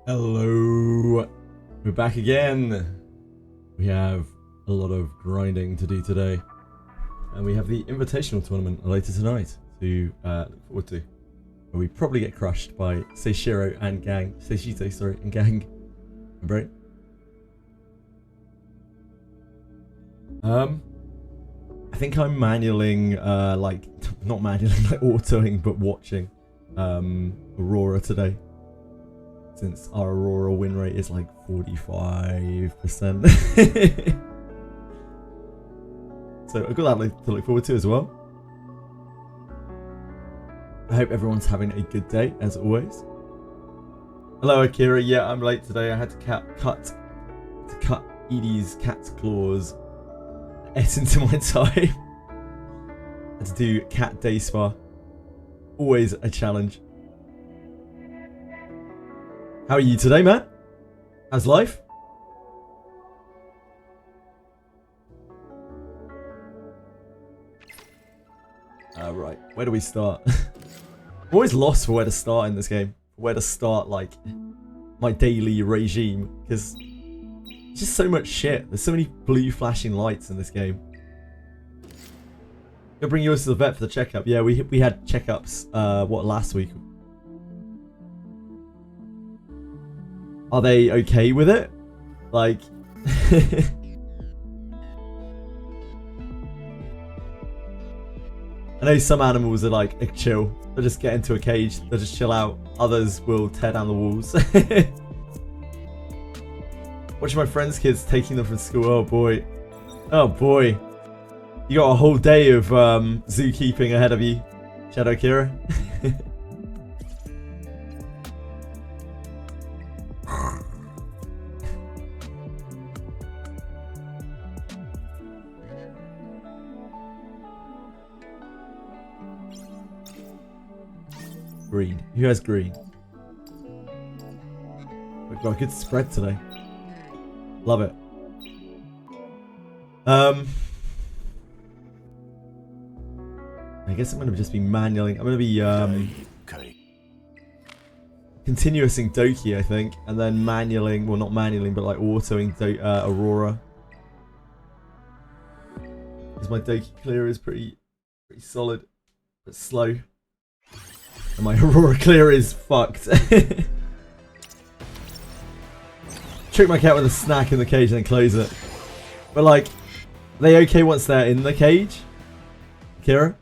Hello, we're back again. We have a lot of grinding to do today, and we have the Invitational tournament later tonight to look forward to, where we probably get crushed by Seishiro and gang, Seishito, sorry, and gang. Right? I think I'm manualing, like, not manualing, like autoing, but watching Aurora today. Since our Aurora win rate is like 45%. So I've got that to look forward to as well. I hope everyone's having a good day, as always. Hello, Akira. Yeah, I'm late today. I had to cut Edie's cat's claws into my time. Had to do cat day spa. Always a challenge. How are you today, Matt? How's life? Right, where do we start? I'm always lost for where to start in this game. Where to start, like, my daily regime. Because it's just so much shit. There's so many blue flashing lights in this game. Gonna bring yours to the vet for the checkup. Yeah, we had checkups, last week? Are they okay with it? Like... I know some animals are like chill. They'll just get into a cage. They'll just chill out. Others will tear down the walls. Watching my friends' kids taking them from school. Oh boy. Oh boy. You got a whole day of zookeeping ahead of you, Shadow Kira. Green. Who has green? We've got a good spread today. Love it. I guess I'm going to just be manualing. I'm going to be continuousing Doki, I think, and then manualing. Well, not manualing, but like autoing Aurora. Because my Doki clear is pretty solid, but slow. And my Aurora clear is fucked. Trick my cat with a snack in the cage and then close it. But like, are they okay once they're in the cage, Kira?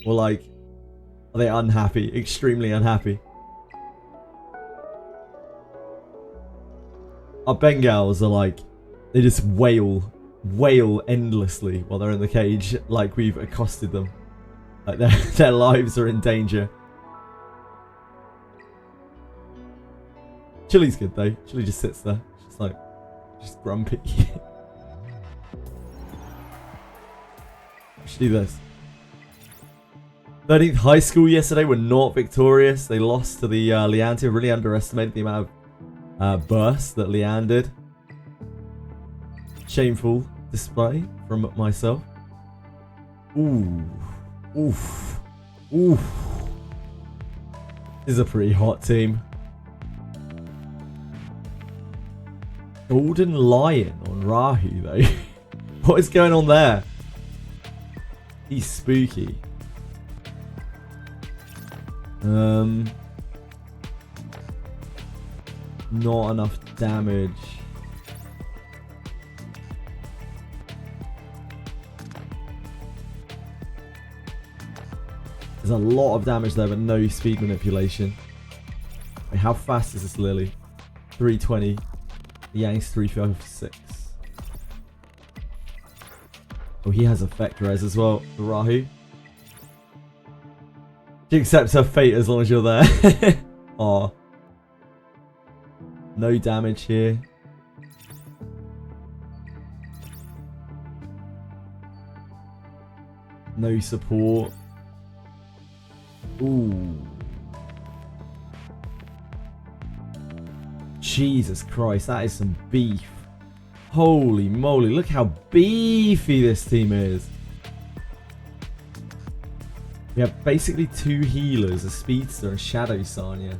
Or like, are they unhappy? Extremely unhappy? Our Bengals are like, they just wail endlessly while they're in the cage, like we've accosted them. Like their lives are in danger. Chili's good though. Chili just sits there. Just grumpy. Should do this. 13th high school yesterday were not victorious. They lost to the Leanne team. Really underestimated the amount of bursts that Leanne did. Shameful display from myself. Ooh. Oof. Oof. This is a pretty hot team. Golden Lion on Rahu though. What is going on there? He's spooky. Not enough damage. There's a lot of damage there, but no speed manipulation. Wait, how fast is this Lily? 320. Yang's 356. Oh, he has effect res as well, the Rahu. She accepts her fate as long as you're there. Aw. No damage here. No support. Ooh. Jesus Christ, that is some beef. Holy moly, look how beefy this team is. We have basically two healers, a speedster and Shadow Sanya.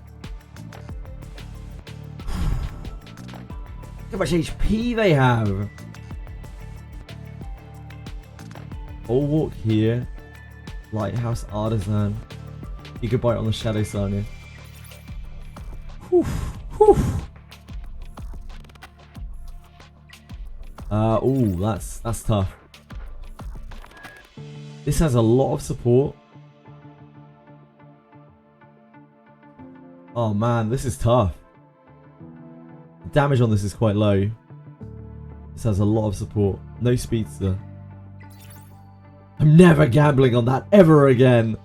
how much HP they have. Bulwark here. Lighthouse Artisan. Gigabyte on the Shadow Sign. Whew. Whew. Ooh, that's tough. This has a lot of support. Oh man, this is tough. The damage on this is quite low. This has a lot of support. No speedster. I'm never gambling on that ever again.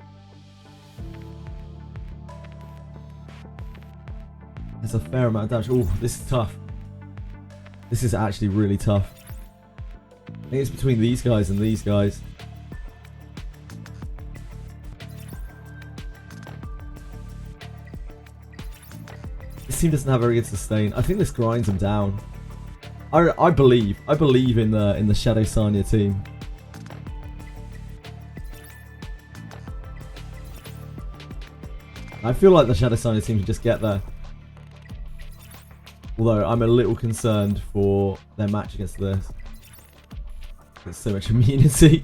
There's a fair amount of damage. Oh, this is tough. This is actually really tough. I think it's between these guys and these guys. This team doesn't have very good sustain. I think this grinds them down. I believe in the Shadow Sanya team. I feel like the Shadow Sanya team can just get there. Although I'm a little concerned for their match against this. There's so much immunity.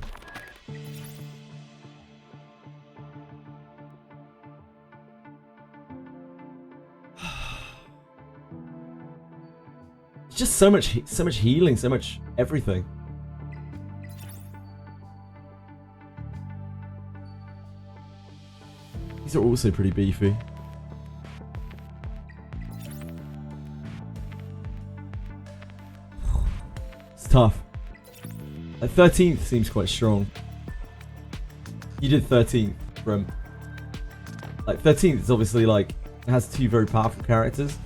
It's just so much healing, so much everything. These are also pretty beefy. It's tough. Like 13th seems quite strong. You did 13th from... Like 13th is obviously like... It has two very powerful characters.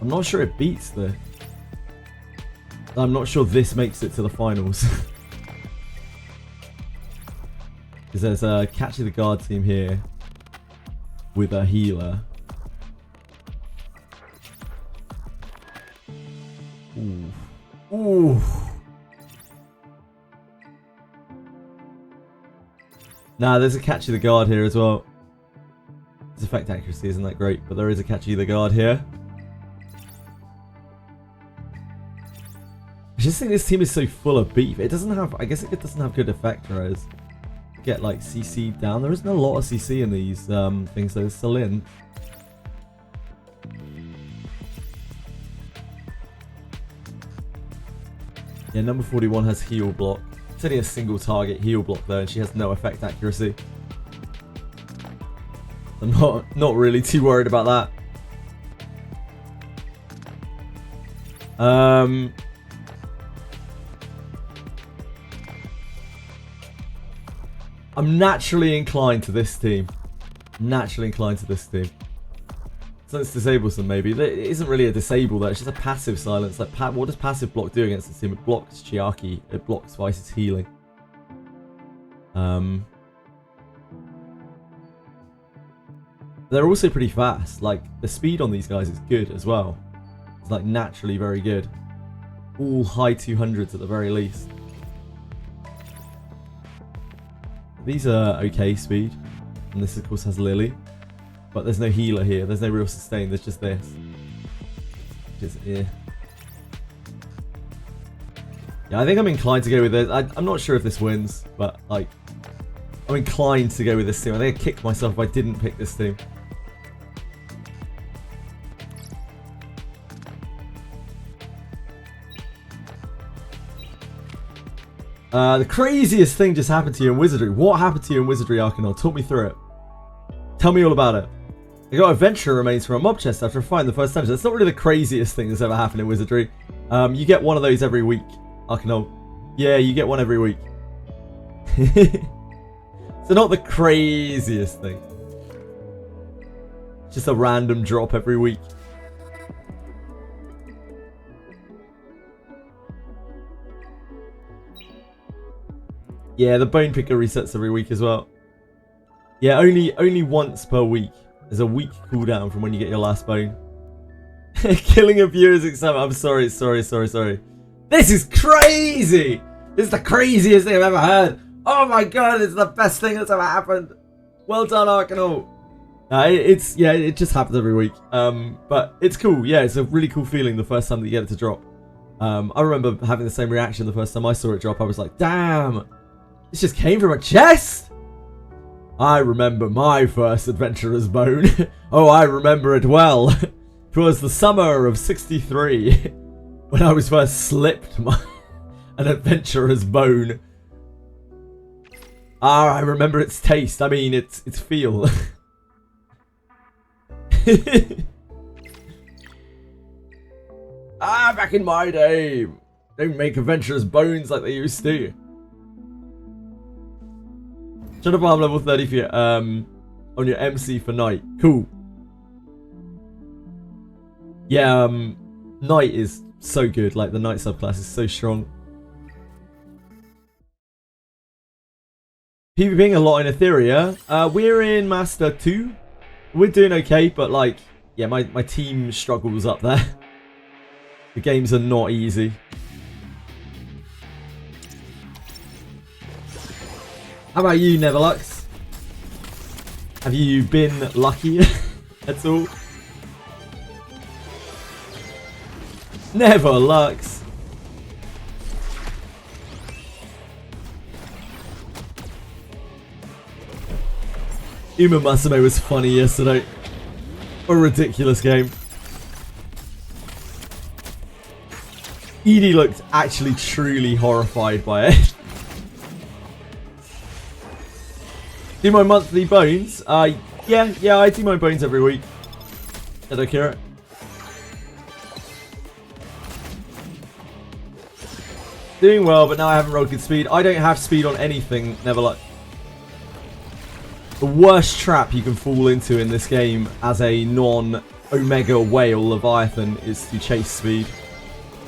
I'm not sure it beats the... I'm not sure this makes it to the finals. Because there's a Catchy the Guard team here. With a healer. Ooh. Ooh. Nah, there's a Catchy the Guard here as well. His effect accuracy isn't that great, but there is a Catchy the Guard here. I just think this team is so full of beef. It doesn't have, I guess it doesn't have good effect throws. Get like CC down. There isn't a lot of CC in these things though. It's still in. Yeah, number 41 has heal block. It's only a single target heal block though, and she has no effect accuracy. I'm not really too worried about that. I'm naturally inclined to this team. Silence disables them maybe. It isn't really a disable though, it's just a passive silence. Like, what does passive block do against this team? It blocks Chiaki, it blocks Vice's healing. They're also pretty fast. Like, the speed on these guys is good as well. It's like naturally very good. All high 200s at the very least. These are okay speed, and this of course has Lily, but there's no healer here, there's no real sustain, there's just this. Yeah, I think I'm inclined to go with this. I'm not sure if this wins, but like, I'm inclined to go with this team. I think I'd kick myself if I didn't pick this team. The craziest thing just happened to you in Wizardry. What happened to you in Wizardry, Arcanol? Talk me through it. Tell me all about it. I got adventure remains from a mob chest after a fight in the first dungeon. That's not really the craziest thing that's ever happened in Wizardry. You get one of those every week, Arcanol. Yeah, you get one every week. So not the craziest thing. Just a random drop every week. Yeah, the bone picker resets every week as well. Yeah, only once per week. There's a week cooldown from when you get your last bone. Killing a viewer is exciting. I'm sorry. This is crazy! This is the craziest thing I've ever heard. Oh my god, it's the best thing that's ever happened. Well done, Arcanol. It just happens every week. But it's cool. Yeah, it's a really cool feeling the first time that you get it to drop. I remember having the same reaction the first time I saw it drop. I was like, damn, this just came from a chest. I remember my first adventurer's bone. Oh, I remember it well. It was the summer of '63 when I was first slipped an adventurer's bone. Ah, I remember its taste. I mean, its feel. Back in my day, they didn't make adventurers bones like they used to. Shut up, I'm level 30 for your, on your MC for Knight. Cool. Yeah, Knight is so good. Like, the Knight subclass is so strong. PvPing a lot in Etheria. We're in Master 2. We're doing okay, but like, yeah, my team struggles up there. The games are not easy. How about you, Neverlux? Have you been lucky at all? Neverlux. Uma Musume was funny yesterday. A ridiculous game. Edie looked actually truly horrified by it. Do my monthly bones? Yeah, I do my bones every week. Hello, Kira. Doing well, but now I haven't rolled good speed. I don't have speed on anything, Neverluck. The worst trap you can fall into in this game as a non-Omega Whale Leviathan is to chase speed.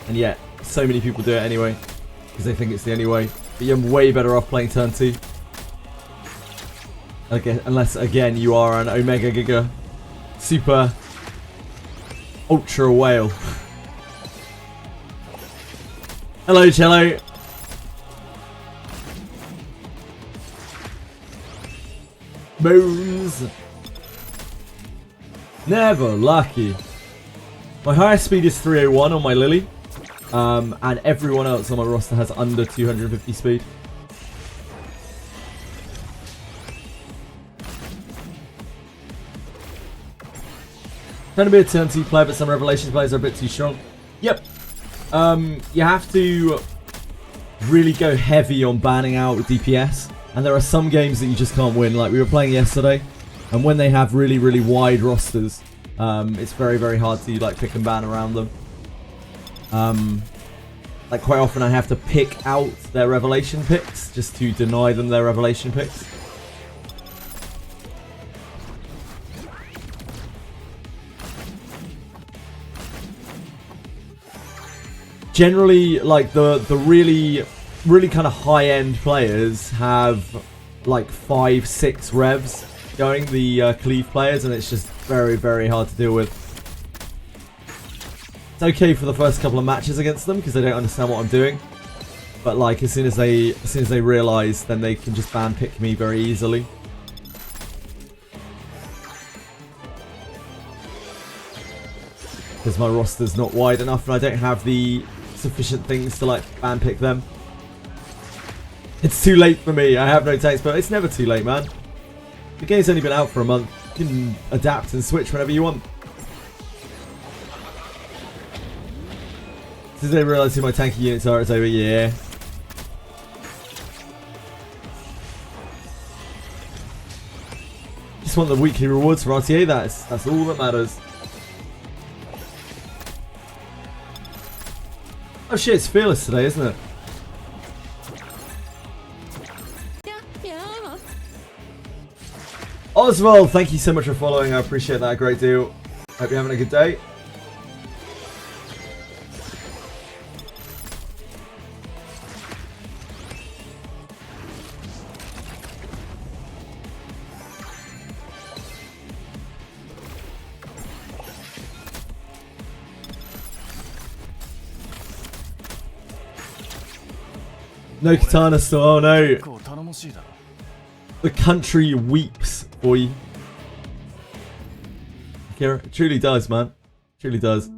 And yet, so many people do it anyway, because they think it's the only way. But you're way better off playing turn 2. Okay, unless, again, you are an Omega Giga Super Ultra Whale. Hello, Cello. Bones. Never lucky. My highest speed is 301 on my Lily. And everyone else on my roster has under 250 speed. Trying to be a turn 2 player, but some Revelations players are a bit too strong. Yep. You have to really go heavy on banning out DPS. And there are some games that you just can't win. Like we were playing yesterday. And when they have really, really wide rosters, it's very, very hard to like pick and ban around them. Like quite often I have to pick out their Revelation picks just to deny them their Revelation picks. Generally, like the really kind of high-end players have like 5-6 revs going, the cleave players, and it's just very, very hard to deal with. It's okay for the first couple of matches against them because they don't understand what I'm doing, but like as soon as they realise, then they can just ban pick me very easily. Because my roster's not wide enough and I don't have the sufficient things to like ban pick them. It's too late for me. I have no taste, but it's never too late, man. The game's only been out for a month. You can adapt and switch whenever you want. Since they realise who my tanky units are, it's over. Yeah. Just want the weekly rewards for RTA. That's all that matters. Oh shit, it's Fearless today, isn't it? Oswald, thank you so much for following. I appreciate that a great deal. Hope you're having a good day. No katana still, oh no. The country weeps for you. Kira. It truly does, man. It truly does.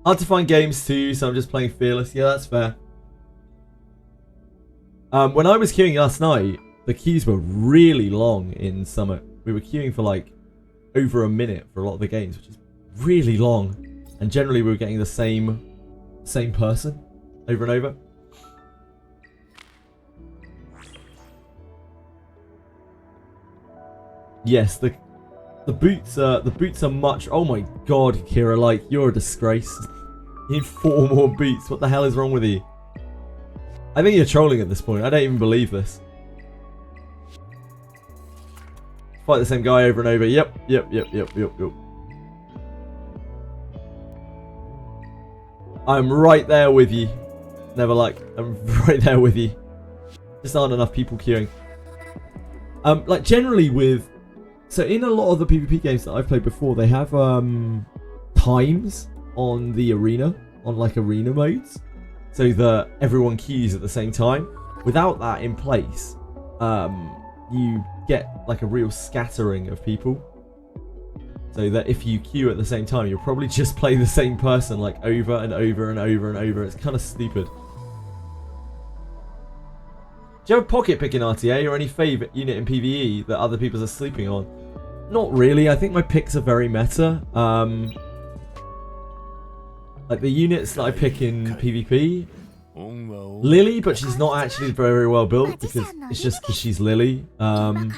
Hard to find games too, so I'm just playing Fearless. Yeah, that's fair. When I was queuing last night, the queues were really long in Summit. We were queuing for like over a minute for a lot of the games, which is really long. And generally we were getting the same person over and over. Yes, the boots are much. Oh my god, Kira, like you're a disgrace. You need 4 more boots. What the hell is wrong with you? I think you're trolling at this point. I don't even believe this. Fight the same guy over and over. Yep. I'm right there with you. Never like. I'm right there with you. Just aren't enough people queuing. Like generally with. So in a lot of the PvP games that I've played before, they have times on the arena, on like arena modes, so that everyone queues at the same time. Without that in place, you get like a real scattering of people. So that if you queue at the same time, you'll probably just play the same person like over and over and over and over. It's kind of stupid. Do you have a pocket pick in RTA or any favourite unit in PvE that other people are sleeping on? Not really. I think my picks are very meta. Like the units that I pick in PvP, Lily, but she's not actually very well built because it's just because she's Lily. Like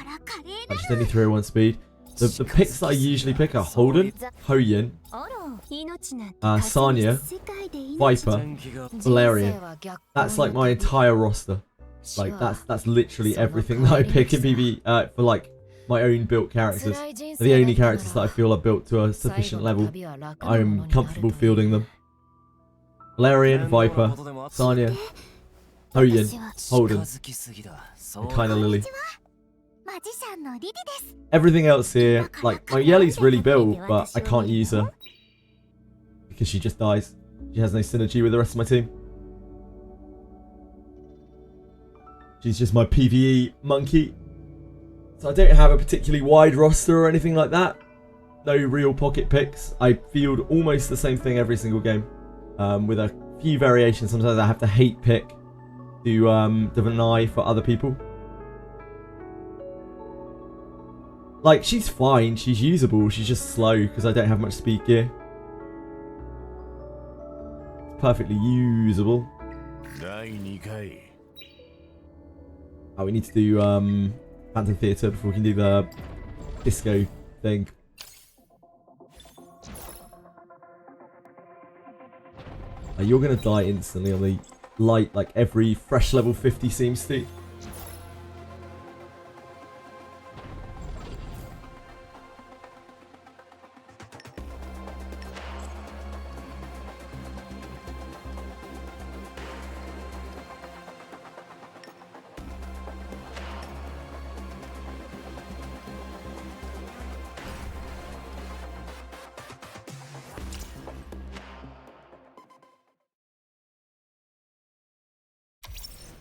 she's only 301 speed. The picks that I usually pick are Holden, Hoyin, Sanya, Viper, Valerian. That's like my entire roster. Like that's literally everything that I pick in PvP for like my own built characters. They're the only characters that I feel are built to a sufficient level. I'm comfortable fielding them. Valerian, Viper, Sanya, Hoyin, Holden, and kinda Lily. Everything else here, like my Yellie's really built, but I can't use her because she just dies. She has no synergy with the rest of my team. She's just my PvE monkey. So I don't have a particularly wide roster or anything like that. No real pocket picks. I field almost the same thing every single game. With a few variations. Sometimes I have to hate pick to deny for other people. Like, she's fine. She's usable. She's just slow because I don't have much speed gear. It's perfectly usable. Oh, we need to do Phantom Theatre before we can do the disco thing. You're going to die instantly on the light, like every fresh level 50 seems to.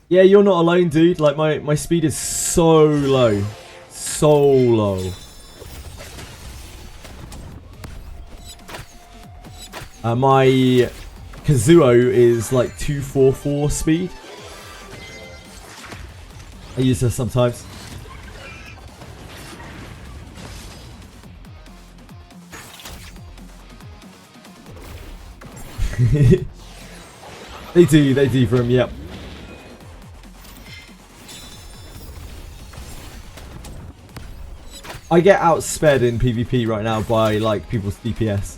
Yeah, you're not alone, dude. Like, my speed is so low. So low. My Kazuo is like 244 speed. I use her sometimes. They do from, yep. I get outsped in PvP right now by like people's DPS.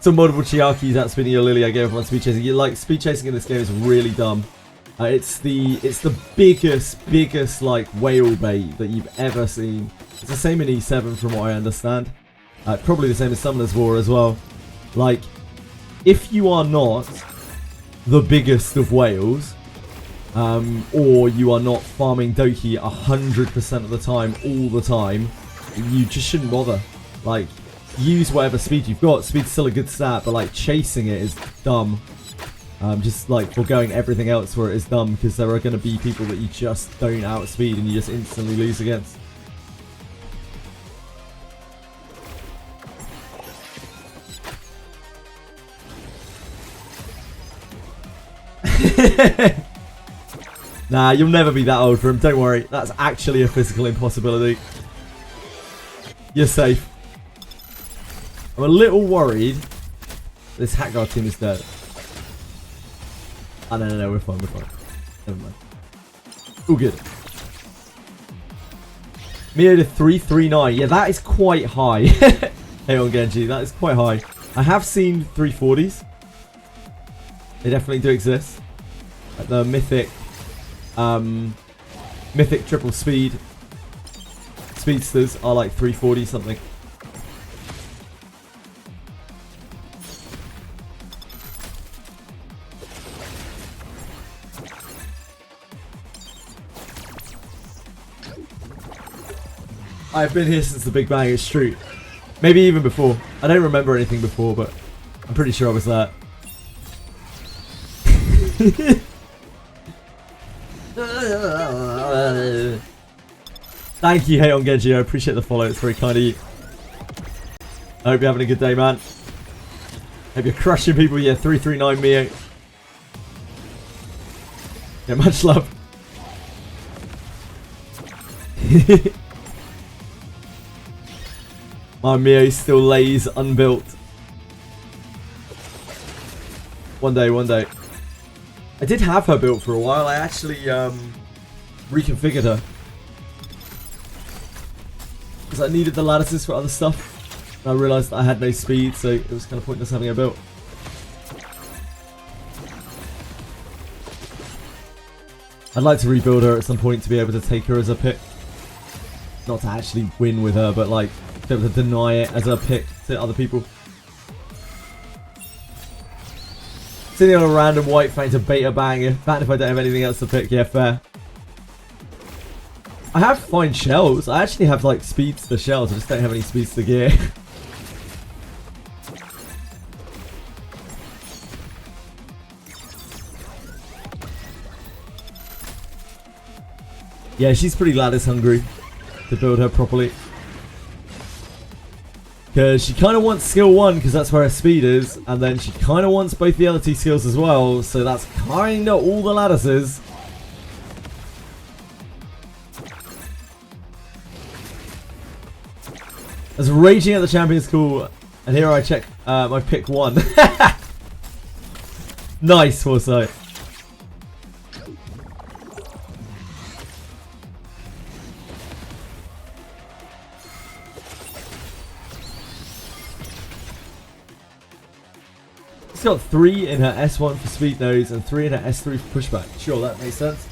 Some multiple Chiakis outspinning your Lily. I gave up on speed chasing. Like, speed chasing in this game is really dumb. It's the biggest like whale bait that you've ever seen. It's the same in E7 from what I understand. Probably the same as Summoner's War as well. Like, if you are not the biggest of whales, or you are not farming Doki 100% of the time, all the time, you just shouldn't bother. Like, use whatever speed you've got. Speed's still a good stat, but like chasing it is dumb. Just like foregoing everything else where it is dumb, because there are going to be people that you just don't outspeed and you just instantly lose against. Nah, you'll never be that old for him, don't worry. That's actually a physical impossibility. You're safe. I'm a little worried this Hackguard team is dead. Oh, no, we're fine, Never mind. All good. Mio to 339. Yeah, that is quite high. Hey on Genji, that is quite high. I have seen 340s. They definitely do exist. Like the mythic triple speedsters are like 340 something. I've been here since the Big Bang, it's true. Maybe even before. I don't remember anything before, but I'm pretty sure I was there. Thank you, Hey on Genji. I appreciate the follow. It's very kind of you. I hope you're having a good day, man. Hope you're crushing people. Yeah, 339 Mio. Yeah, much love. My Mio still lays unbuilt. One day. I did have her built for a while. I actually reconfigured her. Because I needed the lattices for other stuff. And I realised I had no speed, so it was kind of pointless having her built. I'd like to rebuild her at some point to be able to take her as a pick. Not to actually win with her, but like to be able to deny it as a pick to other people. Sitting on a random white fang to beta bang. Bad if I don't have anything else to pick. Yeah, fair. I have fine shells. I actually have like speedster shells. I just don't have any speedster gear. Yeah, she's pretty lattice hungry to build her properly. Because she kind of wants skill 1 because that's where her speed is. And then she kind of wants both the other 2 skills as well. So that's kind of all the lattices. I was raging at the Champions Call. And here I check my pick 1. Nice foresight. She's got 3 in her S1 for speed nose and 3 in her S3 for pushback. Sure, that makes sense.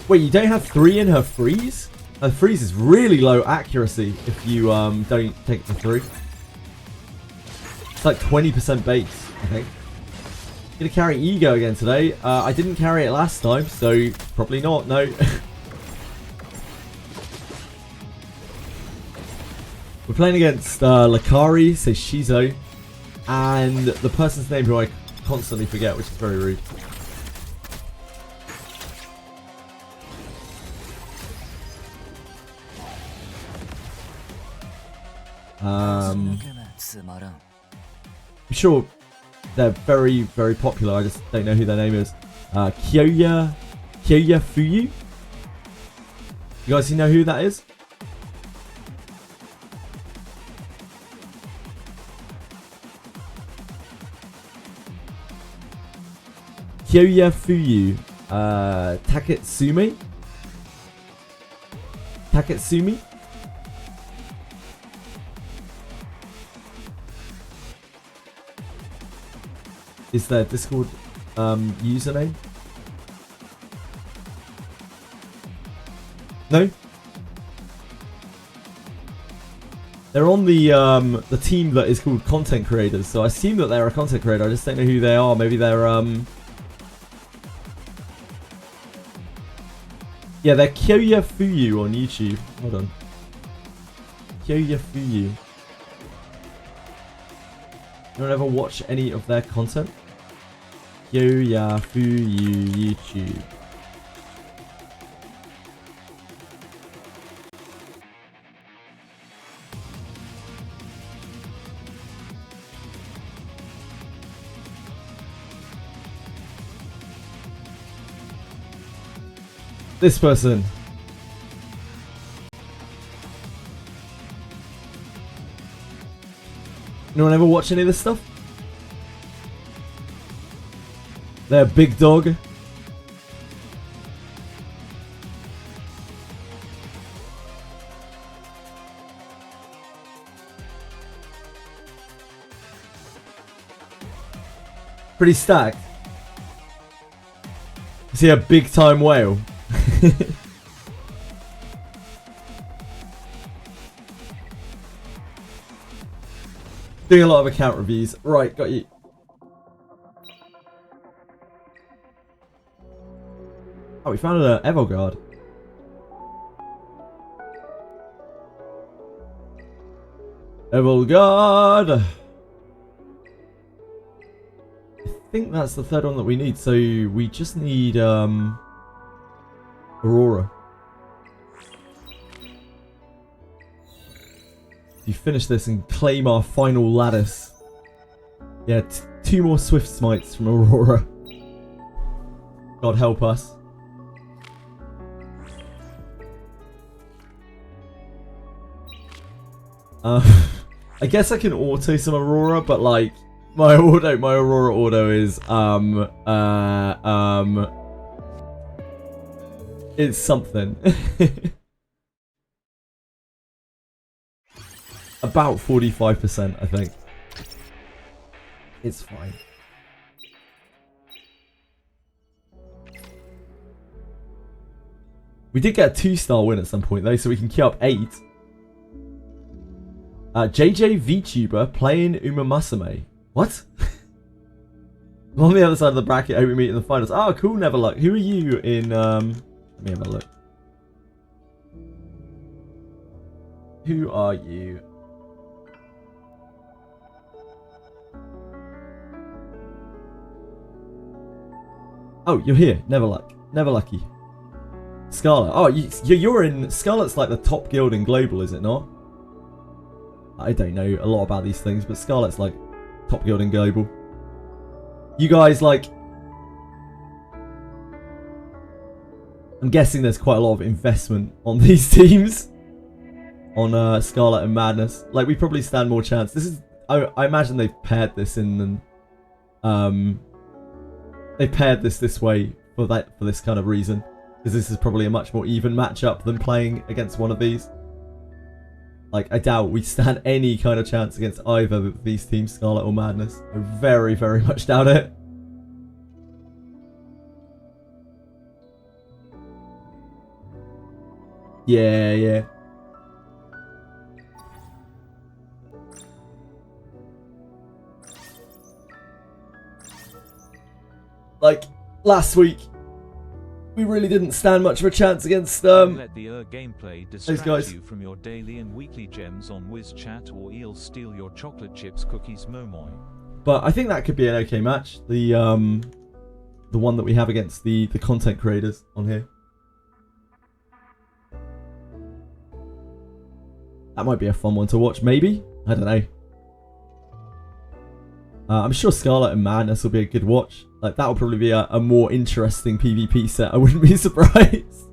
Wait, you don't have 3 in her freeze? Her freeze is really low accuracy if you don't take the 3. It's like 20% base, I think. Gonna carry Ego again today. I didn't carry it last time, so probably not, no. We're playing against Lakari, so Shizo. And the person's name who I constantly forget, which is very rude. I'm sure they're very, very popular. I just don't know who their name is. Kyoya Fuyu. You guys know who that is? Kyoya Fuyu. Taketsumi? Is their Discord username? No? They're on the team that is called content creators, so I assume that they're a content creator. I just don't know who they are. Maybe they're yeah, they're Kyoya Fuyu on YouTube. Hold on. Kyoya Fuyu. Don't ever watch any of their content? Yo, yeah, fu you, YouTube. This person. No one ever watch any of this stuff? They're big dog. Pretty stacked. Is he a big time whale? Doing a lot of account reviews. Right, got you. Oh, we found an Evelgard. Evelgard! I think that's the third one that we need, so we just need Aurora. You finish this and claim our final lattice. Yeah, 2 more SWIFTSMITEs from Aurora. God help us. I guess I can auto some Aurora, but like my Aurora auto is it's something. About 45%, I think. It's fine. We did get a 2-star win at some point though, so we can queue up 8. JJ VTuber playing Uma Masame. What? I'm on the other side of the bracket. Hope we meet in the finals. Oh, cool. Never luck. Who are you in? Let me have a look. Who are you? Oh, you're here. Never luck. Never lucky. Scarlet. Oh, you're in. Scarlet's like the top guild in global, is it not? I don't know a lot about these things, but Scarlet's like top guild in global. You guys like... I'm guessing there's quite a lot of investment on these teams. On Scarlet and Madness. Like, we probably stand more chance. This is... I imagine they've paired this in... They paired this way for this kind of reason. Because this is probably a much more even matchup than playing against one of these. Like, I doubt we stand any kind of chance against either of these teams, Scarlet or Madness. I very, very much doubt it. Yeah. Like, last week, we really didn't stand much of a chance against let the gameplay distract guys. you from your daily and weekly gems on WizChat, or he'll steal your chocolate chips, cookies, momoy. But I think that could be an okay match. The one that we have against the content creators on here. That might be a fun one to watch, maybe? I don't know. I'm sure Scarlet and Madness will be a good watch. Like, that'll probably be a more interesting PvP set. I wouldn't be surprised.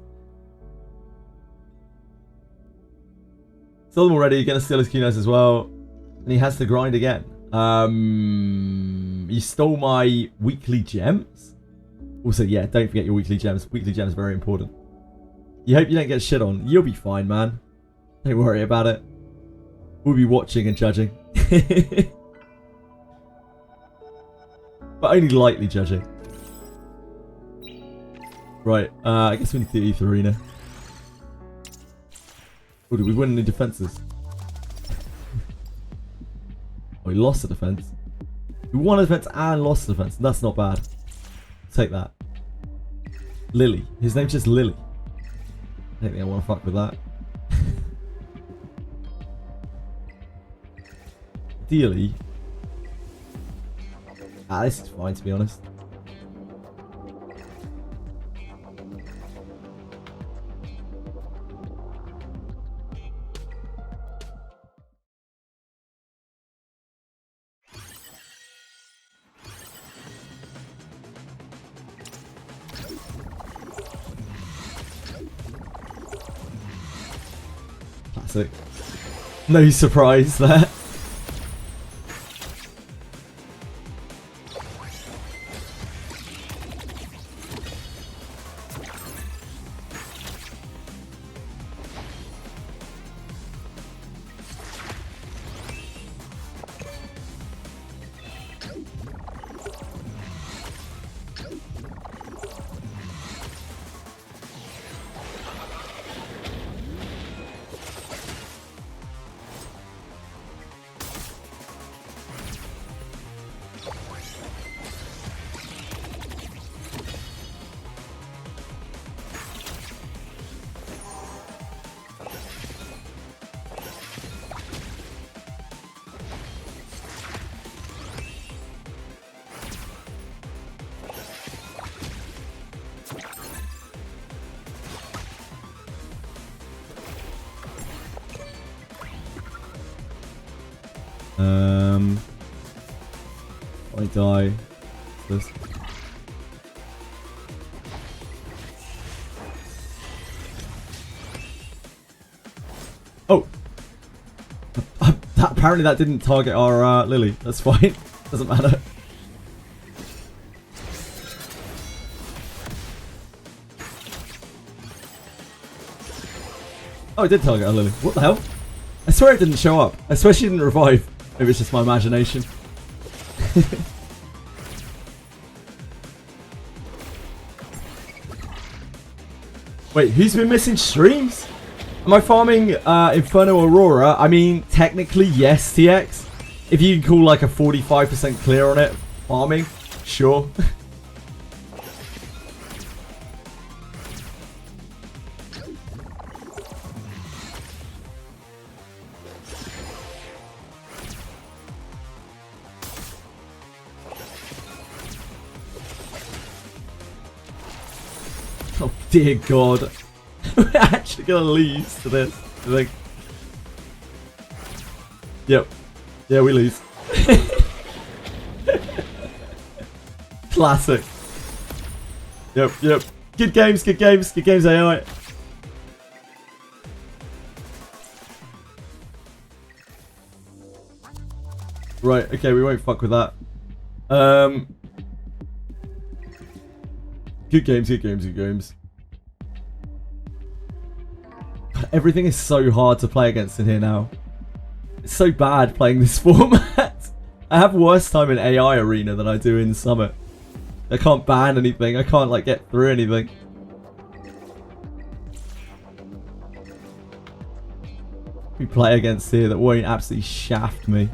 Stole them already. Gonna steal his Kunos as well. And he has to grind again. You stole my weekly gems. Also, yeah, don't forget your weekly gems. Weekly gems are very important. You hope you don't get shit on. You'll be fine, man. Don't worry about it. We'll be watching and judging. But only lightly judging. Right, I guess we need to Etheria. Oh, did we win any defences? Oh, we lost a defence. We won a defence and lost a defence. That's not bad. Take that. Lily. His name's just Lily. I don't think I want to fuck with that. Ideally, Ah, this is fine, to be honest. Classic. No surprise there. I die. This. Oh! Apparently that didn't target our Lily. That's fine. Doesn't matter. Oh, it did target our Lily. What the hell? I swear it didn't show up. I swear she didn't revive. Maybe it's just my imagination. Wait, who's been missing streams? Am I farming Inferno Aurora? I mean, technically, yes, TX. If you can call like a 45% clear on it, farming, sure. Oh dear God. We're actually gonna lose to this, I think. Yep. Yeah, we lose. Classic. Yep, yep. Good games, good games, good games, AI. Right, okay, we won't fuck with that. Good games, good games, good games. God, everything is so hard to play against in here now. It's so bad playing this format. I have worse time in AI Arena than I do in Summit. I can't ban anything. I can't like get through anything. We play against here that won't absolutely shaft me.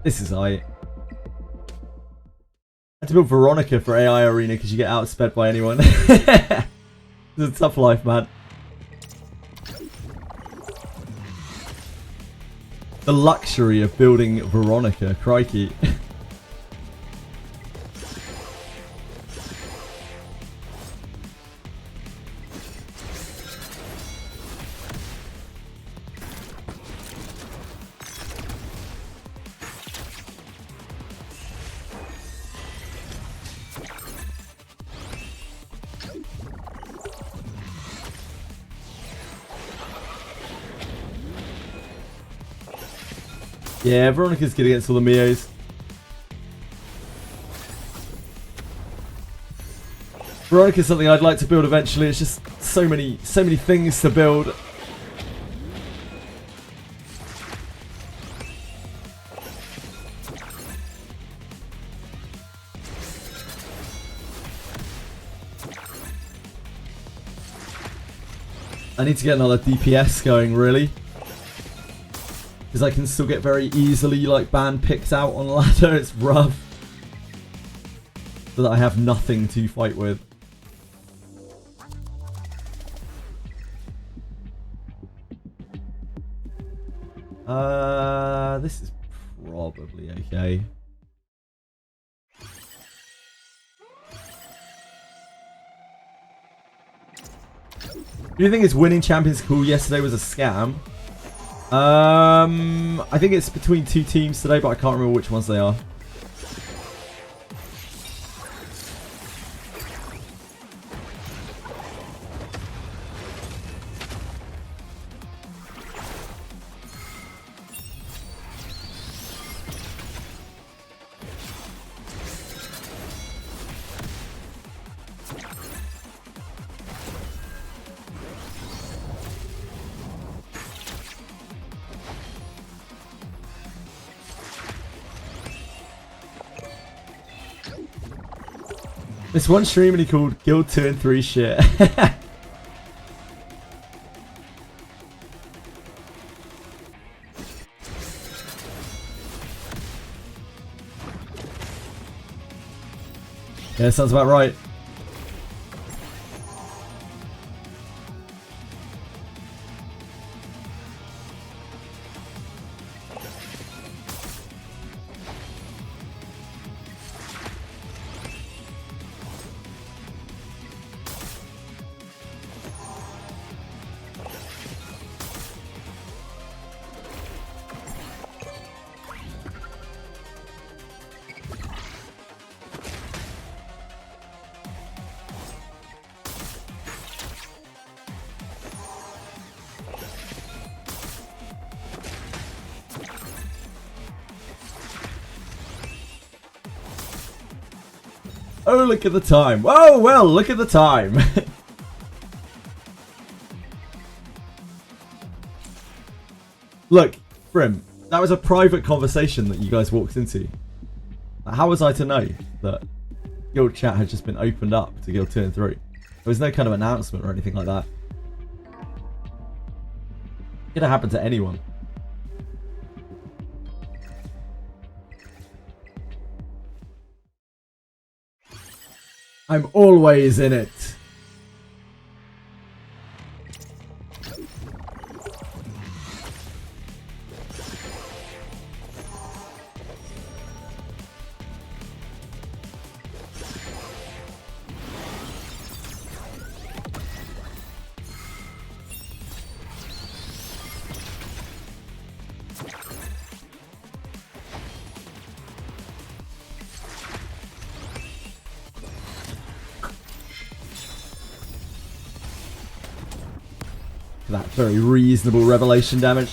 This is I had to build Veronica for AI Arena because you get outsped by anyone. It's a tough life, man. The luxury of building Veronica, crikey. Yeah, Veronica's good against all the Mios. Veronica's something I'd like to build eventually. It's just so many things to build. I need to get another DPS going, really. Because I can still get very easily like ban picked out on ladder. It's rough. So that I have nothing to fight with. This is probably okay. Do you think it's winning champions cool? Yesterday was a scam. I think it's between 2 teams today, but I can't remember which ones they are. This one stream and he called Guild 2 and 3 shit. Yeah, sounds about right. Oh, look at the time. Oh, well, look at the time. Look, Brim, that was a private conversation that you guys walked into. How was I to know that Guild chat had just been opened up to Guild 2 and 3? There was no kind of announcement or anything like that. It could have happened to anyone. I'm always in it. That very reasonable revelation damage.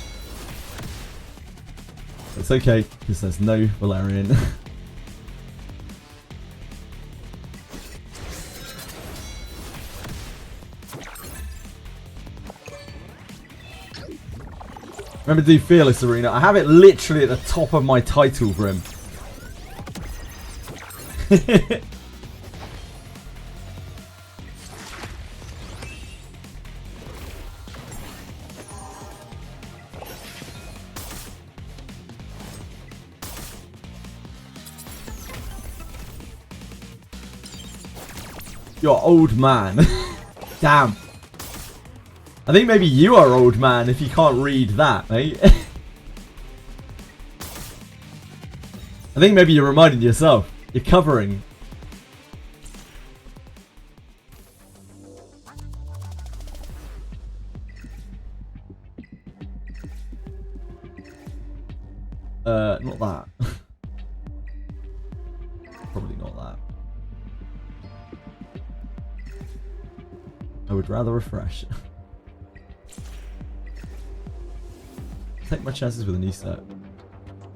It's okay, because there's no Valerian. Remember to do Fearless Arena. I have it literally at the top of my title, Brim. You're old man. Damn. I think maybe you are old man if you can't read that, mate. I think maybe you're reminding yourself. You're covering. Not that. Probably not that. I would rather refresh. Take my chances with a new set.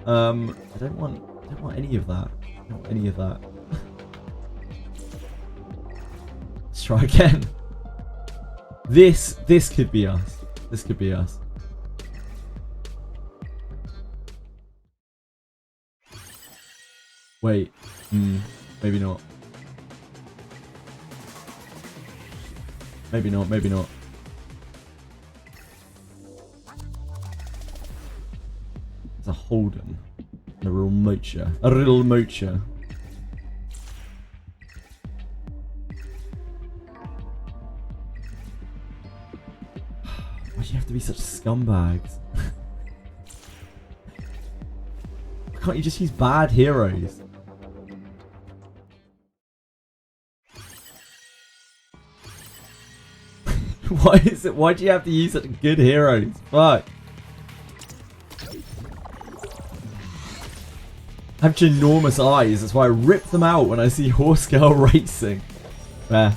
I don't want any of that. I don't want any of that. Let's try again. This could be us. This could be us. Wait. Maybe not. Maybe not, maybe not. Holden. And a real mocha. A real mocha. Why do you have to be such scumbags? Why can't you just use bad heroes? Why is it? Why do you have to use such good heroes? Fuck. I have ginormous eyes. That's why I rip them out when I see Horse Girl racing. There.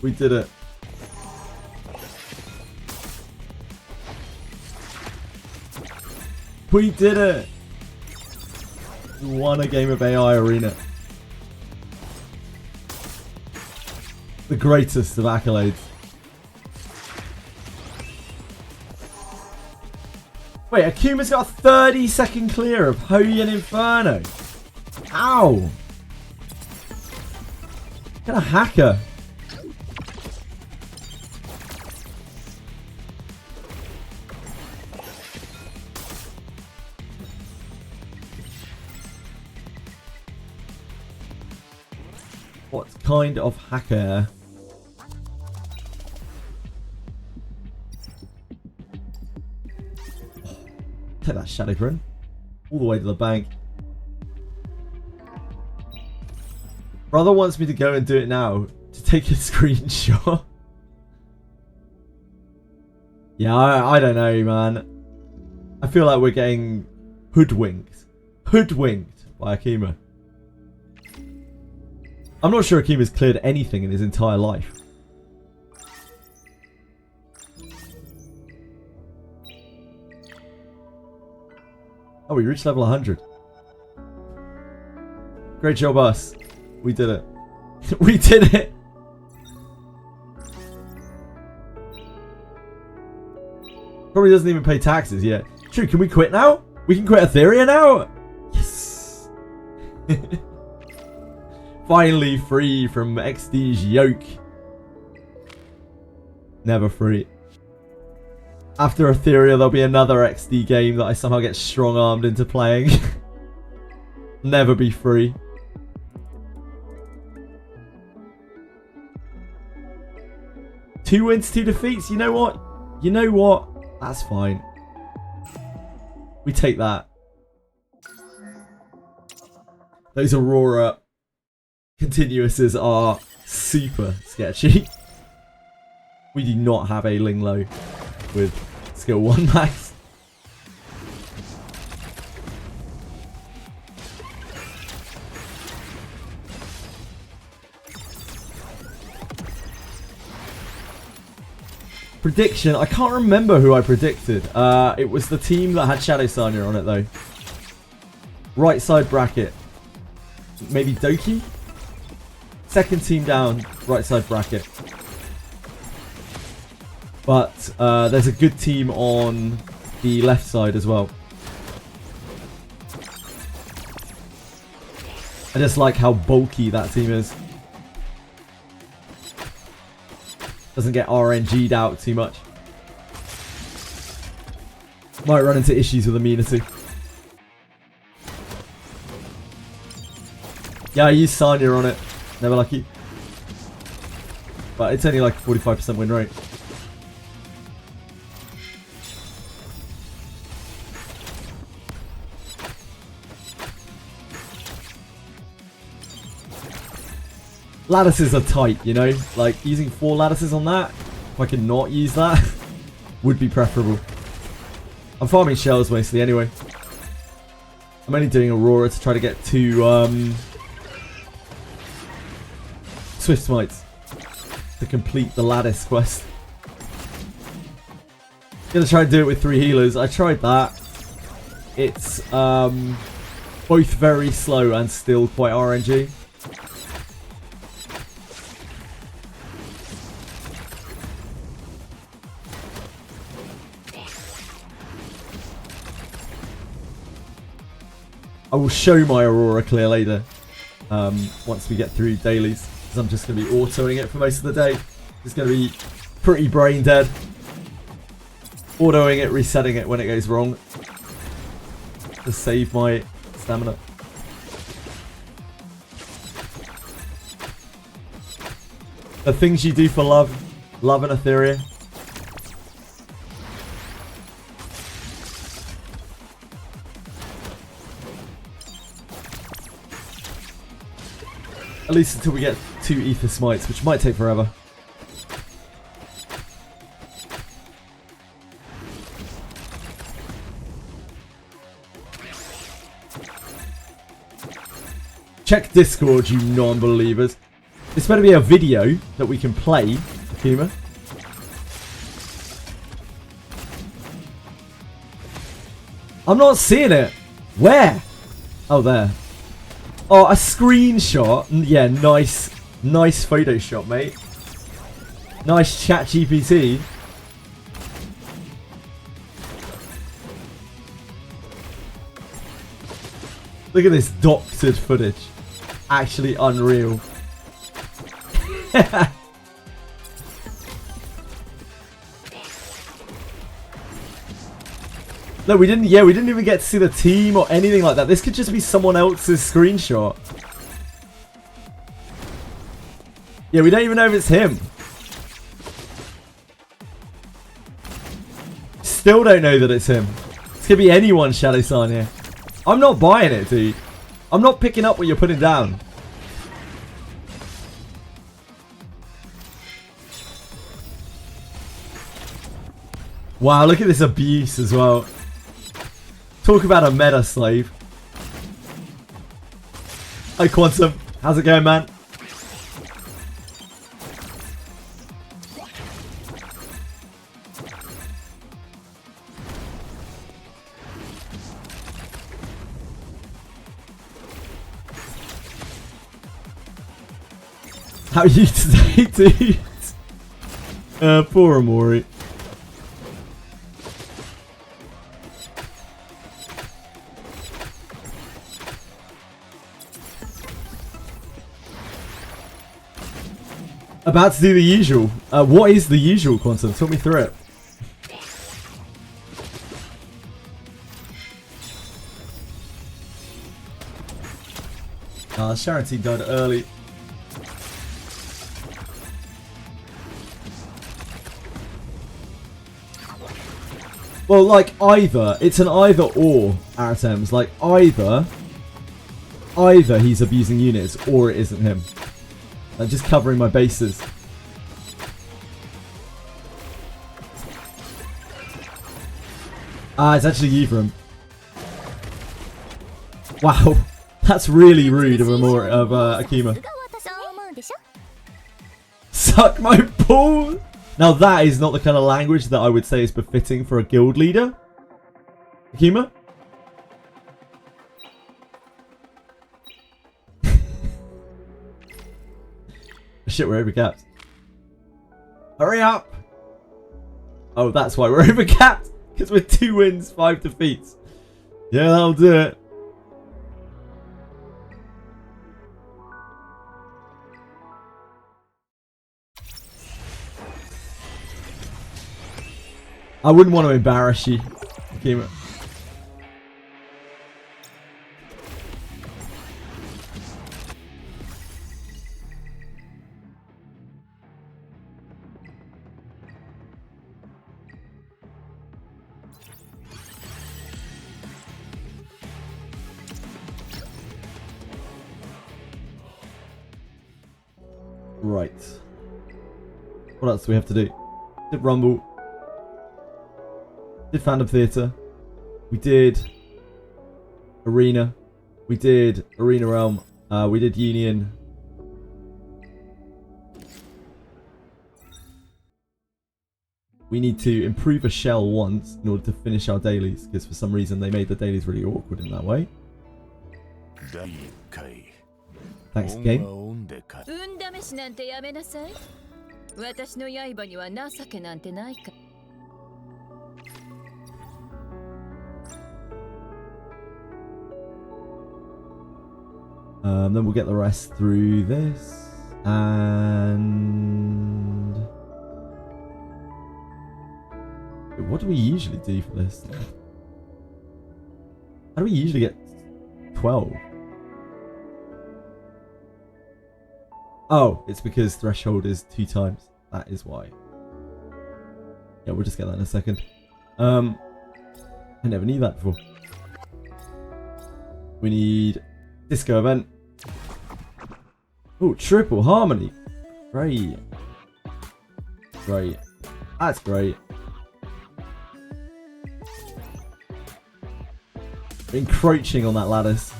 We did it. We did it! We won a game of AI Arena. The greatest of accolades. Wait, Akuma's got a 30-second clear of Hoyan Inferno. Ow! What kind of hacker? What kind of hacker? Take that Shadow Print all the way to the bank. Brother wants me to go and do it now to take a screenshot. Yeah, I don't know, man. I feel like we're getting hoodwinked. Hoodwinked by Akima. I'm not sure Akima's cleared anything in his entire life. Oh, we reached level 100. Great job, us. We did it. We did it! Probably doesn't even pay taxes yet. True, can we quit now? We can quit Etheria now? Yes! Finally free from XD's yoke. Never free. After Etheria, there'll be another XD game that I somehow get strong-armed into playing. Never be free. Two wins, 2 defeats. You know what? You know what? That's fine. We take that. Those Aurora continuouses are super sketchy. We do not have a Ling Low with skill 1 max. Prediction, I can't remember who I predicted. It was the team that had Shadow Signer on it though. Right side bracket. Maybe Doki? Second team down, right side bracket. But there's a good team on the left side as well. I just like how bulky that team is. Doesn't get RNG'd out too much. Might run into issues with immunity. Yeah, I used Sanya on it. Never lucky. But it's only like a 45% win rate. Lattices are tight, you know? Like, using 4 lattices on that, if I can not use that, would be preferable. I'm farming shells mostly anyway. I'm only doing Aurora to try to get 2 SWIFTSMITEs to complete the lattice quest. Gonna try and do it with 3 healers. I tried that. It's both very slow and still quite RNG. I will show my Aurora clear later, once we get through dailies, because I'm just going to be autoing it for most of the day. It's going to be pretty brain dead. Autoing it, resetting it when it goes wrong, to save my stamina. The things you do for love and Etheria. At least until we get 2 Ether Smites, which might take forever. Check Discord, you non-believers. This better be a video that we can play, Akima. I'm not seeing it. Where? Oh, there. Oh, a screenshot. Yeah, nice. Nice Photoshop, mate. Nice chat GPT. Look at this doctored footage. Actually unreal. No, we didn't even get to see the team or anything like that. This could just be someone else's screenshot. Yeah, we don't even know if it's him. Still don't know that it's him. This could be anyone's shadow sign here. I'm not buying it, dude. I'm not picking up what you're putting down. Wow, look at this abuse as well. Talk about a meta slave. Hi Quantum, how's it going, man? How are you today, dude? Poor Amori. About to do the usual. What is the usual, Quantum? Talk me through it. Sharon T died early. Well, like either. It's an either or, Aratems. Like either he's abusing units or it isn't him. I'm just covering my bases. It's actually Yvram. Wow, that's really rude of Akima. Suck my balls! Now that is not the kind of language that I would say is befitting for a guild leader. Akima? Shit, we're overcapped. Hurry up! Oh, that's why we're overcapped. Because we're 2 wins, 5 defeats. Yeah, that'll do it. I wouldn't want to embarrass you, Akima. Right. What else do we have to do? Did Rumble. Did Fandom Theatre. We did Arena. We did Arena Realm. We did Union. We need to improve a shell once in order to finish our dailies, because for some reason they made the dailies really awkward in that way. Thanks, game. Then we'll get the rest through this. And what do we usually do for this? How do we usually get 12? Oh, it's because threshold is 2 times. That is why. Yeah, we'll just get that in a second. I never knew that before. We need disco event. Oh, triple harmony. Great. Great. That's great. Encroaching on that lattice.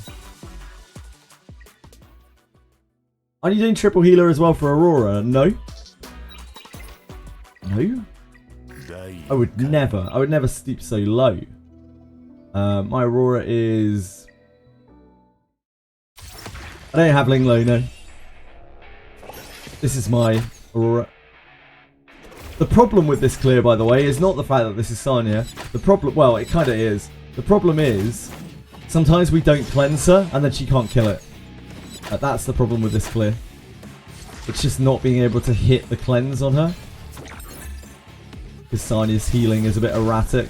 Are you doing triple healer as well for Aurora? No. No? I would never stoop so low. My Aurora is... I don't have Linglo, no. This is my Aurora. The problem with this clear, by the way, is not the fact that this is Sanya. The problem... Well, it kind of is. The problem is... Sometimes we don't cleanse her, and then she can't kill it. That's the problem with this clear. It's just not being able to hit the cleanse on her. Because Sanya's healing is a bit erratic.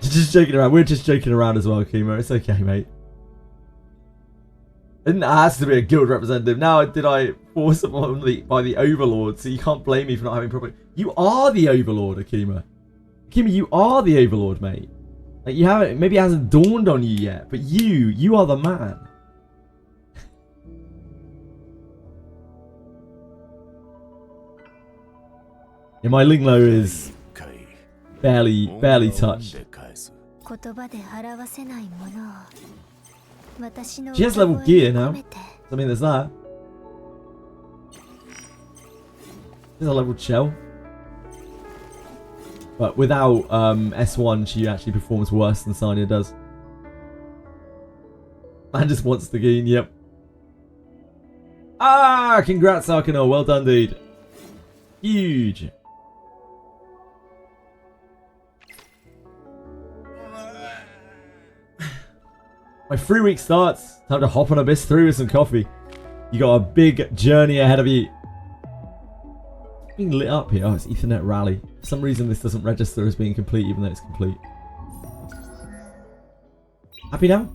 Just joking around. We're just joking around as well, Kimo. It's okay, mate. Didn't ask to be a guild representative. Now did I force upon by the Overlord, so you can't blame me for not having proper... You are the Overlord, Akima. Akima, you are the Overlord, mate. Like, you haven't... Maybe it hasn't dawned on you yet, but you are the man. Yeah, my Linglo is barely touched. She has level gear now. I mean, there's that. There's a level shell. But without S1, she actually performs worse than Sanya does. Man just wants the gain, yep. Ah, congrats, Arkano. Well done, dude. Huge. My 3 week starts. Time to hop on Abyss 3 with some coffee. You got a big journey ahead of you. It's being lit up here. Oh, it's Ethernet Rally. For some reason this doesn't register as being complete even though it's complete. Happy now?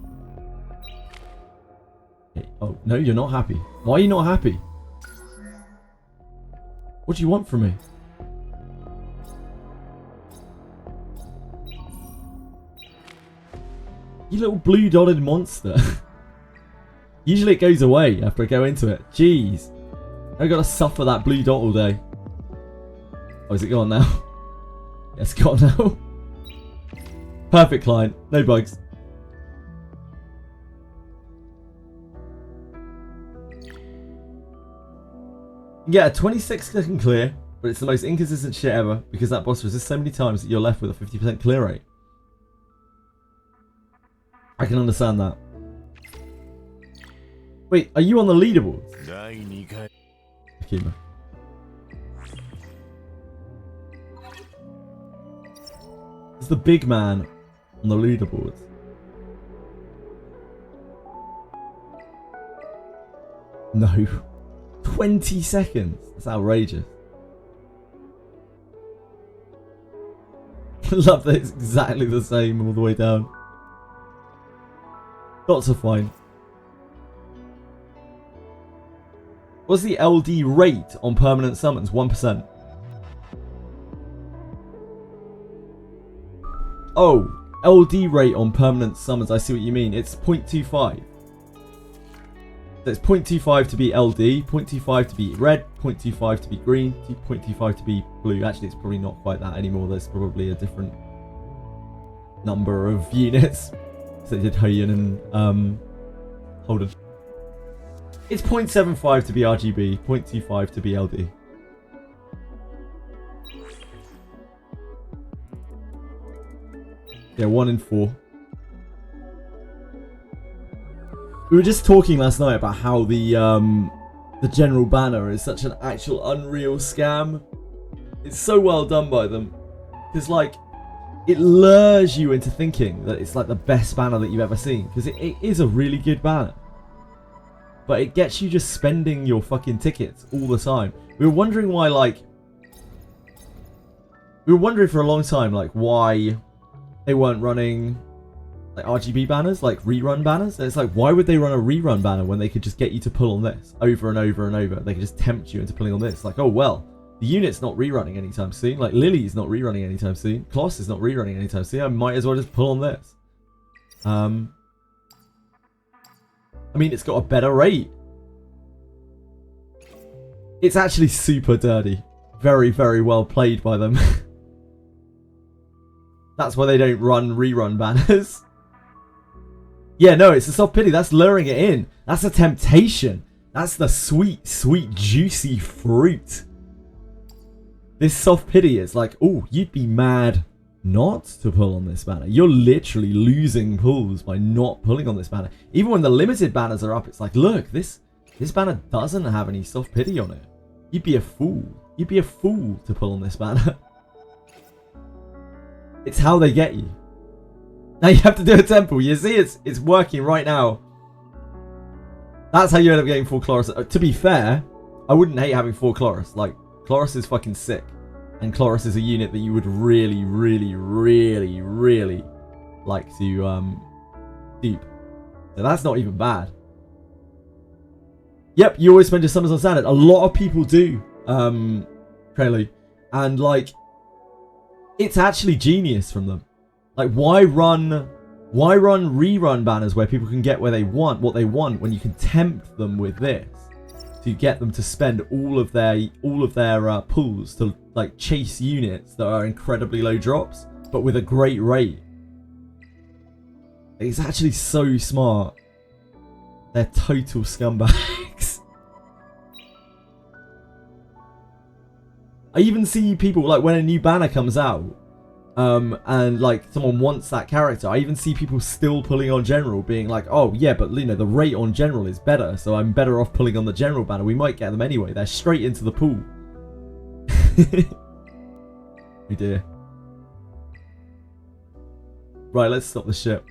Okay. Oh, no, you're not happy. Why are you not happy? What do you want from me? You little blue dotted monster. Usually it goes away after I go into it. Jeez. I gotta suffer that blue dot all day. Oh, is it gone now? Yeah, it's gone now. Perfect client. No bugs. Yeah, a 26 second clear, but it's the most inconsistent shit ever because that boss resists so many times that you're left with a 50% clear rate. I can understand that. Wait, are you on the leaderboard? Akima. Is the big man on the leaderboard? No. 20 seconds. That's outrageous. I love that it's exactly the same all the way down. Dots are fine. What's the LD rate on permanent summons? 1%. Oh, LD rate on permanent summons. I see what you mean. It's 0.25. So it's 0.25 to be LD, 0.25 to be red, 0.25 to be green, 0.25 to be blue. Actually, it's probably not quite that anymore. There's probably a different number of units. So they did Hoyen and Holden. It's 0.75 to be RGB, 0.25 to be LD. Yeah, 1 in 4. We were just talking last night about how the general banner is such an actual unreal scam. It's so well done by them. Because, like, it lures you into thinking that it's, like, the best banner that you've ever seen. Because it is a really good banner. But it gets you just spending your fucking tickets all the time. We were wondering why, like... We were wondering for a long time, like, why they weren't running... like RGB banners, like rerun banners. And it's like, why would they run a rerun banner when they could just get you to pull on this over and over and over? They could just tempt you into pulling on this. Like, oh well, the unit's not rerunning anytime soon. Like Lily's not rerunning anytime soon. Kloss is not rerunning anytime soon. I might as well just pull on this. I mean, it's got a better rate. It's actually super dirty. Very, very well played by them. That's why they don't run rerun banners. Yeah, no, it's a soft pity. That's luring it in. That's a temptation. That's the sweet, sweet, juicy fruit. This soft pity is like, oh, you'd be mad not to pull on this banner. You're literally losing pulls by not pulling on this banner. Even when the limited banners are up, it's like, look, this banner doesn't have any soft pity on it. You'd be a fool. You'd be a fool to pull on this banner. It's how they get you. Now you have to do a temple. You see, it's working right now. That's how you end up getting 4 Chloris. To be fair, I wouldn't hate having 4 Chloris. Like, Chloris is fucking sick. And Chloris is a unit that you would really, really, really, really like to dupe. So that's not even bad. Yep, you always spend your summons on standard. A lot of people do, Prelude. And, like, it's actually genius from them. Like, why run rerun banners where people can get what they want when you can tempt them with this to get them to spend all of their pools to, like, chase units that are incredibly low drops but with a great rate. It's actually so smart. They're total scumbags. I even see people, like, when a new banner comes out, and, like, someone wants that character, I even see people still pulling on General, being like, oh, yeah, but, you know, the rate on General is better, so I'm better off pulling on the General banner. We might get them anyway. They're straight into the pool. Oh, dear. Right, let's stop the ship.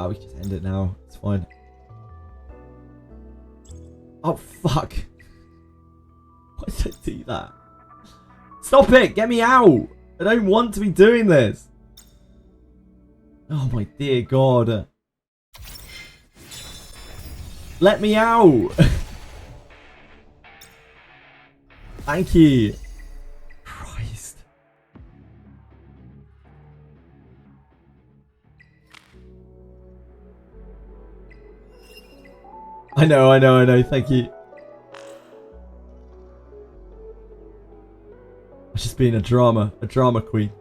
We can just end it now. It's fine. Oh, fuck. Why did I do that? Stop it! Get me out! I don't want to be doing this. Oh, my dear God. Let me out! Thank you. Christ. I know. Thank you. It's just being a drama queen.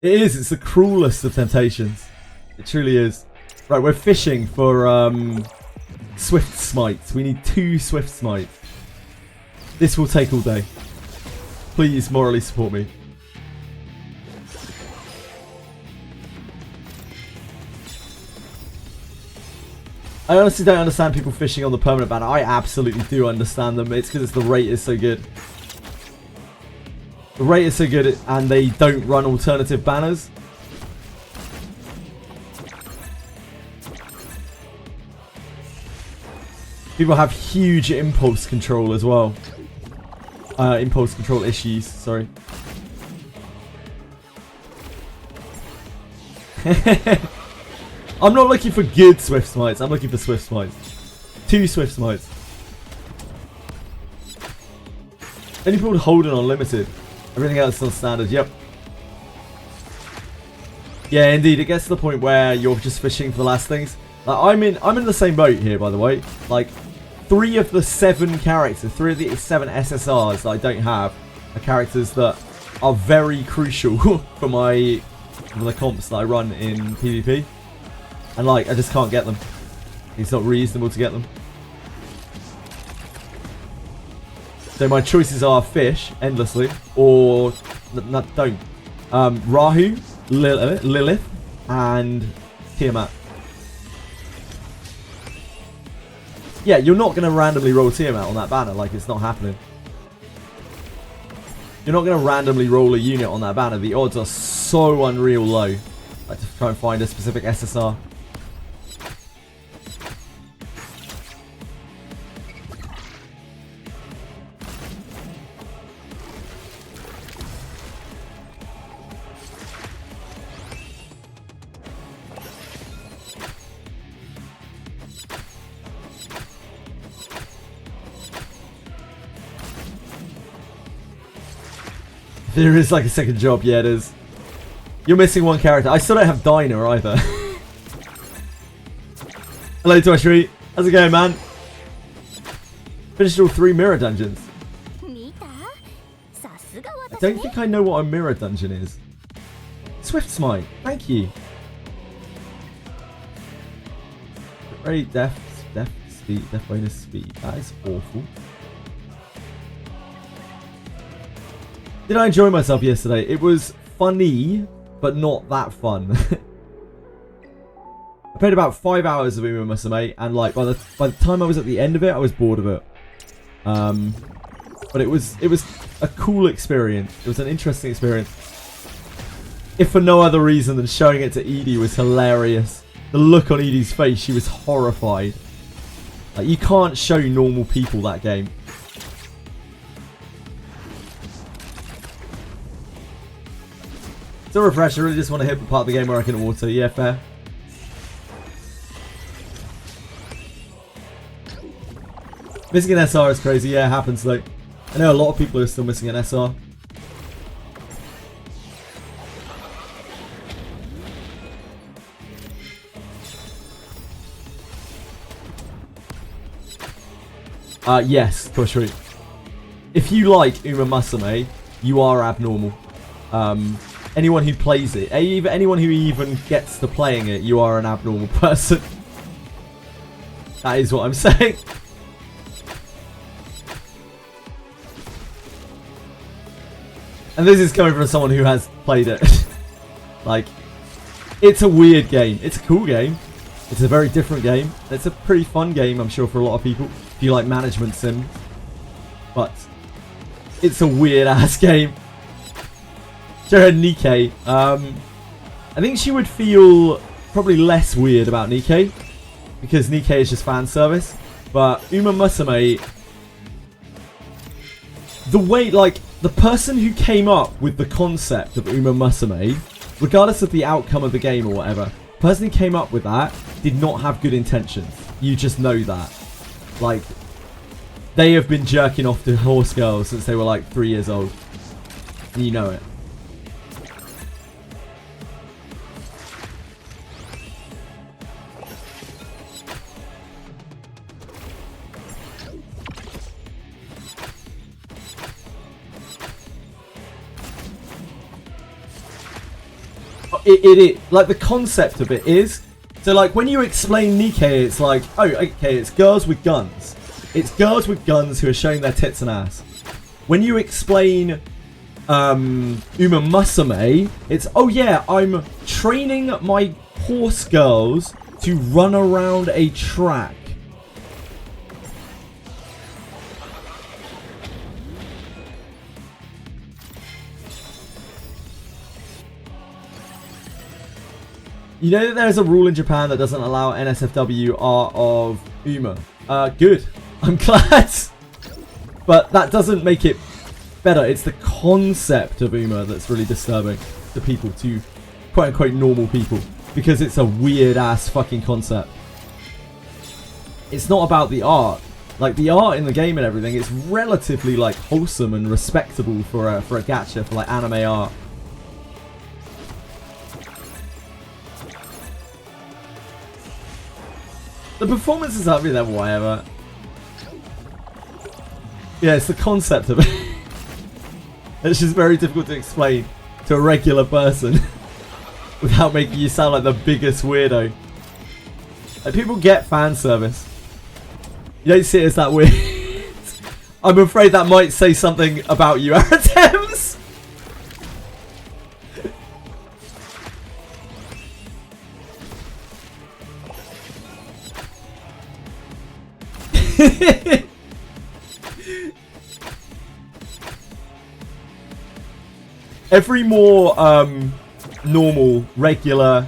It is. It's the cruelest of temptations. It truly is. Right, we're fishing for SWIFTSMITE. We need 2 SWIFTSMITE. This will take all day. Please morally support me. I honestly don't understand people fishing on the permanent banner. I absolutely do understand them. It's because the rate is so good. The rate is so good and they don't run alternative banners. People have huge impulse control as well. Impulse control issues, sorry. I'm not looking for good SWIFTSMITEs, I'm looking for SWIFTSMITEs. 2 SWIFTSMITEs. Any people holding on limited. Everything else is on standard, yep. Yeah, indeed, it gets to the point where you're just fishing for the last things. Like, I'm in the same boat here, by the way. Like, 3 of the 7 characters, 3 of the 7 SSRs that I don't have are characters that are very crucial for the comps that I run in PvP. And like, I just can't get them. It's not reasonable to get them. So my choices are fish endlessly, or don't. Rahu, Lilith, and Tiamat. Yeah, you're not going to randomly roll Tiamat on that banner, like it's not happening. You're not going to randomly roll a unit on that banner. The odds are so unreal low. I just try and find a specific SSR. There is like a second job, yeah it is. You're missing 1 character. I still don't have Dinah either. Hello Twashri, how's it going man? Finished all 3 mirror dungeons. I don't think I know what a mirror dungeon is. SWIFTSMITE, thank you. Very death bonus speed, that is awful. Did I enjoy myself yesterday? It was funny, but not that fun. I played about 5 hours of Uma Musume, and like by the time I was at the end of it, I was bored of it. But it was a cool experience. It was an interesting experience. If for no other reason than showing it to Edie was hilarious. The look on Edie's face, she was horrified. Like, you can't show normal people that game. It's a refresher, I really just want to hit the part of the game where I can auto. Yeah, fair. Missing an SR is crazy. Yeah, it happens though. I know a lot of people are still missing an SR. Yes, Koshri. If you like Uma Musume, you are abnormal. Anyone who plays it, anyone who even gets to playing it, you are an abnormal person. That is what I'm saying. And this is coming from someone who has played it. Like, it's a weird game. It's a cool game. It's a very different game. It's a pretty fun game, I'm sure, for a lot of people. If you like management sim. But it's a weird ass game. Jared Nikkei. I think she would feel probably less weird about Nikkei, because Nikkei is just fan service. But Uma Musume, the way, like, the person who came up with the concept of Uma Musume, regardless of the outcome of the game or whatever, the person who came up with that did not have good intentions. You just know that. Like, they have been jerking off to horse girls since they were like 3 years old. And you know it. It like, the concept of it is, so like when you explain Nikkei, it's like, oh, okay, it's girls with guns. It's girls with guns who are showing their tits and ass. When you explain Uma Musume, it's, oh yeah, I'm training my horse girls to run around a track. You know that there's a rule in Japan that doesn't allow NSFW art of Uma. Good. I'm glad. But that doesn't make it better. It's the concept of Uma that's really disturbing to people, to quote-unquote normal people. Because it's a weird-ass fucking concept. It's not about the art. Like, the art in the game and everything, it's relatively, like, wholesome and respectable for a gacha, for, like, anime art. The performances are really level, whatever. Yeah, it's the concept of it. It's just very difficult to explain to a regular person without making you sound like the biggest weirdo. Like, people get fan service. You don't see it as that weird. I'm afraid that might say something about you, Aratems. Every more normal, regular,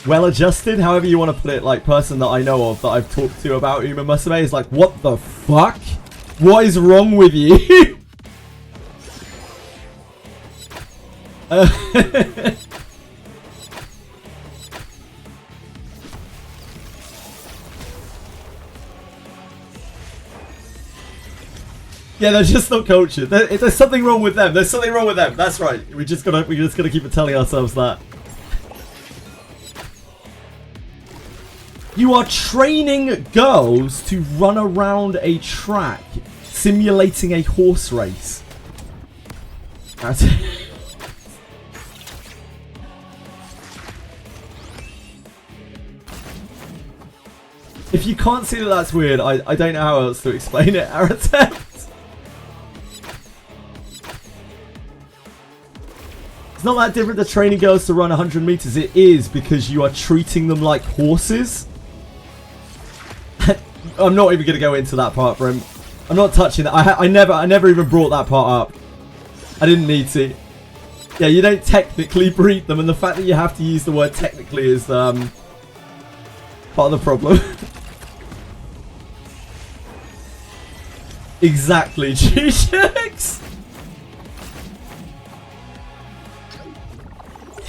well-adjusted, however you want to put it, like, person that I know of that I've talked to about Uma Musume is like, what the fuck? What is wrong with you? Yeah, they're just not cultured. There's something wrong with them. There's something wrong with them. That's right. We just gotta keep telling ourselves that. You are training girls to run around a track, simulating a horse race. If you can't see that that's weird, I don't know how else to explain it, Aratex. It's not that different to training girls to run 100 meters. It is, because you are treating them like horses. I'm not even going to go into that part, Brim. I'm not touching that. I never even brought that part up. I didn't need to. Yeah, you don't technically breed them, and the fact that you have to use the word technically is part of the problem. Exactly, G-Shirks.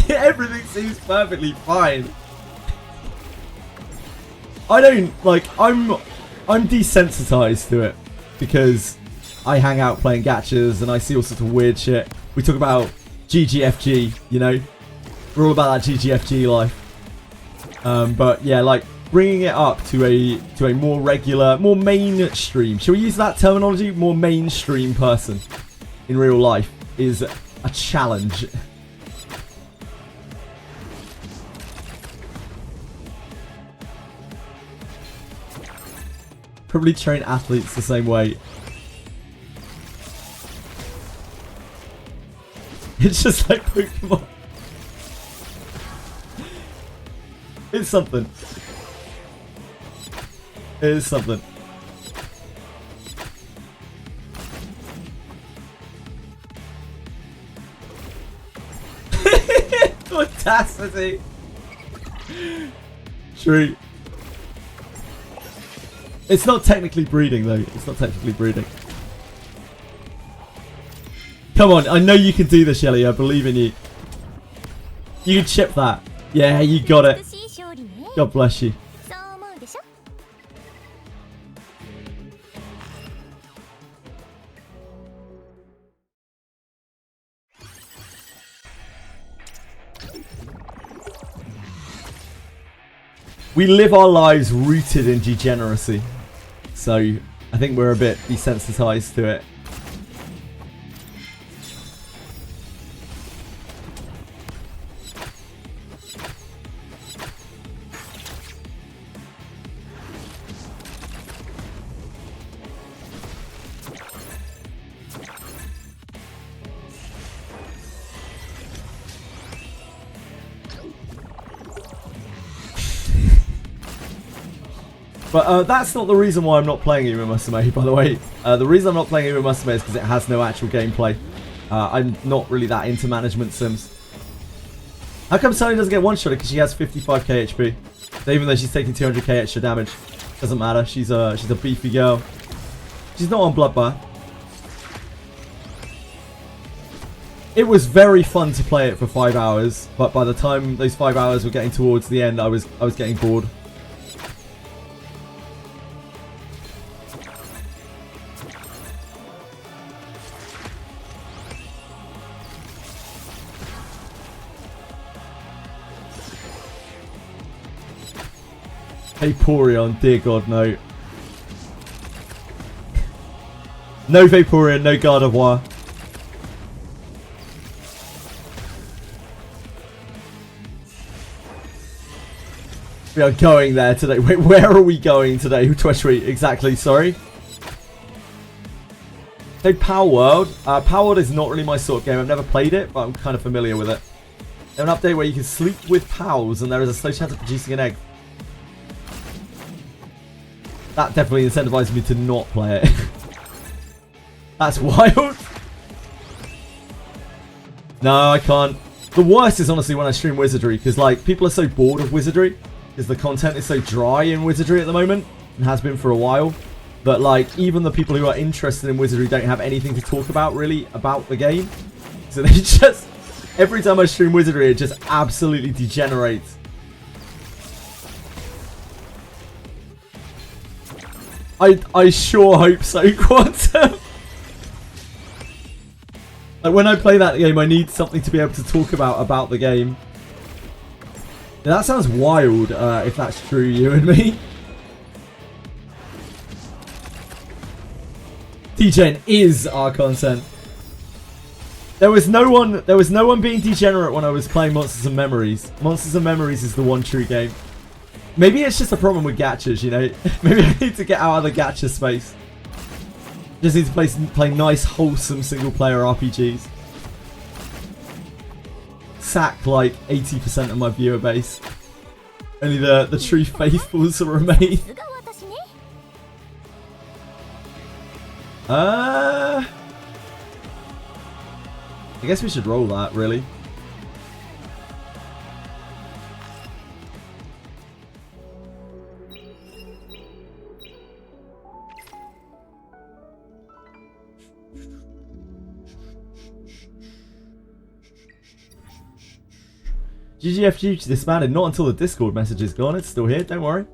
Everything seems perfectly fine. I don't, like, I'm desensitized to it because I hang out playing gachas and I see all sorts of weird shit. We talk about GGFG, you know? We're all about that GGFG life. But yeah, like, bringing it up to a more regular, more mainstream, shall we use that terminology? More mainstream person in real life is a challenge. Probably train athletes the same way. It's just like Pokemon. It's something. It is something. Audacity. True. It's not technically breeding, though. It's not technically breeding. Come on, I know you can do this, Shelly. I believe in you. You can chip that. Yeah, you got it. God bless you. We live our lives rooted in degeneracy. So, I think we're a bit desensitized to it. But that's not the reason why I'm not playing Uma Musume, by the way. The reason I'm not playing Uma Musume is because it has no actual gameplay. I'm not really that into management sims. How come Sunny doesn't get one-shotted? Because she has 55k HP. So even though she's taking 200k extra damage, doesn't matter. She's a beefy girl. She's not on Bloodbath. It was very fun to play it for 5 hours, but by the time those 5 hours were getting towards the end, I was getting bored. Vaporeon, dear God, no. No Vaporeon, no Gardevoir. We are going there today. Wait, where are we going today? Twitch, exactly, sorry. So Power World. Power World is not really my sort of game. I've never played it, but I'm kind of familiar with it. There's an update where you can sleep with pals and there is a slow chance of producing an egg. That definitely incentivized me to not play it. That's wild. No, I can't. The worst is honestly when I stream Wizardry, because like people are so bored of Wizardry, because the content is so dry in Wizardry at the moment, and has been for a while. But like even the people who are interested in Wizardry don't have anything to talk about really about the game. So they just, every time I stream Wizardry, it just absolutely degenerates. I sure hope so, Quantum. Like when I play that game, I need something to be able to talk about the game. Now, that sounds wild, if that's true, you and me. DGen is our content. There was no one being degenerate when I was playing Monsters and Memories. Monsters and Memories is the one true game. Maybe it's just a problem with gachas, you know? Maybe I need to get out of the gacha space. Just need to play nice, wholesome single-player RPGs. Sack like 80% of my viewer base. Only the true faithfuls remain. I guess we should roll that, really. GGFG disbanded, not until the Discord message is gone. It's still here, don't worry.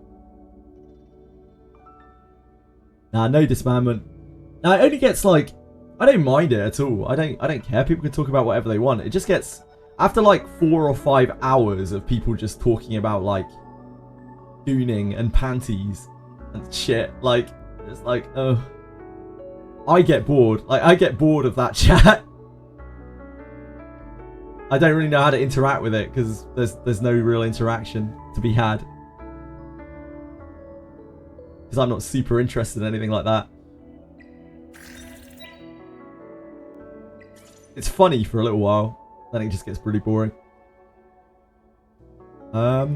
Nah, no disbandment. Nah, it only gets like, I don't mind it at all. I don't care. People can talk about whatever they want. It just gets, after like 4 or 5 hours of people just talking about like gooning and panties and shit, like it's like, oh, I get bored. Like I get bored of that chat. I don't really know how to interact with it because there's no real interaction to be had. Because I'm not super interested in anything like that. It's funny for a little while, then it just gets pretty boring. Where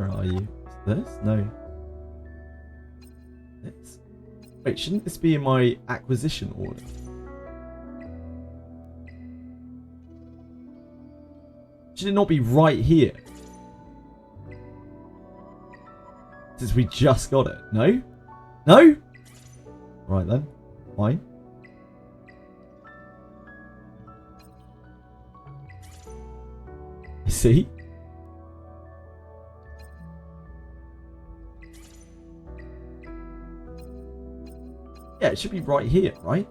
are you? Is this? No. It's... Wait, shouldn't this be in my acquisition order? Should it not be right here? Since we just got it. No? No? Right then. Fine. I see. Yeah, it should be right here, right?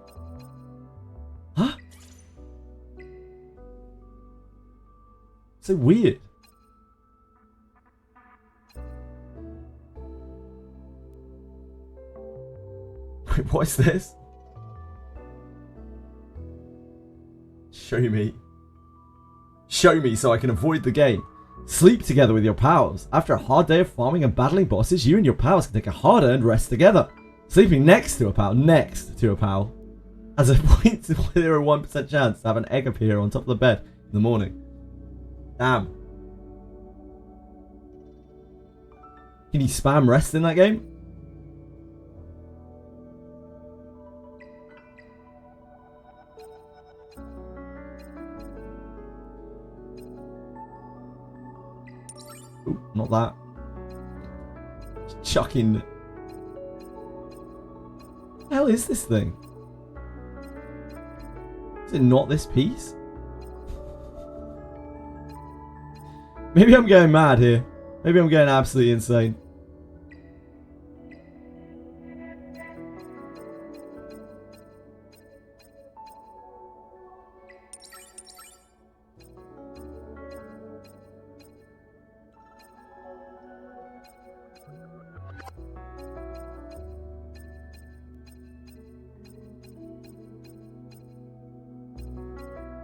Huh? So weird. Wait, what is this? Show me. Show me so I can avoid the game. Sleep together with your pals. After a hard day of farming and battling bosses, you and your pals can take a hard-earned rest together. Sleeping next to a pal, has a 0.01% chance to have an egg appear on top of the bed in the morning. Damn. Can you spam rest in that game? Ooh, not that. Chucking. What the hell is this thing? Is it not this piece? Maybe I'm going mad here. Maybe I'm going absolutely insane.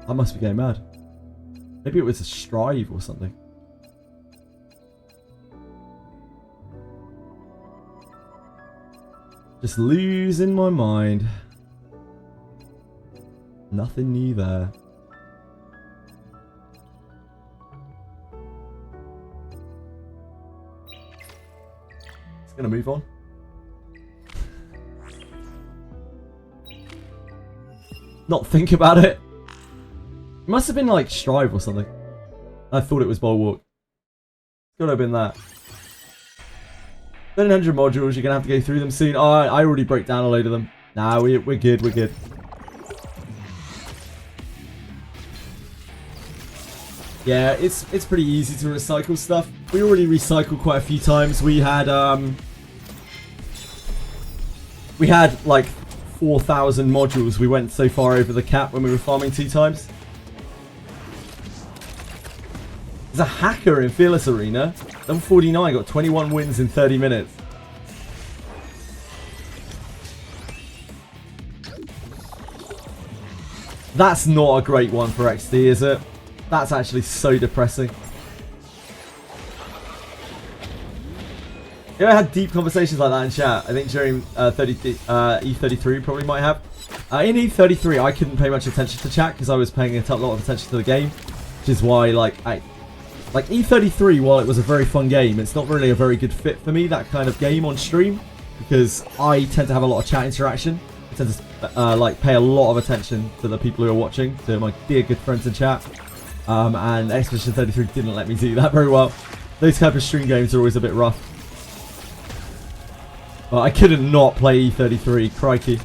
I must be going mad. Maybe it was a strive or something. Just losing my mind. Nothing new there. It's gonna move on. Not think about it. It must have been like Strive or something. I thought it was Bulwark. Gotta have been that. 700 modules, you're gonna have to go through them soon. Oh, I already broke down a load of them. Nah, we're good, we're good. Yeah, it's pretty easy to recycle stuff. We already recycled quite a few times. We had like 4,000 modules. We went so far over the cap when we were farming 2 times. There's a hacker in Fearless Arena. Level 49 got 21 wins in 30 minutes. That's not a great one for XD, is it? That's actually so depressing. Yeah, I had deep conversations like that in chat. I think during E33 probably might have. In E33 I couldn't pay much attention to chat because I was paying a lot of attention to the game. Which is why like E33, while it was a very fun game, it's not really a very good fit for me, that kind of game on stream. Because I tend to have a lot of chat interaction. I tend to like pay a lot of attention to the people who are watching, to my dear good friends in chat. And Expedition 33 didn't let me do that very well. Those type of stream games are always a bit rough. But I couldn't not play E33, crikey.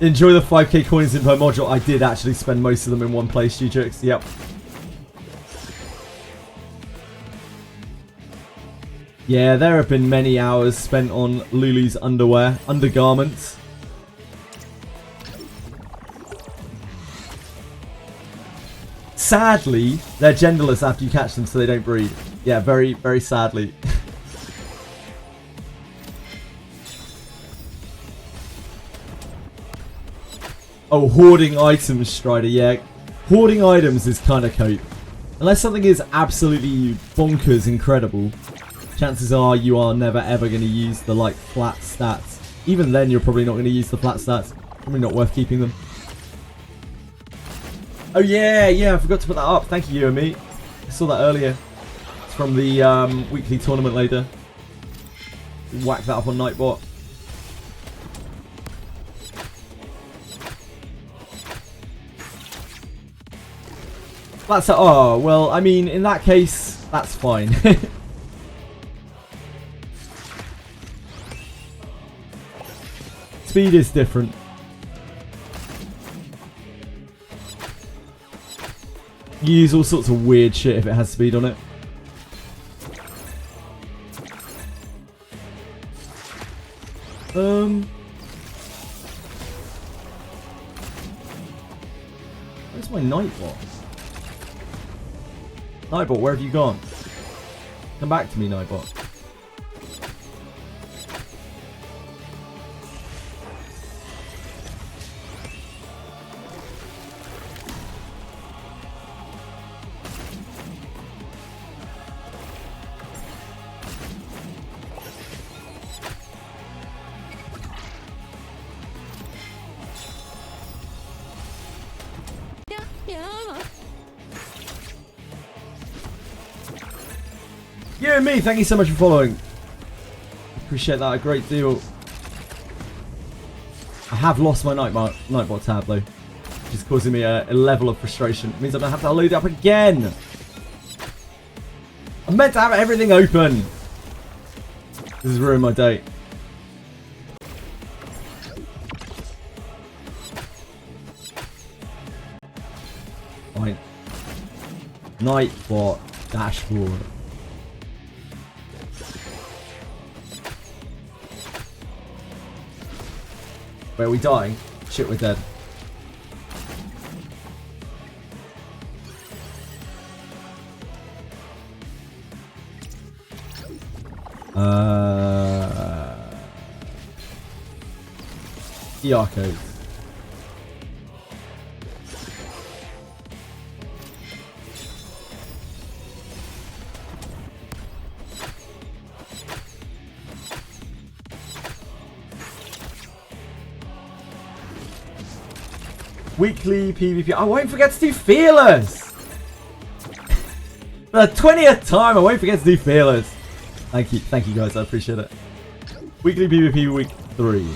Enjoy the 5k coins in per module. I did actually spend most of them in one place, G-Trix. Yep. Yeah, there have been many hours spent on Lulu's underwear, undergarments. Sadly, they're genderless after you catch them, so they don't breed. Yeah, very, very sadly. Oh, hoarding items, Strider. Yeah, hoarding items is kind of cope. Unless something is absolutely bonkers incredible, chances are you are never ever going to use the like flat stats. Even then, you're probably not going to use the flat stats. Probably not worth keeping them. Oh yeah, I forgot to put that up. Thank you, you and me. I saw that earlier. It's from the weekly tournament later. Whack that up on Nightbot. That's a, oh, well, I mean, in that case, that's fine. Speed is different. You use all sorts of weird shit if it has speed on it. Where's my Nightbot? Nightbot, where have you gone? Come back to me, Nightbot. You and me, thank you so much for following. Appreciate that a great deal. I have lost my Nightbot tab though. which is causing me a level of frustration. It means I don't have to load it up again. I'm meant to have everything open. This has ruined my day. Fine. Nightbot dashboard. Wait, are we dying? Shit, we're dead. ER code. Weekly PvP. I won't forget to do Fearless! For the 20th time, I won't forget to do Fearless. Thank you guys, I appreciate it. Weekly PvP week 3.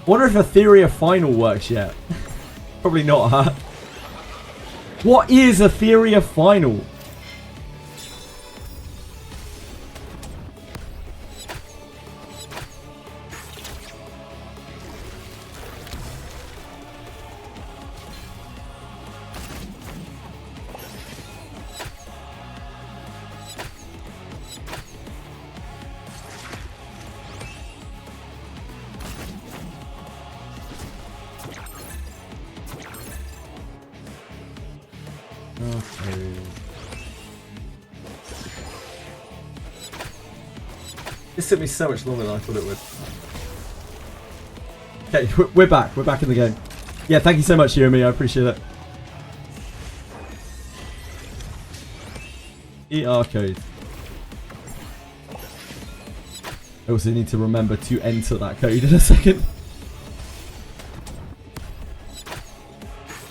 Wonder if Etheria Final works yet. Probably not, huh? What is Etheria Final? Okay. This took me so much longer than I thought it would. Okay, we're back. We're back in the game. Yeah, thank you so much, Yumi. I appreciate it. ER code. I also need to remember to enter that code in a second.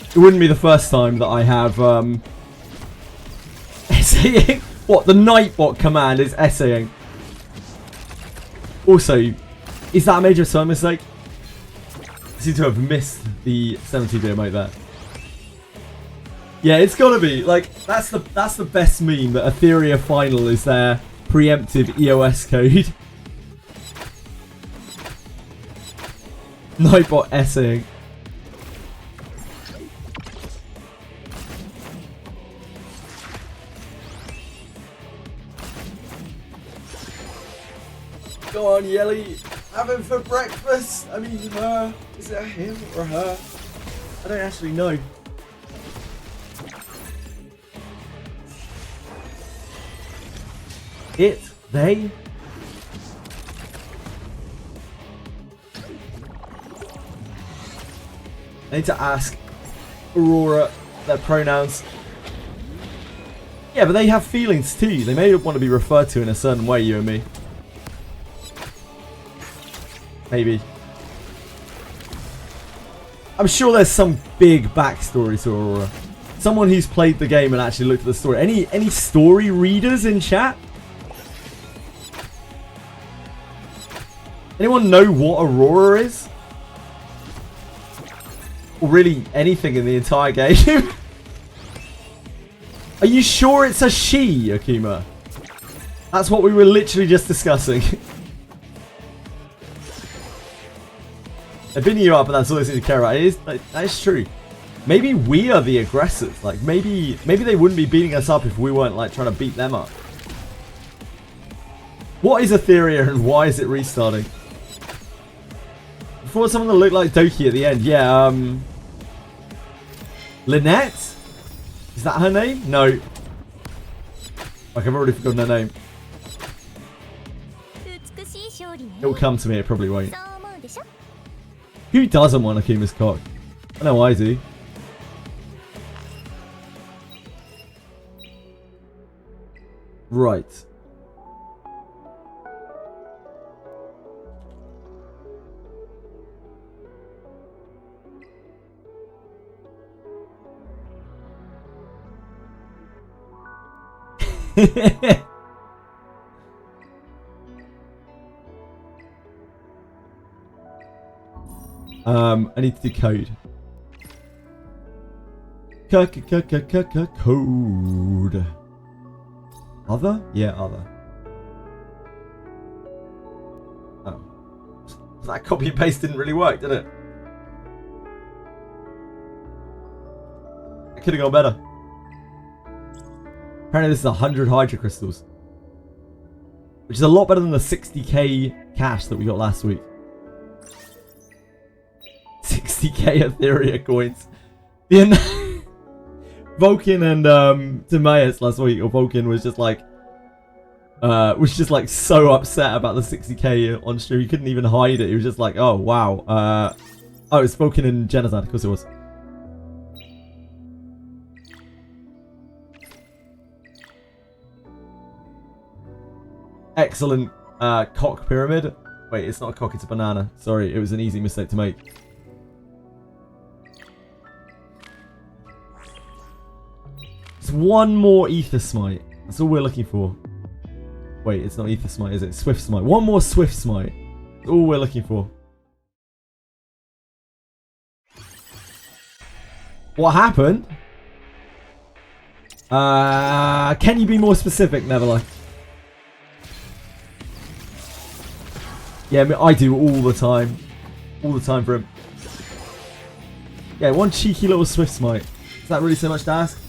It wouldn't be the first time that I have essaying. What, the Nightbot command is essaying. Also, is that a major sign mistake? I seem to have missed the 70-bit emote there. Yeah, it's gotta be. Like, that's the best meme, that Etheria Final is their preemptive EOS code. Nightbot essaying. Go on, Yelly. Have him for breakfast. I mean, is it a him or her? I don't actually know. It, they. I need to ask Aurora their pronouns. Yeah, but they have feelings too. They may want to be referred to in a certain way, you and me. Maybe. I'm sure there's some big backstory to Aurora. Someone who's played the game and actually looked at the story. Any story readers in chat? Anyone know what Aurora is? Or really anything in the entire game? Are you sure it's a she, Akima? That's what we were literally just discussing. They're beating you up, and that's all they seem to care about. That is true. Maybe we are the aggressors. Like, maybe they wouldn't be beating us up if we weren't, like, trying to beat them up. What is Etheria, and why is it restarting? Before someone that looked like Doki at the end. Yeah, Lynette? Is that her name? No. Like, I've already forgotten her name. It'll come to me, it probably won't. Who doesn't want Akima's cock? I know I do. Right. I need to do code. Code. Other? Yeah, other. Oh. That copy and paste didn't really work, did it? It could have gone better. Apparently this is 100 Hydra Crystals. Which is a lot better than the 60k cash that we got last week. 60k Etheria coins. Vulcan and Timaeus last week, or Vulcan was just like so upset about the 60k on stream. He couldn't even hide it. He was just like, oh wow. Oh, it's Vulcan and Genocide, of course it was. Excellent cock pyramid. Wait, it's not a cock, it's a banana. Sorry, it was an easy mistake to make. It's one more SWIFTSMITE. That's all we're looking for. Wait, it's not SWIFTSMITE, is it? SWIFTSMITE. One more SWIFTSMITE. That's all we're looking for. What happened? Can you be more specific, Neverlife? Yeah, I mean, I do all the time. All the time for him. Yeah, one cheeky little SWIFTSMITE. Is that really so much to ask?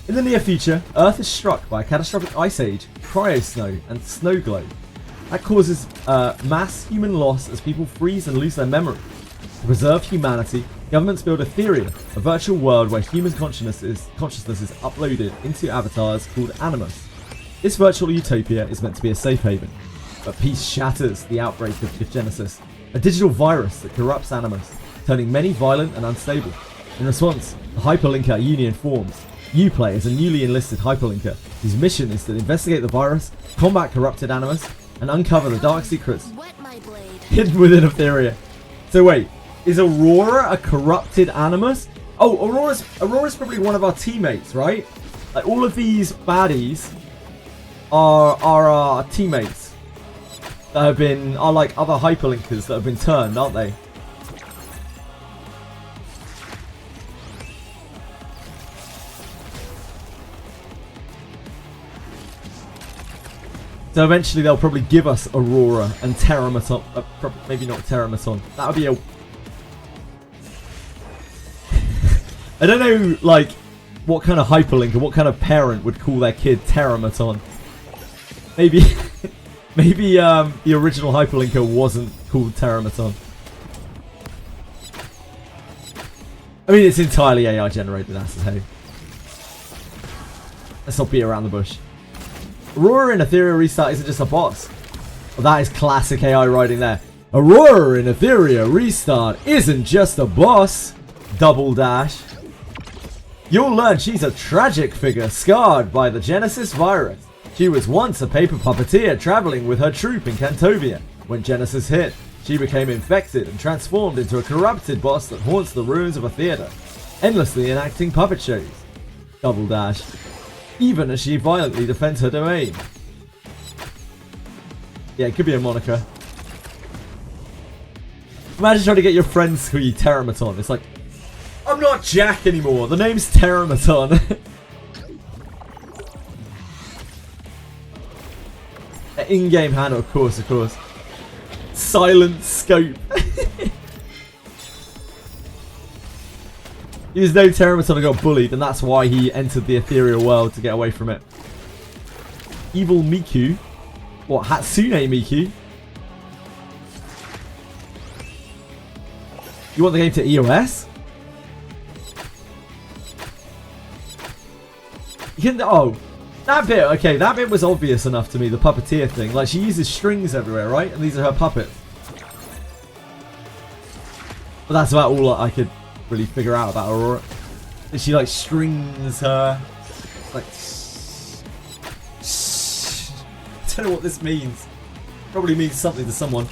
In the near future, Earth is struck by a catastrophic ice age, cryo-snow, and snow globe. That causes mass human loss as people freeze and lose their memory. To preserve humanity, governments build Etheria, a virtual world where human consciousness is uploaded into avatars called Animus. This virtual utopia is meant to be a safe haven. But peace shatters the outbreak of Genesis, a digital virus that corrupts Animus, turning many violent and unstable. In response, the Hyperlinker Union forms. You play as a newly enlisted Hyperlinker, whose mission is to investigate the virus, combat corrupted Animus, and uncover the dark secrets hidden within Etheria. So wait, is Aurora a corrupted Animus? Oh, Aurora's probably one of our teammates, right? Like, all of these baddies are our teammates. That are like other hyperlinkers that have been turned, aren't they? So eventually they'll probably give us Aurora and Terramaton. Maybe not Terramaton. That would be a... I don't know, like, what kind of hyperlinker, what kind of parent would call their kid Terramaton. Maybe... Maybe the original hyperlinker wasn't called Terramaton. I mean, it's entirely AI generated, that's the hey. Let's not beat around the bush. Aurora in Etheria Restart isn't just a boss. Well, that is classic AI writing there. Aurora in Etheria Restart isn't just a boss. Double dash. You'll learn she's a tragic figure scarred by the Genesis virus. She was once a paper puppeteer traveling with her troop in Cantovia. When Genesis hit, she became infected and transformed into a corrupted boss that haunts the ruins of a theater, endlessly enacting puppet shows. Double dash. Even as she violently defends her domain. Yeah, it could be a moniker. Imagine trying to get your friends to call you Terramaton. It's like, I'm not Jack anymore. The name's Terramaton. In-game handle, of course, of course. Silent scope. He was no Terramaton and got bullied, and that's why he entered the ethereal world to get away from it. Evil Miku. What, Hatsune Miku? You want the game to EOS? You can, oh. That bit, okay, that bit was obvious enough to me, the puppeteer thing. Like, she uses strings everywhere, right? And these are her puppets. But that's about all I could really figure out about Aurora. She, like, strings her. Like, I don't know what this means. Probably means something to someone.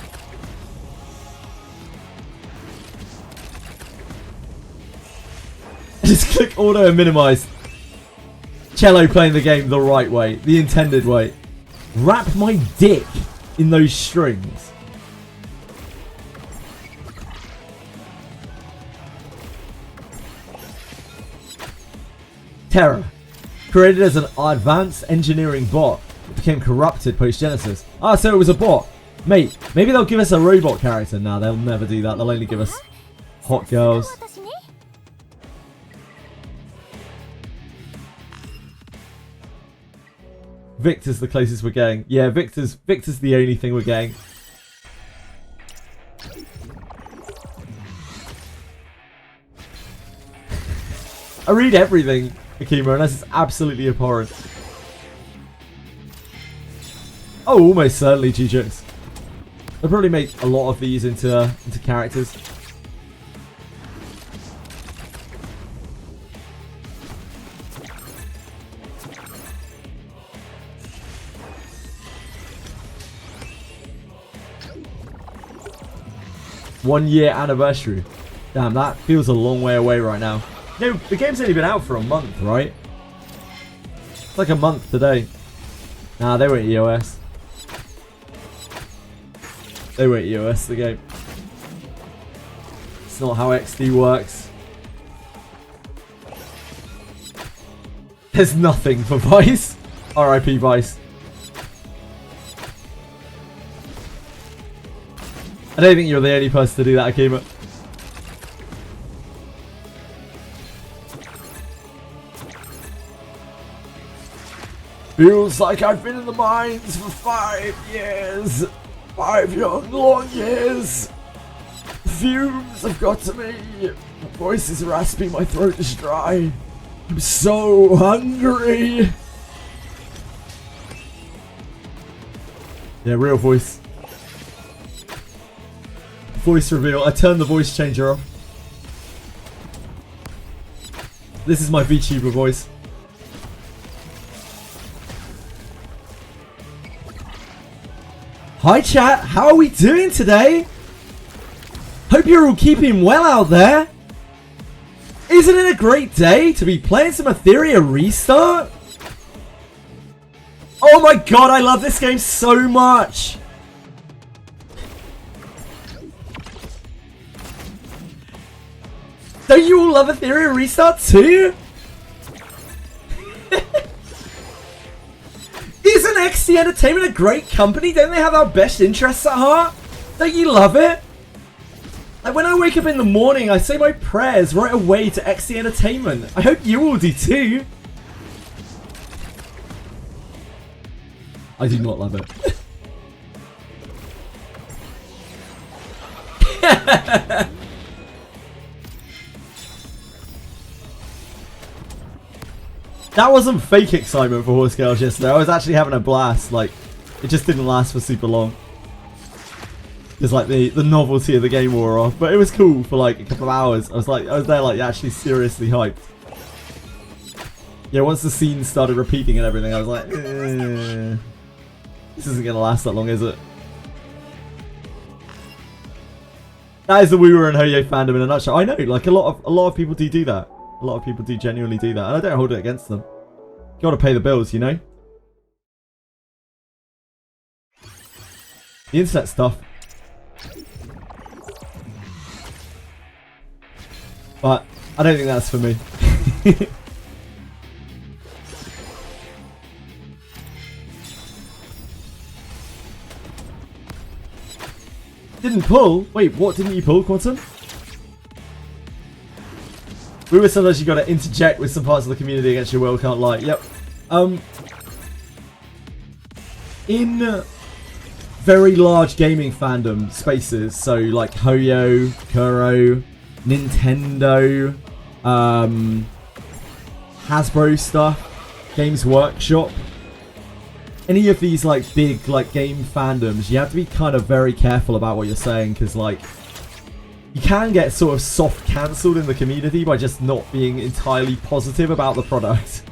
Just click auto and minimize. Cello playing the game the right way, the intended way. Wrap my dick in those strings. Terra. Created as an advanced engineering bot, it became corrupted post-Genesis. Ah, so it was a bot. Mate, maybe they'll give us a robot character. Nah, they'll never do that. They'll only give us hot girls. Victor's the closest we're getting. Yeah, Victor's the only thing we're getting. I read everything, Akima, unless it's absolutely abhorrent. Oh, almost certainly G-Jokes. They'll probably make a lot of these into characters. One-year anniversary. Damn, that feels a long way away right now. No, the game's only been out for a month, right? It's like a month today. Nah, they weren't EOS. They weren't EOS, the game. It's not how XD works. There's nothing for Vice. RIP Vice. I don't think you're the only person to do that, Akima. Feels like I've been in the mines for 5 years. 5 long years. Fumes have got to me. My voice is raspy, my throat is dry. I'm so hungry. Yeah, real voice. Voice reveal. I turned the voice changer off. This is my VTuber voice. Hi chat, how are we doing today? Hope you're all keeping well out there. Isn't it a great day to be playing some Etheria Restart? Oh my god, I love this game so much. Don't you all love Etheria Restart too? Isn't XD Entertainment a great company? Don't they have our best interests at heart? Don't you love it? Like when I wake up in the morning, I say my prayers right away to XD Entertainment. I hope you all do too. I do not love it. That wasn't fake excitement for Horse Girls yesterday. I was actually having a blast. Like, it just didn't last for super long. Just like the novelty of the game wore off. But it was cool for like a couple of hours. I was there like actually seriously hyped. Yeah, once the scene started repeating and everything, I was like, this isn't going to last that long, is it? That is the Wooer and Hoyo fandom in a nutshell. I know, like a lot of people do that. A lot of people do genuinely do that, and I don't hold it against them. You gotta pay the bills, you know? The internet stuff. But I don't think that's for me. Didn't pull? Wait, what didn't you pull, Quantum? We were sometimes you gotta interject with some parts of the community against your will, can't lie. Yep. In very large gaming fandom spaces, so like Hoyo, Kuro, Nintendo, Hasbro stuff, Games Workshop, any of these like big like game fandoms, you have to be kind of very careful about what you're saying, because like you can get sort of soft cancelled in the community by just not being entirely positive about the product.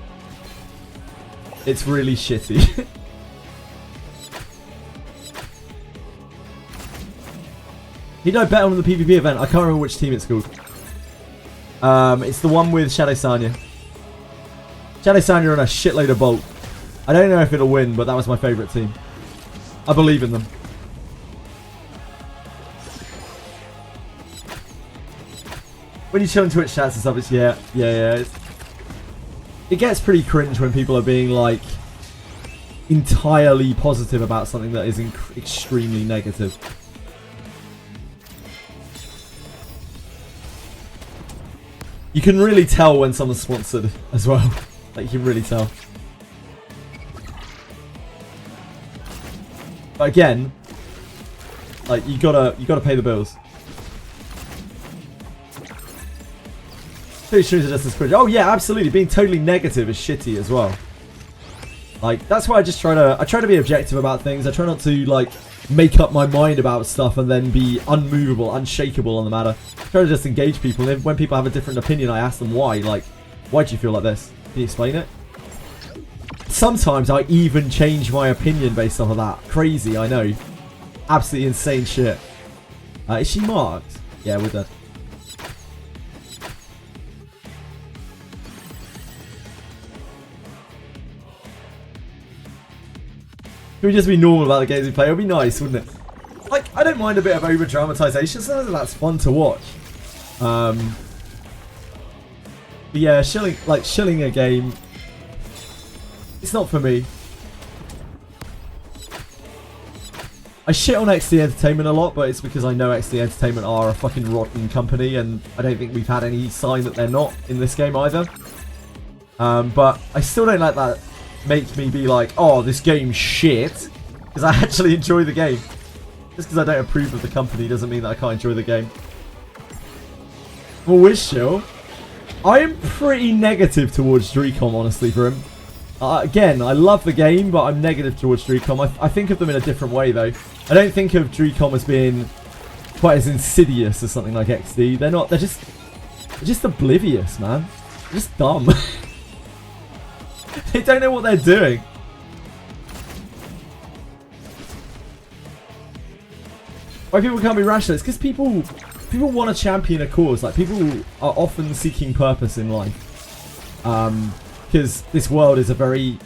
It's really shitty. He did bet on the PvP event. I can't remember which team it's called. It's the one with Shadow Sanya. Shadow Sanya and a shitload of Bolt. I don't know if it'll win, but that was my favourite team. I believe in them. When you chill in Twitch chats and stuff, it's yeah. it gets pretty cringe when people are being like entirely positive about something that is extremely negative. You can really tell when someone's sponsored as well. Like, you can really tell. But again, like, you gotta pay the bills. Two streams are just as cringe. Oh yeah, absolutely. Being totally negative is shitty as well. Like, that's why I just try to be objective about things. I try not to like make up my mind about stuff and then be unmovable, unshakable on the matter. I try to just engage people. And when people have a different opinion, I ask them why. Like, why do you feel like this? Can you explain it? Sometimes I even change my opinion based off of that. Crazy, I know. Absolutely insane shit. Is she marked? Yeah, we're dead. It would just be normal about the games we play. It would be nice, wouldn't it? Like, I don't mind a bit of over-dramatization. Sometimes that's fun to watch. But yeah, shilling a game, it's not for me. I shit on XD Entertainment a lot, but it's because I know XD Entertainment are a fucking rotten company, and I don't think we've had any sign that they're not in this game either. But I still don't let that make me be like, oh, this game's shit, because I actually enjoy the game. Just because I don't approve of the company doesn't mean that I can't enjoy the game. Well, Wishchill, I am pretty negative towards Dreecom, honestly, for him. Again, I love the game, but I'm negative towards Dreecom. I think of them in a different way, though. I don't think of Dreecom as being quite as insidious as something like XD. They're not. They're just oblivious, man. They're just dumb. They don't know what they're doing. Why people can't be rational? It's because people want to champion a cause. Like, people are often seeking purpose in life. Because this world has a very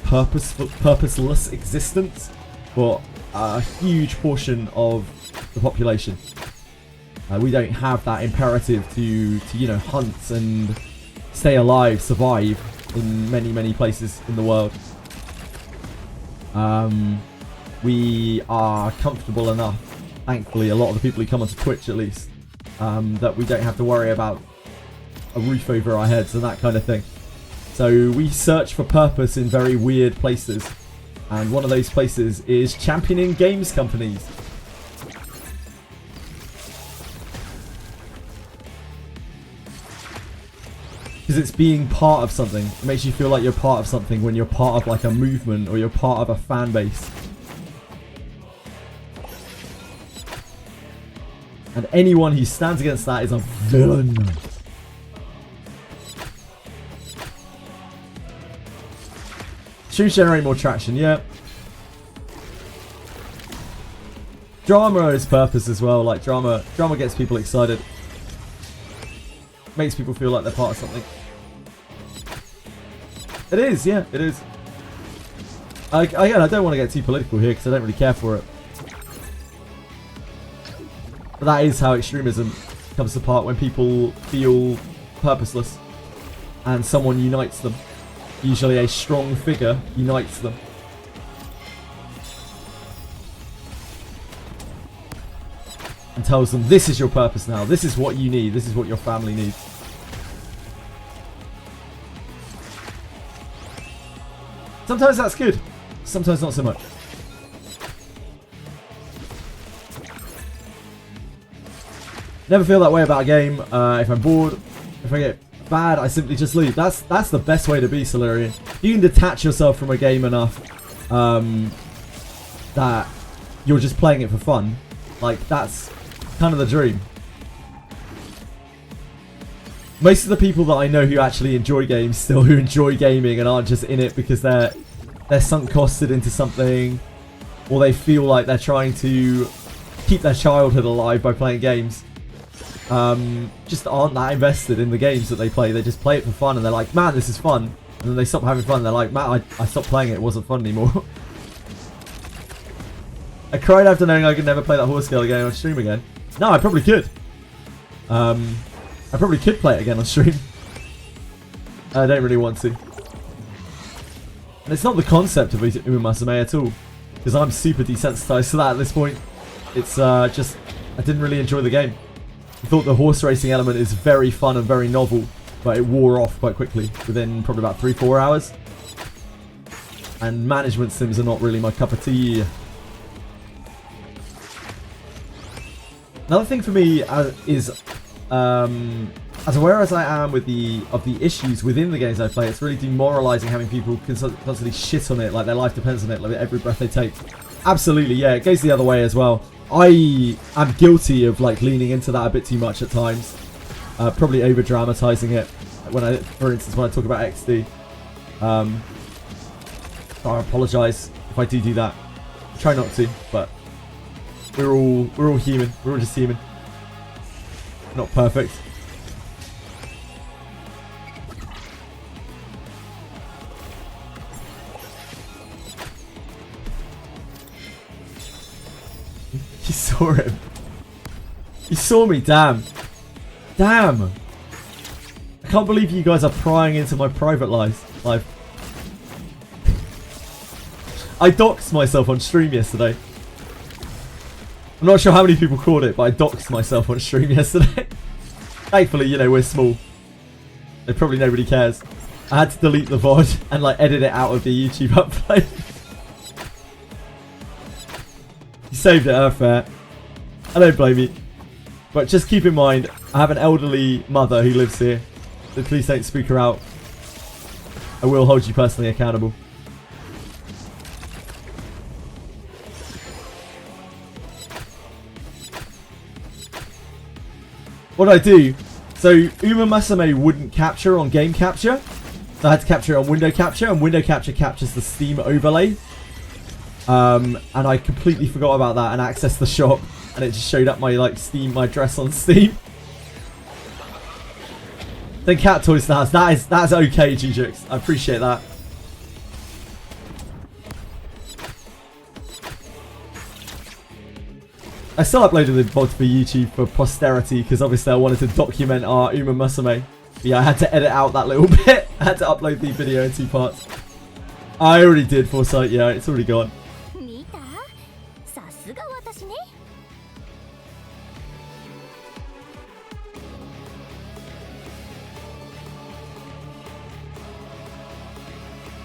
purposeless existence for a huge portion of the population. We don't have that imperative to you know, hunt and stay alive, survive in many places in the world. We are comfortable enough, thankfully, a lot of the people who come onto Twitch at least, that we don't have to worry about a roof over our heads and that kind of thing. So we search for purpose in very weird places, and one of those places is championing games companies. Because it's being part of something. It makes you feel like you're part of something when you're part of like a movement or you're part of a fan base. And anyone who stands against that is a villain. Streams generate more traction, yeah. Drama is purpose as well. Like, drama gets people excited. Makes people feel like they're part of something. It is, yeah, it is. Again, I don't want to get too political here because I don't really care for it. But that is how extremism comes apart, when people feel purposeless and someone unites them. Usually a strong figure unites them. And tells them, this is your purpose now. This is what you need. This is what your family needs. Sometimes that's good. Sometimes not so much. Never feel that way about a game. If I'm bored, if I get bad, I simply just leave. That's the best way to be, Solarian. You can detach yourself from a game enough that you're just playing it for fun. Like, that's kind of the dream. Most of the people that I know who actually enjoy games still, who enjoy gaming and aren't just in it because they're sunk costed into something, or they feel like they're trying to keep their childhood alive by playing games, just aren't that invested in the games that they play. They just play it for fun and they're like, man, this is fun. And then they stop having fun. They're like, man, I stopped playing it. It wasn't fun anymore. I cried after knowing I could never play that horse scale game on stream again. No, I probably could. I probably could play it again on stream. I don't really want to. And it's not the concept of Umamusume at all, because I'm super desensitized to that at this point. It's just, I didn't really enjoy the game. I thought the horse racing element is very fun and very novel, but it wore off quite quickly within probably about 3-4 hours. And management sims are not really my cup of tea. Another thing for me is, as aware as I am with the issues within the games I play, it's really demoralizing having people constantly shit on it, like their life depends on it, like every breath they take. Absolutely, yeah, it goes the other way as well. I am guilty of like leaning into that a bit too much at times, probably over dramatizing it. When for instance, when I talk about XD, I apologise if I do that. I try not to, but we're all human. We're all just human. Not perfect. You saw him. You saw me, damn. Damn. I can't believe you guys are prying into my private life. I doxed myself on stream yesterday. I'm not sure how many people caught it, but I doxed myself on stream yesterday. Thankfully, you know, we're small. So probably nobody cares. I had to delete the VOD and like edit it out of the YouTube upload. You saved it, fair. I don't blame you. But just keep in mind, I have an elderly mother who lives here. So please don't spook her out. I will hold you personally accountable. What I do, so Umamusume wouldn't capture on game capture, so I had to capture it on window capture, and window capture captures the Steam overlay. And I completely forgot about that and accessed the shop, and it just showed up my like Steam, my address on Steam. Then Cat Toys to the house. That's okay, G-Jux. I appreciate that. I still uploaded the VOD for YouTube for posterity because obviously I wanted to document our Umamusume. But yeah, I had to edit out that little bit. I had to upload the video in 2 parts. I already did, Foresight. Yeah, it's already gone.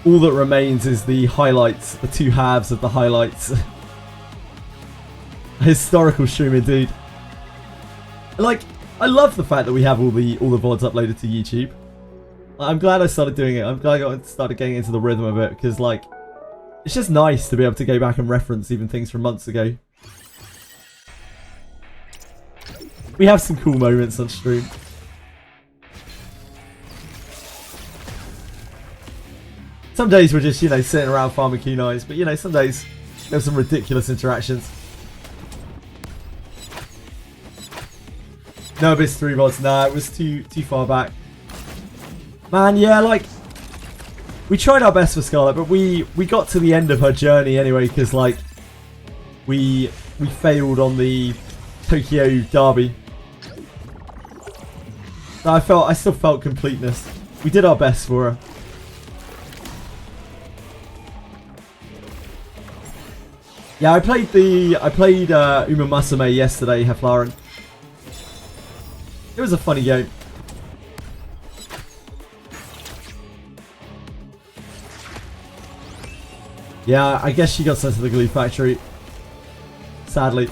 All that remains is the highlights, the 2 halves of the highlights. Historical stream indeed. Like, I love the fact that we have all the VODs uploaded to YouTube. I'm glad I started doing it. I'm glad I started getting into the rhythm of it because, like, it's just nice to be able to go back and reference even things from months ago. We have some cool moments on stream. Some days we're just, you know, sitting around farming kunais, but, you know, some days we have some ridiculous interactions. No Abyss 3 VODs, nah, it was too far back. Man, yeah, like, we tried our best for Scarlet, but we got to the end of her journey anyway, because, like, we failed on the Tokyo Derby. I still felt completeness. We did our best for her. Yeah, I played Umamusume yesterday, Heflaren. It was a funny game. Yeah, I guess she got sent to the glue factory. Sadly.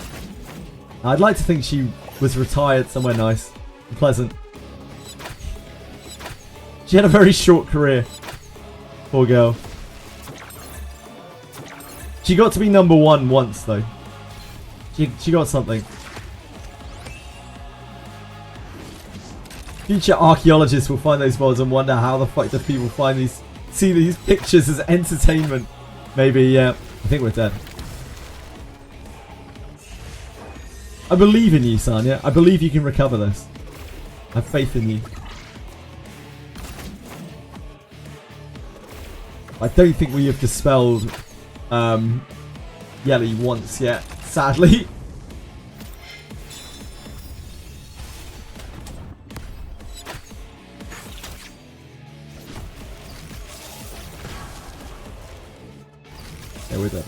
I'd like to think she was retired somewhere nice and pleasant. She had a very short career. Poor girl. She got to be number 1 once though. She got something. Future archaeologists will find those VODs and wonder how the fuck do people see these pictures as entertainment. Maybe, yeah. I think we're dead. I believe in you, Sanya. I believe you can recover this. I have faith in you. I don't think we have dispelled Yelly once yet, sadly. Yeah, we're done.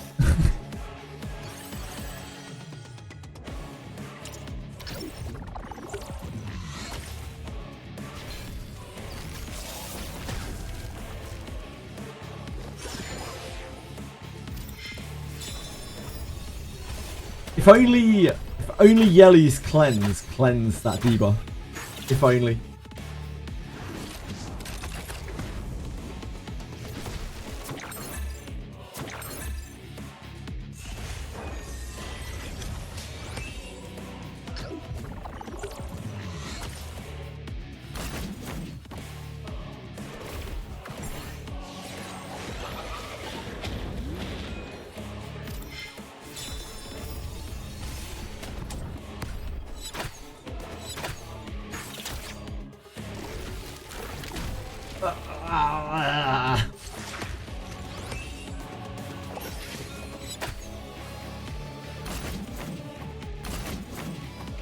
If only Yelly's cleanse that debuff. If only.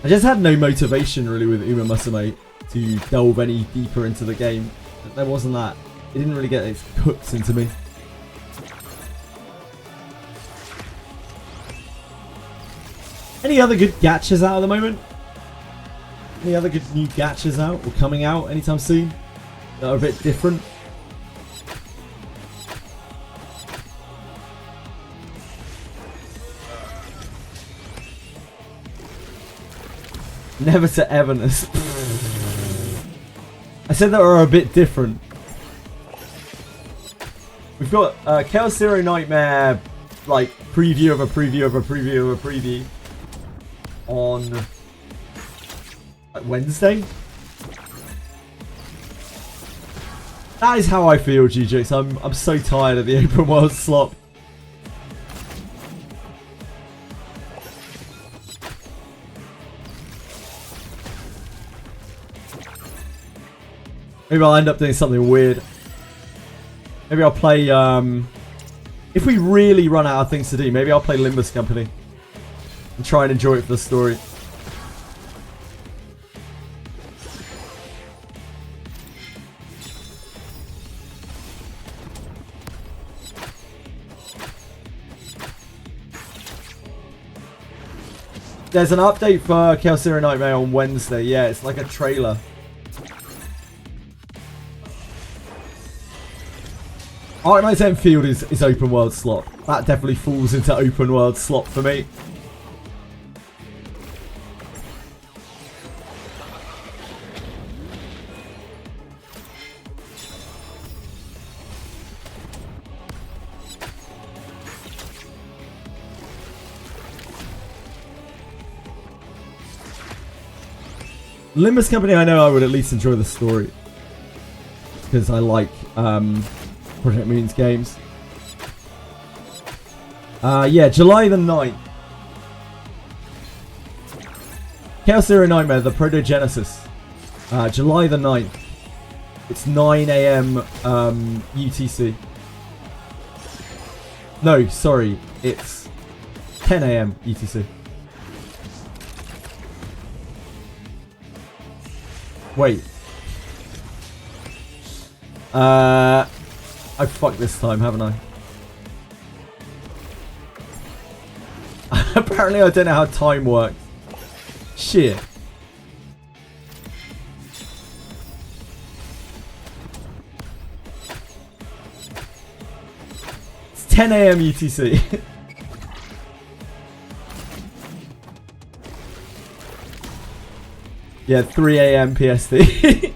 I just had no motivation really with Uma Musume to delve any deeper into the game. There wasn't that. It didn't really get its hooks into me. Any other good gachas out at the moment? Any other good new gachas out or coming out anytime soon that are a bit different? Never to Everness. I said that are a bit different. We've got Chaos Zero Nightmare, like preview of a preview of a preview of a preview on like Wednesday. That is how I feel, GJX. I'm so tired of the open world slop. Maybe I'll end up doing something weird. Maybe I'll play, if we really run out of things to do, maybe I'll play Limbus Company. And try and enjoy it for the story. There's an update for Chaos Zero Nightmare on Wednesday. Yeah, it's like a trailer. Arcanite's Enfield is open world slot. That definitely falls into open world slot for me. Limbus Company, I know I would at least enjoy the story. Because I like Project Moon's games. Yeah, July the 9th. Chaos Zero Nightmare, the Protogenesis. July the 9th. It's 9 AM UTC. No, sorry. It's 10 AM UTC. Wait. I fucked this time, haven't I? Apparently I don't know how time works. Shit. It's 10 AM UTC. Yeah, 3 AM PST. It's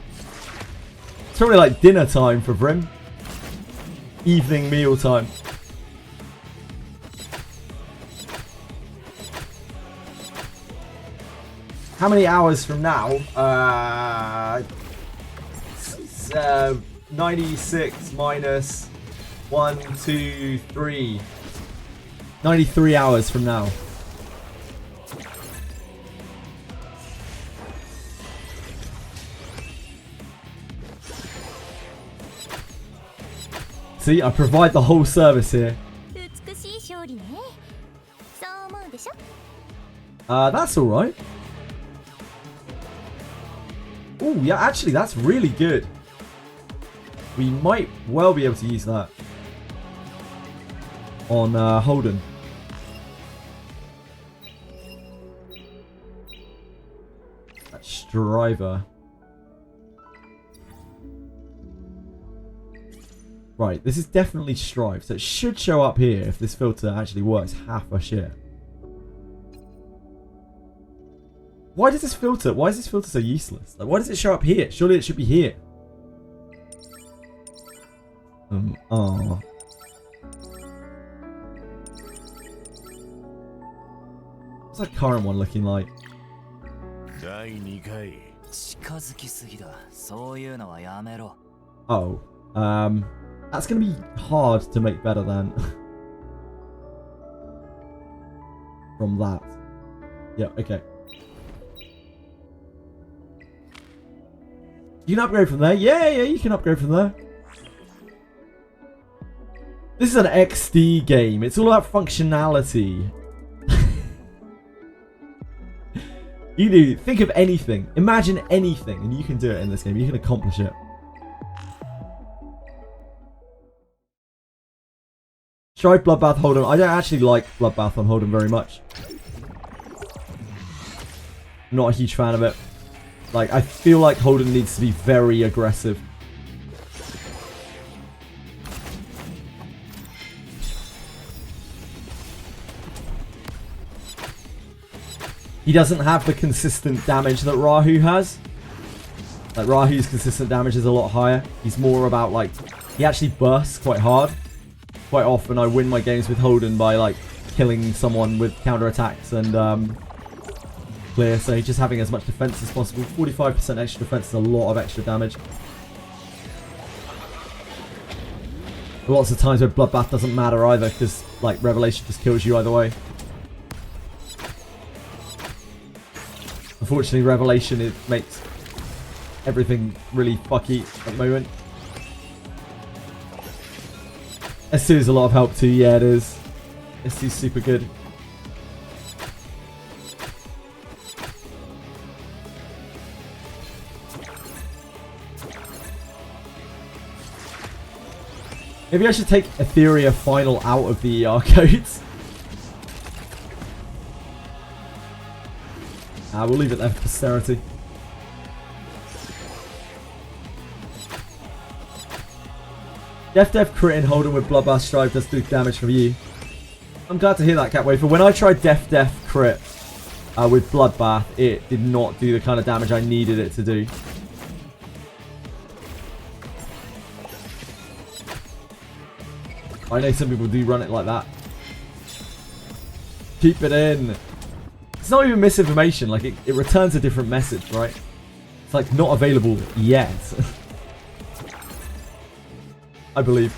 probably like dinner time for Brim. Evening meal time. How many hours from now? 96 minus 1, 2, 3. 93 hours from now. See, I provide the whole service here. That's alright. Oh, yeah, actually, that's really good. We might well be able to use that. on Holden. That Striver. Right, this is definitely Strive, so it should show up here if this filter actually works half a shit. Why is this filter so useless? Like, why does it show up here? Surely it should be here. Oh. What's that current one looking like? Oh. That's gonna be hard to make better than from that. Yeah, okay. You can upgrade from there. Yeah, you can upgrade from there. This is an XD game. It's all about functionality. You do. Think of anything. Imagine anything, and you can do it in this game. You can accomplish it. Strive, Bloodbath, Holden. I don't actually like Bloodbath on Holden very much. I'm not a huge fan of it. Like, I feel like Holden needs to be very aggressive. He doesn't have the consistent damage that Rahu has. Like, Rahu's consistent damage is a lot higher. He's more about, like, he actually bursts quite hard. Quite often I win my games with Holden by, like, killing someone with counterattacks and clear. So just having as much defense as possible. 45% extra defense is a lot of extra damage. Lots of times where Bloodbath doesn't matter either because, like, Revelation just kills you either way. Unfortunately, Revelation, it makes everything really fucky at the moment. S2 is a lot of help too, yeah it is. S2 is super good. Maybe I should take Etheria Final out of the ER codes. We'll leave it there for posterity. Def crit and Holden with Bloodbath Strive does do damage from you. I'm glad to hear that, Catwafer. When I tried Def crit with Bloodbath, it did not do the kind of damage I needed it to do. I know some people do run it like that. Keep it in. It's not even misinformation. Like, it returns a different message, right? It's like, not available yet. I believe.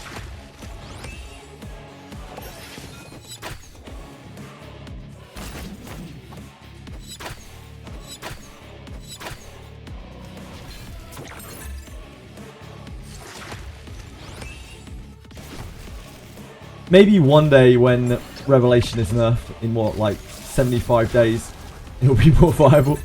Maybe one day when Revelation is nerfed in what, like 75 days, it'll be more viable.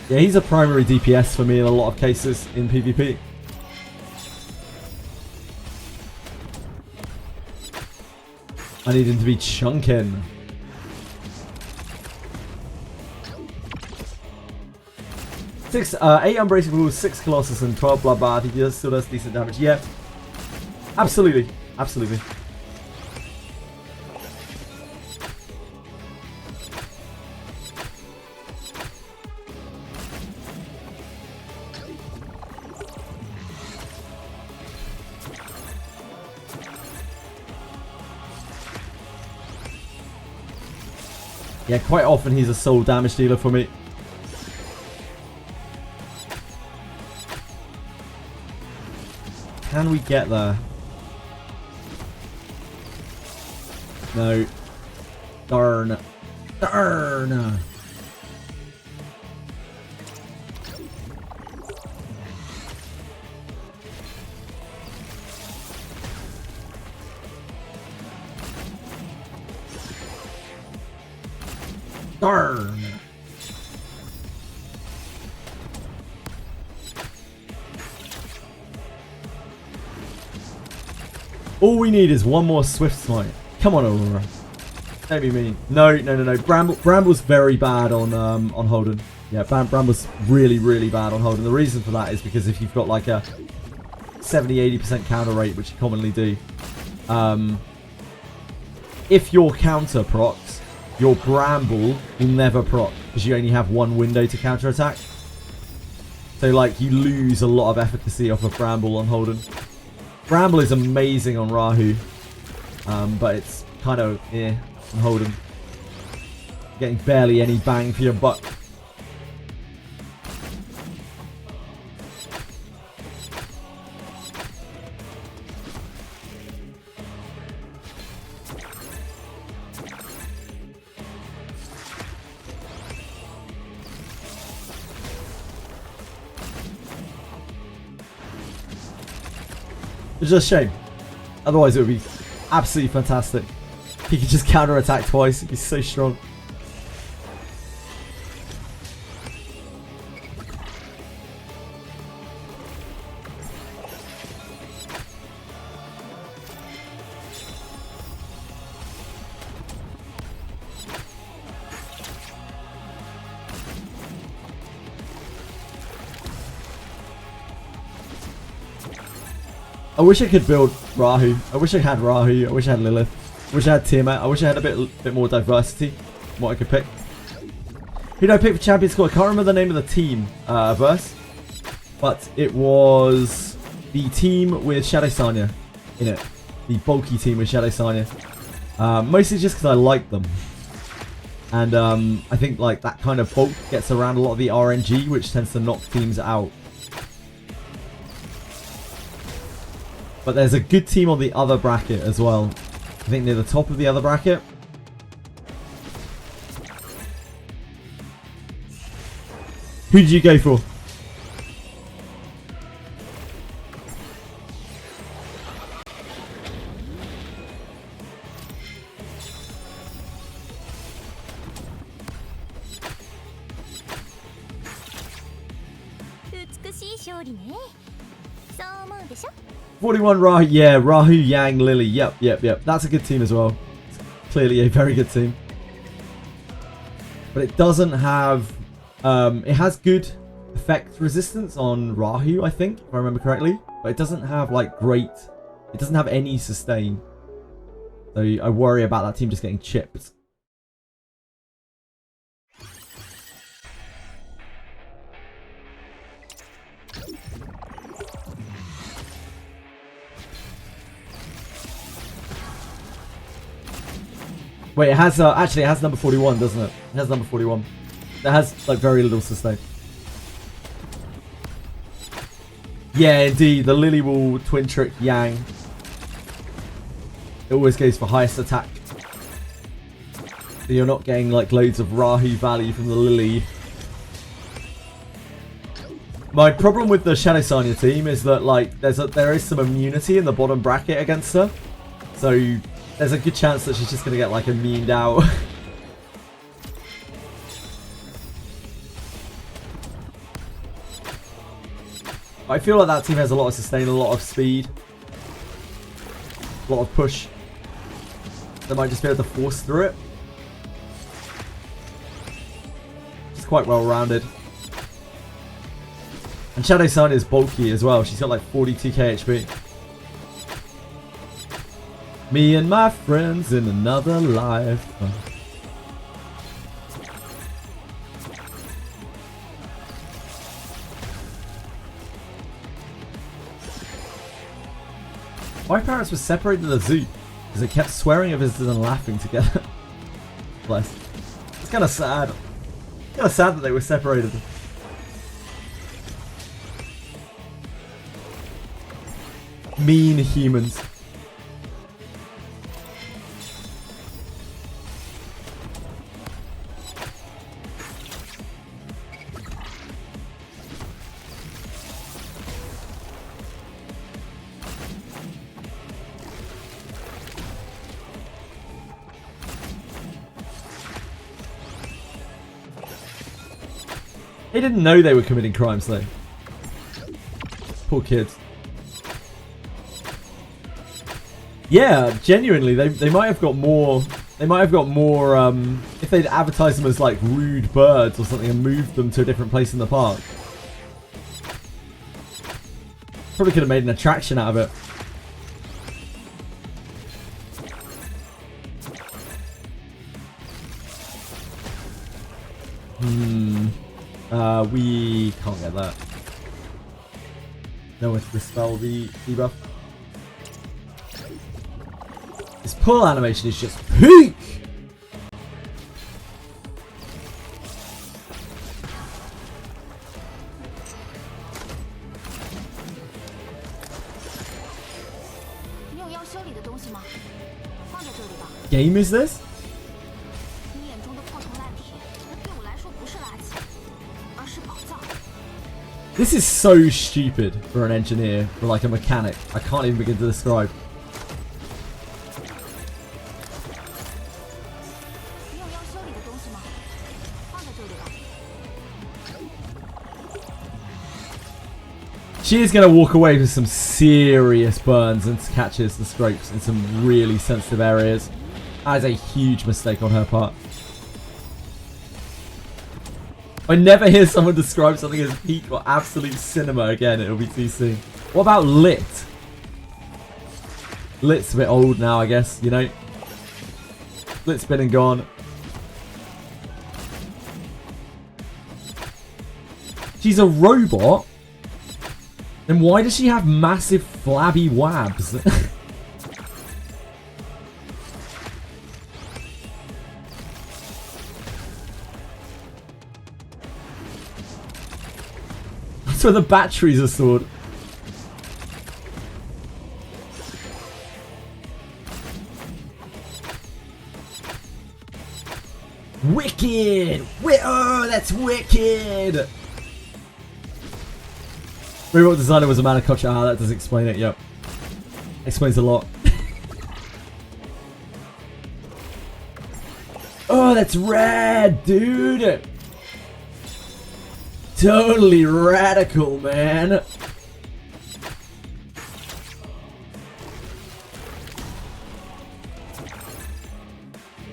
Yeah, he's a primary DPS for me in a lot of cases in PvP. I need him to be chunking. Eight Unbreakable, 6 Colossus, and 12 Bloodbath. He still does decent damage. Yeah, absolutely, absolutely. Yeah, quite often he's a sole damage dealer for me. Can we get there? No. Darn. Darn. Darn. All we need is one more SWIFTSMITE. Come on, Aurora. Don't be mean. No. Bramble's very bad on Holden. Yeah, Bramble's really bad on Holden. The reason for that is because if you've got like a 70-80% counter rate, which you commonly do, if your counter procs, your Bramble will never proc because you only have one window to counter attack. So like you lose a lot of efficacy off of Bramble on Holden. Bramble is amazing on Rahu, but it's kind of on Holden. Getting barely any bang for your buck. It's just a shame. Otherwise it would be absolutely fantastic. He could just counter attack twice. He's so strong. I wish I could build Rahu. I wish I had Rahu. I wish I had Lilith. I wish I had Tiamat. I wish I had a bit more diversity in what I could pick. Who did I pick for champion squad? I can't remember the name of the team verse, but it was the team with Shadow Sanya in it. The bulky team with Shadow Sanya. Mostly just because I like them. And I think like that kind of bulk gets around a lot of the RNG, which tends to knock teams out. But there's a good team on the other bracket as well. I think near the top of the other bracket. Who did you go for? It's 41 Rahu, yeah, Rahu, Yang, Lily, yep. That's a good team as well. It's clearly a very good team. But it doesn't have, it has good effect resistance on Rahu, I think, if I remember correctly. But it doesn't have like great, it doesn't have any sustain. So I worry about that team just getting chipped. Wait, it has actually it has number 41, doesn't it? It has number 41. It has like very little sustain. Yeah, indeed, the Lily will twin trick Yang. It always goes for highest attack. So you're not getting like loads of Rahu value from the Lily. My problem with the Shadow Sanya team is that like there is some immunity in the bottom bracket against her. So there's a good chance that she's just going to get like immuned out. I feel like that team has a lot of sustain, a lot of speed, a lot of push. They might just be able to force through it. She's quite well rounded. And Shadow Sun is bulky as well. She's got like 42k HP. Me and my friends in another life. My parents were separated at the zoo because they kept swearing at visitors and laughing together. Bless. It's kind of sad. Kind of sad that they were separated. Mean humans. They didn't know they were committing crimes though. Poor kids. Yeah, genuinely, they might have got more. They might have got more. If they'd advertised them as like rude birds or something and moved them to a different place in the park. Probably could have made an attraction out of it. We can't get that. No one to dispel the debuff. This pull animation is just peak! Game is this? This is so stupid for an engineer, for like a mechanic. I can't even begin to describe. She is going to walk away with some serious burns and catches the scrapes in some really sensitive areas. That is a huge mistake on her part. I never hear someone describe something as peak or absolute cinema again. It'll be too soon. What about Lit? Lit's a bit old now, I guess, you know. Lit's been and gone. She's a robot? Then why does she have massive flabby wabs? That's where the batteries are stored. Wicked! Oh, that's wicked! Robot designer was a man of culture. Ah, that does explain it, yep. Explains a lot. Oh, that's rad, dude! Totally radical, man!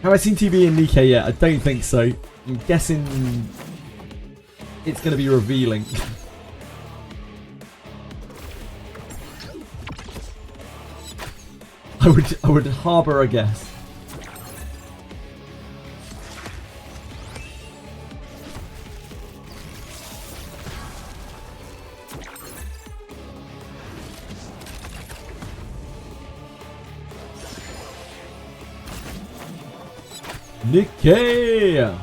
Have I seen TB and Nikkei yet? I don't think so. I'm guessing it's going to be revealing. I would harbour a guess. Nikkei!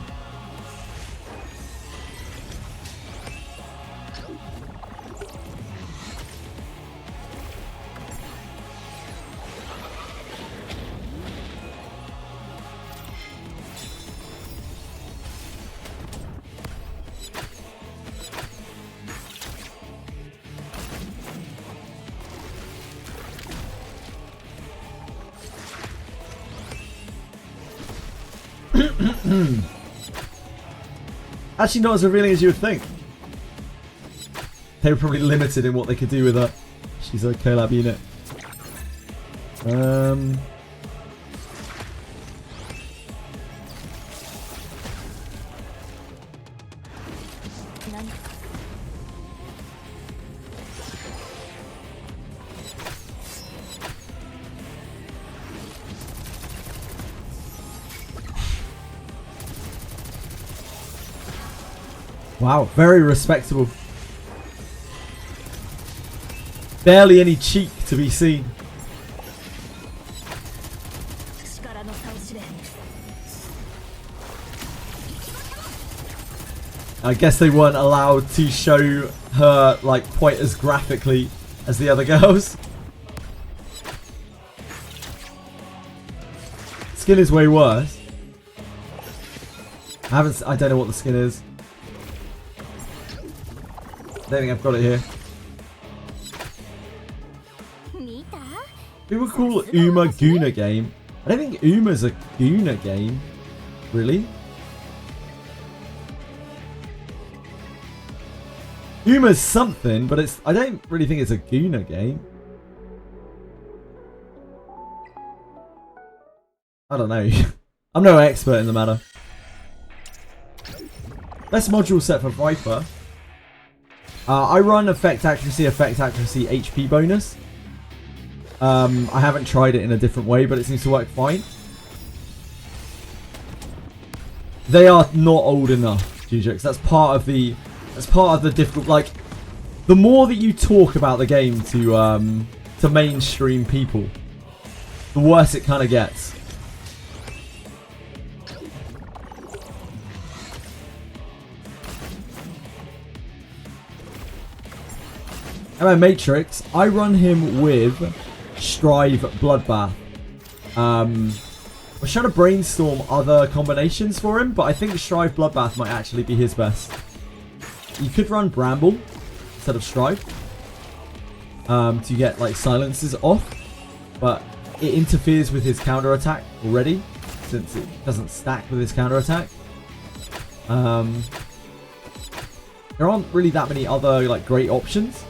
Actually not as revealing as you would think. They were probably limited in what they could do with her. She's a collab unit. Wow, very respectable. Barely any cheek to be seen. I guess they weren't allowed to show her like quite as graphically as the other girls. Skin is way worse. I don't know what the skin is. I don't think I've got it here. People call Uma Guna game. I don't think Uma's a Guna game. Really? Huma's something, but I don't really think it's a Guna game. I don't know. I'm no expert in the matter. Best module set for Viper. I run effect accuracy, HP bonus. I haven't tried it in a different way, but it seems to work fine. They are not old enough, Jujux. That's part of the difficult. Like, the more that you talk about the game to mainstream people, the worse it kind of gets. And my Matrix, I run him with Strive Bloodbath. I was trying to brainstorm other combinations for him, but I think Strive Bloodbath might actually be his best. You could run Bramble instead of Strive to get like silences off, but it interferes with his counter attack already since it doesn't stack with his counter attack. There aren't really that many other like great options.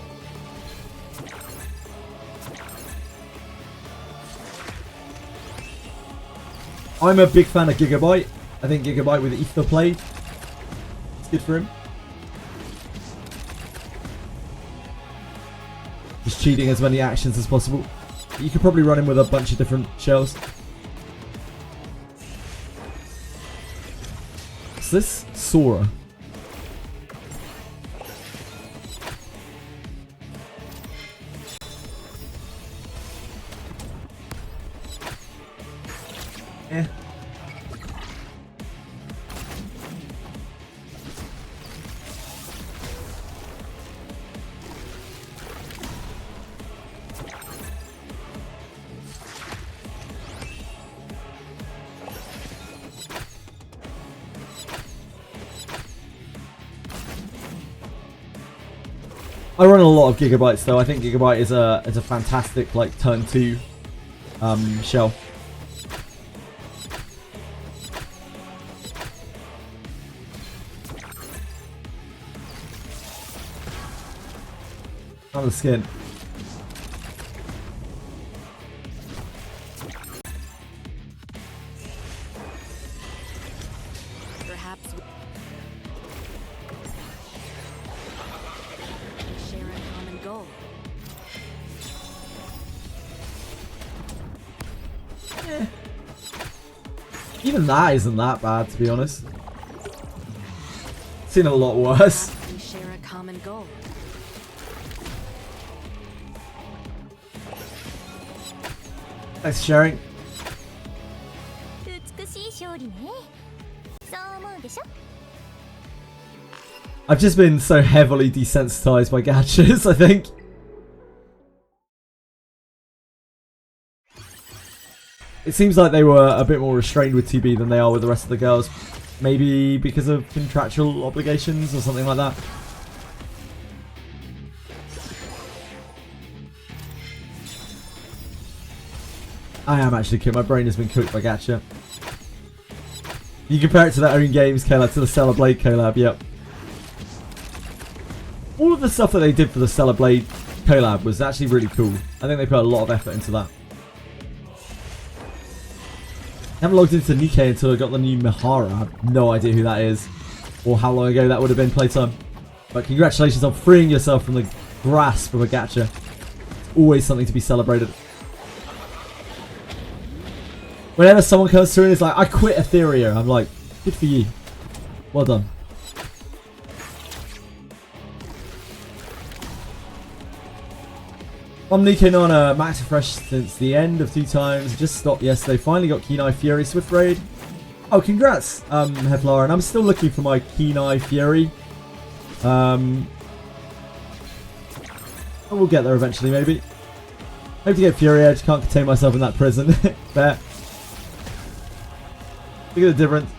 I'm a big fan of Gigabyte. I think Gigabyte with Ether Blade, it's good for him. Just cheating as many actions as possible. You could probably run him with a bunch of different shells. What's this? Sora. Eh. I run a lot of Gigabytes though. I think Gigabyte is a fantastic like turn 2 shell. On the skin. Perhaps we share a common goal. Even that isn't that bad, to be honest. Seen a lot worse. Perhaps we share a common goal. Thanks for sharing. I've just been so heavily desensitized by gachas, I think. It seems like they were a bit more restrained with 2B than they are with the rest of the girls. Maybe because of contractual obligations or something like that. I am actually cooked. My brain has been cooked by gacha. You compare it to their own games collab, to the Stellar Blade collab, yep. All of the stuff that they did for the Stellar Blade collab was actually really cool. I think they put a lot of effort into that. I haven't logged into Nikkei until I got the new Mihara. I have no idea who that is. Or how long ago that would have been playtime. But congratulations on freeing yourself from the grasp of a gacha. It's always something to be celebrated. Whenever someone comes through and is like, I quit Etheria, I'm like, good for you. Well done. I'm Nikkei on max refresh since the end of 2 times. Just stopped yesterday. Finally got Keen Eye Fury Swift Raid. Oh, congrats, Heflar. And I'm still looking for my Keen Eye Fury. We'll get there eventually, maybe. Hope to get Fury. I just can't contain myself in that prison. Fair. Look at the difference.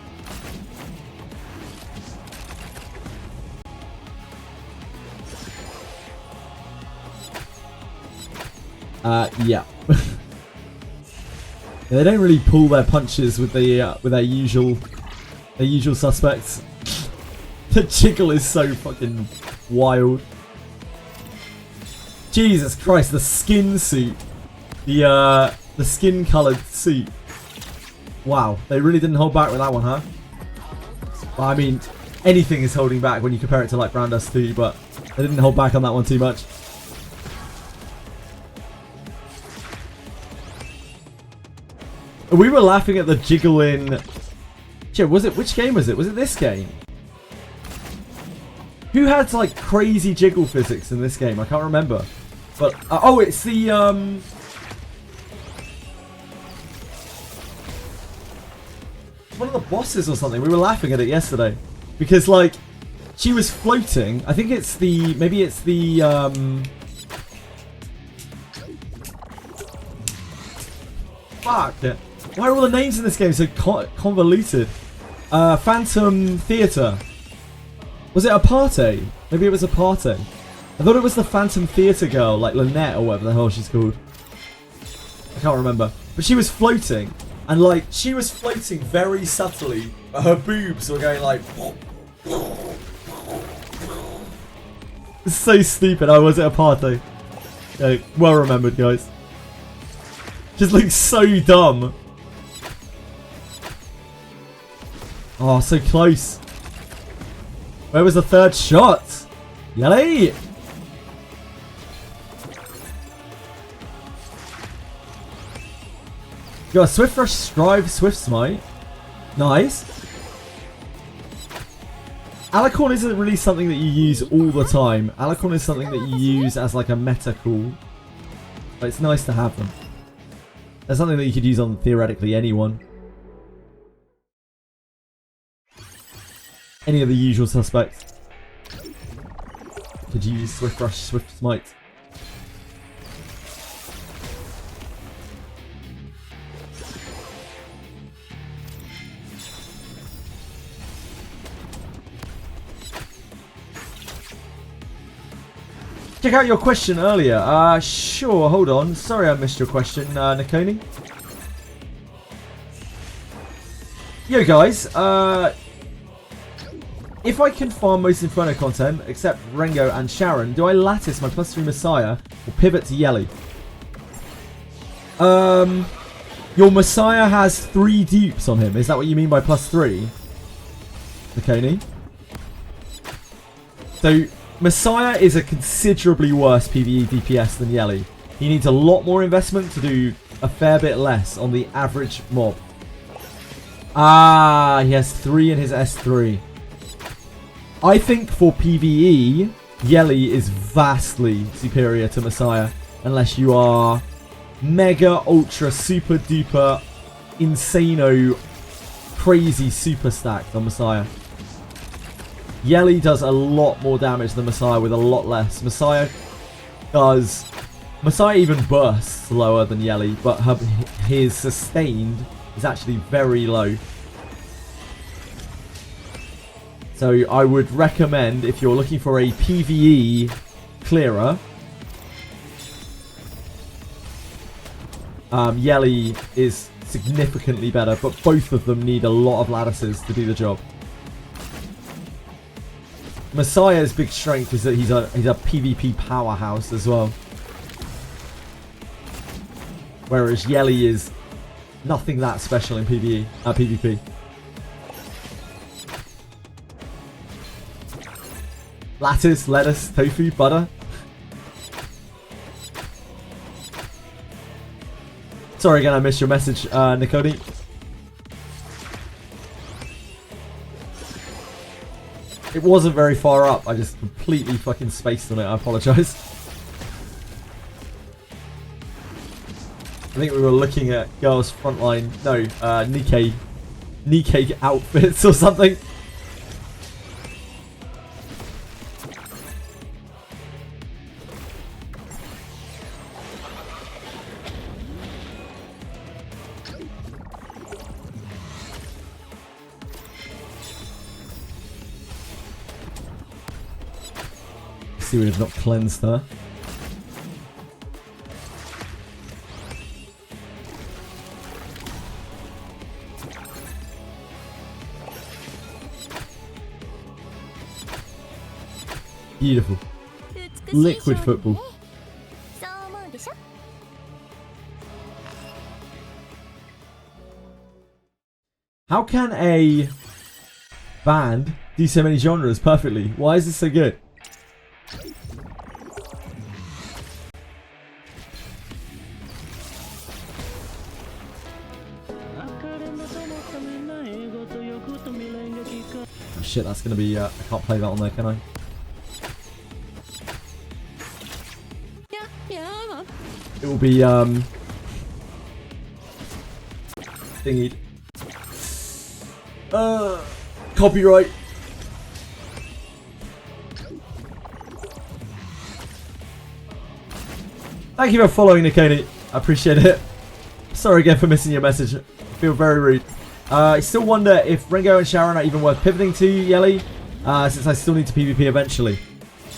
Yeah. They don't really pull their punches with their usual suspects. The jiggle is so fucking wild. Jesus Christ, the skin suit. The skin coloured suit. Wow, they really didn't hold back with that one, huh? Well, I mean, anything is holding back when you compare it to like Brown Dust 2, but they didn't hold back on that one too much. We were laughing at the jiggle in... Shit, was it... Which game was it? Was it this game? Who had like crazy jiggle physics in this game? I can't remember. But... oh, it's the... one of the bosses or something. We were laughing at it yesterday. Because like... She was floating. I think it's the... Maybe it's the... Fuck. Why are all the names in this game so convoluted? Phantom Theatre. Was it a party? Maybe it was a party. I thought it was the Phantom Theatre girl, like Lynette or whatever the hell she's called. I can't remember. But she was floating. And like, she was floating very subtly. But her boobs were going like... It's so stupid. Oh, was it a party? Yeah, well remembered, guys. Just looks so dumb. Oh, so close. Where was the third shot? Yelly! Got a Swift Rush, Strive, Swift Smite. Nice. Alicorn isn't really something that you use all the time. Alicorn is something that you use as like a meta call. But it's nice to have them. That's something that you could use on theoretically anyone. Any of the usual suspects. Could use Swift Rush, Swift Smite. Check out your question earlier. Sure, hold on. Sorry I missed your question, Nikoni. Yo guys, if I can farm most Inferno content, except Rengo and Sharon, do I lattice my +3 Messiah or pivot to Yelly? Your Messiah has 3 dupes on him. Is that what you mean by +3? Nikoni? So... Messiah is a considerably worse PvE DPS than Yelly. He needs a lot more investment to do a fair bit less on the average mob. Ah, he has 3 in his S3. I think for PvE, Yelly is vastly superior to Messiah. Unless you are mega, ultra, super duper, insano, crazy super stacked on Messiah. Yelly does a lot more damage than Messiah with a lot less. Messiah even bursts lower than Yelly, but his sustained is actually very low. So I would recommend, if you're looking for a PvE clearer, Yelly is significantly better, but both of them need a lot of lattices to do the job. Messiah's big strength is that he's a PvP powerhouse as well. Whereas Yelly is nothing that special in PvP. Lattice, lettuce, tofu, butter. Sorry again, I missed your message, Nikoni. It wasn't very far up. I just completely fucking spaced on it. I apologise. I think we were looking at girls' frontline. No, Nikkei outfits or something. See, we have not cleansed her. Beautiful. Liquid football. How can a band do so many genres perfectly? Why is this so good? Oh shit, that's gonna be, I can't play that on there, can I? It will be, thingied. Copyright. Thank you for following, Nikoni. I appreciate it. Sorry again for missing your message. I feel very rude. I still wonder if Ringo and Sharon are even worth pivoting to, Yelly, since I still need to PvP eventually.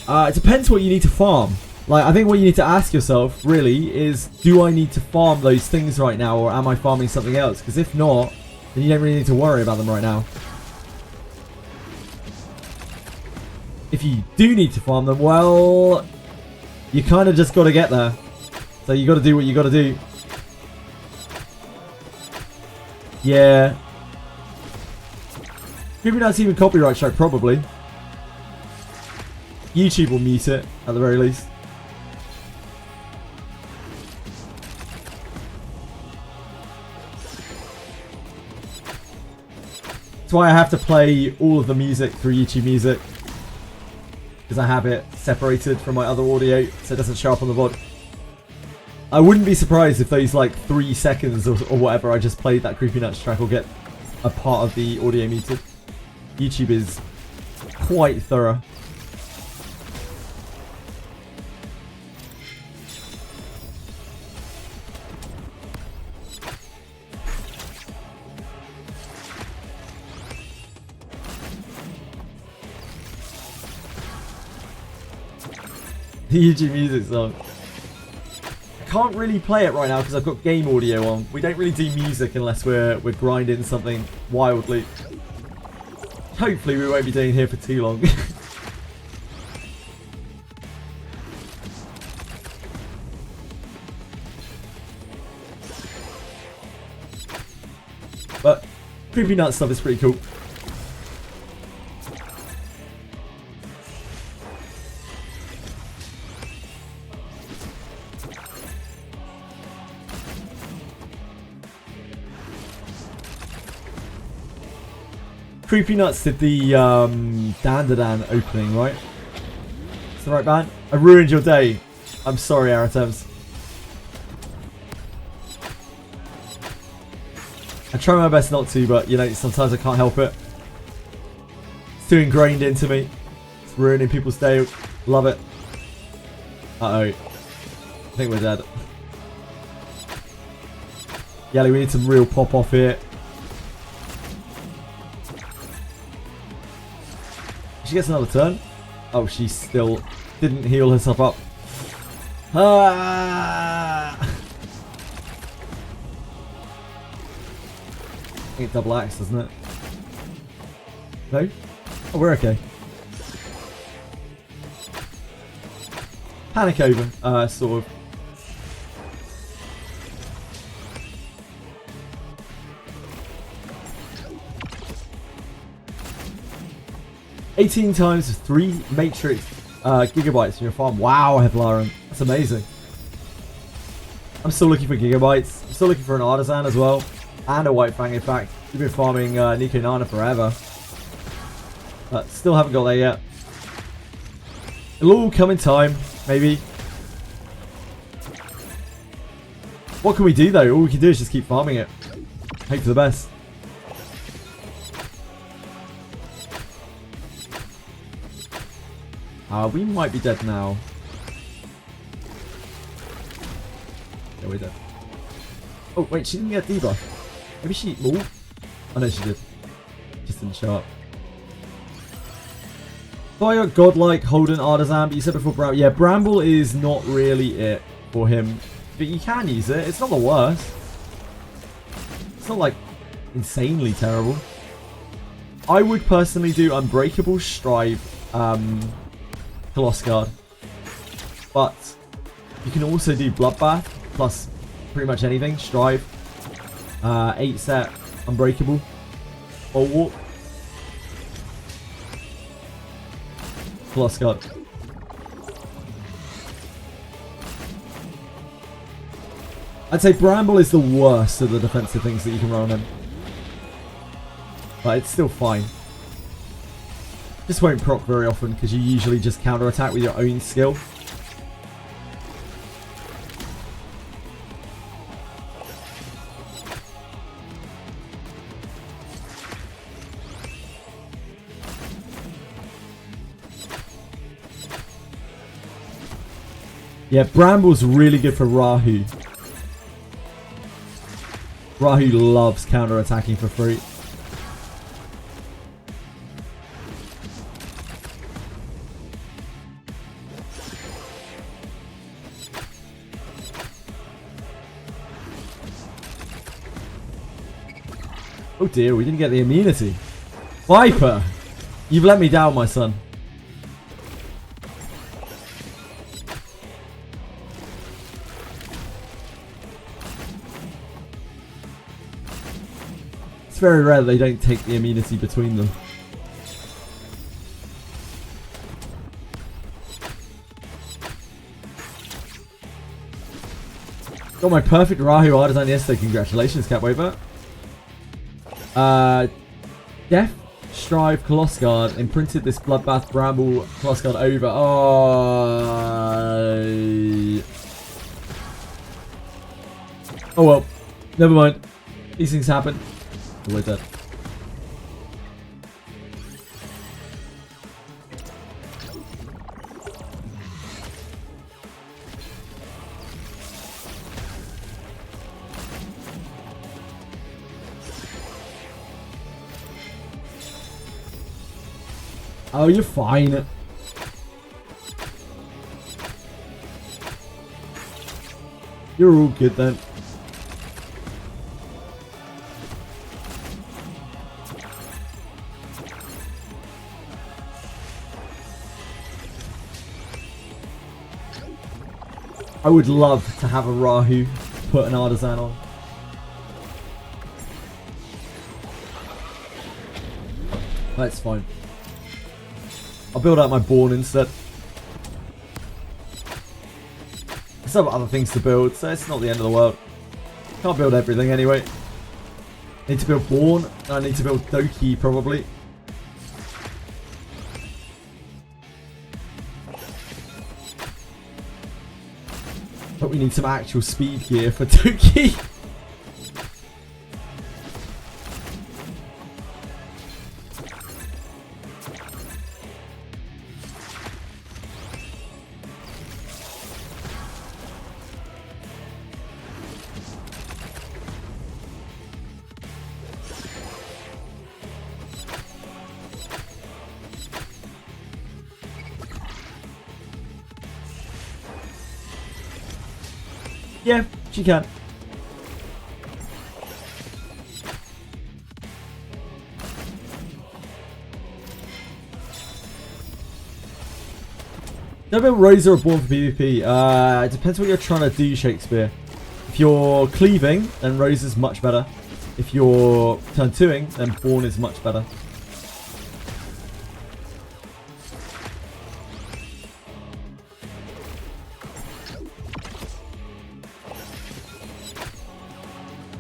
It depends what you need to farm. Like, I think what you need to ask yourself, really, is do I need to farm those things right now, or am I farming something else? Because if not, then you don't really need to worry about them right now. If you do need to farm them, well, you kind of just got to get there. So you got to do what you got to do. Yeah. Maybe that's even copyright strike, probably. YouTube will mute it, at the very least. That's why I have to play all of the music through YouTube Music. Because I have it separated from my other audio, so it doesn't show up on the VOD. I wouldn't be surprised if those like 3 seconds or whatever I just played that Creepy Nuts track will get a part of the audio muted. YouTube is quite thorough. The YouTube Music song. I can't really play it right now because I've got game audio on. We don't really do music unless we're grinding something wildly. Hopefully we won't be doing here for too long. But Creepy Nut stuff is pretty cool. Creepy Nuts did the Dandadan opening, right? It's the right band? I ruined your day. I'm sorry, Aratems. I try my best not to, but you know, sometimes I can't help it. It's too ingrained into me. It's ruining people's day. Love it. Uh-oh. I think we're dead. Yelly, we need some real pop off here. She gets another turn. Oh, she still didn't heal herself up. Ah! I think it double axe, doesn't it? No? Oh, we're okay. Panic over, sort of. $18 times 3 matrix gigabytes in your farm. Wow, Hevlaran. That's amazing. I'm still looking for gigabytes. I'm still looking for an artisan as well. And a white fang, in fact. We've been farming Nico Nana forever. But still haven't got there yet. It'll all come in time, maybe. What can we do though? All we can do is just keep farming it. Hope for the best. We might be dead now. Yeah, we're dead. Oh, wait, she didn't get debuff. Maybe she... Oh, I know she did. Just didn't show up. Fire, Godlike, Holden, Artisan, but you said before Bramble. Yeah, Bramble is not really it for him. But you can use it. It's not the worst. It's not, like, insanely terrible. I would personally do Unbreakable, Strive, Coloss Guard. But you can also do Bloodbath plus pretty much anything. Strive. 8 set Unbreakable. Bulwark. Coloss Guard. I'd say Bramble is the worst of the defensive things that you can run on him. But it's still fine. This won't proc very often because you usually just counter-attack with your own skill. Yeah, Bramble's really good for Rahu. Rahu loves counter-attacking for free. Oh dear, we didn't get the immunity. Viper! You've let me down, my son. It's very rare they don't take the immunity between them. Got my perfect Rahu Artisan yesterday. Congratulations, Catwaver. Death, Strive, Coloss Guard, imprinted this Bloodbath Bramble Coloss Guard over. Oh well, never mind. These things happen. Always dead. Oh, you're fine. You're all good then. I would love to have a Rahu put an Artisan on. That's fine. I'll build out my Born instead. I still have other things to build, so it's not the end of the world. Can't build everything anyway. Need to build Born, and I need to build Doki probably. But we need some actual speed gear for Doki. Yeah, she can. Don't build Rosa or Born for PvP. It depends what you're trying to do, Shakespeare. If you're cleaving, then Rosa's much better. If you're turn 2ing, then Born is much better.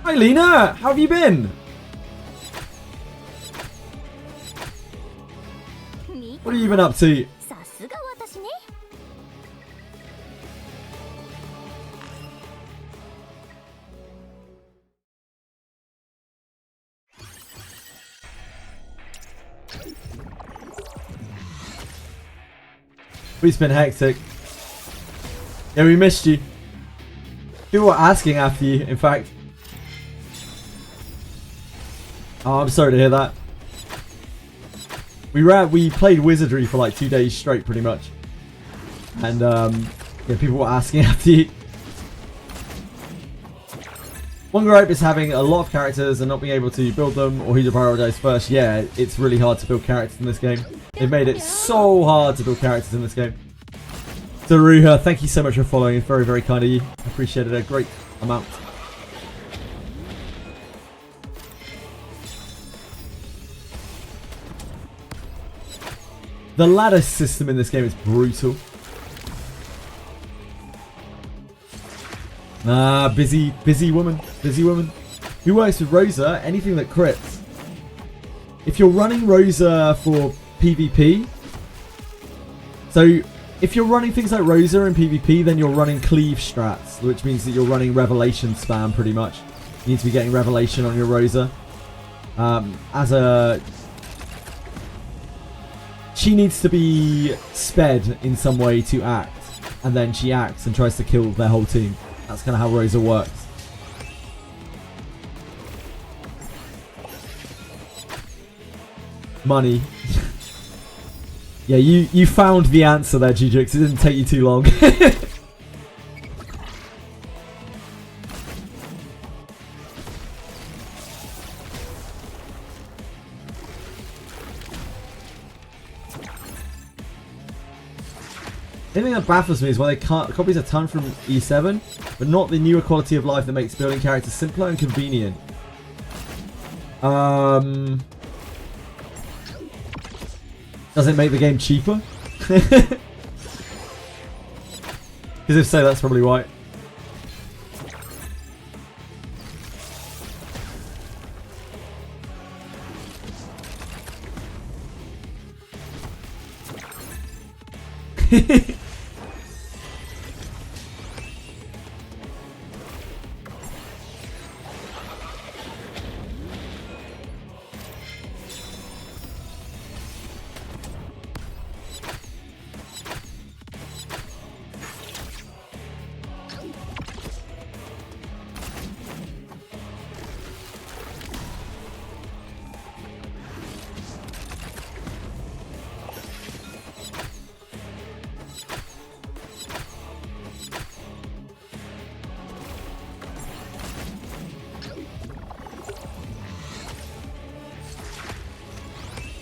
Hi Lena, how have you been? What have you been up to? We've been hectic. Yeah, we missed you. People were asking after you, in fact. Oh, I'm sorry to hear that. We played Wizardry for like 2 days straight, pretty much. And yeah, people were asking after you. One gripe is having a lot of characters and not being able to build them or who to prioritize first. Yeah, it's really hard to build characters in this game. They've made it so hard to build characters in this game. Daruha, thank you so much for following. It's very, very kind of you. I appreciate it a great amount. The ladder system in this game is brutal. Ah, busy woman. Busy woman. Who works with Rosa? Anything that crits. If you're running Rosa for PvP, so if you're running things like Rosa in PvP, then you're running cleave strats, which means that you're running revelation spam pretty much. You need to be getting revelation on your Rosa. She needs to be sped in some way to act, and then she acts and tries to kill their whole team. That's kind of how Rosa works. Money. Yeah, you found the answer there, Gijix. It didn't take you too long. The thing that baffles me is why they copies a ton from E7, but not the newer quality of life that makes building characters simpler and convenient. Does it make the game cheaper? Because if so, that's probably why.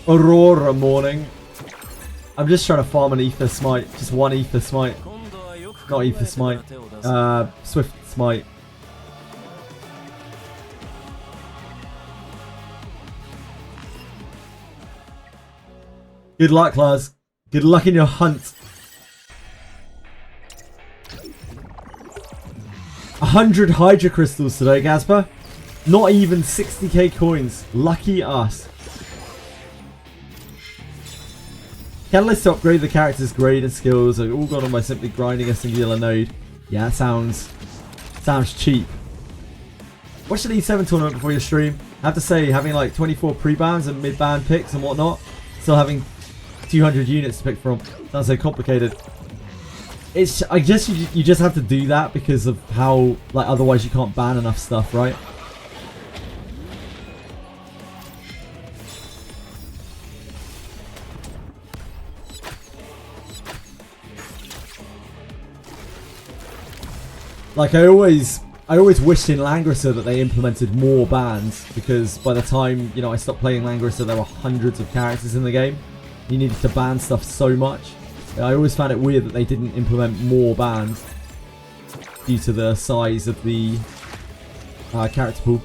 Aurora morning. I'm just trying to farm an Ether Smite. Just one Ether Smite. Not Ether Smite. Swift Smite. Good luck, Lars. Good luck in your hunt. 100 Hydra Crystals today, Gasper. Not even 60k coins. Lucky us. Catalyst to upgrade the character's grade and skills are all got on by simply grinding a singular node. Yeah, that sounds cheap. Watch the E7 tournament before your stream. I have to say, having like 24 pre-bans and mid-ban picks and whatnot, still having 200 units to pick from, sounds so complicated. I guess you just have to do that because of how, like, otherwise you can't ban enough stuff, right? Like, I always wished in Langrisser that they implemented more bans, because by the time, you know, I stopped playing Langrisser, there were hundreds of characters in the game. You needed to ban stuff so much. I always found it weird that they didn't implement more bans due to the size of the character pool.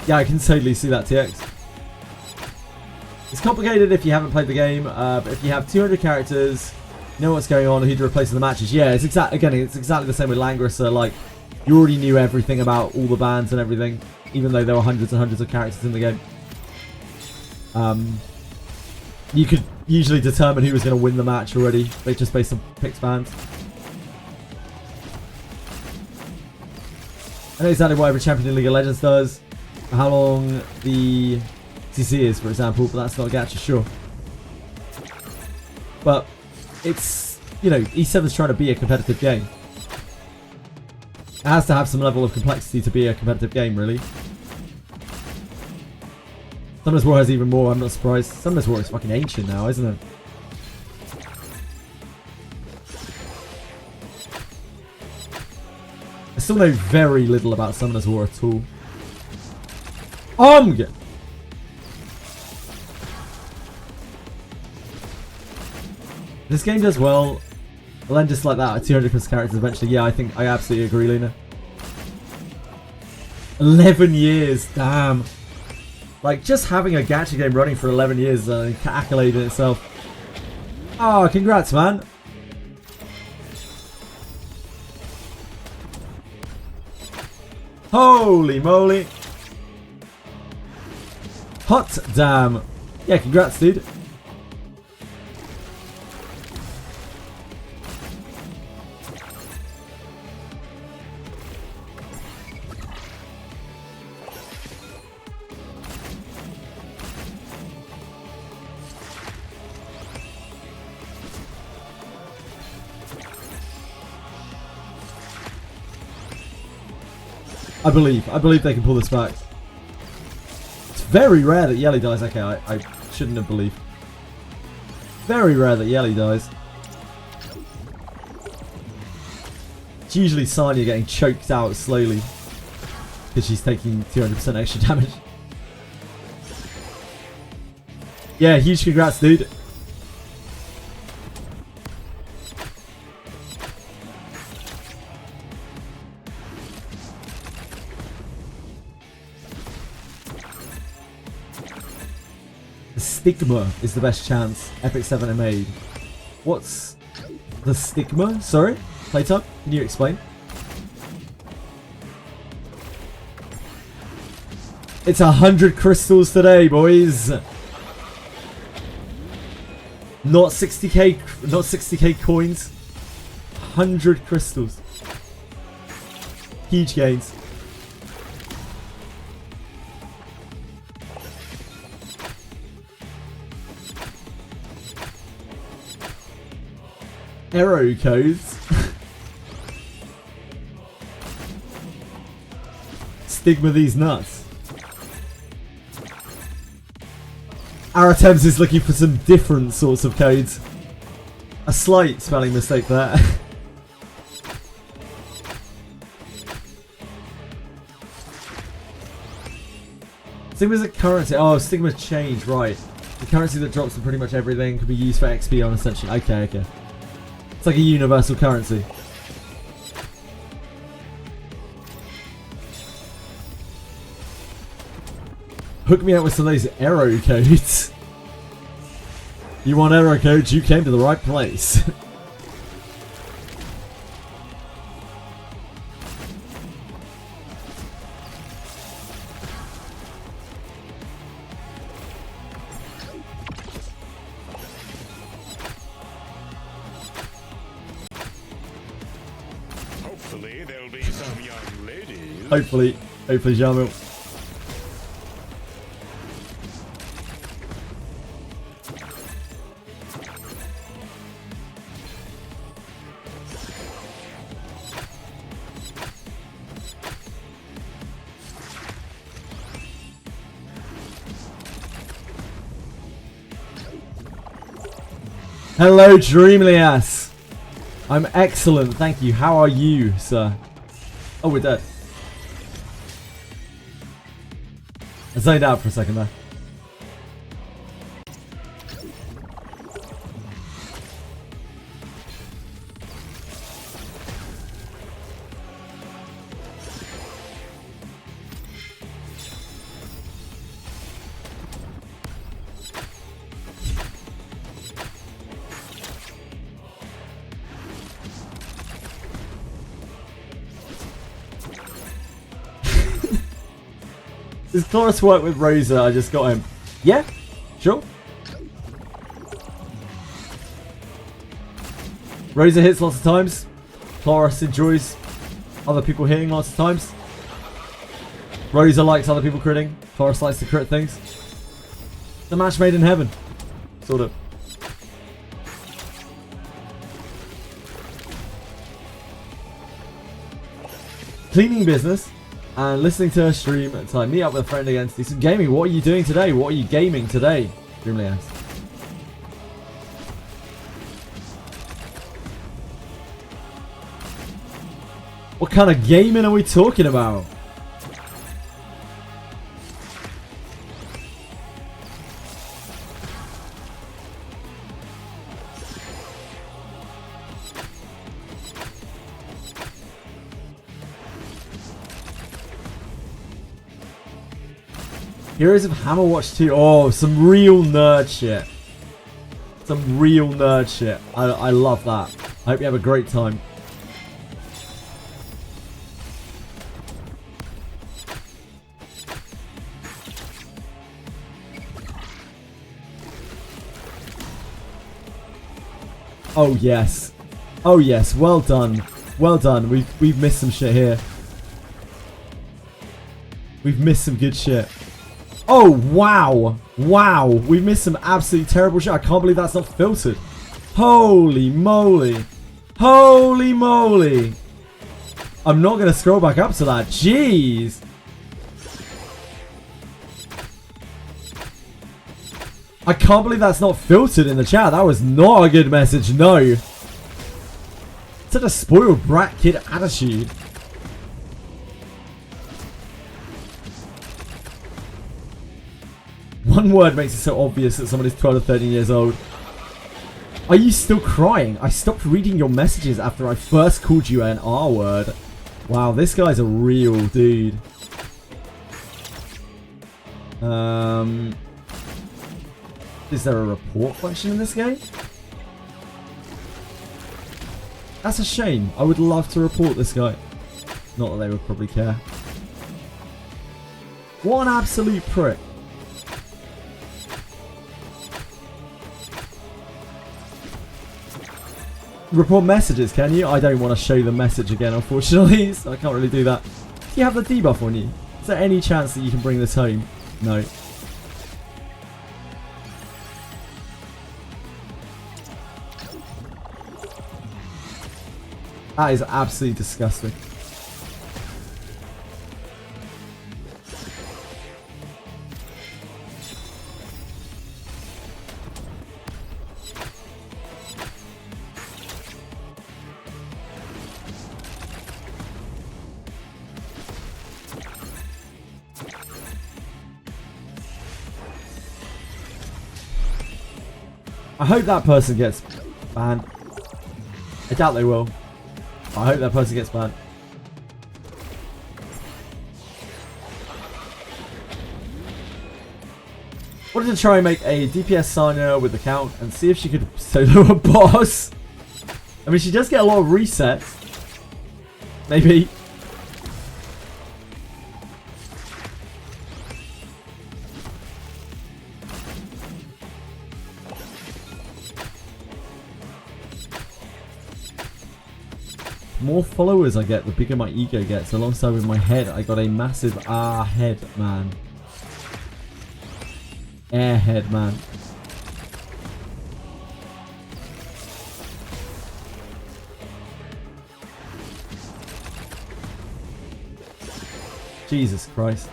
Yeah, I can totally see that, TX. It's complicated if you haven't played the game, but if you have 200 characters, you know what's going on, who to replace in the matches. Yeah, it's exactly the same with Langrisser. Like, you already knew everything about all the bans and everything, even though there were hundreds and hundreds of characters in the game. You could usually determine who was going to win the match already, just based on picked bans. I know exactly what every champion in League of Legends does. How long the CC is, for example, but that's not a gacha, sure. But it's, you know, E7's trying to be a competitive game. It has to have some level of complexity to be a competitive game, really. Summoners War has even more, I'm not surprised. Summoners War is fucking ancient now, isn't it? still know very little about Summoner's War at all. Good. This game does well. Well, then just like that, 200 plus characters eventually. Yeah, I absolutely agree, Luna. 11 years, damn. Like, just having a gacha game running for 11 years is an accolade in itself. Oh, congrats, man. Holy moly. Hot damn. Yeah, congrats, dude. I believe they can pull this back. It's very rare that Yelly dies. Okay, I shouldn't have believed. Very rare that Yelly dies. It's usually Sanya getting choked out slowly because she's taking 200% extra damage. Yeah, huge congrats, dude. Stigma is the best chance Epic 7 have made. What's the stigma? Sorry? Playtime? Can you explain? It's 100 crystals today, boys! Not 60k coins. 100 crystals. Huge gains. Arrow codes. Stigma these nuts. Aratems is looking for some different sorts of codes. A slight spelling mistake there. Stigma's a currency. Oh, Stigma change, right. The currency that drops on pretty much everything can be used for XP on Ascension. Okay, okay. It's like a universal currency. Hook me out with some of those arrow codes. You want arrow codes? You came to the right place. Hopefully there'll be some young ladies. Hopefully, Jamil. Hello, Dreamlias. I'm excellent, thank you. How are you, sir? Oh, we're dead. I zoned out for a second there. Does Chloris work with Rosa? I just got him. Yeah? Sure. Rosa hits lots of times. Chloris enjoys other people hitting lots of times. Rosa likes other people critting. Chloris likes to crit things. The match made in heaven. Sort of. Cleaning business. And listening to her stream at time. Meet up with a friend again to do some gaming. What are you doing today? What are you gaming today? Dreamly asks. What kind of gaming are we talking about? Heroes of Hammerwatch 2. Oh, some real nerd shit. Some real nerd shit. I love that. I hope you have a great time. Oh yes. Oh yes. Well done. Well done. We've missed some shit here. We've missed some good shit. Oh, wow. Wow. We've missed some absolutely terrible shit. I can't believe that's not filtered. Holy moly. Holy moly. I'm not going to scroll back up to that. Jeez. I can't believe that's not filtered in the chat. That was not a good message. No. Such a spoiled brat kid attitude. One word makes it so obvious that somebody's 12 or 13 years old. Are you still crying? I stopped reading your messages after I first called you an R word. Wow, this guy's a real dude. Is there a report function in this game? That's a shame. I would love to report this guy. Not that they would probably care. What an absolute prick. Report messages, can you? I don't want to show the message again, unfortunately, so I can't really do that. Do you have the debuff on you? Is there any chance that you can bring this home? No. That is absolutely disgusting. I hope that person gets banned. I doubt they will. I hope that person gets banned. Wanted to try and make a DPS signer with the count and see if she could solo a boss. I mean, she does get a lot of resets. Maybe. The more followers I get, the bigger my ego gets. Alongside with my head, I got a massive head, man. Airhead, man. Jesus Christ.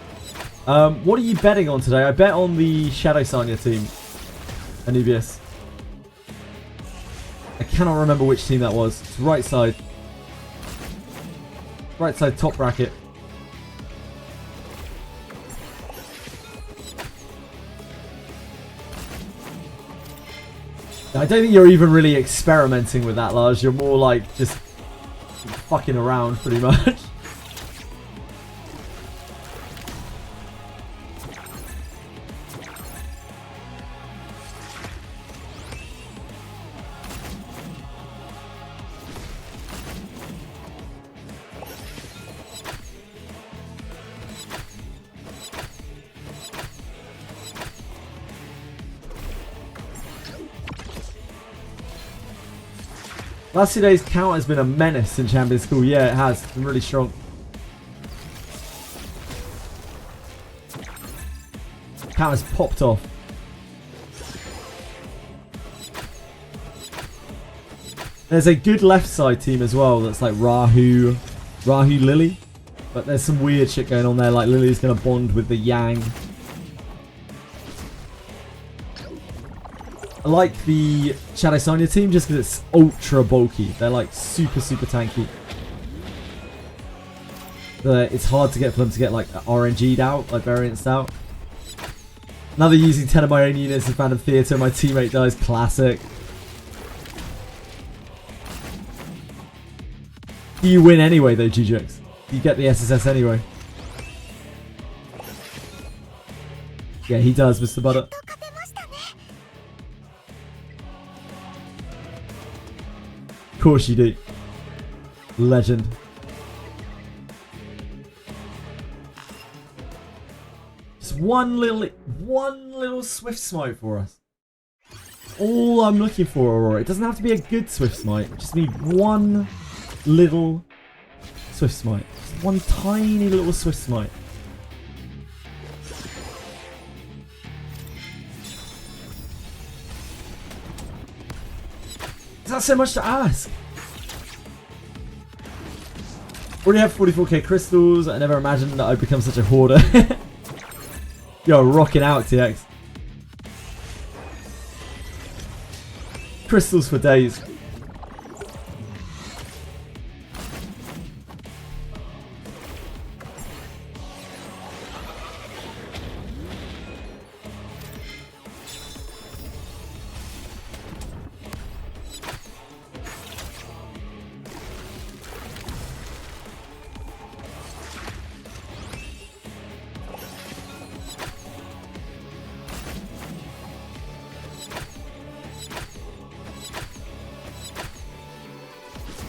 What are you betting on today? I bet on the Shadow Sanya team. Anubius. I cannot remember which team that was. It's right side. Right side top bracket. I don't think you're even really experimenting with that, Lars. You're more like just fucking around pretty much. Last 2 days, count has been a menace in Champions School. Yeah, it has. It's been really strong. Count has popped off. There's a good left side team as well that's like Rahu Lily. But there's some weird shit going on there, like Lily's going to bond with the Yang. I like the Shadow Sanya team just because it's ultra bulky. They're like super tanky. it's hard to get for them to get like RNG'd out, like varianced out. Now they're using 10 of my own units in Phantom Theatre. My teammate dies. Classic. Do you win anyway though, GJX? Do you get the SSS anyway? Yeah, he does, Mr. Butter. Of course you do. Legend. Just one little Swift Smite for us. All I'm looking for, Aurora. It doesn't have to be a good Swift Smite. I just need one little Swift Smite. Just one tiny little Swift Smite. Is that so much to ask? Already have 44k crystals. I never imagined that I'd become such a hoarder. Yo, rocking out, TX. Crystals for days.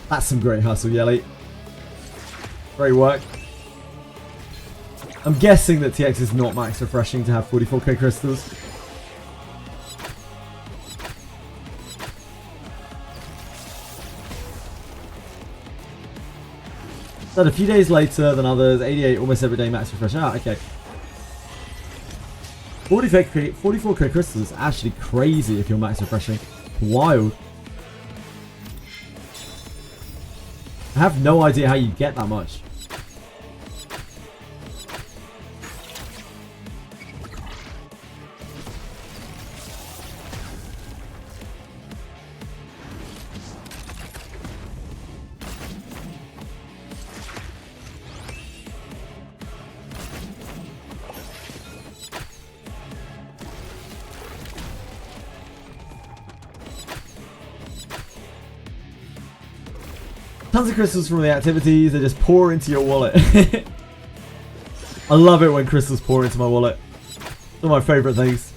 That's some great hustle, Yelly. Great work. I'm guessing that TX is not max refreshing to have 44k crystals. Then a few days later than others, 88 almost every day max refresh. Ah, okay. 44k crystals is actually crazy if you're max refreshing. Wild. I have no idea how you get that much. Tons of crystals from the activities, they just pour into your wallet. I love it when crystals pour into my wallet. One of my favourite things.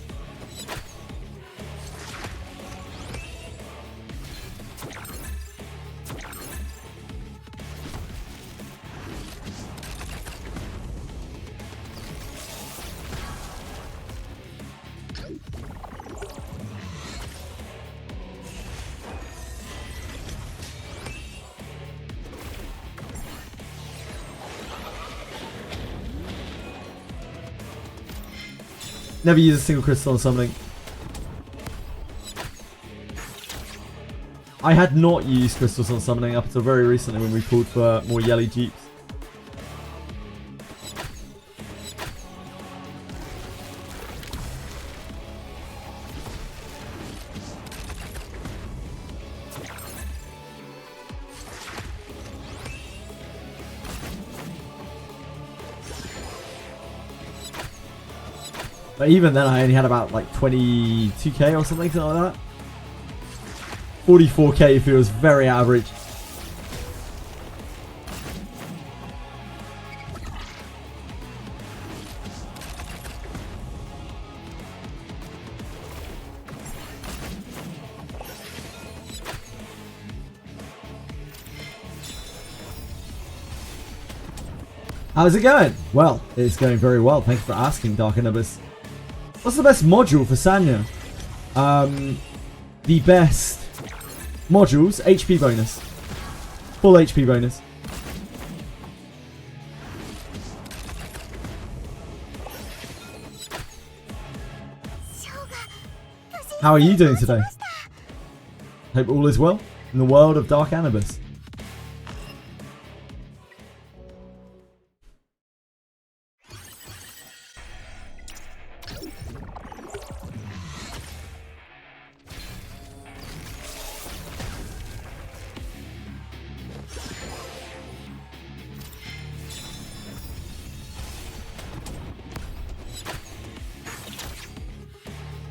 Never use a single crystal on summoning. I had not used crystals on summoning up until very recently when we pulled for more Yelly Jeeps. But even then I only had about like 22k or something like that. 44k feels very average. How's it going? Well, it's going very well. Thanks for asking, Dark Anubis. What's the best module for Sanya? The best modules, HP bonus. Full HP bonus. How are you doing today? Hope all is well in the world of Dark Anubis.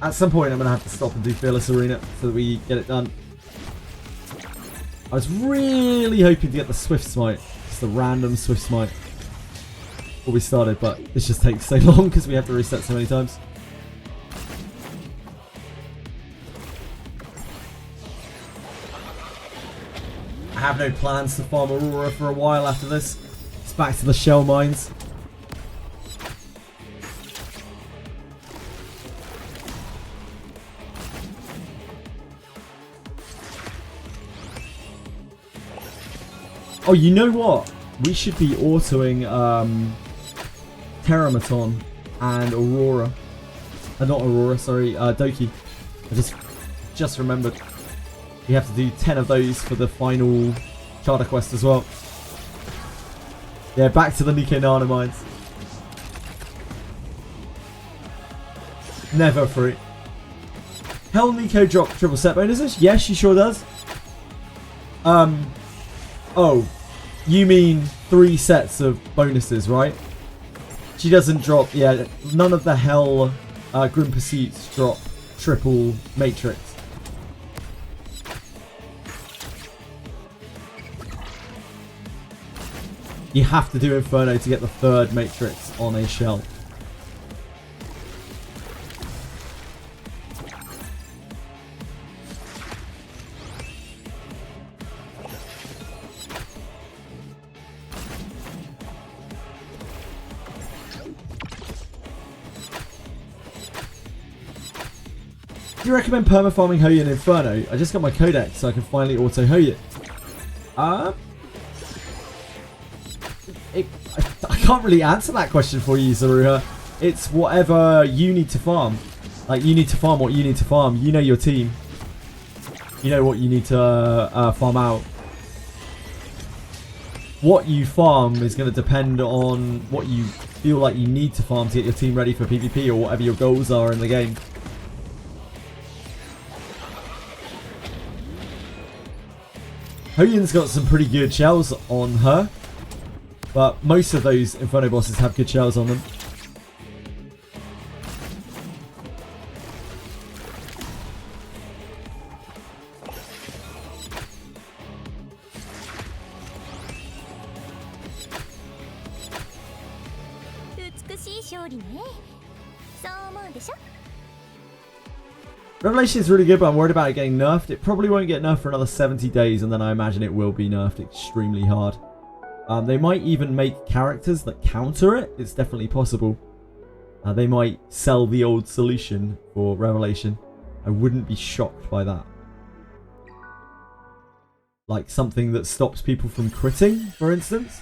At some point, I'm going to have to stop and do Fearless Arena so that we get it done. I was really hoping to get the SWIFTSMITE, just the random SWIFTSMITE, before we started, but this just takes so long because we have to reset so many times. I have no plans to farm Aurora for a while after this. It's back to the shell mines. Oh, you know what? We should be autoing Terramaton and Aurora. Not Aurora, sorry, Doki. I just remembered. We have to do 10 of those for the final charter quest as well. Yeah, back to the Nico Nana mines. Never free. Hell, Nico drop triple set bonuses? Yes, she sure does. Oh, you mean 3 sets of bonuses, right? She doesn't drop, yeah, none of the Hell Grim Pursuits drop triple matrix. You have to do Inferno to get the 3rd matrix on a shell. Do you recommend perma-farming Hoya and Inferno? I just got my codex so I can finally auto Hoya. I can't really answer that question for you, Zaruha. It's whatever you need to farm. Like, you need to farm what you need to farm. You know your team. You know what you need to farm out. What you farm is going to depend on what you feel like you need to farm to get your team ready for PvP or whatever your goals are in the game. Hoyan's got some pretty good shells on her. But most of those Inferno bosses have good shells on them. Revelation is really good, but I'm worried about it getting nerfed. It probably won't get nerfed for another 70 days, and then I imagine it will be nerfed extremely hard. They might even make characters that counter it. It's definitely possible. They might sell the old solution for Revelation. I wouldn't be shocked by that. Like something that stops people from critting, for instance.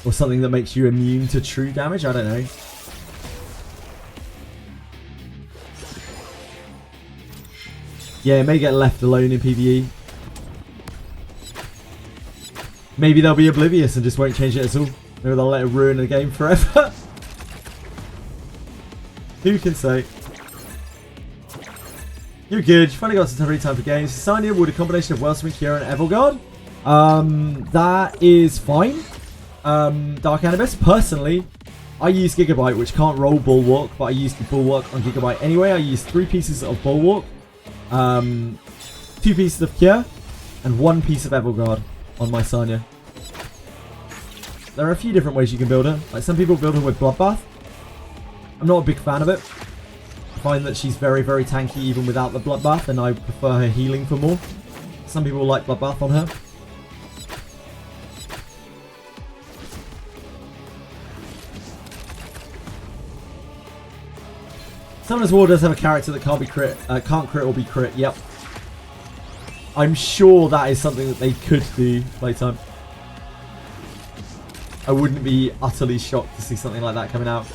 Or something that makes you immune to true damage. I don't know. Yeah, it may get left alone in PvE. Maybe they'll be oblivious and just won't change it at all. Maybe they'll let it ruin the game forever. Who can say? You're good. You finally got some free time for games. Sania with a combination of Wellspring, Kiera, and Evilguard. That is fine. Dark Anubis. Personally, I use Gigabyte, which can't roll Bulwark, but I use the Bulwark on Gigabyte anyway. I use 3 pieces of Bulwark, 2 pieces of Kiera, and 1 piece of Evilguard on my Sanya. There are a few different ways you can build her. Like, some people build her with Bloodbath. I'm not a big fan of it. I find that she's very, very tanky even without the Bloodbath, and I prefer her healing for more. Some people like Bloodbath on her. Summoner's War does have a character that can't crit or be crit. Yep. I'm sure that is something that they could do playtime. I wouldn't be utterly shocked to see something like that coming out.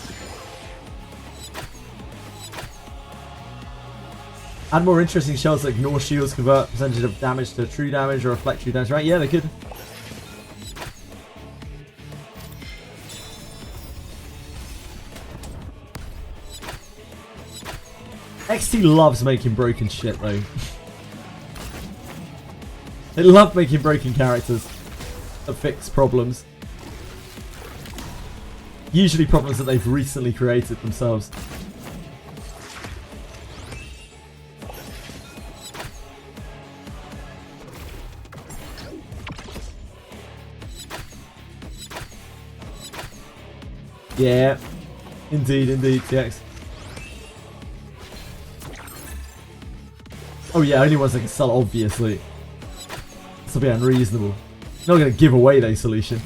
Add more interesting shells that ignore shields, convert percentage of damage to true damage or reflect true damage, right? Yeah, they could. XT loves making broken shit though. They love making broken characters that fix problems. usually problems that they've recently created themselves. Yeah, indeed, TX. Oh yeah, only ones that can sell, obviously. This will be unreasonable. Not going to give away those solutions.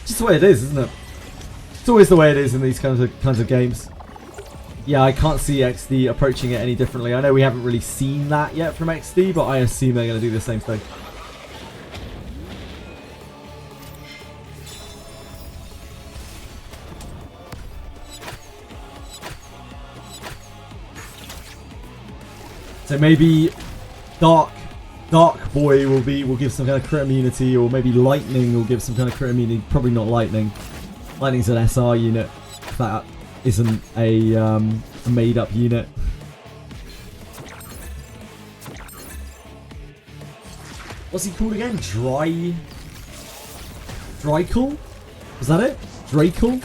Just the way it is, isn't it? It's always the way it is in these kinds of games. Yeah, I can't see XD approaching it any differently. I know we haven't really seen that yet from XD, but I assume they're going to do the same thing. So maybe Dark Boy will give some kind of crit immunity, or maybe Lightning will give some kind of crit immunity. Probably not Lightning. Lightning's an SR unit. That isn't a made-up unit. What's he called again? Drycool? Was that it? Dracool?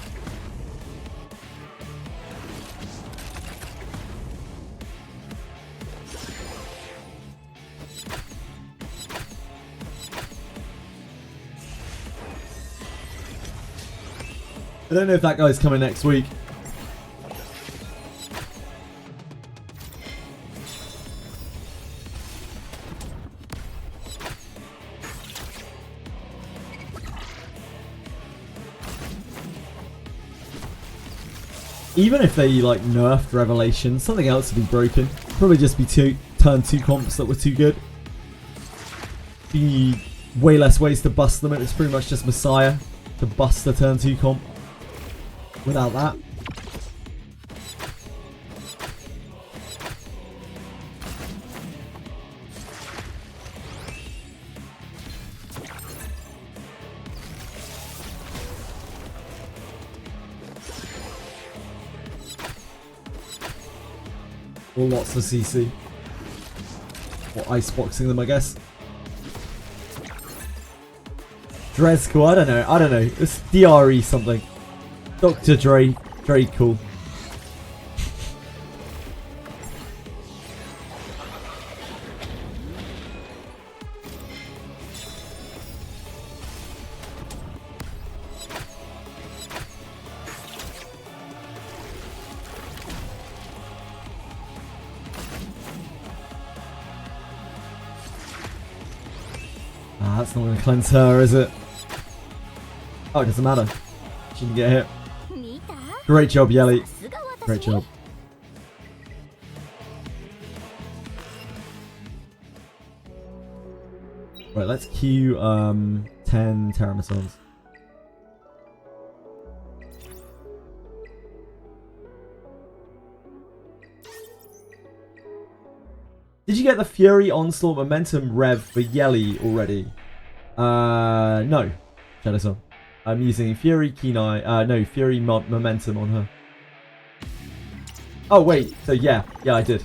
I don't know if that guy's coming next week. Even if they like nerfed Revelation, something else would be broken. Probably just be turn 2 comps that were too good. Be way less ways to bust them. It's pretty much just Messiah to bust the turn 2 comp. Without that. Or lots of CC. Or iceboxing them, I guess. Drezco, I don't know. It's DRE something. Dr. Dre cool. Ah, that's not going to cleanse her, is it? Oh, it doesn't matter. She can get hit. Great job, Yelly. Great job. Right, let's queue 10 Terramasons. Did you get the Fury Onslaught Momentum Rev for Yelly already? No. Shadow Song. I'm using Fury Kenai. No, Fury Momentum on her. Oh, wait. So, yeah, I did.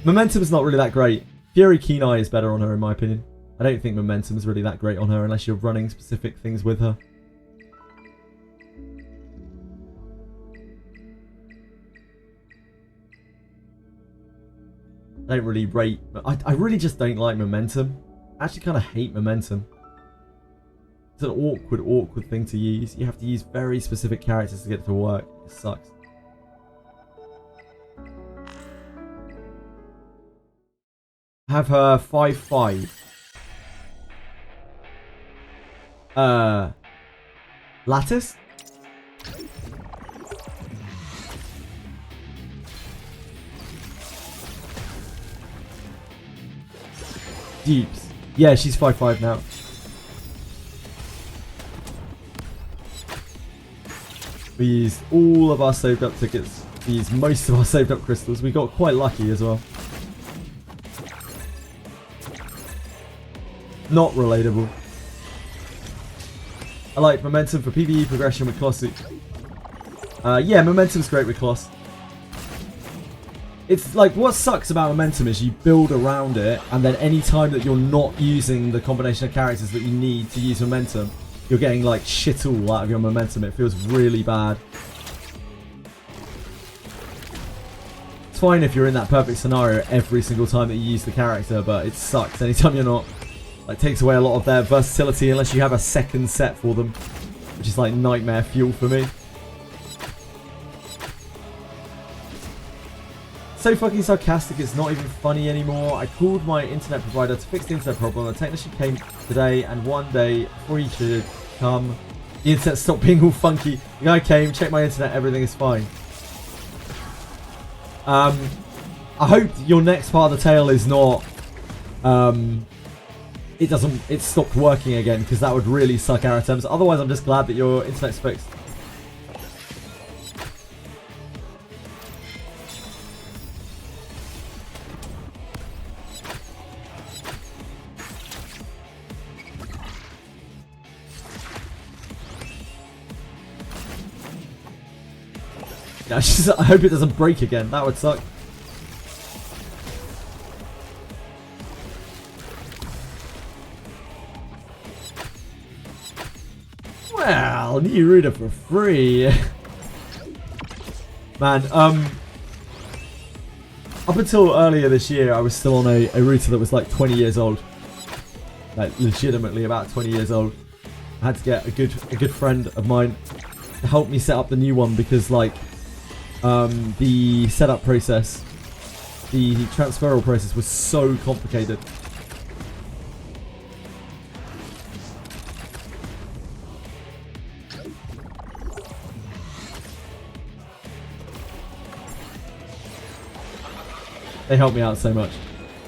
Momentum is not really that great. Fury Kenai is better on her, in my opinion. I don't think Momentum is really that great on her unless you're running specific things with her. I don't really rate... I really just don't like Momentum. I actually kind of hate Momentum. It's an awkward thing to use. You have to use very specific characters to get it to work. It sucks. Have her 5/5. Lattice? Deeps. Yeah, she's 5/5 now. We used all of our saved up tickets. We used most of our saved up crystals. We got quite lucky as well. Not relatable. I like momentum for PvE progression with Kloss. Yeah, momentum's great with Kloss. It's like, what sucks about momentum is you build around it, and then any time that you're not using the combination of characters that you need to use momentum, you're getting like shit all out of your momentum. It feels really bad. It's fine if you're in that perfect scenario every single time that you use the character, but it sucks anytime you're not. Like, takes away a lot of their versatility unless you have a second set for them, which is like nightmare fuel for me. So fucking sarcastic, it's not even funny anymore. I called my internet provider to fix the internet problem. The technician came today, and one day before he should come, the internet stopped being all funky. The guy came, checked my internet, everything is fine. I hope your next part of the tale is not it stopped working again, because that would really suck our attempts. Otherwise, I'm just glad that your internet's fixed. Yeah, I hope it doesn't break again. That would suck. Well, new router for free. Man, up until earlier this year, I was still on a router that was like 20 years old. Like, legitimately about 20 years old. I had to get a good friend of mine to help me set up the new one, because like the setup process, the transferal process was so complicated. They helped me out so much.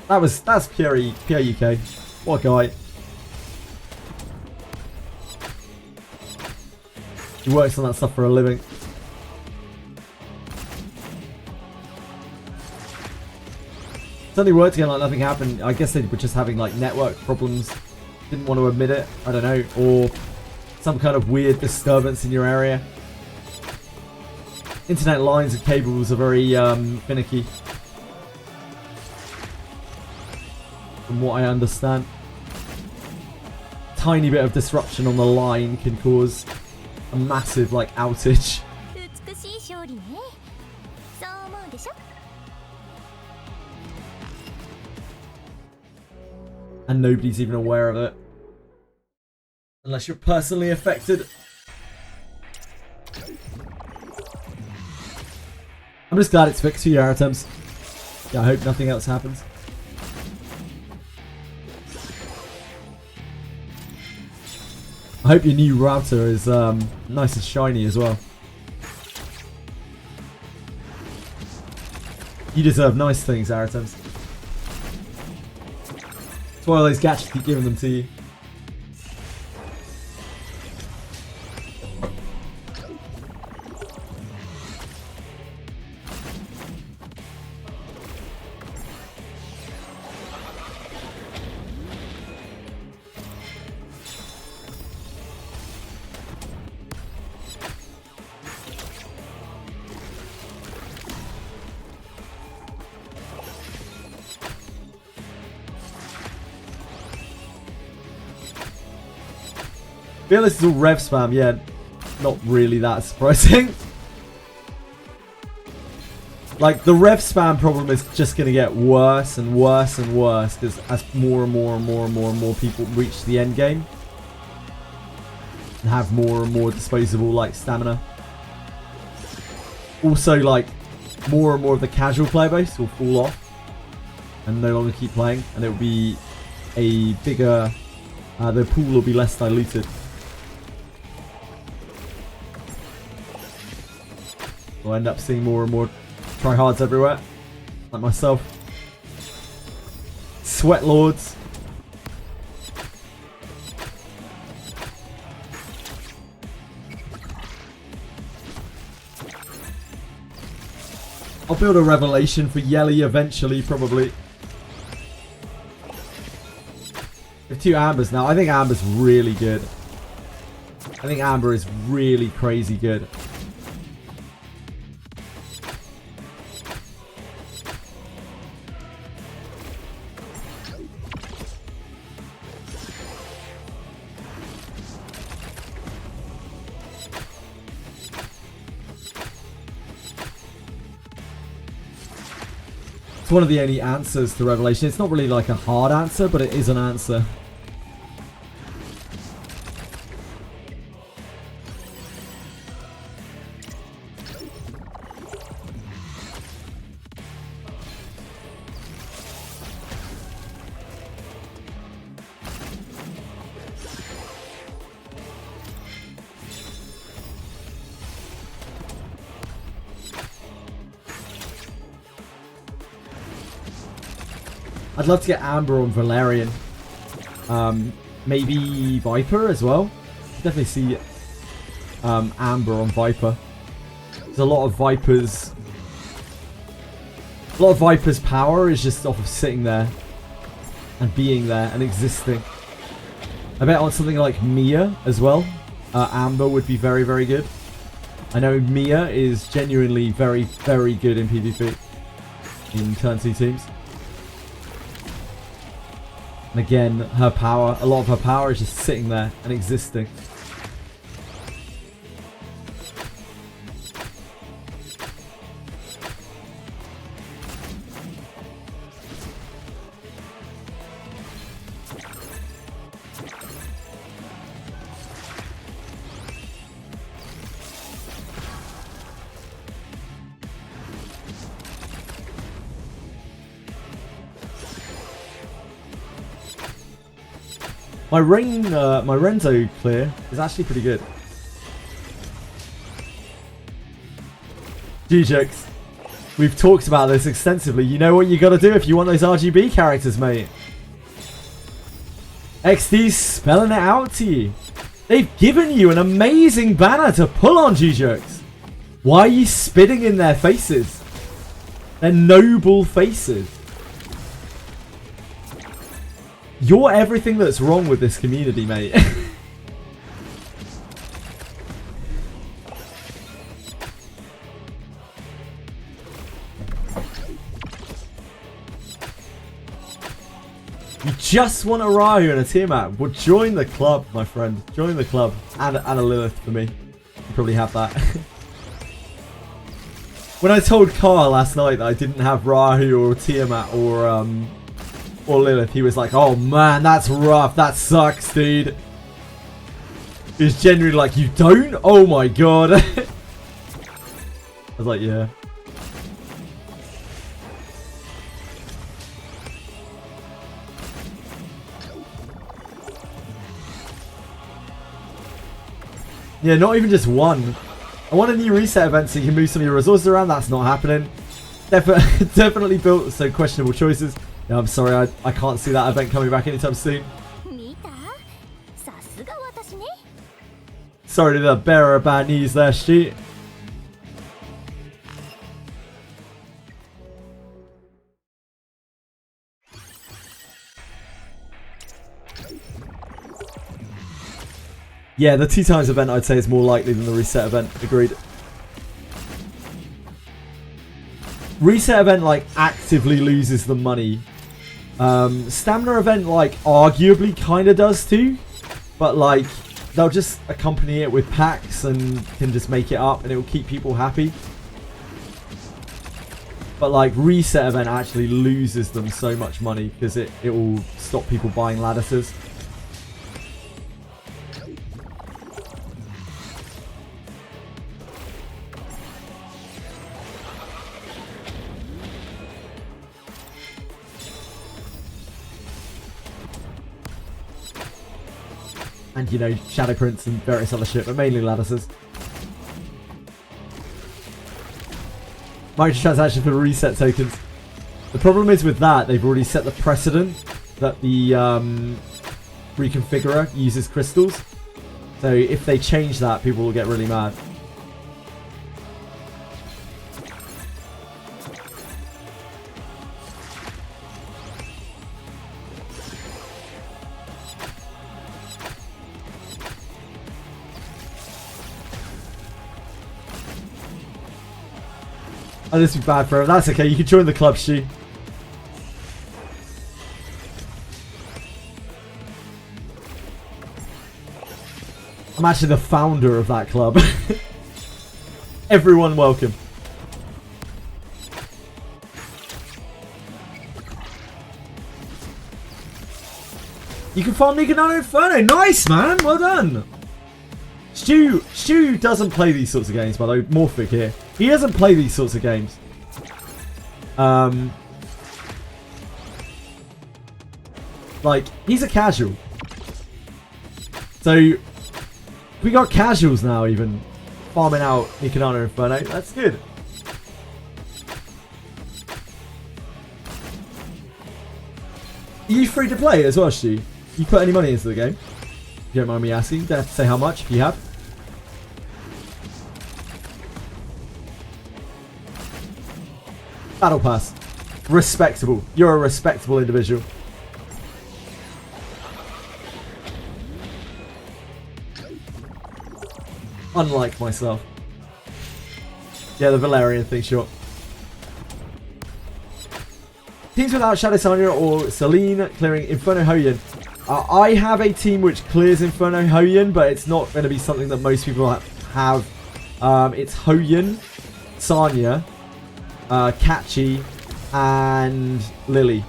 That's pure UK. What a guy. He works on that stuff for a living. Suddenly worked again like nothing happened. I guess they were just having like network problems. Didn't want to admit it. I don't know. Or some kind of weird disturbance in your area. Internet lines and cables are very finicky, from what I understand. Tiny bit of disruption on the line can cause a massive like outage. And nobody's even aware of it. Unless you're personally affected. I'm just glad it's fixed for your items. Yeah, I hope nothing else happens. I hope your new router is nice and shiny as well. You deserve nice things, Aratums. That's why all those gadgets keep giving them to you. I feel this is all rev spam, yeah, not really that surprising. Like, the rev spam problem is just going to get worse and worse and worse, because as more and more and more and more and more people reach the end game and have more and more disposable, like, stamina. Also, like, more and more of the casual player base will fall off and no longer keep playing, and it will be a bigger, the pool will be less diluted. We'll end up seeing more and more tryhards everywhere, like myself. Sweat lords. I'll build a revelation for Yelly eventually, probably. We have 2 Ambers now. I think Amber's really good. I think Amber is really crazy good. It's one of the only answers to Revelation. It's not really like a hard answer, but it is an answer. I'd love to get Amber on Valerian. Maybe Viper as well. Definitely see Amber on Viper. There's a lot of Viper's... A lot of Viper's power is just off of sitting there. And being there and existing. I bet on something like Mia as well. Amber would be very, very good. I know Mia is genuinely very, very good in PvP. In turn 2 teams. And again, her power, a lot of her power is just sitting there and existing. My Renzo clear is actually pretty good. G-Jux, we've talked about this extensively. You know what you got to do if you want those RGB characters, mate. XD's spelling it out to you. They've given you an amazing banner to pull on, G-Jux. Why are you spitting in their faces? They're noble faces. You're everything that's wrong with this community, mate. You just want a Ryu and a Tiamat. Well, join the club, my friend. Join the club. And a Lilith for me. You probably have that. When I told Carl last night that I didn't have Ryu or Tiamat or Lilith, he was like, oh man, that's rough, that sucks, dude. He was genuinely like, you don't? Oh my god. I was like, yeah. Yeah, not even just one. I want a new reset event so you can move some of your resources around. That's not happening. Definitely built so questionable choices. Yeah, I'm sorry, I can't see that event coming back anytime soon. Sorry to the bearer of bad news there, Sheet. Yeah, the 2 times event I'd say is more likely than the reset event. Agreed. Reset event like actively loses the money. Stamina event like arguably kind of does too, but like they'll just accompany it with packs and can just make it up and it will keep people happy. But like reset event actually loses them so much money because it will stop people buying lattices. And, you know, Shadow Prince and various other shit, but mainly lattices. Microtransaction for reset tokens. The problem is with that, they've already set the precedent that the reconfigurer uses crystals. So if they change that, people will get really mad. Oh, this would be bad for her. That's okay. You can join the club, Stu. I'm actually the founder of that club. Everyone welcome. You can farm Nicanano Inferno. Nice, man. Well done. Stu doesn't play these sorts of games, by the way. Morphic here. He doesn't play these sorts of games. Like, he's a casual. So, we got casuals now even farming out Nicanano Inferno. That's good. Are you free to play as well, Stu? You put any money into the game? If you don't mind me asking. You don't have to say how much if you have. Battle Pass. Respectable. You're a respectable individual. Unlike myself. Yeah, the Valerian thing, sure. Teams without Shadow Sonya or Celine clearing Inferno Hoyin. I have a team which clears Inferno Hoyin, but it's not going to be something that most people have. It's Hoyin, Sonya, Catchy, and Lily.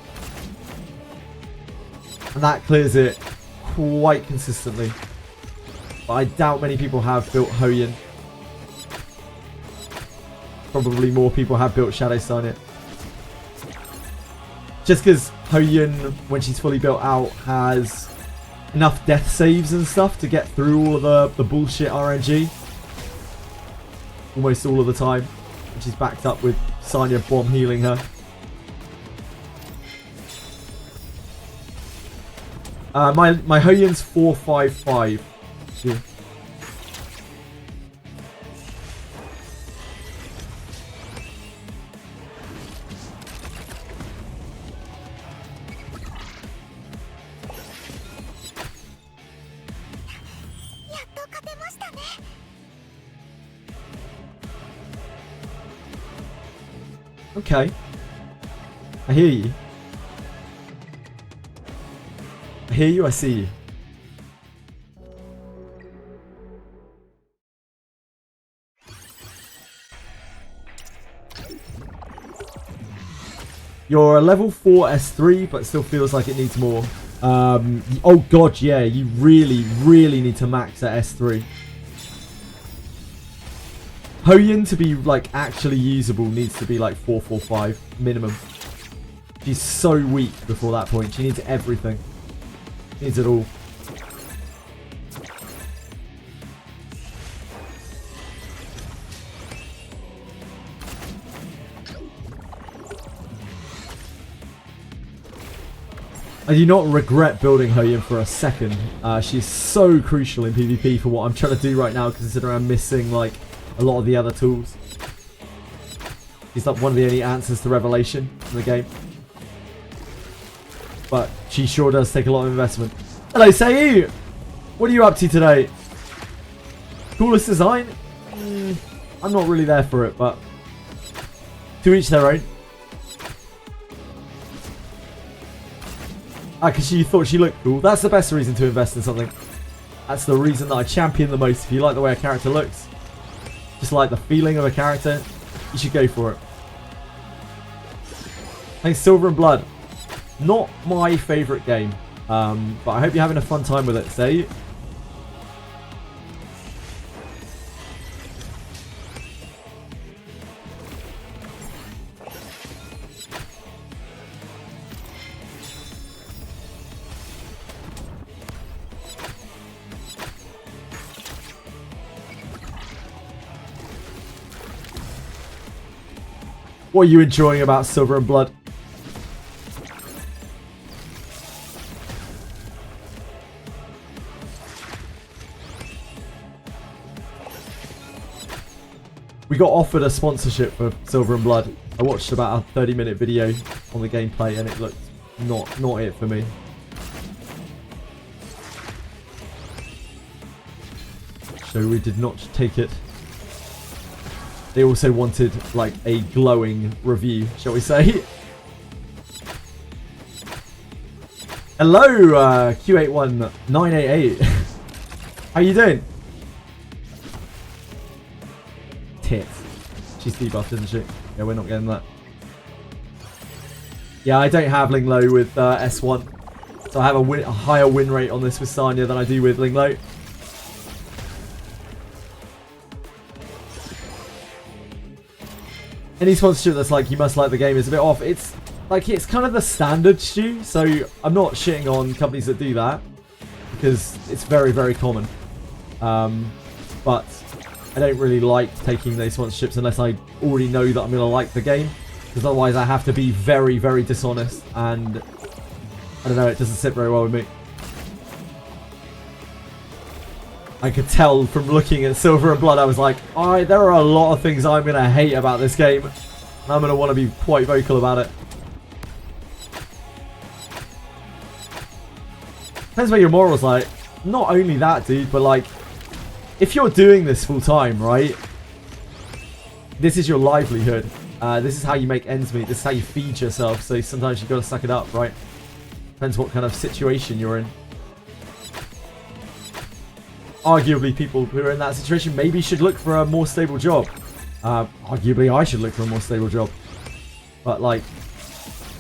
And that clears it quite consistently. But I doubt many people have built Hoyin. Probably more people have built Shadow Sonya. Just because Hoyin, when she's fully built out, has enough death saves and stuff to get through all of the bullshit RNG. Almost all of the time. And she's backed up with Sonya bomb healing her. My Hoyin's 455. She. Okay. I hear you. I hear you, I see you. You're a level 4 S3, but still feels like it needs more. Oh god, yeah, you really, really need to max at S3. Hoyin to be like actually usable needs to be like 445 minimum. She's so weak before that point. She needs everything. She needs it all. I do not regret building Hoyin for a second. She's so crucial in PvP for what I'm trying to do right now, considering I'm missing like a lot of the other tools. She's like one of the only answers to Revelation in the game. But she sure does take a lot of investment. Hello, Sayu! What are you up to today? Coolest design? I'm not really there for it, but to each their own. Because you thought she looked cool. That's the best reason to invest in something. That's the reason that I champion the most. If you like the way a character looks, just like the feeling of a character, you should go for it. Thanks, Silver and Blood. Not my favourite game, but I hope you're having a fun time with it. Say. What are you enjoying about Silver and Blood? We got offered a sponsorship for Silver and Blood. I watched about a 30-minute video on the gameplay and it looked not it for me. So we did not take it. they also wanted like a glowing review, shall we say. Hello, Q81988. How you doing? Tits. She's debuffed, isn't she? Yeah, we're not getting that. Yeah, I don't have Linglo with S1. So I have a higher win rate on this with Sanya than I do with Linglo. Any sponsorship that's like, you must like the game is a bit off. It's like, it's kind of the standard, Stu. So I'm not shitting on companies that do that. Because it's very, very common. But I don't really like taking those sponsorships unless I already know that I'm going to like the game. Because otherwise I have to be very, very dishonest. And I don't know, it doesn't sit very well with me. I could tell from looking at Silver and Blood, I was like, alright, there are a lot of things I'm going to hate about this game. And I'm going to want to be quite vocal about it. Depends what your morals like. Not only that, dude, but like, if you're doing this full time, right? This is your livelihood. This is how you make ends meet. This is how you feed yourself. So sometimes you've got to suck it up, right? Depends what kind of situation you're in. Arguably, people who are in that situation maybe should look for a more stable job. Arguably, I should look for a more stable job. But, like,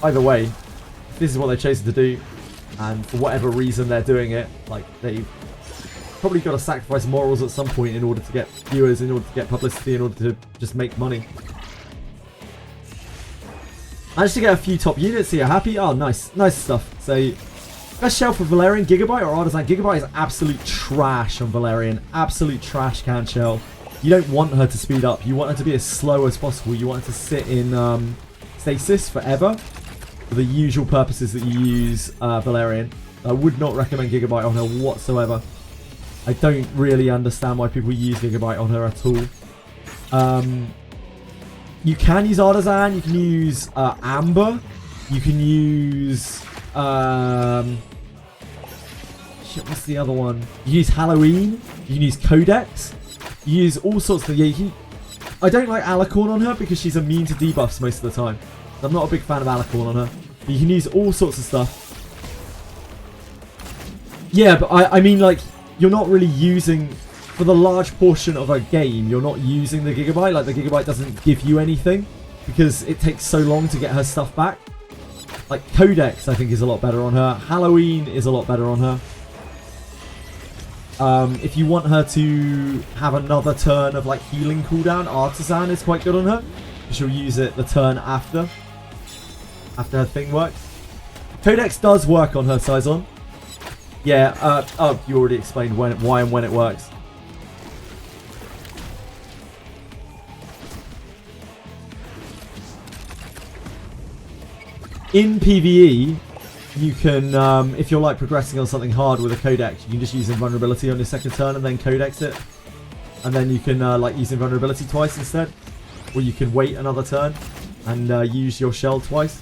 either way, if this is what they've chosen to do, and for whatever reason they're doing it, like, they've probably got to sacrifice morals at some point in order to get viewers, in order to get publicity, in order to just make money. Managed to get a few top units here. Happy? Oh, nice. Nice stuff. So, best shell for Valerian, Gigabyte or Artisan? Gigabyte is absolute trash on Valerian. Absolute trash can shell. You don't want her to speed up. You want her to be as slow as possible. You want her to sit in stasis forever for the usual purposes that you use Valerian. I would not recommend Gigabyte on her whatsoever. I don't really understand why people use Gigabyte on her at all. You can use Artisan, you can use Amber, you can use shit, what's the other one? You can use Halloween, you can use Codex, you use all sorts of I don't like Alicorn on her because she's immune to debuffs most of the time. I'm not a big fan of Alicorn on her. But you can use all sorts of stuff. Yeah, but I mean, like, you're not really using, for the large portion of a game, you're not using the Gigabyte. Like, the Gigabyte doesn't give you anything because it takes so long to get her stuff back. Like, Codex, I think, is a lot better on her. Halloween is a lot better on her. If you want her to have another turn of, like, healing cooldown, Artisan is quite good on her. She'll use it the turn after her thing works. Codex does work on her, Saison. Yeah, oh, you already explained why and when it works. In PvE, you can, if you're like progressing on something hard with a Codex, you can just use Invulnerability on your second turn and then Codex it. And then you can like use Invulnerability twice instead. Or you can wait another turn and use your shell twice.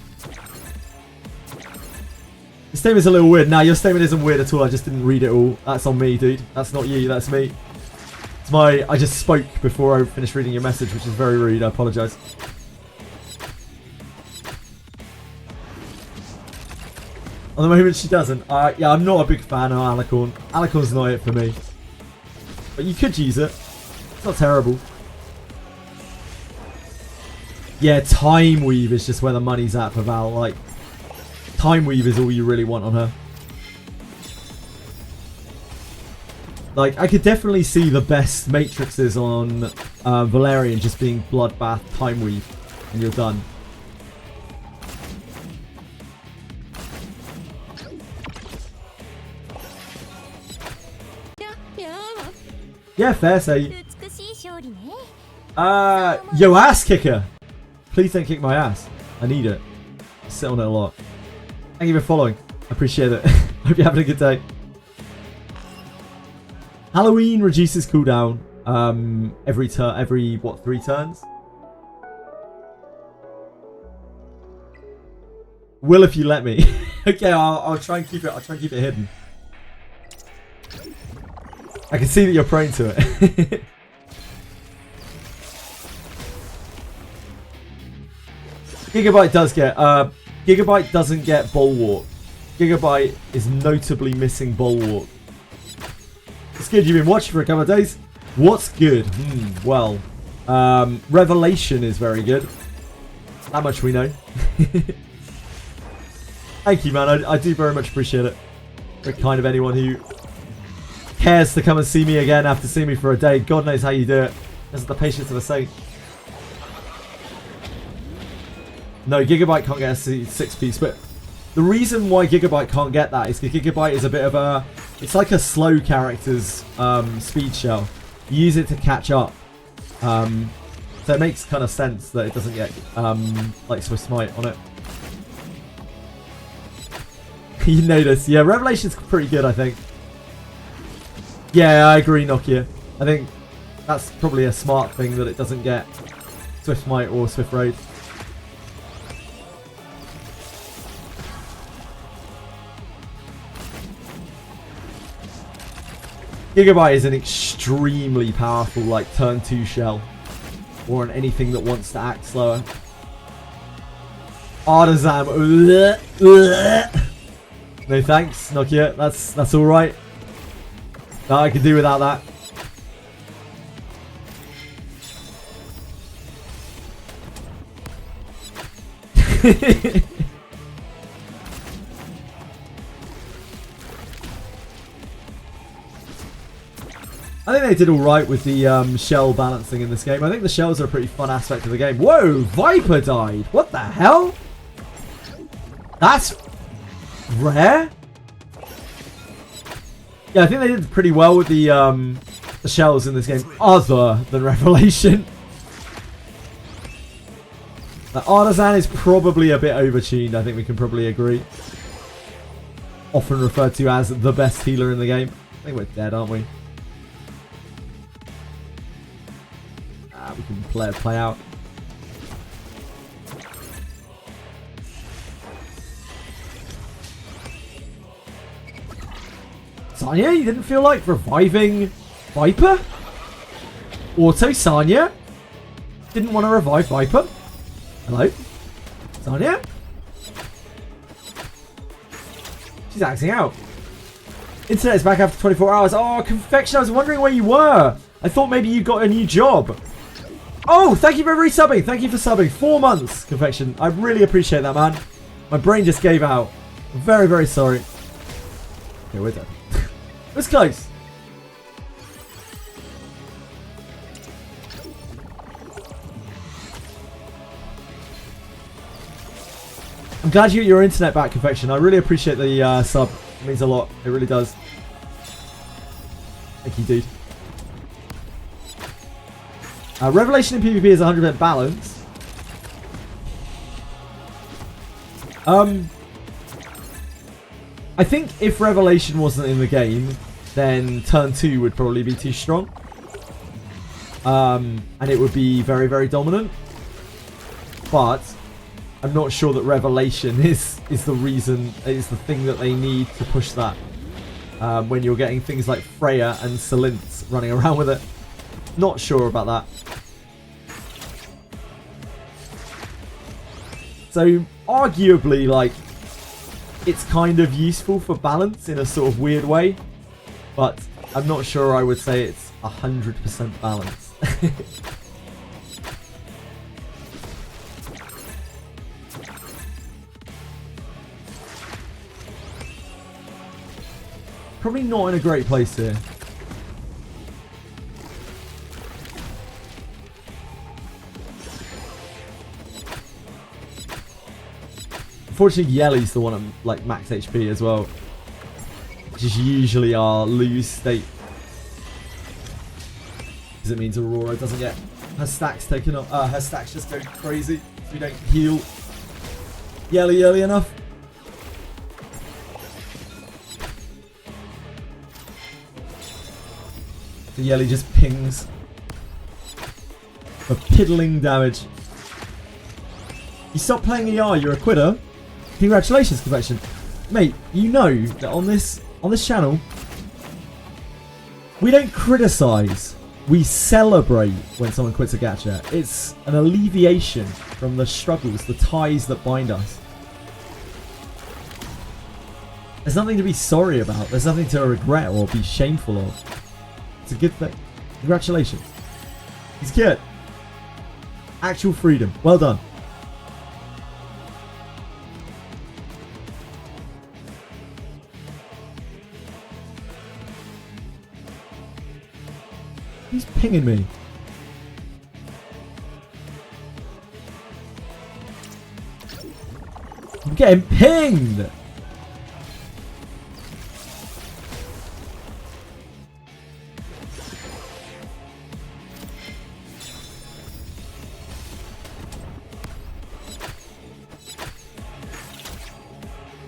Your statement is a little weird. Nah, your statement isn't weird at all. I just didn't read it all. That's on me, dude. That's not you, that's me. It's I just spoke before I finished reading your message, which is very rude. I apologise. On the moment she doesn't. Yeah, I'm not a big fan of Alicorn. Alicorn's not it for me. But you could use it. It's not terrible. Yeah, Time Weave is just where the money's at for Val. Like, Time Weave is all you really want on her. Like, I could definitely see the best matrices on Valerian just being Bloodbath, Time Weave, and you're done. Yeah, fair say. Yo, ass kicker! Please don't kick my ass. I need it. I sit on it a lot. Thank you for following. I appreciate it. Hope you're having a good day. Halloween reduces cooldown every what, 3 turns? Will if you let me. Okay, I'll try and keep it. I'll try and keep it hidden. I can see that you're prone to it. Gigabyte does get, Gigabyte doesn't get Bulwark. Gigabyte is notably missing Bulwark. It's good, you've been watching for a couple of days. What's good? Well, Revelation is very good. That much we know. Thank you, man. I do very much appreciate it. For kind of anyone who cares to come and see me again after seeing me for a day. God knows how you do it. This is the patience of a saint. No, Gigabyte can't get a 6-piece, but the reason why Gigabyte can't get that is because Gigabyte is a bit of a... It's like a slow character's speed shell. You use it to catch up. So it makes kind of sense that it doesn't get like SWIFTSMITE on it. You notice. Yeah, Revelation's pretty good, I think. Yeah, I agree, Nokia. I think that's probably a smart thing that it doesn't get SWIFTSMITE or Swift Raid. Gigabyte is an extremely powerful, like, turn 2 shell. Or on anything that wants to act slower. Artisan. No thanks, Nokia. That's alright. No, I can do without that. I think they did alright with the shell balancing in this game. I think the shells are a pretty fun aspect of the game. Whoa! Viper died! What the hell? That's rare? Yeah, I think they did pretty well with the shells in this game, other than Revelation. Artisan is probably a bit overtuned, I think we can probably agree. Often referred to as the best healer in the game. I think we're dead, aren't we? We can play out. Sanya, you didn't feel like reviving Viper? Auto Sanya? Didn't want to revive Viper? Hello? Sanya? She's acting out. Internet's back after 24 hours. Oh, Confection, I was wondering where you were. I thought maybe you got a new job. Oh, thank you for resubbing. Thank you for subbing. 4 months, Confection. I really appreciate that, man. My brain just gave out. I'm very, very sorry. Okay, we're dead. It was close. I'm glad you got your internet back, Confection. I really appreciate the sub. It means a lot. It really does. Thank you, dude. Revelation in PvP is 100% balance. I think if Revelation wasn't in the game, then turn 2 would probably be too strong. And it would be very, very dominant. But I'm not sure that Revelation is the reason, is the thing that they need to push that. When you're getting things like Freya and Celinth running around with it. Not sure about that. So, arguably, like, it's kind of useful for balance in a sort of weird way. But I'm not sure I would say it's 100% balance. Probably not in a great place here. Unfortunately, Yelly's the one at like max HP as well, which is usually our lose state, because it means Aurora doesn't get her stacks taken off. Her stacks just go crazy if we don't heal Yelly early enough. The Yelly just pings for piddling damage. You stop playing ER, you're a quitter. Congratulations, Confection. Mate, you know that on this channel, we don't criticise. We celebrate when someone quits a gacha. It's an alleviation from the struggles, the ties that bind us. There's nothing to be sorry about. There's nothing to regret or be shameful of. It's a good thing. Congratulations. He's good. Actual freedom. Well done. He's pinging me. I'm getting pinged.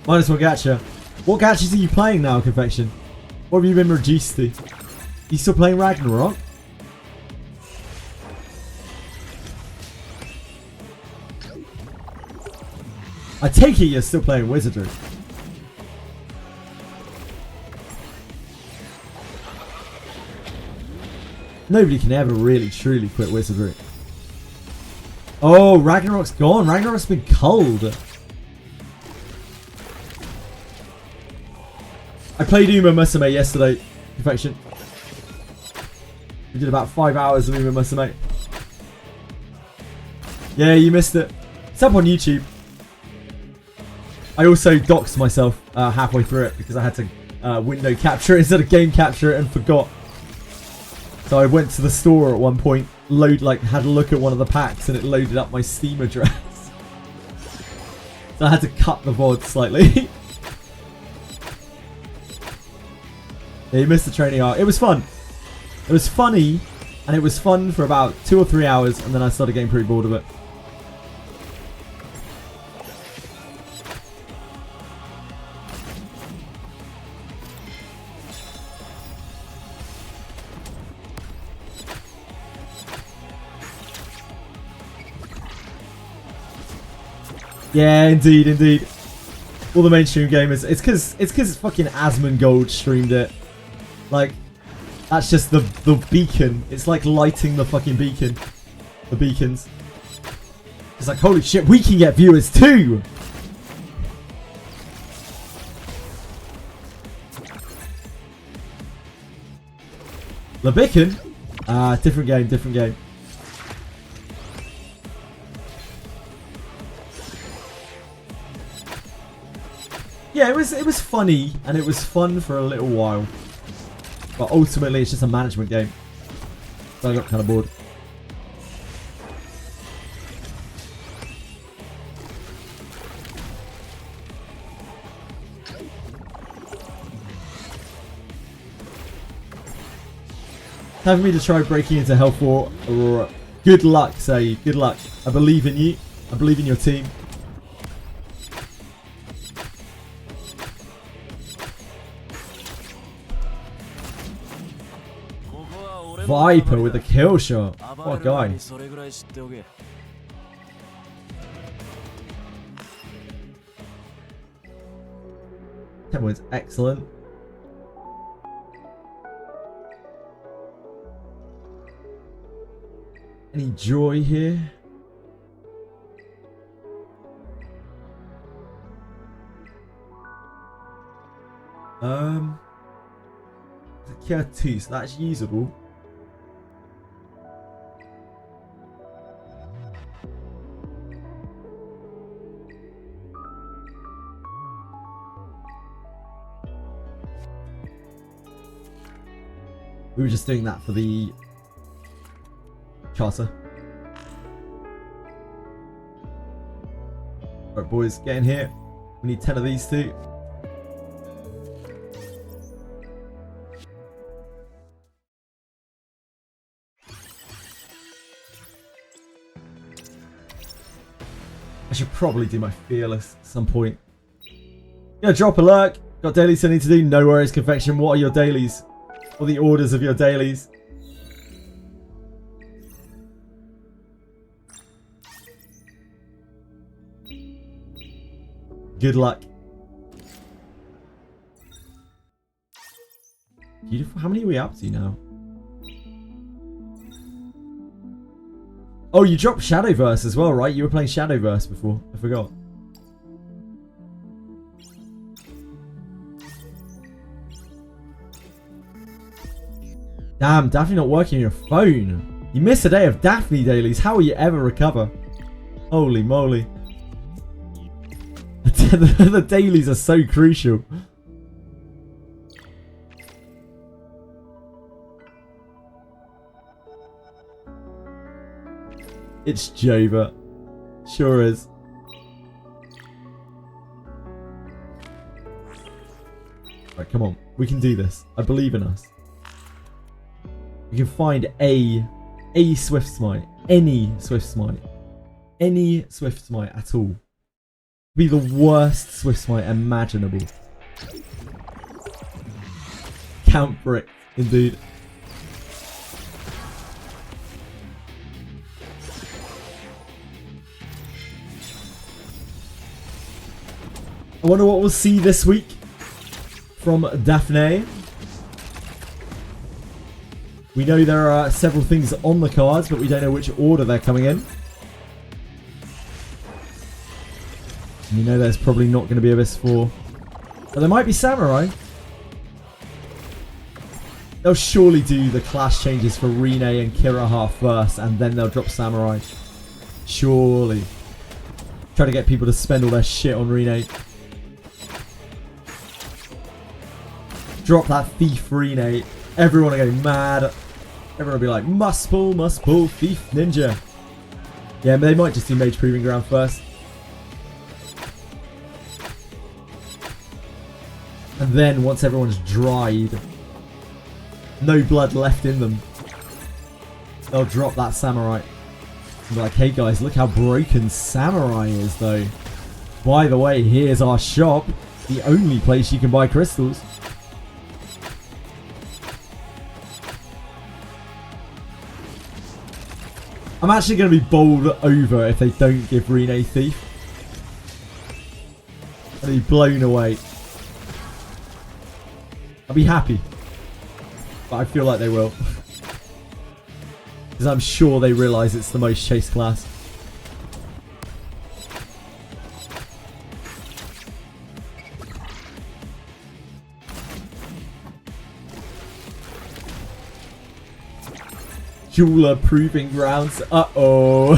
Minus one gacha. What gachas are you playing now, Confection? What have you been reduced to? You still playing Ragnarok? I take it you're still playing Wizardry. Nobody can ever really truly quit Wizardry. Oh, Ragnarok's gone. Ragnarok's been culled. I played Uma Musume yesterday. Perfection. We did about 5 hours of Uma Musume. Yeah, you missed it. It's up on YouTube. I also doxed myself halfway through it because I had to window capture it instead of game capture it and forgot. So I went to the store at one point, had a look at one of the packs, and it loaded up my Steam address. So I had to cut the VOD slightly. Yeah, you missed the training arc. It was fun. It was funny, and it was fun for about 2 or 3 hours, and then I started getting pretty bored of it. Yeah, indeed, indeed. All the mainstream gamers. It's because fucking Asmongold streamed it. Like, that's just the beacon. It's like lighting the fucking beacon. The beacons. It's like, holy shit, we can get viewers too! The beacon? Different game, different game. Yeah, it was funny, and it was fun for a little while. But ultimately, it's just a management game. So I got kind of bored. Time for me to try breaking into Health War. Good luck, say. Good luck. I believe in you. I believe in your team. Viper with a kill shot. What a guy. Tempo is excellent. Any joy here? It's a Kia 2, so that's usable. We were just doing that for the charter. Alright boys, get in here. We need 10 of these two. I should probably do my fearless at some point. Gonna drop a lurk. Got dailies I need to do. No worries, Confection. What are your dailies? Or the orders of your dailies? Good luck. Beautiful. How many are we up to now? Oh, you dropped Shadowverse as well, right? You were playing Shadowverse before. I forgot. Damn, Daphne not working on your phone. You miss a day of Daphne dailies. How will you ever recover? Holy moly. The dailies are so crucial. It's Jova. Sure is. Right, come on. We can do this. I believe in us. We can find a SWIFTSMITE. Any SWIFTSMITE. Any SWIFTSMITE at all. Be the worst SWIFTSMITE imaginable. Count for it, indeed. I wonder what we'll see this week from Daphne. We know there are several things on the cards, but we don't know which order they're coming in. And you know there's probably not going to be Abyss 4. But there might be Samurai. They'll surely do the class changes for Rine and Kiraha first, and then they'll drop Samurai. Surely. Try to get people to spend all their shit on Rine. Drop that Thief Rine. Everyone will go mad. Everyone will be like, must pull, Thief Ninja. Yeah, they might just do Mage Proving Ground first. And then, once everyone's dried, no blood left in them, they'll drop that Samurai. And be like, hey guys, look how broken Samurai is though. By the way, here's our shop. The only place you can buy crystals. I'm actually going to be bowled over if they don't give Rine Thief. I'll be blown away. I'll be happy. But I feel like they will. Because I'm sure they realise it's the most chased class. Jeweler Proving Grounds. Uh-oh.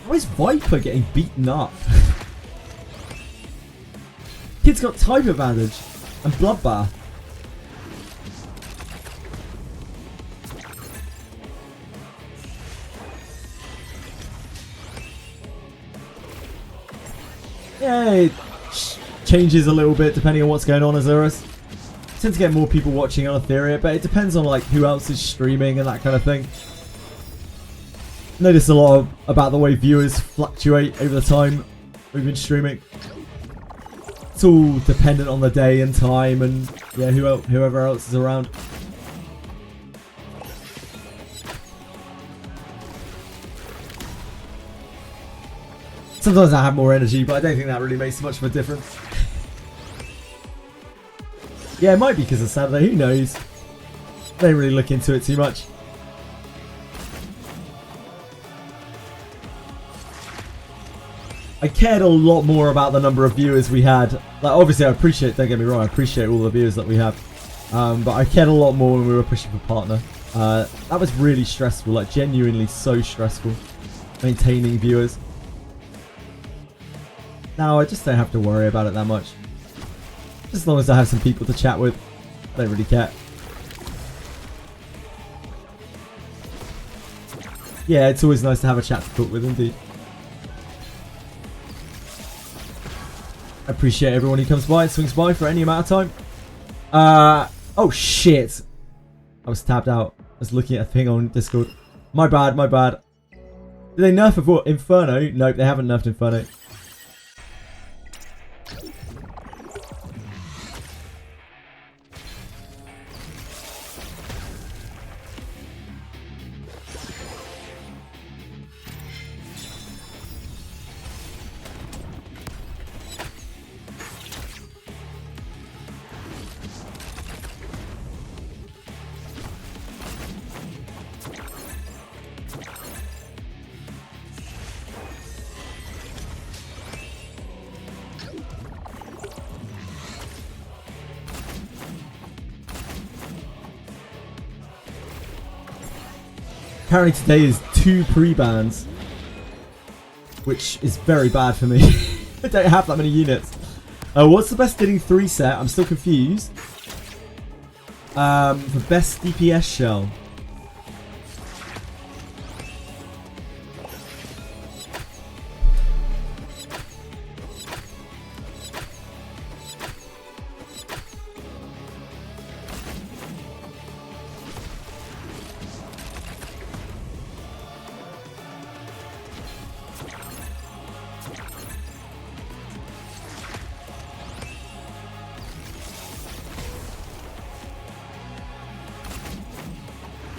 How is Viper getting beaten up? Kid's got type advantage and bloodbath. Yeah, it changes a little bit depending on what's going on, Azurus. Tend to get more people watching on Etheria, but it depends on like who else is streaming and that kind of thing. Notice a lot about the way viewers fluctuate over the time we've been streaming. It's all dependent on the day and time and yeah, whoever else is around. Sometimes I have more energy, but I don't think that really makes much of a difference. Yeah, it might be because of Saturday, who knows? I don't really look into it too much. I cared a lot more about the number of viewers we had. Like, obviously I appreciate, don't get me wrong, I appreciate all the viewers that we have. But I cared a lot more when we were pushing for partner. That was really stressful, like genuinely so stressful. Maintaining viewers. Now I just don't have to worry about it that much. As long as I have some people to chat with, I don't really care. Yeah, it's always nice to have a chat to talk with, indeed. I appreciate everyone who comes by and swings by for any amount of time. Oh shit! I was tabbed out. I was looking at a thing on Discord. My bad, my bad. Did they nerf Inferno? Nope, they haven't nerfed Inferno. Apparently today is 2 pre-bans, which is very bad for me. I don't have that many units. What's the best hitting 3 set? I'm still confused. For best DPS shell.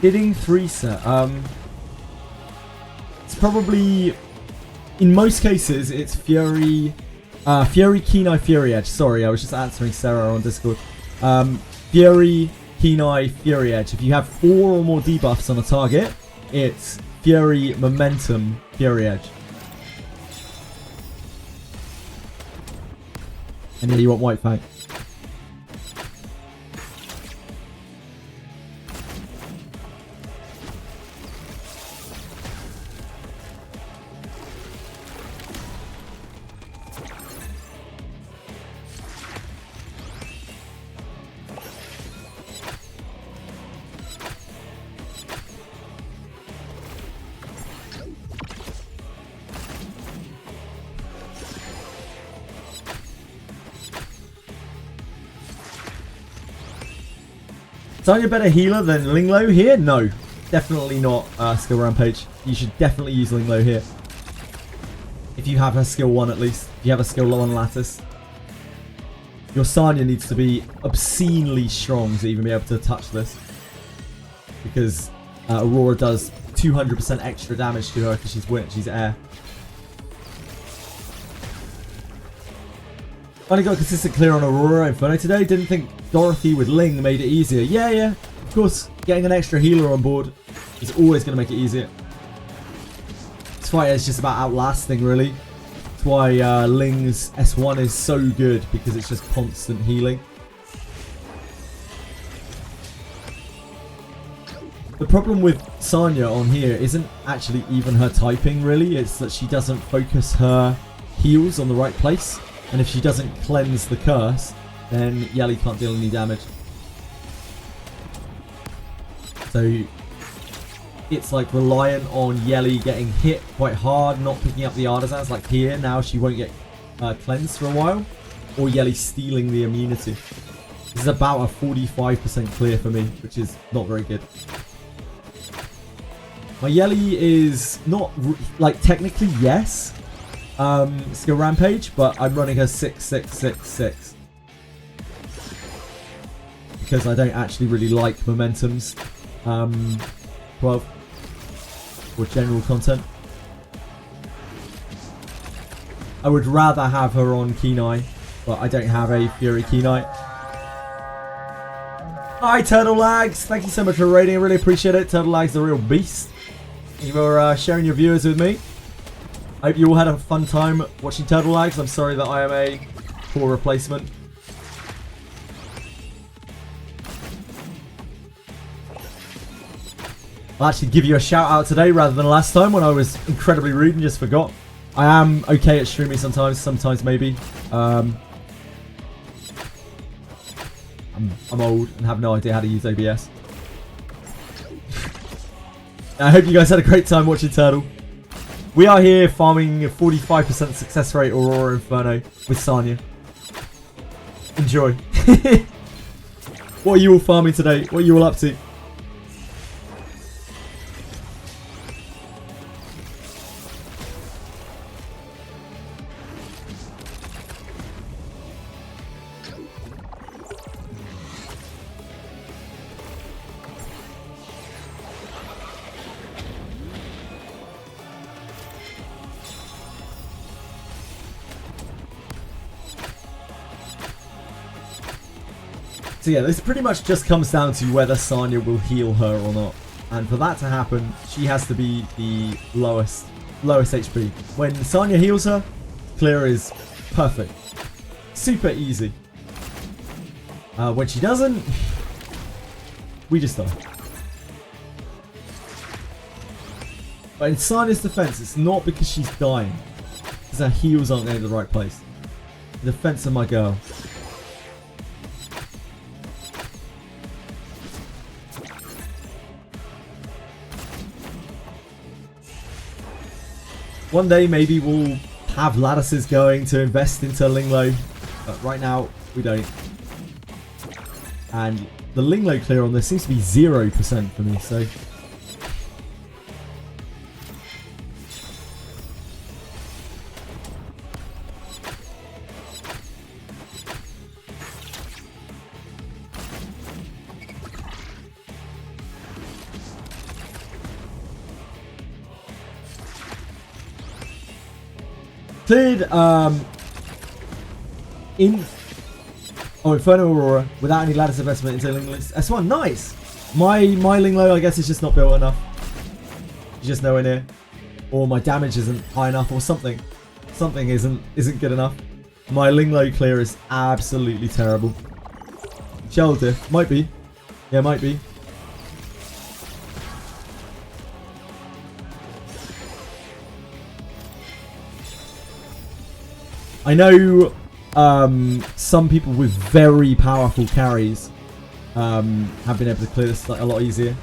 Hitting 3 set. It's probably, in most cases, it's Fury, Kenai, Fury Edge. Sorry, I was just answering Sarah on Discord. Fury, Kenai, Fury Edge. If you have 4 or more debuffs on a target, it's Fury, Momentum, Fury Edge. And yeah, you want White Fang. Sonya better healer than Linglo here? No, definitely not skill rampage. You should definitely use Linglo here. If you have her skill 1 at least. If you have a skill 1 lattice. Your Sonya needs to be obscenely strong to even be able to touch this. Because Aurora does 200% extra damage to her because she's air. Finally got consistent clear on Aurora Inferno today. Didn't think Dorothy with Ling made it easier. Yeah, of course. Getting an extra healer on board is always going to make it easier. This fight is just about outlasting, really. That's why Ling's S1 is so good, because it's just constant healing. The problem with Sonya on here isn't actually even her typing, really. It's that she doesn't focus her heals on the right place. And if she doesn't cleanse the curse, then Yeli can't deal any damage. So it's like reliant on Yeli getting hit quite hard, not picking up the artisans like here. Now she won't get cleansed for a while. Or Yeli stealing the immunity. This is about a 45% clear for me, which is not very good. My Yeli is not, like, technically yes. Skill rampage, but I'm running her 6-6-6-6 because I don't actually really like momentums 12 or general content. I would rather have her on Kenai, but I don't have a Fury Kenai. Hi Turtle Lags, thank you so much for raiding, I really appreciate it. Turtle Lags, the real beast. Thank you for sharing your viewers with me. I hope you all had a fun time watching Turtle Lags. I'm sorry that I am a poor replacement. I'll actually give you a shout out today rather than last time when I was incredibly rude and just forgot. I am okay at streaming sometimes maybe. I'm old and have no idea how to use OBS. I hope you guys had a great time watching Turtle. We are here farming a 45% success rate Aurora Inferno with Sonya. Enjoy. What are you all farming today? What are you all up to? So yeah, this pretty much just comes down to whether Sonya will heal her or not. And for that to happen, she has to be the lowest HP. When Sonya heals her, clear is perfect. Super easy. When she doesn't, we just die. But in Sana's defense, it's not because she's dying. Because her heals aren't going to the right place. The defense of my girl. One day maybe we'll have lattices going to invest into Linglo, but right now we don't. And the Linglo clear on this seems to be 0% for me, so... Cleared Inferno Aurora without any lattice investment into Linglo's S1. Nice! My Linglo, I guess, is just not built enough. It's just nowhere near. Or my damage isn't high enough, or something. Something isn't good enough. My Linglo clear is absolutely terrible. Shell diff. Might be. Yeah, might be. I know some people with very powerful carries have been able to clear this a lot easier.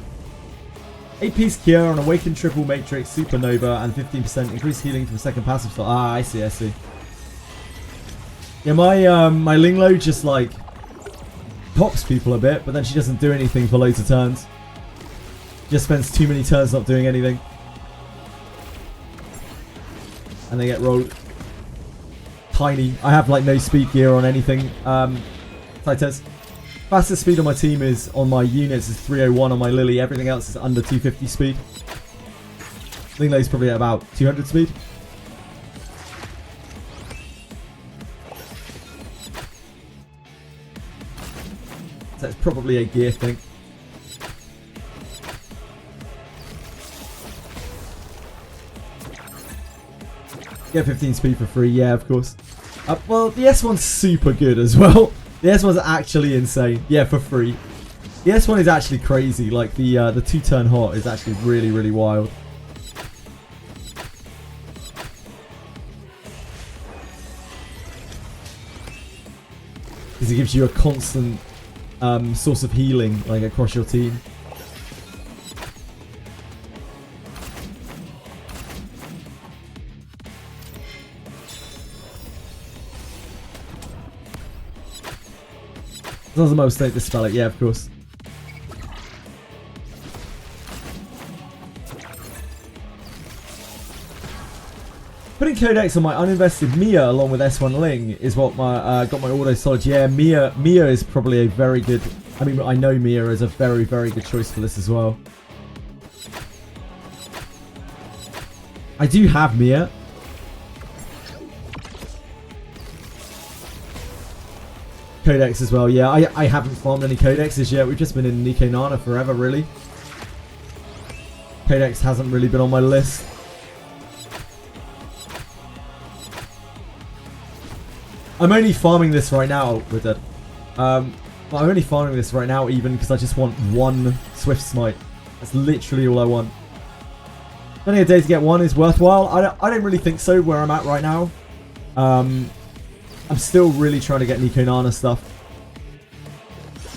8-piece Cure on Awakened Triple Matrix, Supernova, and 15% increased healing from second passive slot. Ah, I see, I see. Yeah, my Linglo just like pops people a bit, but then she doesn't do anything for loads of turns. Just spends too many turns not doing anything. And they get rolled. Tiny. I have like no speed gear on anything. Titus. Fastest speed on my team is on my units is 301 on my Lily. Everything else is under 250 speed. Linglo's probably at about 200 speed. So it's probably a gear thing. Get 15 speed for free, yeah, of course. Well, the S1's super good as well. The S1's actually insane. Yeah, for free. The S1 is actually crazy. Like, the 2-turn hot is actually really, really wild. Because it gives you a constant source of healing, like, across your team. Doesn't most state dispel it, yeah, of course. Putting Codex on my uninvested Mia along with S1 Ling is what my got my auto solid. Yeah, Mia is probably a very good. I mean, I know Mia is a very, very good choice for this as well. I do have Mia. Codex as well, yeah. I haven't farmed any Codexes yet. We've just been in Nico Nana forever, really. Codex hasn't really been on my list. I'm only farming this right now with it. I'm only farming this right now even because I just want one SWIFTSMITE. That's literally all I want. Spending a day to get one is worthwhile. I don't really think so where I'm at right now. I'm still really trying to get Nico Nana stuff.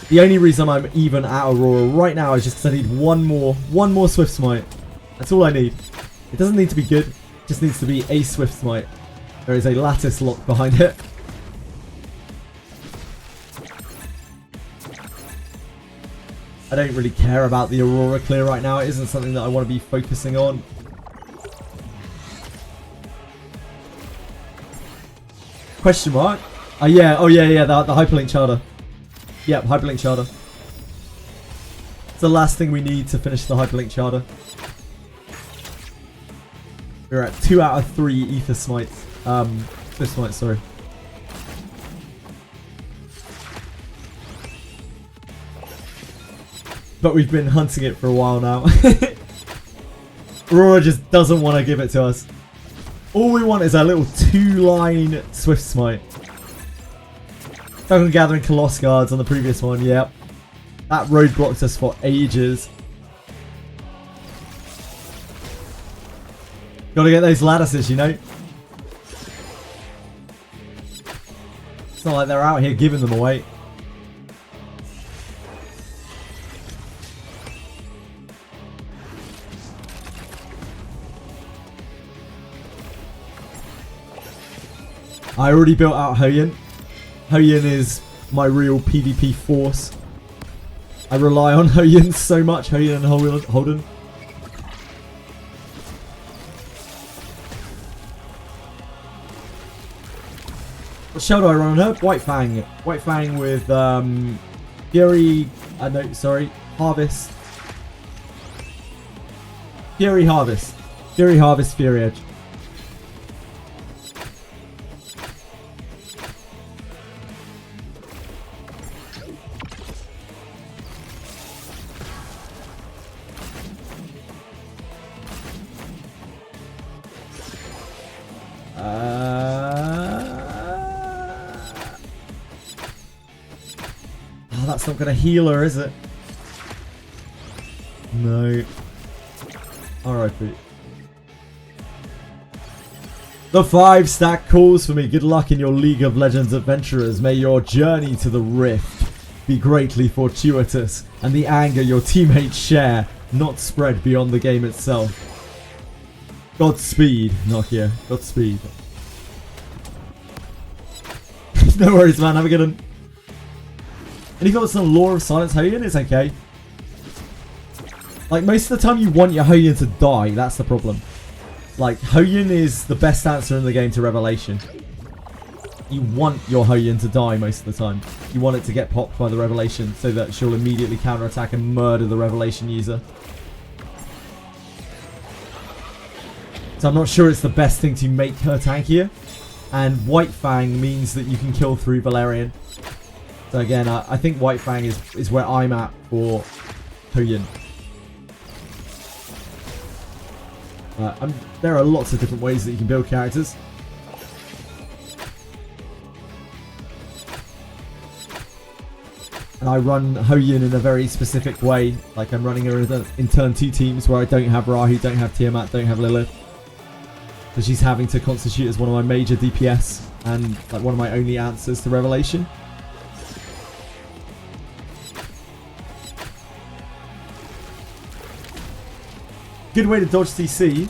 The only reason I'm even at Aurora right now is just because I need one more SWIFTSMITE. That's all I need. It doesn't need to be good. It just needs to be a SWIFTSMITE. There is a lattice lock behind it. I don't really care about the Aurora clear right now. It isn't something that I want to be focusing on. Question mark? Oh yeah, the hyperlink charter. Yep, hyperlink charter. It's the last thing we need to finish the hyperlink charter. We're at 2 out of 3 ether smites. SWIFTSMITE, sorry. But we've been hunting it for a while now. Aurora just doesn't want to give it to us. All we want is our little 2-line SWIFTSMITE. Dragon Gathering Coloss Guards on the previous one, yep. That roadblocked us for ages. Gotta get those lattices, you know. It's not like they're out here giving them away. I already built out Hoyin. Hoyin is my real PvP force. I rely on Hoyin so much. Hoyin and Holden. What shell do I run on her? White Fang. White Fang with Fury. No, sorry. Harvest. Fury Harvest. Fury Harvest, Fury Edge. Oh, that's not gonna heal her, is it? No. Alright, the 5-stack calls for me. Good luck in your League of Legends adventurers. May your journey to the Rift be greatly fortuitous, and the anger your teammates share not spread beyond the game itself. Godspeed, Nokia. Godspeed. No worries, man. Have a good one. Any thoughts on Law of Silence Hoyin? It's okay. Like, most of the time you want your Hoyin to die. That's the problem. Like, Hoyin is the best answer in the game to Revelation. You want your Hoyin to die most of the time. You want it to get popped by the Revelation so that she'll immediately counterattack and murder the Revelation user. So I'm not sure it's the best thing to make her tankier. And White Fang means that you can kill through Valerian. So again, I think White Fang is where I'm at for Hoyin. There are lots of different ways that you can build characters. And I run Hoyin in a very specific way. Like, I'm running her in turn 2 teams where I don't have Rahu, don't have Tiamat, don't have Lilith. So she's having to constitute as one of my major DPS and like one of my only answers to Revelation. Good way to dodge CC.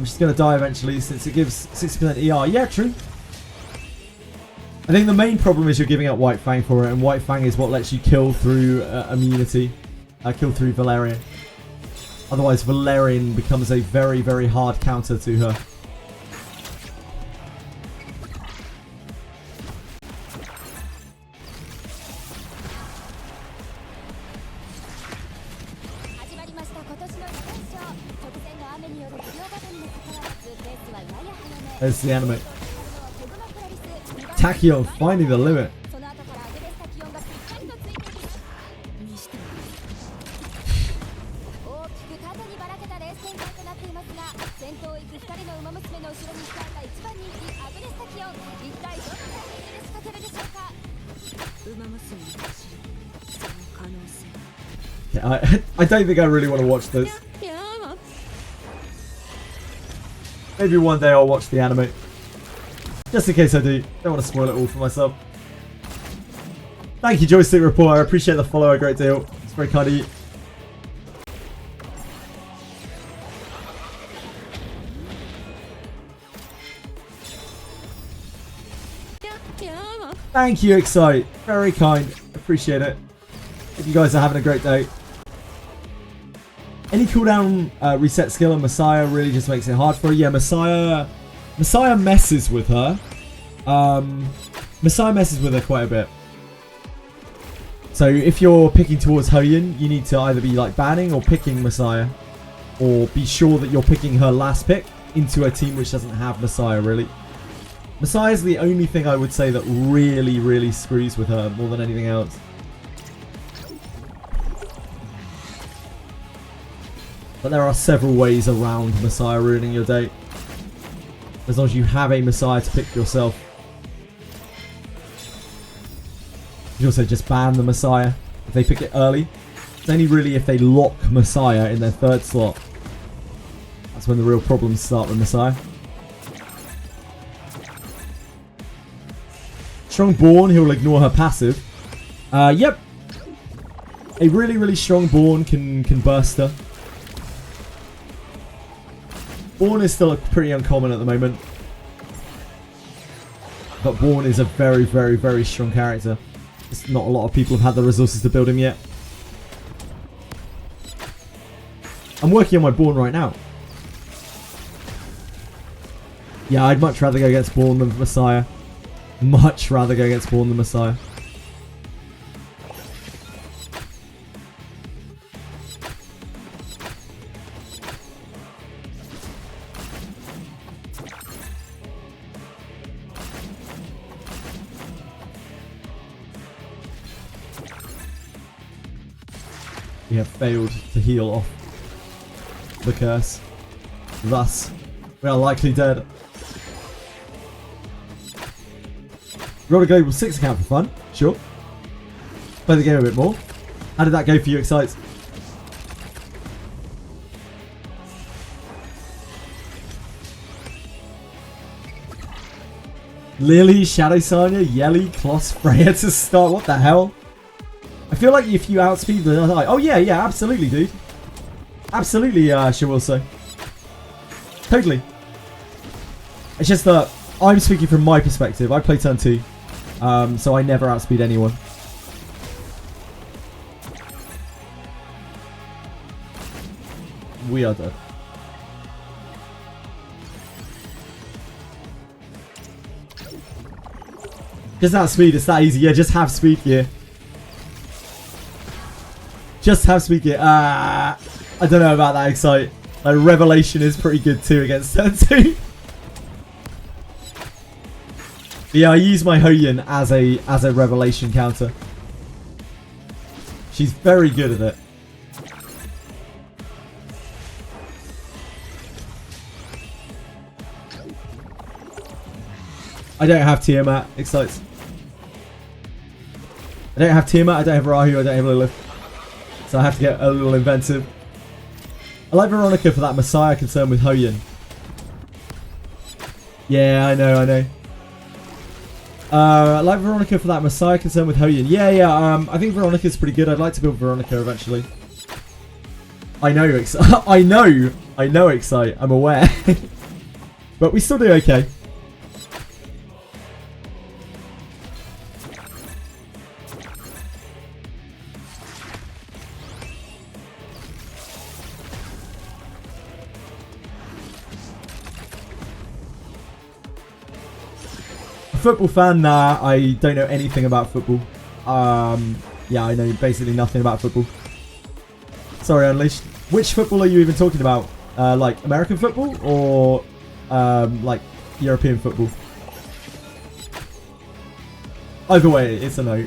She's going to die eventually since it gives 60% ER. Yeah, true. I think the main problem is you're giving out White Fang for it, and White Fang is what lets you kill through immunity. Kill through Valerian. Otherwise, Valerian becomes a very, very hard counter to her. There's the anime. Tachyon finding the limit. Yeah, I don't think I really want to watch this. Maybe one day I'll watch the anime. Just in case I do. Don't want to spoil it all for myself. Thank you, Joystick Report. I appreciate the follow a great deal. It's very kind of you. Thank you, Excite. Very kind. Appreciate it. Hope you guys are having a great day. Any cooldown reset skill on Messiah really just makes it hard for her. Yeah, Messiah messes with her. Messiah messes with her quite a bit. So if you're picking towards Hoyin, you need to either be like banning or picking Messiah, or be sure that you're picking her last pick into a team which doesn't have Messiah really. Messiah is the only thing I would say that really, really screws with her more than anything else. But there are several ways around Messiah ruining your day. As long as you have a Messiah to pick yourself. You can also just ban the Messiah if they pick it early. It's only really if they lock Messiah in their 3rd slot That's when the real problems start with Messiah. Strong Born, he'll ignore her passive. Yep. A really, really strong Born can burst her. Born is still pretty uncommon at the moment. But Born is a very, very, very strong character. Just not a lot of people have had the resources to build him yet. I'm working on my Born right now. Yeah, I'd much rather go against Born than Messiah. Much rather go against Born than Messiah. We have failed to heal off the curse. Thus, we are likely dead. Roll a Global 6 account for fun, sure. Play the game a bit more. How did that go for you, Excite? Lily, Shadow Sanya, Yelly, Kloss, Freya to start. What the hell? I feel like if you outspeed the... Oh yeah, yeah, absolutely, dude. Absolutely, she will say. Totally. It's just that I'm speaking from my perspective. I play turn 2. So I never outspeed anyone. We are dead. Just outspeed, it's that easy. Yeah, just have speed gear. Just have speed gear. I don't know about that, Excite. Like, Revelation is pretty good too against turn 2. Yeah, I use my Hoyin as a Revelation counter. She's very good at it. I don't have Tiamat, Excites. I don't have Tiamat, I don't have Rahu, I don't have Lilith. So I have to get a little inventive. I like Veronica for that Messiah concern with Hoyin. Yeah, I know. I like Veronica for that Messiah concern with Hoyin. Yeah, I think Veronica's pretty good. I'd like to build Veronica eventually. I know, I know, Excite. I'm aware. But we still do okay. Football fan? Nah, I don't know anything about football. Yeah, I know basically nothing about football. Sorry, Unleashed. Which football are you even talking about? Like American football or like European football? Either way, it's a no.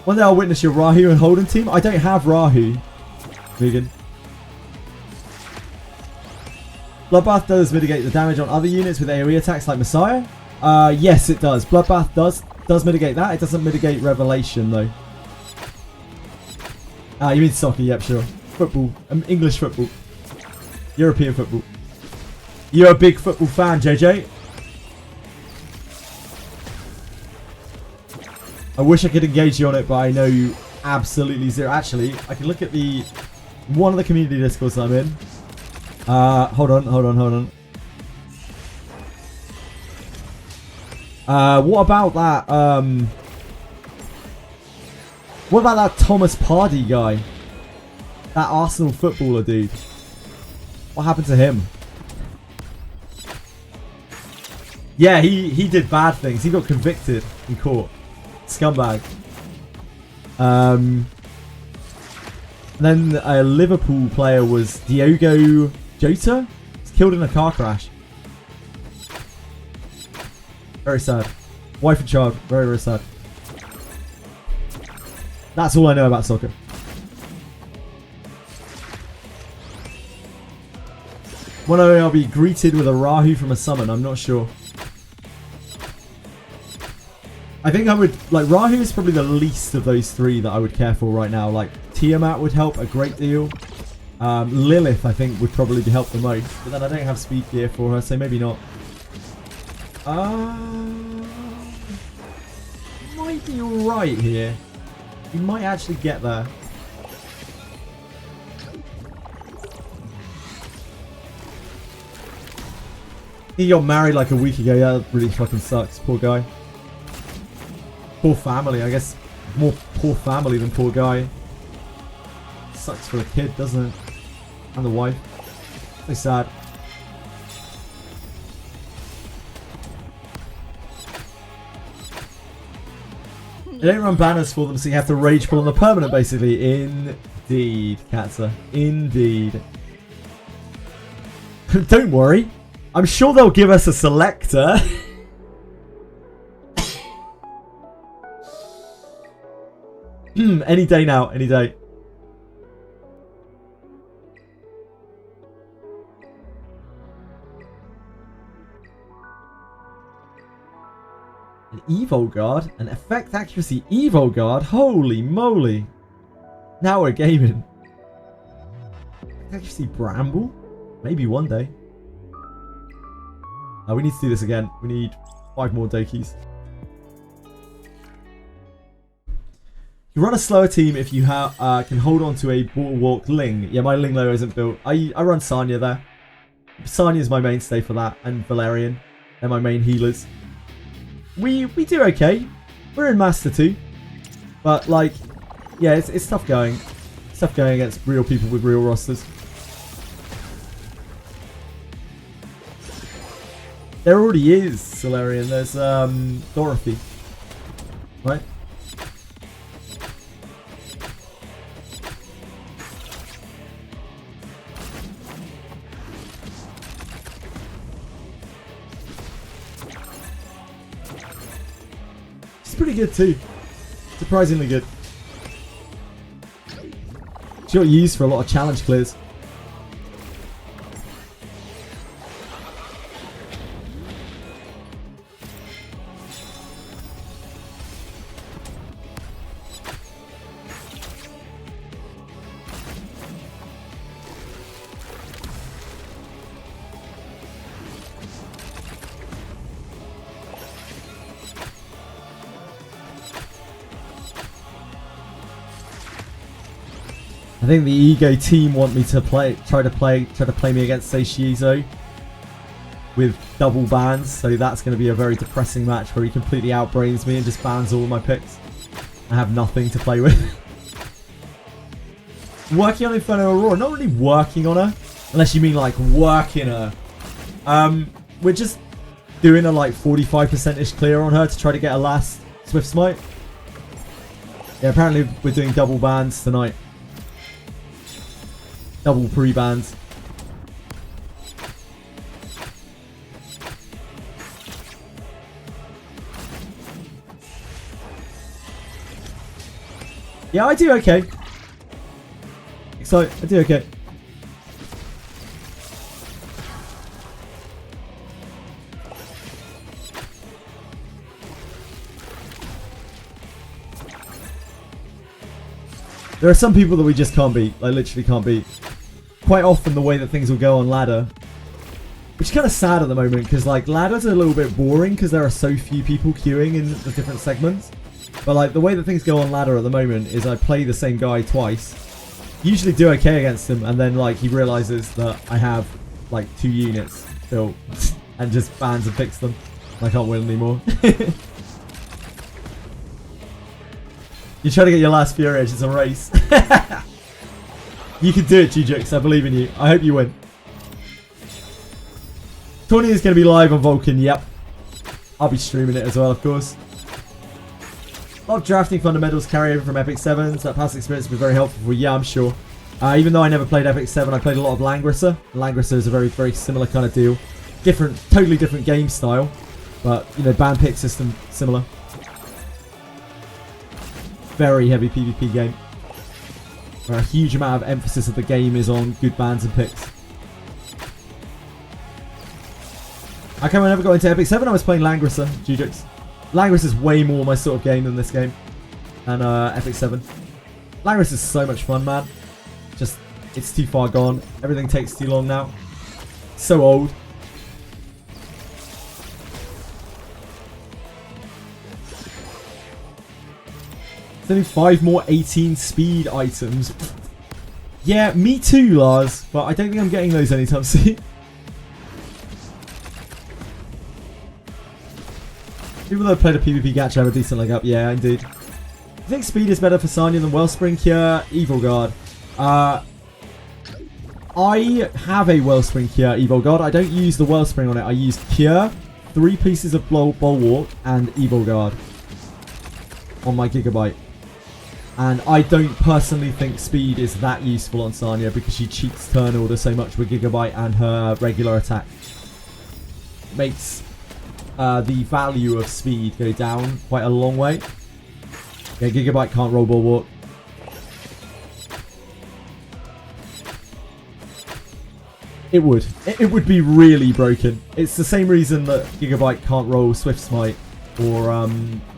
One day I'll witness your Rahu and Holden team. I don't have Rahu, Vegan. Bloodbath does mitigate the damage on other units with AoE attacks like Messiah. Yes, it does. Bloodbath does mitigate that. It doesn't mitigate Revelation though. You mean soccer? Yep, sure. Football, English football, European football. You're a big football fan, JJ. I wish I could engage you on it, but I know you absolutely zero. Actually, I can look at one of the community discords I'm in. Hold on. What about that, what about that Thomas Pardy guy? That Arsenal footballer dude. What happened to him? Yeah, he did bad things. He got convicted in court. Scumbag. Then a Liverpool player was Diogo Jota. He's killed in a car crash. Very sad. Wife and child. Very, very sad. That's all I know about soccer. One day I'll be greeted with a Rahu from a summon. I'm not sure. I think I would, like, Rahu is probably the least of those three that I would care for right now. Like, Tiamat would help a great deal. Lilith, I think, would probably help the most. But then I don't have speed gear for her, so maybe not. Might be alright here. We might actually get there. He got married like a week ago. Yeah, that really fucking sucks. Poor guy. Poor family, I guess. More poor family than poor guy. Sucks for the kid, doesn't it? And the wife. So sad. They don't run banners for them, so you have to rage pull on the permanent, basically. Indeed, Katza. Indeed. Don't worry. I'm sure they'll give us a selector. Any day now. Any day. An Evo Guard? An effect accuracy Evo Guard? Holy moly. Now we're gaming. Accuracy Bramble? Maybe one day. We need to do this again. We need 5 more Dokis. You run a slower team if you can hold on to a Bulwark Ling. Yeah, my Ling low isn't built. I run Sanya there. Sanya is my mainstay for that, and Valerian. They're my main healers. We do okay. We're in Master 2. But, like, yeah, it's tough going. It's tough going against real people with real rosters. There already is Solarian. There's Dorothy. Right? She's pretty good too. Surprisingly good. She got used for a lot of challenge clears. I think the Ego team want me to try to play me against Seishizo with double bans, so that's going to be a very depressing match where he completely outbrains me and just bans all of my picks. I have nothing to play with. Working on Inferno Aurora, not really working on her, unless you mean like working her. We're just doing a like 45%ish clear on her to try to get a last SWIFTSMITE. Yeah, apparently we're doing double bans tonight. Double pre-bans. Yeah, I do okay. So I do okay. There are some people that we just can't beat. Like, literally can't beat. Quite often the way that things will go on ladder, which is kind of sad at the moment, because like ladders are a little bit boring because there are so few people queuing in the different segments. But like the way that things go on ladder at the moment is I play the same guy twice, usually do okay against him, and then like he realizes that I have like 2 units built and just bans and picks them. I can't win anymore. You try to get your last Fury Edge, it's a race. You can do it, G-Jix. I believe in you. I hope you win. Tourney is going to be live on Vulcan. Yep. I'll be streaming it as well, of course. A lot of drafting fundamentals carry over from Epic 7s. That past experience will be very helpful for you. Yeah, I'm sure. Even though I never played Epic 7, I played a lot of Langrisser. Langrisser is a very, very similar kind of deal. Different, totally different game style. But, you know, ban pick system, similar. Very heavy PvP game. Where a huge amount of emphasis of the game is on good bans and picks. How come I never got into Epic 7? I was playing Langrisser, G-Jix. Langris is way more my sort of game than this game. And Epic 7. Langris is so much fun, man. Just, it's too far gone. Everything takes too long now. So old. There's only 5 more 18 speed items. Yeah, me too, Lars. But I don't think I'm getting those anytime soon. People that have played a PvP gacha have a decent leg up. Yeah, indeed. I think speed is better for Sanya than Wellspring Cure, Evil Guard. I have a Wellspring Cure, Evil Guard. I don't use the Wellspring on it. I use Cure, 3 pieces of Bulwark, and Evil Guard on my Gigabyte. And I don't personally think speed is that useful on Sanya because she cheats turn order so much with Gigabyte and her regular attack. Makes the value of speed go down quite a long way. Yeah, Gigabyte can't roll Bulwark. It would. It would be really broken. It's the same reason that Gigabyte can't roll SWIFTSMITE or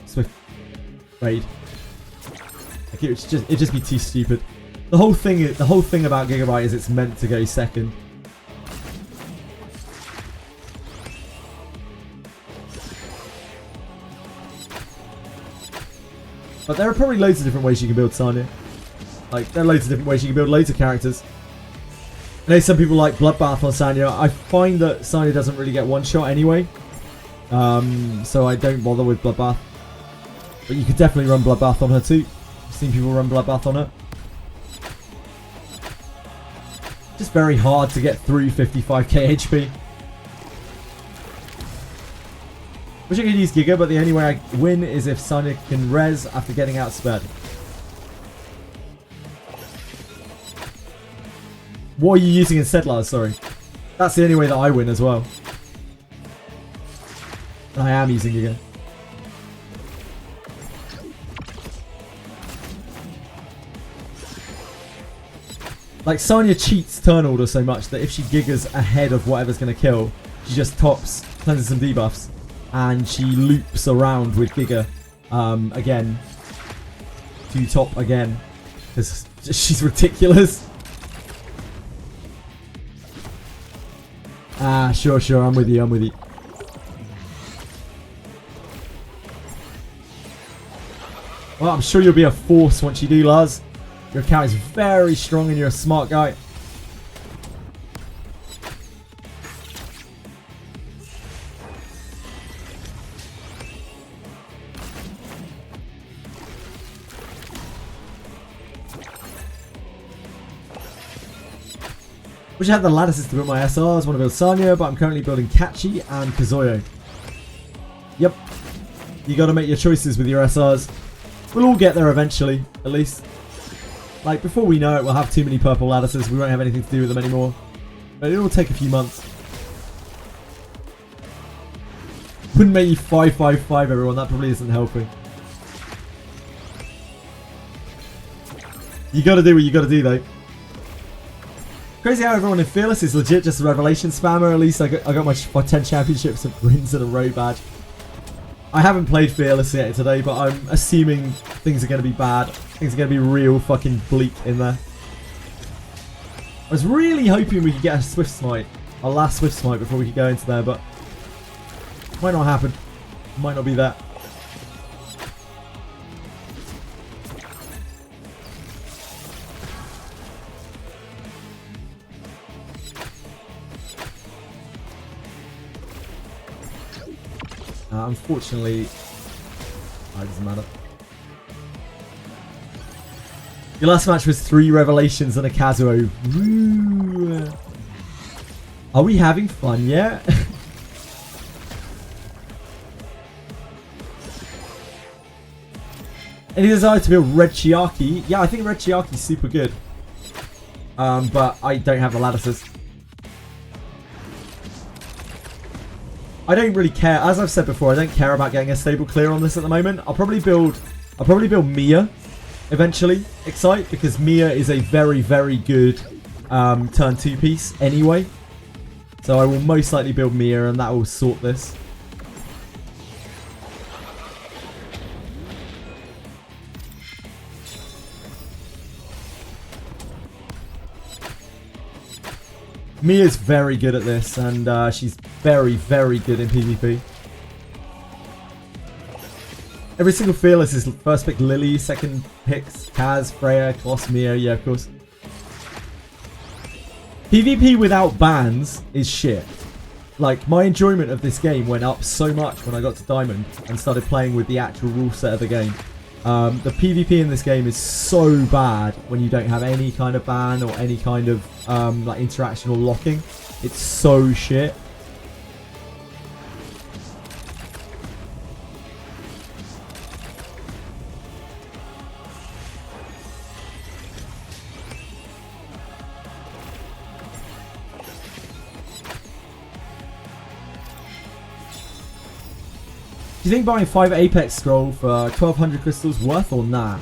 Swift Raid. Like it'd just be too stupid. The whole thing about Gigabyte is it's meant to go second. But there are probably loads of different ways you can build Sanya. Like, there are loads of different ways you can build loads of characters. I know some people like Bloodbath on Sanya. I find that Sanya doesn't really get one shot anyway. So I don't bother with Bloodbath. But you could definitely run Bloodbath on her too. I've seen people run Bloodbath on her. Just very hard to get through 55k HP. Wish I could use Giga, but the only way I win is if Sonic can res after getting outsped. What are you using instead, Lars? Sorry. That's the only way that I win as well. And I am using Giga. Like, Sanya cheats turn order so much that if she gigas ahead of whatever's going to kill, she just tops, cleanses some debuffs. And she loops around with Giga again to top again because she's ridiculous. Ah, sure, I'm with you, Well, I'm sure you'll be a force once you do, Lars. Your account is very strong and you're a smart guy. Wish I had the lattices to build my SRs. Want to build Sanya, but I'm currently building Kachi and Kazuyo. Yep. You got to make your choices with your SRs. We'll all get there eventually, at least. Like, before we know it, we'll have too many purple lattices. We won't have anything to do with them anymore. But it'll take a few months. Wouldn't make you 555, everyone. That probably isn't helping. You got to do what you got to do, though. Crazy how everyone in Fearless is legit just a Revelation spammer. At least I got my 10 championships and wins and a row badge. I haven't played Fearless yet today, but I'm assuming things are going to be bad. Things are going to be real fucking bleak in there. I was really hoping we could get a SWIFTSMITE. Our last SWIFTSMITE before we could go into there, but might not happen. Might not be that. Unfortunately, it doesn't matter. Your last match was 3 Revelations and a Kazuo. Woo. Are we having fun yet? Any desire to build Red Chiaki? Yeah, I think Red Chiaki's super good. But I don't have the lattices. I don't really care. As I've said before, I don't care about getting a stable clear on this at the moment. I'll probably build Mia eventually, Excite, because Mia is a very, very good turn 2 piece anyway. So I will most likely build Mia and that will sort this. Mia's very good at this, and she's very, very good in PvP. Every single Fearless is first pick Lily, second picks Kaz, Freya, Kloss, Mia, yeah, of course. PvP without bans is shit. Like, my enjoyment of this game went up so much when I got to Diamond and started playing with the actual rule set of the game. The PvP in this game is so bad when you don't have any kind of ban or any kind of like interaction or locking. It's so shit. Do you think buying 5 Apex Scroll for 1200 crystals worth or nah?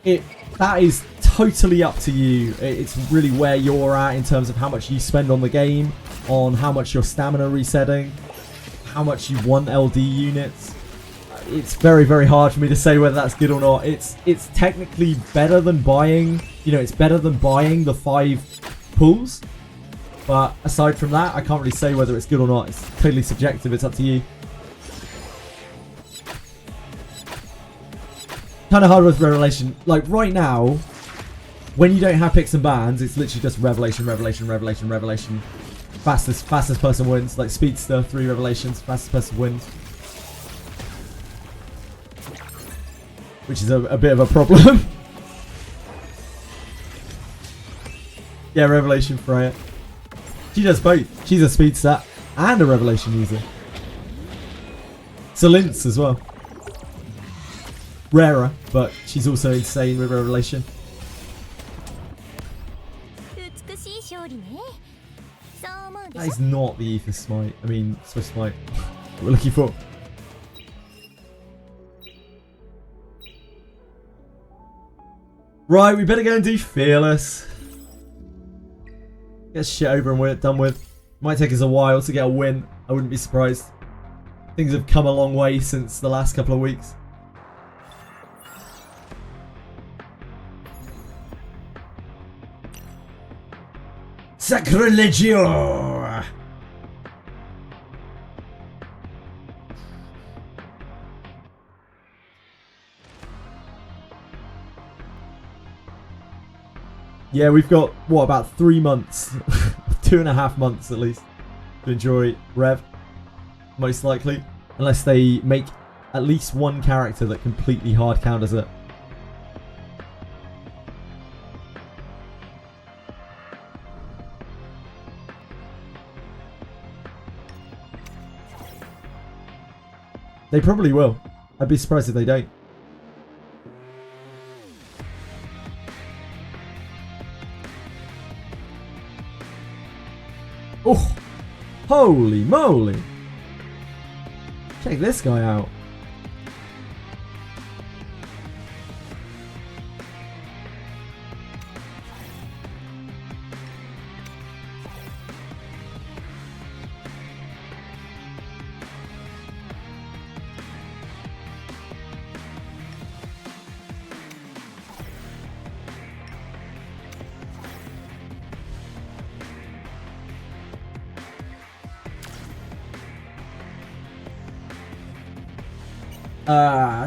That is totally up to you. It's really where you're at in terms of how much you spend on the game, on how much your stamina resetting, how much you want LD units. It's very, very hard for me to say whether that's good or not. It's technically better than buying, it's better than buying the 5 pools. But aside from that, I can't really say whether it's good or not. It's totally subjective. It's up to you. Kind of hard with Revelation. Like right now, when you don't have picks and bans, it's literally just Revelation, Revelation, Revelation, Revelation. Fastest person wins. Like Speedster, 3 Revelations. Fastest person wins. Which is a bit of a problem. Yeah, Revelation Freya. She does both. She's a speed stat and a revelation user. Celince as well. Rarer, but she's also insane with revelation. That is not the SWIFTSMITE. I mean, SWIFTSMITE. What we're looking for. Right, we better go and do Fearless. Get shit over and we're done with. Might take us a while to get a win. I wouldn't be surprised. Things have come a long way since the last couple of weeks. Sacrilegio! Yeah, we've got, what, about 3 months, 2.5 months at least, to enjoy Rev, most likely. Unless they make at least one character that completely hard counters it. They probably will. I'd be surprised if they don't. Oh, holy moly. Check this guy out.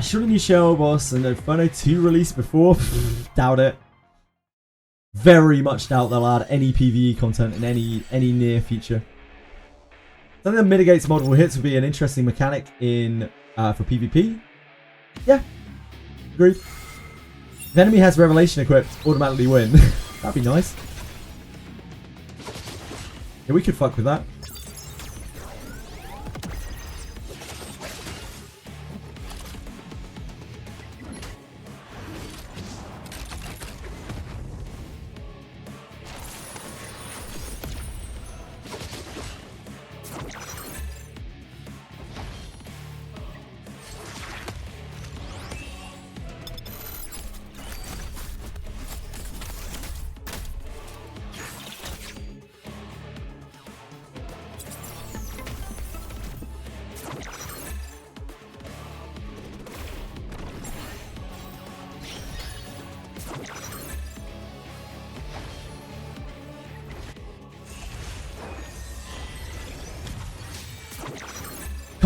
Should a new shell boss and Inferno 2 release before? Doubt it. Very much doubt they'll add any PvE content in any near future. Something that mitigates multiple hits would be an interesting mechanic in for PvP. Yeah, agreed. If the enemy has Revelation equipped, automatically win. That'd be nice. Yeah, we could fuck with that.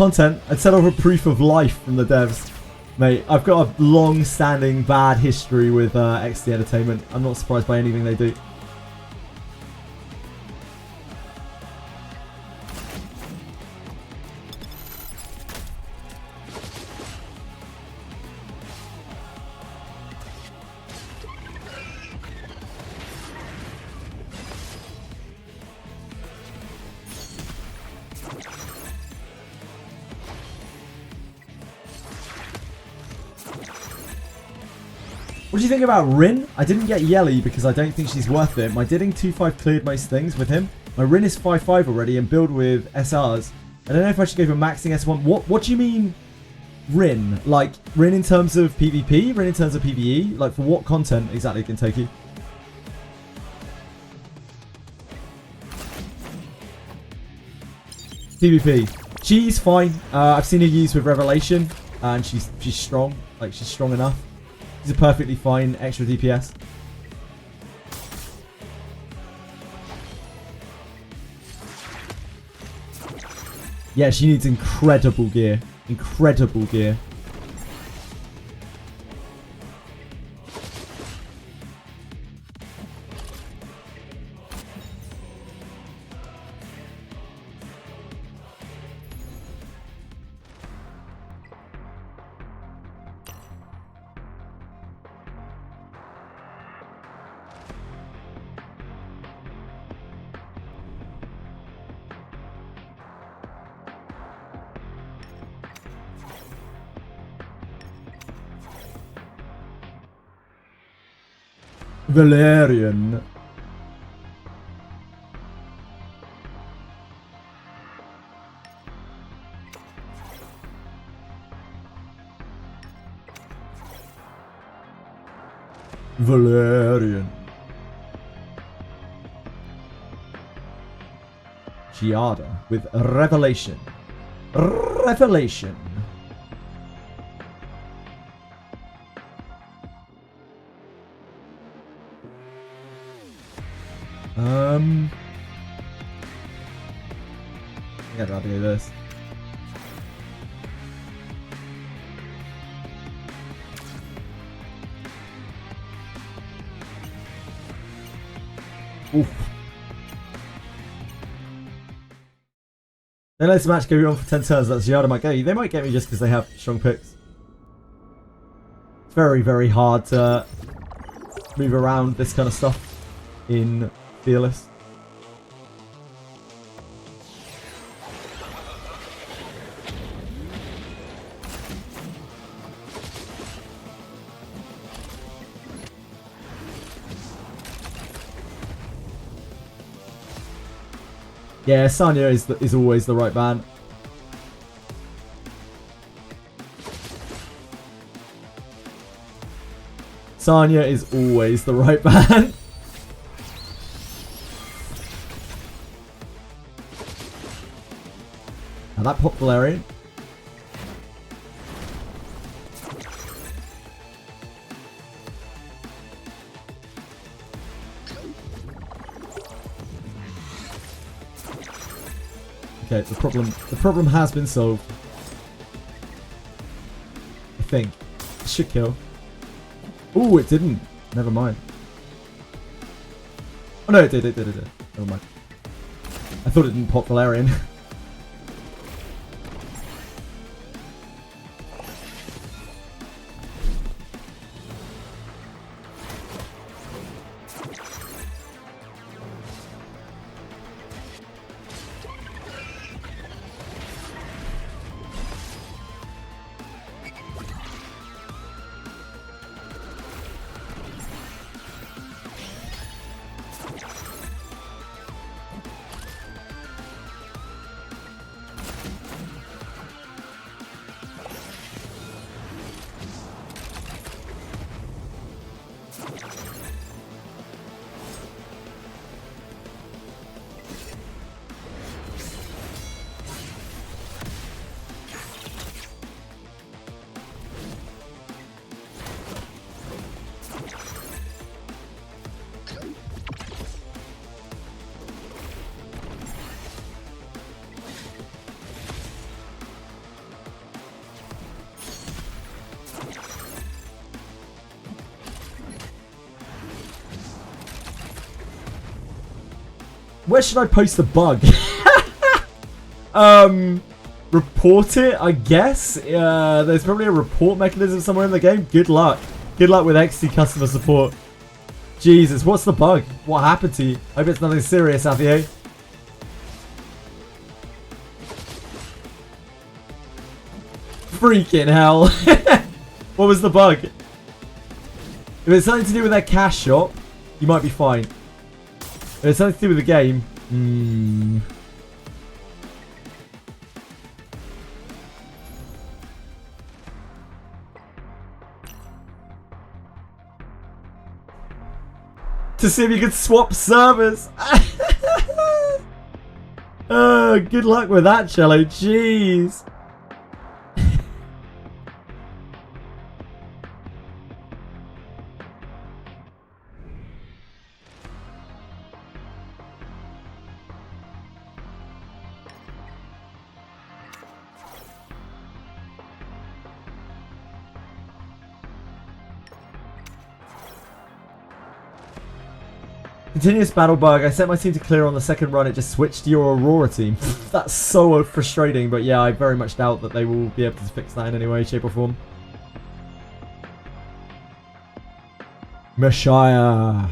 content. I'd set off a proof of life from the devs. Mate, I've got a long-standing bad history with XD Entertainment. I'm not surprised by anything they do. What do you think about Rin? I didn't get Yelly because I don't think she's worth it. My Didding 2-5 cleared most things with him. My Rin is 5-5 already and build with SRs. I don't know if I should go for maxing S1. What do you mean Rin? Like, Rin in terms of PvP? Rin in terms of PvE? Like, for what content exactly can take you? PvP. She's fine. I've seen her used with Revelation and she's strong. Like, she's strong enough. She's a perfectly fine extra DPS. Yeah, she needs incredible gear. Incredible gear. Valerian. Valerian. Giada with Revelation. Revelation. I think I'd rather do this. Oof. Then let's match go on for 10 turns. That's Giada might get you. They might get me just because they have strong picks. It's very, very hard to move around this kind of stuff in Fearless. Yeah, Sanya is always the right ban. Sanya is always the right ban. Now that popped Valerian. Okay, the problem has been solved. I think. It should kill. Ooh, it didn't. Never mind. Oh no, it did. Never mind. I thought it didn't pop Valerian. Where should I post the bug? Report it, I guess. There's probably a report mechanism somewhere in the game. Good luck. Good luck with XT customer support. Jesus, what's the bug? What happened to you? I hope it's nothing serious, Etheria. Freaking hell. What was the bug? If it's something to do with their cash shop, you might be fine. If it's something to do with the game, to see if you can swap servers. Oh, good luck with that, Cello. Jeez. Continuous battle bug. I set my team to clear on the second run. It just switched to your Aurora team. That's so frustrating, but yeah, I very much doubt that they will be able to fix that in any way, shape or form. Messiah.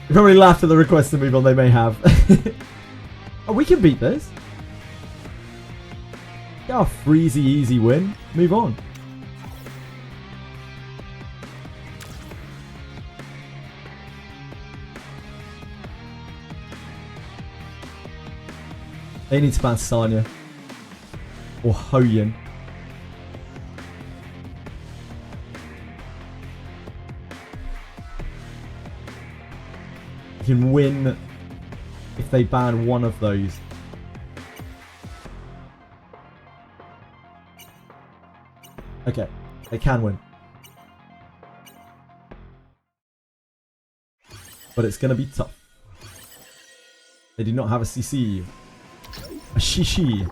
You probably laughed at the request to move on they may have. Oh, we can beat this. Yeah, freezy easy win. Move on. They need to ban Sanya. Or Hoyin. You can win if they ban one of those. Okay, they can win. But it's going to be tough. They do not have a CC. A Shishi.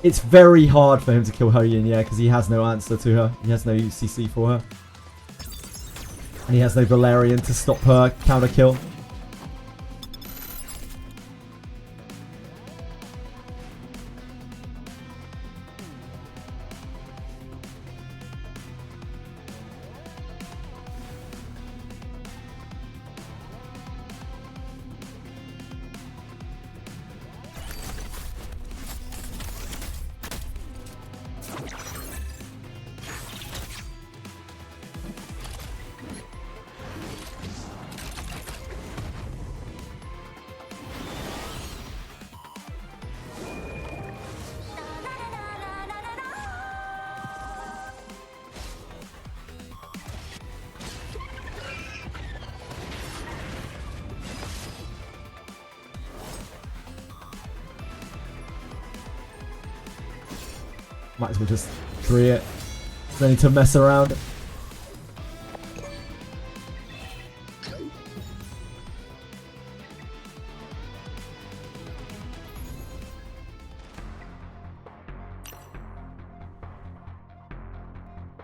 It's very hard for him to kill Hoyin, yeah, because he has no answer to her. He has no CC for her. And he has no Valerian to stop her counter kill. Might as well just 3 it. No need to mess around.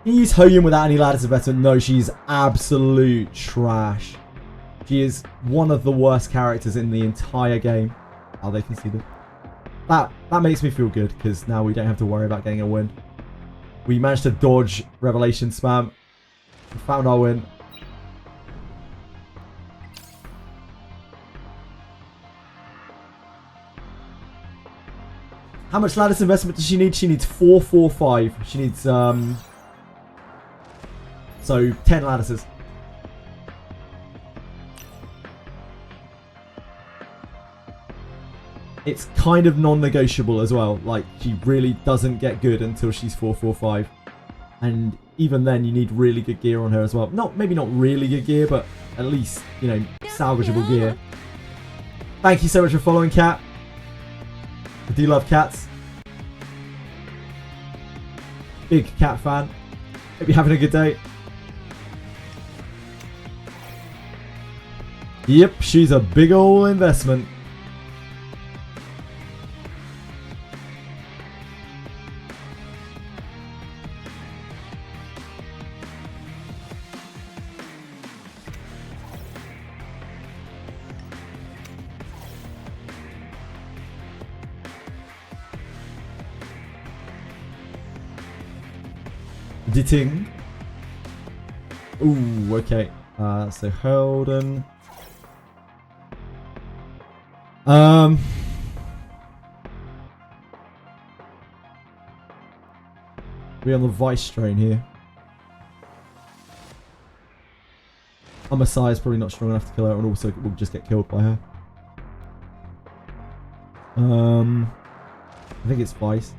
Can you use Hoyin without any ladders of better? No, she's absolute trash. She is one of the worst characters in the entire game. Oh, they conceded. That makes me feel good, because now we don't have to worry about getting a win. We managed to dodge Revelation spam. We found our win. How much lattice investment does she need? She needs 4, 4, 5. She needs, so 10 lattices. It's kind of non-negotiable as well. Like, she really doesn't get good until she's 4, 4, 5. And even then, you need really good gear on her as well. Maybe not really good gear, but at least, you know, salvageable gear. Thank you so much for following, Cat. I do love cats. Big cat fan. Hope you're having a good day. Yep, she's a big ol' investment. Ditting. Ooh, okay. So Holden. We're on the Vice train here. Messiah is probably not strong enough to kill her, and also we'll just get killed by her. I think it's Vice.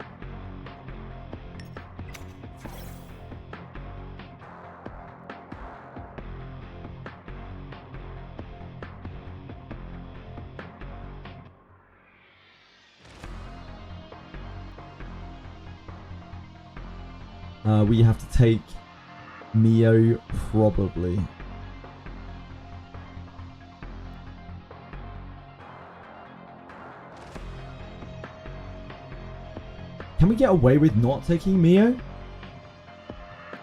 We have to take Mio, probably. Can we get away with not taking Mio?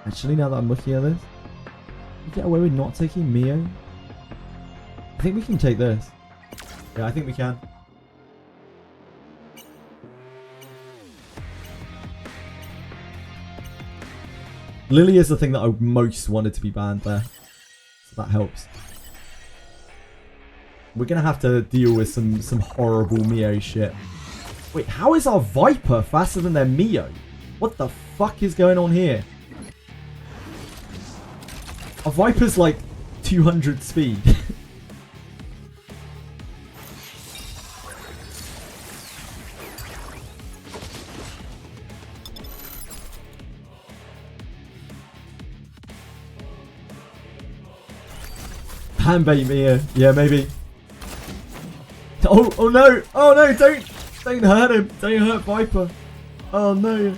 Actually, now that I'm looking at this, can we get away with not taking Mio? I think we can take this. Yeah, I think we can. Lily is the thing that I most wanted to be banned there. So that helps. We're going to have to deal with some horrible Mio shit. Wait, how is our Viper faster than their Mio? What the fuck is going on here? Our Viper's like 200 speed. Handbait Mia. Yeah, maybe. Oh no! Oh no! Don't hurt him! Don't hurt Viper! Oh no!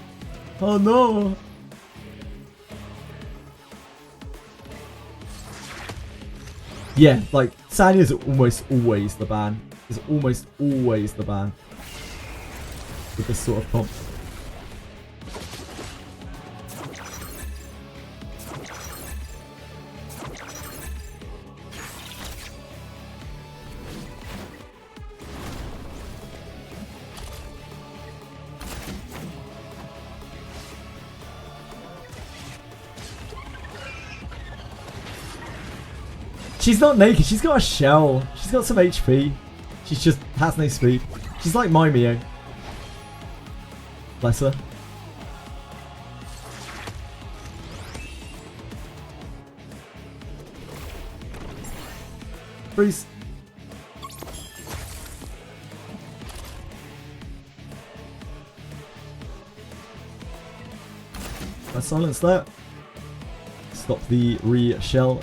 Oh no! Yeah, like Sanya's almost always the ban. Is almost always the ban with this sort of comp. She's not naked, she's got a shell. She's got some HP. She just has no speed. She's like my Mio. Bless her. Freeze. I silence that. Stop the re-shell.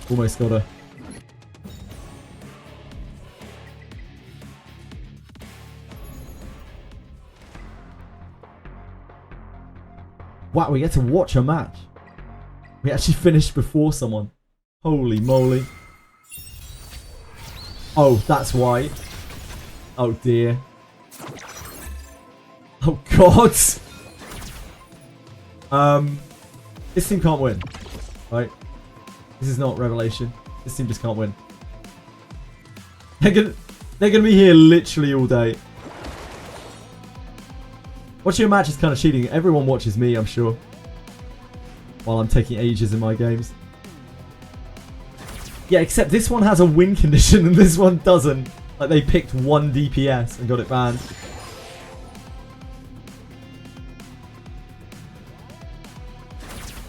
Almost got her. Wow, we get to watch a match. We actually finished before someone. Holy moly. Oh, that's why. Oh dear. Oh god. This team can't win. Right? This is not Revelation. This team just can't win. They're gonna be here literally all day. Watching a match is kind of cheating. Everyone watches me, I'm sure. While I'm taking ages in my games. Yeah, except this one has a win condition and this one doesn't. Like they picked 1 DPS and got it banned.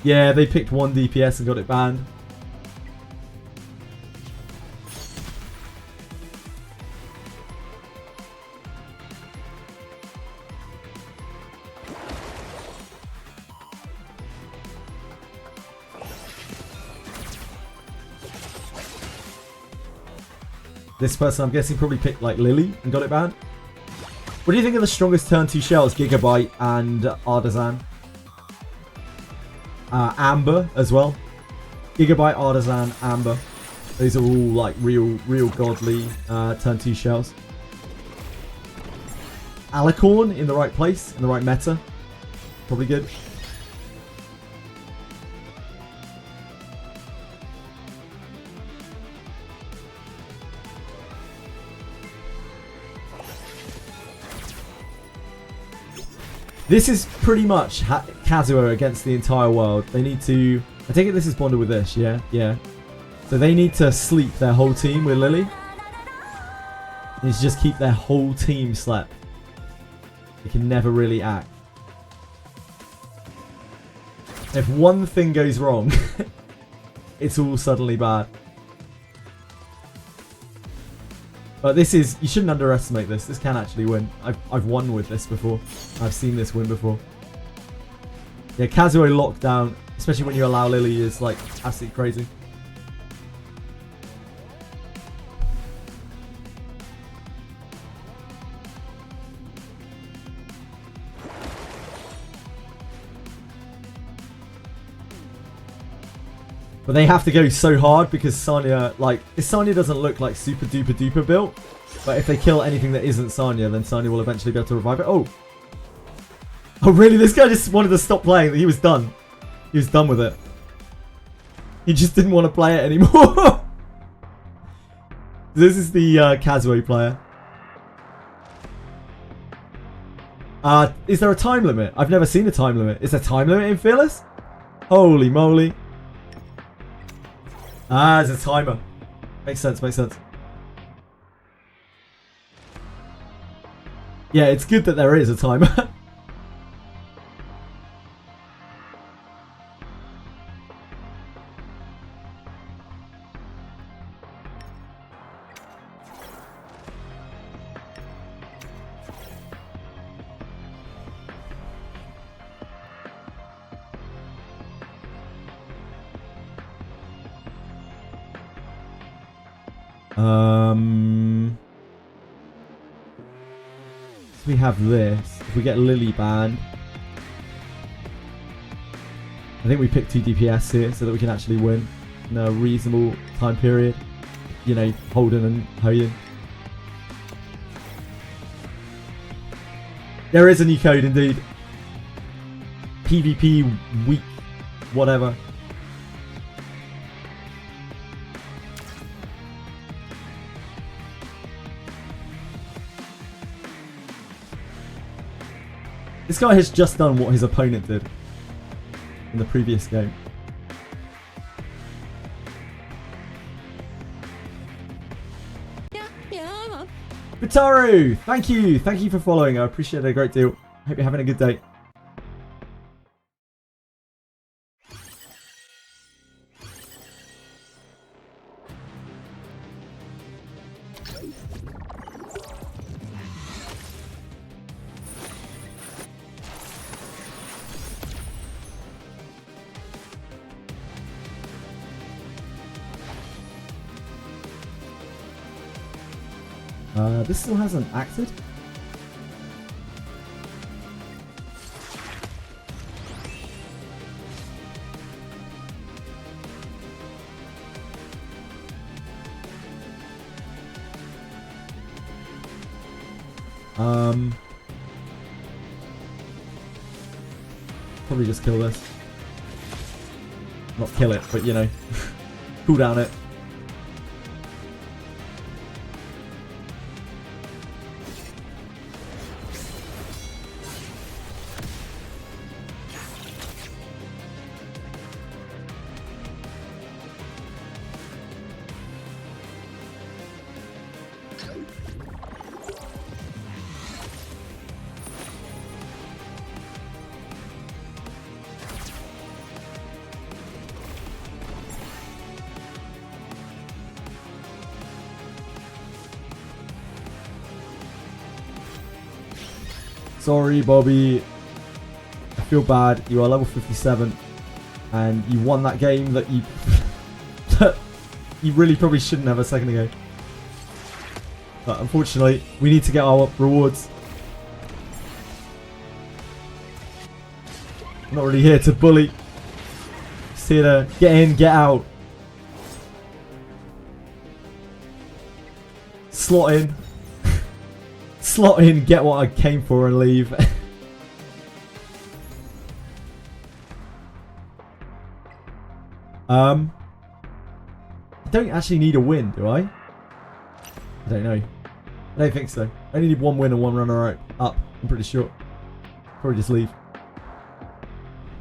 Yeah, they picked 1 DPS and got it banned. This person, I'm guessing, probably picked like Lily and got it banned. What do you think of the strongest turn 2 shells? Gigabyte and Artisan. Amber as well. Gigabyte, Artisan, Amber. These are all like real godly turn 2 shells. Alicorn in the right place, in the right meta. Probably good. This is pretty much Kazuo against the entire world. They need to... I take it this is bonded with this, yeah? Yeah. So they need to sleep their whole team with Lily. They need to just keep their whole team slept. They can never really act. If one thing goes wrong, it's all suddenly bad. But this is... You shouldn't underestimate this. This can actually win. I've won with this before. I've seen this win before. Yeah, Kazuo lockdown, especially when you allow Lily, is like absolutely crazy. But they have to go so hard because Sanya, like, Sanya doesn't look like super duper duper built. But if they kill anything that isn't Sanya, then Sanya will eventually be able to revive it. Oh! Oh really? This guy just wanted to stop playing. He was done. He was done with it. He just didn't want to play it anymore. This is the Kazuo player. Is there a time limit? I've never seen a time limit. Is there a time limit in Fearless? Holy moly. There's a timer. Makes sense, makes sense. Yeah, it's good that there is a timer. So we have this. If we get Lily banned, I think we pick 2 DPS here so that we can actually win in a reasonable time period. You know, Holden and Hoden. There is a new code indeed. PvP week, whatever. This guy has just done what his opponent did in the previous game. Vitaru, thank you. Thank you for following. I appreciate it a great deal. Hope you're having a good day. This still hasn't acted. Probably just kill this. Not kill it, but you know, cool down it. Sorry, Bobby. I feel bad. You are level 57, and you won that game that you that you really probably shouldn't have a second ago. But unfortunately, we need to get our rewards. I'm not really here to bully. Just here to get in, get out. Slot in. Slot in, get what I came for and leave. I don't actually need a win, do I? I don't know. I don't think so. I only need one win and one runner up. I'm pretty sure. Probably just leave.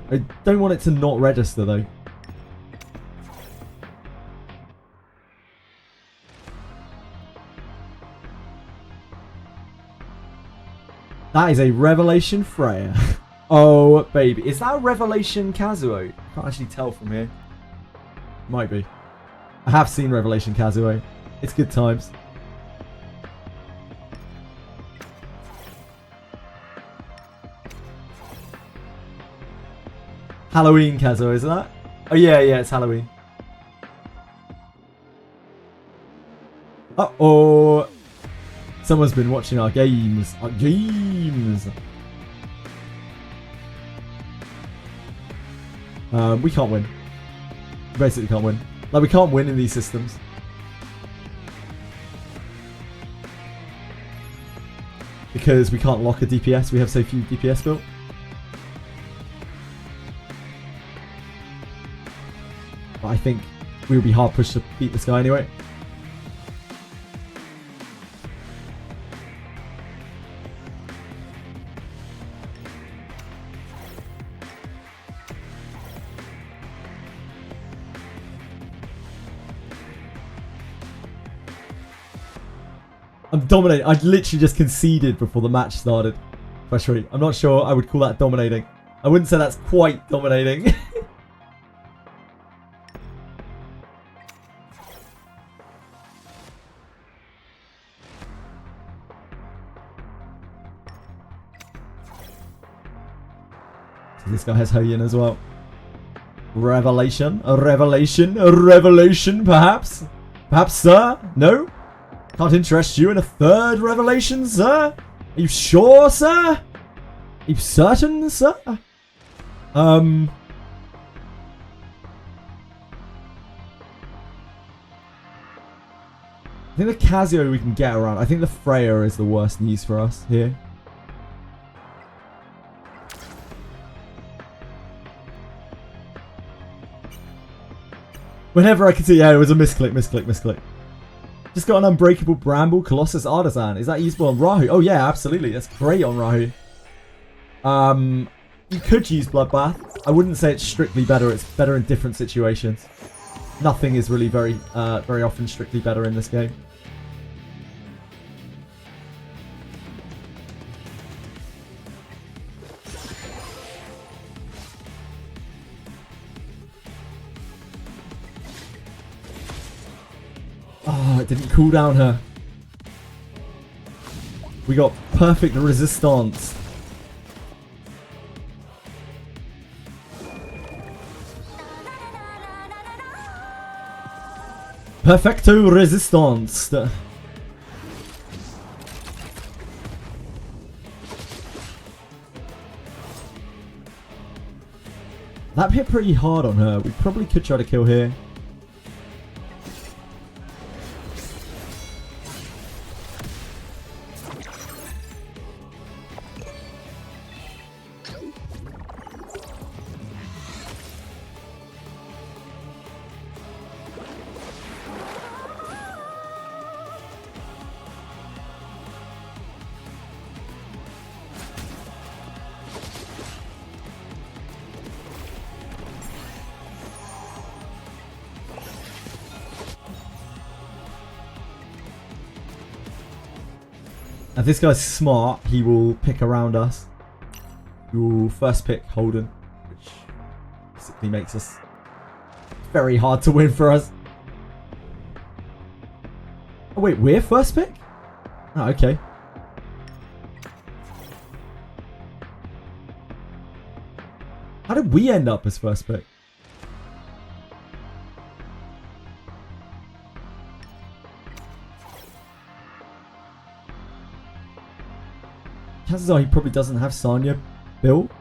I don't want it to not register though. That is a Revelation Freya. Oh, baby. Is that a Revelation Kazuo? Can't actually tell from here. Might be. I have seen Revelation Kazuo. It's good times. Halloween Kazuo, isn't that? Oh, yeah, it's Halloween. Uh-oh. Someone's been watching our games. Our games. We can't win. We basically can't win. Like, we can't win in these systems. Because we can't lock a DPS. We have so few DPS built. But I think we would be hard pushed to beat this guy anyway. I'm dominating. I literally just conceded before the match started. Frustrating. I'm not sure I would call that dominating. I wouldn't say that's quite dominating. So this guy has Hoyin as well. Revelation? A revelation? A revelation, perhaps? Perhaps, sir? No? Can't interest you in a third revelation, sir? Are you sure, sir? Are you certain, sir? I think the Kazuo we can get around. I think the Freya is the worst news for us here. Whenever I can see, yeah, it was a misclick. Just got an Unbreakable Bramble Colossus Artisan. Is that usable on Rahu? Oh yeah, absolutely. That's great on Rahu. You could use Bloodbath. I wouldn't say it's strictly better. It's better in different situations. Nothing is really very often strictly better in this game. Oh, it didn't cool down her. We got perfect resistance. Perfecto resistance. That hit pretty hard on her. We probably could try to kill here. If this guy's smart, he will pick around us. He will first pick Holden, which basically makes us very hard to win for us. Oh wait, we're first pick? Oh, okay. How did we end up as first pick? chances are he probably doesn't have Sanya built.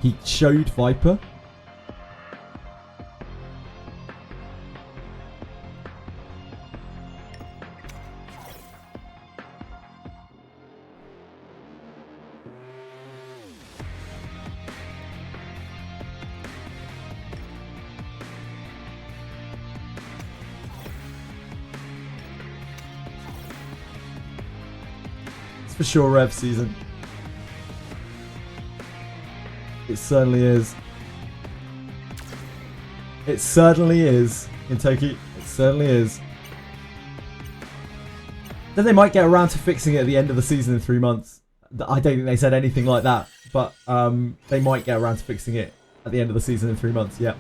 He showed Viper. For sure, Rev season. It certainly is. It certainly is. Kentucky. It certainly is. Then they might get around to fixing it at the end of the season in 3 months. I don't think they said anything like that, but they might get around to fixing it at the end of the season in 3 months. Yeah.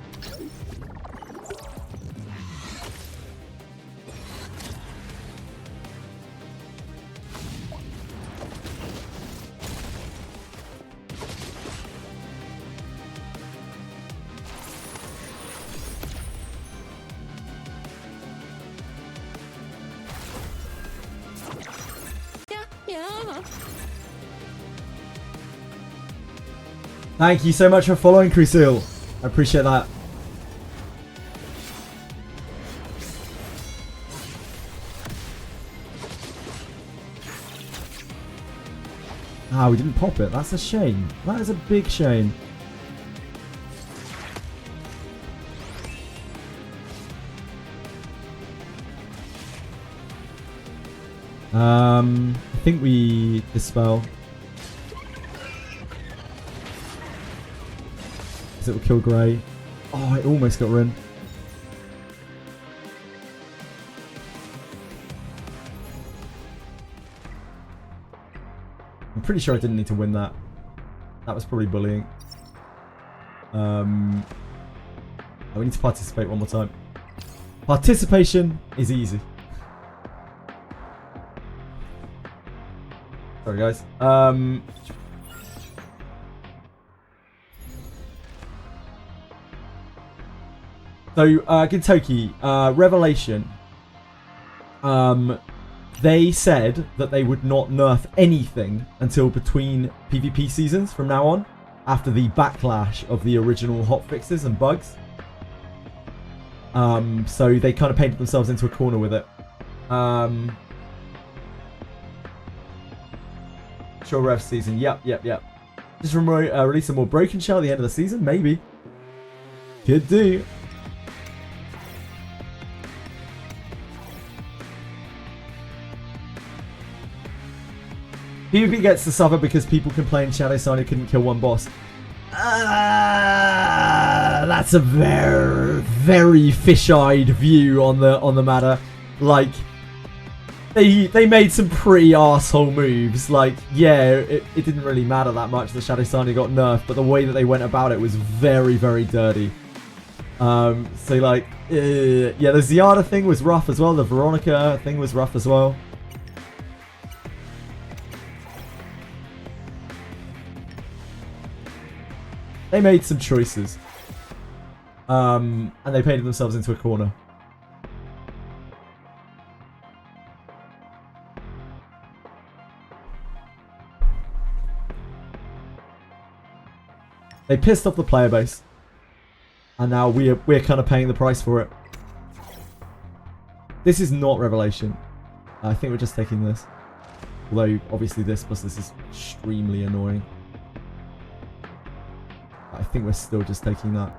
Thank you so much for following, Crucial. I appreciate that. Ah, we didn't pop it. That's a shame. That is a big shame. I think we dispel. It will kill Grey. Oh, it almost got Rin. I'm pretty sure I didn't need to win that. That was probably bullying. We need to participate one more time. Participation is easy. Sorry, guys. So, Gintoki, Revelation, they said that they would not nerf anything until between PvP seasons from now on, after the backlash of the original hotfixes and bugs. So they kind of painted themselves into a corner with it. Sure, Rev season. Yep. Just release a more broken shell at the end of the season? Maybe. Could do. PvP gets to suffer because people complain Shadow Signer couldn't kill one boss. That's a very, very fish-eyed view on the matter. Like, they made some pretty arsehole moves. Like, yeah, it didn't really matter that much that Shadow Signer got nerfed, but the way that they went about it was very, very dirty. So like, yeah, the Ziada thing was rough as well. The Veronica thing was rough as well. They made some choices. And they painted themselves into a corner. They pissed off the player base. And now we're kind of paying the price for it. This is not Revelation. I think we're just taking this. Although, obviously this plus this is extremely annoying. I think we're still just taking that.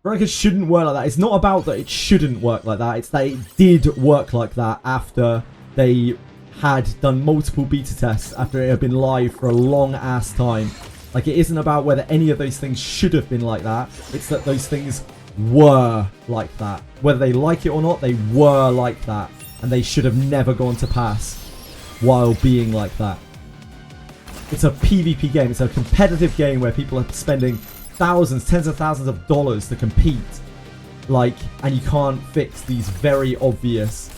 Veronica shouldn't work like that. It's not about that it shouldn't work like that. It's that it did work like that after they had done multiple beta tests, after it had been live for a long ass time. Like, it isn't about whether any of those things should have been like that. It's that those things were like that. Whether they like it or not, they were like that. And they should have never gone to pass while being like that. It's a PvP game. It's a competitive game where people are spending thousands, tens of thousands of dollars to compete. Like, and you can't fix these very obvious,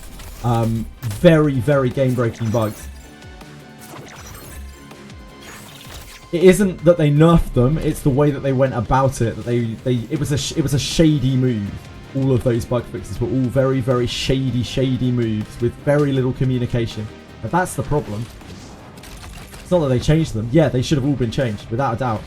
very, very game-breaking bugs. it isn't that they nerfed them, it's the way that they went about it. That it was a shady move. All of those bug fixes were all very, very shady moves with very little communication. And that's the problem. It's not that they changed them. Yeah, they should have all been changed, without a doubt.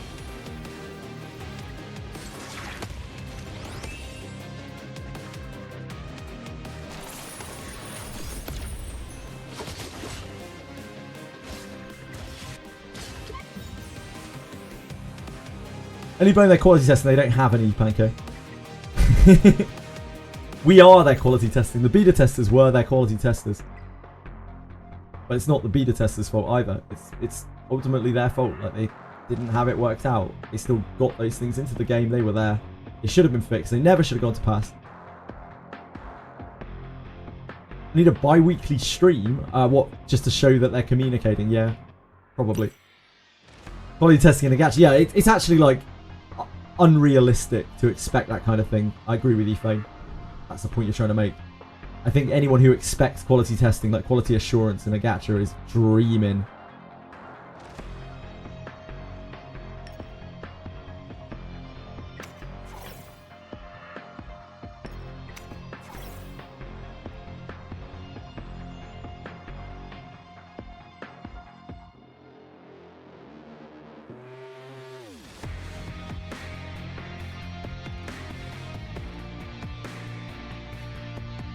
Anybody their quality testing, they don't have any, Panko. We are their quality testing. The beta testers were their quality testers. But it's not the beta testers' fault either. It's ultimately their fault. Like, they didn't have it worked out. They still got those things into the game. They were there. It should have been fixed. They never should have gone to pass. Need a bi-weekly stream? What? Just to show that they're communicating? Yeah, probably. Quality testing in a gacha. Yeah, it's actually like unrealistic to expect that kind of thing. I agree with you, Fane. That's the point you're trying to make. I think anyone who expects quality testing, like quality assurance in a gacha, is dreaming.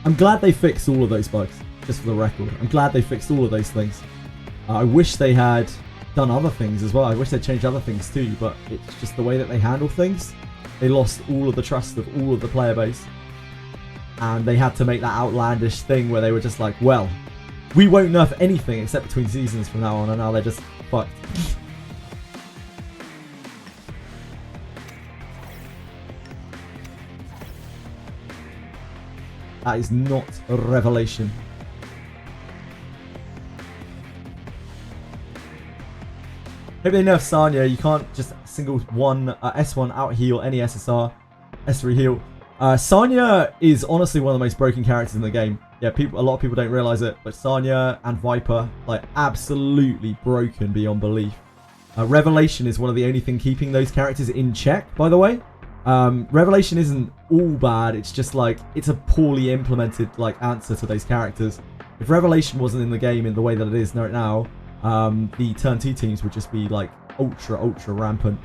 I'm glad they fixed all of those bugs, just for the record. I'm glad they fixed all of those things. I wish they had done other things as well. I wish they'd changed other things too, but it's just the way that they handle things. They lost all of the trust of all of the player base. And they had to make that outlandish thing where they were just like, well, we won't nerf anything except between seasons from now on, and now they're just fucked. That is not a revelation. Maybe they nerf Sanya. You can't just single one S1 out heal any SSR, S3 heal. Sanya is honestly one of the most broken characters in the game. Yeah, a lot of people don't realize it, but Sanya and Viper, like, absolutely broken beyond belief. Revelation is one of the only thing keeping those characters in check, by the way. Revelation isn't all bad, it's just like, it's a poorly implemented like answer to those characters. If Revelation wasn't in the game in the way that it is right now, the turn 2 teams would just be like ultra rampant.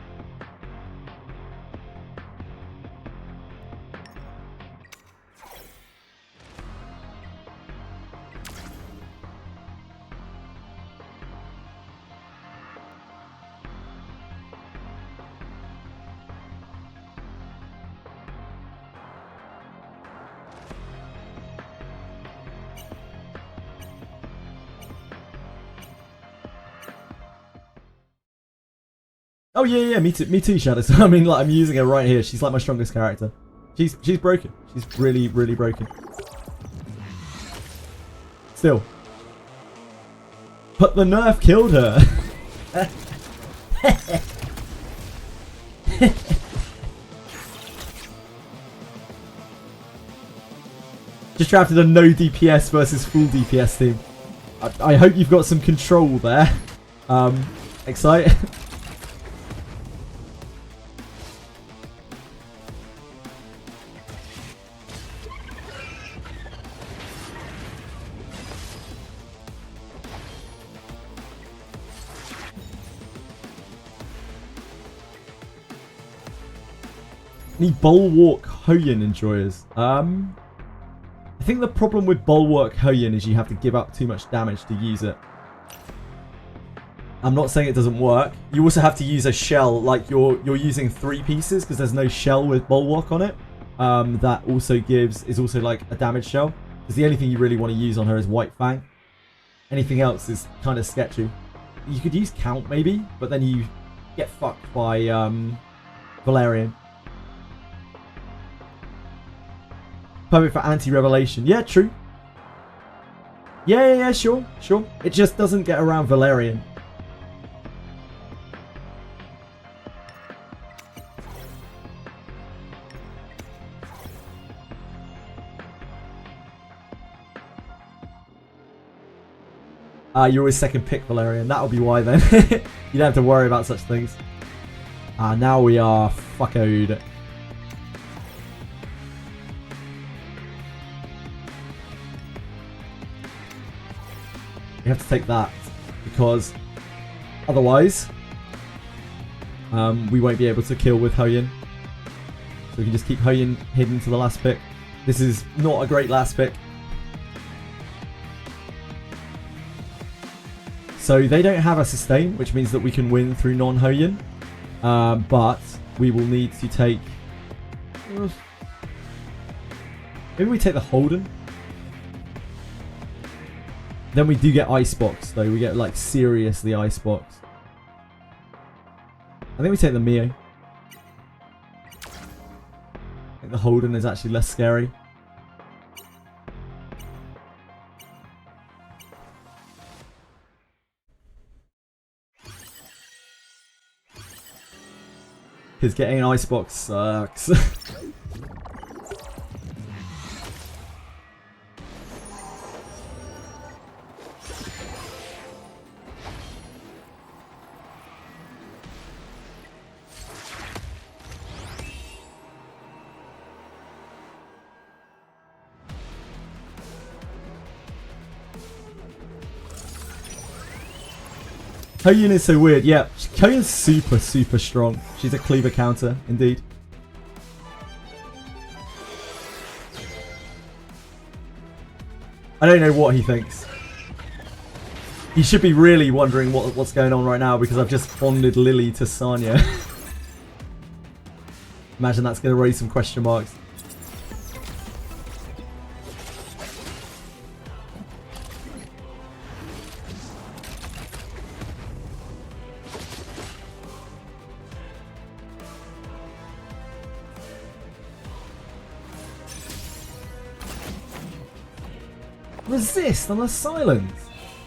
Oh yeah, me too, Shadows. I mean, like, I'm using her right here. She's like my strongest character. She's broken. She's really broken. Still. But the nerf killed her. Just drafted a no DPS versus full DPS team. I hope you've got some control there. Excited. Any Bulwark Hoyin enjoyers? I think the problem with Bulwark Hoyin is you have to give up too much damage to use it. I'm not saying it doesn't work. You also have to use a shell, like you're using 3 pieces because there's no shell with Bulwark on it. That also is also like a damage shell. Because the only thing you really want to use on her is White Fang. Anything else is kind of sketchy. You could use Count maybe, but then you get fucked by Valerian. Perfect for anti-revelation. Yeah, true. Yeah, sure. It just doesn't get around Valerian. You're always second pick, Valerian. That'll be why then. You don't have to worry about such things. Now we are fuckoed. We have to take that because otherwise we won't be able to kill with Hoyin. So we can just keep Hoyin hidden to the last pick. This is not a great last pick. So they don't have a sustain, which means that we can win through non-Hoyin. But we will need to take... Maybe we take the Holden. Then we do get Icebox, though. We get, like, seriously Icebox. I think we take the Mio. I think the Holden is actually less scary. Because getting an Icebox sucks. Hoyin is so weird. Yeah, Hoyin's super, super strong. She's a cleaver counter, indeed. I don't know what he thinks. He should be really wondering what's going on right now because I've just bonded Lily to Sanya. Imagine that's going to raise some question marks. Resist on a silence.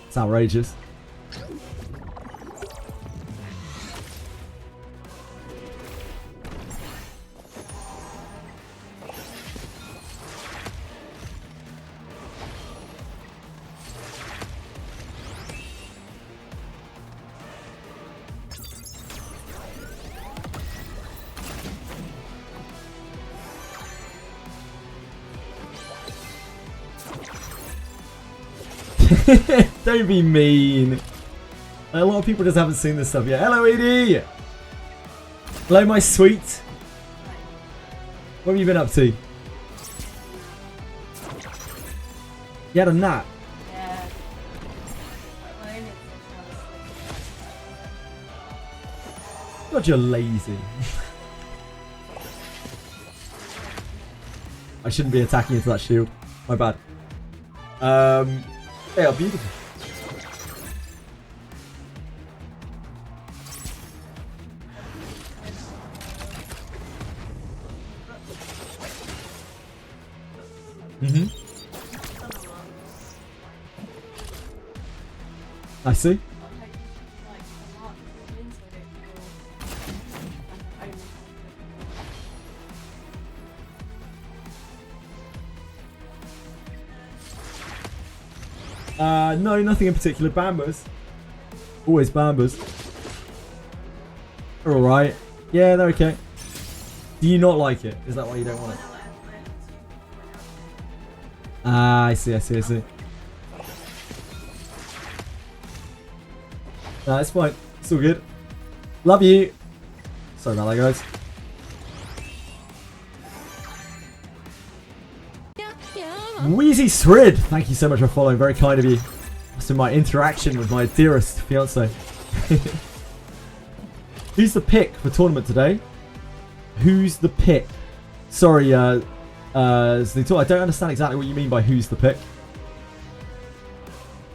It's outrageous. Don't be mean. A lot of people just haven't seen this stuff yet. Hello, Edie. Hello, my sweet. What have you been up to? You had a nap. Yeah. God, you're lazy. I shouldn't be attacking into that shield. My bad. They are beautiful. I see. No, nothing in particular. Bambas. Always Bambas. They're alright. Yeah, they're okay. Do you not like it? Is that why you don't want it? Ah, I see. Nah, it's fine. It's all good. Love you. Sorry about that, guys. Wheezy Srid, thank you so much for following. Very kind of you. That's been my interaction with my dearest fiance. Who's the pick for tournament today? Who's the pick? Sorry, Zlito, I don't understand exactly what you mean by who's the pick.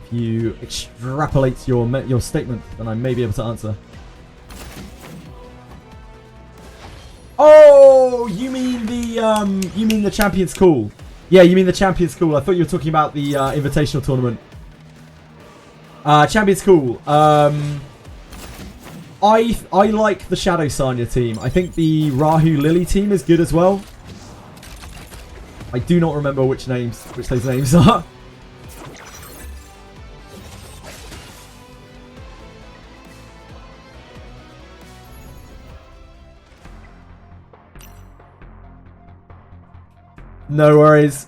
If you extrapolate your statement, then I may be able to answer. Oh, you mean the Champions Call? Yeah, you mean the Champions Call. I thought you were talking about the Invitational Tournament. Champions Call. I like the Shadow Sanya team. I think the Rahu Lily team is good as well. I do not remember which those names are. No worries.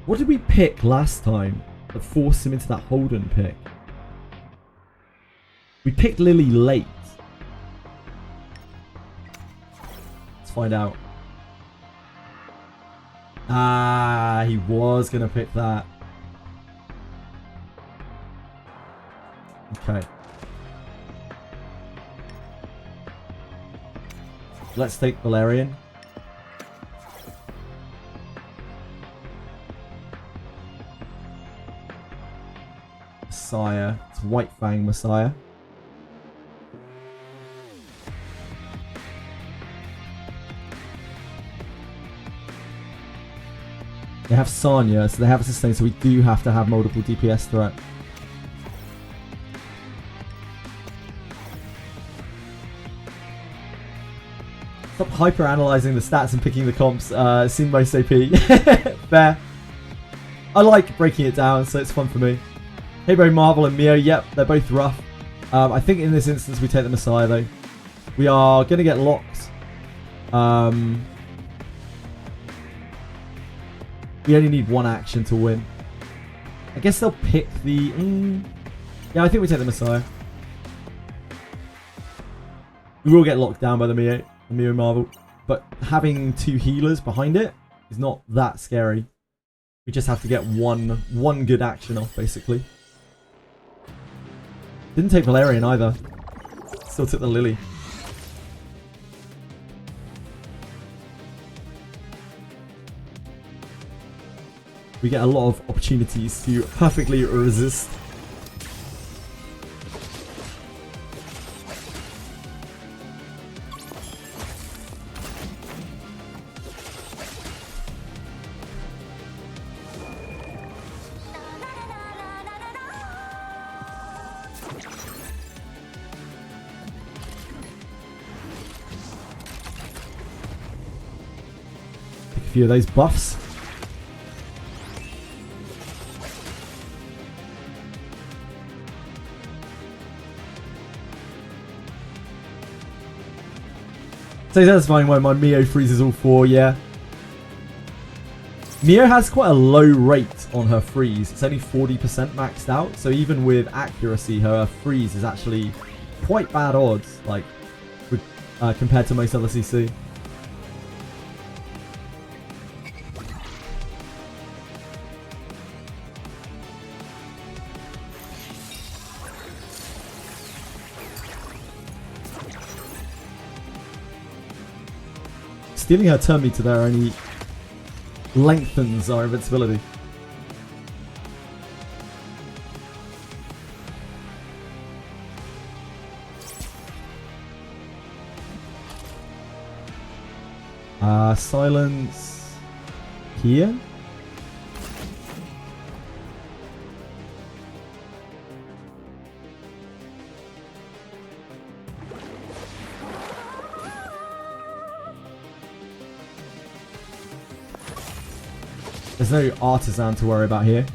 What did we pick last time that forced him into that Holden pick? We picked Lily late. Let's find out. Ah, he was going to pick that. Okay. Let's take Valerian. Messiah. It's White Fang Messiah. They have Sanya, so they have a sustain, so we do have to have multiple DPS threat. Stop hyper-analyzing the stats and picking the comps. Seem most AP. Fair. I like breaking it down, so it's fun for me. Hey bro, Marvel and Mio, yep, they're both rough. I think in this instance we take the Messiah though. We are going to get locked. We only need one action to win. I guess they'll pick the... Yeah, I think we take the Messiah. We will get locked down by the Mio Marvel. But having two healers behind it is not that scary. We just have to get one good action off, basically. Didn't take Valerian either. Still took the Lily. We get a lot of opportunities to perfectly resist. Take a few of those buffs. So that's fine when my Mio freezes all four, yeah. Mio has quite a low rate on her freeze. It's only 40% maxed out. So even with accuracy, her freeze is actually quite bad odds, like compared to most other CC. Stealing her turn meter there only lengthens our invincibility. Silence here. There's no artisan to worry about here.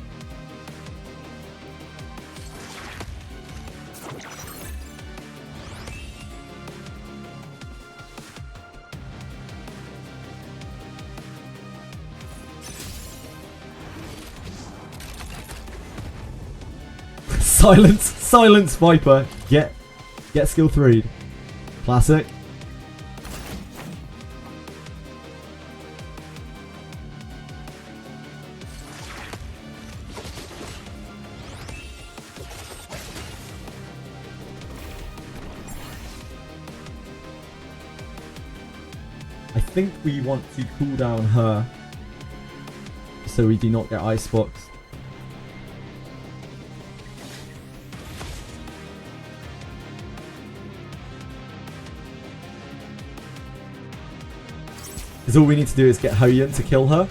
Silence Viper. Get skill 3'd. Classic. I think we want to cool down her so we do not get icebox. Because all we need to do is get Hoyan to kill her.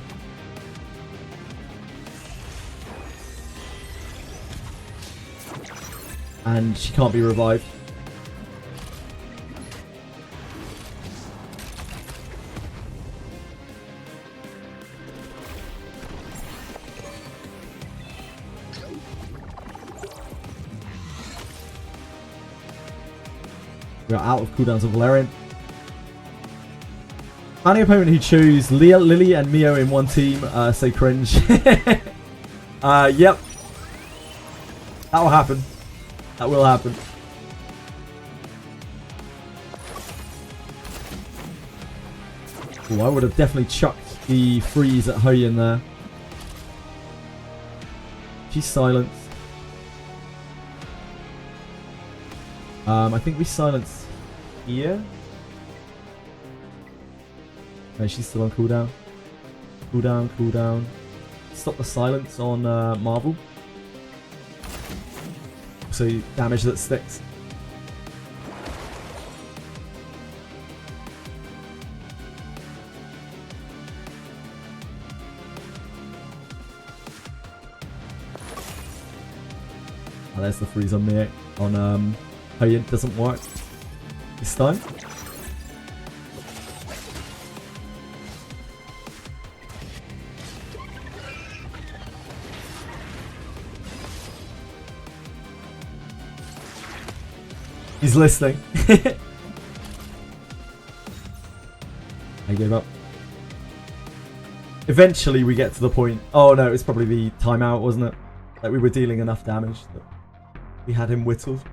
And she can't be revived. We are out of cooldowns of Valerian. Any opponent who chose Lily and Mio in one team, say cringe. Yep. That will happen. That will happen. Ooh, I would have definitely chucked the freeze at Hoyen there. She's silenced. I think we silence here. No, she's still on cooldown. Cooldown, cooldown. Stop the silence on Marvel. So damage that sticks. Oh, there's the freeze on me. On Hoyen doesn't work this time. He's listening. I gave up. Eventually we get to the point. Oh no, it's probably the timeout, wasn't it? Like we were dealing enough damage that we had him whittled.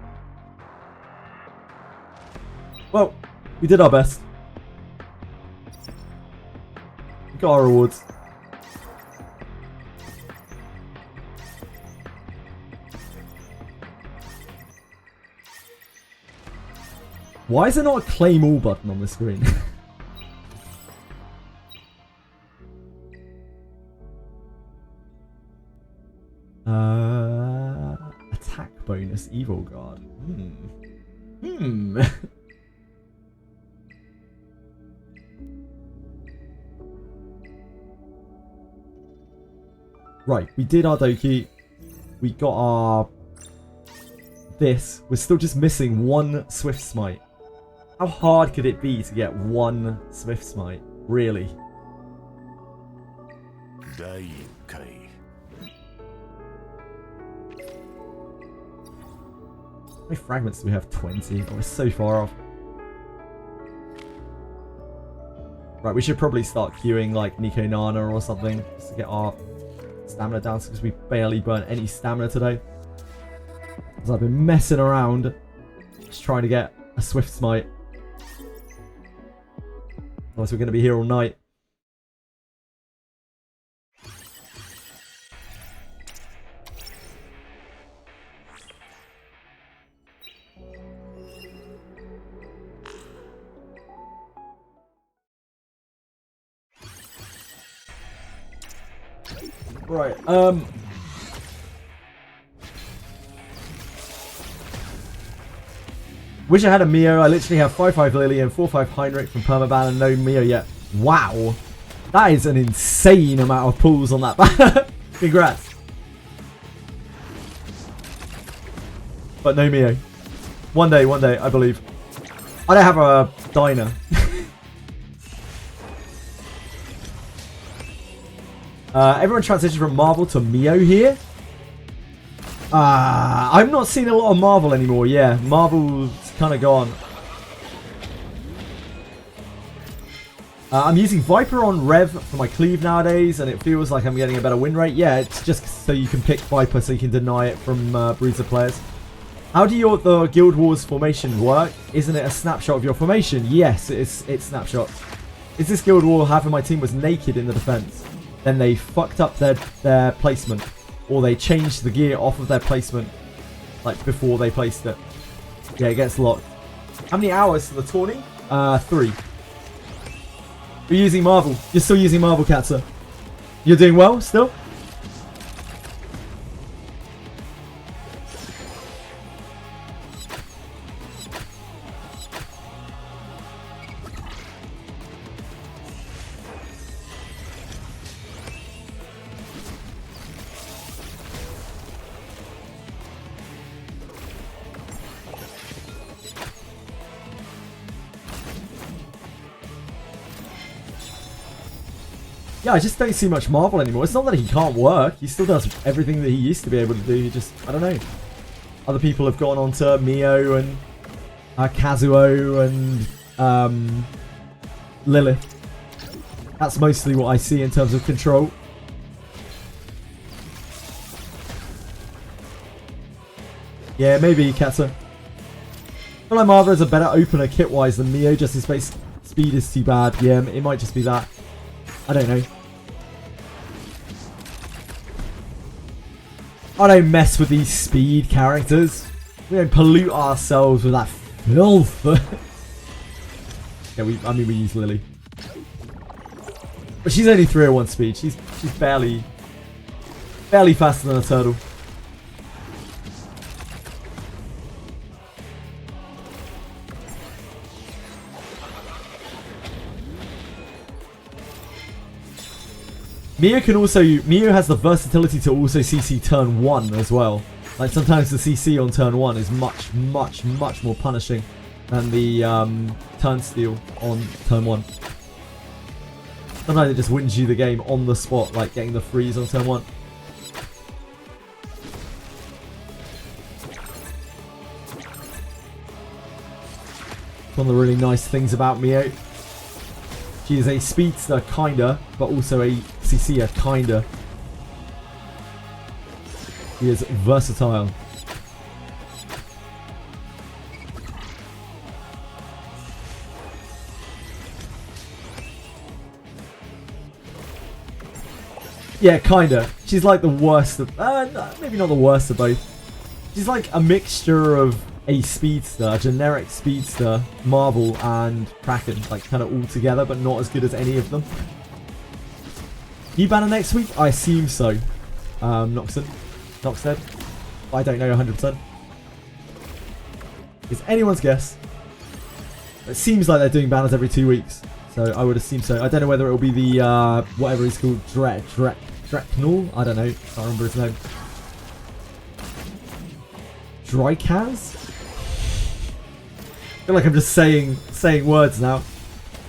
Well, we did our best. We got our rewards. Why is there not a claim all button on the screen? Attack bonus evil guard. Right, we did our Doki. We got our this. We're still just missing one SWIFTSMITE. How hard could it be to get one SWIFTSMITE? Really? How many fragments do we have? 20. Oh, we're so far off. Right, we should probably start queuing like Nico Nana or something just to get our stamina down because we barely burnt any stamina today. Because I've been messing around just trying to get a SWIFTSMITE. Otherwise we're going to be here all night. Right, wish I had a Mio. I literally have 5-5 Lily and 4-5 Heinrich from Permaban and no Mio yet. Wow. That is an insane amount of pulls on that banner. Congrats. But no Mio. One day, I believe. I don't have a diner. Everyone transitioned from Marvel to Mio here. I'm not seeing a lot of Marvel anymore. Yeah, Marvel's kind of gone. I'm using Viper on Rev for my cleave nowadays, and it feels like I'm getting a better win rate. Yeah, it's just so you can pick Viper so you can deny it from Bruiser players. How do the Guild Wars formation work? Isn't it a snapshot of your formation? Yes, it's snapshot. Is this Guild War half of my team was naked in the defense? Then they fucked up their placement. Or they changed the gear off of their placement. Like before they placed it. Yeah, it gets locked. How many hours to the tourney? 3. You're using Marvel. You're still using Marvel, Katza. You're doing well still? Yeah, I just don't see much Marvel anymore. It's not that he can't work. He still does everything that he used to be able to do. He just, I don't know. Other people have gone on to Mio and Kazuo and Lilith. That's mostly what I see in terms of control. Yeah, maybe Katsu. I feel like Martha is a better opener kit-wise than Mio, just his base speed is too bad. Yeah, it might just be that. I don't know. I don't mess with these speed characters. We don't pollute ourselves with that filth. Yeah, we use Lily. But she's only 301 speed. She's barely faster than a turtle. Mio has the versatility to also CC turn 1 as well. Like sometimes the CC on turn 1 is much more punishing than the turn steal on turn 1. Sometimes it just wins you the game on the spot, like getting the freeze on turn 1. One of the really nice things about Mio. She is a speedster, kinda, but also a CC'er, kinda. She is versatile. Yeah, kinda. She's like the worst of... maybe not the worst of both. She's like a mixture of a speedster, a generic speedster, Marvel, and Kraken, like kind of all together, but not as good as any of them. You ban her next week? I assume so. Noxted. I don't know 100%. It's anyone's guess. It seems like they're doing banners every 2 weeks, so I would assume so. I don't know whether it will be the whatever he's called, Dreknul. I don't know. Can't remember his name. Drykaz? I feel like I'm just saying words now.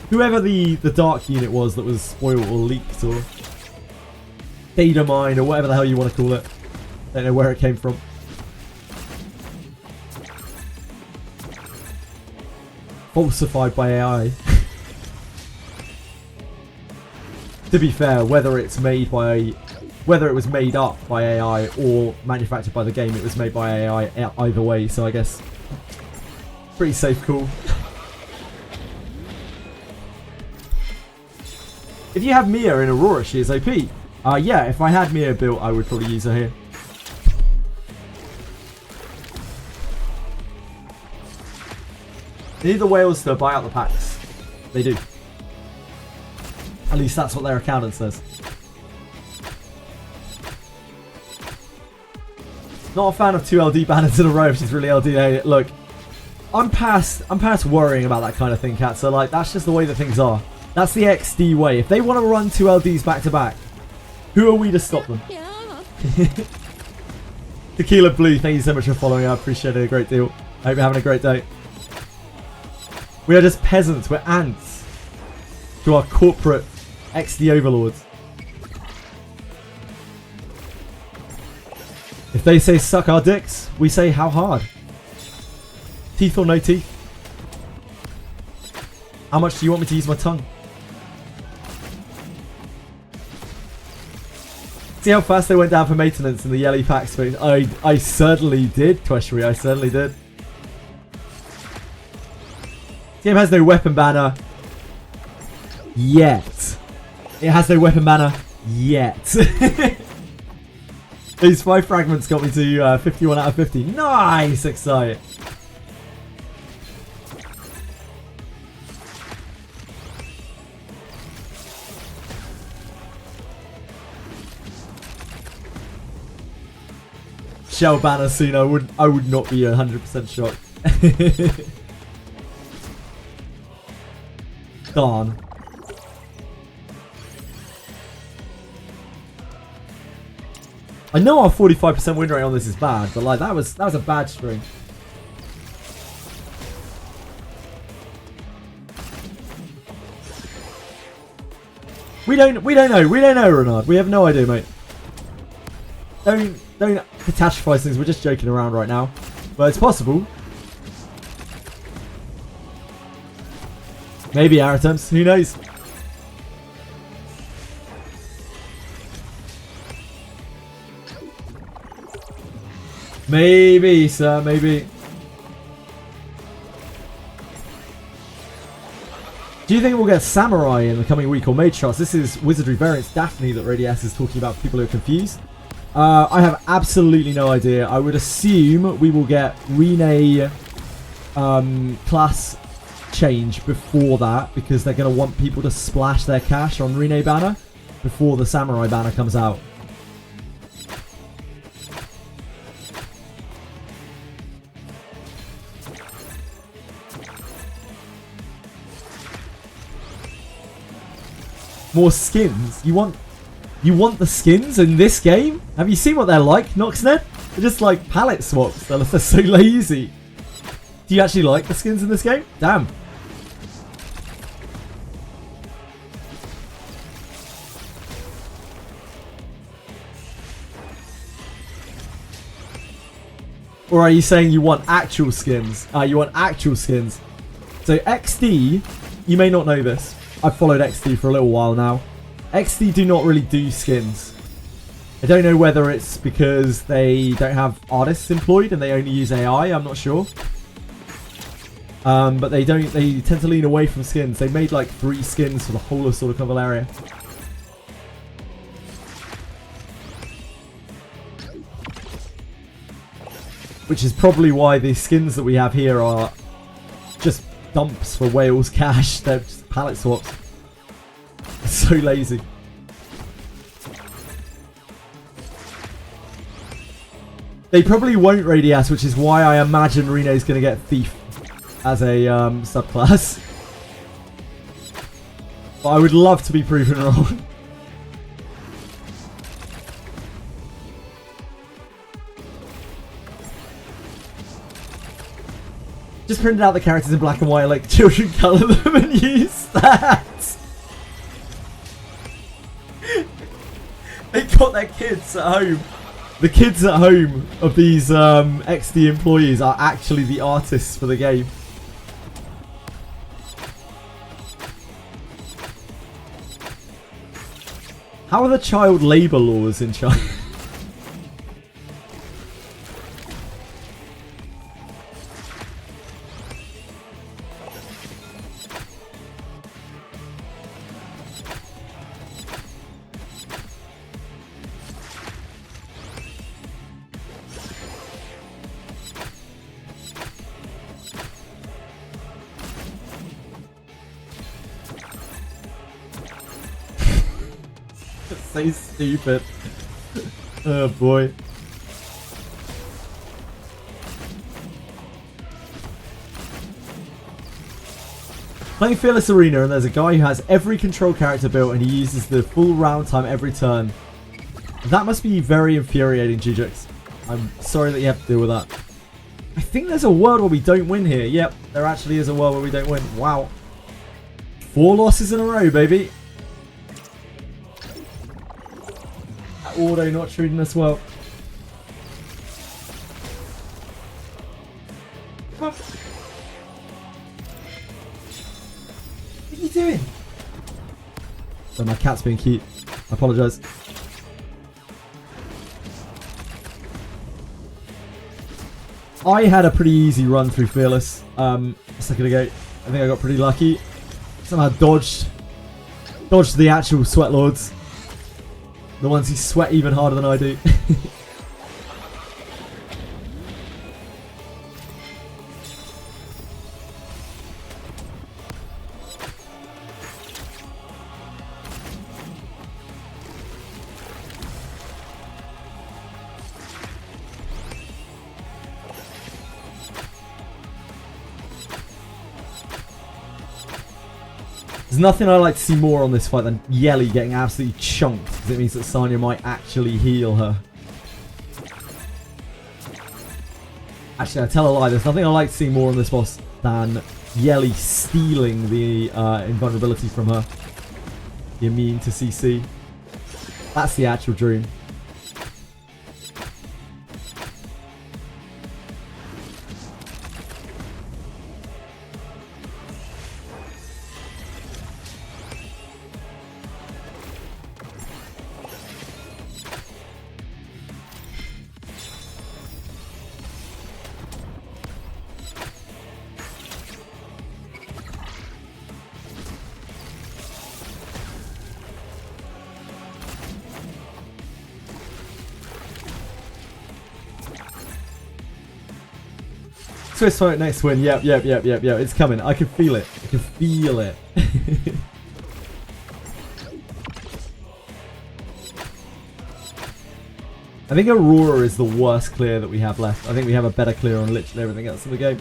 Whoever the dark unit was that was spoiled or leaked or data mined or whatever the hell you want to call it. Don't know where it came from. Falsified by AI. To be fair, whether it was made up by AI or manufactured by the game, it was made by AI either way, so I guess pretty safe call. If you have Mia in Aurora, she is OP. Yeah, if I had Mia built, I would probably use her here. They need the whales to buy out the packs. They do. At least that's what their accountant says. Not a fan of 2 LD banners in a row if she's really LD. Hey, look, I'm past worrying about that kind of thing, Kat. So like, that's just the way that things are. That's the XD way. If they want to run 2 LDs back to back, who are we to stop them? Yeah. Tequila Blue, thank you so much for following. I appreciate it a great deal. I hope you're having a great day. We are just peasants. We're ants to our corporate XD overlords. If they say suck our dicks, we say how hard. Teeth or no teeth? How much do you want me to use my tongue? See how fast they went down for maintenance in the yelly pack space? I certainly did, Tweshry, I certainly did. Game has no weapon banner yet. It has no weapon banner yet. These 5 fragments got me to 51 out of 50. Nice, Excite. Shell banner soon. I would not be 100% shocked. Darn. I know our 45% win rate on this is bad, but like that was a bad string. We don't know, Renard. We have no idea, mate. Don't catastrophize things. We're just joking around right now, but it's possible. Maybe Aritems. Who knows? Maybe, sir. Maybe. Do you think we'll get Samurai in the coming week or Mage Shots? This is Wizardry variants Daphne that Radias is talking about for people who are confused. I have absolutely no idea. I would assume we will get Rene class change before that because they're going to want people to splash their cash on Rene banner before the Samurai banner comes out. More skins? You want the skins in this game? Have you seen what they're like, Noxnet? They're just like palette swaps. They're so lazy. Do you actually like the skins in this game? Damn. Or are you saying you want actual skins? You want actual skins. So XD, you may not know this. I've followed XD for a little while now. XD do not really do skins. I don't know whether it's because they don't have artists employed and they only use AI. I'm not sure. But they tend to lean away from skins. They made like 3 skins for the whole of Sword of Cavaleria. Which is probably why the skins that we have here are just dumps for Wales cash. They're just palette swaps. It's so lazy. They probably won't Radias, which is why I imagine Rene's going to get Thief as a subclass. But I would love to be proven wrong. Just printed out the characters in black and white, like children colour them and use that. They got their kids at home. The kids at home of these XD employees are actually the artists for the game. How are the child labour laws in China? So stupid. Oh boy. Playing Fearless Arena and there's a guy who has every control character built and he uses the full round time every turn. That must be very infuriating, Jujux. I'm sorry that you have to deal with that. I think there's a world where we don't win here. Yep, there actually is a world where we don't win. Wow. 4 losses in a row, baby. Auto not treating us well. Come on. What are you doing? So my cat's being cute. I apologise. I had a pretty easy run through Fearless a second ago. I think I got pretty lucky. Somehow dodged the actual Sweat Lords. The ones who sweat even harder than I do. There's nothing I like to see more on this fight than Yelly getting absolutely chunked, because it means that Sanya might actually heal her. Actually, I tell a lie, there's nothing I like to see more on this boss than Yelly stealing the invulnerability from her. The immune to CC. That's the actual dream. SWIFTSMITE next win. Yep. It's coming. I can feel it. I can feel it. I think Aurora is the worst clear that we have left. I think we have a better clear on literally everything else in the game.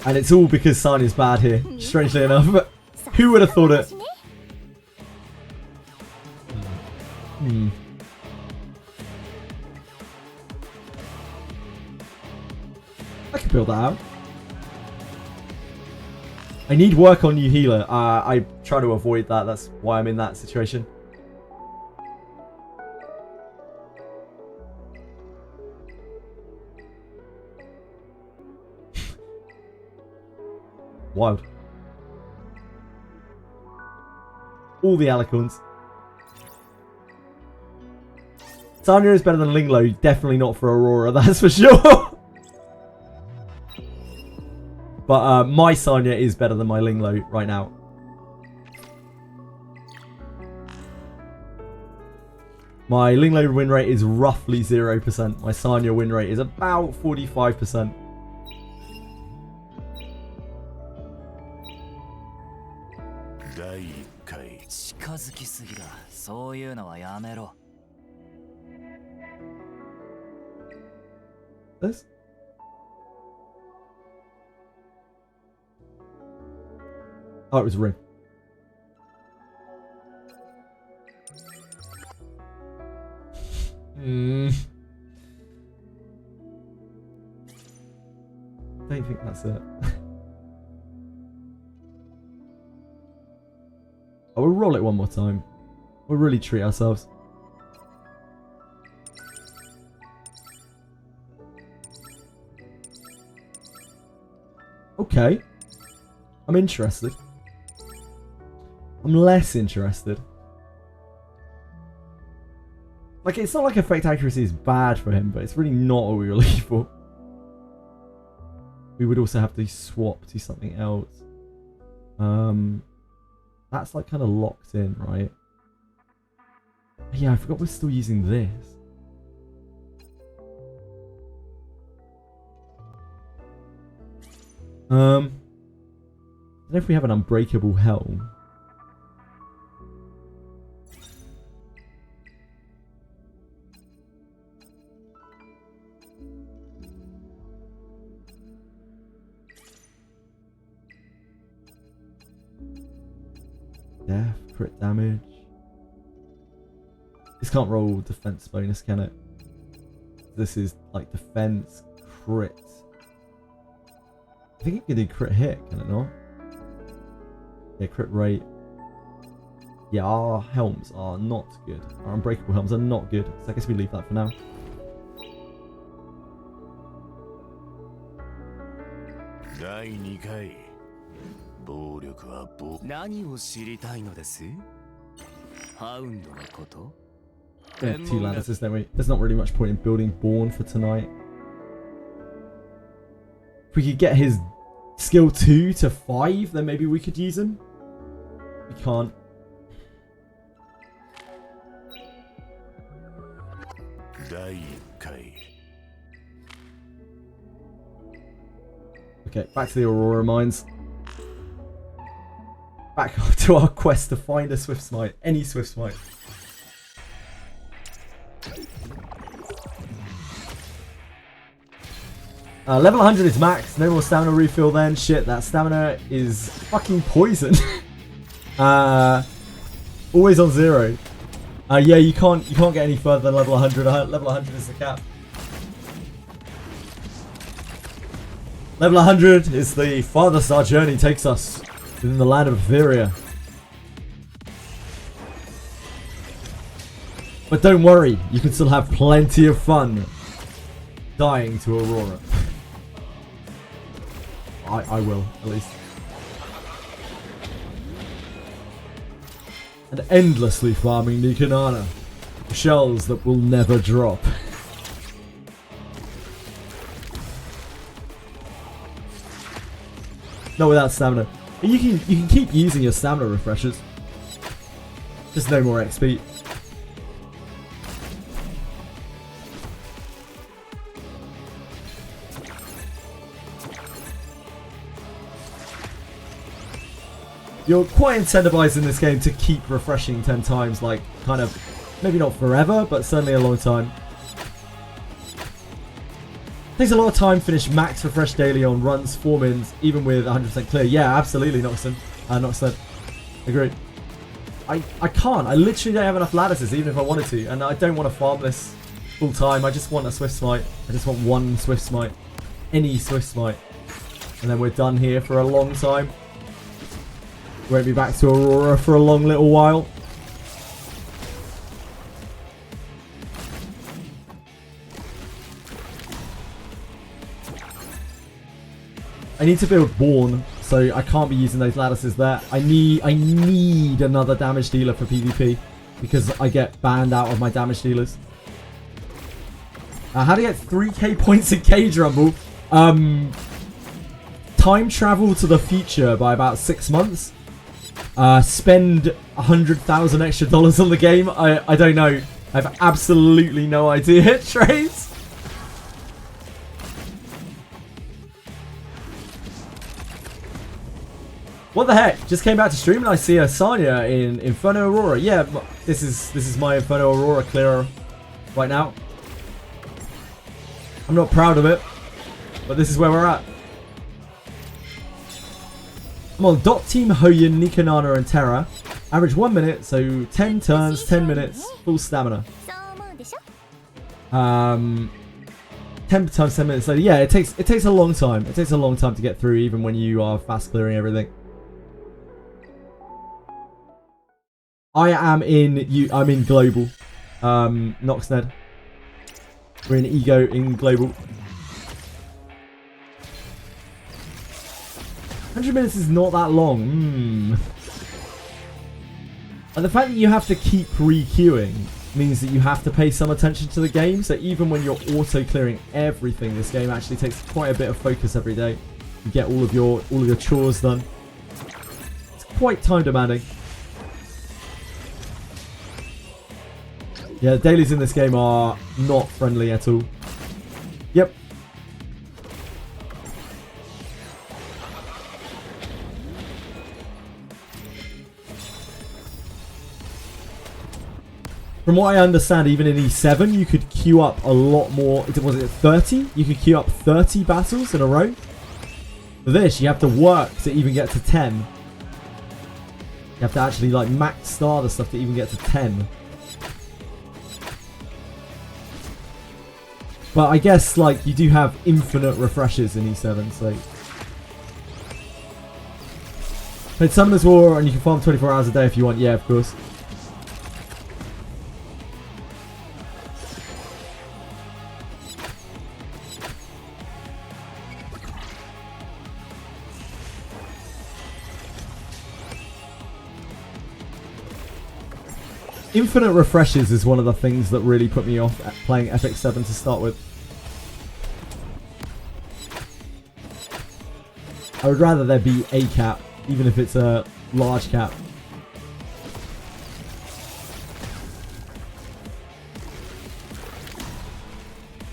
And it's all because Sanya's bad here, strangely enough. But who would have thought it? I can build that out. I need work on new healer. I try to avoid that. That's why I'm in that situation. Wild. All the alicorns. Sanya is better than Linglo. Definitely not for Aurora, that's for sure. But my Sanya is better than my Linglo right now. My Linglo win rate is roughly 0%. My Sanya win rate is about 45%. This? Oh, it was a ring. Don't think that's it. Oh, we'll roll it one more time. We'll really treat ourselves. Okay. I'm interested. I'm less interested. Like, it's not like effect accuracy is bad for him, but it's really not what we were looking for. We would also have to swap to something else. That's like kind of locked in, right? Yeah, I forgot we're still using this. I don't know if we have an unbreakable helm. Death, crit damage. This can't roll defense bonus, can it? This is like defense, crit. I think it can do crit hit, can it not? Yeah, crit rate. Yeah, our helms are not good. Our unbreakable helms are not good. So I guess we leave that for now. We have 2 ladders, don't we? There's not really much point in building Born for tonight. If we could get his skill 2 to 5, then maybe we could use him. We can't. Okay, back to the Aurora mines. Back to our quest to find a SWIFTSMITE. Any SWIFTSMITE. Level 100 is max. No more stamina refill then. Shit, that stamina is fucking poison. Always on 0. Yeah, you can't get any further than level 100. Level 100 is the cap. Level 100 is the farthest our journey takes us within the land of Etheria. But don't worry, you can still have plenty of fun dying to Aurora. I will, at least. And endlessly farming Nikanana. Shells that will never drop. Not without stamina. You can keep using your stamina refreshers. Just no more XP. you're quite incentivized in this game to keep refreshing 10 times, like kind of maybe not forever, but certainly a long time. Takes a lot of time to finish max refresh daily on runs, 4 mins, even with 100% clear. Yeah, absolutely, Noxon. Noxon. Agreed. I can't. I literally don't have enough lattices, even if I wanted to. And I don't want to farm this full time. I just want a SWIFTSMITE. I just want one SWIFTSMITE. Any SWIFTSMITE. And then we're done here for a long time. Won't be back to Aurora for a long little while. I need to build Born, so I can't be using those lattices there. I need another damage dealer for PvP because I get banned out of my damage dealers. How to get 3k points in Cage Rumble? Time travel to the future by about 6 months. Spend 100,000 extra dollars on the game. I don't know. I have absolutely no idea. Trades. What the heck? Just came back to stream and I see a Sanya in Inferno Aurora. Yeah, this is my Inferno Aurora clearer right now. I'm not proud of it, but this is where we're at. I'm on Dot Team, Hoyin, Nikanana, and Terra. Average 1 minute, so 10 turns, 10 minutes, full stamina. 10 times 10 minutes later. Yeah, it takes a long time. It takes a long time to get through, even when you are fast clearing everything. I'm in global. Noxned. We're in ego in global. 100 minutes is not that long. And the fact that you have to keep re-queuing means that you have to pay some attention to the game. So even when you're auto-clearing everything, this game actually takes quite a bit of focus every day. You get all of your chores done. It's quite time demanding. Yeah, the dailies in this game are not friendly at all. Yep. From what I understand, even in E7, you could queue up a lot more. Was it 30? You could queue up 30 battles in a row. For this, you have to work to even get to 10. You have to actually like max star the stuff to even get to 10. But I guess like you do have infinite refreshes in E7, so. Played Summoner's War and you can farm 24 hours a day if you want. Yeah, of course. Infinite refreshes is one of the things that really put me off at playing Epic 7 to start with. I would rather there be a cap, even if it's a large cap.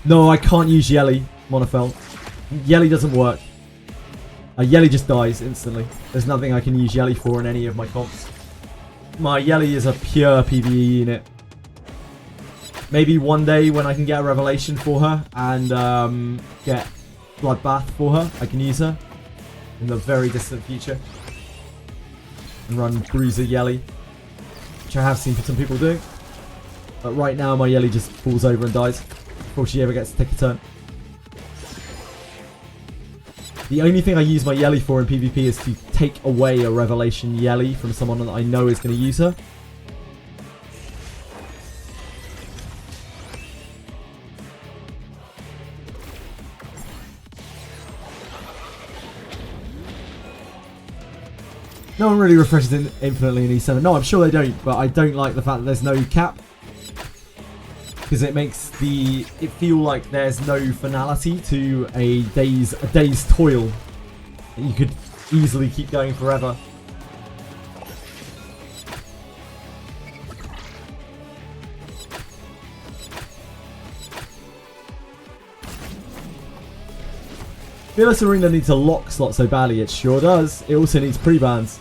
No, I can't use Yelly, Monofel. Yelly doesn't work. Yelly just dies instantly. There's nothing I can use Yelly for in any of my comps. My Yelly is a pure PvE unit. Maybe one day when I can get a revelation for her and get Bloodbath for her, I can use her in the very distant future. And run Bruiser Yelly, which I have seen some people doing. But right now my Yelly just falls over and dies before she ever gets to take a turn. The only thing I use my Yelly for in PvP is to take away a Revelation Yelly from someone that I know is going to use her. No one really refreshes infinitely in E7. No, I'm sure they don't, but I don't like the fact that there's no cap. Because it makes it feel like there's no finality to a day's toil. You could easily keep going forever. Fearless Arena needs a lock slot so badly, it sure does. It also needs pre-bans.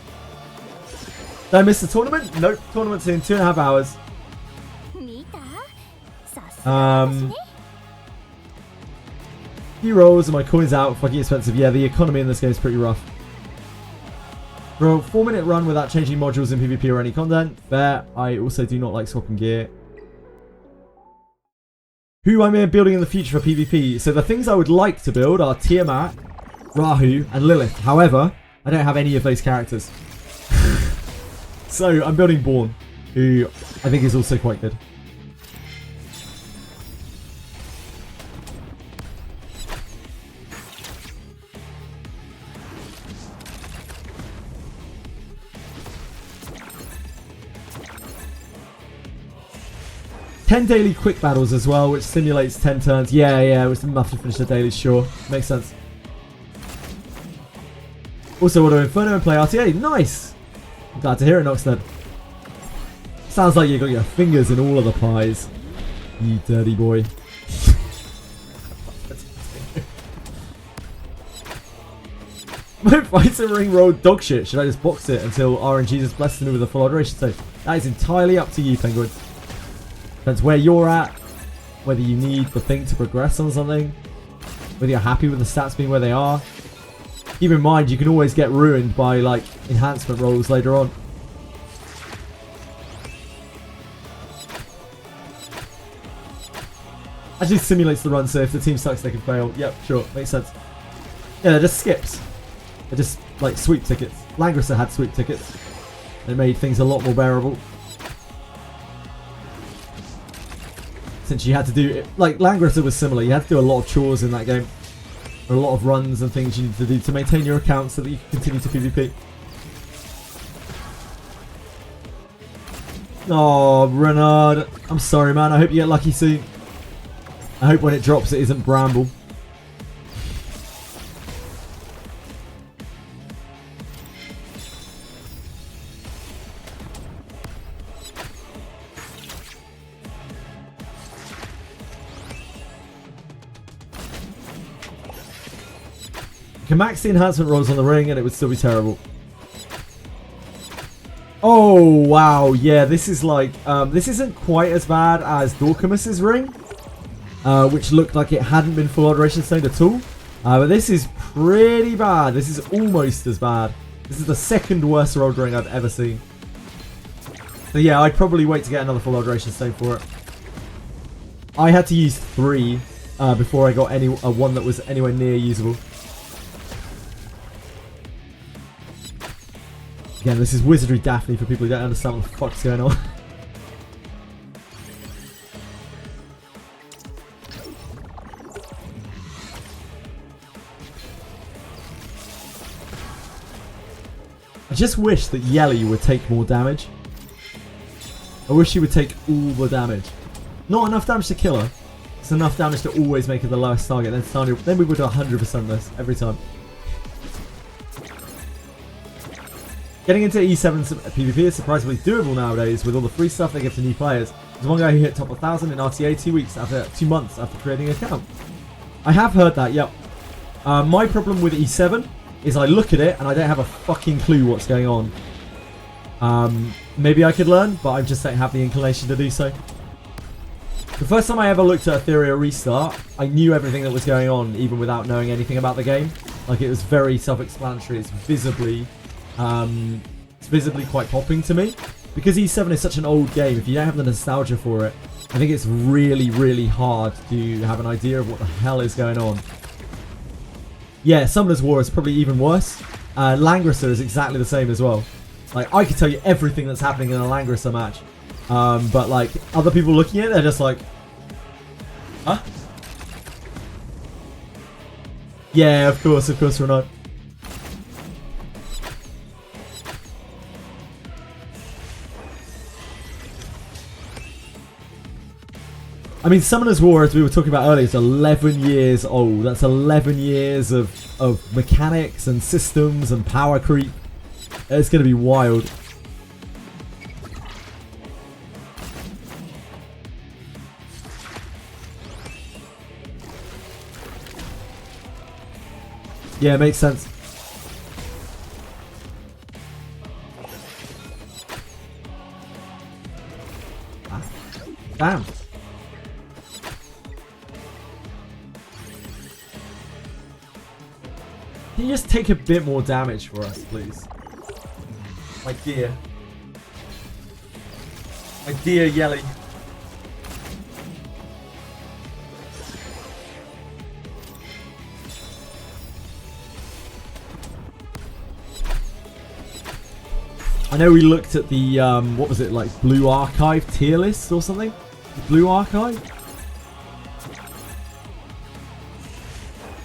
Did I miss the tournament? Nope. Tournament's in 2.5 hours. Few rolls and my coins out. Fucking expensive. Yeah, the economy in this game is pretty rough. Bro, 4-minute run without changing modules in PvP or any content. Fair. I also do not like swapping gear. Who am I building in the future for PvP? So the things I would like to build are Tiamat, Rahu, and Lilith. However, I don't have any of those characters. So I'm building Born, who I think is also quite good. Ten daily quick battles as well, which simulates 10 turns. Yeah, it was enough to finish the dailies, sure. Makes sense. Also, Auto Inferno and play RTA. Nice! I'm glad to hear it, Noxned. Sounds like you got your fingers in all of the pies. You dirty boy. My fighting ring rolled dog shit. Should I just box it until RNG just blesses me with a full adoration stage? That is entirely up to you, Penguin. Depends where you're at, whether you need the thing to progress on something, whether you're happy with the stats being where they are. Keep in mind, you can always get ruined by, like, enhancement rolls later on. Actually simulates the run, so if the team sucks, they can fail. Yep, sure, makes sense. Yeah, they're just skips. They're just, like, sweep tickets. Langrisser had sweep tickets. They made things a lot more bearable. Since you had to do, like, Langrisser was similar. You had to do a lot of chores in that game. A lot of runs and things you need to do to maintain your account so that you can continue to PvP. Oh, Renard. I'm sorry, man. I hope you get lucky soon. I hope when it drops it isn't Bramble. You can max the enhancement rolls on the ring and it would still be terrible. Oh, wow. Yeah, this is like... this isn't quite as bad as Dorcamis's ring. Which looked like it hadn't been full adoration stoned at all. But this is pretty bad. This is almost as bad. This is the second worst rolled ring I've ever seen. So yeah, I'd probably wait to get another full adoration stone for it. I had to use 3 before I got one that was anywhere near usable. Again, this is Wizardry Daphne for people who don't understand what the fuck's going on. I just wish that Yelly would take more damage. I wish she would take all the damage. Not enough damage to kill her. It's enough damage to always make her the lowest target. Then we would do 100% this every time. Getting into E7 PvP is surprisingly doable nowadays with all the free stuff they give to new players. There's one guy who hit top 1,000 in RTA 2 months after creating an account. I have heard that, yep. My problem with E7 is I look at it and I don't have a fucking clue what's going on. Maybe I could learn, but I just don't have the inclination to do so. The first time I ever looked at Etheria Restart, I knew everything that was going on even without knowing anything about the game. Like, it was very self-explanatory. It's visibly quite popping to me. Because E7 is such an old game, if you don't have the nostalgia for it, I think it's really, really hard to have an idea of what the hell is going on. Yeah, Summoner's War is probably even worse. Langrisser is exactly the same as well. Like, I could tell you everything that's happening in a Langrisser match. But, like, other people looking at it, they're just like... Huh? Yeah, of course, we're not. I mean, Summoner's War, as we were talking about earlier, is 11 years old. That's 11 years of mechanics and systems and power creep. It's going to be wild. Yeah, it makes sense. Damn. Can you just take a bit more damage for us, please? My dear. My dear Yelly. I know we looked at the, what was it, like Blue Archive tier list or something? Blue Archive?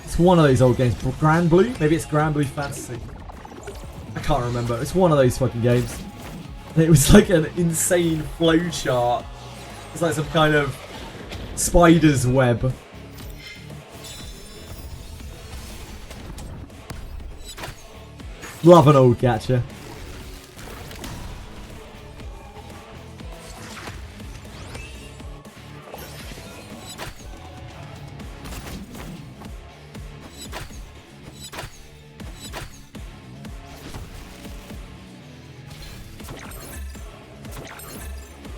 It's one of those old games. Grand Blue? Maybe it's Grand Blue Fantasy. I can't remember. It's one of those fucking games. And it was like an insane flowchart. It's like some kind of spider's web. Love an old gacha.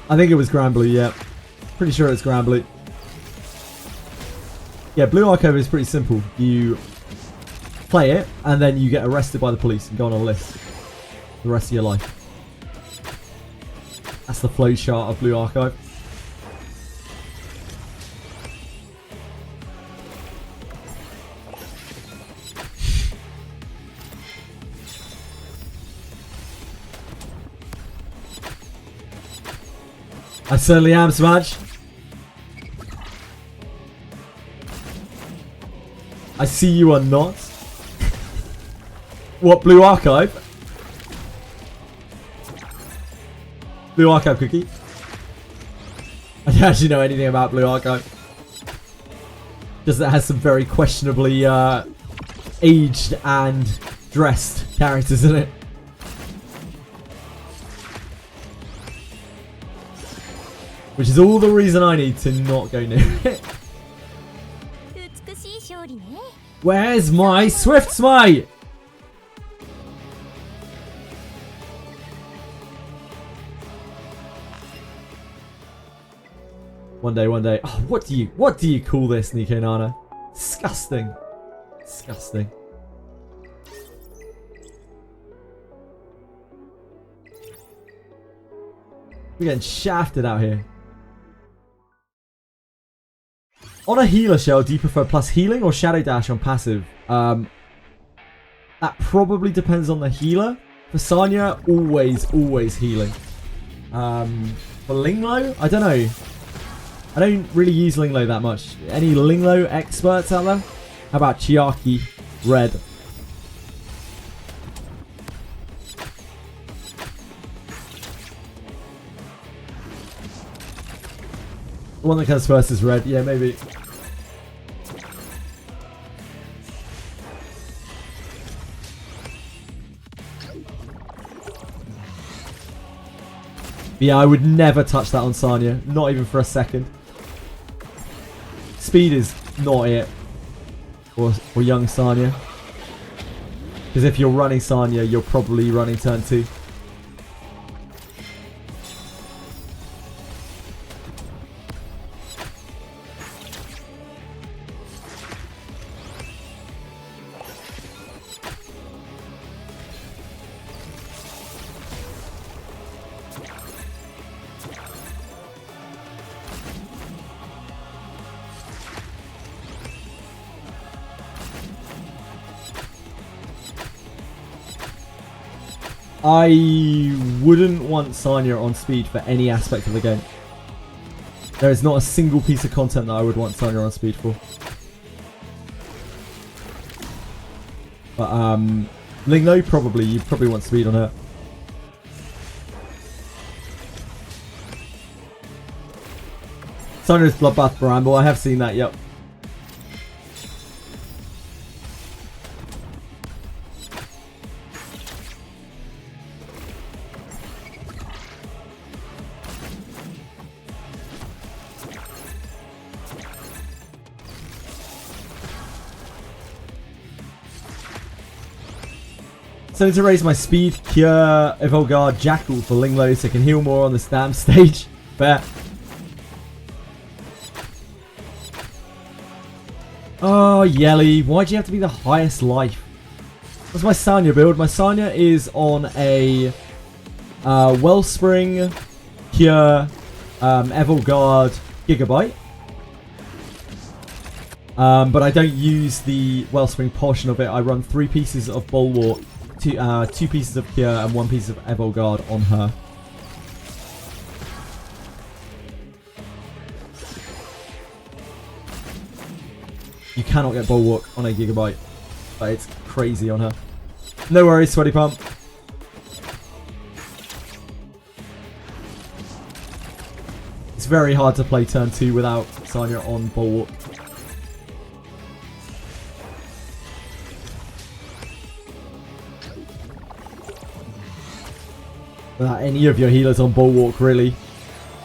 I think it was Grand Blue, yeah. Pretty sure it's Grand Blue. Yeah, Blue Archive is pretty simple. You play it, and then you get arrested by the police and go on a list the rest of your life. That's the flowchart of Blue Archive. I certainly am, Smash. I see you are not. What, Blue Archive? Blue Archive cookie? I don't actually know anything about Blue Archive. Just that it has some very questionably aged and dressed characters in it. Which is all the reason I need to not go near it. Where's my SWIFTSMITE? One day. Oh, what do you call this, Nico Nana? Disgusting. Disgusting. We're getting shafted out here. On a healer shell, do you prefer plus healing or shadow dash on passive? That probably depends on the healer. For Sanya, always healing. For Linglo, I don't know. I don't really use Linglo that much. Any Linglo experts out there? How about Chiaki Red? The one that comes first is red. Yeah, maybe. Yeah, I would never touch that on Sanya. Not even for a second. Speed is not it. Or young Sanya. Because if you're running Sanya, you're probably running turn 2. I wouldn't want Sanya on speed for any aspect of the game. There is not a single piece of content that I would want Sanya on speed for. But Linglo, probably. You probably want speed on her. Sanya's Bloodbath Bramble. I have seen that, yep. So I need to raise my speed, cure, Evolguard, Jackal for Linglo so I can heal more on this damn stage. Fair. Oh, Yelly, why'd you have to be the highest life? That's my Sanya build. My Sanya is on a Wellspring, Cure, Evilguard, Gigabyte. But I don't use the Wellspring portion of it. I run 3 pieces of Bulwark, 2 pieces of Cure, and 1 piece of Evilguard on her. You cannot get Bulwark on a Gigabyte. But it's crazy on her. No worries, Sweaty Pump. It's very hard to play turn 2 without Sanya on Bulwark. Without any of your healers on Bulwark, really.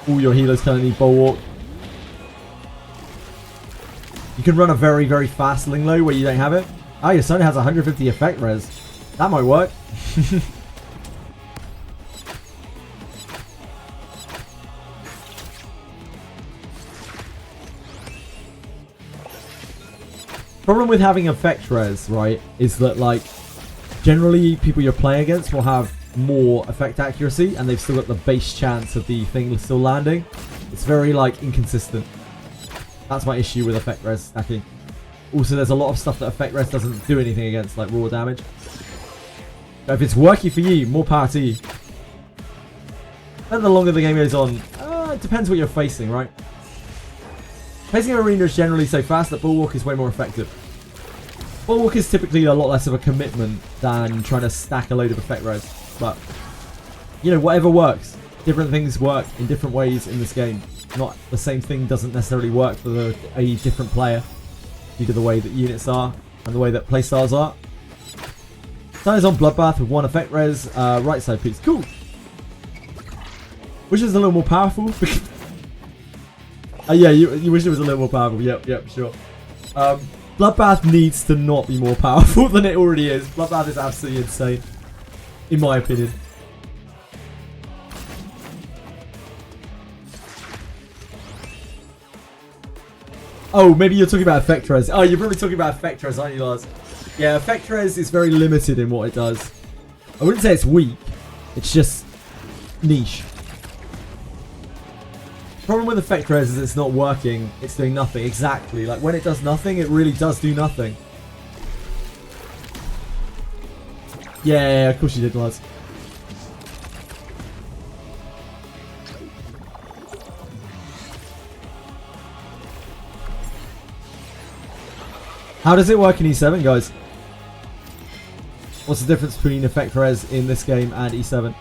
All your healers kind of need Bulwark. You can run a very, very fast Linglo where you don't have it. Oh, your Sanya has 150 effect res. That might work. Problem with having effect res, right, is that, like, generally people you're playing against will have more effect accuracy and they've still got the base chance of the thing still landing. It's very, like, inconsistent. That's my issue with effect res stacking. Also, there's a lot of stuff that effect res doesn't do anything against, like raw damage. But if it's working for you, more power to you. Then the longer the game goes on, it depends what you're facing, right? Facing an arena is generally so fast that Bulwark is way more effective. Bulwark is typically a lot less of a commitment than trying to stack a load of effect res. But, you know, whatever works. Different things work in different ways in this game. Not the same thing doesn't necessarily work for a different player due to the way that units are and the way that playstyles are. Sanya's on Bloodbath with 1 effect res, right side piece. Cool. Wish it was a little more powerful. Yeah, you wish it was a little more powerful. Yep, sure. Bloodbath needs to not be more powerful than it already is. Bloodbath is absolutely insane, in my opinion. Oh, maybe you're talking about effect res. Oh, you're probably talking about effect res, aren't you, Lars? Yeah, effect res is very limited in what it does. I wouldn't say it's weak. It's just niche. The problem with effect res is it's not working. It's doing nothing. Exactly. Like, when it does nothing, it really does do nothing. Yeah, of course you did, Lars. How does it work in E7, guys? What's the difference between effect res in this game and E7?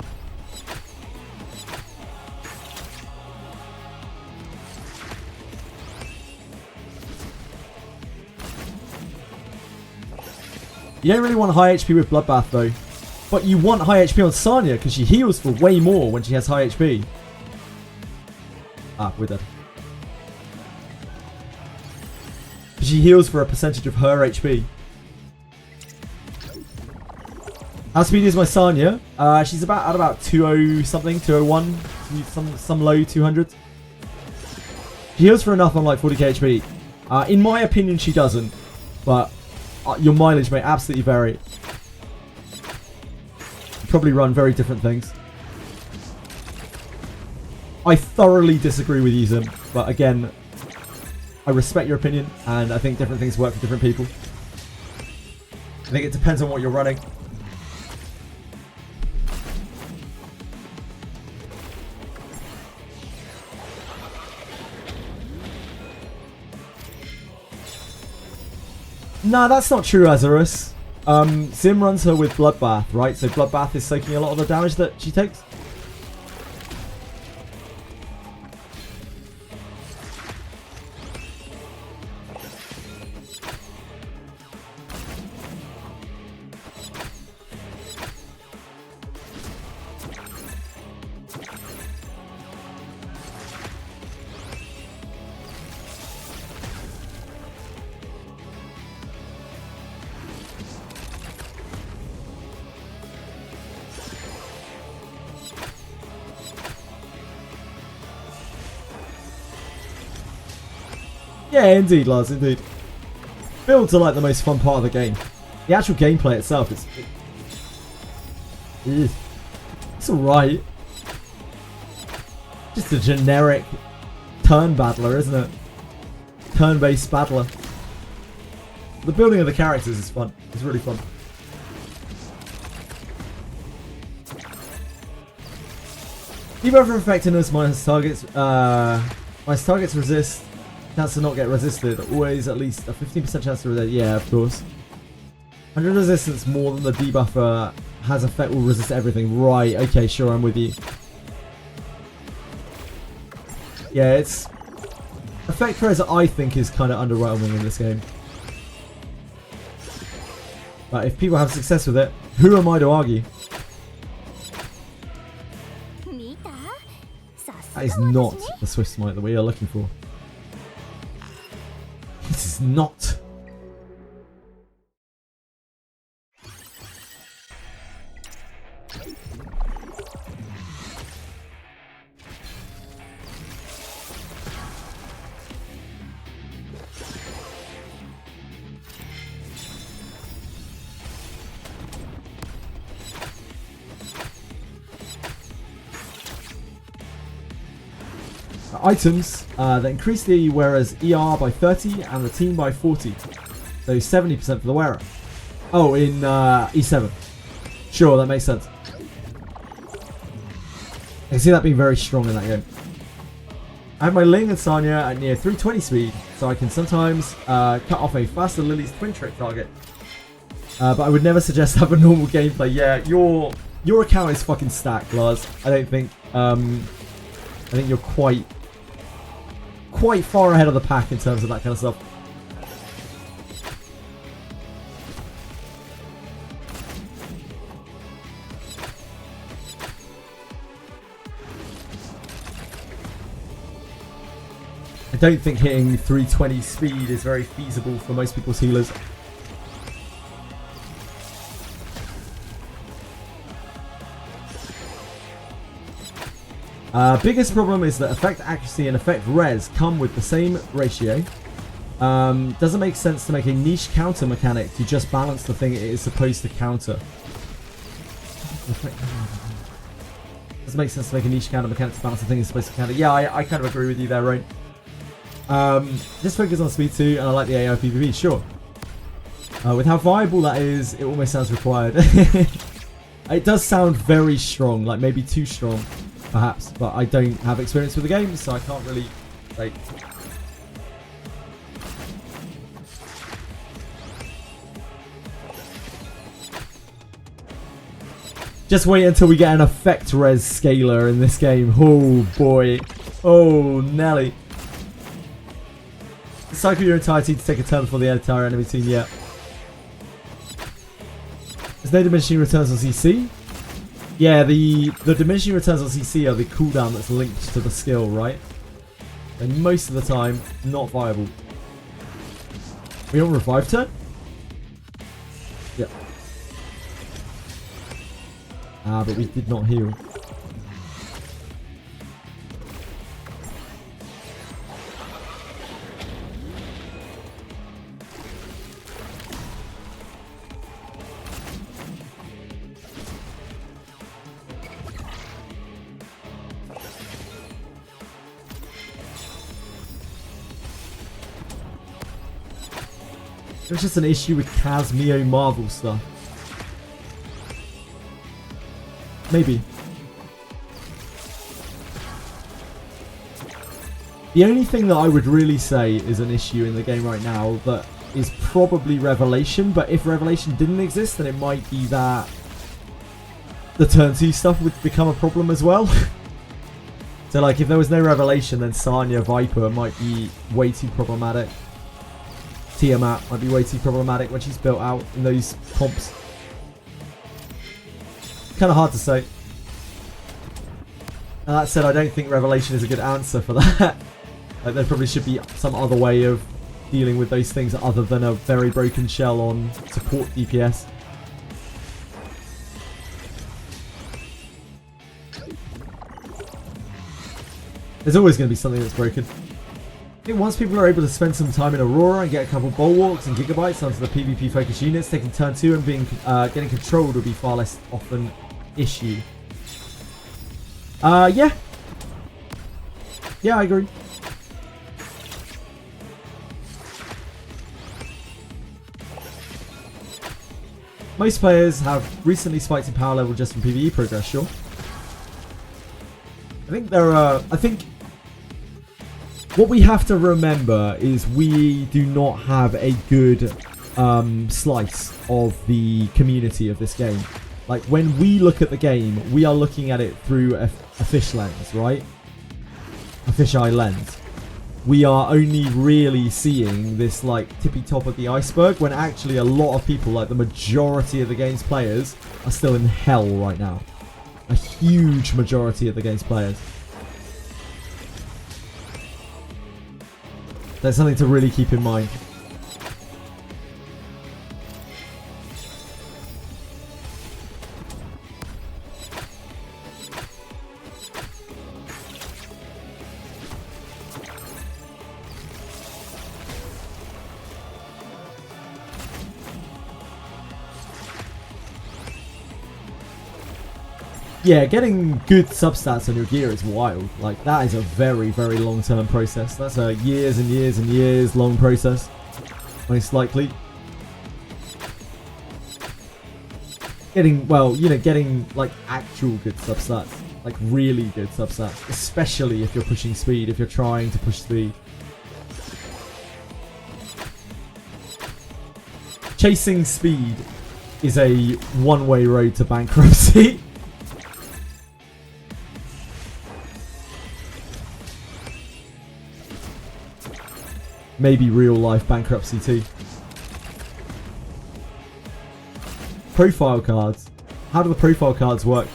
You don't really want high HP with Bloodbath though. But you want high HP on Sanya because she heals for way more when she has high HP. Ah, we're dead. She heals for a percentage of her HP. How speedy is my Sanya? She's at about 200 something, 201, some low 200s. She heals for enough on like 40k HP. In my opinion, she doesn't, but your mileage may absolutely vary. You probably run very different things. I thoroughly disagree with you, Zim, but again, I respect your opinion, and I think different things work for different people. I think it depends on what you're running. Nah, that's not true, Azarus. Zim runs her with Bloodbath, right? So Bloodbath is soaking a lot of the damage that she takes. Yeah, indeed, Lars, indeed. builds are like the most fun part of the game. The actual gameplay itself it's alright. Just a generic turn battler, isn't it? Turn-based battler. The building of the characters is fun. It's really fun. Debuff for effectiveness minus targets. Minus targets resist. Chance to not get resisted. Always at least a 15% chance to resist. Yeah, of course. 100 resistance more than the debuffer has effect will resist everything. Right, okay, sure, I'm with you. Yeah, it's... Effect res I think is kind of underwhelming in this game. But if people have success with it, who am I to argue? That is not the SWIFTSMITE that we are looking for. This is not. Items that increase the wearer's ER by 30 and the team by 40. So 70% for the wearer. Oh, in E7. Sure, that makes sense. I can see that being very strong in that game. I have my Ling and Sanya at near 320 speed, so I can sometimes cut off a faster Lily's twin trick target. But I would never suggest have a normal gameplay. Yeah, your account is fucking stacked, Lars. I think you're quite far ahead of the pack in terms of that kind of stuff. I don't think hitting 320 speed is very feasible for most people's healers. Biggest problem is that effect accuracy and effect res come with the same ratio. Doesn't make sense to make a niche counter mechanic to just balance the thing it is supposed to counter. Doesn't make sense to make a niche counter mechanic to balance the thing it's supposed to counter. Yeah, I kind of agree with you there, right? Just focus on speed 2 and I like the AI PvP, sure. With how viable that is, it almost sounds required. It does sound very strong, like maybe too strong. Perhaps, but I don't have experience with the game, so I can't really, like... Just wait until we get an effect res scaler in this game. Oh boy. Oh, Nelly. Cycle your entire team to take a turn before the entire enemy team, yeah. There's no diminishing returns on CC. Yeah, the diminishing returns on CC are the cooldown that's linked to the skill, right? And most of the time, not viable. We on revive turn? Yeah. Ah, but we did not heal. It was just an issue with Casmeo Marvel stuff. Maybe. The only thing that I would really say is an issue in the game right now that is probably Revelation, but if Revelation didn't exist, then it might be that the turn 2 stuff would become a problem as well. So like if there was no Revelation, then Sanya Viper might be way too problematic. Tiamat might be way too problematic when she's built out in those comps. Kind of hard to say. And that said, I don't think Revelation is a good answer for that. Like, there probably should be some other way of dealing with those things other than a very broken shell on support DPS. There's always going to be something that's broken. I think once people are able to spend some time in Aurora and get a couple bulwarks and gigabytes onto the PvP focused units, taking turn 2 and getting controlled will be far less often issue. Yeah. Yeah, I agree. Most players have recently spiked in power level just from PvE progress, sure. I think what we have to remember is we do not have a good slice of the community of this game. Like, when we look at the game, we are looking at it through a fish lens, right? A fisheye lens. We are only really seeing this, like, tippy top of the iceberg, when actually a lot of people, like the majority of the game's players, are still in hell right now. A huge majority of the game's players. That's something to really keep in mind. Yeah, getting good substats on your gear is wild. Like, that is a very, very long-term process. That's a years and years and years long process, most likely. Getting, well, you know, getting, like, actual good substats. Like, really good substats. Especially if you're pushing speed, if you're trying to push speed. Chasing speed is a one-way road to bankruptcy. Maybe real life bankruptcy too. Profile cards. How do the profile cards work?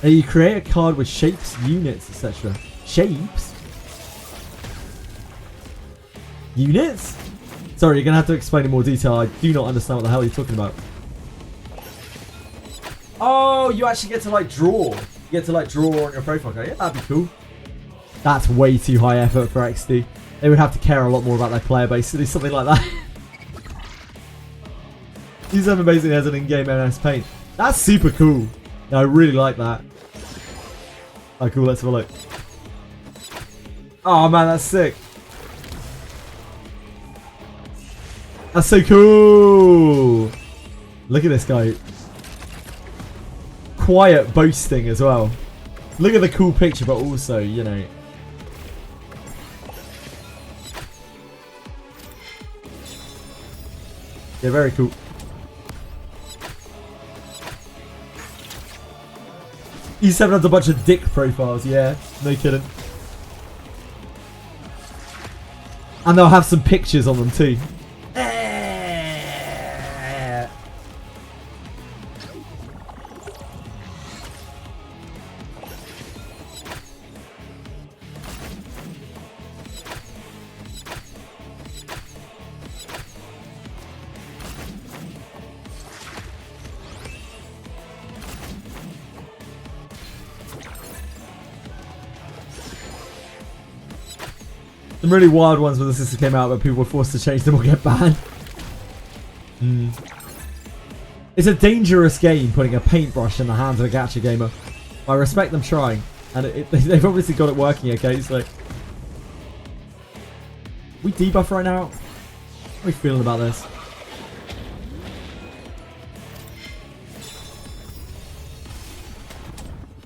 You create a card with shapes, units, etc. Shapes? Units? Sorry, you're going to have to explain in more detail. I do not understand what the hell you're talking about. Oh, you actually get to, like, draw. You get to, like, draw on your profile card. Yeah, that'd be cool. That's way too high effort for XD. They would have to care a lot more about their player base to do something like that. Use them amazing as an in-game MS Paint. That's super cool. I really like that. Oh, cool. Let's have a look. Oh, man, that's sick. That's so cool. Look at this guy. Quiet boasting as well. Look at the cool picture, but also, you know. Yeah, very cool. E7 has a bunch of dick profiles, yeah. No kidding. And they'll have some pictures on them too. Some really wild ones when the system came out, but people were forced to change them or get banned. It's a dangerous game, putting a paintbrush in the hands of a gacha gamer. I respect them trying, and they've obviously got it working. Okay, so we debuff right now. How are we feeling about this?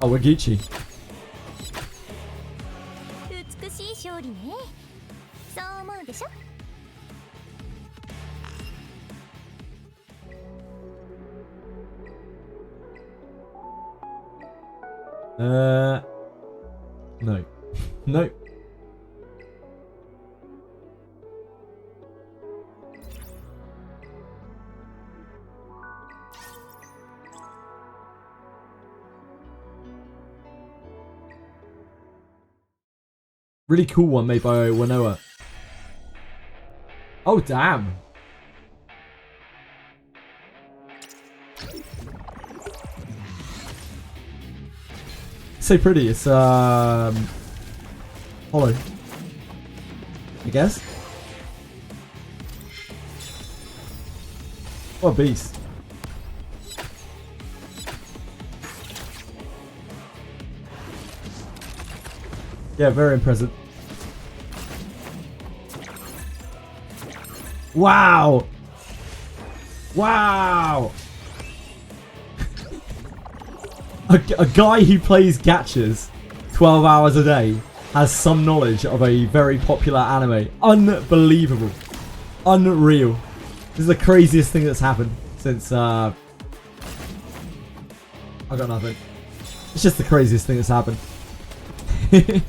Oh, we're Gucci. No. No. Really cool one made by Wanoa. Oh, damn. say pretty. It's hollow, I guess. What a beast. Yeah, very impressive. Wow! Wow! A guy who plays gachas 12 hours a day has some knowledge of a very popular anime. Unbelievable. Unreal. This is the craziest thing that's happened since, I got nothing. It's just the craziest thing that's happened. This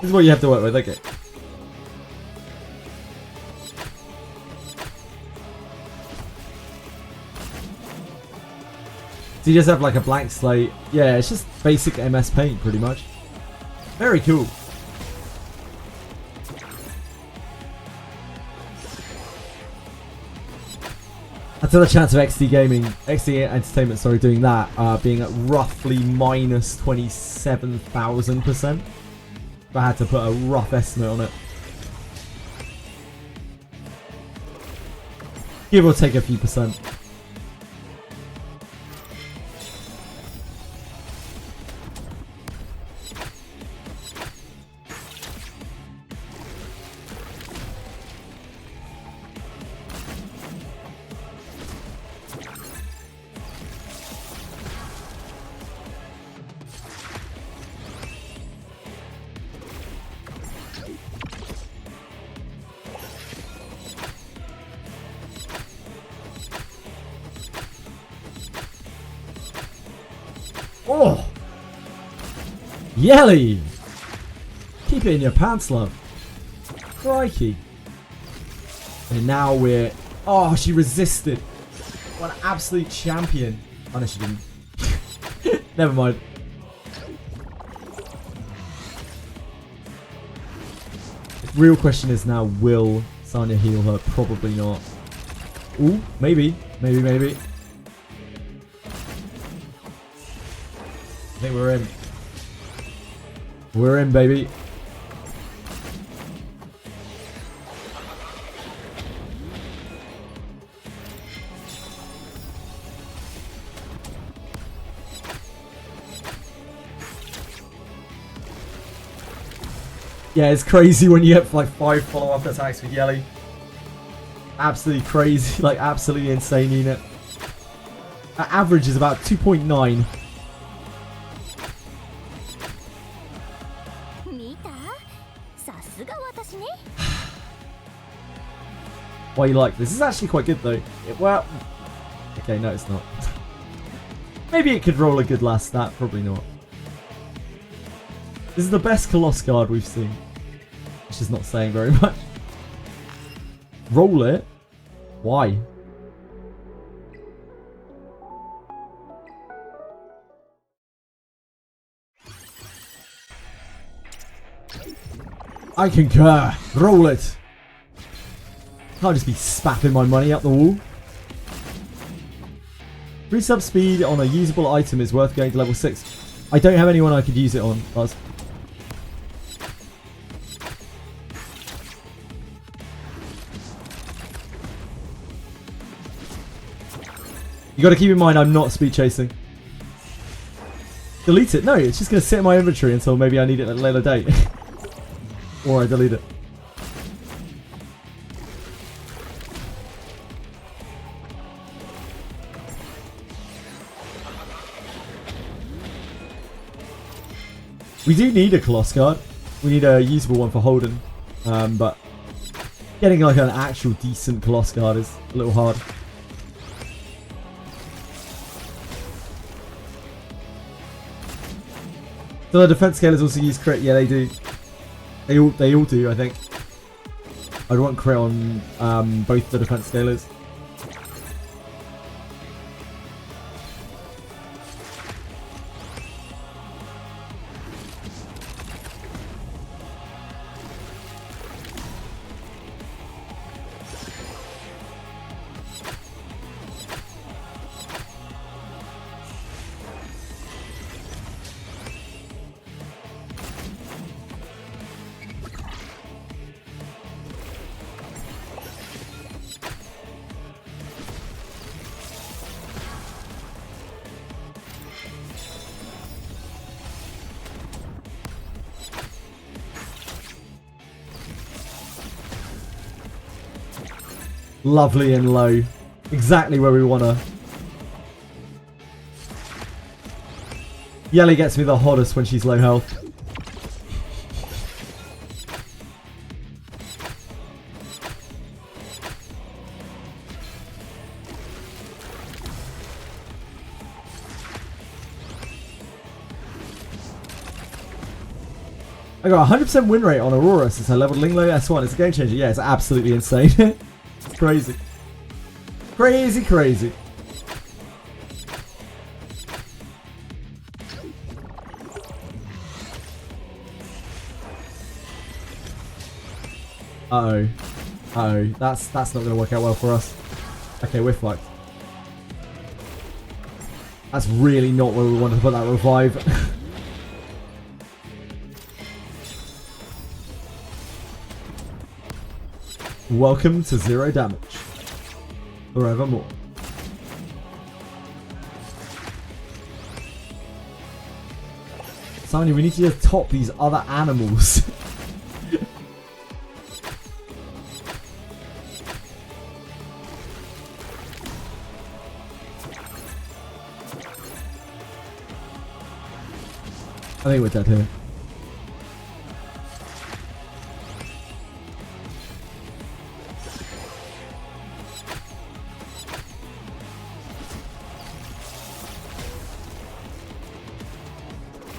is what you have to work with, okay. So you just have like a blank slate. Yeah, it's just basic MS Paint pretty much. Very cool. I'd say the chance of XD Entertainment, sorry, doing that, being at roughly minus 27,000%. If I had to put a rough estimate on it. Give or take a few percent. Oh! Yelly! Keep it in your pants, love. Crikey. And now we're... Oh, she resisted. What an absolute champion. Oh, no, she didn't. Never mind. The real question is now, will Sanya heal her? Probably not. Ooh, maybe. Maybe. I think we're in. We're in, baby. Yeah, it's crazy when you get like 5 follow-up attacks with Yelly. Absolutely crazy, like absolutely insane unit. Our average is about 2.9. Why you like this? This is actually quite good though. Well, okay, no, it's not. Maybe it could roll a good last stat. Probably not. This is the best Coloss card we've seen. Which is not saying very much. Roll it? Why? I concur. Roll it. Can't just be spapping my money up the wall. 3 sub speed on a usable item is worth going to level 6. I don't have anyone I could use it on, Buzz. You gotta keep in mind I'm not speed chasing. Delete it? No, it's just gonna sit in my inventory until maybe I need it at a later date. Or I delete it. We do need a Coloss card. We need a usable one for Holden. But getting like an actual decent Coloss card is a little hard. Do the defense scalers also use crit? Yeah, they do. They all do, I think. I'd want crit on both the defense scalers. Lovely and low. Exactly where we want her. Yelly gets me the hottest when she's low health. I got 100% win rate on Aurora since I leveled Linglo S1. It's a game changer. Yeah, it's absolutely insane. It's crazy. Crazy, crazy. Uh-oh. Uh-oh. That's not going to work out well for us. Okay, we're fucked. That's really not where we wanted to put that revive. Welcome to 0 damage. Forevermore. Simon, we need you to top these other animals. I think we're dead here.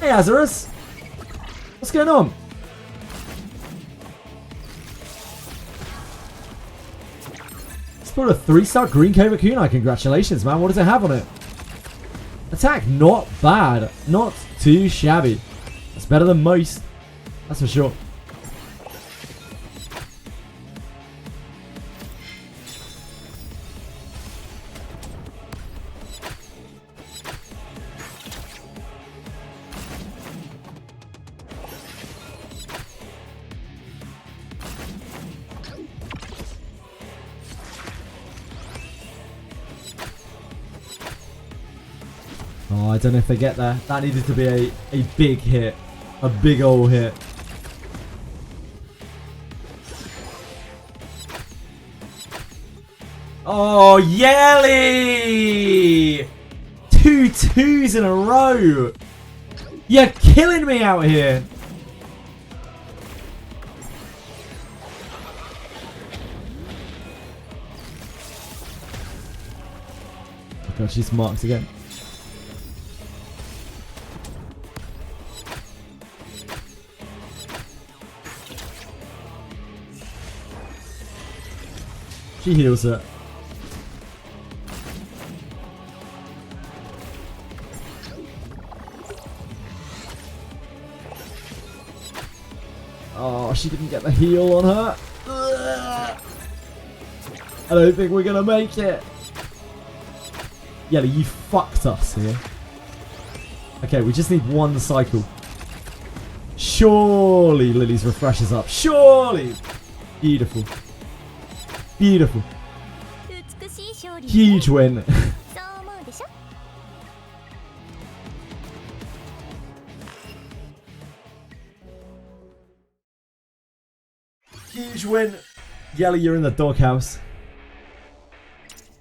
Hey Azarus! What's going on? Spot a 3-star green cobra kunai. Congratulations, man. What does it have on it? Attack, not bad. Not too shabby. It's better than most. That's for sure. Oh, I don't know if they get there. That needed to be a big hit. A big ol' hit. Oh, Yelly! 2 2s in a row! You're killing me out here! Oh god, she's marked again. She heals it. Oh, she didn't get the heal on her. Ugh. I don't think we're gonna make it. Yelly, you fucked us here. Okay, we just need 1 cycle. Surely Lily's refreshes up. Surely. Beautiful. Beautiful. Huge win. Huge win. Yelly, you're in the doghouse.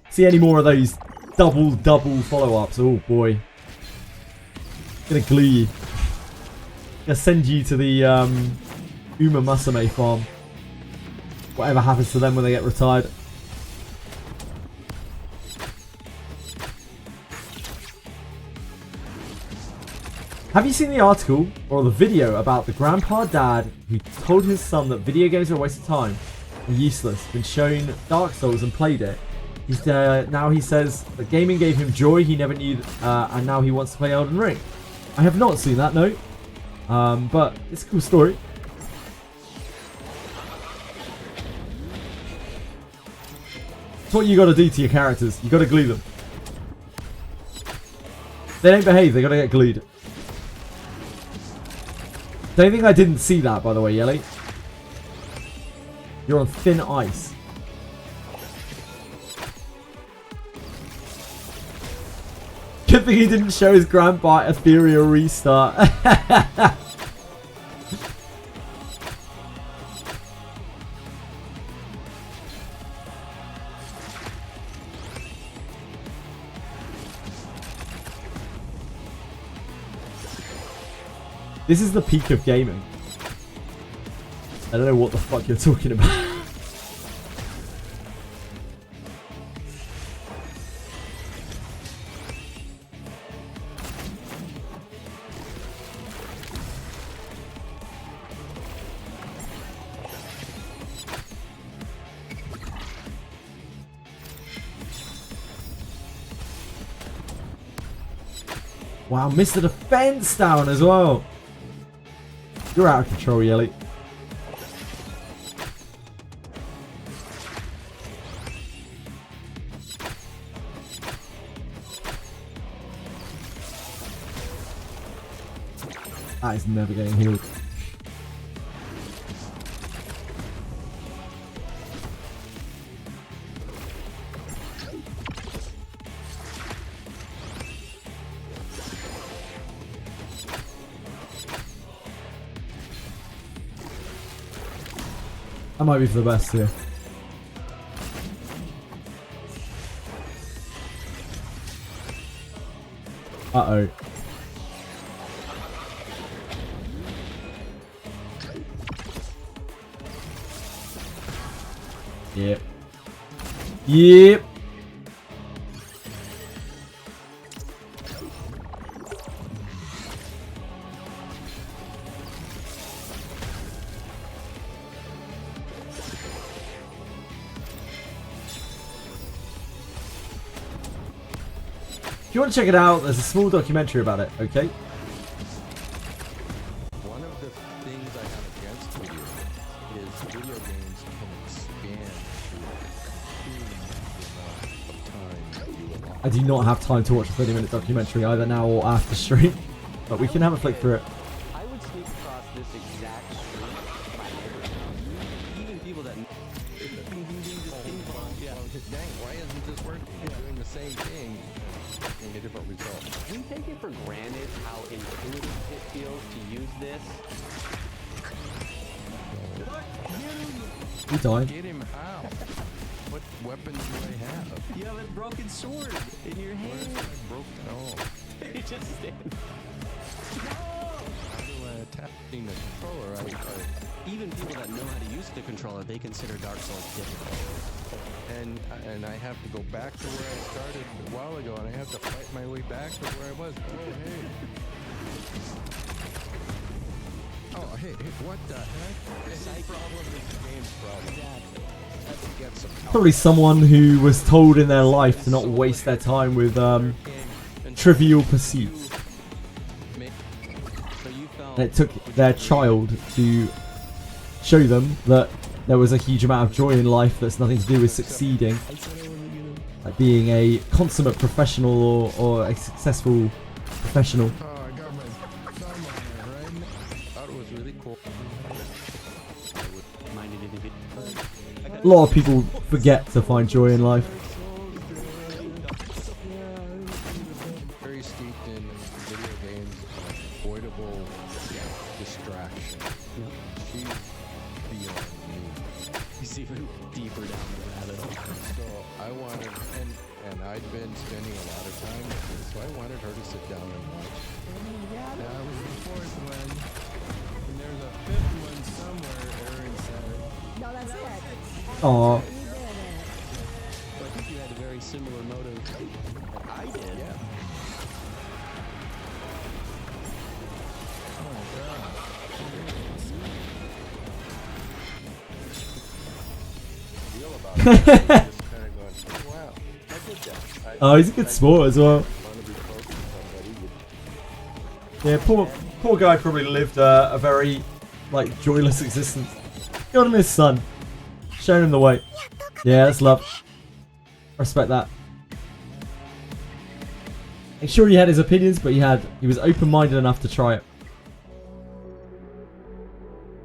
See any more of those double follow-ups? Oh boy. Gonna glue you. Gonna send you to the Uma Masame farm. Whatever happens to them when they get retired. Have you seen the article or the video about the grandpa dad who told his son that video games are a waste of time and useless, been shown Dark Souls and played it? He's now he says that gaming gave him joy he never knew, and now he wants to play Elden Ring. I have not seen that note, but it's a cool story. It's what you got to do to your characters. You got to glue them. If they don't behave, they got to get glued. Don't think I didn't see that, by the way, Yelly. You're on thin ice. Good thing he didn't show his grandpa Etheria Restart. This is the peak of gaming. I don't know what the fuck you're talking about. Wow, missed the defense down as well. You're out of control, Yelly. That is never getting healed. That might be for the best here. Uh-oh. Yep. Yep. If you want to check it out, there's a small documentary about it, okay? One of the things I have against video is video games can expand to consume the amount of time that you allot. I do not have time to watch a 30-minute documentary either now or after stream, but we can have a flick through it. I would sneak across this exact street by neighborhood. Even people that Dang, why isn't this working? You're doing the same thing, getting a different result. we take it for granted how intuitive it feels to use this. He died. Get him out. What weapons do I have? You have a broken sword in your What if hand. I broke? Oh, You just stand. how do I attack the controller? Even people that know how to use the controller, they consider Dark Souls difficult. And I have to go back to where I started a while ago, and I have to fight my way back to where I was. Oh, hey, what the heck? This problem is the game's problem. Have to get some help. Probably someone who was told in their life to not waste their time with trivial pursuits. So you felt And it took their child to show them that there was a huge amount of joy in life that's nothing to do with succeeding. Like being a consummate professional or a successful professional. Oh, I got my thumb on there, right? Thought it was really cool. minded individual. A lot of people forget to find joy in life. Very steeped in video games, avoidable distraction. She's beyond me. He's even deeper down the rabbit hole. So I wanted, and I'd been spending a lot of time with her, so I wanted her to sit down and watch. That was the fourth one. And there's a fifth one somewhere, Aaron said. No, that's it. Aw. You did it. So I think you had a very similar motive that I did. Yeah. Oh my God. Feel about it. Just kind of going, wow, I did that. Oh, he's a good sport as well. Want to be close to somebody. Yeah, poor guy probably lived a very like joyless existence. Got him his son, showing him the way. Yeah, that's love. Respect that. I'm sure he had his opinions, but he was open-minded enough to try it.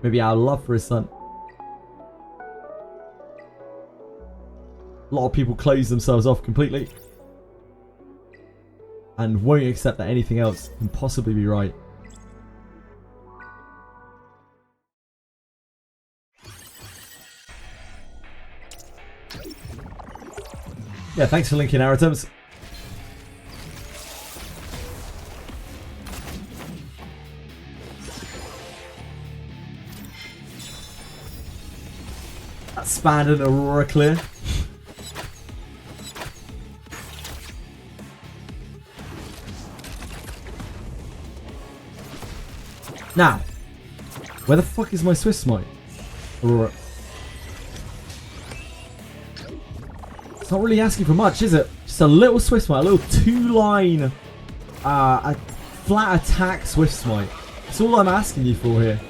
Maybe out of love for his son. A lot of people close themselves off completely and won't accept that anything else can possibly be right. Yeah, thanks for linking our items. Span and Aurora clear. Now, where the fuck is my SWIFTSMITE? Aurora. It's not really asking for much, is it? Just a little SWIFTSMITE, a little 2-line a flat attack SWIFTSMITE. That's all I'm asking you for here.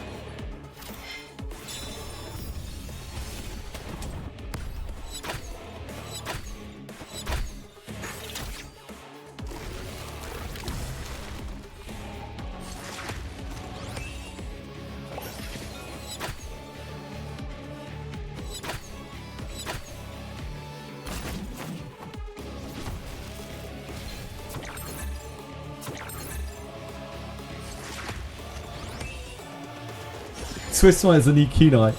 SWIFTSMITE is the new kunai.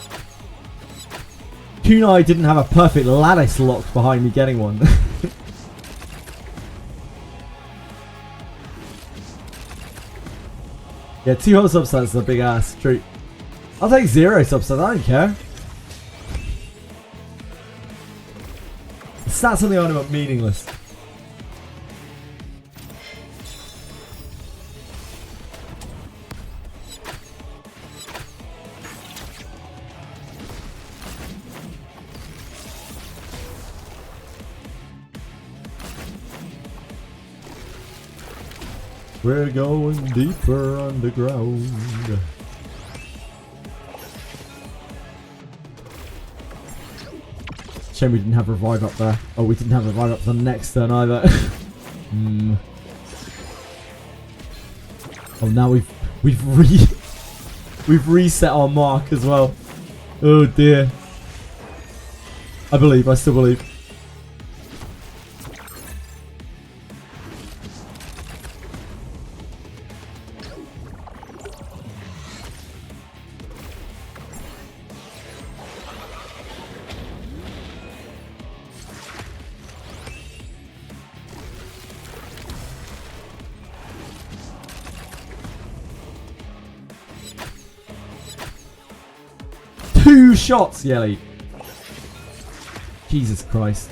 Kunai didn't have a perfect lattice lock behind me getting one. Yeah, 2 whole substats is a big ass treat. I'll take 0 substats, I don't care. The stats on the item are meaningless. We're going deeper underground. Shame we didn't have revive up there. Oh, we didn't have revive up for the next turn either. Oh, now we've reset our mark as well. Oh dear. I still believe. Two shots, Yelly. Jesus Christ.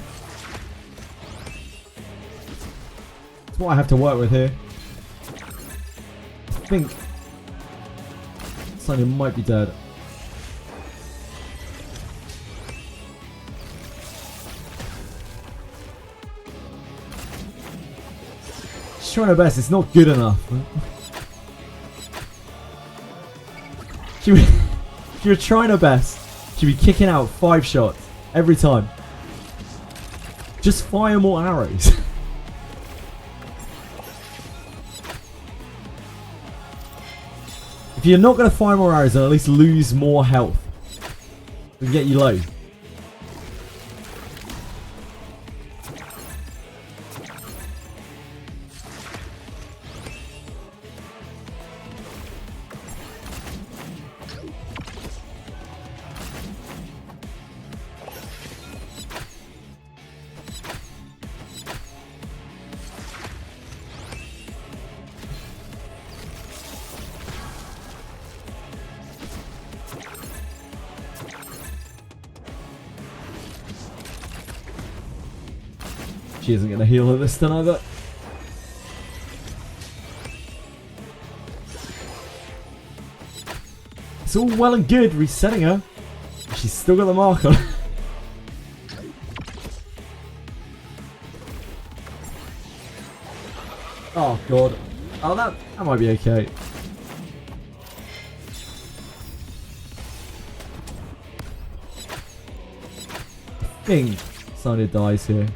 That's what I have to work with here. I think Sonya might be dead. She's trying her best, it's not good enough. If you were trying her best, she'd be kicking out 5 shots every time. Just fire more arrows. If you're not going to fire more arrows, then at least lose more health. We can get you low. She isn't going to heal her this turn either. It's all well and good resetting her. She's still got the mark on. Oh god. Oh, that might be okay. I think Sonya dies here.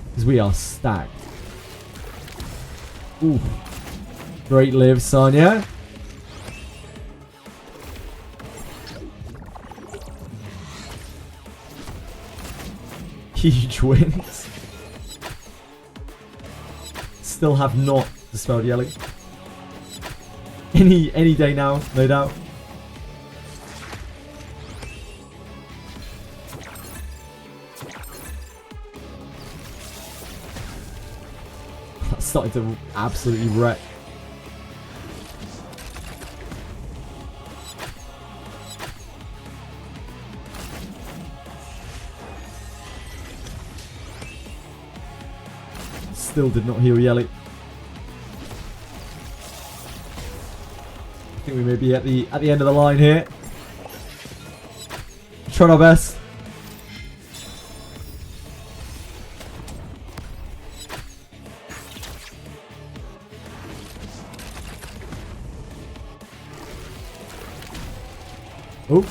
Because we are stacked. Ooh. Great live, Sonya. Huge wins. Still have not dispelled yelling. Any day now, no doubt. That's starting to absolutely wreck. still did not heal Yelly. I think we may be at the end of the line here. Trying our best. Oh.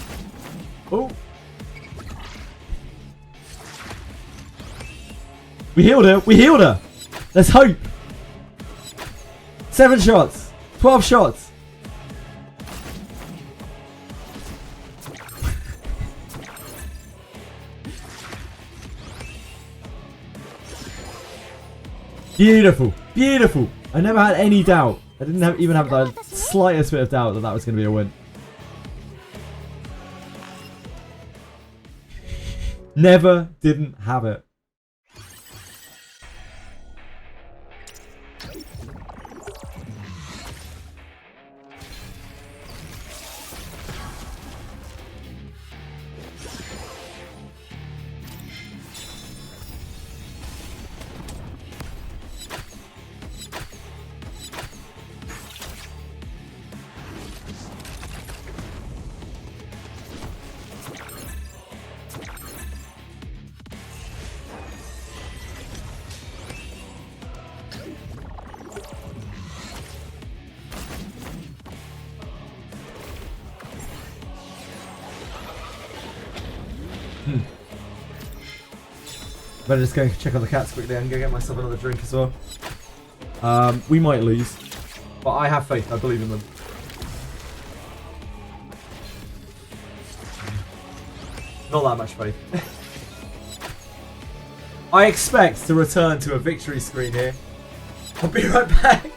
Oh. We healed her. We healed her. There's hope. 7 shots. 12 shots. Beautiful. Beautiful. I never had any doubt. I didn't even have the slightest bit of doubt that that was going to be a win. Never didn't have it. Better just go check on the cats quickly and go get myself another drink as well. We might lose, but I have faith. I believe in them. Not that much faith. I expect to return to a victory screen here. I'll be right back.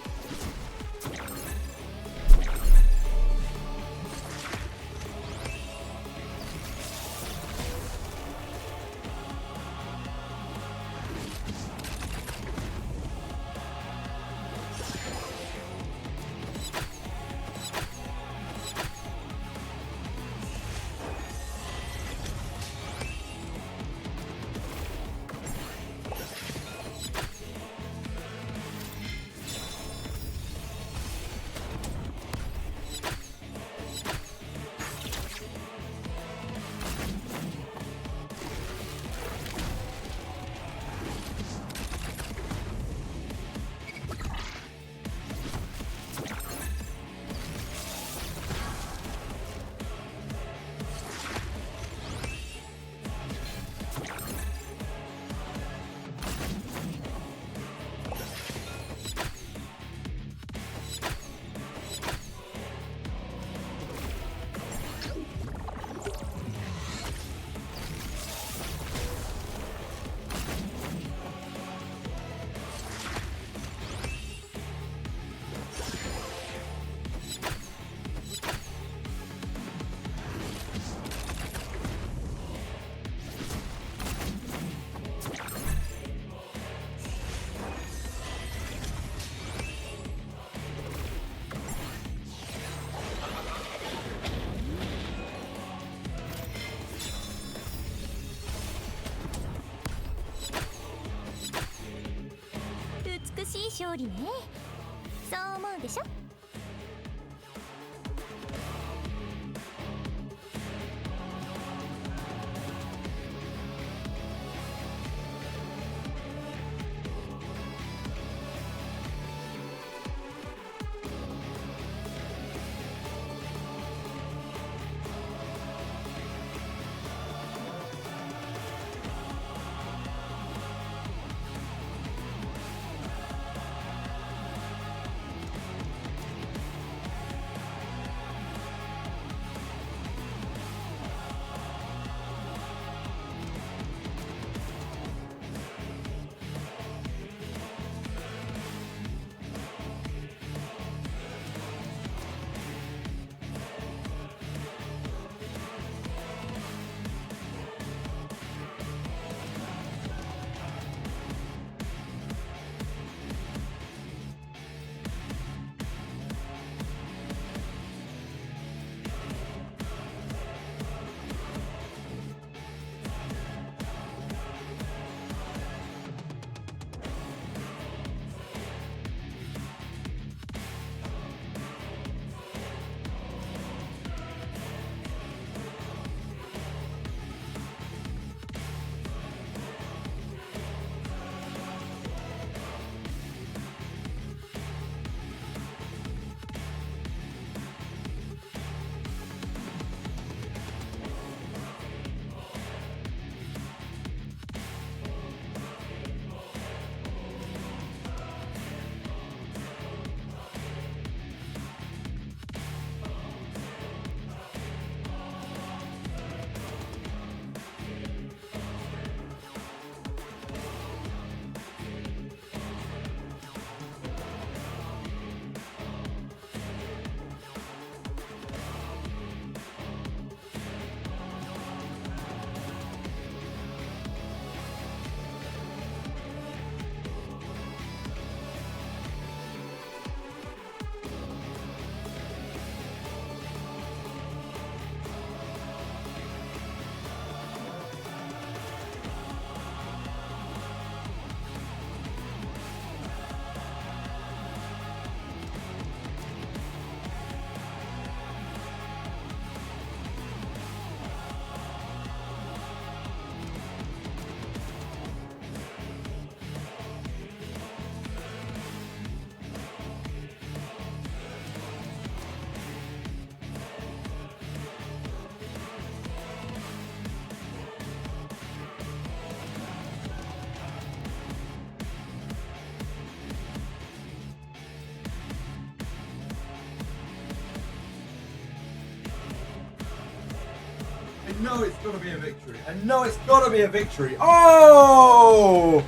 know it's got to be a victory. I know it's got to be a victory. Oh!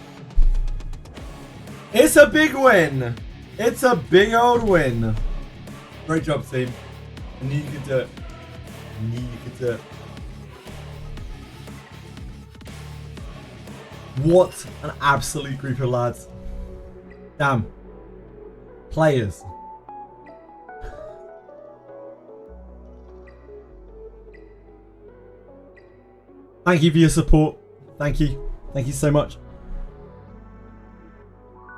It's a big win. It's a big old win. Great job, team. I knew you could do it. I knew you could do it. What an absolute group of lads. Damn. Players. Thank you for your support. Thank you. Thank you so much.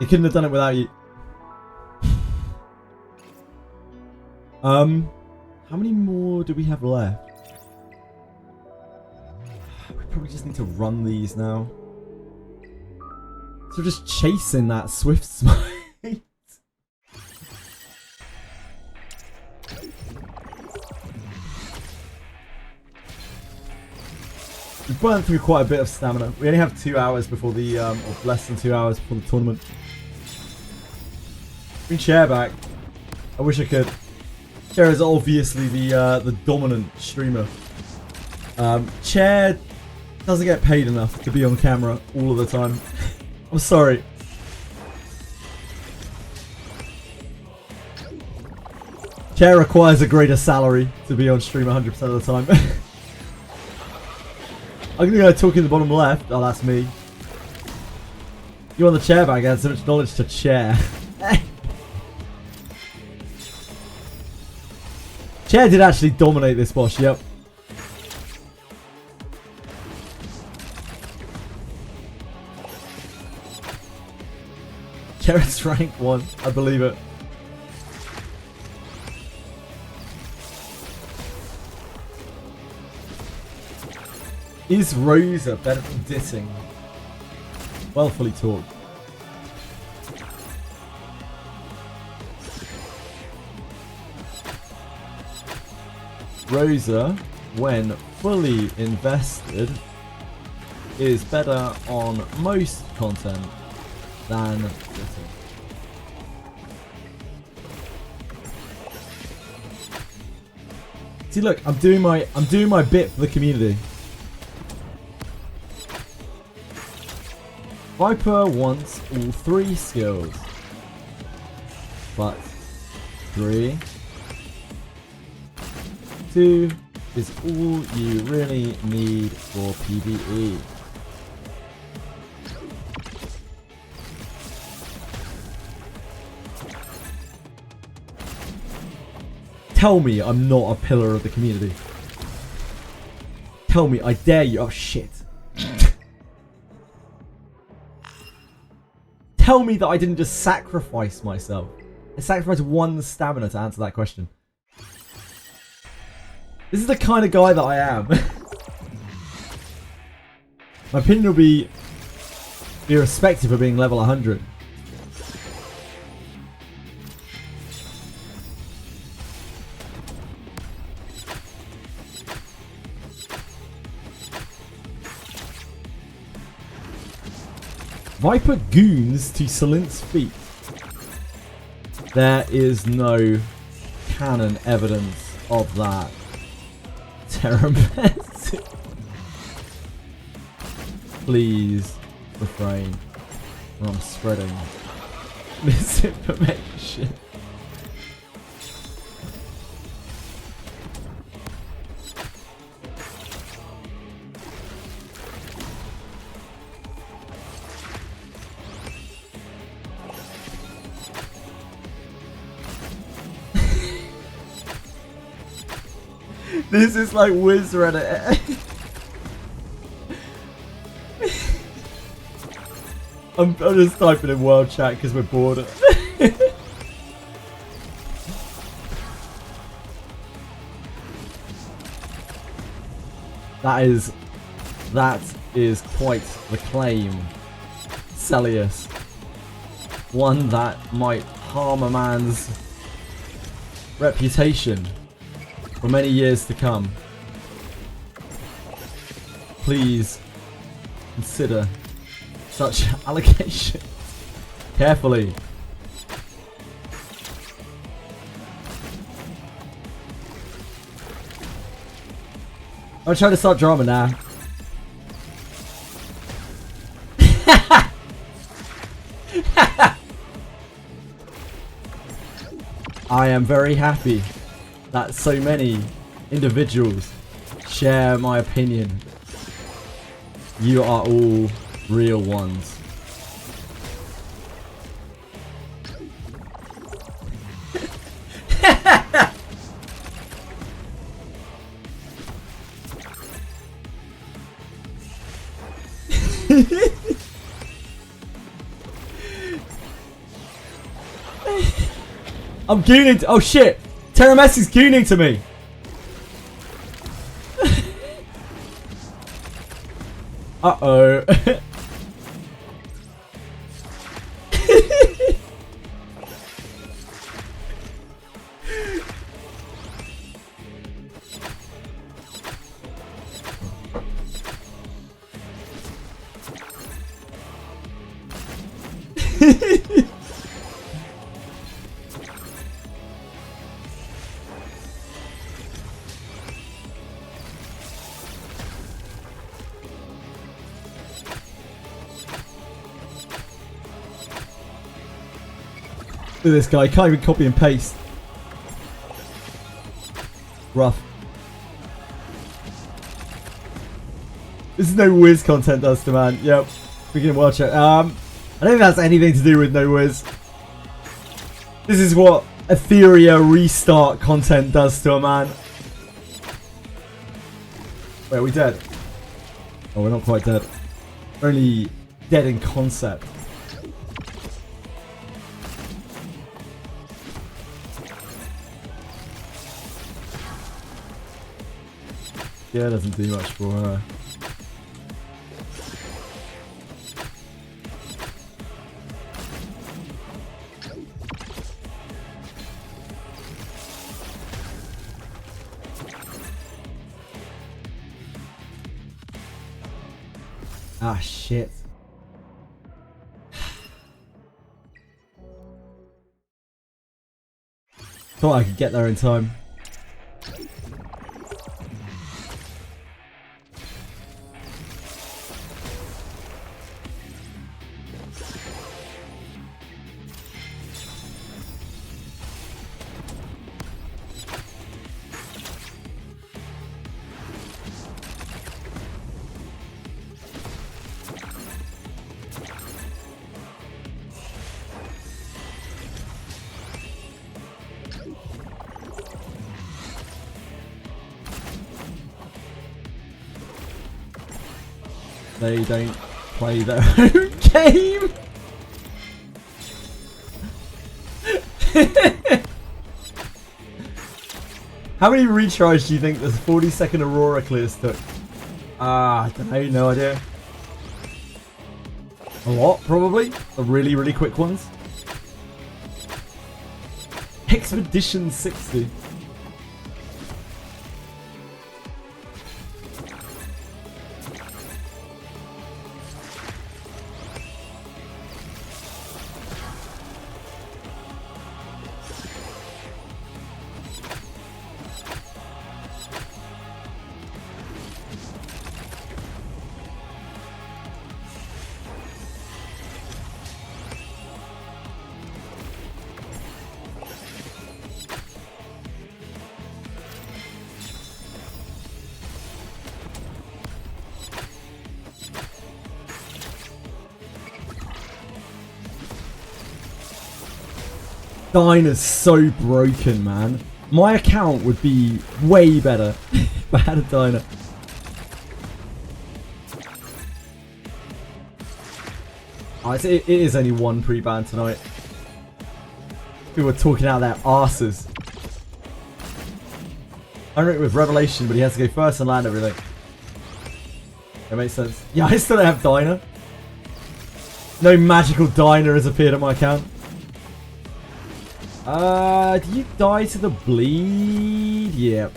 You couldn't have done it without you. How many more do we have left? We probably just need to run these now. So we're just chasing that SWIFTSMITE. We burned through quite a bit of stamina. We only have 2 hours before the, or less than 2 hours before the tournament. Bring Chair back. I wish I could. Chair is obviously the dominant streamer. Chair doesn't get paid enough to be on camera all of the time. I'm sorry. Chair requires a greater salary to be on stream 100% of the time. I'm gonna go talk in the bottom left. Oh, that's me. You want the chair back? I had so much knowledge to chair. Chair did actually dominate this boss, yep. Chair's rank 1, I believe it. Is Rosa better than Ditting? Well, fully talked. Rosa, when fully invested, is better on most content than Ditting. See, look, I'm doing my bit for the community. Viper wants all 3 skills, but 3, 2 is all you really need for PvE. Tell me I'm not a pillar of the community. Tell me, I dare you. Oh shit. Tell me that I didn't just sacrifice myself. I sacrificed 1 stamina to answer that question. This is the kind of guy that I am. My opinion will be irrespective of being level 100. Viper goons to Salint's feet. There is no canon evidence of that. Terramess. Please refrain from spreading misinformation. This is like Wizardry. I'm just typing in world chat because we're bored. That is quite the claim, Celius. One that might harm a man's reputation for many years to come. Please consider such allegations carefully. I'm trying to start drama now. I am very happy that so many individuals share my opinion. You are all real ones. I'm gooning. Oh shit! Terramessi's gooning to me. Uh oh. Look at this guy, can't even copy and paste. Rough. This is no Wiz content, Duster Man. Yep. Speaking of World Chat. I don't think that's anything to do with no Wiz. This is what Etheria Restart content does to a man. Wait, are we dead? Oh, we're not quite dead. We're only dead in concept. Yeah, it doesn't do much for her. Ah, shit. Thought I could get there in time. They don't play their own game. How many retries do you think this 40-second Aurora clears took? I don't know, no idea. A lot, probably. The really, really quick ones. Expedition 60. Dyna's so broken, man. My account would be way better if I had a Dyna. Oh, it is only one pre-ban tonight. People are talking out their arses. I wrote it with Revelation, but he has to go first and land everything. That makes sense. Yeah, I still don't have Dyna. No magical Dyna has appeared on my account. Do you die to the bleed? Yep.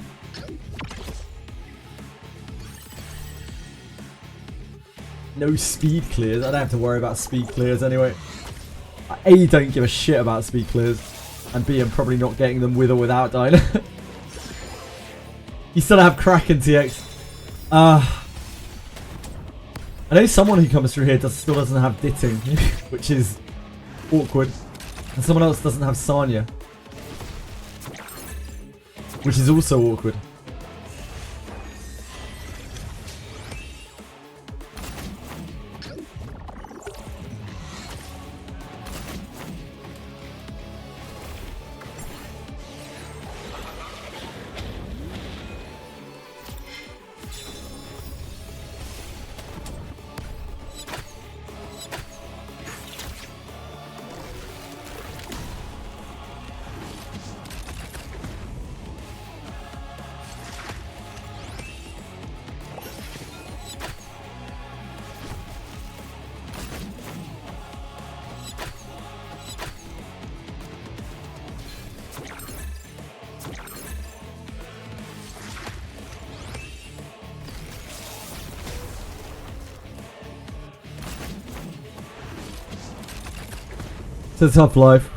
No speed clears. I don't have to worry about speed clears anyway. A, don't give a shit about speed clears. And B, I'm probably not getting them with or without Dyna. You still have Kraken TX. I know someone who comes through here still doesn't have Ditting, which is awkward. And someone else doesn't have Sanya, which is also awkward. It's a tough life.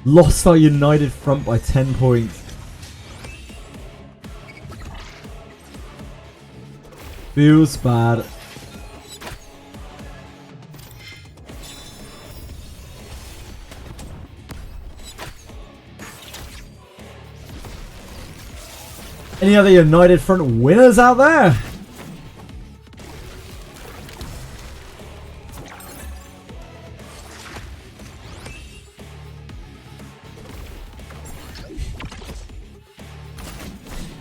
Lost our united front by 10 points. Feels bad. Any other united front winners out there?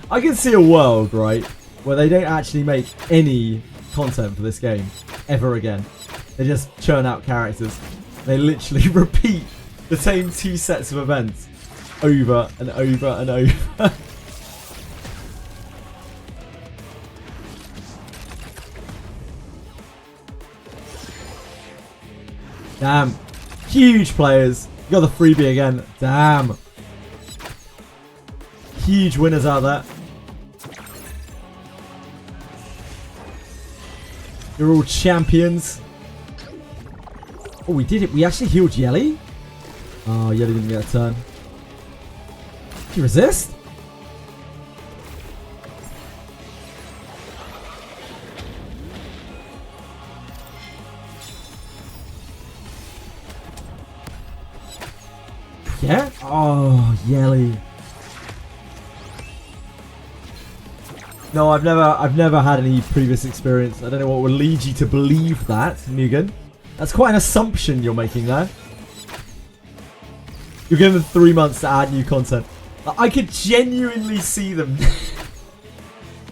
I can see a world, right, where they don't actually make any content for this game ever again. They just churn out characters. They literally repeat the same 2 sets of events over and over and over. Damn. Huge players. You got the freebie again. Damn. Huge winners out there. You're all champions. Oh, we did it. We actually healed Yelly. Oh, Yelly didn't get a turn. Did you resist? Yeah? Oh, Yelly. No, I've never had any previous experience. I don't know what will lead you to believe that, Mugen. That's quite an assumption you're making there. You're giving them 3 months to add new content. I could genuinely see them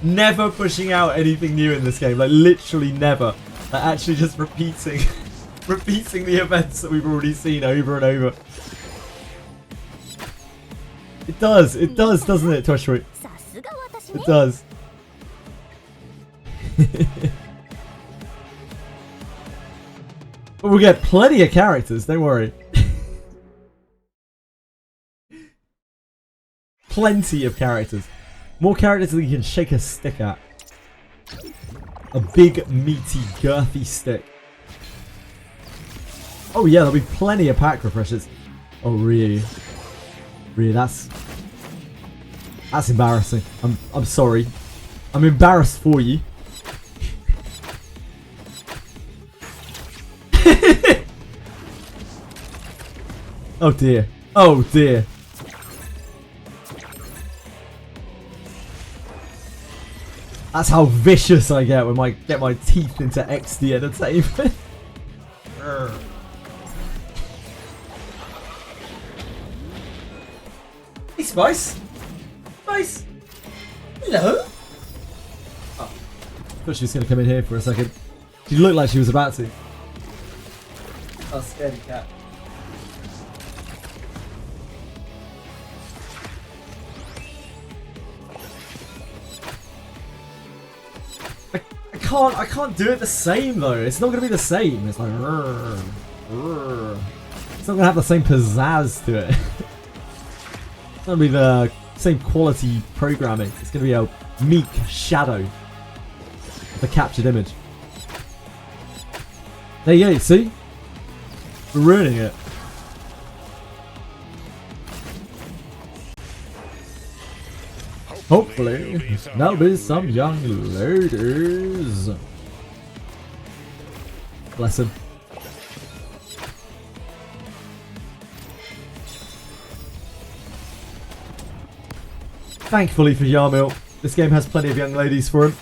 never pushing out anything new in this game. Like, literally never. Like, actually just repeating the events that we've already seen over and over. It does, doesn't it, Toshri? It does. But we'll get plenty of characters, don't worry. Plenty of characters. More characters than you can shake a stick at. A big, meaty, girthy stick. Oh yeah, there'll be plenty of pack refreshers. Oh really? Really, that's embarrassing. I'm sorry. I'm embarrassed for you. Oh dear. Oh dear. That's how vicious I get when I get my teeth into XD entertainment. Hey Spice. Spice. Hello. Oh. I thought she was going to come in here for a second. She looked like she was about to. Oh, scaredy cat. I can't do it the same though. It's not gonna be the same. It's like it's not gonna have the same pizzazz to it. It's gonna be the same quality programming. It's gonna be a meek shadow of the captured image. There you go, see? We're ruining it. Hopefully, there'll be some young ladies. Bless him. Thankfully for Yarmil, this game has plenty of young ladies for him.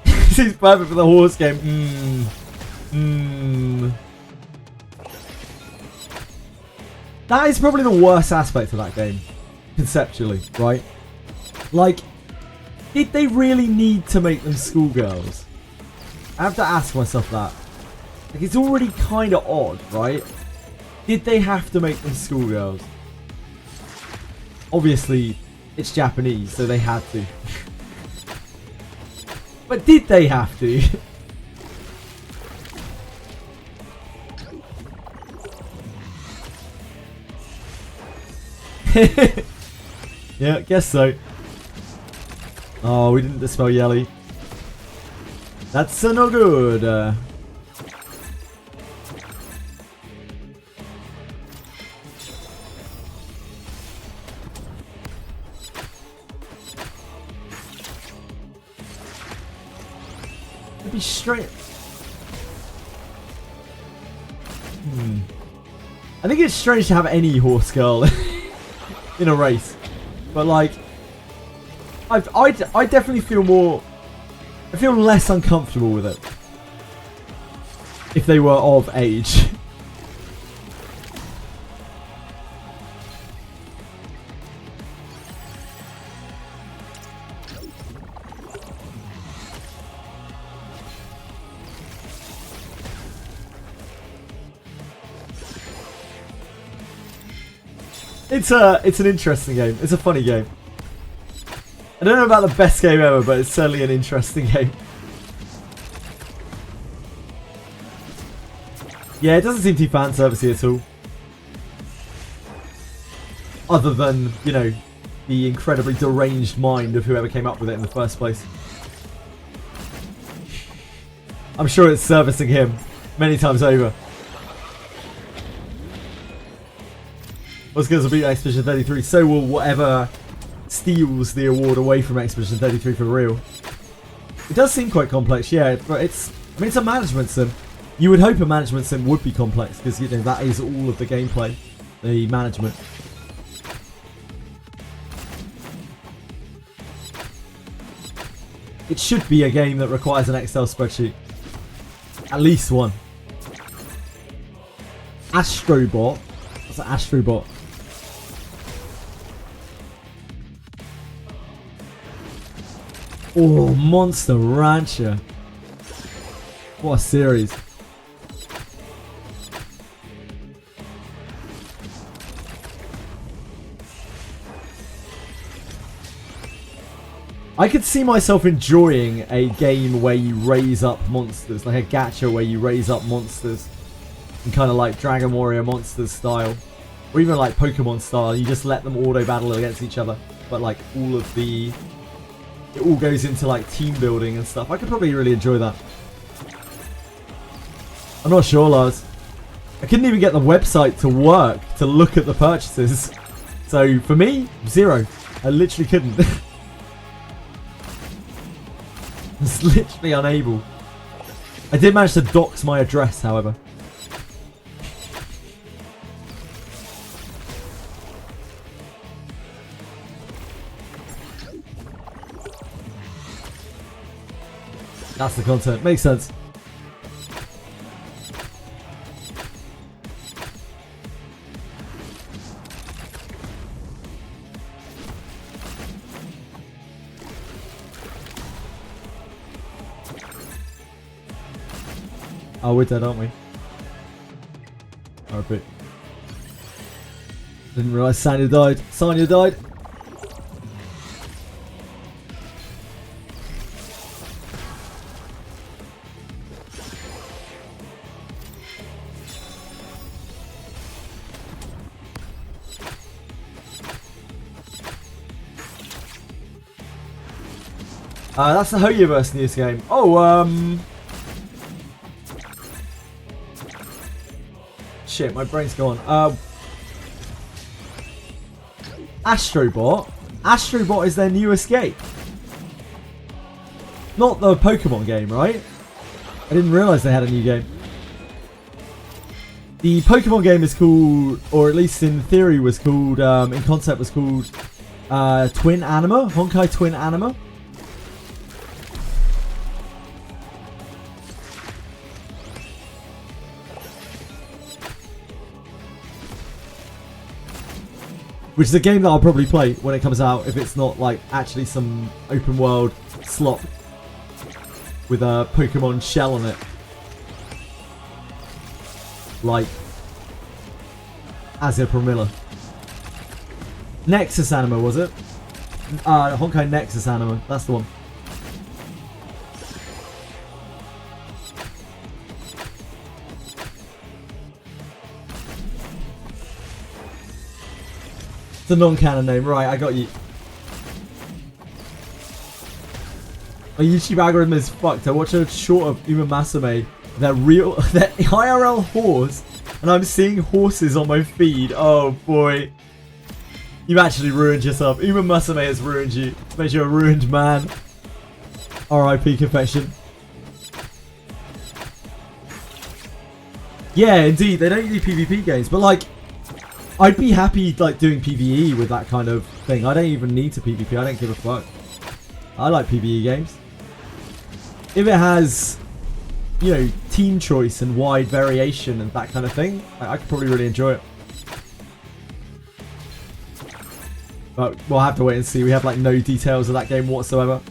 This is perfect for the horse game. That is probably the worst aspect of that game, conceptually, right? Like, did they really need to make them schoolgirls? I have to ask myself that. Like, it's already kind of odd, right? Did they have to make them schoolgirls? Obviously, it's Japanese, so they had to. But did they have to? Yeah, guess so. Oh, we didn't dispel Yelly. That's no good. It'd be straight. I think it's strange to have any horse girl in a race, but like, I definitely feel more. I feel less uncomfortable with it if they were of age. It's an interesting game. It's a funny game. I don't know about the best game ever, but it's certainly an interesting game. Yeah, it doesn't seem too fan servicey at all. Other than, you know, the incredibly deranged mind of whoever came up with it in the first place. I'm sure it's servicing him many times over. Oscars will beat Expedition 33, so will whatever steals the award away from Expedition 33 for real. It does seem quite complex, yeah, but it's a management sim. You would hope a management sim would be complex, because you know that is all of the gameplay, the management. It should be a game that requires an Excel spreadsheet. At least one. Astrobot. What's an Astrobot? Oh, Monster Rancher. What a series. I could see myself enjoying a game where you raise up monsters, like a gacha where you raise up monsters, and kind of like Dragon Warrior Monsters style, or even like Pokemon style. You just let them auto battle against each other, but like all of the, it all goes into like team building and stuff. I could probably really enjoy that. I'm not sure, Lars. I couldn't even get the website to work to look at the purchases. So for me, 0. I literally couldn't. I was literally unable. I did manage to dox my address, however. That's the content. Makes sense. Oh, we're dead, aren't we? RP. Didn't realise Sanya died. Sanya died. That's the Hoyoverse news game. Oh, shit, my brain's gone. Astrobot. Astrobot is their new escape. Not the Pokemon game, right? I didn't realise they had a new game. The Pokemon game is called, or at least in theory was called, in concept was called Twin Anima, Honkai Twin Anima. Which is a game that I'll probably play when it comes out, if it's not like actually some open world slop with a Pokemon shell on it. Like Azure Pramila. Nexus Anima, was it? Honkai Nexus Anima, that's the one. It's a non-canon name, right, I got you. My YouTube algorithm is fucked. I watch a short of Uma Masame. They're IRL horse, and I'm seeing horses on my feed. Oh boy. You've actually ruined yourself. Uma Masame has ruined you. It's made you a ruined man. RIP confession. Yeah, indeed, they don't do PvP games, but like, I'd be happy like doing PvE with that kind of thing. I don't even need to PvP. I don't give a fuck. I like PvE games. If it has, you know, team choice and wide variation and that kind of thing, I could probably really enjoy it. But we'll have to wait and see. We have like no details of that game whatsoever.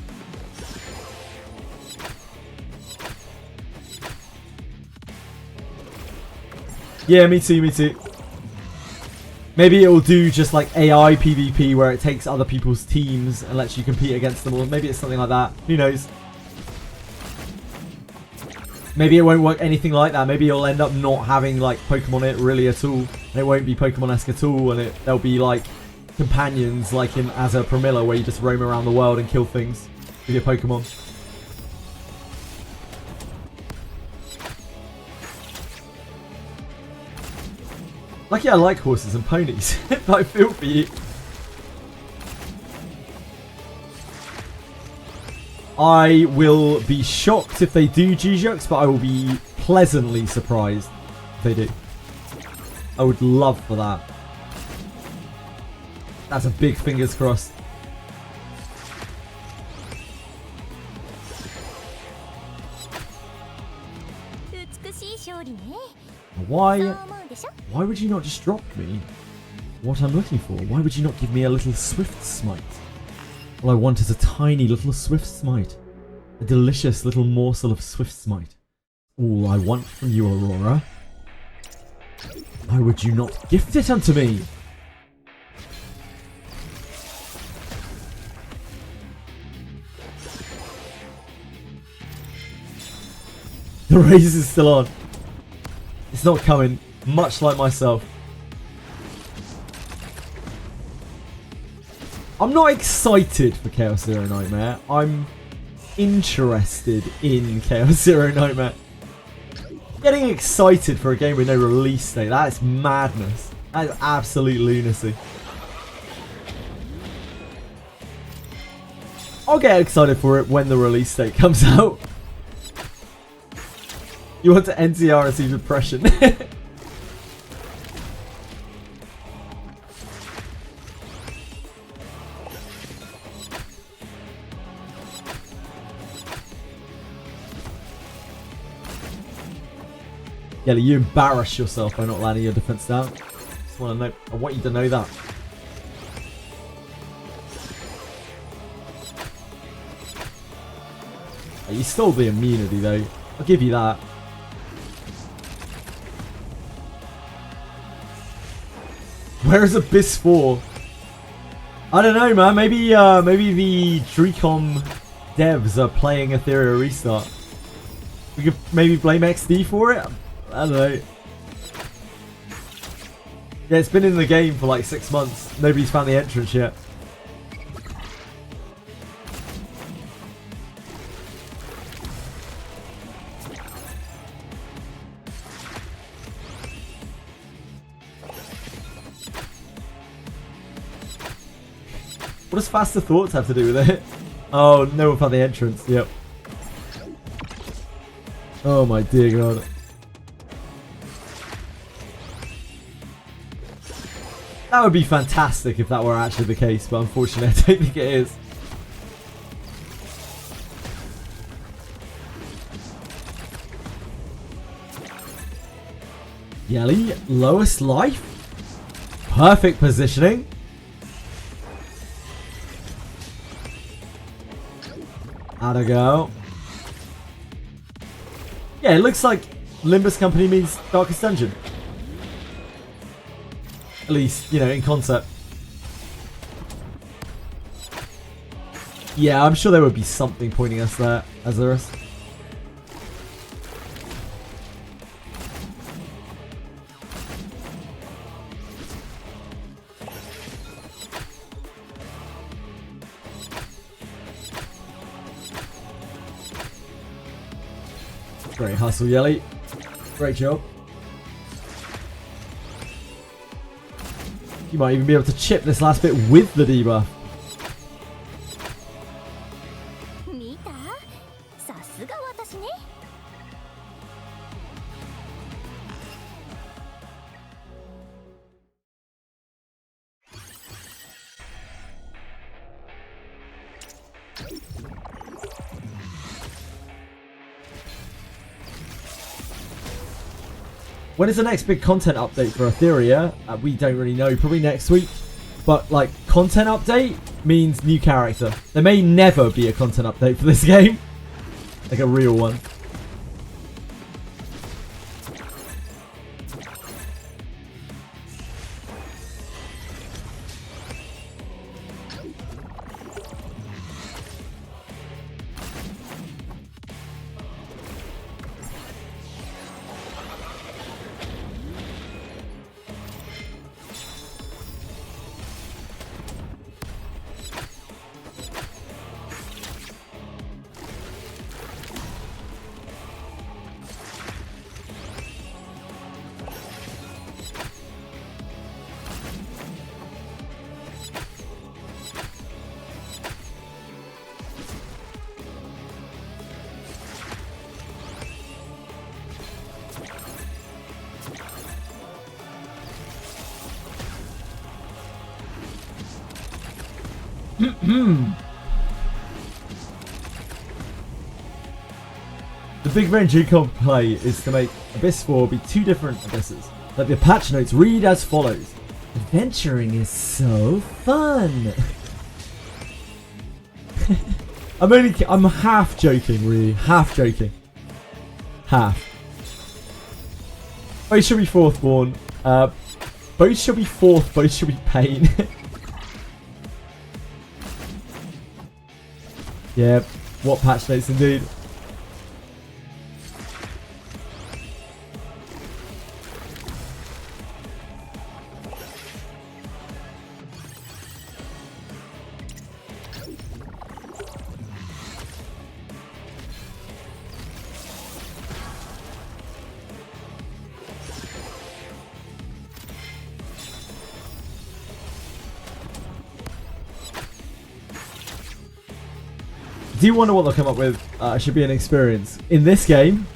Yeah, me too, me too. Maybe it will do just like AI PvP where it takes other people's teams and lets you compete against them, or maybe it's something like that. Who knows? Maybe it won't work anything like that. Maybe it'll end up not having like Pokemon in it really at all. And it won't be Pokemon-esque at all, and there'll be like companions like in Azure Pramila where you just roam around the world and kill things with your Pokemon. Lucky I like horses and ponies. I feel for you. I will be shocked if they do G-Jux, but I will be pleasantly surprised if they do. I would love for that. That's a big fingers crossed. Why would you not just drop me what I'm looking for? Why would you not give me a little SWIFTSMITE? All I want is a tiny little SWIFTSMITE. A delicious little morsel of SWIFTSMITE. All I want from you, Aurora. Why would you not gift it unto me? The race is still on. It's not coming, much like myself. I'm not excited for Chaos Zero Nightmare. I'm interested in Chaos Zero Nightmare. Getting excited for a game with no release date, that is madness. That is absolute lunacy. I'll get excited for it when the release date comes out. You want to NTR receive depression. Yelly, you embarrass yourself by not landing your defense down. Just want to know. I want you to know that. You stole the immunity though. I'll give you that. Where is Abyss 4? I don't know, man. Maybe the Dreecom devs are playing Etheria Restart. We could maybe blame XD for it. I don't know. Yeah, it's been in the game for like 6 months. Nobody's found the entrance yet. What does faster thoughts have to do with it? Oh, no one found the entrance. Yep. Oh my dear god. That would be fantastic if that were actually the case, but unfortunately I don't think it is. Yelly, lowest life. Perfect positioning. How'd I go? Yeah, it looks like Limbus Company means Darkest Dungeon. At least, you know, in concept. Yeah, I'm sure there would be something pointing us there, as there is. Great hustle, Yelly. Great job. You might even be able to chip this last bit with the debuff. 見た？さすが私ね。When is the next big content update for Etheria? We don't really know. Probably next week. But, like, content update means new character. There may never be a content update for this game. Like a real one. The big range you can play is to make Abyss 4 be two different abysses. Let the patch notes read as follows. Adventuring is so fun. I'm half joking, really. Half joking. Half. Both should be Fourthborn. Both should be Fourth, both should be Pain. Yeah, what patch notes indeed. Do you wonder what they'll come up with? Should be an experience. In this game,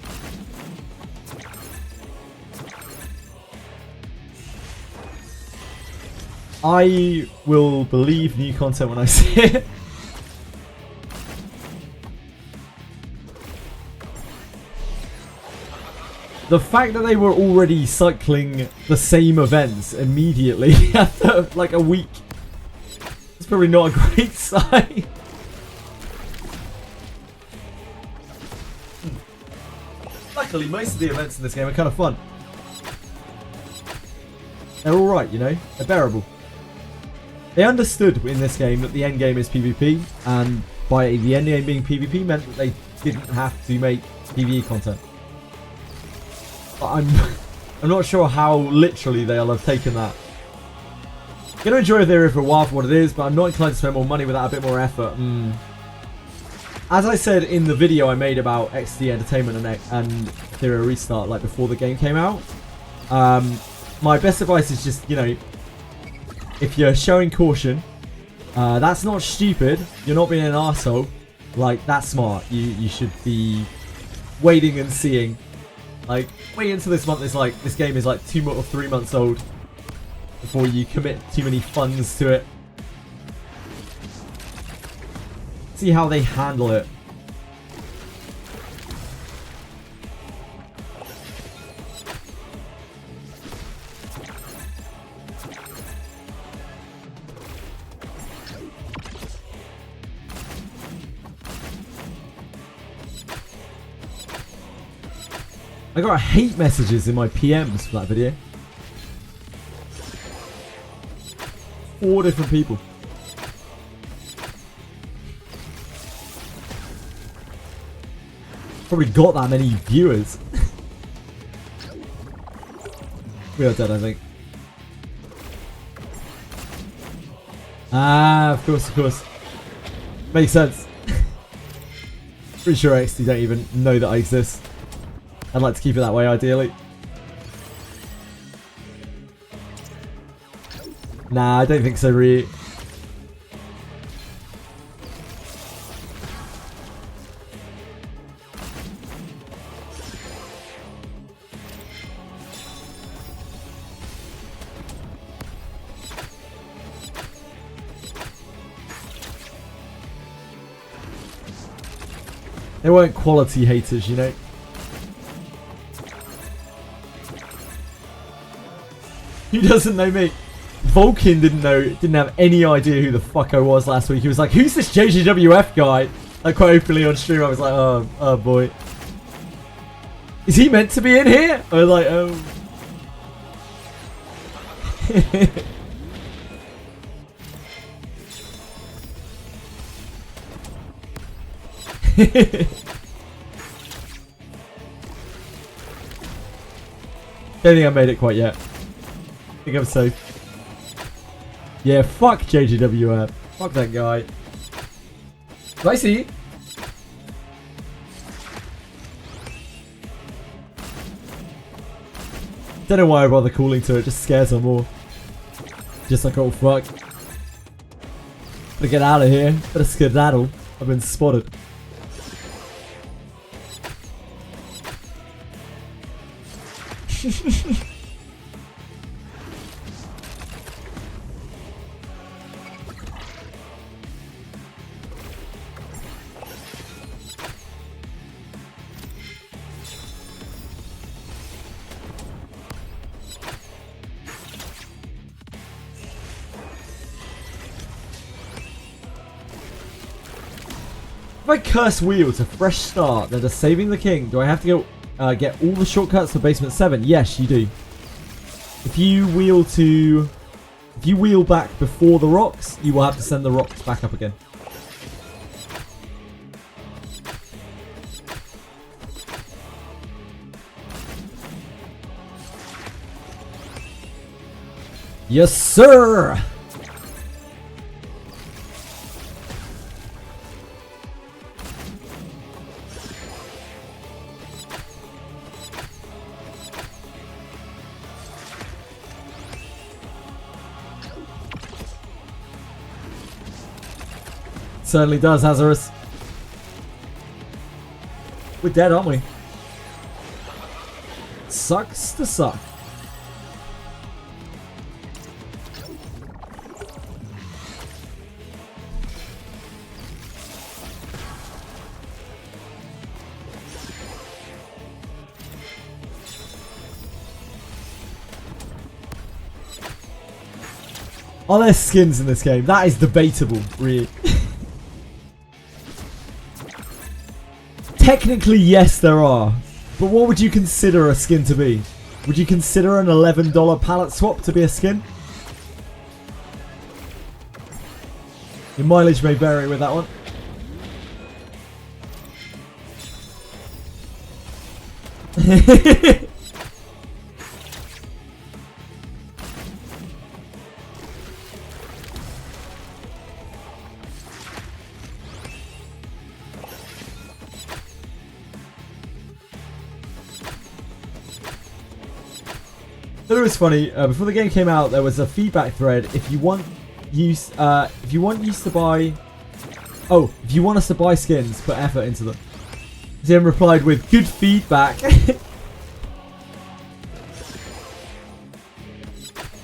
I will believe new content when I see it. The fact that they were already cycling the same events immediately after like a week is probably not a great sign. Luckily, most of the events in this game are kind of fun. They're alright, you know? They're bearable. They understood in this game that the end game is PvP, and by the end game being PvP meant that they didn't have to make PvE content. But I'm not sure how literally they'll have taken that. I'm going to enjoy Etheria for a while for what it is, but I'm not inclined to spend more money without a bit more effort. As I said in the video I made about XD Entertainment and Etheria Restart, like before the game came out, my best advice is just, you know, if you're showing caution, That's not stupid. You're not being an arsehole. Like, that's smart. You should be waiting and seeing. Like, wait until this month is like, this game is like 2 or 3 months old before you commit too many funds to it. See how they handle it. I got hate messages in my PMs for that video. 4 different people. Probably got that many viewers. We are dead, I think. Ah, of course. Makes sense. Pretty sure XD don't even know that I exist. I'd like to keep it that way, ideally. Nah, I don't think so, really. They weren't quality haters, you know. Who doesn't know me? Vulcan didn't have any idea who the fuck I was last week. He was like, who's this JJWF guy? Like, quite openly on stream, I was like, oh boy. Is he meant to be in here? I was like, oh. Don't think I made it quite yet. I think I'm safe. Yeah, fuck JGWF. Fuck that guy. Do I see you? Don't know why I bother calling to it, just scares her more. Just like, oh fuck. Better get out of here. Better skedaddle. I've been spotted. If I curse wheel to fresh start, they're just saving the king. Do I have to go get all the shortcuts for basement 7? Yes, you do. If you wheel back before the rocks, you will have to send the rocks back up again. Yes, sir. Certainly does, Hazardous. We're dead, aren't we? Sucks to suck. Are there skins in this game? That is debatable, really. Technically, yes, there are. But what would you consider a skin to be? Would you consider an $11 pallet swap to be a skin? Your mileage may vary with that one. It was funny, before the game came out there was a feedback thread. If you want use if you want us to buy if you want us to buy skins, put effort into them. Zim replied with good feedback. I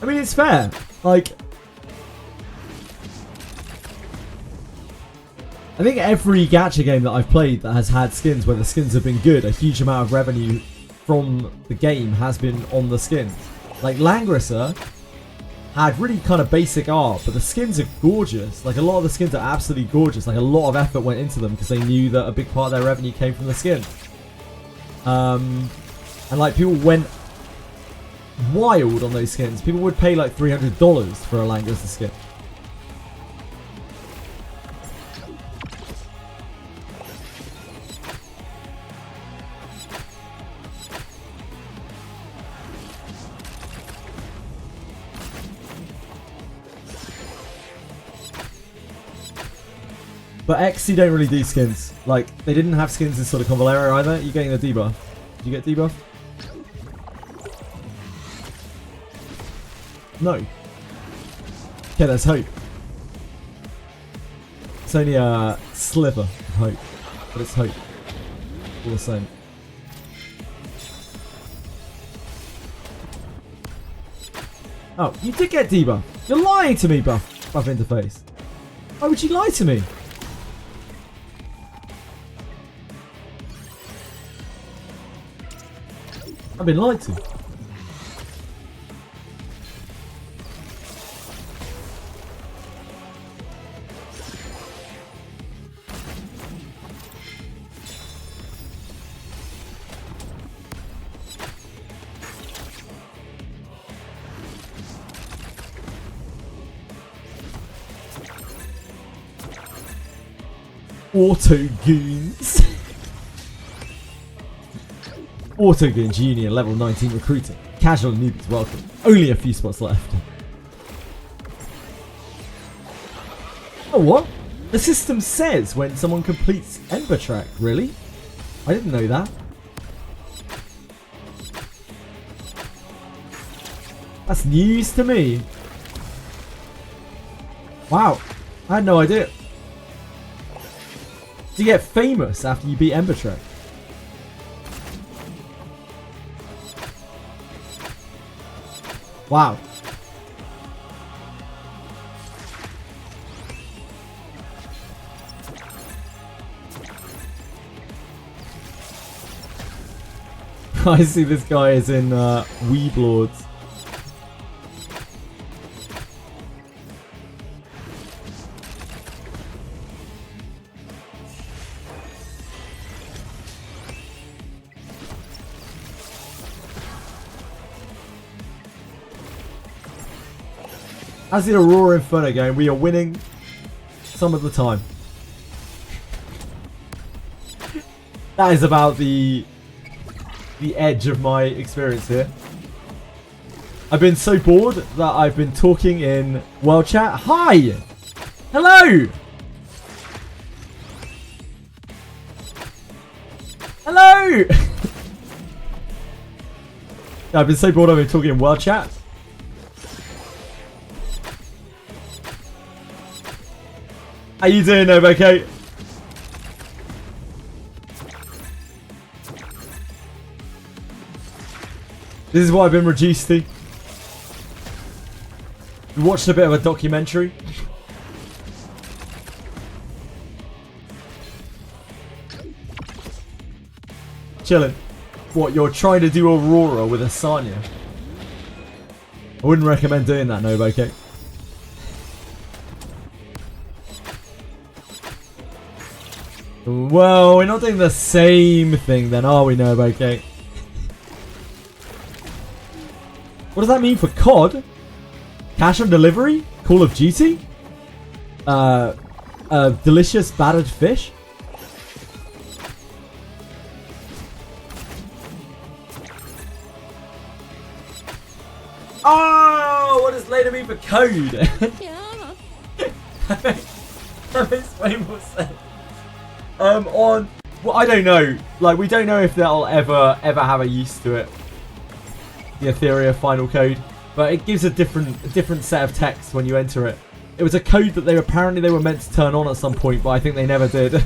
mean, it's fair. Like, I think every gacha game that I've played that has had skins where the skins have been good, a huge amount of revenue from the game has been on the skins. Like Langrisser had really kind of basic art, but the skins are gorgeous. Like, a lot of the skins are absolutely gorgeous. Like, a lot of effort went into them because they knew that a big part of their revenue came from the skin. And like, people went wild on those skins. People would pay like $300 for a Langrisser skin. But XC don't really do skins. Like, they didn't have skins in sort of Convalero either. You're getting the debuff. Did you get debuff? No. Okay, there's hope. It's only a sliver of hope. But it's hope. All the same. Oh, you did get debuff. You're lying to me, buff interface. Why would you lie to me? I've been lied to. Auto Goons. Auto Goons Union level 19 recruiting. Casual newbies welcome. Only a few spots left. Oh, what? The system says when someone completes Ember Track. Really? I didn't know that. That's news to me. Wow. I had no idea. Do you get famous after you beat Ember Track? Wow. I see this guy is in Weeblords. As the Aurora Inferno game, we are winning some of the time. That is about the edge of my experience here. I've been so bored that I've been talking in World Chat. Hi! Hello! Hello! I've been so bored I've been talking in World Chat. How you doing, Novoco? This is what I've been reduced to. We watched a bit of a documentary. Chilling. What, you're trying to do Aurora with Asanya? I wouldn't recommend doing that, Novoco. Well, we're not doing the same thing then, are we, Novoco? What does that mean for COD? Cash on delivery? Call of Duty? Delicious battered fish? Oh, what does later mean for code? That makes way more sense. Well, I don't know. Like, we don't know if that'll ever have a use to it. The Etheria final code, but it gives a different set of text when you enter it. It was a code that apparently they were meant to turn on at some point, but I think they never did.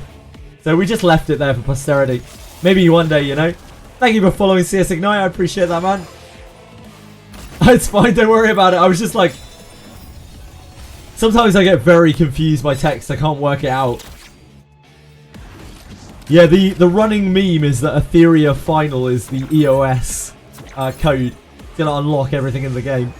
So we just left it there for posterity. Maybe one day, you know. Thank you for following CS Ignite. I appreciate that, man. It's fine. Don't worry about it. I was just like... Sometimes I get very confused by text. I can't work it out. Yeah, the running meme is that Etheria Final is the EOS code. It's going to unlock everything in the game.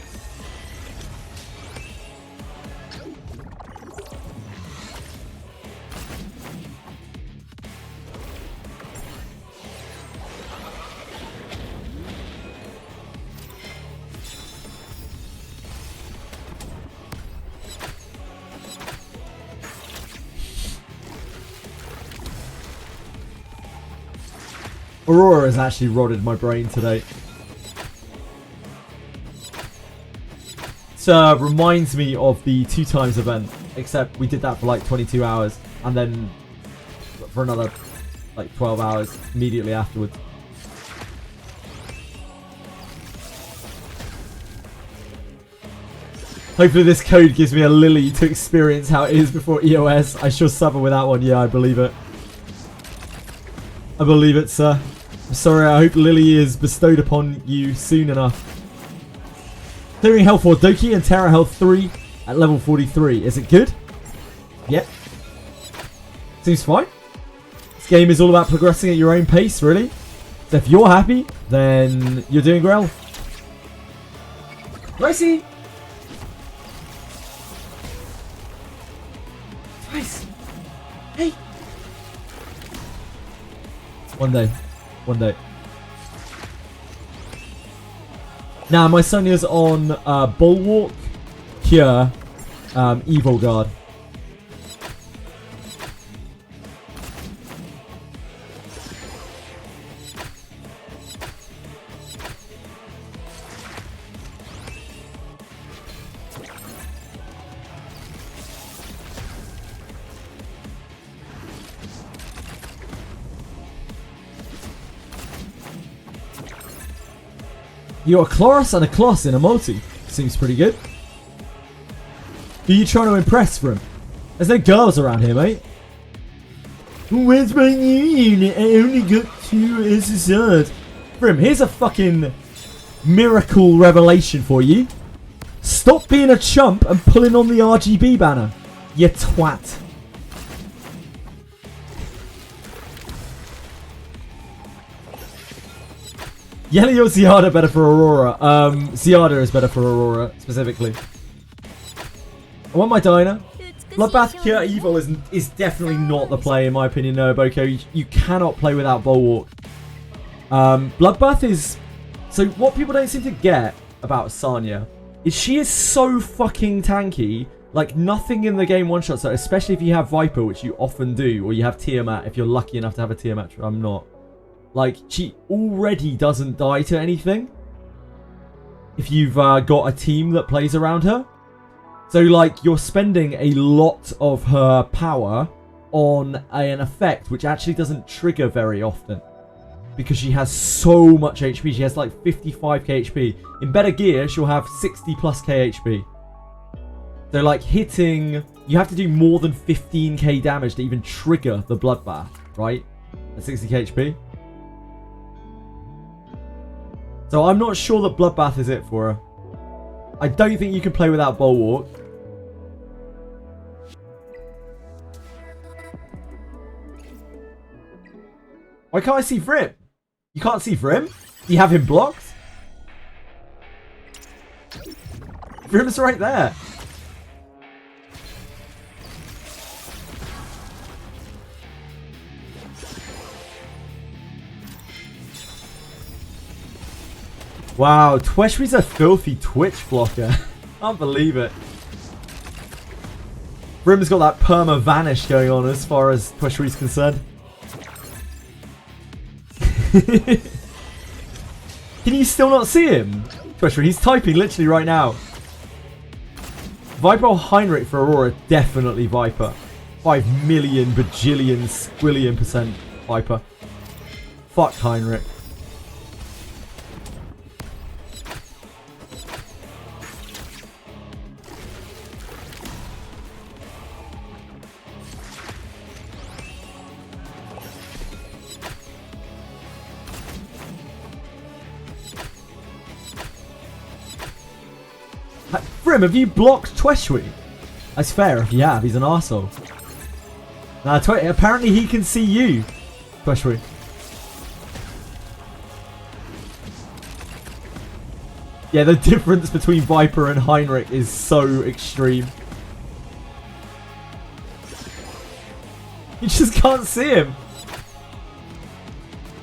Aurora has actually rotted my brain today. So reminds me of the 2 times event, except we did that for like 22 hours and then for another like 12 hours immediately afterwards. Hopefully this code gives me a lily to experience how it is before EOS. I sure suffer with that one. Yeah, I believe it. I believe it, sir. I'm sorry, I hope Lily is bestowed upon you soon enough. Clearing Health 4 Doki and Terra Health 3 at level 43. Is it good? Yep. Seems fine. This game is all about progressing at your own pace, really. So if you're happy, then you're doing well. Gracie! Nice! Hey! One day. One day. Now, my Sonya's on Bulwark, Cure, Evil Guard. You're a Chloros and a Kloss in a multi. Seems pretty good. Who are you trying to impress from? There's no girls around here, mate. Where's my new unit? I only got 2 SSRs. Brim, here's a fucking miracle revelation for you. Stop being a chump and pulling on the RGB banner. You twat. Yelly or Ziada better for Aurora? Ziada is better for Aurora, specifically. I want my diner. Bloodbath Cure Evil is definitely not the play, in my opinion, no, Boko. You cannot play without Bulwark. Bloodbath is... So, what people don't seem to get about Sanya is she is so fucking tanky. Like, nothing in the game one-shots her, especially if you have Viper, which you often do, or you have Tiamat, if you're lucky enough to have a Tiamat. I'm not. Like, she already doesn't die to anything if you've got a team that plays around her. So, like, you're spending a lot of her power on an effect which actually doesn't trigger very often. Because she has so much HP. She has, like, 55k HP. In better gear, she'll have 60 plus k HP. So, like, hitting... You have to do more than 15k damage to even trigger the Bloodbath, right? At 60k HP. So I'm not sure that Bloodbath is it for her. I don't think you can play without Bulwark. Why can't I see Vrim? You can't see Vrim? Do you have him blocked? Vrim's right there. Wow, Tweshry's a filthy Twitch blocker. Can't believe it. Brim's got that perma vanish going on as far as Tweshry's concerned. Can you still not see him? Tweshry, he's typing literally right now. Viper or Heinrich for Aurora? Definitely Viper. 5 million bajillion squillion % Viper. Fuck Heinrich. Frim, have you blocked Tweshwi? That's fair if you have. He's an arsehole. Nah, apparently he can see you, Tweshwi. Yeah, the difference between Viper and Heinrich is so extreme. You just can't see him.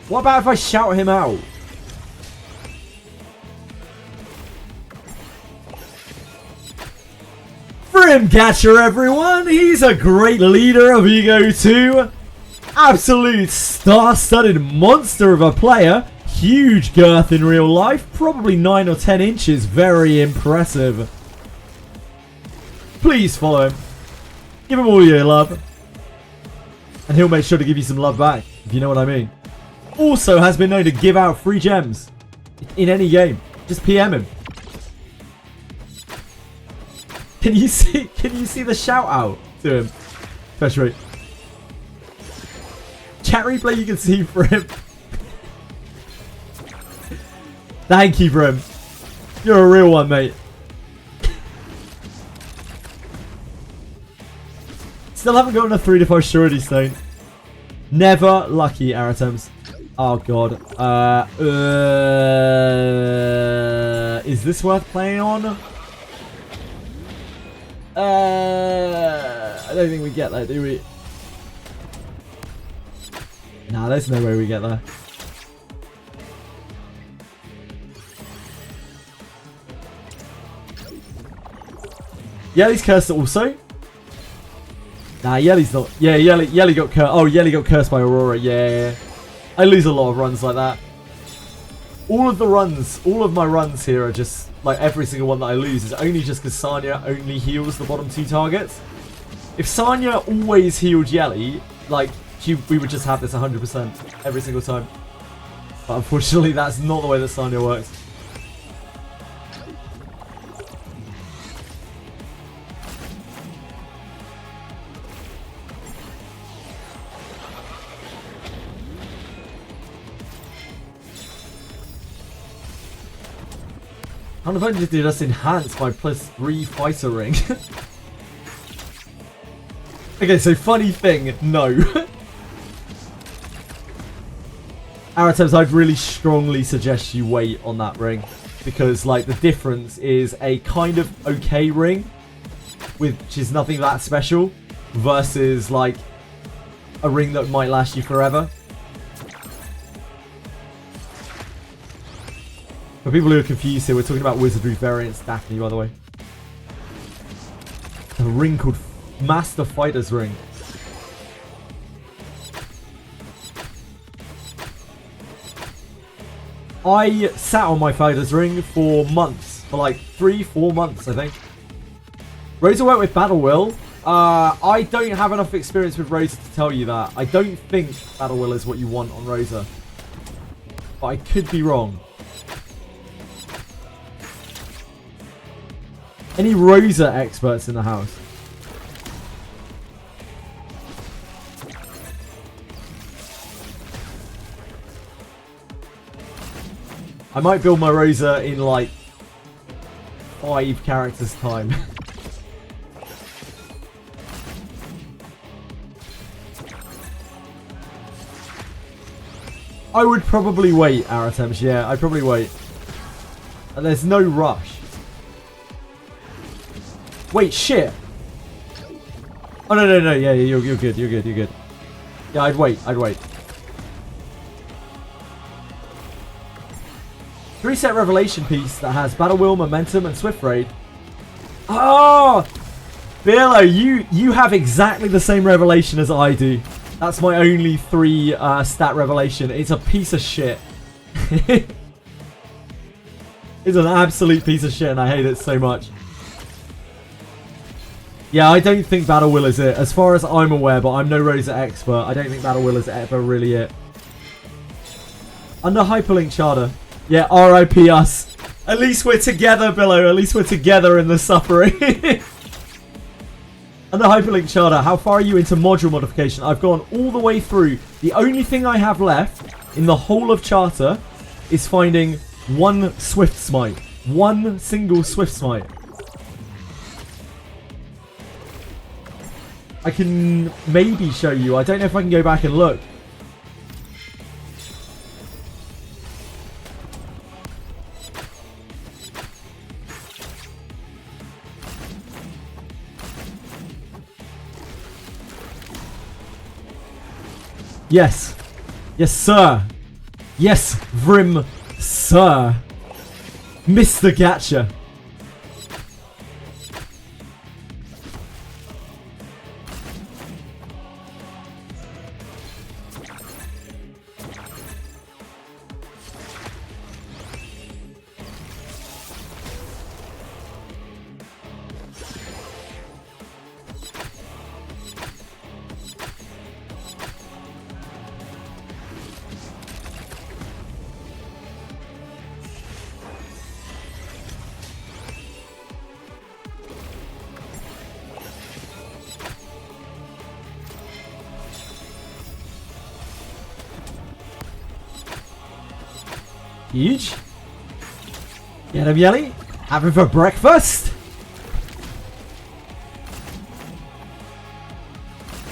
What about if I shout him out? Grimcatcher, everyone! He's a great leader of Ego 2. Absolute star-studded monster of a player. Huge girth in real life. Probably 9 or 10 inches. Very impressive. Please follow him. Give him all your love. And he'll make sure to give you some love back, if you know what I mean. Also has been known to give out free gems in any game. Just PM him. Can you see the shout out to him? Especially. Chat replay you can see for him. Thank you, Brim. You're a real one, mate. Still haven't gotten a 3-5 surety stone. Never lucky, Aratems. Oh god. Is this worth playing on? I don't think we get there, do we? Nah, there's no way we get there. Yelly's cursed also. Nah, Yelly's not. Yeah, Yelly got cursed. Oh, Yelly got cursed by Aurora. Yeah. I lose a lot of runs like that. All of my runs here are just, like, every single one that I lose is only just because Sanya only heals the bottom 2 targets. If Sanya always healed Yelly, like, we would just have this 100% every single time. But unfortunately, that's not the way that Sanya works. How the fuck did they just enhance my +3 fighter ring? Okay, so funny thing, no. Aratems, I'd really strongly suggest you wait on that ring. Because, like, the difference is a kind of okay ring, which is nothing that special, versus, like, a ring that might last you forever. For people who are confused here, we're talking about Wizardry variants Daphne, by the way. A ring called Master Fighter's Ring. I sat on my Fighter's Ring for months. For like 3-4 months, I think. Rosa went with Battle Will. I don't have enough experience with Rosa to tell you that. I don't think Battle Will is what you want on Rosa. But I could be wrong. Any Rosa experts in the house? I might build my Rosa in like 5 characters time. I would probably wait, Aratems. Yeah, I'd probably wait. And there's no rush. Wait, shit. Oh, no. Yeah, you're good. You're good. Yeah, I'd wait. 3-set revelation piece that has Battle Will, Momentum, and Swift Raid. Oh! Billo, you have exactly the same revelation as I do. That's my only 3 stat revelation. It's a piece of shit. It's an absolute piece of shit and I hate it so much. Yeah, I don't think Battle Will is it. As far as I'm aware, but I'm no Rosa expert, I don't think Battle Will is ever really it. Under Hyperlink Charter. Yeah, RIP us. At least we're together, Billo. At least we're together in the suffering. Under Hyperlink Charter, how far are you into module modification? I've gone all the way through. The only thing I have left in the whole of Charter is finding one SWIFTSMITE. One single SWIFTSMITE. I can maybe show you. I don't know if I can go back and look. Yes. Yes, sir. Yes, Vrim, sir. Mr. Gacha. Huge. Get him, Yelly. Having for breakfast.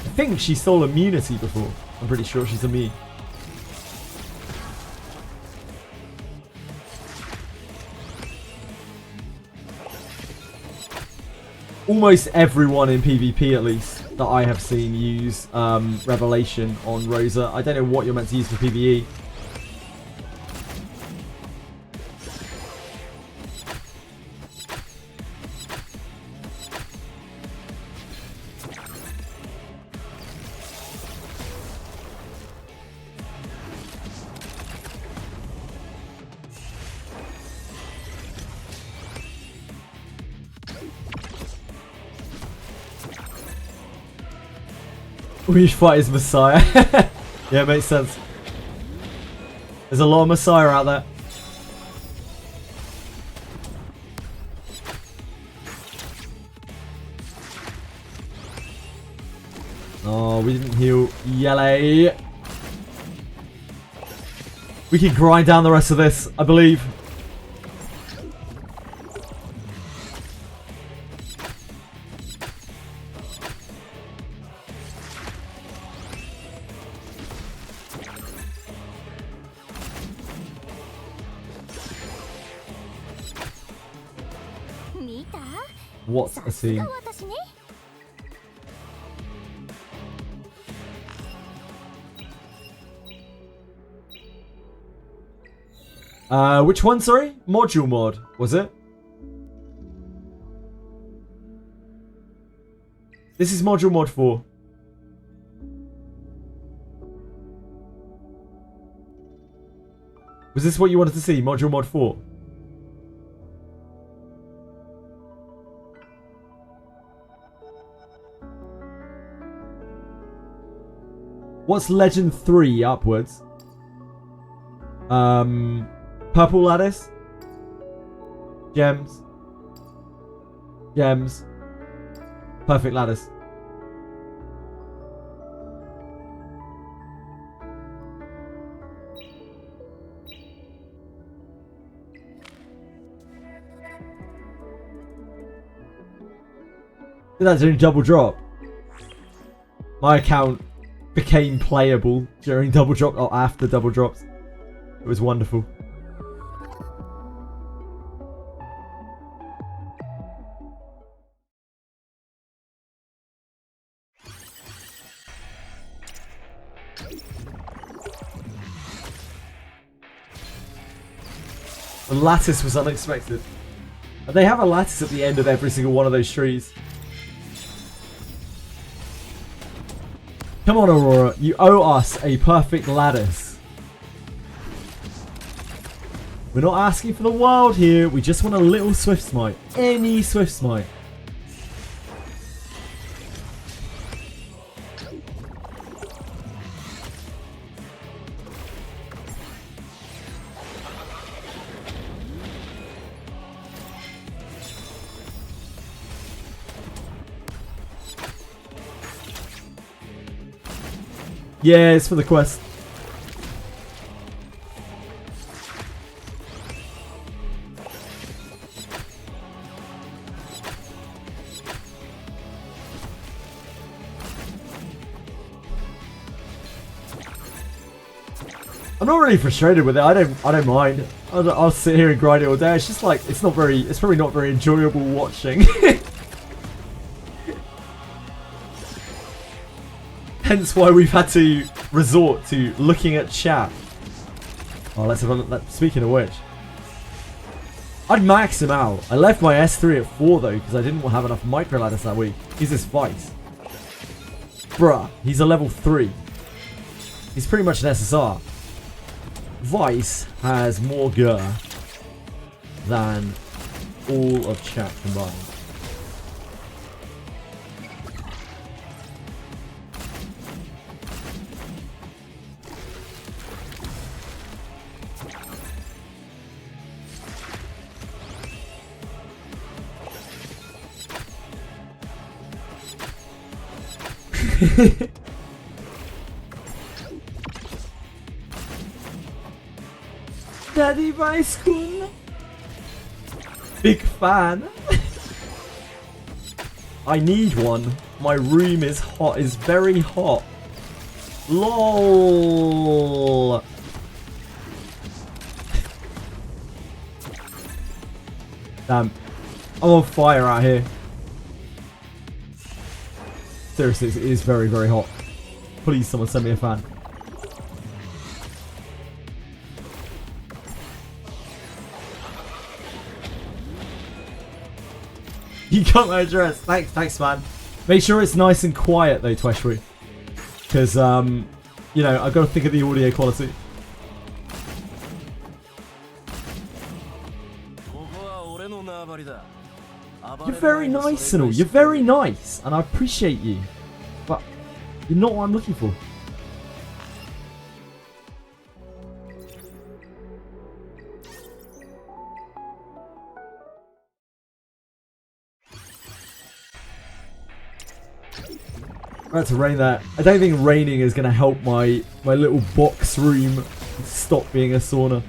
I think she stole immunity before. I'm pretty sure she's immune. Almost everyone in PvP, at least, that I have seen use Revelation on Rosa. I don't know what you're meant to use for PvE. We should fight as Messiah. Yeah, it makes sense. There's a lot of Messiah out there. Oh, we didn't heal Yele. We can grind down the rest of this, I believe. What a scene. Which one, sorry? Module mod, was it? This is module mod 4. Was this what you wanted to see? Module mod 4? What's Legend 3 upwards? Purple lattice? Gems? Gems? Perfect lattice. Did that during double drop? My account became playable during double drop or after double drops. It was wonderful. The lattice was unexpected. And they have a lattice at the end of every single one of those trees. Come on, Aurora. You owe us a perfect lattice. We're not asking for the world here. We just want a little SWIFTSMITE. Any SWIFTSMITE. Yeah, it's for the quest. I'm not really frustrated with it. I don't mind. I'll sit here and grind it all day. It's just like it's probably not very enjoyable watching. Hence why we've had to resort to looking at chat. Oh, let's have a look. Speaking of which, I'd max him out. I left my S3 at 4 though because I didn't have enough micro ladders that week. He's this Vice. Bruh, he's a level 3. He's pretty much an SSR. Vice has more gear than all of chat combined. Daddy Vice Kun. Big fan. I need one. My room is hot. Is very hot. LOL. Damn. I'm on fire out here. Seriously, it is very, very hot. Please, someone send me a fan. You got my address. Thanks, man. Make sure it's nice and quiet, though, Tweshry. Because, you know, I've got to think of the audio quality. You're very nice and all. You're very nice. And I appreciate you. But you're not what I'm looking for. I'm about to rain that. I don't think raining is going to help my little box room stop being a sauna.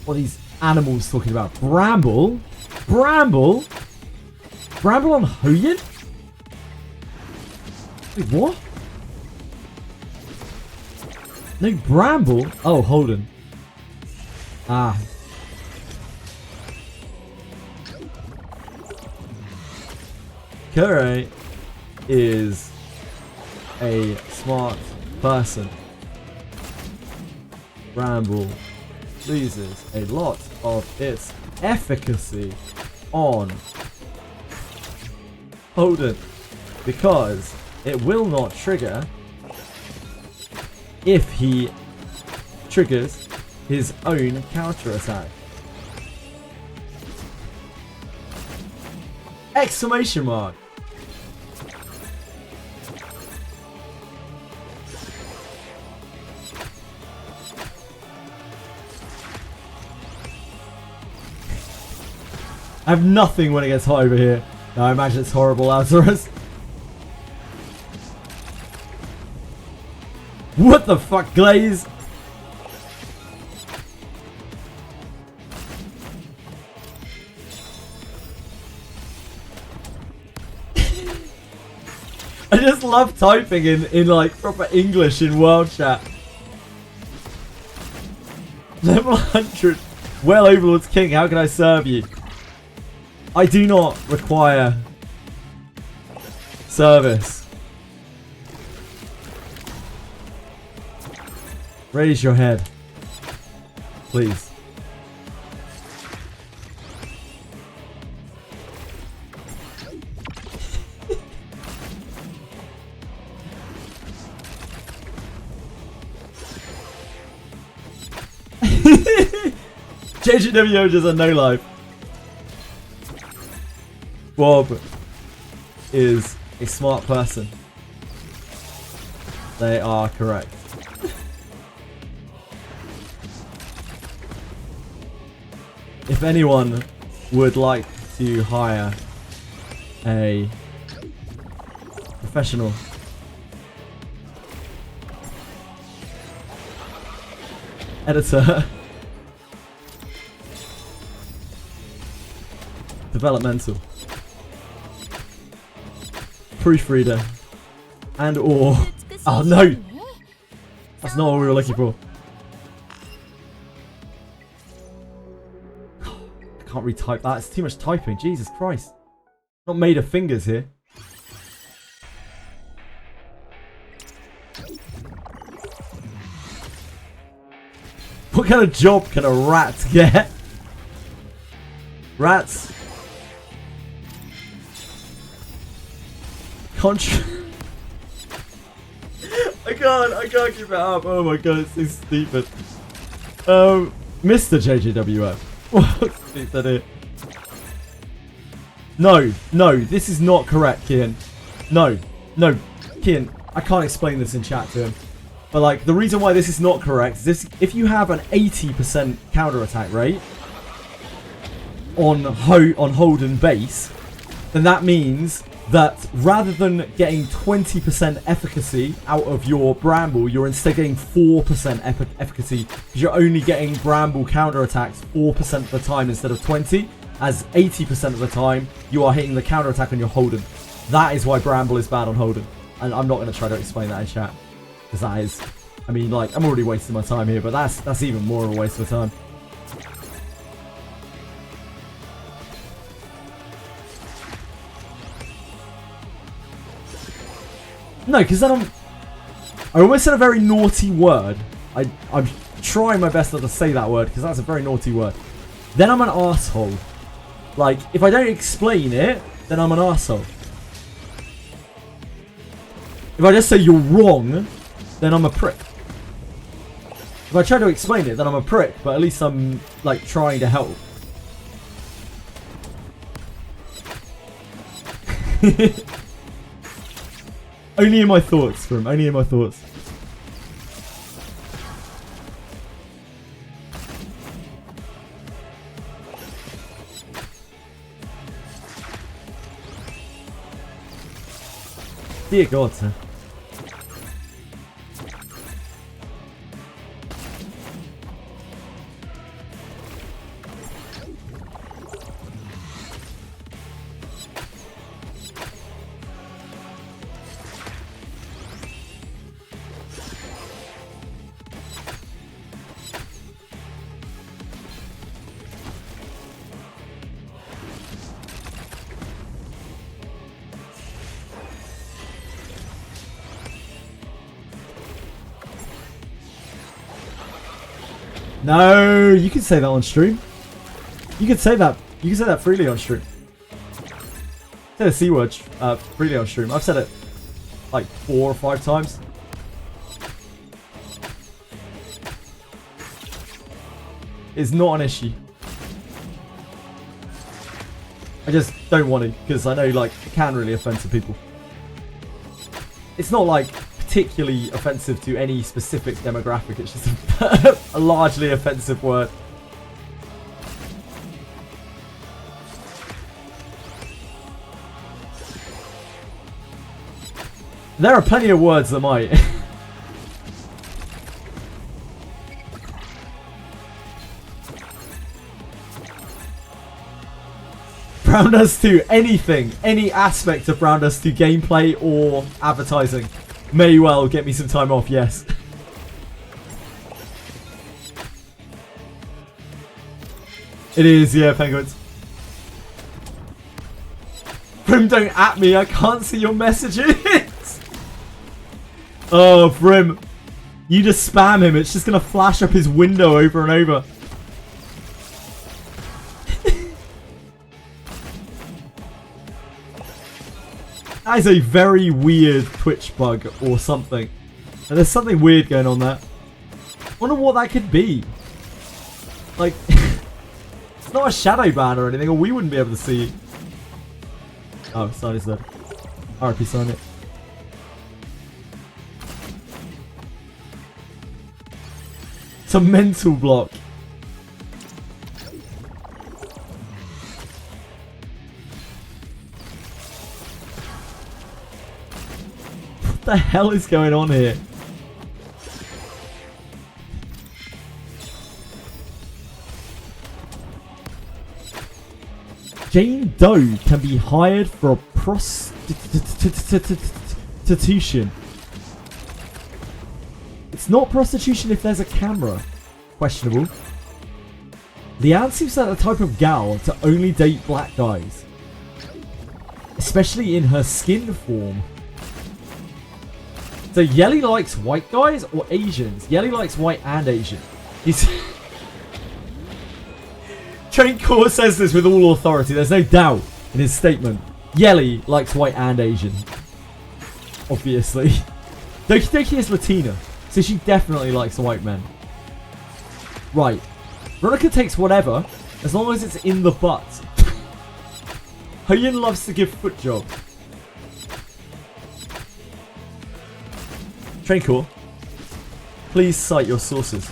What are these animals talking about? Bramble? Bramble? Bramble on Hoyan? Wait, what? No Bramble? Oh, Holden. Ah. Kure is a smart person. Bramble loses a lot of its efficacy on Holden because it will not trigger if he triggers his own counter attack. Exclamation mark. I have nothing when it gets hot over here. No, I imagine it's horrible outdoors. What the fuck, Glaze? I just love typing in like proper English in world chat. Level 100. Well, Overlord's King, how can I serve you? I do not require service. Raise your head, please. JGWO just a no life. Bob is a smart person. They are correct. If anyone would like to hire a professional editor, developmental, proofreader, and or Oh no! That's not what we were looking for. I can't retype that. It's too much typing. Jesus Christ. Not made of fingers here. What kind of job can a rat get? Rats. I can't keep it up. Oh my god, it's so stupid. Mr. JJWF. What's stupid here? No, this is not correct, Kian. No, Kian, I can't explain this in chat to him. But like, the reason why this is not correct is this: if you have an 80% counter attack rate on Holden base, then that means that rather than getting 20% efficacy out of your Bramble, you're instead getting 4% efficacy, because you're only getting Bramble counter attacks 4% of the time instead of 20, as 80% of the time you are hitting the counter attack on your Holden. That is why Bramble is bad on Holden, and I'm not going to try to explain that in chat, because that is, I mean, like, I'm already wasting my time here, but that's even more of a waste of time. No, because then I almost said a very naughty word. I'm trying my best not to say that word, because that's a very naughty word. Then I'm an arsehole. Like, if I don't explain it, then I'm an arsehole. If I just say you're wrong, then I'm a prick. If I try to explain it, then I'm a prick, but at least I'm, like, trying to help. Only in my thoughts, Grim. Only in my thoughts. Dear God, sir. No, you can say that on stream. You can say that. You can say that freely on stream. Say the C word freely on stream. I've said it like 4 or 5 times. It's not an issue. I just don't want to, because I know like it can really offend some people. It's not like particularly offensive to any specific demographic, it's just a largely offensive word. There are plenty of words that might. Brown Dust 2, anything, any aspect of Brown Dust 2 gameplay or advertising may well get me some time off, yes. It is, yeah, penguins. Brim, don't at me, I can't see your messages. Oh, Brim. You just spam him, it's just going to flash up his window over and over. That is a very weird Twitch bug or something. And there's something weird going on there. I wonder what that could be. Like, it's not a shadow ban or anything, or we wouldn't be able to see. Oh, Sign is dead. RP Sign it. It's a mental block. What the hell is going on here? Jane Doe can be hired for a prostitution. It's not prostitution if there's a camera. Questionable. Leanne seems like the type of gal to only date black guys. Especially in her skin form. So Yelly likes white guys or Asians? Yelly likes white and Asian. He's... Train Core says this with all authority. There's no doubt in his statement. Yelly likes white and Asian. Obviously. Doki Doki is Latina, so she definitely likes white men. Right. Veronica takes whatever, as long as it's in the butt. Hoyin loves to give foot jobs. Train Core, please cite your sources.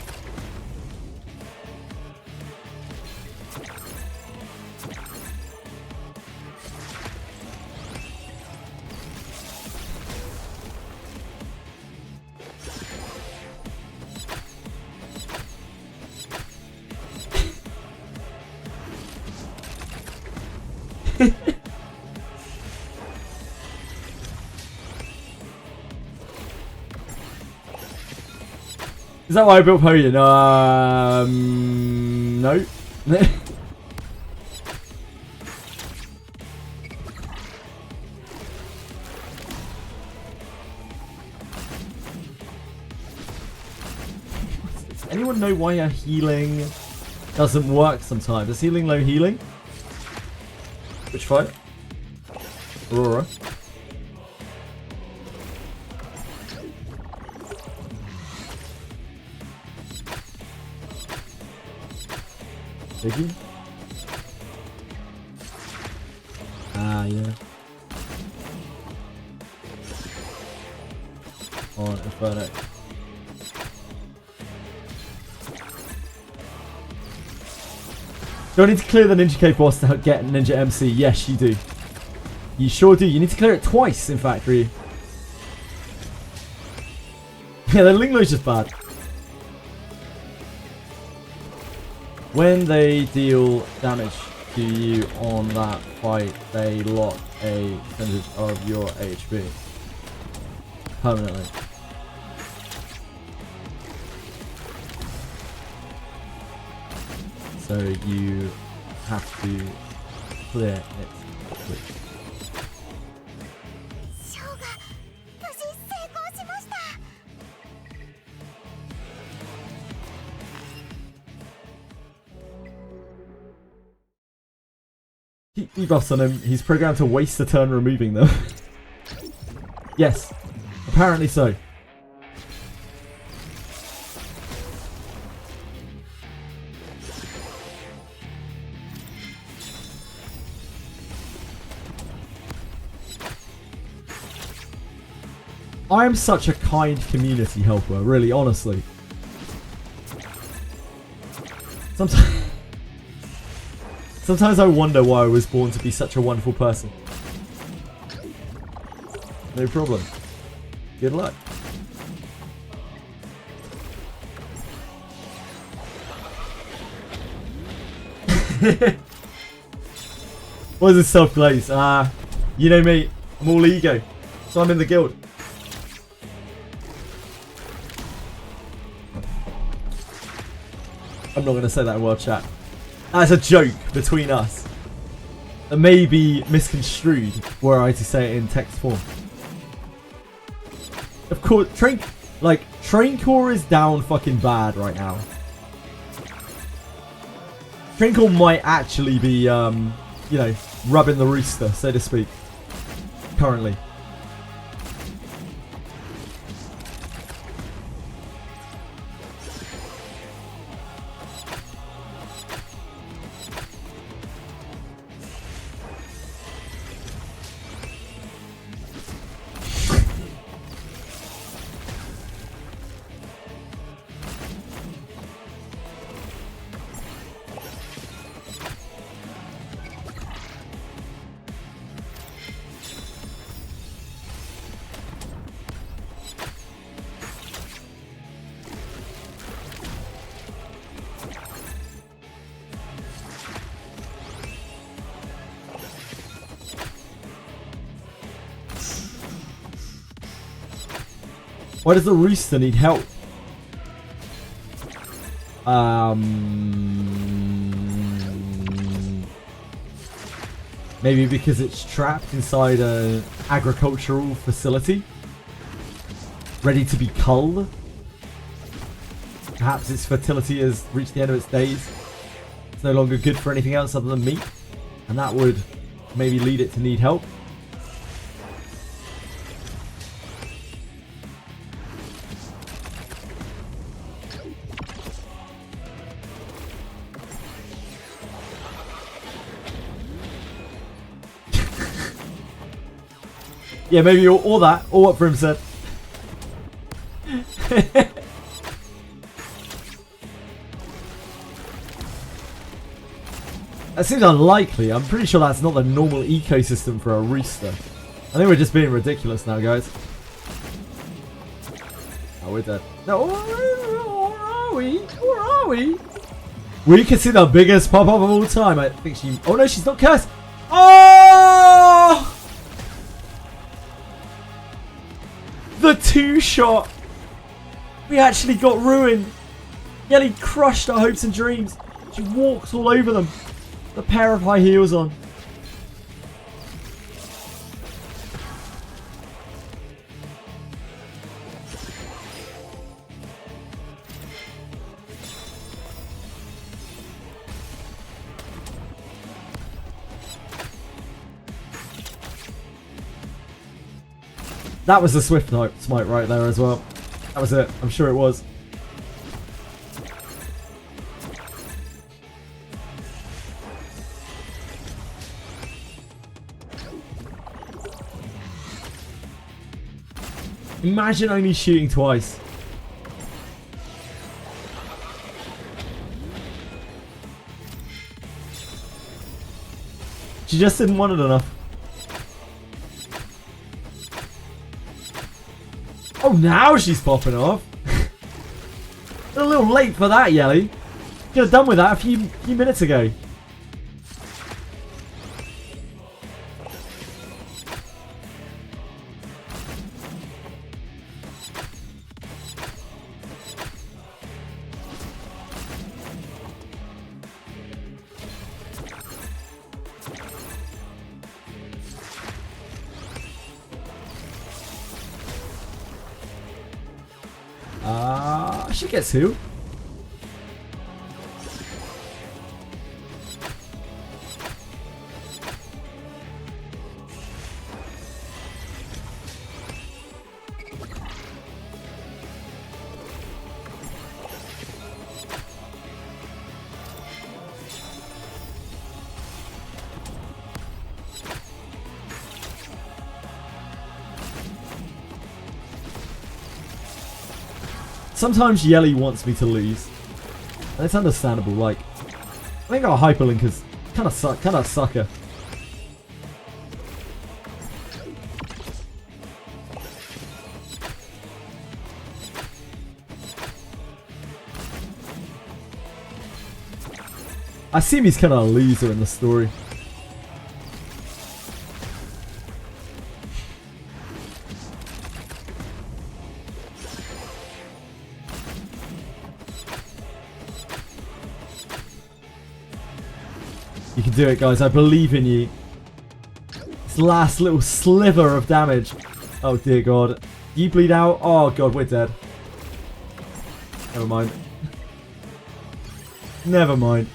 Is that why I built Hoyin? No. Does anyone know why a healing doesn't work sometimes? Is healing low healing? Which fight? Aurora. Biggie? Ah, yeah. On Inferno. Do I need to clear the Ninja Cave boss to get Ninja MC? Yes, you do. You sure do. You need to clear it twice, in fact, for you. Yeah, the Linglo's just bad. When they deal damage to you on that fight, they lock a percentage of your HP. Permanently. So you have to clear it. Keep debuffs on him. He's programmed to waste a turn removing them. Yes. Apparently so. I am such a kind community helper, really, honestly. Sometimes I wonder why I was born to be such a wonderful person. No problem. Good luck. What is this self-glaze? You know me. I'm all ego. So I'm in the guild. I'm not going to say that in world chat. That's a joke between us. That may be misconstrued were I to say it in text form. Of course, Train Core is down fucking bad right now. Train Core might actually be, you know, rubbing the rooster, so to speak. Currently. Why does the rooster need help? Maybe because it's trapped inside an agricultural facility, ready to be culled. Perhaps its fertility has reached the end of its days. It's no longer good for anything else other than meat, and that would maybe lead it to need help. Yeah, maybe all that, or what Brim said. That seems unlikely. I'm pretty sure that's not the normal ecosystem for a rooster. I think we're just being ridiculous now, guys. Oh, we're dead. No, where are we? Where are we? We can see the biggest pop-up of all time. I think she... Oh, no, she's not cursed. Oh! The two-shot. We actually got ruined. Yelly crushed our hopes and dreams. She walked all over them. The pair of high heels on. That was the SWIFTSMITE right there as well. That was it. I'm sure it was. Imagine only shooting twice. She just didn't want it enough. Oh, now she's popping off. A little late for that, Yelly. Could have done with that a few minutes ago. She gets who? Sometimes Yelly wants me to lose, and it's understandable. Like, I think our hyperlink is kind of sucker. I seem he's kind of a loser in the story. You can do it, guys. I believe in you. This last little sliver of damage. Oh, dear God. You bleed out. Oh, God, we're dead. Never mind. Never mind.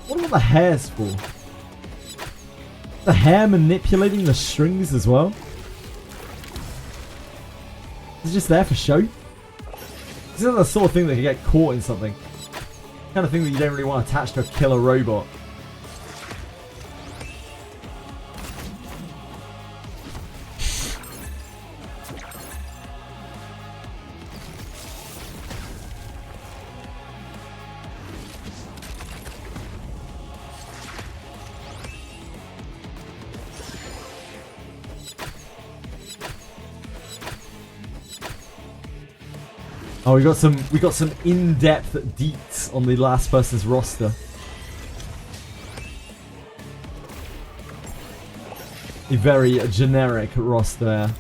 What are the hairs for? The hair manipulating the strings as well? Is it just there for show? This is the sort of thing that can get caught in something. Kind of thing that you don't really want attached to a killer robot. Oh, we got some in-depth deets on the last person's roster. A very generic roster.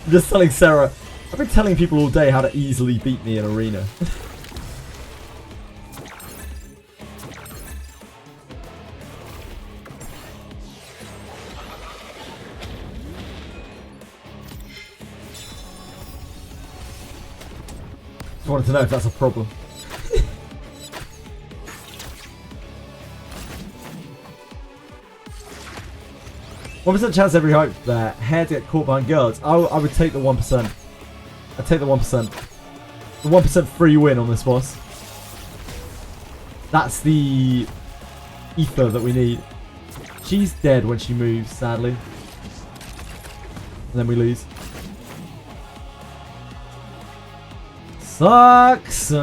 I'm just telling Sarah, I've been telling people all day how to easily beat me in arena. Just wanted to know if that's a problem. 1% chance every hope there. Hair to get caught behind girls. I would take the 1%. I'd take the 1%. The 1% free win on this boss. That's the ether that we need. She's dead when she moves, sadly. And then we lose. Sucks!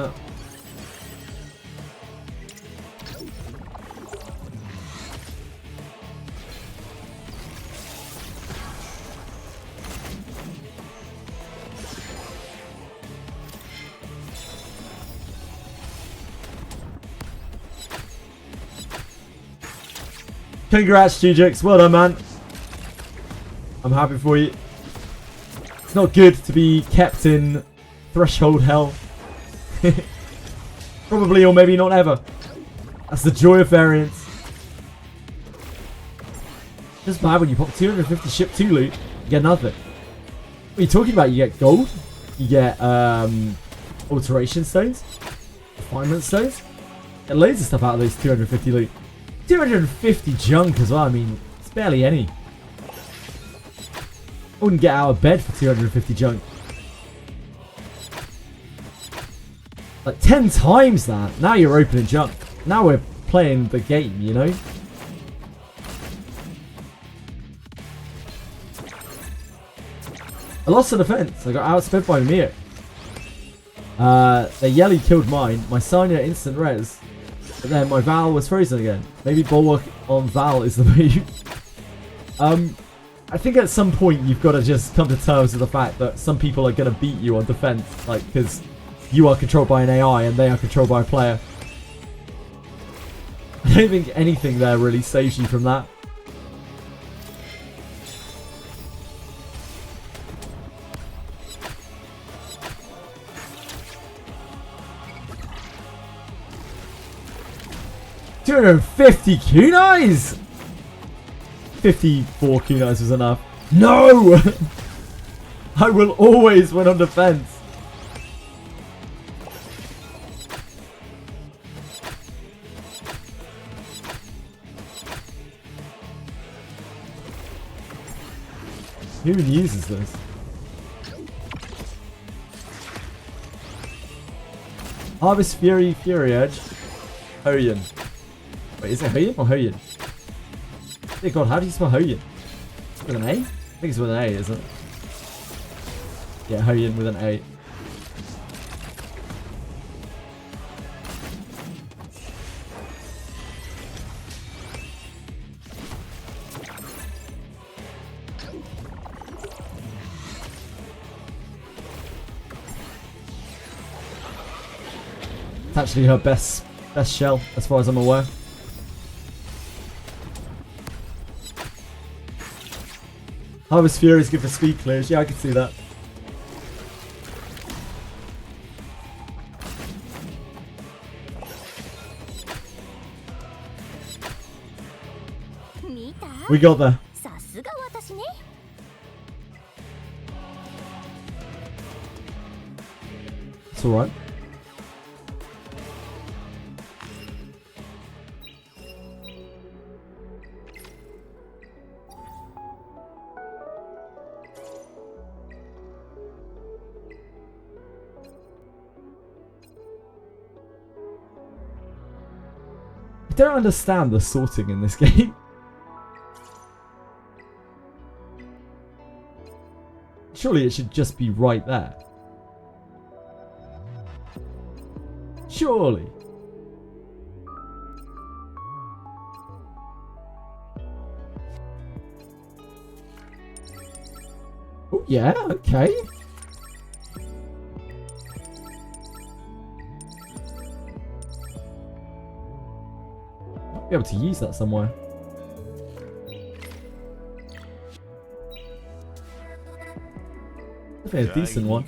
Congrats, Jujix. Well done, man. I'm happy for you. It's not good to be kept in threshold hell. Probably, or maybe not ever. That's the joy of variance. Just bad when you pop 250 ship 2 loot, you get nothing. What are you talking about? You get gold, you get alteration stones, refinement stones, get loads of stuff out of those 250 loot. 250 junk as well, I mean, it's barely any. I wouldn't get out of bed for 250 junk. Like 10 times that. Now you're opening junk. Now we're playing the game, you know? I lost the defense. I got outsped by Mio. The Yelly killed mine. My Sanya instant res. But then my Val was frozen again. Maybe Bulwark on Val is the move. I think at some point you've got to just come to terms with the fact that some people are going to beat you on defense. Like, because you are controlled by an AI and they are controlled by a player. I don't think anything there really saves you from that. $250 kunais! 54 kunais was enough. No! I will always win on defense. Who even uses this? Harvest Fury, Fury Edge. Hoyan. Wait, is it Hoyan or Hoyan? Dear God, how do you spell Hoyan? With an A? I think it's with an A, isn't it? Yeah, Hoyan with an A. actually her best shell, as far as I'm aware. Harvest Fury is good for speed clears. Yeah, I can see that. We got there. さすが私ね It's alright. I don't understand the sorting in this game. Surely it should just be right there. Surely. Oh yeah, okay. Might be able to use that somewhere. Definitely a decent one.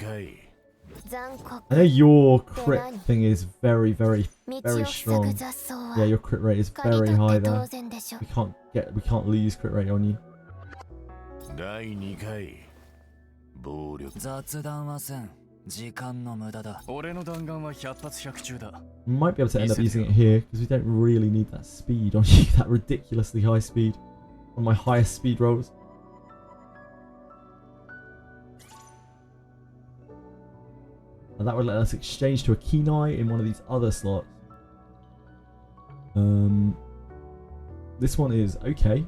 残酷 I know your crit thing is very, very 道を very 塞 strong. ぐ雑草 Yeah, は your crit rate is 刈り very 取 high って当 there. 然でしょ We can't lose crit rate on you. 第2回暴力雑談はせん。時間の無駄だ。俺の弾丸は百発百中だ。 We might be able to end up using it here because we don't really need that speed on you. That ridiculously high speed. On my highest speed rolls. And that would let us exchange to a Kenai in one of these other slots. This one is okay.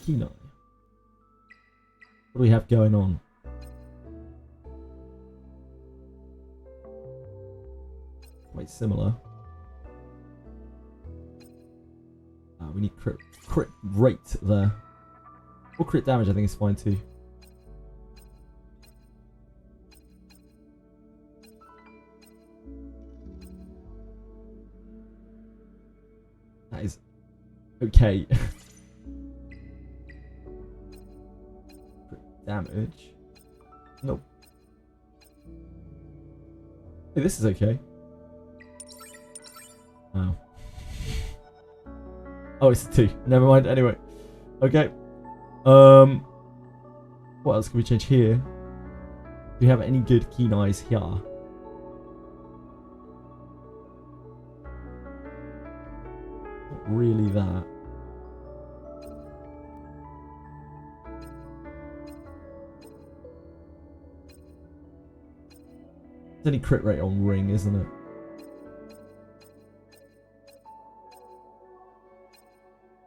Kenai. What do we have going on? Quite similar. We need crit rate there. Or crit damage I think is fine too. That is okay. Crit damage. Nope. Hey, this is okay. Wow. Oh, it's a 2. Never mind. Anyway. Okay. What else can we change here? Do we have any good Kenais here? Not really that. There's only crit rate on ring, isn't it?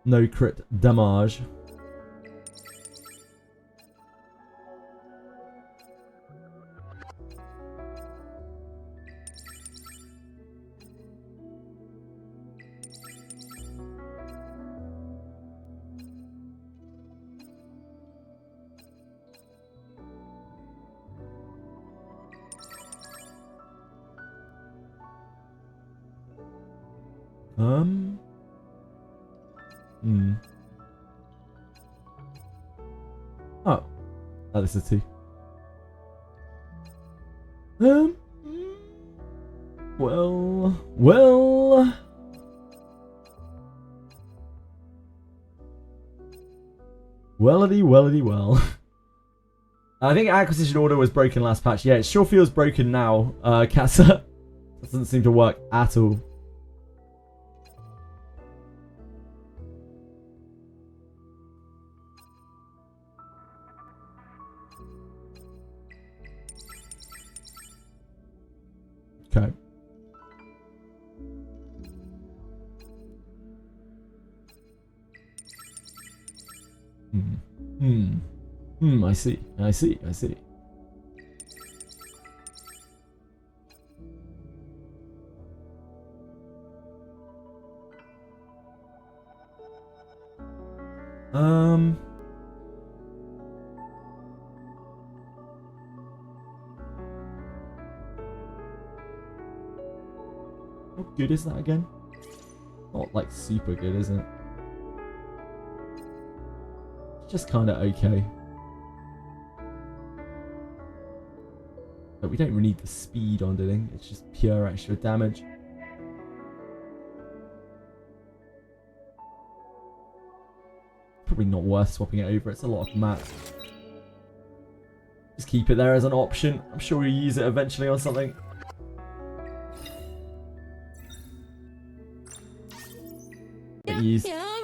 No crit damage. Oh, this is 2. Well. Wellity well. I think acquisition order was broken last patch. Yeah, it sure feels broken now. Kasa doesn't seem to work at all. Okay. I see. How good is that again? Not like super good, is it? Just kind of okay. But we don't really need the speed on doing. It's just pure extra damage. Probably not worth swapping it over. It's a lot of mat. Just keep it there as an option. I'm sure we'll use it eventually on something.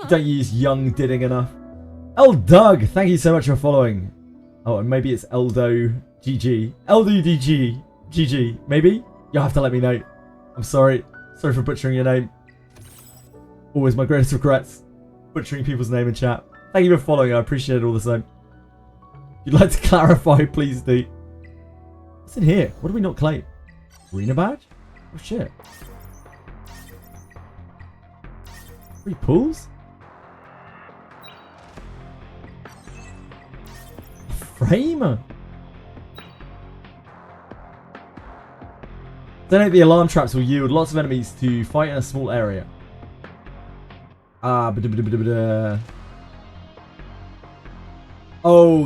Don't use young Didding enough. El Doug, thank you so much for following. Oh, and maybe it's Eldo GG. Eldo DG. GG. Maybe? You'll have to let me know. I'm sorry. Sorry for butchering your name. Always my greatest regrets. Butchering people's name in chat. Thank you for following. I appreciate it all the same. If you'd like to clarify, please do. What's in here? What do we not claim? Arena badge? Oh shit. 3 pulls? A frame? Detonate the alarm traps will yield lots of enemies to fight in a small area. Oh,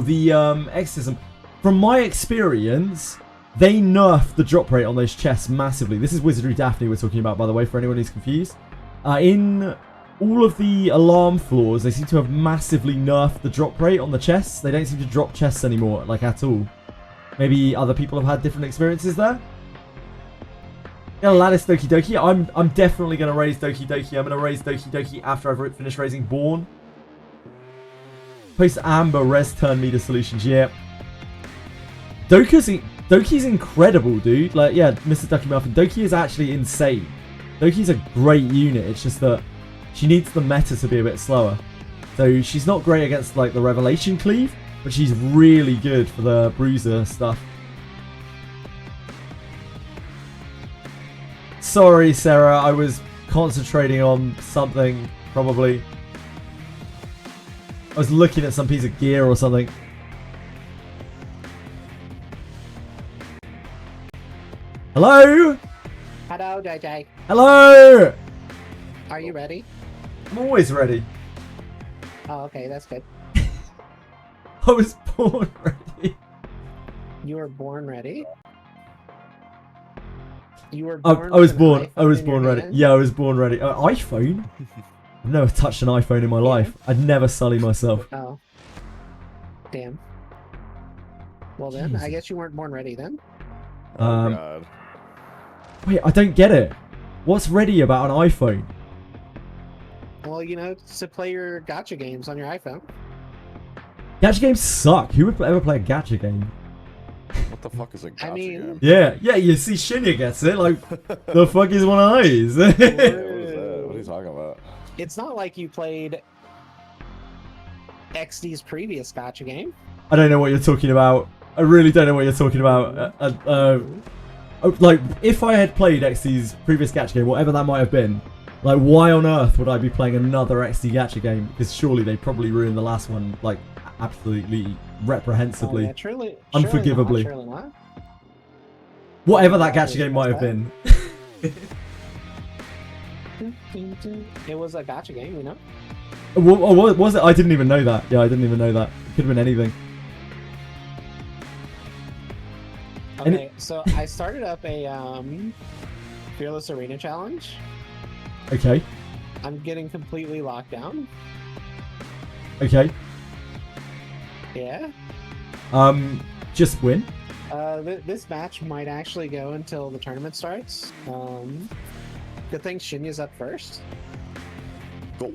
the exorcism. From my experience, they nerfed the drop rate on those chests massively. This is Wizardry Daphne we're talking about, by the way, for anyone who's confused. In all of the alarm floors, they seem to have massively nerfed the drop rate on the chests. They don't seem to drop chests anymore, like at all. Maybe other people have had different experiences there. Yeah, Lattice Doki Doki. I'm definitely going to raise Doki Doki. I'm going to raise Doki Doki after I've finished raising Born. Post Amber res turn meter solutions. Yeah. Doki's incredible, dude. Like, yeah, Mr. Ducky Muffin. Doki is actually insane. Doki's a great unit. It's just that she needs the meta to be a bit slower. So she's not great against like the Revelation Cleave, but she's really good for the Bruiser stuff. Sorry, Sarah, I was concentrating on something, probably. I was looking at some piece of gear or something. Hello? Hello, JJ. Hello? Are you ready? I'm always ready. Oh, okay, that's good. I was born ready. You were born ready? You were born I was born ready. Hand? Yeah, I was born ready. iPhone? I've never touched an iPhone in my life. I'd never sully myself. Oh. Damn. Well then, I guess you weren't born ready then. Oh, God. Wait, I don't get it. What's ready about an iPhone? Well, you know, to play your gacha games on your iPhone. Gacha games suck. Who would ever play a gacha game? What the fuck is a gacha game? Yeah, you see Shinya gets it. Like, the fuck is one of those? Yeah, what is that? What are you talking about? It's not like you played XD's previous gacha game. I don't know what you're talking about. I really don't know what you're talking about. Like, if I had played XD's previous gacha game, whatever that might have been, like, why on earth would I be playing another XD gacha game? Because surely they probably ruined the last one, like, absolutely reprehensibly. Oh, yeah, truly, unforgivably. Surely not. Whatever that gacha game might have been. It was a gacha game, you know? What was it? I didn't even know that. Yeah, I didn't even know that. It could have been anything. Okay, so I started up a Fearless Arena Challenge. Okay. I'm getting completely locked down. Okay. Yeah. Just win. This match might actually go until the tournament starts. Good thing Shinya's up first. Go.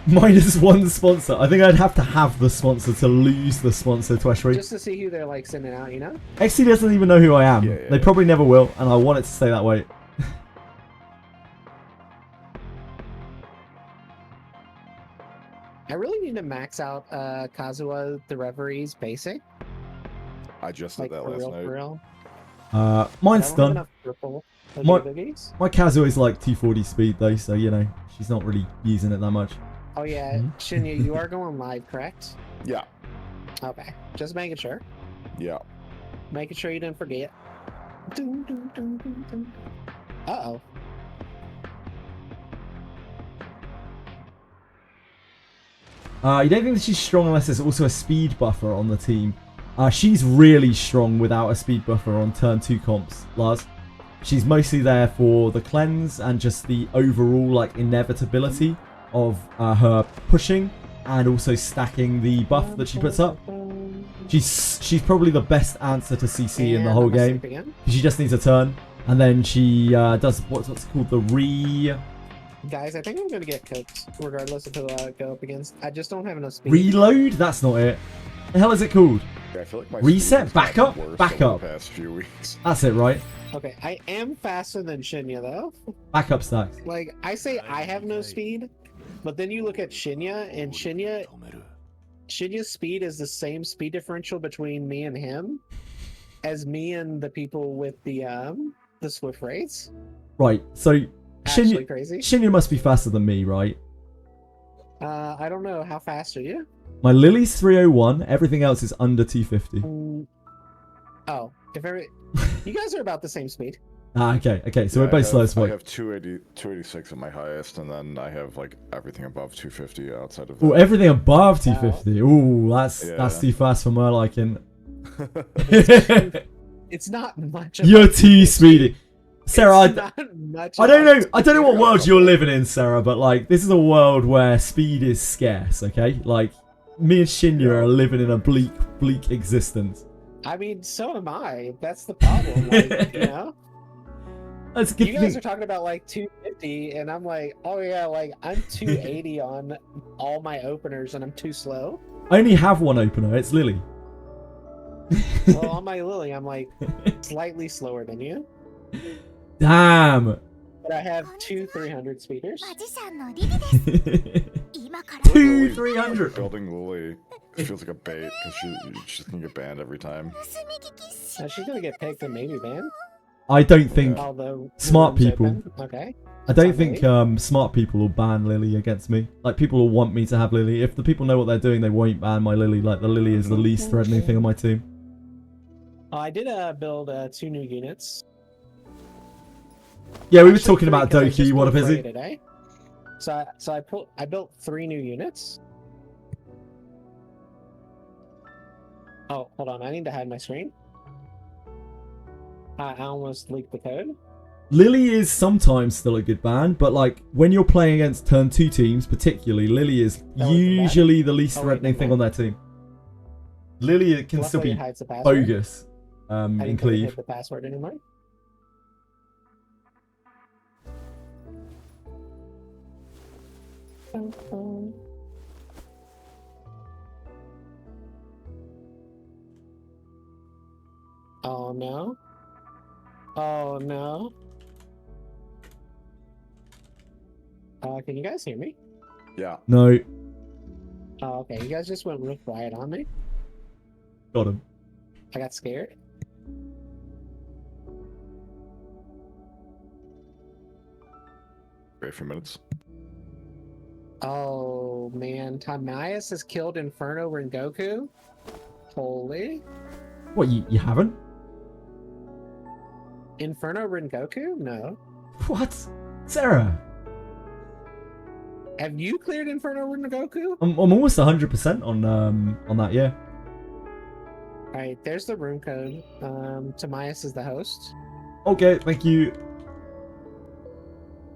-1 sponsor. I think I'd have to have the sponsor to lose the sponsor to Ashri. Just to see who they're like sending out, you know? XC doesn't even know who I am. Yeah. They probably never will, and I want it to stay that way. I really need to max out Kazuha the Referee's basic. I just did Like, that for last real, night. for real. Mine's I don't have done. enough purple My boogies. Kazuha is like 240 speed though, so you know she's not really using it that much. Oh yeah, Shinya, you are going live, correct? Yeah. Okay, just making sure. Yeah. Making sure you didn't forget. Uh-oh. You don't think that she's strong unless there's also a speed buffer on the team. She's really strong without a speed buffer on turn 2 comps, Lars. She's mostly there for the cleanse and just the overall like inevitability of her pushing and also stacking the buff that she puts up. She's probably the best answer to CC in the whole game. She just needs a turn and then she does what's called the Guys, I think I'm gonna get cooked regardless of who I go up against. I just don't have enough speed. reload. That's not it. The hell is it called? Yeah, I feel like my Reset, speed has back gotten up, worse back over up. The past few weeks. That's it, right? Okay, I am faster than Shinya though. Back up stacks. Like, I say I have no speed, but then you look at Shinya, and Shinya's speed is the same speed differential between me and him as me and the people with the Swift rates. Right, so Actually crazy. Shinya must be faster than me, right? I don't know. How fast are you? My Lily's 301. Everything else is under 250. Oh, you guys are about the same speed. Okay. So we're both slow as I fuck. have 286 at my highest, and then I have like everything above 250 outside of Oh, that. everything above 250. Ooh, that's too fast for my liking. It's not much. You're too speedy. Sarah, I don't know what world you're living in, Sarah, but like this is a world where speed is scarce, okay? Like me and Shinya are living in a bleak existence. I mean, so am I. That's the problem, like, you know? That's good. You guys are talking about like 250 and I'm like, oh yeah, like I'm 280 on all my openers and I'm too slow. I only have one opener, it's Lily. Well, on my Lily, I'm like slightly slower than you. Damn. But I have 2 300 speeders. 2 300. Building Lily feels like a bait because she's gonna get banned every time. She's gonna get picked and maybe banned. I don't think Although smart the room's people. open. Okay. I don't think smart people will ban Lily against me. Like people will want me to have Lily. If the people know what they're doing, they won't ban my Lily. Like the Lily is the least threatening thing on my team. I did build 2 new units. Yeah, we were Actually, talking about 3, 'cause I Doki. just What a built busy. today. I built 3 new units. Oh, hold on. I need to hide my screen. I almost leaked the code. Lily is sometimes still a good ban, but like when you're playing against turn 2 teams, particularly, Lily is usually the least threatening thing on their team. Lily can still Luckily, be it hides the password. bogus I in didn't Cleave. hit the password anymore. Oh no. Oh no. Can you guys hear me? Yeah. No, Oh, okay. You guys just went real quiet on me. got him. I got scared. Wait a few minutes. Oh man, Timaeus has killed Inferno Rengoku. Holy. What, you haven't? Inferno Rengoku? No. What? Sarah? Have you cleared Inferno Rengoku? I'm almost 100% on that, yeah. Alright, there's the room code. Timaeus is the host. Okay, thank you.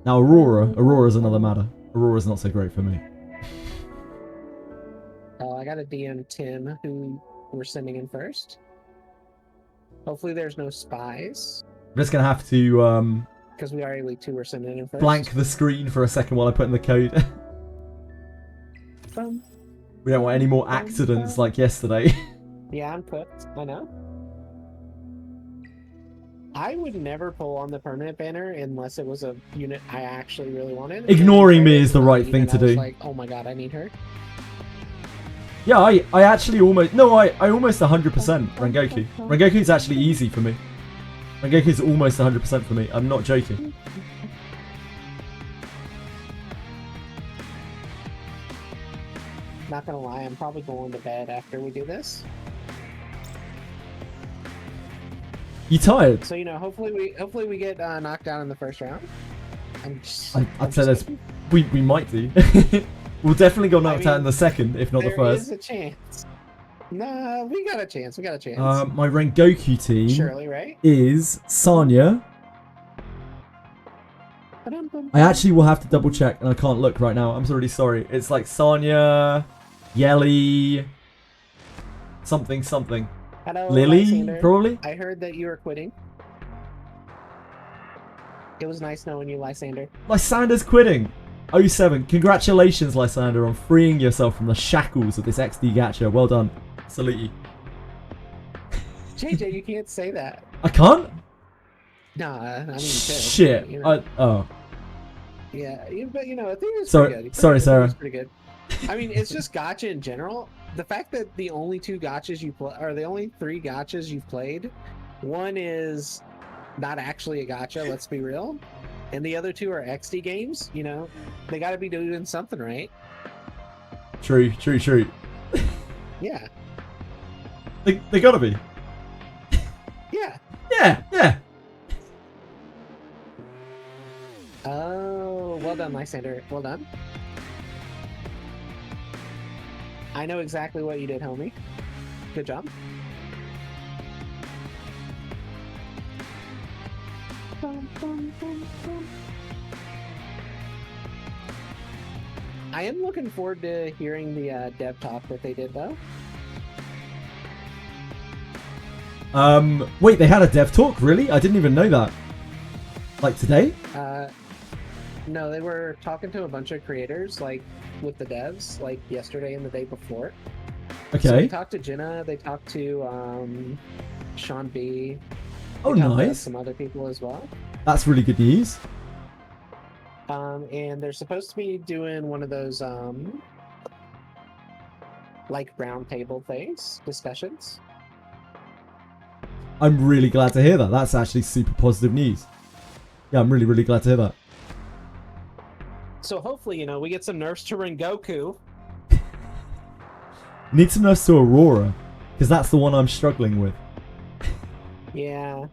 Now Aurora's another matter. Aurora's not so great for me. I got a DM Tim who we're sending in first. Hopefully there's no spies. I'm just gonna have to Because we already leaked who we're sending in first. blank the screen for a second while I put in the code. We don't want any more accidents like yesterday. Yeah, I'm cooked. I know. I would never pull on the permanent banner unless it was a unit I actually really wanted. Ignoring me is the right thing to I was do. like, oh my god, I need her. Yeah, I actually almost... No, I almost 100% Rengoku. Rengoku's actually easy for me. Rengoku's almost 100% for me. I'm not joking. Not gonna lie, I'm probably going to bed after we do this. You tired? So hopefully we get knocked out in the first round. I'd say that's we might do. We'll definitely go knocked out in the second, if not the first. There is a chance. Nah, we got a chance. We got a chance. My Rengoku team Surely, right? is Sanya. I actually will have to double check, and I can't look right now. I'm really sorry. It's like Sanya, Yelly, something. Hello, Lily, Lysander. probably? I heard that you were quitting. It was nice knowing you, Lysander. Lysander's quitting. 07. Congratulations, Lysander, on freeing yourself from the shackles of this XD gacha. Well done. Salute you. JJ, you can't say that. I can't? Nah, I mean, you could. Shit. Oh. Yeah, but Etheria's Sorry, pretty good. sorry, Sarah. Etheria's pretty good. I mean, it's just gacha in general. The fact that the only two gachas you play, or the only three gachas you've played, one is not actually a gacha, let's be real, and the other two are XD games, they gotta be doing something right. True. Yeah. They gotta be. Yeah. Yeah. Oh, well done, Lysander. Well done. I know exactly what you did, homie. Good job. I am looking forward to hearing the dev talk that they did, though. Wait, they had a dev talk? Really? I didn't even know that. Like today? No, they were talking to a bunch of creators, like, with the devs, like, yesterday and the day before. Okay. So they talked to Jenna, they talked to, Sean B. Oh, They talked to nice. some other people as well. That's really good news. And they're supposed to be doing one of those, like, round table things, discussions. I'm really glad to hear that. That's actually super positive news. Yeah, I'm really, really glad to hear that. So hopefully, we get some nerfs to Rengoku. Need some nerfs to Aurora, because that's the one I'm struggling with. Yeah.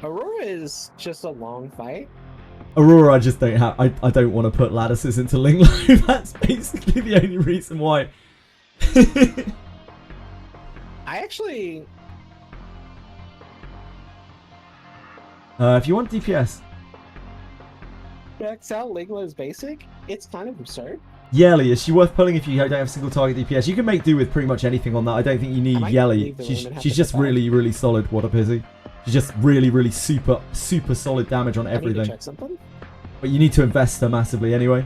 Aurora is just a long fight. Aurora, I just don't have. I don't want to put lattices into Linglo. That's basically the only reason why. I actually... If you want DPS. Checks out Liglo's basic. It's kind of absurd. Yelly, is she worth pulling if you don't have single target DPS? You can make do with pretty much anything on that. I don't think you need Yelly. She's just really, really solid. What a pity. She's just really, really super solid damage on everything. I need to check something. But you need to invest her massively anyway.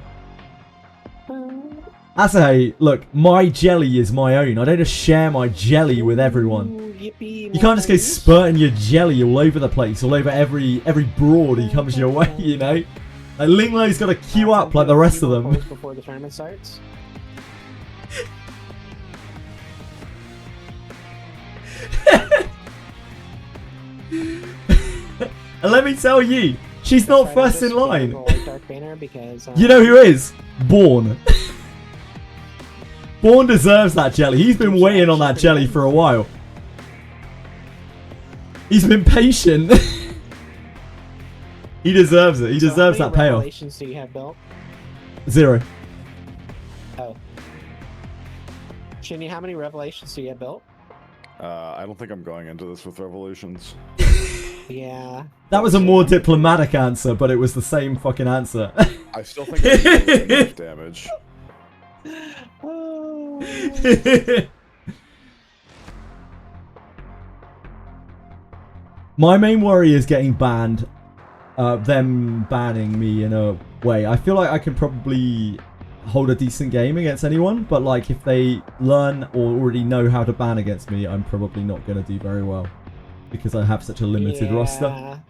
As a hey, look, my jelly is my own. I don't just share my jelly with everyone. Yippee, You can't just go spurting your jelly all over the place, all over every broad he comes your way, Like Linglo's got to queue up like the rest of them. Before the tournament starts. And let me tell you, she's not first in line. Because, you know who is? Born. Born deserves that jelly. He's been waiting on that jelly for a while. He's been patient. He deserves it. He deserves that payoff. How many revelations do you have built? 0. Oh. Shinya, how many revelations do you have built? I don't think I'm going into this with revelations. Yeah. That was a more diplomatic answer, but it was the same fucking answer. I still think I can do enough damage. My main worry is getting banned. Them banning me in a way. I feel like I can probably hold a decent game against anyone, but like if they learn or already know how to ban against me, I'm probably not going to do very well because I have such a limited roster.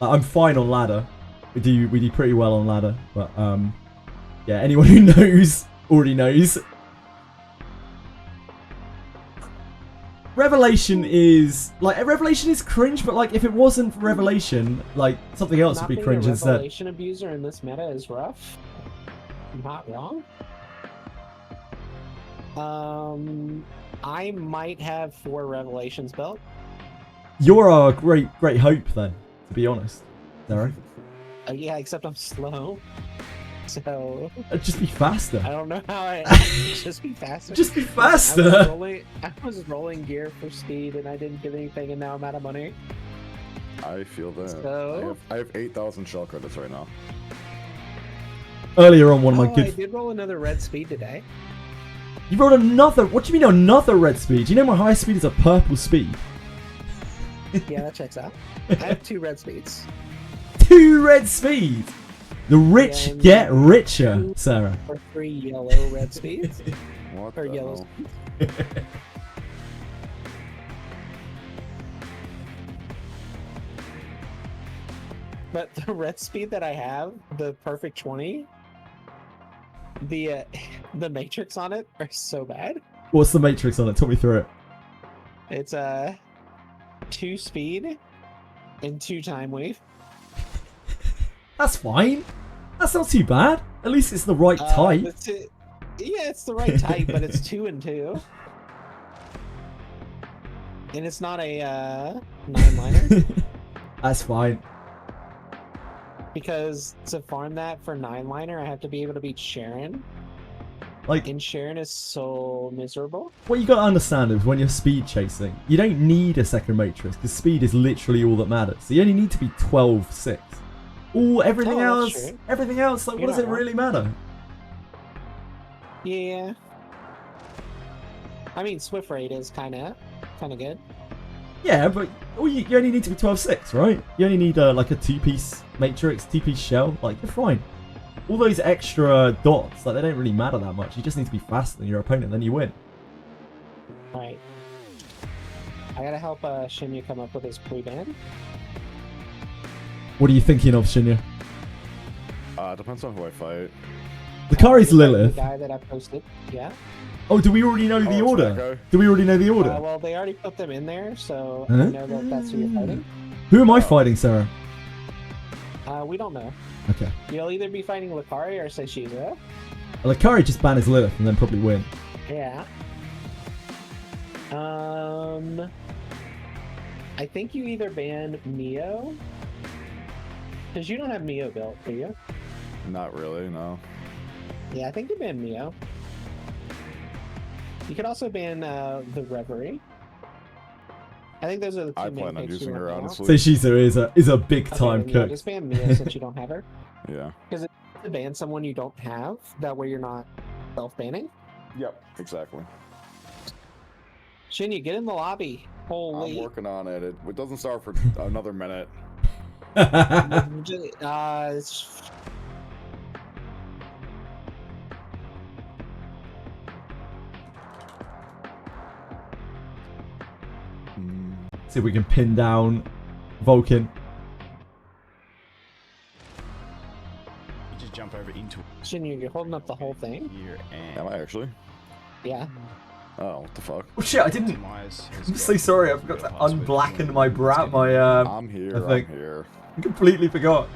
I'm fine on ladder. We do pretty well on ladder, but yeah, anyone who knows already knows. Revelation is like Revelation is cringe, but like if it wasn't for Revelation, like something else would be cringe instead. Revelation abuser in this meta is rough. I'm not wrong. I might have 4 Revelations built. You're our great hope then, to be honest, Sarah. Yeah, except I'm slow. So Just be faster. I don't know how I just be faster. Just be I faster. was rolling gear for speed and I didn't get anything, and now I'm out of money. I feel that. So I have 8,000 shell credits right now. Earlier on, one of my I good. did roll another red speed today. You rolled another. What do you mean another red speed? Do you know my highest speed is a purple speed? Yeah, that checks out. I have 2 red speeds. 2 red speeds. The rich Yeah, and get richer, 2 Sarah. or 3 yellow red speeds. What Or the yellow. hell? But the red speed that I have, the perfect 20, the matrix on it are so bad. What's the matrix on it? Talk me through it. It's 2 speed and 2 time wave. That's fine. That's not too bad. At least it's the right type. Yeah, it's the right type, but it's 2 and 2. And it's not a 9-liner. That's fine. Because to farm that for 9-liner, I have to be able to beat Sharon. Like, And Sharon is so miserable. what you gotta understand is when you're speed chasing, you don't need a second matrix because speed is literally all that matters. So you only need to be 12-6. Everything Oh, that's else, true. everything else, like, You're what does not it really matter? Yeah. I mean, Swift Raid is kind of good. Yeah, but you only need to be 12-6, right? You only need like a 2-piece matrix, 2-piece shell. Like, you're fine. All those extra dots, like, they don't really matter that much. You just need to be faster than your opponent, then you win. Alright. I gotta help Shinya come up with his pre-ban. What are you thinking of, Shinya? Depends on who I fight. Lakari's Lilith. The guy that I posted. Yeah. Oh, do we already know the it's order? that guy? Do we already know the order? Well, they already put them in there, so Huh? I know that that's who you're fighting. Who am I fighting, Sarah? We don't know. Okay. You'll either be fighting Lakari or Seishiza. Lakari just ban his Lilith and then probably win. Yeah. I think you either ban Mio. Because you don't have Mio built, do you? Not really, no. Yeah, I think you ban Mio. You could also ban the Reverie. I think those are the 2 I main plan on picks using you her, want now. honestly. Seishiza is a big time Okay, cook. just ban Mio since you don't have her. Yeah. Because to ban someone you don't have, that way you're not self-banning. Yep, exactly. Shinya, get in the lobby. I'm Holy. working on it. It doesn't start for another minute. It's- See if we can pin down Vulcan. You just jump over into Shinya, you're holding up the whole thing. here and Am I actually? Yeah. Oh, what the fuck? Oh shit, I didn't. I'm so sorry, I forgot to unblacken my brow. I'm here, I think. I'm here. I completely forgot.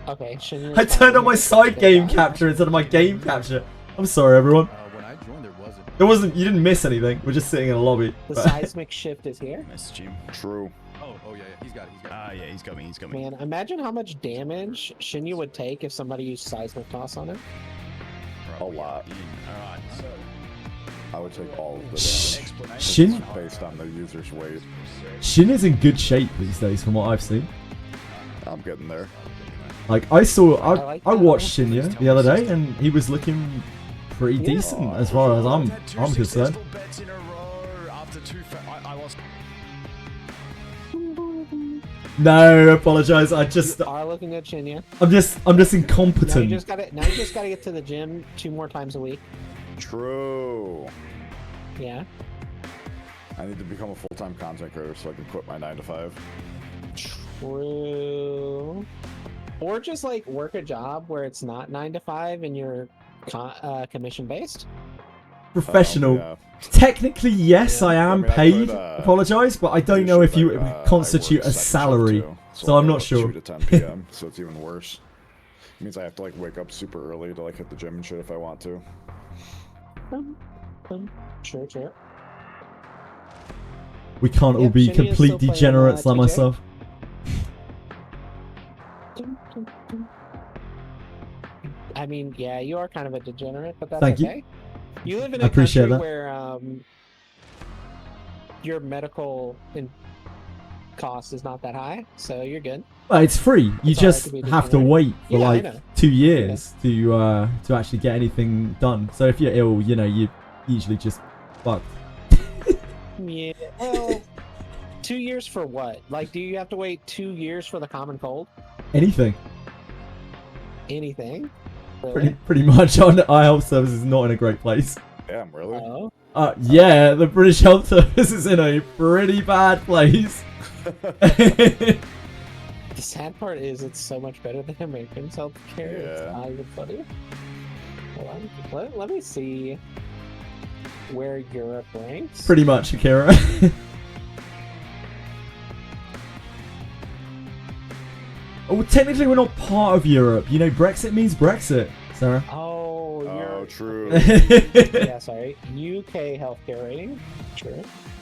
Okay, Shinya. I turned on my side game capture instead of my game capture. I'm sorry, everyone. When I joined, there wasn't. It wasn't. You didn't miss anything. We're just sitting in a lobby. The but- seismic shift is here. message him. True. Oh yeah, he's got it. Yeah, he's got me. He's got me. Man, imagine how much damage Shinya would take if somebody used seismic toss on him. A lot. All right. So I would take all of the damage. Shin Based on the user's weight. Shin is in good shape these days, from what I've seen. I'm getting there. Like I watched Shinya the other day, and he was looking pretty decent as far as I'm concerned. Bets in a row after I lost. No, apologize. I just You are looking at Shinya. I'm just Now you incompetent. just gotta get to the gym 2 more times a week. True. Yeah. I need to become a full-time content creator so I can quit my 9 to 5. True. Or just like work a job where it's not 9 to 5 and you're commission based. Professional. Yeah. Technically, yes, I am I mean, I paid. could, Apologize, but I don't know if you I work constitute a second shift salary, too, so I'm I not work sure. 2 to 10 p.m. so it's even worse. It means I have to like wake up super early to like hit the gym and shit if I want to. Sure, sure. We can't all Yep, be Shinny is still complete playing, degenerates like TJ. myself. I mean, yeah, you are kind of a degenerate, but that's Thank you. okay. You live in I a appreciate country that. where your medical cost is not that high, so you're good. Well, it's free. You It's all right just to be have to degenerate. wait for Yeah, I like know. 2 years to actually get anything done. So if you're ill, you know, you usually just fucked. Yeah, well, 2 years for what? Like, do you have to wait 2 years for the common cold? Anything. Anything? Really? Pretty much. Our health service is not in a great place. Damn, really? Oh. Yeah, the British health service is in a pretty bad place. The sad part is it's so much better than Americans' healthcare. It's Yeah. not even funny. Hold on. Let me see where Europe ranks. Pretty much, Akira. Oh, technically we're not part of Europe. You know, Brexit means Brexit, Sarah. Oh, Oh, true. yeah, sorry. UK healthcare rating. Sure.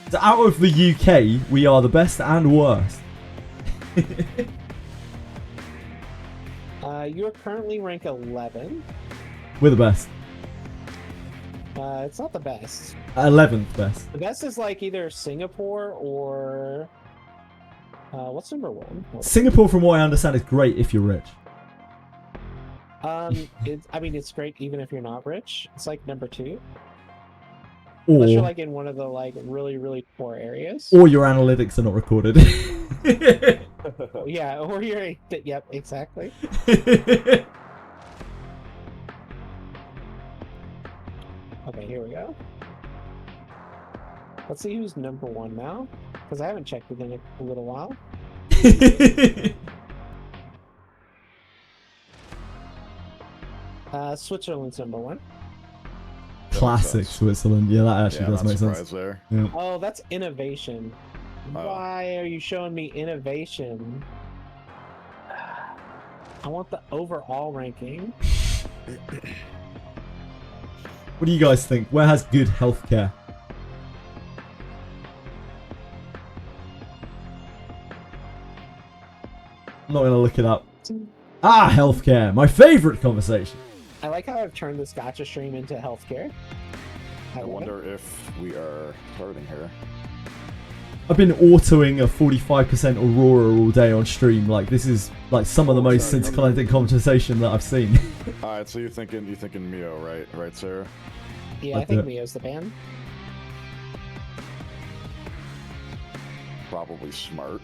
So out of the UK, we are the best and worst. You're currently rank 11. We're the best. It's not the best. 11th best. The best is like either Singapore or what's number 1? Singapore, from what I understand, is great if you're rich. I mean, it's great even if you're not rich. It's like number 2. Unless you're Or, like in one of the like really, really poor areas. or your analytics are not recorded. Yeah, or you're yep, exactly. Okay, here we go. Let's see who's number 1 now, because I haven't checked it in a little while. Switzerland's number 1. Classic Switzerland. Yeah, that actually Yeah, does not make sense. surprised there. Yeah. Oh, that's innovation. Oh. Why are you showing me innovation? I want the overall ranking. What do you guys think? Where has good healthcare? I'm not gonna look it up. Ah, healthcare. My favorite conversation. I like how I've turned this gacha stream into healthcare. I wonder if we are starting here. I've been autoing a 45% Aurora all day on stream. Like, this is like some of the most sorry, scintillating conversation that I've seen. Alright, so you're thinking Mio, right? Right, Sarah? Yeah, I think Mio's the ban. Probably smart.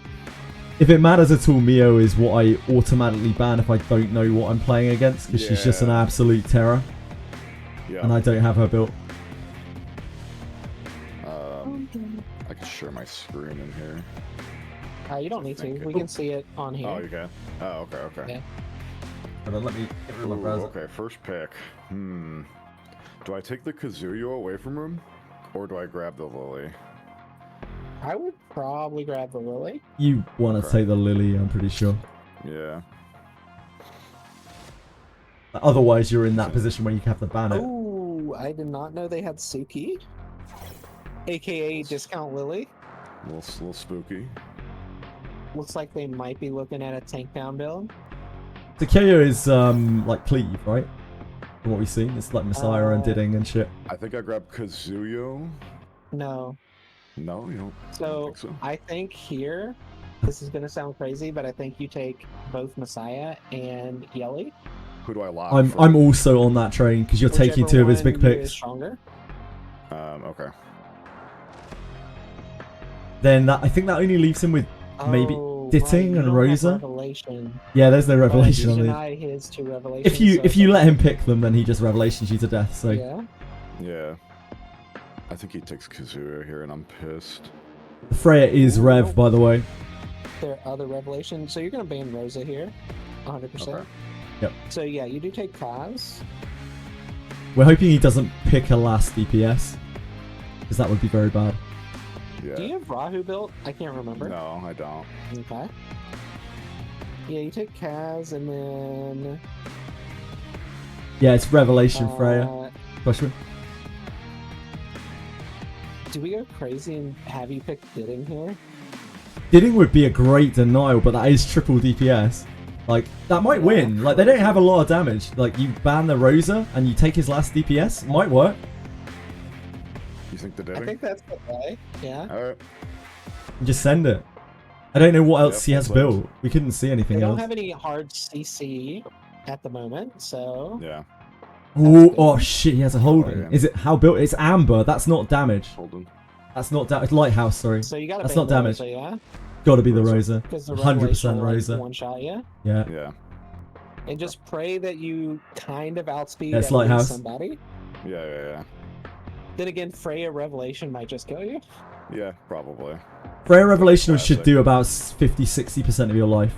If it matters at all, Mio is what I automatically ban if I don't know what I'm playing against, because she's just an Yeah. absolute terror, Yeah. and I don't have her built. I can share my screen in here. You don't need to. Thinking. We can see it on here. Oh, you can? Oh, okay. Yeah. Hold on, let me get rid of my Ooh, browser. okay, first pick. Do I take the Kazuyo away from him? Or do I grab the Lily? I would probably grab the Lily. You want to Okay. take the Lily, I'm pretty sure. Yeah. Otherwise, you're in that position where you have to ban it. Oh, I did not know they had Suki. AKA Discount Lily. A little spooky. Looks like they might be looking at a tank down build. Takeyo is like Cleave, right? From what we've seen, it's like Messiah and Didding and shit. I think I grabbed Kazuyo. No. No, you don't, So, I don't think so. I think here, this is going to sound crazy, but I think you take both Messiah and Yelly. Who do I lock? I'm also on that train because you're taking two of his big Whichever one is picks. stronger. Okay. Then I think that only leaves him with maybe Oh, Ditting you and don't have Rosa. Revelation. Yeah, there's no revelation You on the. deny his 2 revelations. If you so if it's you like- let him pick them, then he just revelations you to death. So Yeah. Yeah. I think he takes Kazuyo here, and I'm pissed. Freya is Rev, by the way. There are other revelations. So you're going to ban Rosa here. 100%. Okay. Yep. So yeah, you do take Kaz. We're hoping he doesn't pick a last DPS, because that would be very bad. Yeah. Do you have Rahu built? I can't remember. No, I don't. Okay. Yeah, you take Kaz and then... Yeah, it's Revelation Freya. Question. Do we go crazy and have you pick Bidding here? Bidding would be a great denial, but that is triple DPS. Like, that might win. Like, they don't have a lot of damage. Like, you ban the Rosa and you take his last DPS. Might work. You think the I Bidding? think that's the play. Yeah. Alright. Just send it. I don't know what else he has that's what it built. We couldn't see anything They don't else. have any hard CC at the moment, so... Yeah. Ooh, oh shit, he has a Holden. yeah. Is it how built? It's Amber. That's not damage. Holden. That's not damage. Lighthouse, sorry. So you gotta That's ban not the damage. Rosa, yeah? Gotta be the Rosa. Because the 100% Rosa Rosa. one shot, yeah? Yeah. Yeah. And just pray that you kind of outspeed Yeah, it's at least Lighthouse. somebody. Yeah. Then again, Freya Revelation might just kill you. Yeah, probably. Freya Revelation should Classic. do about 50-60% of your life.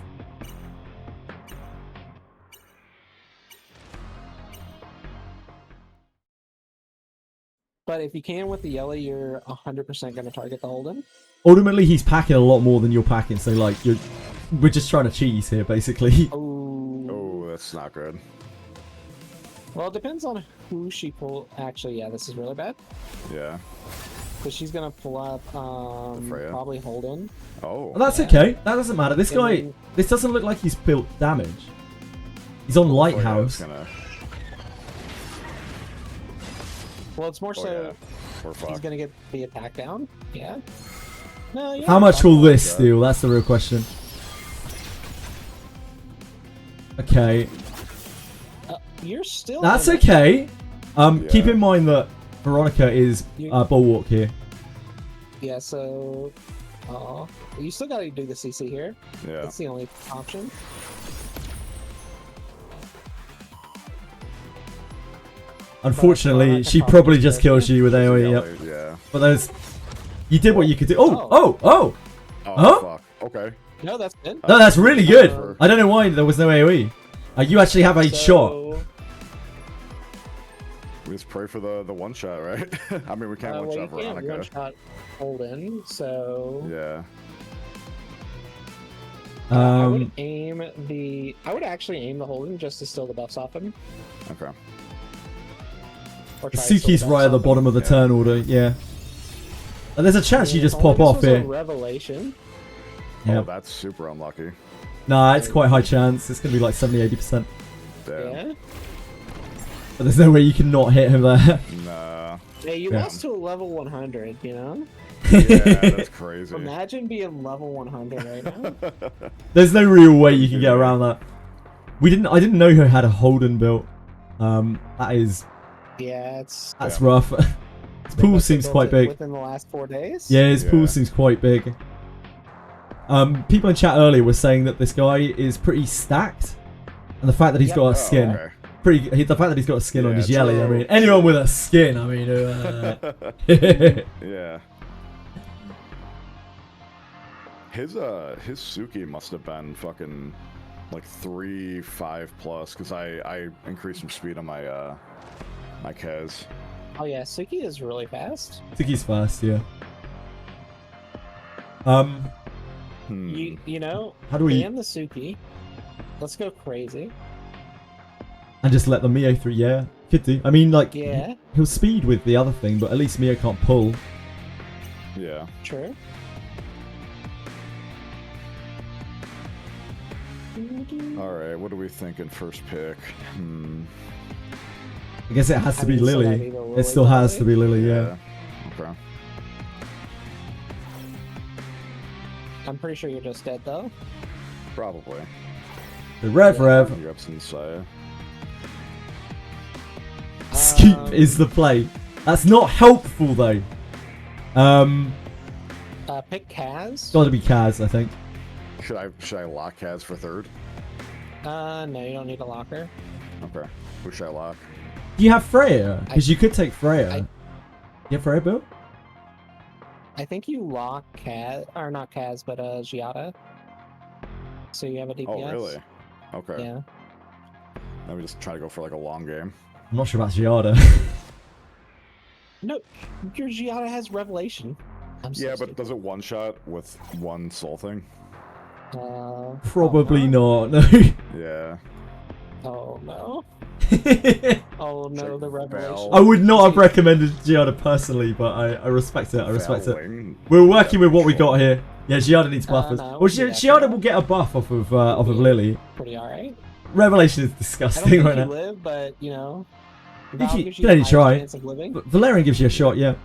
But if you can with the yellow, you're 100% going to target the Holden. Ultimately, he's packing a lot more than you're packing, so like we're just trying to cheese here, basically. Oh. Oh, that's not good. Well, it depends on who she pull. Actually, yeah, this is really bad. Yeah. Because she's going to pull up Freya. probably Holden. Oh. Well, that's Yeah. okay. That doesn't matter. This And guy, then- this doesn't look like he's built damage. He's on Oh, yeah, Lighthouse. it's gonna... Well, it's more Oh, so yeah. We're he's fucked. going to get the attack down. Yeah. No, yeah. How much will this that. steal? That's the real question. Okay, You're still. that's in it. okay. Keep Yeah. in mind that Veronica is Bulwark here. Yeah, so. You still got to do the CC here. Yeah. That's the only option. Unfortunately, Veronica she probably probably just just kills you with AoE. Yeah. Yep. Yeah. But there's, you did what you could do. Oh. Oh, Huh? fuck. Okay. No, that's good. No, that's really good. Uh, I don't know why there was no AoE. You actually have a shot. So, We just pray for the one shot, right? I mean, we can't one well, you shot can't Veronica. one shot Holden, so. Yeah. I would aim the. I would actually aim the Holden just to steal the buffs off him. Okay. Or try to steal Suki's the right buffs at the off him. bottom of the turn order. Yeah. And there's a chance you just Only pop this off was a here. Revelation. Yeah. Oh, that's super unlucky. Nah, it's quite high chance. It's gonna be like 70-80%. Damn. Yeah. But there's no way you can not hit him there. Nah. Hey, you Yeah. lost to a level 100, you know? Yeah, that's crazy. Imagine being level 100 right now. There's no real way you can get around that. I didn't know who had a Holden built. That is, Yeah, it's. that's rough. His pool must have seems built quite it big. Within the last 4 days? Yeah, his pool Yeah. seems quite big. People in chat earlier were saying that this guy is pretty stacked, and the fact that he's Yep. got a Oh, skin, okay. the fact that he's got a skin on Yeah, his yelly. I true. mean, anyone with a skin, I mean, Yeah. His Suki must have been fucking like 3-5 plus because I increased some speed on my my Kez. Oh, yeah, Suki is really fast. Suki's fast, yeah. You know, How do we- ban the Suki. Let's go crazy. And just let the Mio through, yeah. Could do. I mean, like, Yeah. he'll speed with the other thing, but at least Mio can't pull. Yeah. True. All right. What are we thinking? First pick. I guess it has to I be mean, still Lily. gotta be the It Lily still has to probably. be Lily, yeah. Okay. I'm pretty sure you're just dead, though. Probably. The Rev. You're up since Scoop is the play. That's not helpful, though. Pick Kaz. Gotta be Kaz, I think. Should I lock Kaz for third? No, you don't need a locker. Okay. Who should I lock? Do you have Freya? Because you could take Freya. I- You have Freya built? I think you lock Kaz, or not Kaz, but Giada. So you have a DPS. Oh, really? Okay. Yeah. Let me just try to go for like a long game. I'm not sure about Giada. No, your Giada has Revelation. I'm so Yeah, but stupid. does it one shot with one soul thing? Probably not, no. Yeah. Oh no. Oh no, the revelation. I would not have recommended Giada personally, but I respect it. I respect it. We're working with what we got here. Yeah, Giada needs buffers. No, Well, Giada will get a buff off of Lily. Pretty alright. Revelation is I don't disgusting think right you now. live, but you know, You Val can gives only a higher try. chance of living. But Valerian gives you a shot, yeah.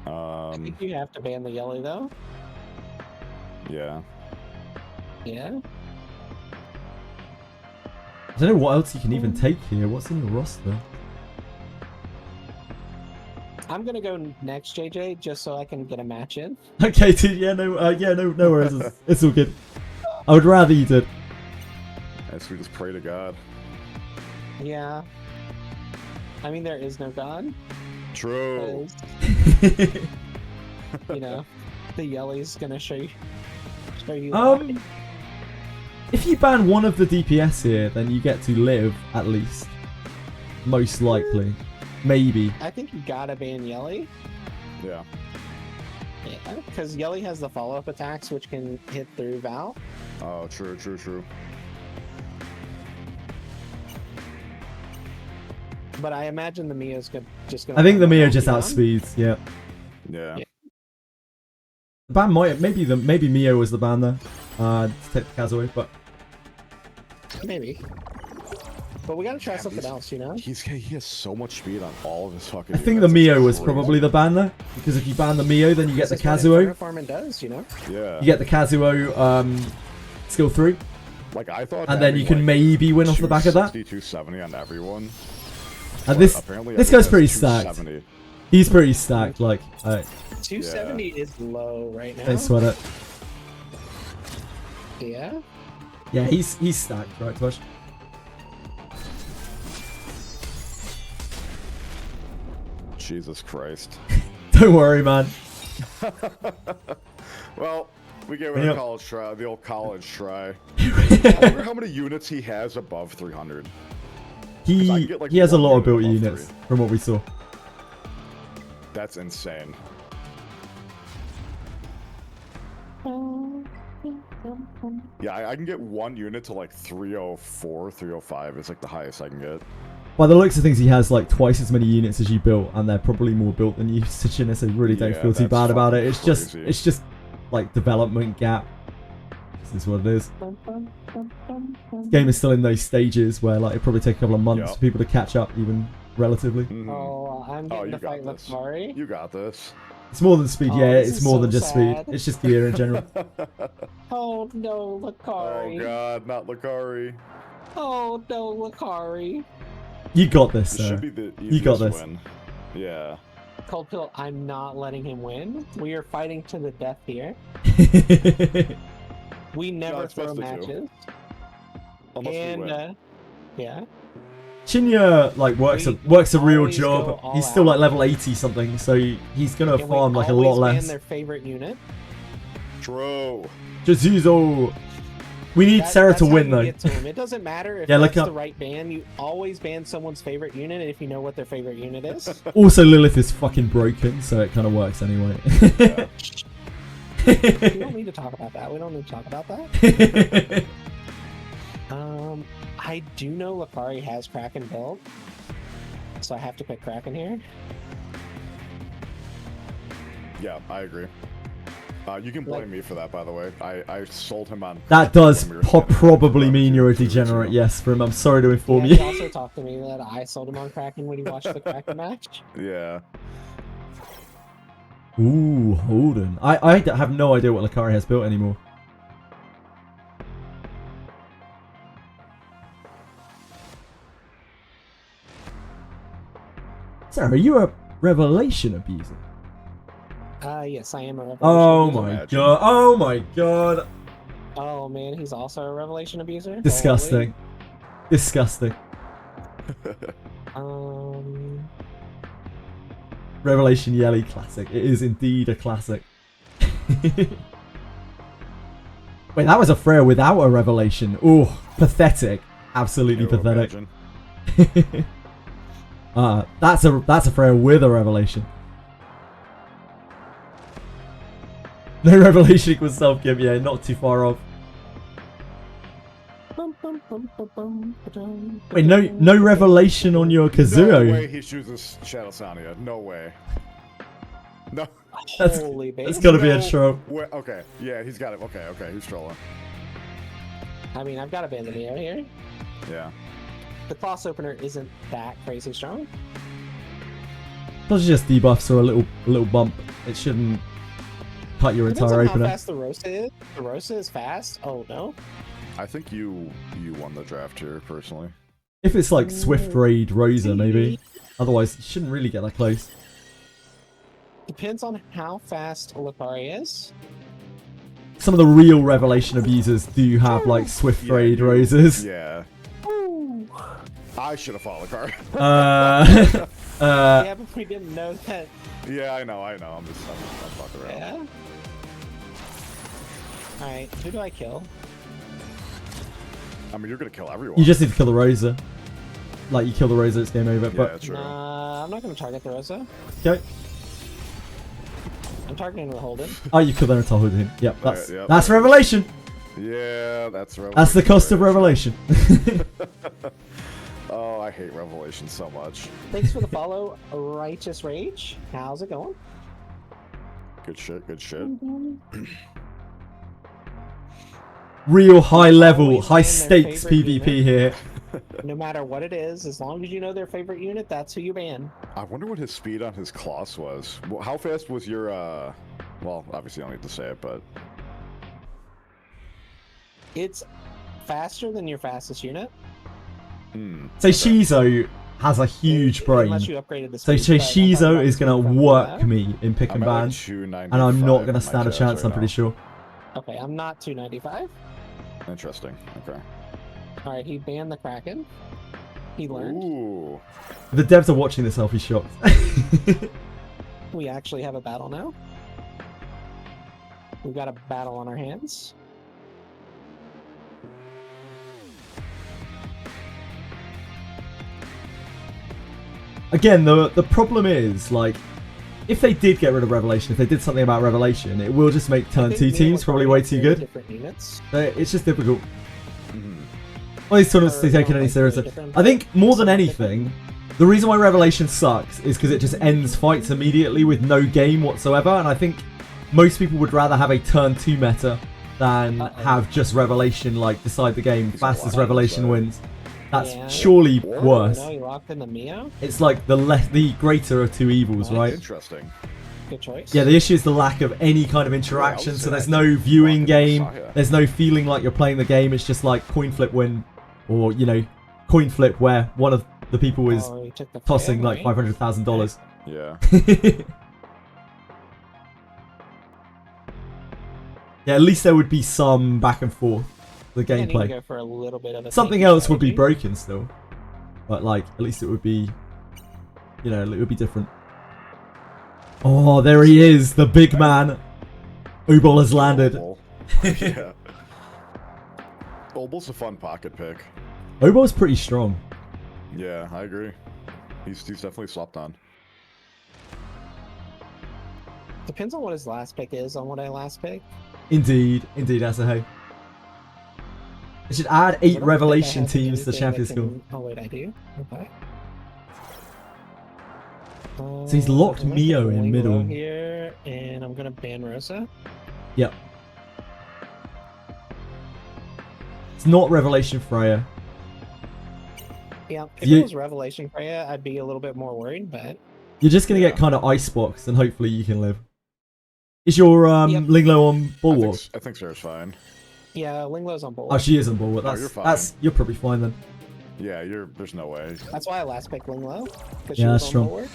I think you have to ban the yellow though. Yeah. Yeah. I don't know what else you can even take here. What's in your roster? I'm gonna go next, JJ, just so I can get a match in. Okay, dude. Yeah, no worries. It's all good. I would rather you did. As we just pray to God. Yeah. I mean, there is no God. True. You know, the Yelly's gonna show you. If you ban one of the DPS here, then you get to live at least. Most likely, maybe. I think you gotta ban Yelly. Yeah. Yeah, because Yelly has the follow-up attacks, which can hit through Val. Oh, true. But I imagine the Mia's just gonna. I think the Mia knock just you down. outspeeds. Yeah. Yeah. The ban might maybe Mio was the ban there. To take the Kaz away, but Maybe. But we gotta try something else, you know? He has so much speed on all of his fucking. I think the Mio was probably the ban there, because if you ban the Mio, then you get the Kazuo. Farming does, you know? Yeah. You get the Kazuo skill 3. Like I thought. And then you can maybe win off the back of that. 270 on everyone. And this guy's pretty stacked. He's pretty stacked. Like 270 is low right now. Don't sweat it. Yeah. Yeah, he's stacked, right, Tosh? Jesus Christ. Don't worry, man. Well, we gave it Yeah. a college try, the old college try. I wonder how many units he has above 300. He has a lot of built units from what we saw. That's insane. Yeah, I can get one unit to like 304, 305. It's like the highest I can get. By the looks of things, he has like twice as many units as you built, and they're probably more built than you, Sachin, so really don't feel too bad about it. It's just like development gap. This is what it is. This game is still in those stages where like it probably take a couple of months for people to catch up, even relatively. Oh, I'm getting to fight Lakari. You got this. It's more than speed, yeah. this It's is more so than just sad. speed. It's just gear in general. Oh no, Lakari. Oh god, not Lakari. Oh no, Lakari. You got this, This sir. should be the You got easiest this. win. Yeah. Cold Pill, I'm not letting him win. We are fighting to the death here. We never it's throw best of two. matches. Unless we And win. yeah. Chinya like works a real always go job. all He's still out. like level 80 something, so he's gonna And we farm like a lot always ban less. their favorite unit. True. Jizuzo. We need Sarah That's to how win you though. get to him. It doesn't matter if Yeah, look that's up- the right ban. You always ban someone's favorite unit if you know what their favorite unit is. Also, Lilith is fucking broken, so it kind of works anyway. We don't need to talk about that. We don't need to talk about that. I do know Lakari has Kraken built, so I have to pick Kraken here. Yeah, I agree. You can blame me for that, by the way. I sold him on. That does when we were probably mean you're a degenerate, yes, Grim. I'm sorry to inform Yeah, you. he also talked to me that I sold him on Kraken when he watched the Kraken match. Yeah. Ooh, Holden. I have no idea what Lakari has built anymore. Sarah, are you a Revelation abuser? Yes, I am a Revelation Oh abuser. my god. Oh my god. Oh man, he's also a Revelation abuser? Disgusting. Disgusting. Holy. Revelation Yelly classic. It is indeed a classic. Wait, that was a Freya without a Revelation. Ooh, pathetic. Absolutely Can you pathetic. imagine? That's a Freya with a Revelation. No Revelation equals self-give, yeah, not too far off. Wait, no revelation on your Kazuo. No way he chooses Shadow Sonia. No way. No. Holy That's gotta be a No troll. way. Okay, yeah, he's got it. Okay, he's trolling. I mean, I've got a ban the Neo here. Yeah. The Class Opener isn't that crazy strong. Those are just debuffs or a little bump. It shouldn't cut your Depends entire on opener. how fast the Rosa is. The Rosa is fast. Oh no. I think you won the draft here, personally. If it's like Swift Raid Rosa, maybe. Otherwise, you shouldn't really get that close. Depends on how fast Lipari is. Some of the real Revelation abusers do have like Swift Raid Roses. Yeah. I should have followed the card. Yeah, but we didn't know that. Yeah, I know. I'm fucking around. Yeah. Alright, who do I kill? I mean, you're gonna kill everyone. You just need to kill the Rosa. Like, you kill the Rosa, it's game over. Yeah, But true. Nah, I'm not gonna target the Rosa. okay. I'm targeting the Holden. Oh, you kill the Natal Hoodin. Yep, Alright, that's Revelation. Yeah, that's Revelation. That's the cost of Revelation. Oh, I hate Revelation so much. Thanks for the follow, Righteous Rage. How's it going? Good shit, good shit. Real high level, high Always ban their stakes favorite PvP here. No matter what it is, as long as you know their favorite unit, that's who you ban. I wonder what his speed on his Kloss was. How fast was your, well, obviously you don't need to say it, but... It's faster than your fastest unit. So Shizo has a huge brain. Unless you upgraded the So speed, but I'm talking Shizo about is going to speed work from me in pick and I'm at, like, ban. 295 And I'm not going to in my stand a chats chance, right I'm pretty now. sure. Okay, I'm not 295. Interesting, okay. Alright, he banned the Kraken. He learned. Ooh. If the devs are watching this, I'll be shocked. We actually have a battle now. We've got a battle on our hands. Again, the problem is, like, if they did get rid of Revelation, if they did something about Revelation, it will just make turn 2 teams probably way too good. Different units. It's just difficult. All these tournaments to be taken any seriously. I think more than anything, the reason why Revelation sucks is because it just ends fights immediately with no game whatsoever, and I think most people would rather have a turn 2 meta than have just Revelation like decide the game. Fastest Revelation wins. That's surely worse. No, you locked in the Mio. It's like the greater of two evils, right? Interesting. Good choice. Yeah, the issue is the lack of any kind of interaction, so there's no viewing game, there's no feeling like you're playing the game, it's just like coin flip win, or, you know, coin flip where one of the people is tossing like $500,000. Yeah. Yeah, at least there would be some back and forth, the And you can gameplay. go for a little bit of a Something tanky else would be strategy. broken still, but like, at least it would be, you know, it would be different. Oh, there he is, the big man. Obol has landed. Yeah. Obol's a fun pocket pick. Obol's pretty strong. Yeah, I agree. He's definitely slept on. Depends on what his last pick is on what I last pick. Indeed, Asahi. I should add 8 I don't think I Revelation have teams to anything Champions that School. can- Oh wait, I do. Okay. So he's locked I'm gonna Mio put in Linglo middle. here, and I'm gonna ban Rosa. Yep. It's not Revelation Freya. Yeah, if You- it was Revelation Freya, I'd be a little bit more worried, but You're just gonna get kind of iceboxed, and hopefully you can live. Is your Linglo on Bulwark? I think Sarah's fine. yeah, Linglo's on board. Oh, she is on Bulwark. Oh, That's you're fine. you're probably fine then. Yeah, there's no way. That's why I last picked Linglo. Because Yeah, she was that's on strong. board.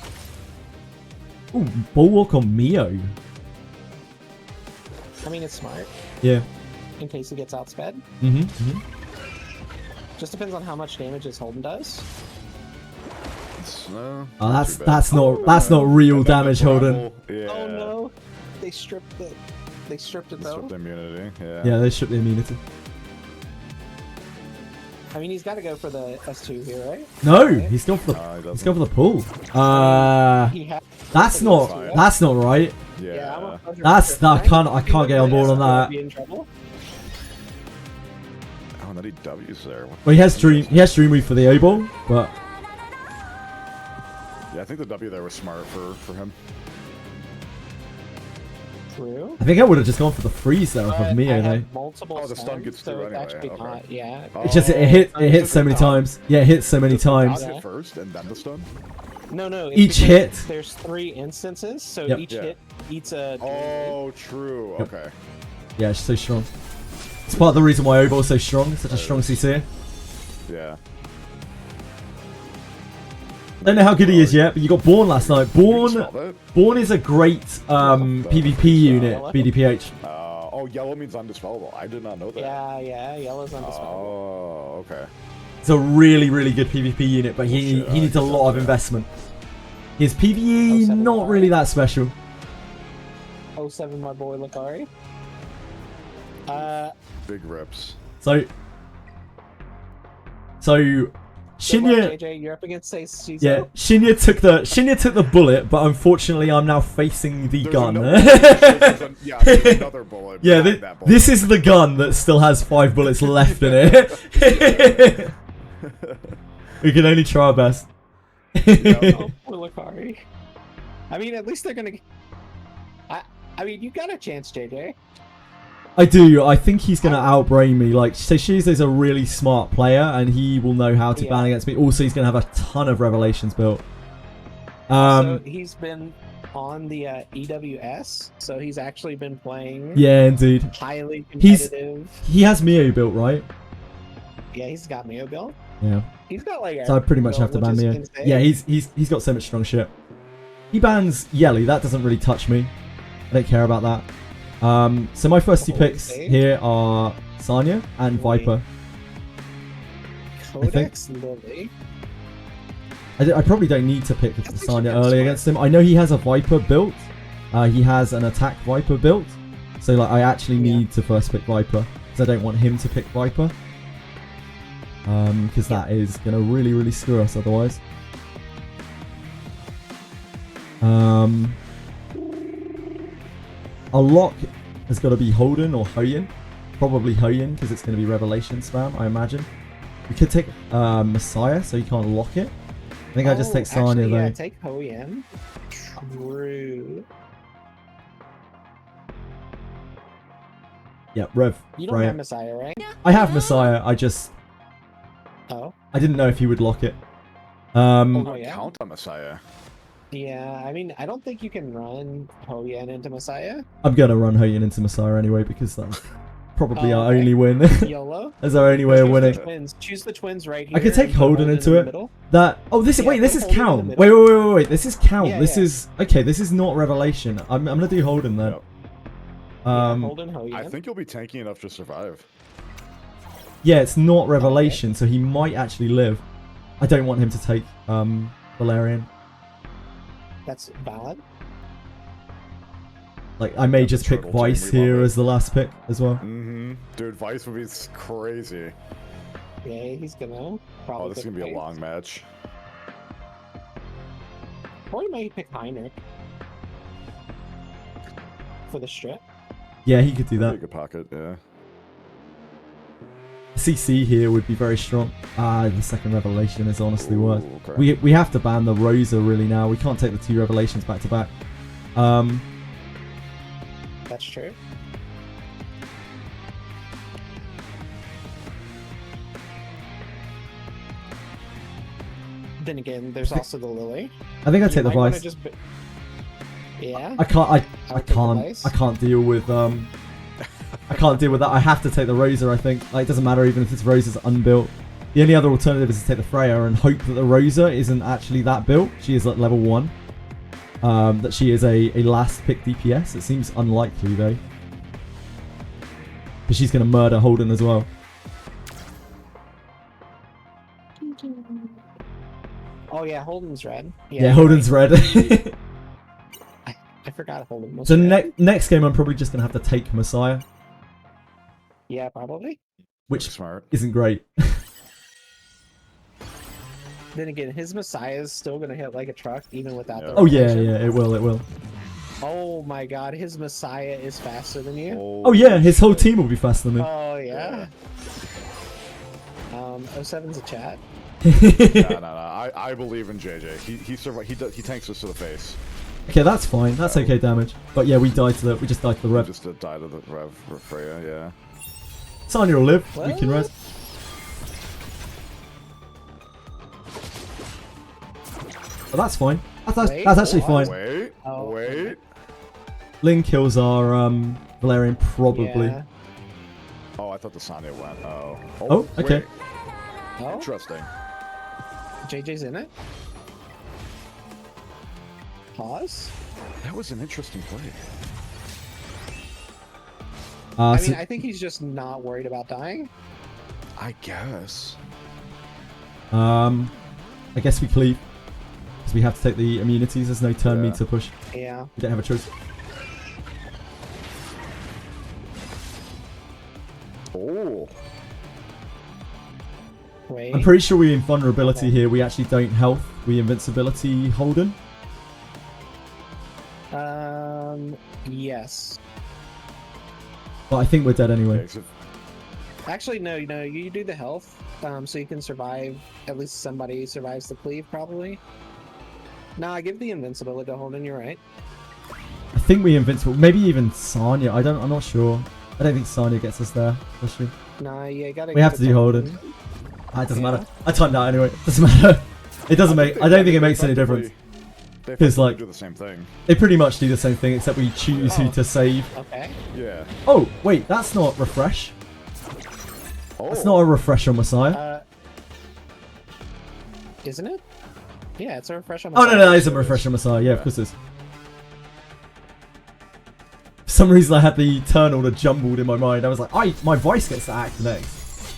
Ooh, Bulwark on Mio. I mean, it's smart Yeah. in case he gets outsped. Just depends on how much damage his Holden does. No, Oh, not that's too bad. that's not real And then the damage, Holden. grapple, Yeah. Oh no, they stripped it. They stripped it though. Stripped immunity. Yeah. Yeah, they stripped the immunity. I mean, he's got to go for the S2 here, right? No, he's gone for No, he the doesn't. pull. He had. That's not right. Yeah, I'm I can't get on board on that. Be in trouble. Oh many W's there. Well, he has Dream Weave for the O-Ball, but yeah, I think the W there was smart for him. True. I think I would have just gone for the freeze there off of Mio though. Multiple the stun gets through it's anyway, actually okay. not, yeah. It's just it hits so many times. Yeah, it hits so many times. Hit first and then the stun. No. it's Each because hit. There's 3 instances, so Yep. each Yeah. hit eats a. Oh, true. Yep. Okay. Yeah, it's so strong. It's part of the reason why O-Ball's so strong. It's such a strong CC. Yeah. Don't know how good he is yet, but you got Born last night. You smell that? Born is a great PvP unit, BDPH. Oh, yellow means undispellable. I did not know that. Yeah, yellow's undispellable. Oh, okay. It's a really, really good PvP unit, but he needs a lot of investment. His PvE, not really that special. 07, my boy Lakari. Big rips. So Shinya, JJ, you're up against Shizu. yeah, Shinya took the bullet, but unfortunately I'm now facing the gun. There's another bullet. Yeah, that bullet. this is the gun that still has 5 bullets left in it. We can only try our best. Oh, poor Lakari. I mean, at least they're gonna. I mean, you got a chance, JJ. I do. I think he's going to outbrain me. Like, Shizu's a really smart player, and he will know how to ban against me. Also, he's going to have a ton of Revelations built. So he's been on the EWS, so he's actually been playing. Yeah, indeed. Highly competitive. He has Mio built, right? Yeah, he's got Mio built. Yeah. He's got like. So I pretty much have to ban Mio. Yeah, he's got so much strong shit. He bans Yelly. That doesn't really touch me. I don't care about that. So my first 2 picks here are Sanya and Viper. Codex Lily. I probably don't need to pick Sanya early against him. I know he has a Viper built. He has an attack Viper built. So like I actually need to first pick Viper because I don't want him to pick Viper. Because that is going to really, really screw us otherwise. A lock has got to be Holden or Hoyin. Probably Hoyin because it's going to be Revelation spam, I imagine. We could take Messiah so you can't lock it. I think I just take Sanya though. Yeah, take Hoyin. True. Yeah, Rev. You don't have Messiah, right? I have Messiah. I just. Oh. I didn't know if he would lock it. Count on Messiah. Yeah, I mean, I don't think you can run Hoyin into Messiah. I'm gonna run Hoyin into Messiah anyway because that's probably our only win. YOLO. That's our only way of winning. Choose the twins right here. I could take Holden into it. This is count. Wait. This is count. This is okay. This is not Revelation. I'm gonna do Holden then. Yep. Holden, Hoyin. I think you'll be tanky enough to survive. Yeah, it's not Revelation, so he might actually live. I don't want him to take Valerian. That's valid. Like, I may just pick Vice here as the last pick as well. Dude, Vice would be crazy. Yeah, he's gonna probably. Oh, this is gonna be a long match. Or he might pick Heinrich for the strip. Yeah, he could do that. Take a pocket, yeah. CC here would be very strong. The second Revelation is honestly worth. Okay. We have to ban the Rosa really now. We can't take the 2 Revelations back to back. That's true. Then again, there's also the Lily. I think I'd take the Vice. Yeah. I can't deal with I can't deal with that. I have to take the Rosa, I think. Like, it doesn't matter even if this Rosa's unbuilt. The only other alternative is to take the Freya and hope that the Rosa isn't actually that built. She is at level 1. That she is a last pick DPS. It seems unlikely though. But she's going to murder Holden as well. Oh yeah, Holden's red. Yeah, Holden's red. I forgot Holden was So red. next game I'm probably just going to have to take Messiah. Yeah, probably. Which smart. isn't great. Then again, his Messiah is still gonna hit like a truck even without the. Oh yeah, it will. Oh my God, his Messiah is faster than you. Oh yeah, his whole team will be faster than me. Oh yeah. 07's a chat. No. I believe in JJ. He survived. He tanks us to the face. Okay, that's fine. That's okay damage. But yeah, we just died to the rev. Just died to the rev for Freya. Yeah. Sonya will live. We can res. But that's fine. That's actually fine. Wait. Oh, Wait. Ling kills our Valerian probably. Yeah. Oh, I thought the Sonya went. Oh. Oh, okay. Wait. Oh, Interesting. JJ's in it. Pause. That was an interesting play. I mean, I think he's just not worried about dying. I guess. I guess we cleave. Because we have to take the immunities. There's no turn me to push. Yeah. We don't have a choice. Oh. Wait. I'm pretty sure we invulnerability here. We actually don't health. We invincibility Holden. Yes. But I think we're dead anyway. Actually, no, you do the health, so you can survive. At least somebody survives the cleave, probably. No, I give the invincibility to Holden. You're right. I think we invincible. Maybe even Sonya. I'm not sure. I don't think Sonya gets us there, especially. Nah, you gotta. We have to do Holden. It doesn't matter. I timed out anyway. It doesn't matter. It doesn't make. I don't think it makes any difference. Because like do the same thing. They pretty much do the same thing, except we choose who to save. Okay. Yeah. Oh wait, that's not refresh. Oh. That's not a refresh on Messiah. Isn't it? Yeah, it's a refresh on Oh Messiah. no, it isn't refresh on Messiah. Yeah, of course it is. For some reason, I had the Eternal that jumbled in my mind. I was like, my voice gets to act next.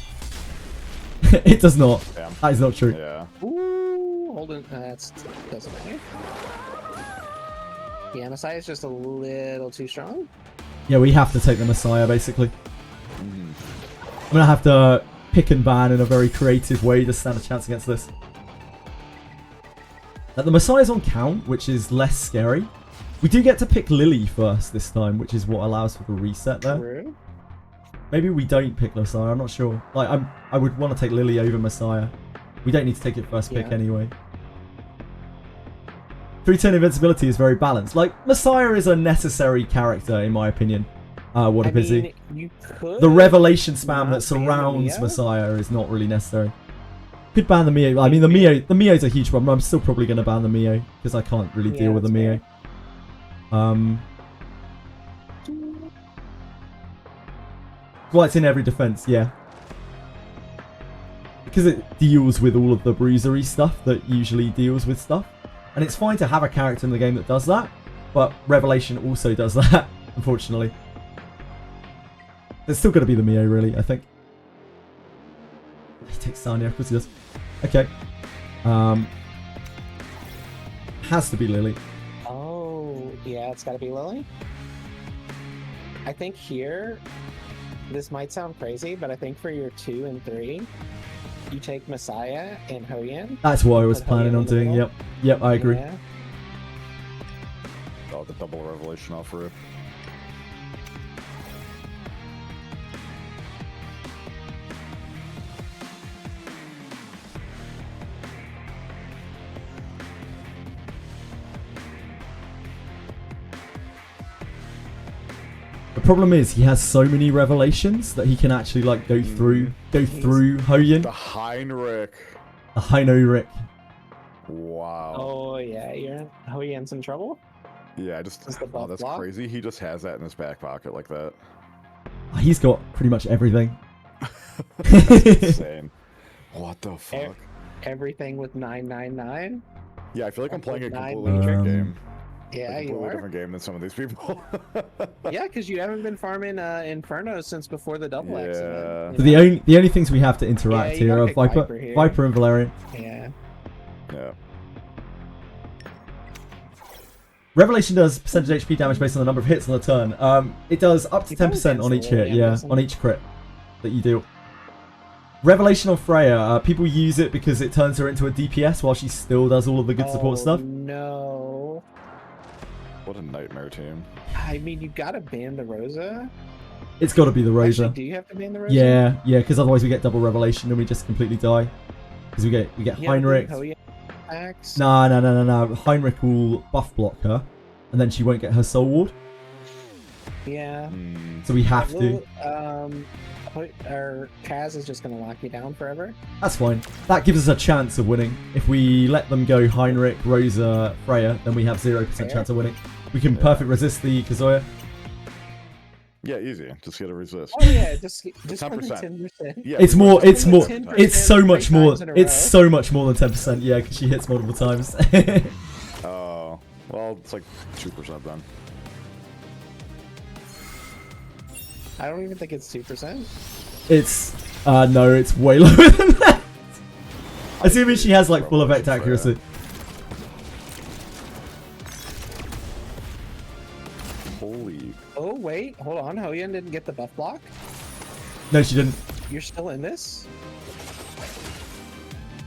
It does not. Yeah. That is not true. Yeah. Ooh, Holden. That's doesn't matter. Yeah, Messiah is just a little too strong. Yeah, we have to take the Messiah basically. I'm gonna have to pick and ban in a very creative way to stand a chance against this. Now, the Messiah's on count, which is less scary. We do get to pick Lily first this time, which is what allows for the reset there. True. Maybe we don't pick Messiah, I'm not sure. Like, I would want to take Lily over Messiah. We don't need to take it first pick anyway. 3-turn invincibility is very balanced. Like, Messiah is a necessary character, in my opinion. What a busy. You could The revelation spam that ban the surrounds Mio? Messiah is not really necessary. Could ban the Mio. I mean, the Mio's a huge problem. I'm still probably going to ban the Mio, because I can't really deal with the Mio. Well, it's in every defense, yeah. Because it deals with all of the bruisery stuff that usually deals with stuff. And it's fine to have a character in the game that does that, but Revelation also does that, unfortunately. There's still got to be the Mio, really, I think. He takes Sonya, of course he does. Okay. Has to be Lily. Oh, yeah, it's got to be Lily. I think here, this might sound crazy, but I think for your 2 and 3, you take Messiah and Hoyan. That's what I was Put planning Hoyan on in the doing, middle. yep, I agree. Yeah. Oh, the double revelation offer it. The problem is he has so many revelations that he can actually like go through Hoyan. The Heinrich. The Heinrich. Wow. Oh yeah, Hoyan's in trouble. Yeah, Is the oh, buff that's block? crazy. He just has that in his back pocket like that. He's got pretty much everything. That's insane. What the fuck? Everything with 999. Yeah, I feel like I'm playing a Nine completely different game. Yeah, A you completely are. different game than some of these people. Yeah, because you haven't been farming Inferno since before the double Yeah. accident. So the only things we have to interact you here gotta are pick Viper, here. Viper and Valerian. Yeah. Yeah. Revelation does percentage HP damage based on the number of hits on the turn. It does up to You probably 10% on each cancel it, hit, yeah, yeah, doesn't on it? each crit that you do. Revelation on Freya, people use it because it turns her into a DPS while she still does all of the good support stuff. No. What a nightmare team. I mean, you gotta ban the Rosa. It's got to be the Rosa. Actually, do you have to ban the Rosa? Yeah, because otherwise we get double revelation and we just completely die. Because we get Heinrich. No. Heinrich will buff block her, and then she won't get her soul ward. Yeah. So we have to. Our Kaz is just gonna lock you down forever. That's fine. That gives us a chance of winning. If we let them go Heinrich, Rosa, Freya, then we have 0% chance of winning. We can perfect resist the Kazuya. Yeah, easy. Just get a resist. Oh yeah, just 10%. Yeah, it's more. It's so much more. It's row. so much more than 10%. Yeah, because she hits multiple times. Oh, well, it's like 2% then. I don't even think it's 2%. It's no, it's way lower than that. Assuming she has like full effect accuracy. Holy. Oh wait, hold on. Hoyan didn't get the buff block. No, she didn't. You're still in this.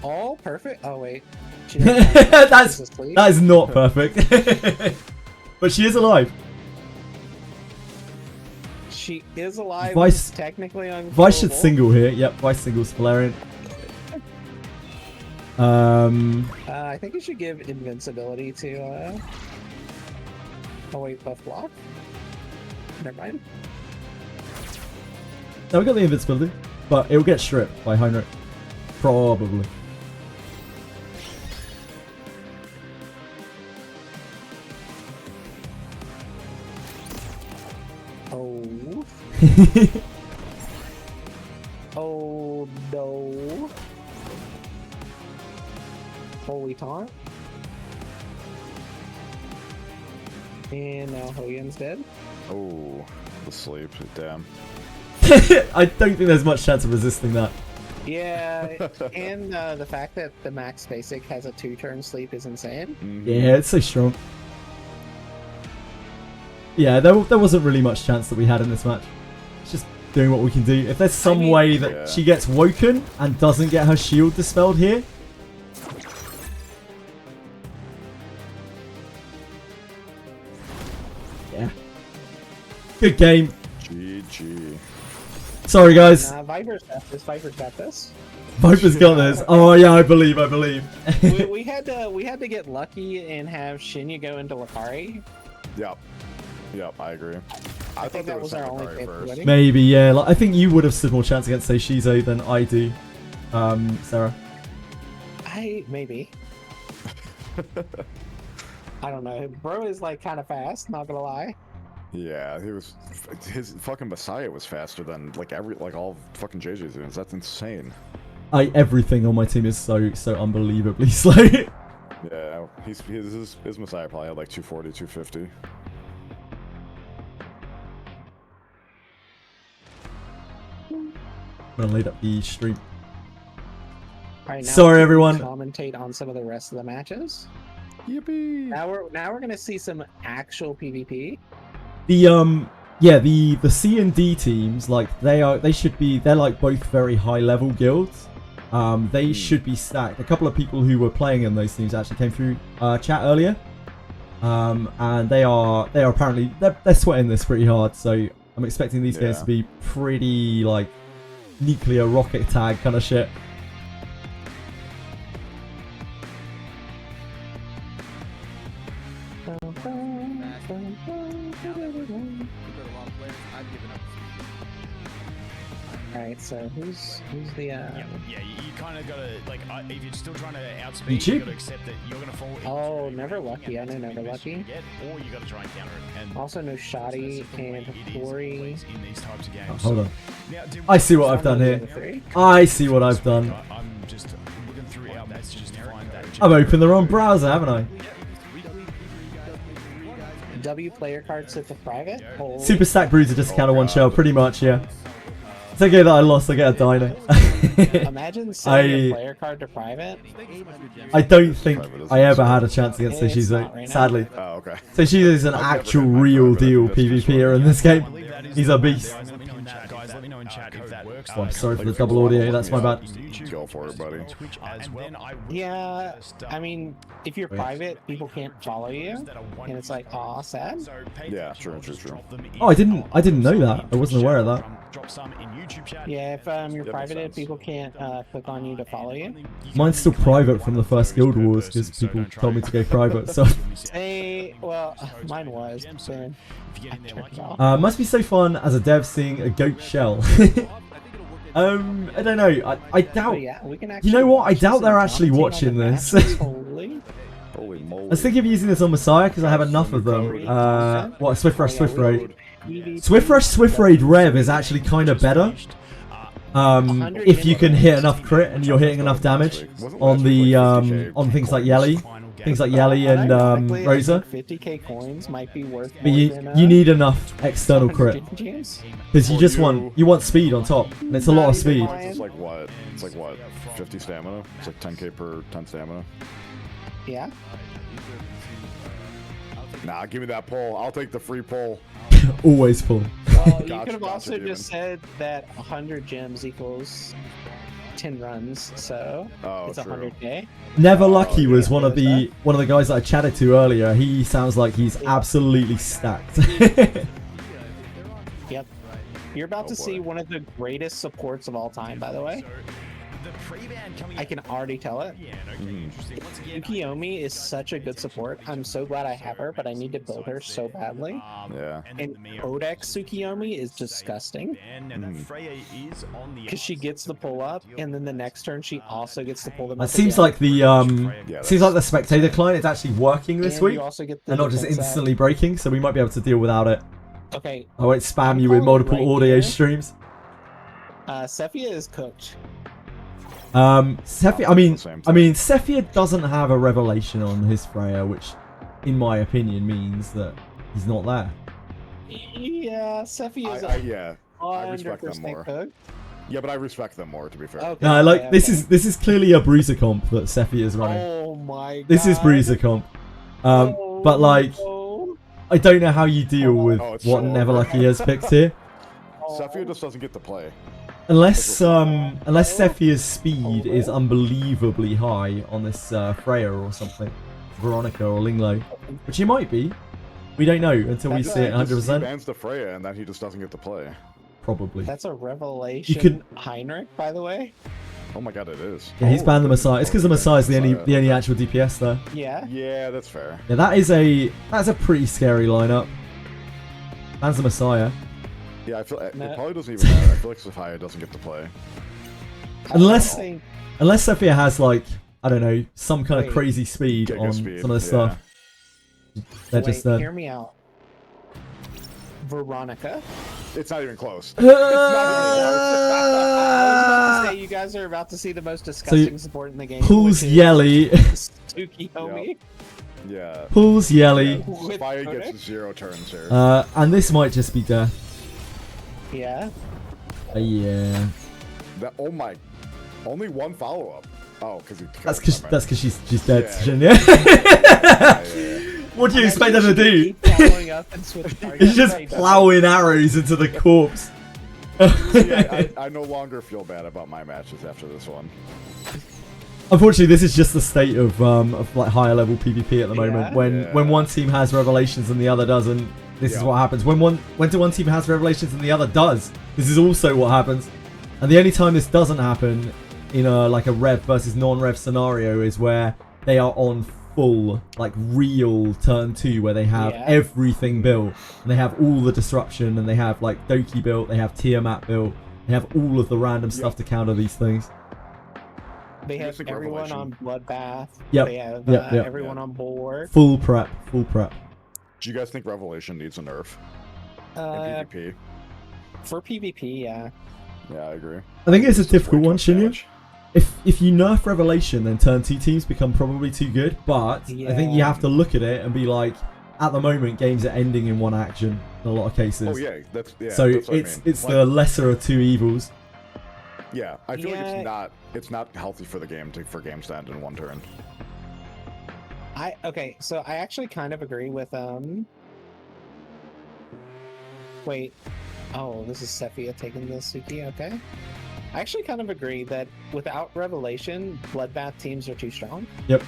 Oh, perfect. Oh wait. She doesn't have that is not perfect. But she is alive. She is alive. Vice Technically on. Vice should single here. Yep, Vice singles Valerian. I think you should give invincibility to. Oh wait, buff block. Never mind. No, we got the invincibility, but it'll get stripped by Heinrich. Probably. Oh. Oh no. Holy taunt. And now Hoyan's dead. Oh, the sleep. Damn. I don't think there's much chance of resisting that. Yeah, and the fact that the max basic has a 2-turn sleep is insane. Yeah, it's so strong. Yeah, there wasn't really much chance that we had in this match. It's just doing what we can do. If there's some way that she gets woken and doesn't get her shield dispelled here. Yeah. Good game. GG. Sorry, guys. Viper's got this. Viper's got this. Viper's got this. Oh yeah, I believe. we had to get lucky and have Shinya go into Lakari. Yep, I agree. I think that was our only favorite. Maybe, yeah. Like, I think you would have stood more chance against, say, Shizo than I do, Sarah. Maybe. I don't know. Bro is like kind of fast. Not gonna lie. Yeah, his fucking Messiah was faster than like all fucking JJ's units. That's insane. Everything on my team is so unbelievably slow. Yeah, his Messiah probably had like 240, 250. I'm gonna lead up the stream. Right, now sorry, everyone. Commentate on some of the rest of the matches. Yippee! Now we're gonna see some actual PvP. The C and D teams, like they're like both very high level guilds. They should be stacked. A couple of people who were playing in those teams actually came through chat earlier. And they are apparently they're sweating this pretty hard, so I'm expecting these games to be pretty like nuclear rocket tag kind of shit. Alright, so who's the Yeah, you kind of gotta like if you're still trying to outspeed, YouTube? you gotta accept that you're gonna fall. Oh, Never Lucky. I know Never Lucky. Or you gotta try and counter it. And also know Shoddy and Hori. In these types of games. Oh, hold on. Now, I see what I've done here. I see what I've done. I'm just looking through our messages to find that. I've opened the wrong browser, haven't I? W player cards set to private. Super stack brews are just a counter one shell, pretty much, yeah. It's okay that I lost, I get a dino. Imagine setting a player card to private. I don't think I ever had a chance against Seishizo, right sadly. Oh, okay. Seishizo is an actual real deal PvPer in this game. He's a beast. Guys, let me know in chat if that works. Oh, I'm sorry for the double audio. That's my bad. Go for it, buddy. Yeah, I mean, if you're Wait. private, people can't follow you, and it's like, aw, sad. Yeah, true. Oh, I didn't know that. I wasn't aware of that. Yeah, if you're private, people can't click on you to follow you. Mine's still private from the first Guild Wars because people told me to go private. So Hey, well, mine was. Then I turned it off. must be so fun as a dev seeing a goat shell. I don't know. I doubt. Oh, yeah, we can You know what? I actually doubt they're watch actually some watching commenting on this. the matches. Holy. Holy moly. I was thinking of using this on Messiah because I have enough of them. What? Swift Rush, Swift Raid. Swift Rush, Swift Raid Rev is actually kind of better. If you can hit enough crit and you're hitting enough damage on the on things like Yelly and Rosa. 50k coins might be worth. But you need enough external crit because you want speed on top, and it's a lot of speed. It's like what? It's like what? 50 stamina? It's like 10k per 10 stamina. Yeah. Nah, give me that pull. I'll take the free pull. Always full. Well, you Gotcha, could have also Demon. just said that 100 gems equals 10 runs, so it's true. 100k. Never Lucky was one of the guys that I chatted to earlier. He sounds like he's absolutely stacked. Yep. You're about to see one of the greatest supports of all time, by the way. I can already tell it. Yukiyomi is such a good support. I'm so glad I have her, but I need to build her so badly. Yeah. And Codex Tsukiyomi is disgusting. Because she gets the pull up, and then the next turn she also gets to pull them up. It seems like the spectator client is actually working this week, and not just instantly breaking. So we might be able to deal without it. Okay. I won't spam you with multiple audio streams. Sephia is cooked. Sephia, I mean, Sephia doesn't have a revelation on his Freya, which, in my opinion, means that he's not there. Yeah, Sephia is I respect them more. cooked. Yeah, but I respect them more, to be fair. Okay, No, like this is clearly a bruiser comp that Sephia is running. Oh my god. This is bruiser comp. But like, I don't know how you deal with what Never Lucky has picked here. Sephia just doesn't get to play. Unless Sephia's speed is unbelievably high on this Freya or something, Veronica or Linglo, which he might be. We don't know until we see it 100%. He bans the Freya and then he just doesn't get to play. Probably. That's a revelation. Heinrich, by the way. Oh my god, it is. Yeah, he's banned the Messiah. It's because the Messiah is the only actual DPS there. Yeah. Yeah, that's fair. Yeah, that's a pretty scary lineup. Bans the Messiah. Yeah, I feel it probably doesn't even matter. I feel like Sophia doesn't get to play. Unless Sophia has like, I don't know, some kind of crazy speed on some of this stuff. They're just hear me out. Veronica. It's not even close. I was about to say you guys are about to see the most disgusting support in the game. Pulls Yelly. Tsukiyomi. Yeah. Pulls Yelly. Sophia gets 0 turns here. And this might just be death. Yeah. Yeah. That, oh my! Only one follow up. Oh, because that's because she's dead. Yeah. What do you expect them to do? He's just plowing arrows into the corpse. I no longer feel bad about my matches after this one. Unfortunately, this is just the state of like higher level PvP at the moment. When one team has revelations and the other doesn't, this is what happens. When one team has revelations and the other does, this is also what happens. And the only time this doesn't happen in a rev versus non-rev scenario is where they are on full, like real turn 2, where they have everything built and they have all the disruption and they have like Doki built, they have Tiamat built, they have all of the random stuff to counter these things. They have everyone on Bloodbath. Yep. They have everyone on Bulwark. Full prep. Do you guys think Revelation needs a nerf? In PvP? For PvP, yeah. Yeah, I agree. I think it's a difficult one, Shinyu. If you nerf Revelation, then turn 2 teams become probably too good. But I think you have to look at it and be like, at the moment, games are ending in one action in a lot of cases. Oh yeah, so that's what it's the lesser of two evils. Yeah, I feel like it's not healthy for the game for games to end in one turn. Okay, so I actually kind of agree with wait. Oh, this is Sephia taking the Suki. Okay. I actually kind of agree that without Revelation, Bloodbath teams are too strong. Yep.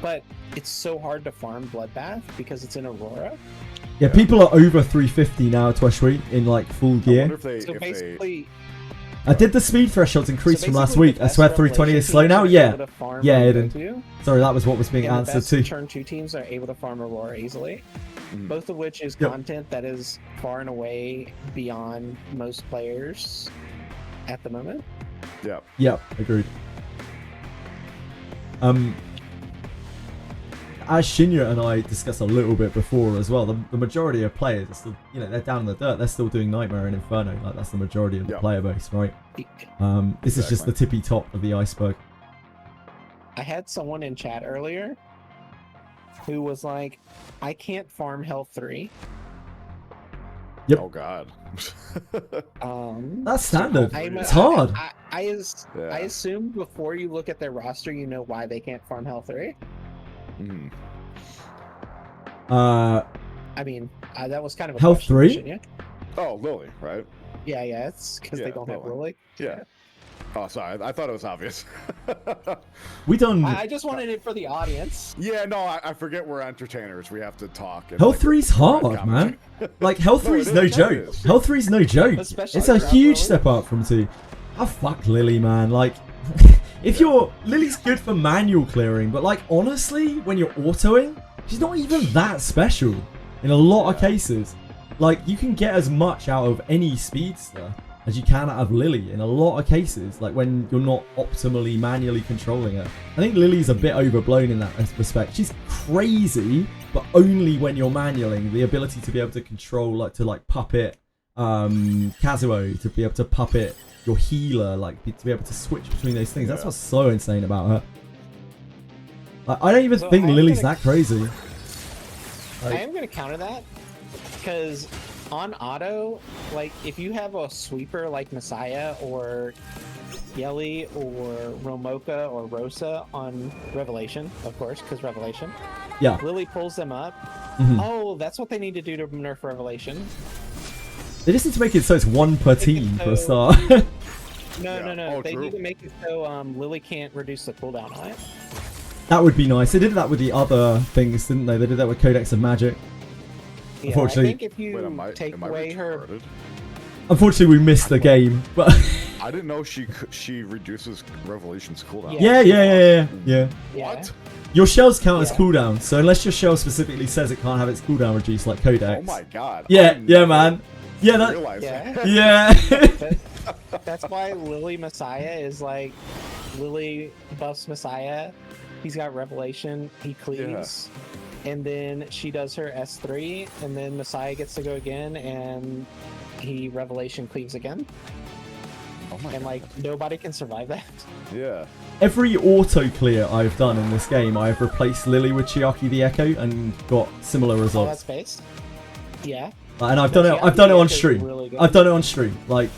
But it's so hard to farm Bloodbath because it's in Aurora. Yeah, people are over 350 now, Tweshweet, in like full gear. So basically, I did the speed thresholds increase So from last basically week. the I best swear 320 is Revelation slow teams now. are Yeah. able to farm Yeah, Aurora Aiden. too. Sorry, that was what was being And the answered best too. turn 2 teams are able to farm Aurora easily. Both of which is Yep. content that is far and away beyond most players at the moment. Yeah. Yep, agreed. As Shinya and I discussed a little bit before as well, the majority of players are still, you know, they're down in the dirt. They're still doing Nightmare and Inferno. Like that's the majority of the player base, right? This is just the tippy top of the iceberg. I had someone in chat earlier who was like, I can't farm health 3. Yep. Oh God. That's standard. I'm- It's hard. I assume before you look at their roster, you know why they can't farm health 3. I mean, that was kind of a Health question, 3? shouldn't you? Oh, Lily, right? Yeah, it's because they don't have Lily. Yeah. Oh, sorry. I thought it was obvious. We done. I just wanted it for the audience. Yeah, no, I forget we're entertainers. We have to talk. And, Health like, 3's hard, man. Like Health 3's no joke. Health 3's no joke. Especially It's a for huge Lily. step up from 2. Oh fuck Lily, man. Like, if you're Lily's good for manual clearing, but like honestly, when you're autoing, she's not even that special in a lot of cases. Like you can get as much out of any speedster as you can out of Lily in a lot of cases, like when you're not optimally manually controlling her. I think Lily's a bit overblown in that respect. She's crazy, but only when you're manualing. The ability to be able to control, like to like puppet Kazuo, to be able to puppet your healer, like to be able to switch between those things. That's what's so insane about her. Like, I don't even think Lily's that crazy. I am going to counter that because on auto, like if you have a sweeper like Messiah or Yelly or Romoka or Rosa on Revelation, of course, because Revelation. Yeah. Lily pulls them up. Oh, that's what they need to do to nerf Revelation. They just need to make it so it's 1 per team for a start. No. They need to make it so Lily can't reduce the cooldown on it. That would be nice. They did that with the other things, didn't they? They did that with Codex of Magic. Yeah, Unfortunately, I think if you take away her... Unfortunately, we missed the game. But I didn't know she reduces Revelation's cooldown. Yeah. What? Your shells count as cooldown, so unless your shell specifically says it can't have its cooldown reduced, like Codex. Oh my God. Yeah, man. Yeah, that. Yeah. That's why Lily Messiah is like Lily buffs Messiah. He's got Revelation. He cleaves, and then she does her S3, and then Messiah gets to go again, and he Revelation cleaves again. Oh my and like nobody can survive that. Yeah. Every auto clear I've done in this game, I've replaced Lily with Chiaki the Echo and got similar Oh, results. that's based. Yeah. And I've done it. I've done it on stream. I've done it on stream. Like,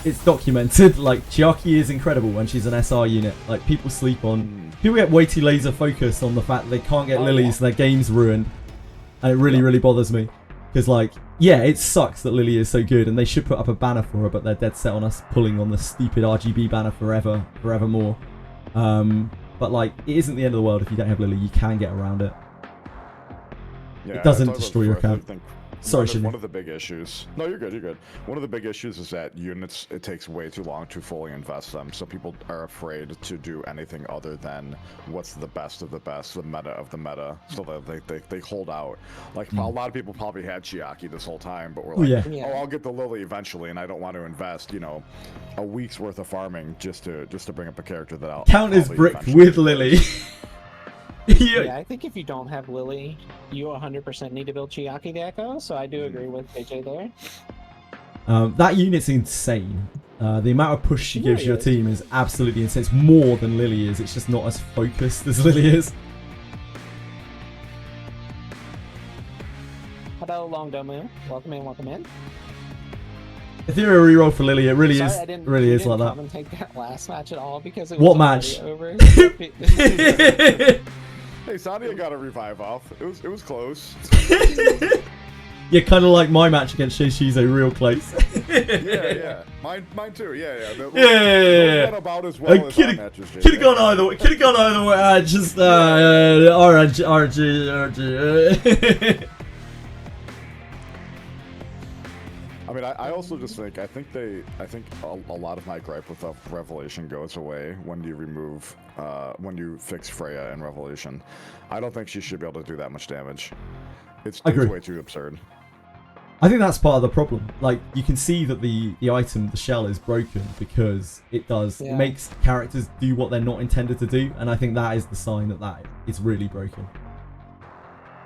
it's documented. Like, Chiaki is incredible when she's an SR unit. Like, people sleep on. People get way too laser focused on the fact that they can't get Lilies and their game's ruined, and it really, really bothers me. Because, like, yeah, it sucks that Lily is so good, and they should put up a banner for her, but they're dead set on us pulling on the stupid RGB banner forevermore. But like, it isn't the end of the world if you don't have Lily. You can get around it. Yeah, It doesn't destroy your account. Sorry, one of the big issues. No, you're good. You're good. One of the big issues is that units, it takes way too long to fully invest them. So people are afraid to do anything other than what's the best of the best, the meta of the meta. So that they hold out. Like a lot of people probably had Chiaki this whole time, but we're like, oh, I'll get the Lily eventually, and I don't want to invest, you know, a week's worth of farming just to bring up a character that I'll count as brick with Lily. Yeah, I think if you don't have Lily, you 100% need to build Chiaki the Echo, so I do agree with AJ there. That unit's insane. The amount of push she gives your team is absolutely insane. It's more than Lily is. It's just not as focused as Lily is. Hello, Long Domu. Welcome in, welcome in. Etheria reroll for Lily. It really Sorry, is. I didn't Really is like that. commentate that last match at all because it was What match? over. Hey, Sonya got a revive off. It was close. Yeah, kind of like my match against Shizo, real close. yeah. Mine too. Yeah. Yeah. Not about as well as our matches. Could have gone either way. Could have gone either way. Just RG. I mean, I also just think I think a lot of my gripe with Revelation goes away when you remove when you fix Freya in Revelation. I don't think she should be able to do that much damage. It's way too absurd. I think that's part of the problem. Like, you can see that the item, the shell, is broken because it makes characters do what they're not intended to do, and I think that is the sign that is really broken.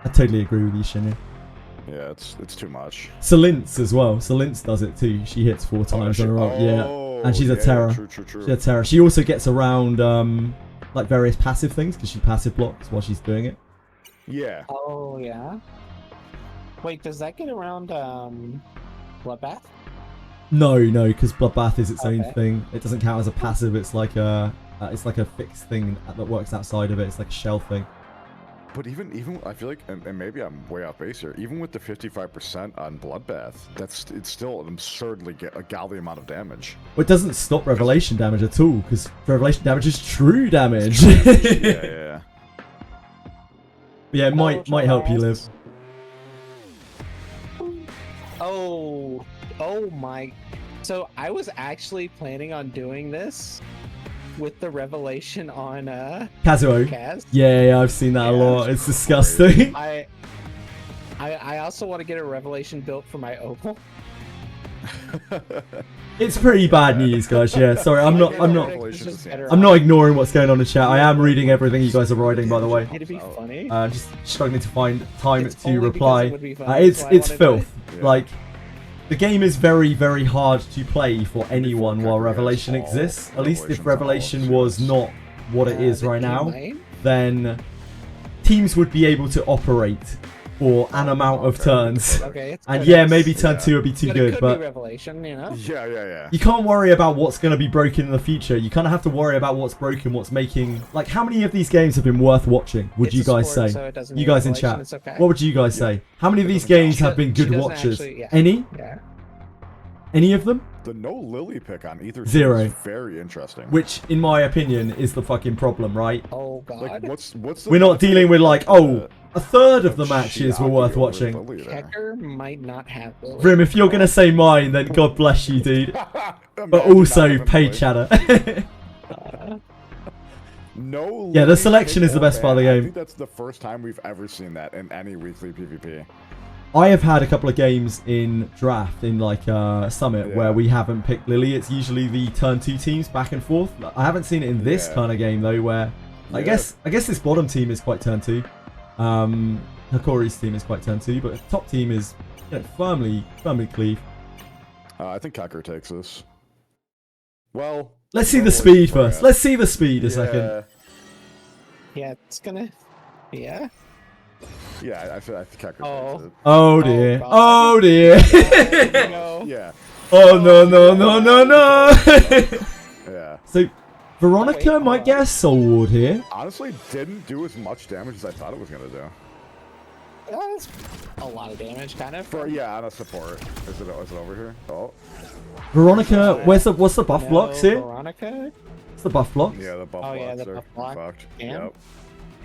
I totally agree with you, Shinya. Yeah, it's too much. Celince as well. Celince does it too. She hits 4 times in a row. Yeah, and she's a terror. True. She's a terror. She also gets around like various passive things because she passive blocks while she's doing it. Yeah. Oh yeah. Wait, does that get around Bloodbath? No, because Bloodbath is its own thing. It doesn't count as a passive. It's like a fixed thing that works outside of it. It's like a shell thing. But even I feel like, and maybe I'm way off base here. Even with the 55% on Bloodbath, it's still an absurdly godly amount of damage. Well, it doesn't stop Revelation damage at all because Revelation damage is true damage. Yeah. Yeah, it might help you live. Oh my. So I was actually planning on doing this with the Revelation on Kazuo. Kaz. Yeah, I've seen that a lot. It's disgusting. I also want to get a Revelation built for my Opal. It's pretty bad news, guys. Yeah, sorry, I'm not ignoring what's going on in chat. I am reading everything you guys are writing, by the way. It'd be funny. Just struggling to find time to reply. It It's filth. Like, the game is very, very hard to play for anyone while Revelation exists. At least if Revelation was not what it is right now, then teams would be able to operate for an amount of turns. And yeah, maybe turn 2 would be too good, but Revelation, you know? Yeah. You can't worry about what's going to be broken in the future. You kind of have to worry about what's broken, what's making... Like, how many of these games have been worth watching, would you guys say? You guys in chat. What would you guys say? How many of these games have been good watches? Any? Yeah. Any of them? The no Lily pick on either team 0. is very interesting. Which, in my opinion, is the fucking problem, right? Oh, God. Like, what's the We're not dealing with, like, a third of the matches were worth watching. Kecker might not have Lily. Vrim, if you're going to say mine, then God bless you, dude. But also, paid chatter. No. Yeah, the selection is the best part of the game. I think that's the first time we've ever seen that in any weekly PvP. I have had a couple of games in draft, in like Summit, where we haven't picked Lily. It's usually the turn 2 teams back and forth. I haven't seen it in this kind of game though, where I guess this bottom team is quite turn 2. Hikori's team is quite turn 2, but the top team is firmly cleave. I think Kecker takes this. Well, let's see the speed first. Let's see the speed a second. Yeah, it's gonna. Yeah. Yeah, I think Kecker takes it. Oh dear. Oh dear. Yeah. Oh no. Yeah. So Veronica might get a soul ward here. Honestly, didn't do as much damage as I thought it was gonna do. That's a lot of damage, kind of. On a support. Is it over here? Oh. Veronica, what's the buff blocks here? Veronica? What's the buff blocks? Yeah, the buff blocks. Yeah, the buff block. Fucked. Yep.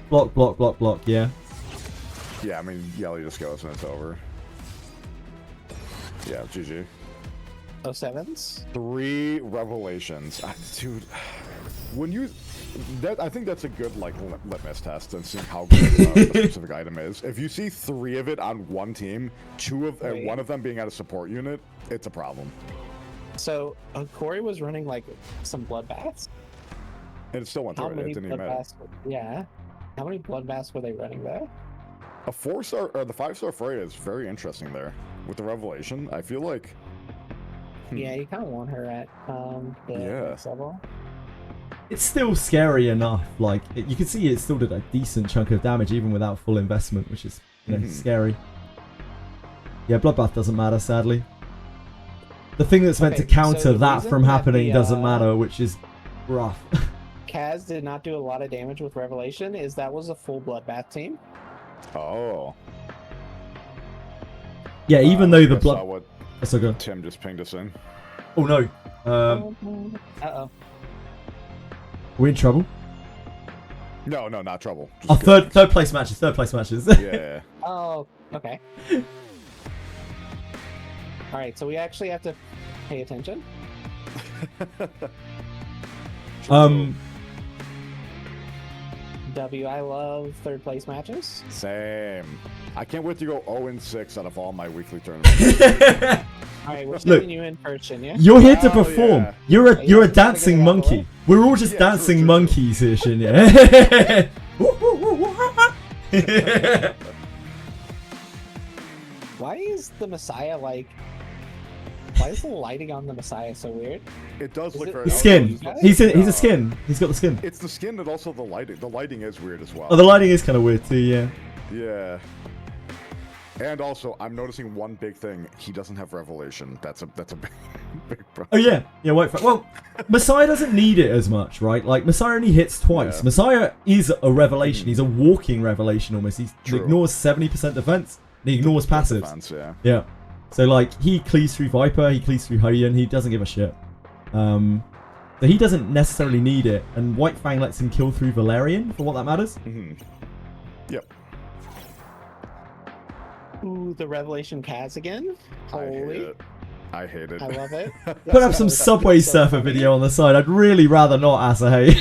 Block, yeah. Yeah, I mean, Yelly just goes and it's over. Yeah, GG. 07s? 3 revelations. Dude, when you... I think that's a good, like, litmus test and seeing how good a specific item is. If you see 3 of it on one team, one of them being at a support unit, it's a problem. So, Corey was running, like, some bloodbaths? And it still went through it. It didn't even matter. Yeah. How many bloodbaths were they running there? A 4-star, or the 5-star Freya is very interesting there. With the revelation, I feel like... Yeah, you kind of want her at the next level. It's still scary enough. Like, you can see it still did a decent chunk of damage even without full investment, which is scary. Yeah, Bloodbath doesn't matter, sadly. The thing that's meant to counter that from happening doesn't matter, which is rough. Kaz did not do a lot of damage with Revelation, that was a full Bloodbath team. Oh. Yeah, even though the I saw blood. what That's so good. Tim just pinged us in. Oh no. Uh-oh. We're in trouble. No, not trouble. Oh, Just good. third place matches. Third place matches. Yeah. Oh, okay. All right, so we actually have to pay attention. I love third place matches. Same. I can't wait to go 0-6 out of all my weekly tournaments. All right, we're Look, sending you in first, Shinya. You're here to Oh, perform. yeah. You're a Yeah, you're a you gotta get dancing it out of the monkey. way. We're all just Yeah, dancing true. monkeys here, Shinya. Why is the Messiah like? Why is the lighting on the Messiah so weird? It does Is look it- very. The skin. Okay. He's a skin. He's got the skin. It's the skin and also the lighting. The lighting is weird as well. Oh, the lighting is kind of weird too. Yeah. Yeah. And also, I'm noticing one big thing. He doesn't have revelation. That's a big problem. Oh yeah. Yeah. Well, Messiah doesn't need it as much, right? Like Messiah only hits twice. Yeah. Messiah is a revelation. He's a walking revelation almost. He True. ignores 70% defense. And he ignores passives. Defense, yeah. Yeah. So like he cleaves through Viper, he cleaves through Hoyan, he doesn't give a shit. So he doesn't necessarily need it, and White Fang lets him kill through Valerian for what that matters. Yep. Ooh, the Revelation Kaz again. Holy, I hate it. I love it. Put up some Subway Surfer video on the side. I'd really rather not, Asahi.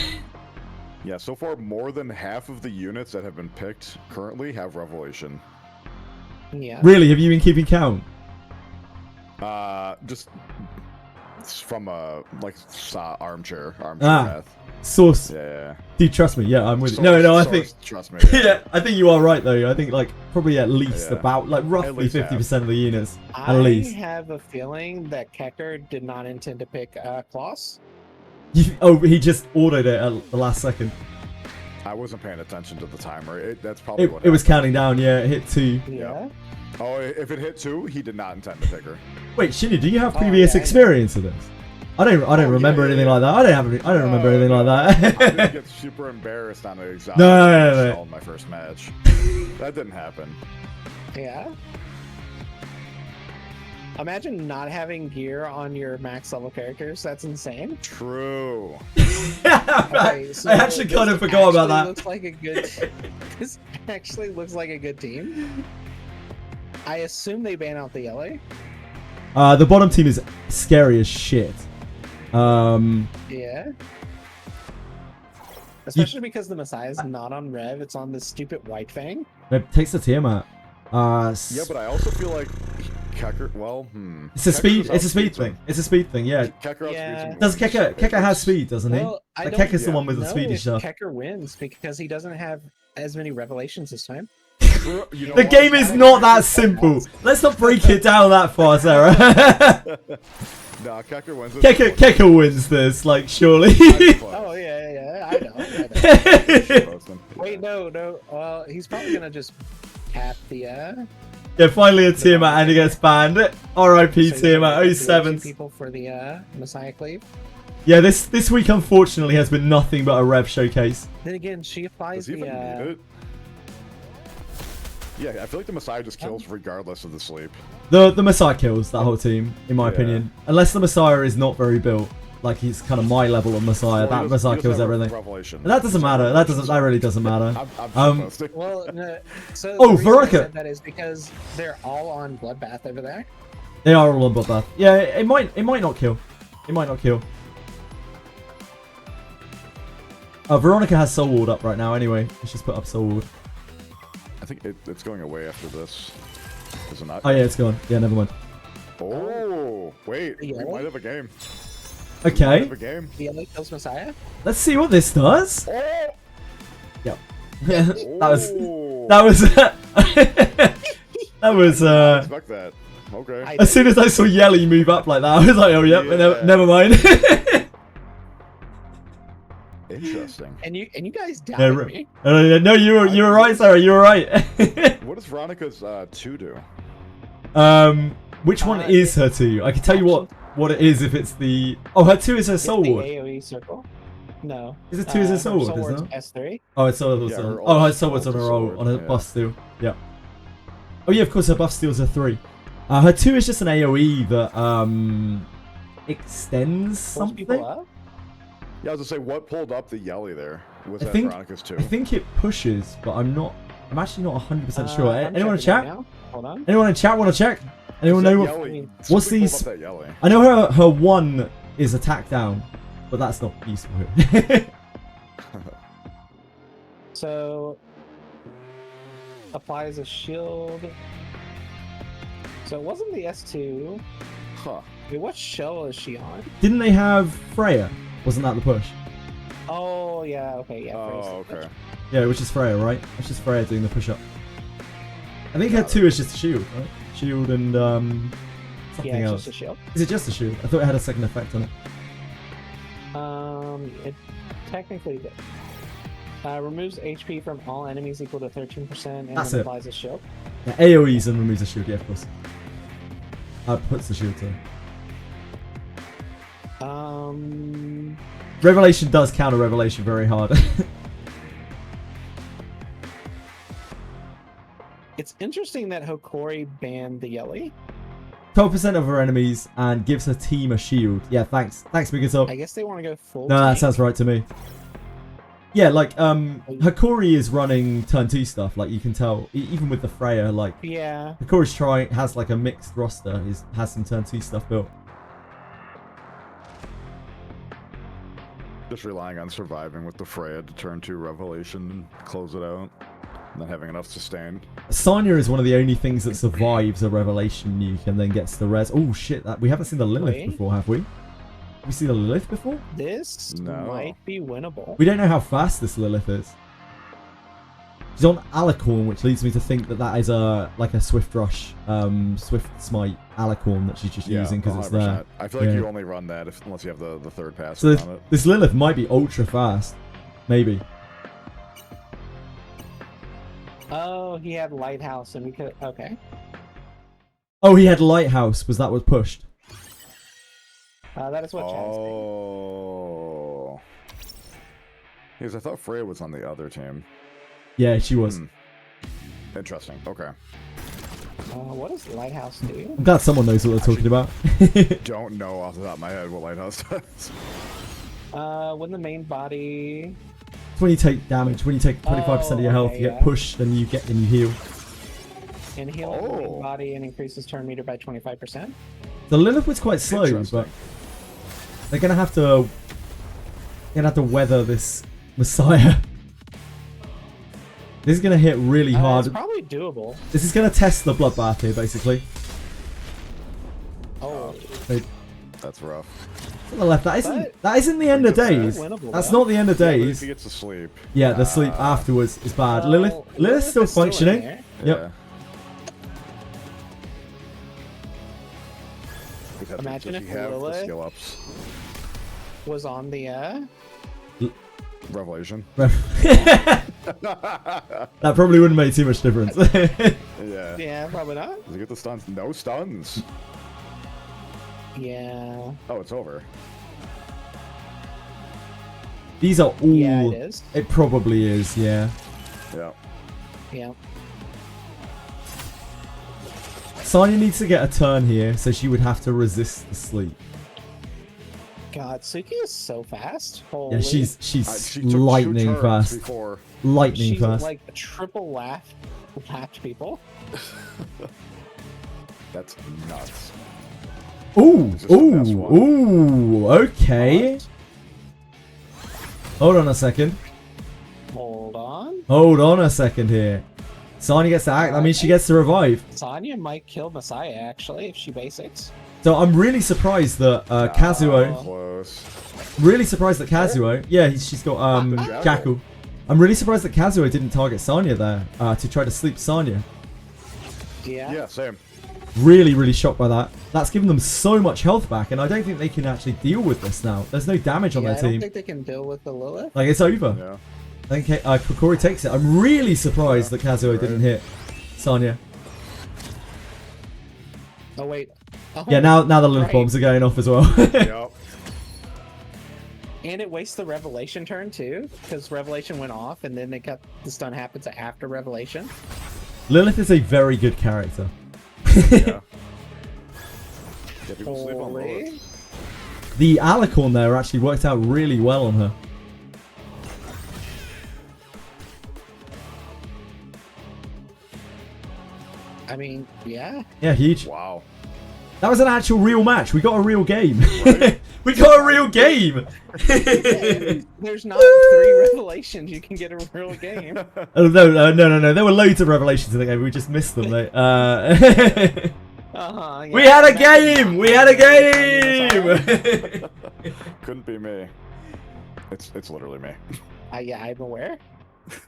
Yeah, so far more than half of the units that have been picked currently have revelation. Yeah. Really, have you been keeping count? Just from armchair Ah. math. Source. Yeah. Dude, trust me. Yeah, I'm with you. No, I think. Trust me. Yeah, I think you are right though. I think like probably at least Yeah. about like roughly least 50% of the units. I At least. have a feeling that Kecker did not intend to pick Klaus. Oh, he just ordered it at the last second. I wasn't paying attention to the timer. That's probably what It was happened. counting down. Yeah, it hit 2. Yeah. Oh, if it hit 2, he did not intend to pick her. Wait, Shinya, do you have Oh, previous yeah, I know. experience of this? I don't remember anything like that. I don't remember anything like I that. didn't get super embarrassed on an exotic No. in my first match. That didn't happen. Yeah. Imagine not having gear on your max level characters. That's insane. True. Okay, so I actually this kind of forgot about actually that. Looks like a good. This actually looks like a good team. I assume they ban out the LA. The bottom team is scary as shit. Yeah. Especially because the Messiah's not on Rev, it's on this stupid White Fang. It takes the Tiamat. Yeah, but I also feel like Kecker. Well, It's a Kecker speed. just It's a speed outspeeds him. thing. It's a speed thing. Yeah. Kecker outspeeds Yeah. him Does once. Kecker has speed, doesn't he? Well, I Like don't Kekker's the one with the know speedy if stuff. Kecker wins because he doesn't have as many revelations this time. True. You know The what? game is not that simple. Let's not break it down that far, Sarah. Nah, Kecker wins it. Kecker wins this, like surely. Oh yeah, I know. Wait, no. Well, he's probably gonna just cap the. Yeah, finally a Tiamat and he gets banned. R.I.P. so he's gonna Tiamat cap the 07. people for the Messiah Cleave. Yeah, this week unfortunately has been nothing but a rev showcase. Then again, she applies Does he the. even need it? Yeah, I feel like the Messiah just kills regardless of the sleep. The Messiah kills that whole team, in my Yeah. opinion. Unless the Messiah is not very built. Like he's kind of my level of Messiah. Well, That he Messiah doesn't kills have everything. Revelation. And that doesn't matter. That really doesn't matter. I'm supposed to. Well, no, so Oh, the reason I Veronica. said that is because they're all on Bloodbath over there. They are all on Bloodbath. Yeah, it might not kill. It might not kill. Veronica has Soul Ward up right now anyway. Let's just put up Soul Ward. I think it's going away after this. Is it not? Oh yeah, it's gone. Yeah, never mind. Oh, wait. We Yeah. might have a game. We might Okay, have a game. The LA kills Messiah. let's see what this does. Oh! Yep. that was Oh! that was I didn't expect that. Okay. I- as soon as I saw Yelly move up like that, I was like, oh yep, Yeah. never mind. Interesting. And you guys Yeah, doubted right. me. No, you were right, Sarah. You were right. What does Veronica's 2 do? Which one is her 2? I can tell you what it is if it's the. Oh, her 2 is her Soul The Ward. AoE circle. No. Is it 2 is her Soul Ward, Soul isn't Ward's it? S3. Oh, it's Soul Ward's Yeah, on. her Her Soul Ward's on ult her is roll Soul on a Ward, buff steal. Yeah. Oh yeah, of course her buff steal's a 3. Her 2 is just an AoE that extends Pulls people something. up? Yeah, I was gonna say, what pulled up the Yelly there? Was I that think Veronica's too? I think it pushes, but I'm actually not 100% sure. I'm Anyone in checking right chat? now. Hold on. Anyone in chat want to check? Anyone know what? Yelly? What's Somebody these? pulled up that Yelly. I know her 1 is attack down, but that's not useful here. So applies a shield. So it wasn't the S2. Huh. Wait, what shell is she on? Didn't they have Freya? Wasn't that the push? Oh yeah, okay, yeah. Oh, okay. Yeah, which is Freya, right? It's just Freya doing the push-up. I think her 2 is just a shield, right? Shield and something Yeah, it's else. just a shield. Is it just a shield? I thought it had a second effect on it. It technically did. Removes HP from all enemies equal to 13% and That's then it. applies a shield. Yeah, AoEs and removes a shield, yeah, of course. Puts the shield to. Revelation does counter Revelation very hard. It's interesting that Hokori banned the Yelly. 12% of her enemies and gives her team a shield. Yeah, thanks. Thanks, Bigatop. I guess they want to go full No, that tank. sounds right to me. Yeah, like, Hokori is running turn 2 stuff, like you can tell, even with the Freya, like, Yeah. Hokori's has like a mixed roster, has some turn 2 stuff built. Just relying on surviving with the Freya to turn 2 Revelation and close it out. Not having enough sustain. Sanya is one of the only things that survives a Revelation nuke and then gets the res. Oh shit, we haven't seen the Lilith Wait. before, have we? Have we seen the Lilith before? This No. might be winnable. We don't know how fast this Lilith is. She's on Alicorn, which leads me to think that that is like a Swift Rush, Swift Smite Alicorn that she's just using because it's there. 100%. I feel like Yeah. you only run that unless you have the third pass So on this, it. this Lilith might be ultra fast. Maybe. Oh, he had Lighthouse and we could... Okay. Oh, he had Lighthouse. Was that what pushed? That is what Chad's thinking. Oh. Because I thought Freya was on the other team. Yeah, she was. Interesting. Okay. What does Lighthouse do? I'm glad someone knows what they're talking about. Don't know off the top of my head what Lighthouse does. When the main body... It's when you take damage, when you take 25% of your health, okay, you get yeah. pushed and you heal. And heal the main body and increases turn meter by 25%. The Lilith was quite slow, but they're gonna have to weather this Messiah. This is gonna hit really hard. It's probably doable. This is gonna test the bloodbath here, basically. Oh. That's rough. To the left. That isn't the end of days. That's not the end of Yeah, but if days. he gets to sleep. Yeah, the sleep afterwards is bad. Lilith's still functioning. Yep. Yeah. Imagine if Lilith was on the Revelation. That probably wouldn't make too much difference. Yeah. Yeah, probably not. Does he get the stuns? No stuns. Yeah. Oh, it's over. These are all. Yeah, it is. It probably is. Yeah. Yeah. Yeah. Sanya needs to get a turn here, so she would have to resist the sleep. God, Suki is so fast. Holy. Yeah, she's she took 2 lightning turns fast. before. Lightning She's fast. like a triple laughed people. That's nuts. Ooh, Is this the best ooh, one? ooh. Okay. Hold on a second. Hold on. Hold on a second here. Sanya gets to act. I mean, she gets to revive. Sonya might kill Messiah actually if she basics. So I'm really surprised that Kazuo. Close. Really surprised that Kazuo. Yeah, she's got Jackal. I'm really surprised that Kazuo didn't target Sanya there to try to sleep Sanya. Yeah. Yeah, same. Really, really shocked by that. That's given them so much health back, and I don't think they can actually deal with this now. There's no damage on Yeah, their I don't team. think they can deal with the Lilith. Like, it's over. Yeah. I think Kokori takes it. I'm really surprised that Kazuo didn't hit Sanya. Oh wait. Oh, Yeah, now the Lilith right. bombs are going off as well. Yep. And it wastes the Revelation turn too, because Revelation went off, and then they got the stun happens after Revelation. Lilith is a very good character. Yeah. People sleep on Holy. Lilith. The alicorn there actually worked out really well on her. I mean, yeah. Yeah, huge. Wow. That was an actual real match. We got a real game. Right? We got a real game. There's not 3 revelations. You can get a real game. Oh, no. There were loads of revelations in the game. We just missed them, mate. Yeah, We had a game. We had a game. Couldn't be me. It's literally me. Yeah, I'm aware.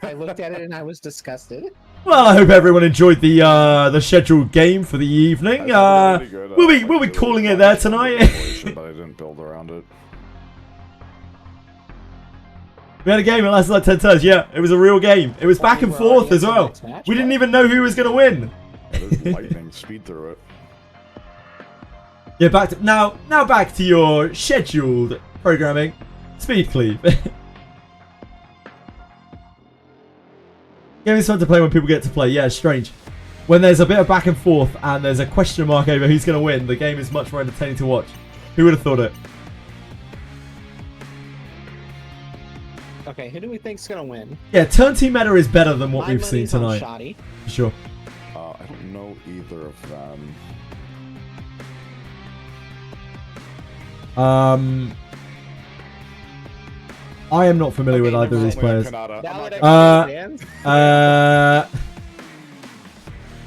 I looked at it and I was disgusted. Well, I hope everyone enjoyed the scheduled game for the evening. We'll be calling it there tonight. But I didn't build around it. We had a game that lasted like 10 turns. Yeah, it was a real game. It was back and forth as well. We didn't even know who was going to win. There's lightning speed through it. Yeah, now back to your scheduled programming. Speed cleave. Game is fun to play when people get to play. Yeah, it's strange. When there's a bit of back and forth and there's a question mark over who's going to win, the game is much more entertaining to watch. Who would have thought it? Okay, who do we think's gonna win? Yeah, turn 2 meta is better than what My we've seen money's on tonight. Shoddy. For sure. I don't know either of them. I am not familiar with either of these players. Now that I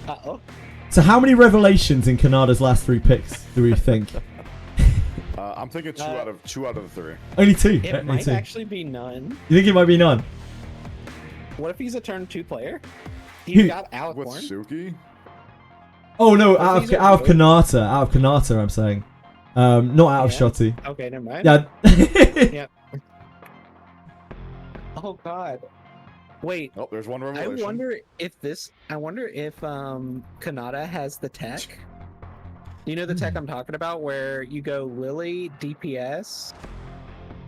uh-oh. So how many revelations in Kanada's last 3 picks do we think? I'm thinking two out of the 3. Only 2. It Only might 2. actually be none. You think it might be none? What if he's a turn 2 player? Who? He's got With Alicorn. Suki? Oh no, What if out he's of a rogue? Kanata. Out of Kanata, I'm saying. Not out of Yeah. Shotty. Okay, never mind. Yeah. Yep. Oh god. Wait. Oh, there's one I revelation. wonder if Kanata has the tech. You know the tech I'm talking about, where you go Lily DPS,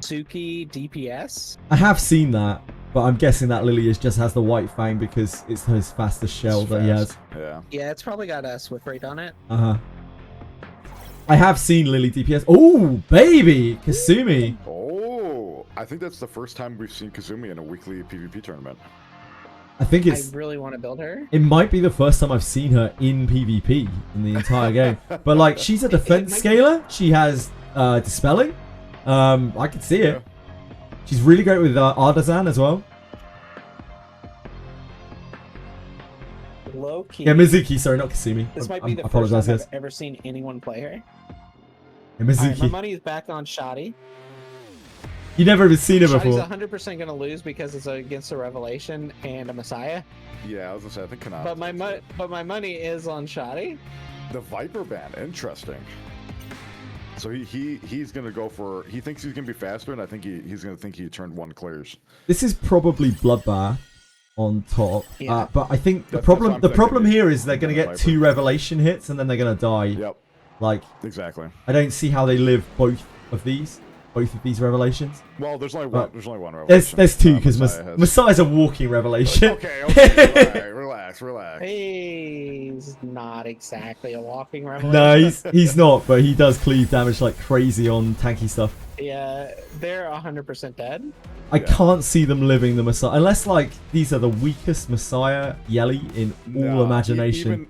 Suki DPS. I have seen that, but I'm guessing that Lily just has the white fang because it's his fastest shell It's that he has. fast. Yeah. Yeah, it's probably got a Swift rate on it. I have seen Lily DPS. Oh, baby! Kasumi. Oh, I think that's the first time we've seen Kazumi in a weekly PvP tournament. I think I it's... really want to build her. It might be the first time I've seen her in PvP in the entire game. But, like, she's a defense scaler. She has Dispelling. I can see it. Yeah. She's really great with Artisan as well. Low key. Yeah, Mizuki. Sorry, not Kasumi. This might I be the first apologize, time guys. I've ever seen anyone play her. Yeah, Alright, Mizuki. my money is back on Shoddy. You never even seen her Shoddy's before. 100% going to lose because it's against a Revelation and a Messiah. Yeah, I was gonna say I think Kanata. But my money is on Shoddy. The Viper ban, interesting. So he's gonna go for. He thinks he's gonna be faster, and I think he's gonna think he turned 1 clears. This is probably Bloodbath on top. Yeah. But I think the That's what problem I'm the problem thinking. here is they're gonna get Viper. 2 revelation hits and then they're gonna die. Yep, Like, exactly. I don't see how they live both of these revelations. Well, there's only But one. There's only one revelation. There's 2 because Messiah has. Messiah's a walking revelation. Okay, alright, relax. He's not exactly a walking Revelation. No, he's not, but he does cleave damage like crazy on tanky stuff. Yeah, they're 100% dead. I Yeah. can't see them living the Messiah unless like these are the weakest Messiah Yelly in all No, imagination.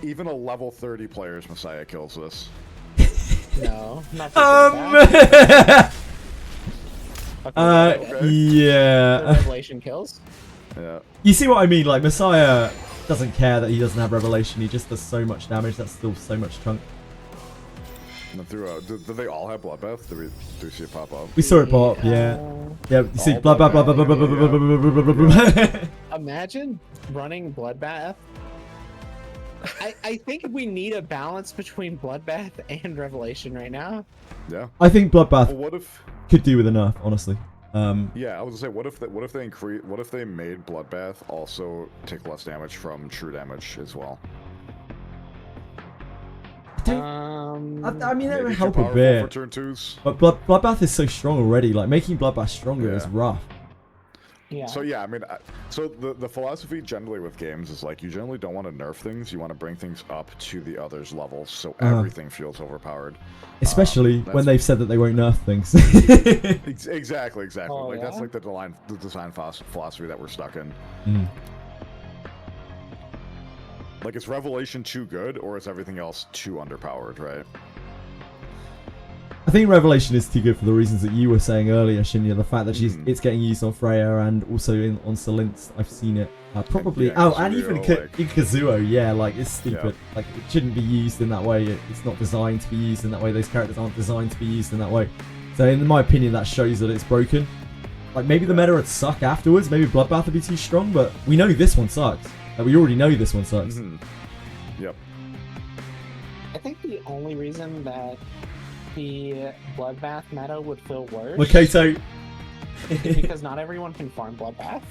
Even a level 30 player's Messiah kills this. No, not that. Okay, Yeah. the Revelation kills. Yeah. You see what I mean? Like, Messiah doesn't care that he doesn't have Revelation. He just does so much damage. That's still so much chunk. And through, do they all have Bloodbath? Do we see it pop up? We saw it pop, yeah. Yeah, you see, All blah, blah, blah, blah, blah, blah, blah, blah, blah, blah, blah, blah. Imagine running Bloodbath. I think we need a balance between Bloodbath and Revelation right now. Yeah. I think Bloodbath Well, what if? could do with a nerf, honestly. Yeah, I was gonna say, what if they made Bloodbath also take less damage from true damage as well? I mean, that Maybe would too help a powerful bit. for turn 2s. But Bloodbath is so strong already. Like, making Bloodbath stronger is Yeah. rough. Yeah. So yeah, I mean, so the philosophy generally with games is like you generally don't want to nerf things. You want to bring things up to the other's levels, so everything feels overpowered. Especially when they've said that they won't nerf things. Exactly. Oh, like that's yeah? like the design philosophy that we're stuck in. Like, is Revelation too good, or is everything else too underpowered, right? I think Revelation is too good for the reasons that you were saying earlier, Shinya. The fact that it's getting used on Freya and also on Celinth. I've seen it. Probably. And even in Kazuo, yeah, like, it's stupid. Yeah. Like, it shouldn't be used in that way. It's not designed to be used in that way. Those characters aren't designed to be used in that way. So, in my opinion, that shows that it's broken. Like, maybe the meta would suck afterwards. Maybe Bloodbath would be too strong, but we know this one sucks. Like, we already know this one sucks. Yep. I think the only reason that the Bloodbath meta would feel worse Makoto. is because not everyone can farm Bloodbath.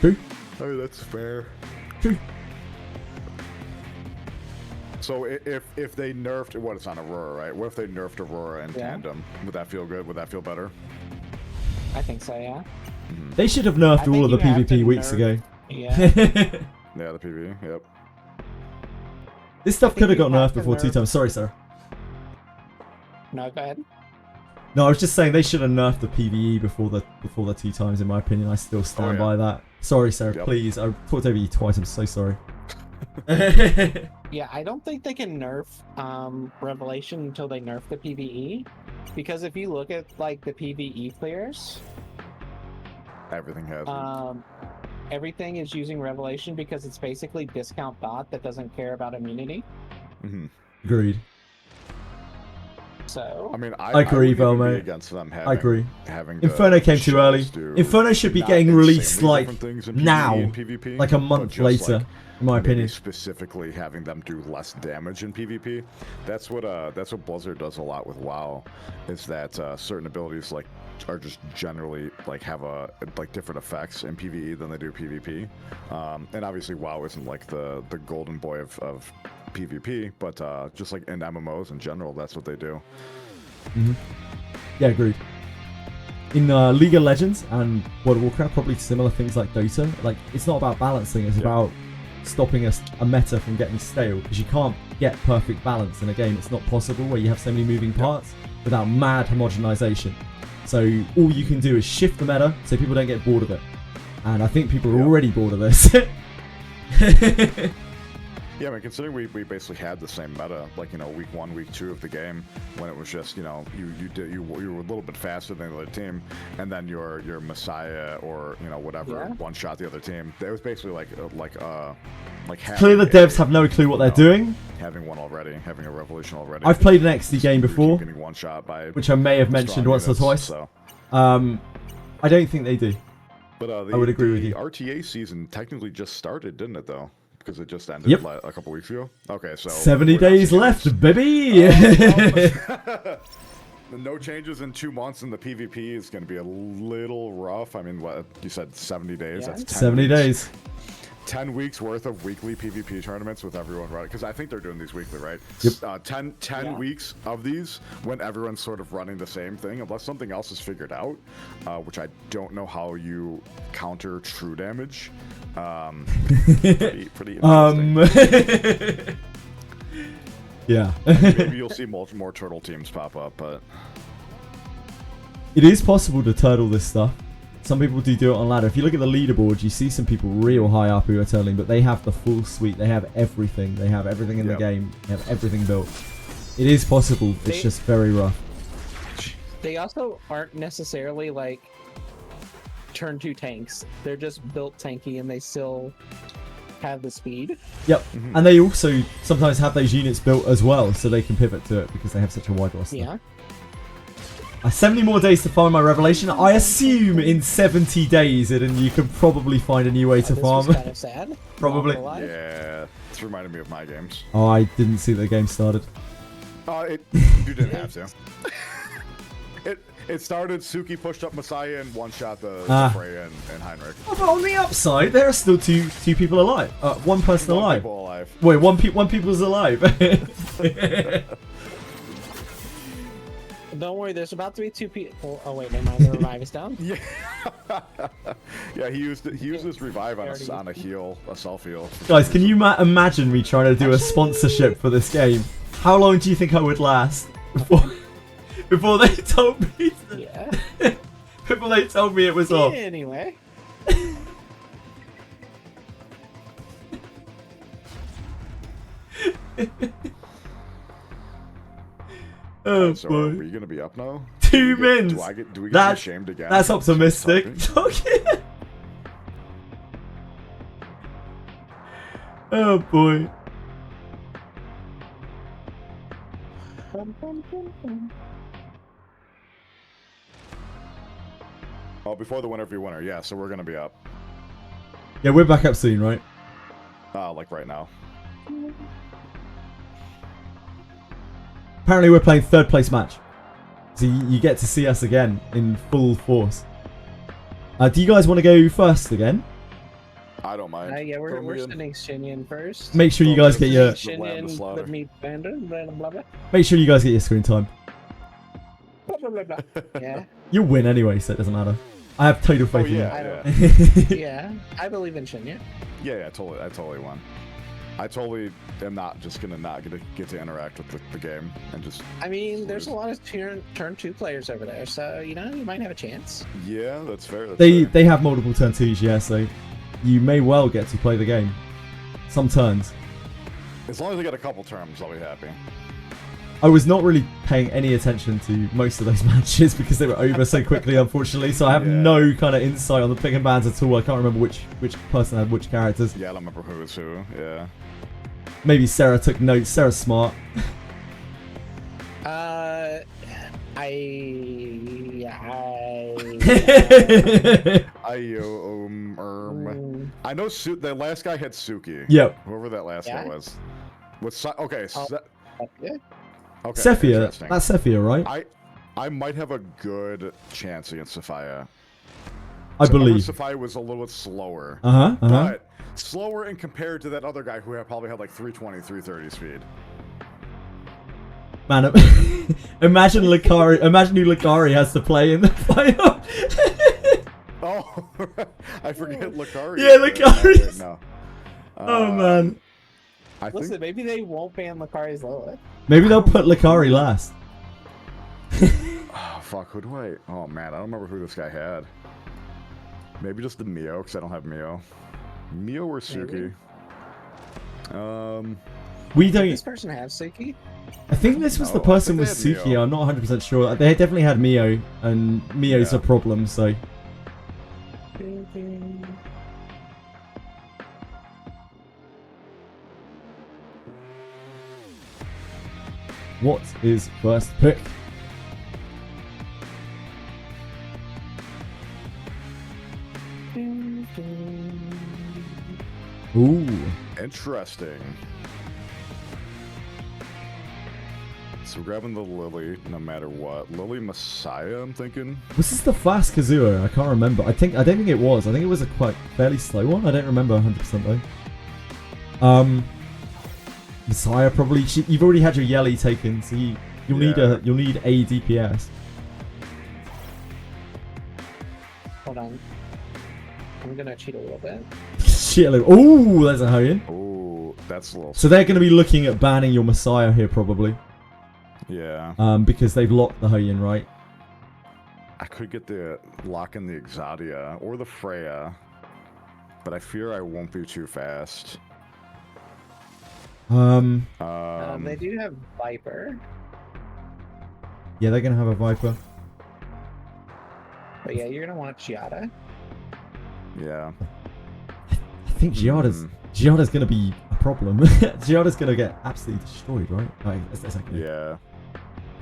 True. Oh, that's fair. True. So if they nerfed what, it's on Aurora, right? What if they nerfed Aurora in tandem? Would that feel good? Would that feel better? I think so, yeah. They should have nerfed all of the PvP weeks ago. Yeah. Yeah, the PvE. Yep. This stuff could have got nerfed before 2 times. Sorry, sir. No, go ahead. No, I was just saying they should have nerfed the PvE before the 2 times. In my opinion, I still stand by that. Sorry, sir. Please, I talked over you twice. I'm so sorry. Yeah, I don't think they can nerf Revelation until they nerf the PvE, because if you look at like the PvE players, everything has. Everything is using Revelation because it's basically discount bot that doesn't care about immunity. Agreed. So I mean, I agree, Velmo. Against them I agree. Having Inferno came too early. Inferno should be getting released like now, PvP, like a month later, like, in my opinion. Specifically, having them do less damage in PvP. That's what Blizzard does a lot with WoW. Is that certain abilities like are just generally like have different effects in PvE than they do PvP. And obviously, WoW isn't like the golden boy of PvP, but just like in MMOs in general, that's what they do. Yeah, agreed. In League of Legends and World of Warcraft, probably similar things like Dota. Like, it's not about balancing; it's about stopping a meta from getting stale. Because you can't get perfect balance in a game; it's not possible where you have so many moving parts without mad homogenization. So all you can do is shift the meta so people don't get bored of it. And I think people are already bored of this. Yeah, I mean, considering we basically had the same meta, like, you know, week 1, week 2 of the game, when it was just, you know, you were a little bit faster than the other team, and then your Messiah or, you know, whatever one shot the other team. It was basically like Clearly the devs have no clue what they're doing. Having one already, having a Revelation already. I've played an XD game before, getting one shot by which I may have mentioned once or twice. So. I don't think they do. But I would agree with you. The RTA season technically just started, didn't it, though? Because it just ended a couple weeks ago. Okay, so 70 days left, baby. No changes in 2 months in the PvP is going to be a little rough. I mean, what you said, 70 days. That's 10 70 weeks. days. 10 weeks worth of weekly PvP tournaments with everyone running, because I think they're doing these weekly, right? Yep. 10 weeks of these when everyone's sort of running the same thing, unless something else is figured out, which I don't know how you counter true damage. Pretty interesting. Yeah. Maybe you'll see more turtle teams pop up, but it is possible to turtle this stuff. Some people do it on ladder. If you look at the leaderboard, you see some people real high up who are turtling, but they have the full suite. They have everything. They have everything in the game. They have everything built. It is possible. It's just very rough. They also aren't necessarily like turn 2 tanks. They're just built tanky, and they still have the speed. Yep. And they also sometimes have those units built as well, so they can pivot to it because they have such a wide roster. Yeah. 70 more days to find my Revelation. I assume in 70 days, and you can probably find a new way to farm. This was kind of sad. Probably. Yeah, it's reminded me of my games. Oh, I didn't see the game started. You didn't have to. It started, Suki pushed up Messiah and one-shot the Freya and Heinrich. Oh, but on the upside, there are still two people alive. One person alive. People alive. Wait, one people's alive. Don't worry, there's about to be 2 people. Oh wait, never mind. The revive is down. Yeah. Yeah, he used his revive on a heal, a self heal. Guys, can you imagine me trying to do a sponsorship for this game? How long do you think I would last before they told me? Yeah. Before they told me it was off. Anyway. Oh so boy. are you gonna be up now? 2 mins. Do we get shamed again? That's optimistic. Oh boy. Oh, before the winner v winner, yeah. So we're gonna be up. Yeah, we're back up soon, right? Like right now. Apparently we're playing 3rd place match. So you get to see us again in full force. Do you guys want to go first again? I don't mind. Yeah, we're sending Shinyan first. Make sure you guys get your Shinyan, the meat vendor, blah blah blah. Make sure you guys get your screen time. Blah blah blah blah. Yeah. You'll win anyway, so it doesn't matter. I have total faith in you. Yeah, I believe in Shinya. Yeah, I totally won. I totally am not just gonna get to interact with the game and just. I mean, there's a lot of turn 2 players over there, so you might have a chance. Yeah, that's fair. They have multiple turn 2s, yeah, so you may well get to play the game. Some turns. As long as I get a couple turns, I'll be happy. I was not really paying any attention to most of those matches because they were over so quickly, unfortunately. So I have no kind of insight on the pick and bans at all. I can't remember which person had which characters. Yeah, I don't remember who was who. Yeah. Maybe Sarah took notes. Sarah's smart. I know the last guy had Suki. Yep. Whoever that last guy was. Okay. Okay. Sephia. That's Sephia, right? I might have a good chance against Sophia. I believe. Sophia was a little bit slower. But slower and compared to that other guy who probably had like 320, 330 speed. Man, imagine Lucari. Imagine who Lucari has to play in the final. Oh, I forget Lucari. Yeah, Lucari. No. Oh man. Listen, maybe they won't ban Lucari's Lilith. Maybe they'll put Lucari last. Oh fuck, who do I? Oh man, I don't remember who this guy had. Maybe just the Mio, because I don't have Mio. Mio or Suki? We don't. Did this person have Suki? I think this was the person with Suki. Mio. I'm not 100% sure. They definitely had Mio, and Mio's a problem. So. What is first pick? Ooh. Interesting. So we're grabbing the Lily no matter what. Lily Messiah, I'm thinking. Was this the fast Kazuha? I can't remember. I don't think it was. I think it was a quite fairly slow one. I don't remember 100% though. Messiah probably. You've already had your Yelly taken, so you'll need a DPS. Hold on. I'm gonna cheat a little bit. Cheat a little. Ooh, there's a Hoyan. Ooh, that's a little. So they're going to be looking at banning your Messiah here probably. Yeah. Because they've locked the Hoyan, right? I could get the lock in the Exodia or the Freya, but I fear I won't be too fast. They do have Viper. Yeah, they're gonna have a Viper. But yeah, you're gonna want Giada. Yeah. I think Giada's gonna be a problem. Giada's gonna get absolutely destroyed, right? Yeah.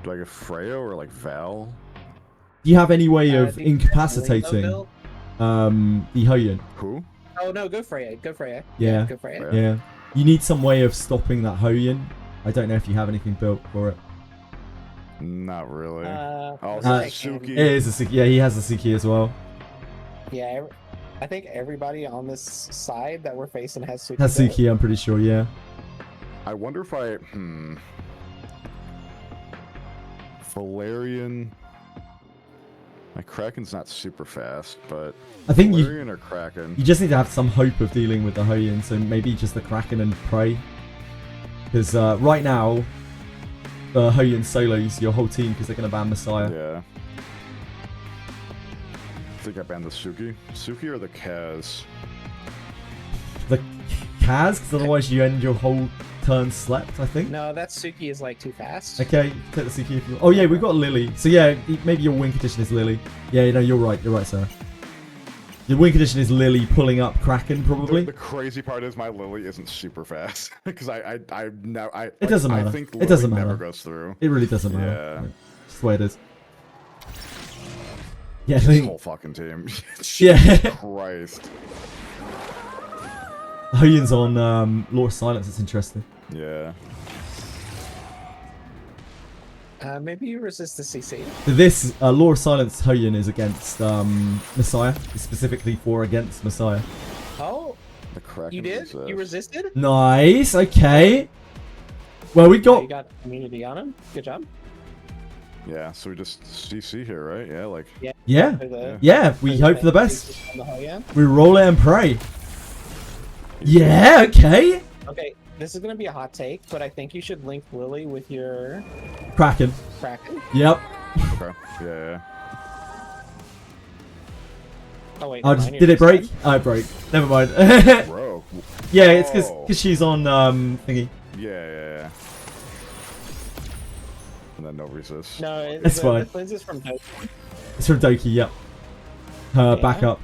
Do I get Freya or like Val? Do you have any way of incapacitating the Hoyan? Who? Oh no, go Freya. Go Freya. Yeah. Go Freya. Yeah. You need some way of stopping that Hoyan. I don't know if you have anything built for it. Not really. Suki. It is a Suki. Yeah, he has a Suki as well. Yeah, I think everybody on this side that we're facing has Suki. Has Suki, I'm pretty sure, yeah. I wonder if I... Valerian. My Kraken's not super fast, but I think Valerian or Kraken. you just need to have some hope of dealing with the Hoyin, so maybe just the Kraken and Prey. Because right now, the Hoyin solos your whole team because they're going to ban Messiah. Yeah. I think I banned the Suki. Suki or the Kaz? The Kaz, because otherwise you end your whole turn slept, I think. No, that Suki is like too fast. Okay, take the Suki if you want. Oh yeah, we've got Lily. So yeah, maybe your win condition is Lily. Yeah, no, you're right, Sarah. Your win condition is Lily pulling up Kraken, probably. The crazy part is my Lily isn't super fast because I It doesn't matter. I think Lily It doesn't matter. never goes through. It really doesn't matter. Yeah. Just the way it is. Yeah, This whole fucking team. Yeah. Jesus Christ. Hoyin's on Law of Silence. It's interesting. Yeah. Maybe you resist the CC. This Law of Silence Hoyin is against Messiah. It's specifically for against Messiah. Oh, The Kraken you did? resist. You resisted? Nice. Okay. Well, we got. You got immunity on him. Good job. Yeah, so we just CC here, right? Yeah, like. Yeah. For the- Yeah. We for hope the for the best. on the Hoya. We roll it and pray. Yeah. Okay. Okay, this is gonna be a hot take, but I think you should link Lily with your Kraken. Kraken. Yep. Okay. Yeah. Oh wait, Oh, never mind, did you're it break? just Oh, it broke. Never mind. Bro. Yeah, it's Oh. because she's on thingy. Yeah. And then no resist. done. No, It's fine. The cleanse is from Doki. It's from Doki. Yep. Her Yeah. backup.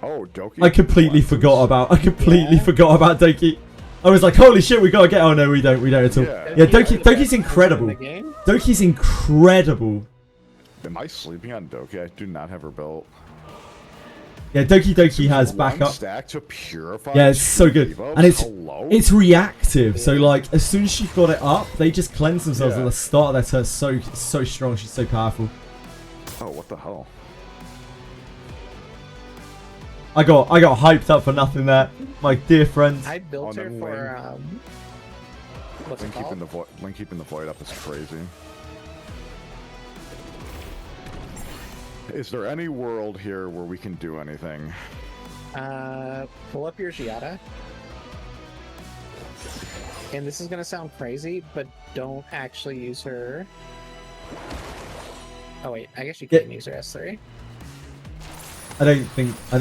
Oh, Doki. I completely forgot about. Yeah. Forgot about Doki. I was like, holy shit, we gotta get. Oh no, we don't at all. Yeah. Yeah, Doki Doki's in incredible. the game? Doki's incredible. Am I sleeping on Doki? I do not have her built. Yeah, Doki has One backup. stack to purify. Yeah, it's so good, debuffs? and Hello? it's reactive. So like, as soon as she got it up, they just cleanse themselves Yeah. at the start of their turn. So strong. She's so powerful. Oh, what the hell? I got hyped up for nothing there, my dear friend. I built Oh, her no for way. what's it Link keeping called? the void up is crazy. Is there any world here where we can do anything? Pull up your Giada. And this is gonna sound crazy, but don't actually use her. Oh wait, I guess you can use her S3. I'm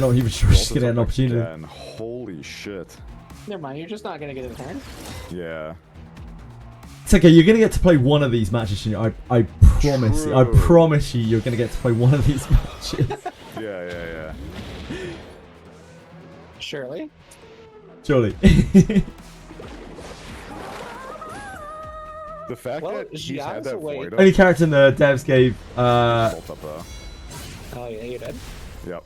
not even sure she's gonna get an opportunity. Again. Holy shit. Never mind, you're just not gonna get a turn. Yeah. It's okay, you're gonna get to play one of these matches, Shinji. I promise you. I True. promise you, you're gonna get to play one of these matches. Yeah. Surely. Surely. The fact Well, that he's Giada's had that away. void up. Only character in the devs gave Bolt up though. Oh yeah, you did. Yep.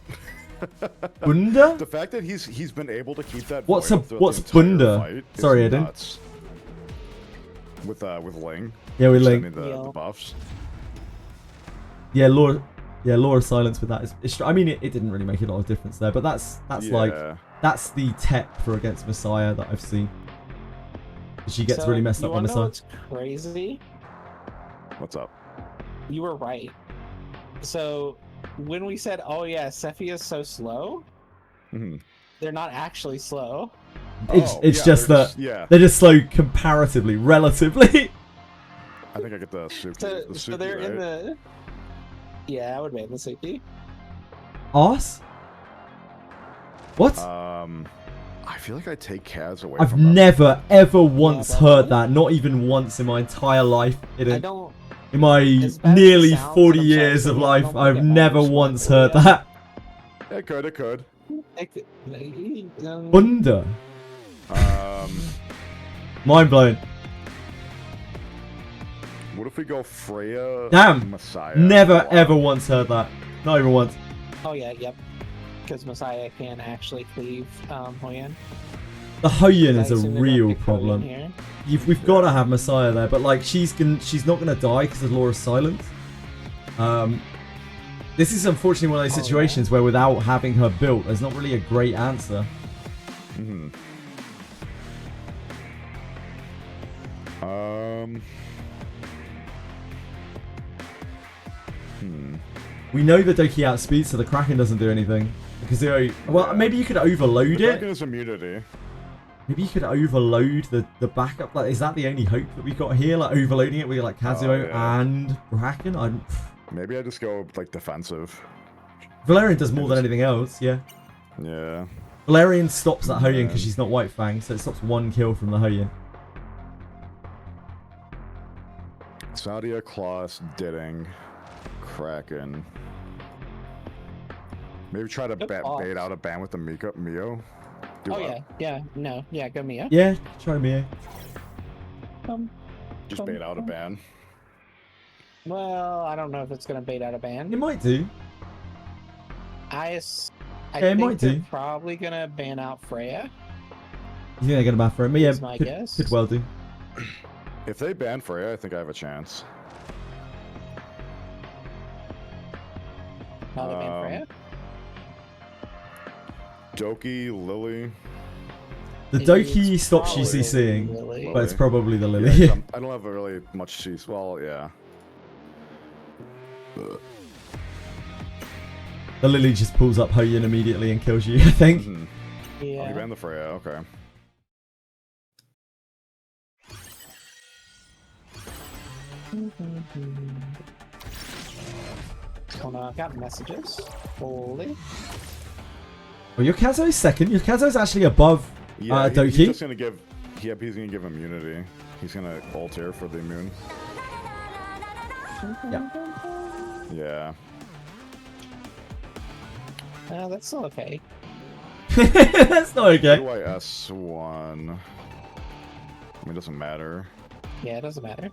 Bunda? The fact that he's been able to keep that. What's void a- up throughout what's the entire Bunda? fight is Sorry, I didn't. nuts. With Ling. Yeah, with sending Ling. the buffs. Yeah, Law of Silence with that is I mean, it didn't really make a lot of difference there, but that's like that's the tech for against Messiah that I've seen. She gets So, really messed you up by wanna know Messiah. what's crazy? What's up? You were right. So when we said, "Oh yeah, Sephia's so slow," Mhm. they're not actually slow. It's yeah, just they're that just- yeah. they're just slow comparatively, relatively. I think I get the Suki. So, the so Suki, they're in right? the. Yeah, I would make the safety. Arse? What? I feel like I take Kaz away I've from them. never ever once but- heard that. Not even once in my entire life. I don't. In my As bad as it nearly sounds, 40 I'm sorry, years so of I life, don't I've get my never respect once for heard that. that. It could. Bunda. Mind blown. What if we go Freya? Damn. Messiah. Never Wow. ever once heard that. Not even once. Oh yeah, yep. Because Messiah can actually cleave Hoyan. The Hoyin I is a assume they're gonna real pick Hoyan problem. here. We've got to have Messiah there, but like she's not gonna die because of Law of Silence. This is unfortunately one of those situations where without having her built, there's not really a great answer. Mm-hmm. We know the Doki outspeeds, so the Kraken doesn't do anything. Because maybe you could overload The it. Kraken is immunity. Maybe you could overload the backup. Like, is that the only hope that we got here? Like overloading it with like Kazuo and Kraken? Maybe I just go like defensive. Valerian does more than anything else. Yeah. Yeah. Valerian stops that Hoyin because she's not White Fang, so it stops 1 kill from the Hoyin. Sadia, Klaus, Didding, Kraken. Maybe try to bait out a ban with the Mio. Go Mio. Yeah, try Mio. Just bait out a ban. Well, I don't know if it's gonna bait out a ban. It might do. I it think might they're do. probably gonna ban out Freya. You think they're gonna ban for him? Yeah, Is my guess. could well do. If they ban Freya, I think I have a chance. How they ban Freya? Doki, Lily. The Doki stops you CCing, Lily. but it's probably the Lily. Yeah, I don't have really much CC. Well, yeah. The Lily just pulls up Hoyin immediately and kills you, I think. Yeah. Oh, you banned the Freya, okay. Oh no, I've got messages. Holy. Well, your Kazuo's second. Your Kazuo's actually above Doki. He's just gonna give. Yep, he's gonna give immunity. He's gonna ult here for the immune. Yeah. Yeah. That's still okay. That's not okay. S1. I mean, it doesn't matter. Yeah, it doesn't matter.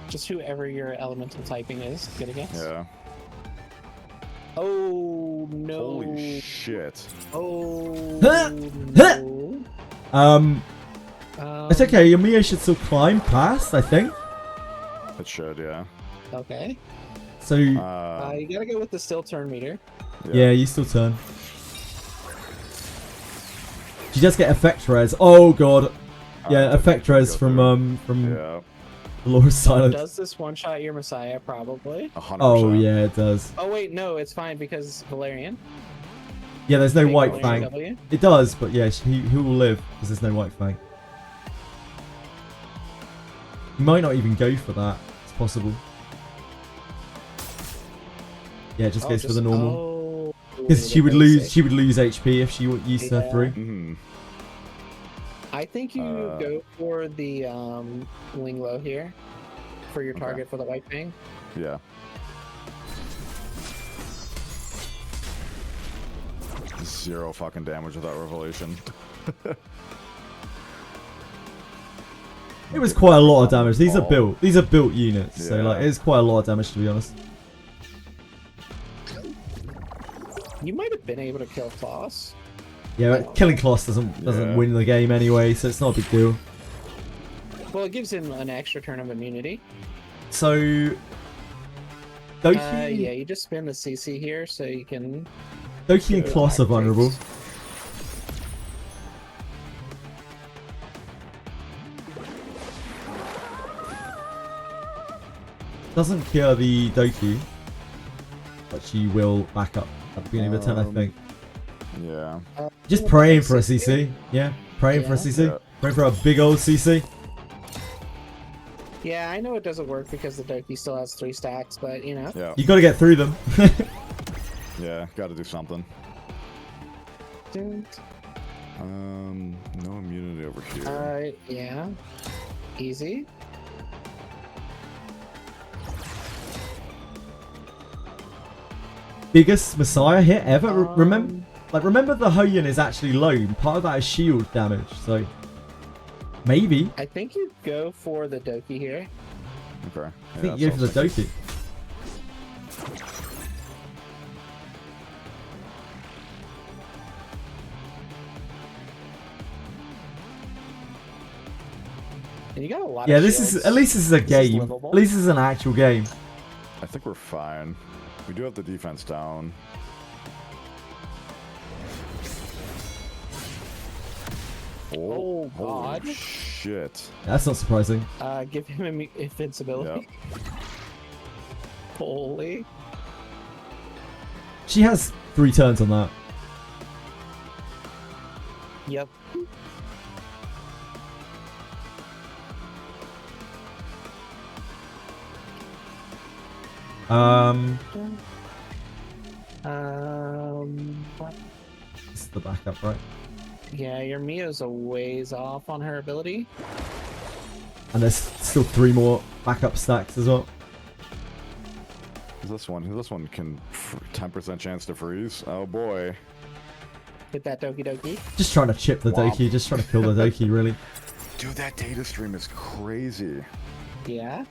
Just whoever your elemental typing is, good against. Yeah. Oh no. Holy shit. Oh no. It's okay. Your Mio should still climb past, I think. It should, yeah. Okay. So you gotta go with the still turn meter. yeah, you still turn. She does get effect res. Oh god. Yeah, effect res from Yeah. the Lord of Silence. Does this one shot your Messiah? Probably. 100%. Oh yeah, it does. Oh wait, no, it's fine because Valerian. Yeah, there's no Big White Valerian Fang. W. It does, but yeah, he will live because there's no White Fang. You might not even go for that. It's possible. Yeah, it just goes for the normal. Because she would lose HP if she used her through. I think you go for the wing low here for your target for the White Fang. Yeah. Zero fucking damage with that revelation. It was quite a lot of damage. These are built units, so like it's quite a lot of damage to be honest. You might have been able to kill Klaus. Yeah, but killing Kloss doesn't win the game anyway, so it's not a big deal. Well, it gives him an extra turn of immunity. So Doki, yeah, you just spin the CC here so you can. Doki and Kloss are vulnerable. Doesn't cure the Doki, but she will back up at the beginning of the turn, I think. Yeah. Just praying for a CC. Yeah, praying for a CC. Yeah. Praying for a big old CC. Yeah, I know it doesn't work because the Doki still has 3 stacks, but you know. Yeah. You got to get through them. Yeah, gotta do something. No immunity over here. Yeah. Easy. Biggest Messiah hit ever. Remember the Hoyin is actually low. Part of that is shield damage, so maybe. I think you go for the Doki here. Okay. I think you go for the Doki. And you got a lot Yeah, of this shields. is at least this is a game. livable. At least this is an actual game. I think we're fine. We do have the defense down. Oh god. Shit. shit. That's not surprising. Give him invincibility. Yep. Holy. She has 3 turns on that. Yep. This is the backup, right? Yeah, your Mia's a ways off on her ability. And there's still 3 more backup stacks as well. Who's this one? This one can 10% chance to freeze. Oh boy. Hit that Doki Doki. Just trying to chip the Wow. Doki, just trying to kill the Doki, really. Dude, that data stream is crazy. Yeah.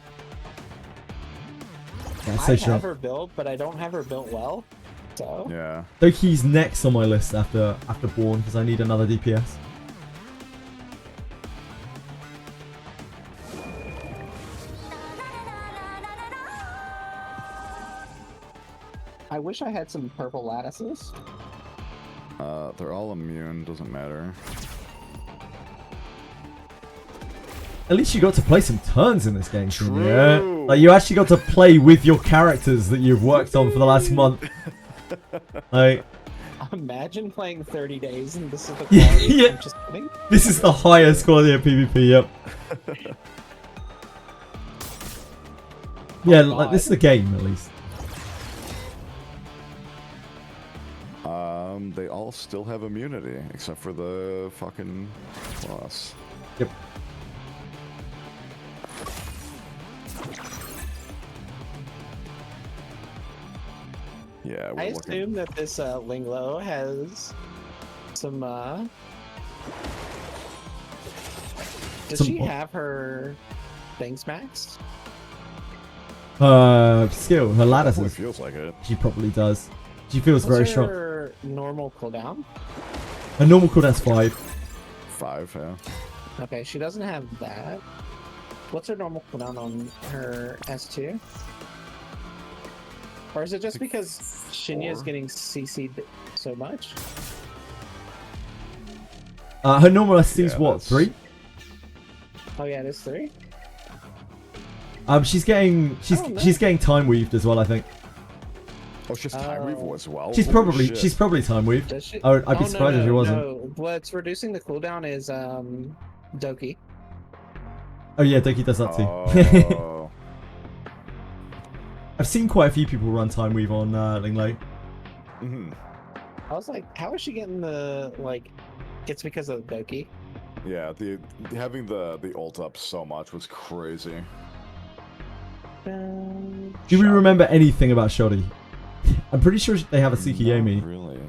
Yeah, I so have sure. her built, but I don't have her built well. So. Yeah. Doki's next on my list after Born because I need another DPS. I wish I had some purple lattices. They're all immune, doesn't matter. At least you got to play some turns in this game, True. yeah? Like, you actually got to play with your characters that you've worked on for the last month. Like, Imagine playing 30 days and this is the Yeah, quality. yeah. I'm just kidding. this is the highest quality of PvP, yep. Yeah, like, this is a game, at least. They all still have immunity, except for the fucking boss. Yep. Yeah, we're I looking. assume that this Linglo has some does Some she what? have her things maxed? Skill, her Definitely lattices. feels like it. She probably does. She feels very What's strong. her normal cooldown? Her normal cooldown's 5. 5, yeah. Okay, she doesn't have that. What's her normal cooldown on her S2? Or is it just because Shinya is 4. getting CC'd so much? Her normal SC is Yeah, what, that's- 3? Oh yeah, it is 3? She's getting know. she's getting time weaved as well, I think. Oh, she's time weevil as well. She's Holy she's shit. probably time weaved. Does she? I'd be surprised if she wasn't. No. What's reducing the cooldown is Doki. Oh yeah, Doki does that too. Oh. I've seen quite a few people run time weave on Linglo. Mhm. I was like, how is she getting the like? It's because of Doki. Yeah, having the ult up so much was crazy. Do we remember anything about Shoddy? I'm pretty sure they have a Tsukiyomi. Not really.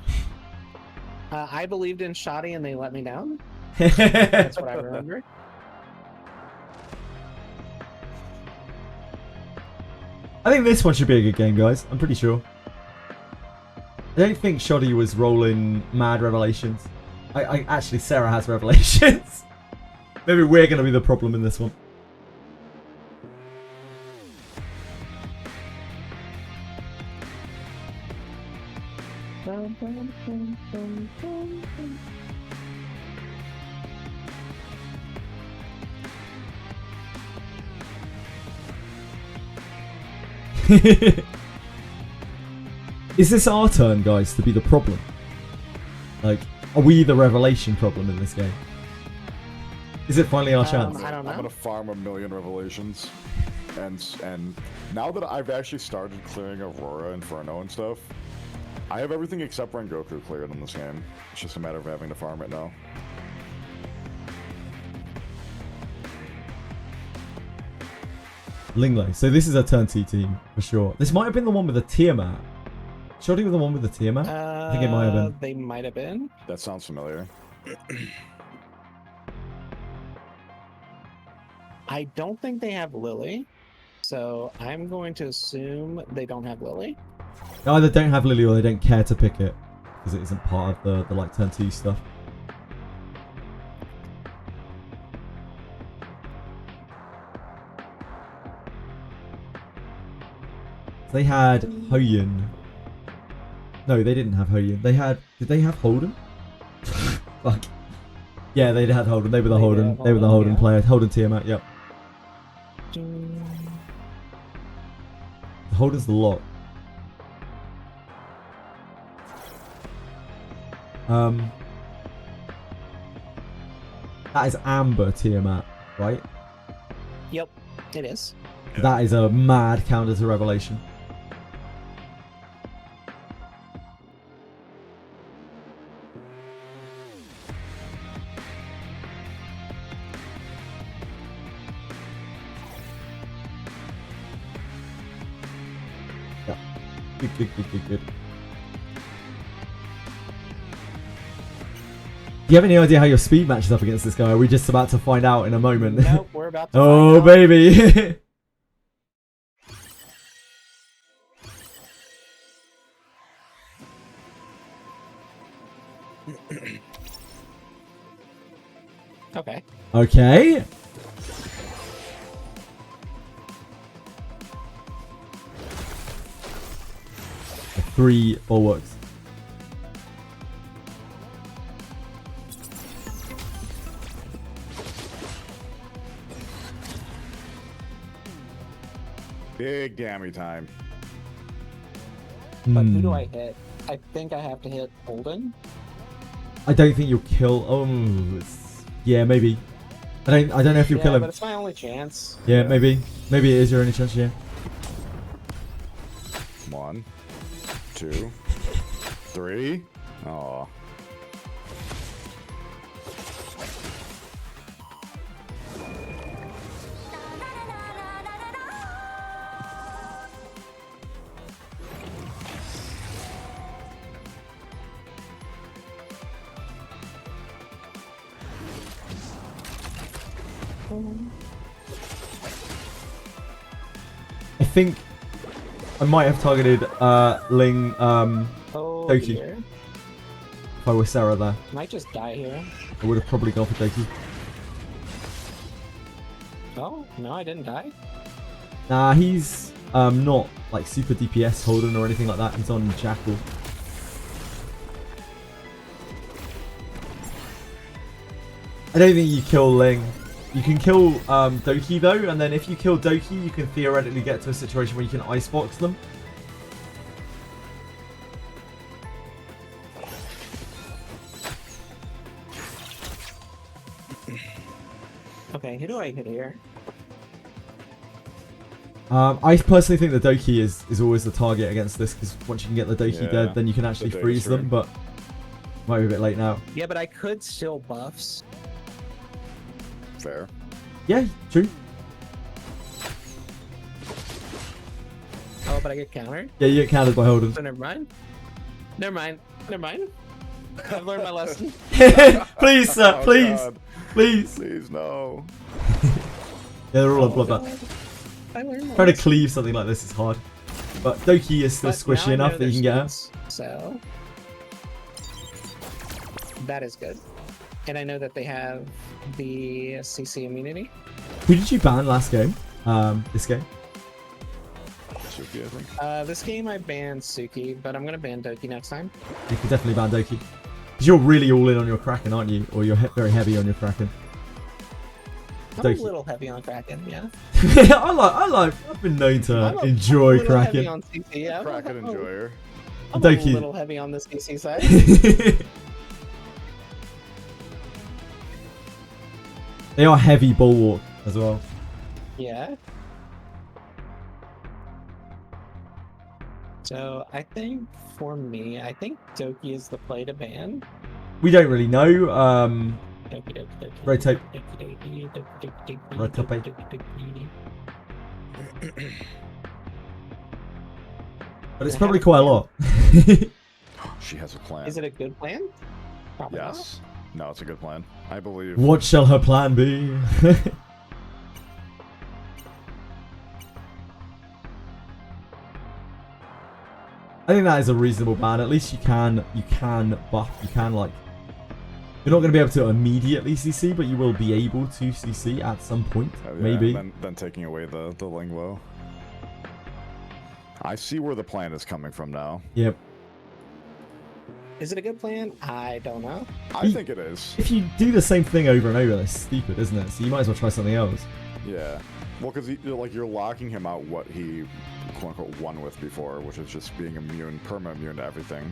I believed in Shoddy and they let me down. That's what I remember. I think this one should be a good game, guys. I'm pretty sure. I don't think Shoddy was rolling mad revelations. I actually, Sarah has revelations. Maybe we're going to be the problem in this one. Is this our turn, guys, to be the problem? Like, are we the revelation problem in this game? Is it finally our chance? I don't know. I'm gonna farm 1,000,000 revelations, and now that I've actually started clearing Aurora, Inferno, and stuff, I have everything except Rengoku cleared in this game. It's just a matter of having to farm it now. Linglo. So this is a turn 2 team, for sure. This might have been the one with the Tiamat. Shoddy was the one with the Tiamat? I think it might have been. They might have been. That sounds familiar. I don't think they have Lily, so I'm going to assume they don't have Lily. They either don't have Lily or they don't care to pick it. Because it isn't part of the like turn 2 stuff. They had Hoyun. No, they didn't have Hoyun. They had... Did they have Holden? Fuck. Yeah, they had Holden. They were the They Holden. have They were the Holden, Holden yeah. player. Holden Tiamat. Yep. Holden's the lot. That is Amber Tiamat, right? Yep, it is. That is a mad counter to Revelation. Yeah. Good. Do you have any idea how your speed matches up against this guy? Are we just about to find out in a moment? Nope, we're about to Oh, find out. baby. Okay. Okay. Three bulwarks. Big dammy time. But who do I hit? I think I have to hit Holden. I don't think you'll kill. Oh, yeah, maybe. I don't know if you'll kill him. But it's my only chance. Yeah, maybe it is your only chance. Yeah. 1, 2, 3. Oh. I think I might have targeted Ling Oh, Doki. dear. If I were Sarah there. Might just die here. I would have probably gone for Doki. Oh, no, I didn't die. Nah, he's not like super DPS Holden or anything like that. He's on Jackal. I don't think you kill Ling. You can kill Doki though, and then if you kill Doki, you can theoretically get to a situation where you can icebox them. Okay, who do I hit here? I personally think the Doki is always the target against this, because once you can get the Doki dead, then you can actually freeze them, but might be a bit late now. Yeah, but I could still buffs. Fair. Yeah, true. Oh, but I get countered? Yeah, you get countered by Holden. So never mind. Never mind. I've learned my lesson. Please, sir, Oh, please. God. Please. Please, no. Yeah, they're all on bloodbath. I learned my Trying to lesson. cleave something like this is hard. But Doki is still But squishy now I enough know that you can their get her. skills, so that is good. And I know that they have the CC immunity. Who did you ban last game? This game? Suki, I think. This game I banned Suki, but I'm gonna ban Doki next time. You can definitely ban Doki. Because you're really all in on your Kraken, aren't you? Or you're very heavy on your Kraken. I'm Doki. a little heavy on Kraken, yeah. I've been known to enjoy I'm a little heavy Kraken. on CC, yeah. Kraken enjoyer. I'm Doki. a little heavy on the CC side. They are heavy bulwark as well. Yeah. So I think for me, I think Doki is the play to ban. We don't really know. Doki. Red tape. Doki. Red tape. But it's probably quite a lot. She has a plan. Is it a good plan? Probably Yes. No, it's a good plan. I believe. What shall her plan be? I think that is a reasonable ban. At least you can buff. You can like. You're not going to be able to immediately CC, but you will be able to CC at some point, Oh, yeah, maybe. Then taking away the Lingwo. I see where the plan is coming from now. Yep. Is it a good plan? I don't know. I think it is. If you do the same thing over and over, that's stupid, isn't it? So you might as well try something else. Yeah. Well, because you're locking him out what he quote unquote won with before, which is just being immune, perma-immune to everything.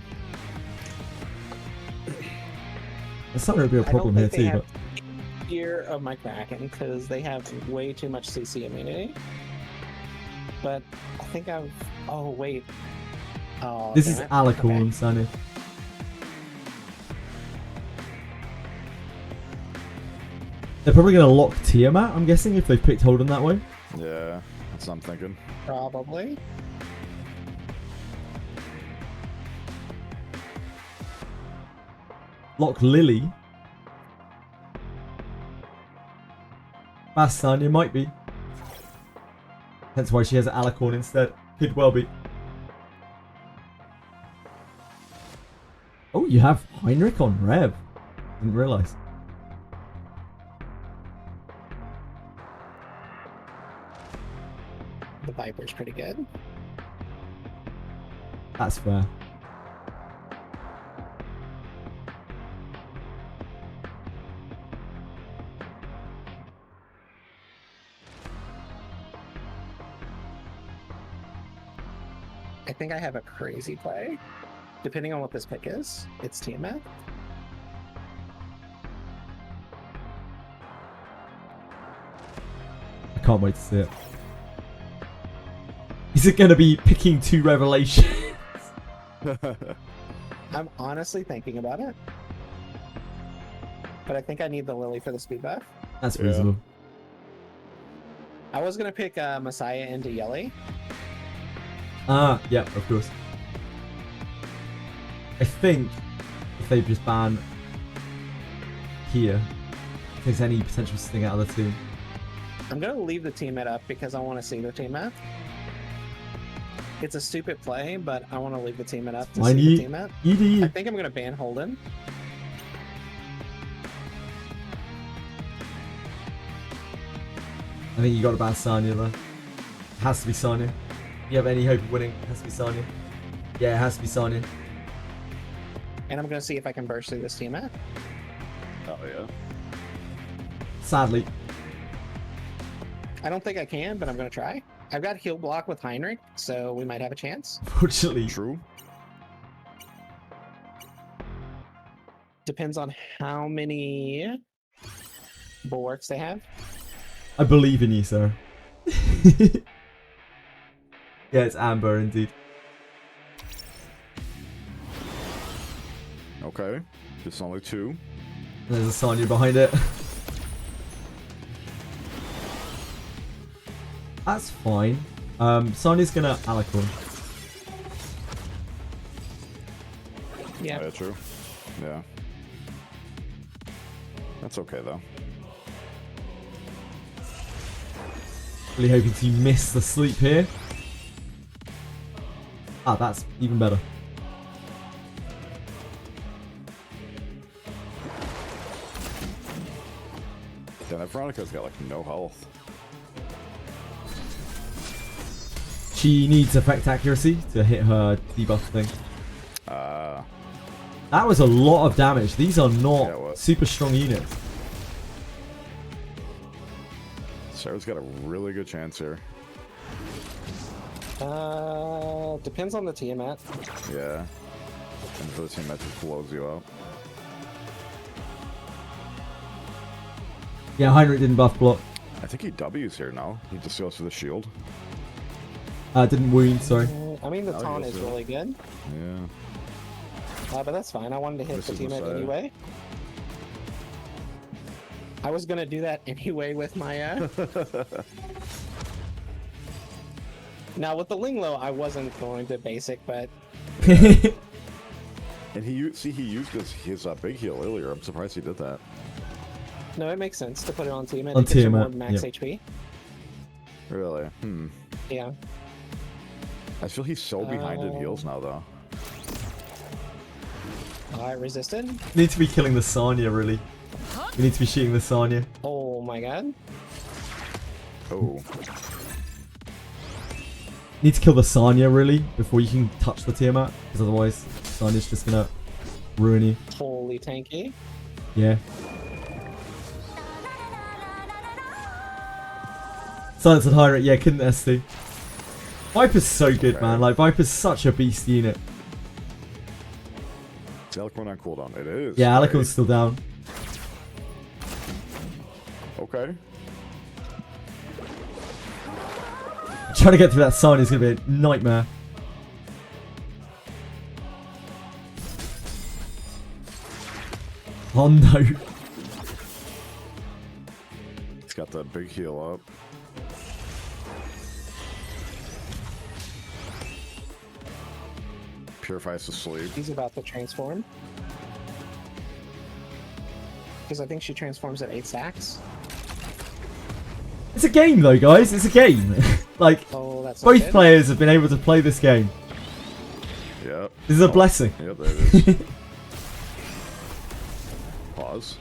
That's not going to be a problem here too, but Fear of my Kraken because they have way too much CC immunity. But I think I've. Oh wait. Oh, this damn is it. Alicorn, Okay. Sonny. They're probably going to lock Tiamat, I'm guessing, if they've picked Holden that way. Yeah, that's what I'm thinking. Probably. Lock Lily. Bastania might be. Hence why she has Alicorn instead. Could well be. Oh, you have Heinrich on Rev. Didn't realise. The Viper's pretty good. That's fair. I think I have a crazy play. Depending on what this pick is, it's Tiamat. I can't wait to see it. Is it going to be picking 2 Revelations? I'm honestly thinking about it. But I think I need the Lily for the speed buff. That's reasonable. I was going to pick Messiah into Yelly. Ah, yeah, of course. I think if they just ban here, if there's any potential sting out of the team. I'm going to leave the Tiamat up because I want to see the Tiamat. It's a stupid play, but I want to leave the Tiamat up to see the Tiamat. You do you. I think I'm going to ban Holden. I think you got to ban Sanya though. It has to be Sanya. If you have any hope of winning, it has to be Sanya. Yeah, it has to be Sanya. And I'm going to see if I can burst through this Tiamat. Oh yeah. Sadly. I don't think I can, but I'm going to try. I've got heal block with Heinrich, so we might have a chance. Fortunately. True. Depends on how many bulwarks they have. I believe in you, sir. Yeah, it's Amber indeed. Okay. It's only 2. There's a Sanya behind it. That's fine. Sanya's gonna Alicorn. Yeah. Oh, yeah, true. Yeah. That's okay though. Really hoping to miss the sleep here. Ah, that's even better. Yeah, that Veronica's got like no health. She needs effect accuracy to hit her debuff thing. That was a lot of damage. These are not super strong units. Sarah's got a really good chance here. Depends on the Tiamat. Yeah. And for the team that just blows you out. Yeah, Heinrich didn't buff block. I think he W's here now. He just goes for the shield. Didn't wound, sorry. I mean, the Oh, taunt yes, is yeah. really good. Yeah. But that's fine. I wanted to hit This the is Tiamat Messiah. anyway. I was going to do that anyway with my... Now, with the Linglo, I wasn't going to basic, but... And he used his big heal earlier. I'm surprised he did that. No, it makes sense to put it on Tiamat. On It gives you more Tiamat, max yeah. HP. Really? Yeah. I feel he's so behind in heals now, though. Alright, resisted. Need to be killing the Sanya, really. We need to be shooting the Sanya. Oh my god. Oh. Need to kill the Sanya, really, before you can touch the Tiamat. Because otherwise, Sanya's just gonna ruin you. Holy tanky. Yeah. Silence and Hydrate, yeah, couldn't SD. Viper's so good, man. Like, Viper's such a beast unit. Is Alicorn on cooldown? It is. Yeah, right? Alicorn's still down. Okay. Trying to get through that sign is going to be a nightmare. Oh no. He's got the big heal up. Purifies to sleep. He's about to transform. Because I think she transforms at 8 stacks. It's a game though, guys. It's a game. Like, Oh, that's both good. players have been able to play this game. Yep. This is a blessing. Yep, there it is. Pause.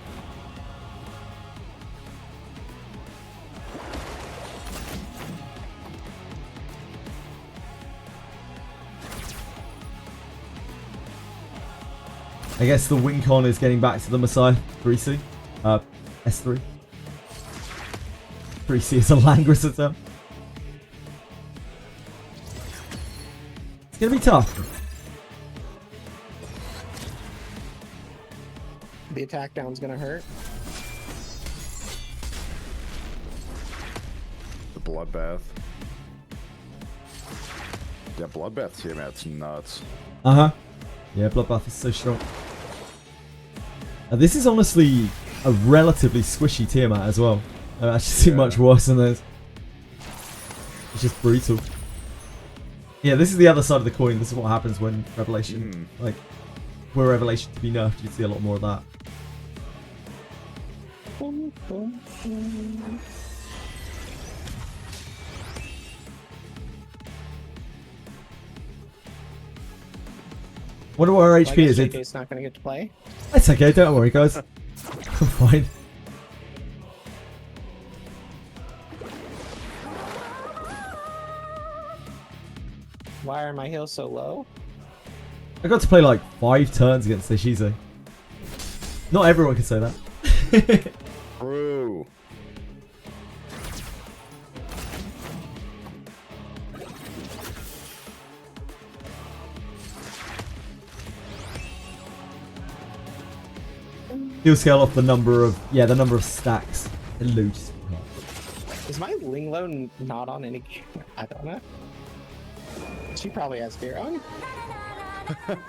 I guess the win con is getting back to the Messiah 3C. S3. 3C is a Langris attempt. It's gonna be tough. The attack down's gonna hurt. The bloodbath. Yeah, bloodbath here, man. It's nuts. Uh-huh. Yeah, Bloodbath is so strong. This is honestly a relatively squishy Tiamat as well. I've actually seen much worse than this. It's just brutal. Yeah, this is the other side of the coin. This is what happens when Revelation, like, were Revelation to be nerfed, you'd see a lot more of that. Wonder what our HP is. JK's not gonna get to play. It's okay, don't worry, guys. I'm fine. Why are my heals so low? I got to play like 5 turns against Ishize. Not everyone can say that. True. He'll scale off the number of stacks it loots. Is my Linglo not on any gear? I don't know. She probably has gear on.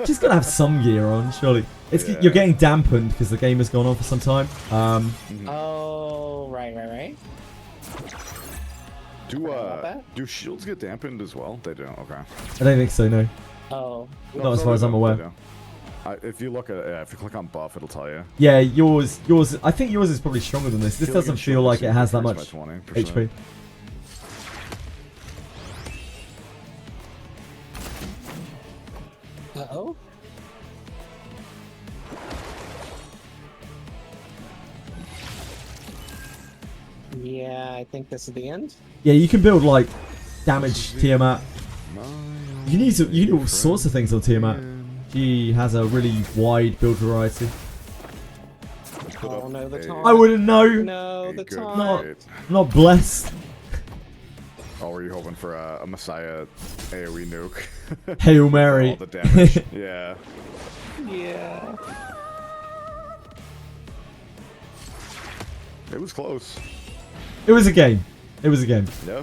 She's gonna have some gear on, surely. It's you're getting dampened because the game has gone on for some time. Oh, right. Do shields get dampened as well? They do. Okay. I don't think so. No. Oh. Not as far as I'm aware. If you look at if you click on buff, it'll tell you. Yeah, yours. I think yours is probably stronger than this. This doesn't feel like it has that much HP. Uh-oh. Yeah, I think this is the end. Yeah, you can build like damage Tiamat. You can do all sorts of things on Tiamat. She has a really wide build variety. Oh no, the taunt. I wouldn't know. No, the taunt. Not blessed. Oh, were you hoping for a Messiah AoE nuke? Hail Mary. All the damage. Yeah. Yeah. It was close. It was a game. It was a game. Yeah.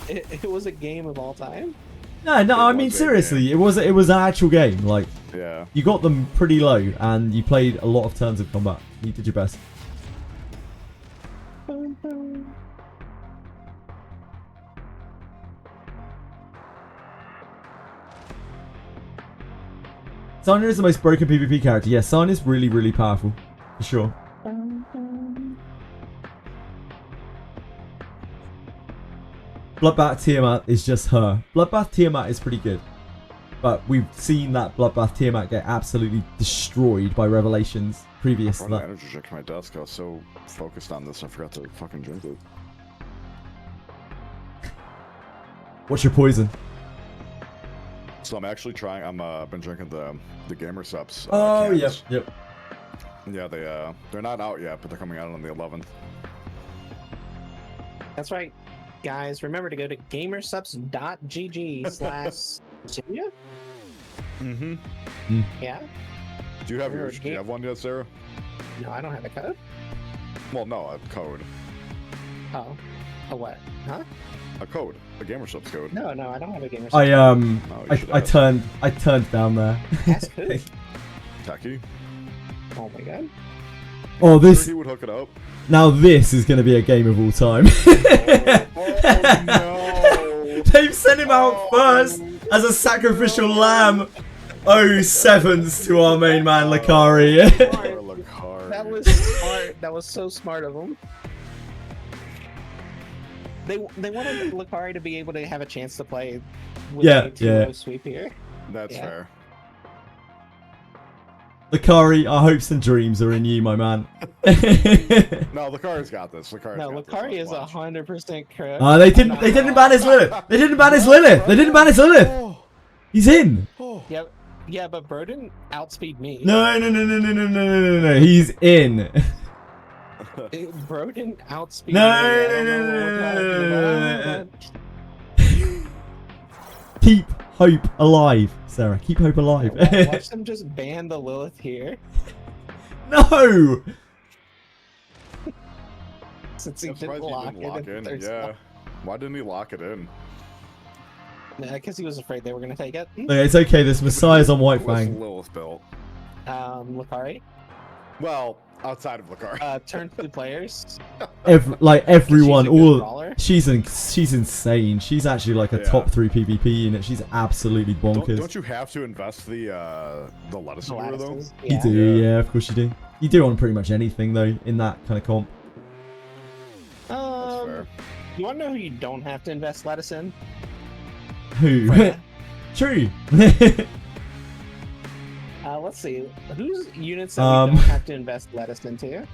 It was a game of all time. No, I mean seriously, it was an actual game. Like, yeah, you got them pretty low, and you played a lot of turns of combat. You did your best. Sana is the most broken PvP character. Yeah, Sana is really, really powerful, for sure. Bloodbath Tiamat is just her. Bloodbath Tiamat is pretty good. But we've seen that Bloodbath Tiamat get absolutely destroyed by Revelations previous to that. Energy drink to my desk. I was so focused on this, I forgot to fucking drink it. What's your poison? So I'm actually trying. Been drinking the Gamer Subs. Oh, yep, cans. yep. Yeah, they're not out yet, but they're coming out on the 11th. That's right, guys. Remember to go to gamersubs.gg/Syria. Yeah. Do you have yours? Do you have one yet, Sarah? No, I don't have a code. Well, no, a code. Oh. A what? Huh? A code. A Gamer Subs code. No, I don't have a gamer. I turned down there. Ask who? Techie. Oh my god. Oh, this. He would hook it up. Now this is going to be a game of all time. Oh no! They've sent him out first as a sacrificial lamb. Oh, sevens to our main man, Lakari. That was smart. That was so smart of them. They wanted Lakari to be able to have a chance to play with a 2-0 sweep here. That's fair. Lakari, our hopes and dreams are in you, my man. No, Lakari's got this. Lakari is 100% correct. They didn't ban his Lilith. They didn't ban his Lilith. They didn't ban his Lilith. He's in. Yep. Yeah, but Broden outspeed me. No. He's in. Broden outspeed No. Keep hope alive, Sarah. Keep hope alive. Watch them just ban the Lilith here. No. Since he I'm didn't surprised he lock didn't it. Yeah. Why didn't he lock it in? Because he was afraid they were going to take it. Okay, it's okay. This Messiah's on White Fang. Lilith built. Lakari. Well, outside of Lakari. Turn 2 players. Everyone, she's a she's insane. She's actually like a top 3 PvP unit. She's absolutely bonkers. Don't you have to invest the lettuce here though? You do, yeah, of course you do. You do on pretty much anything though in that kind of comp. That's fair. You want to know who you don't have to invest lettuce in? Who? True. Let's see. Whose units that we don't have to invest lettuce into?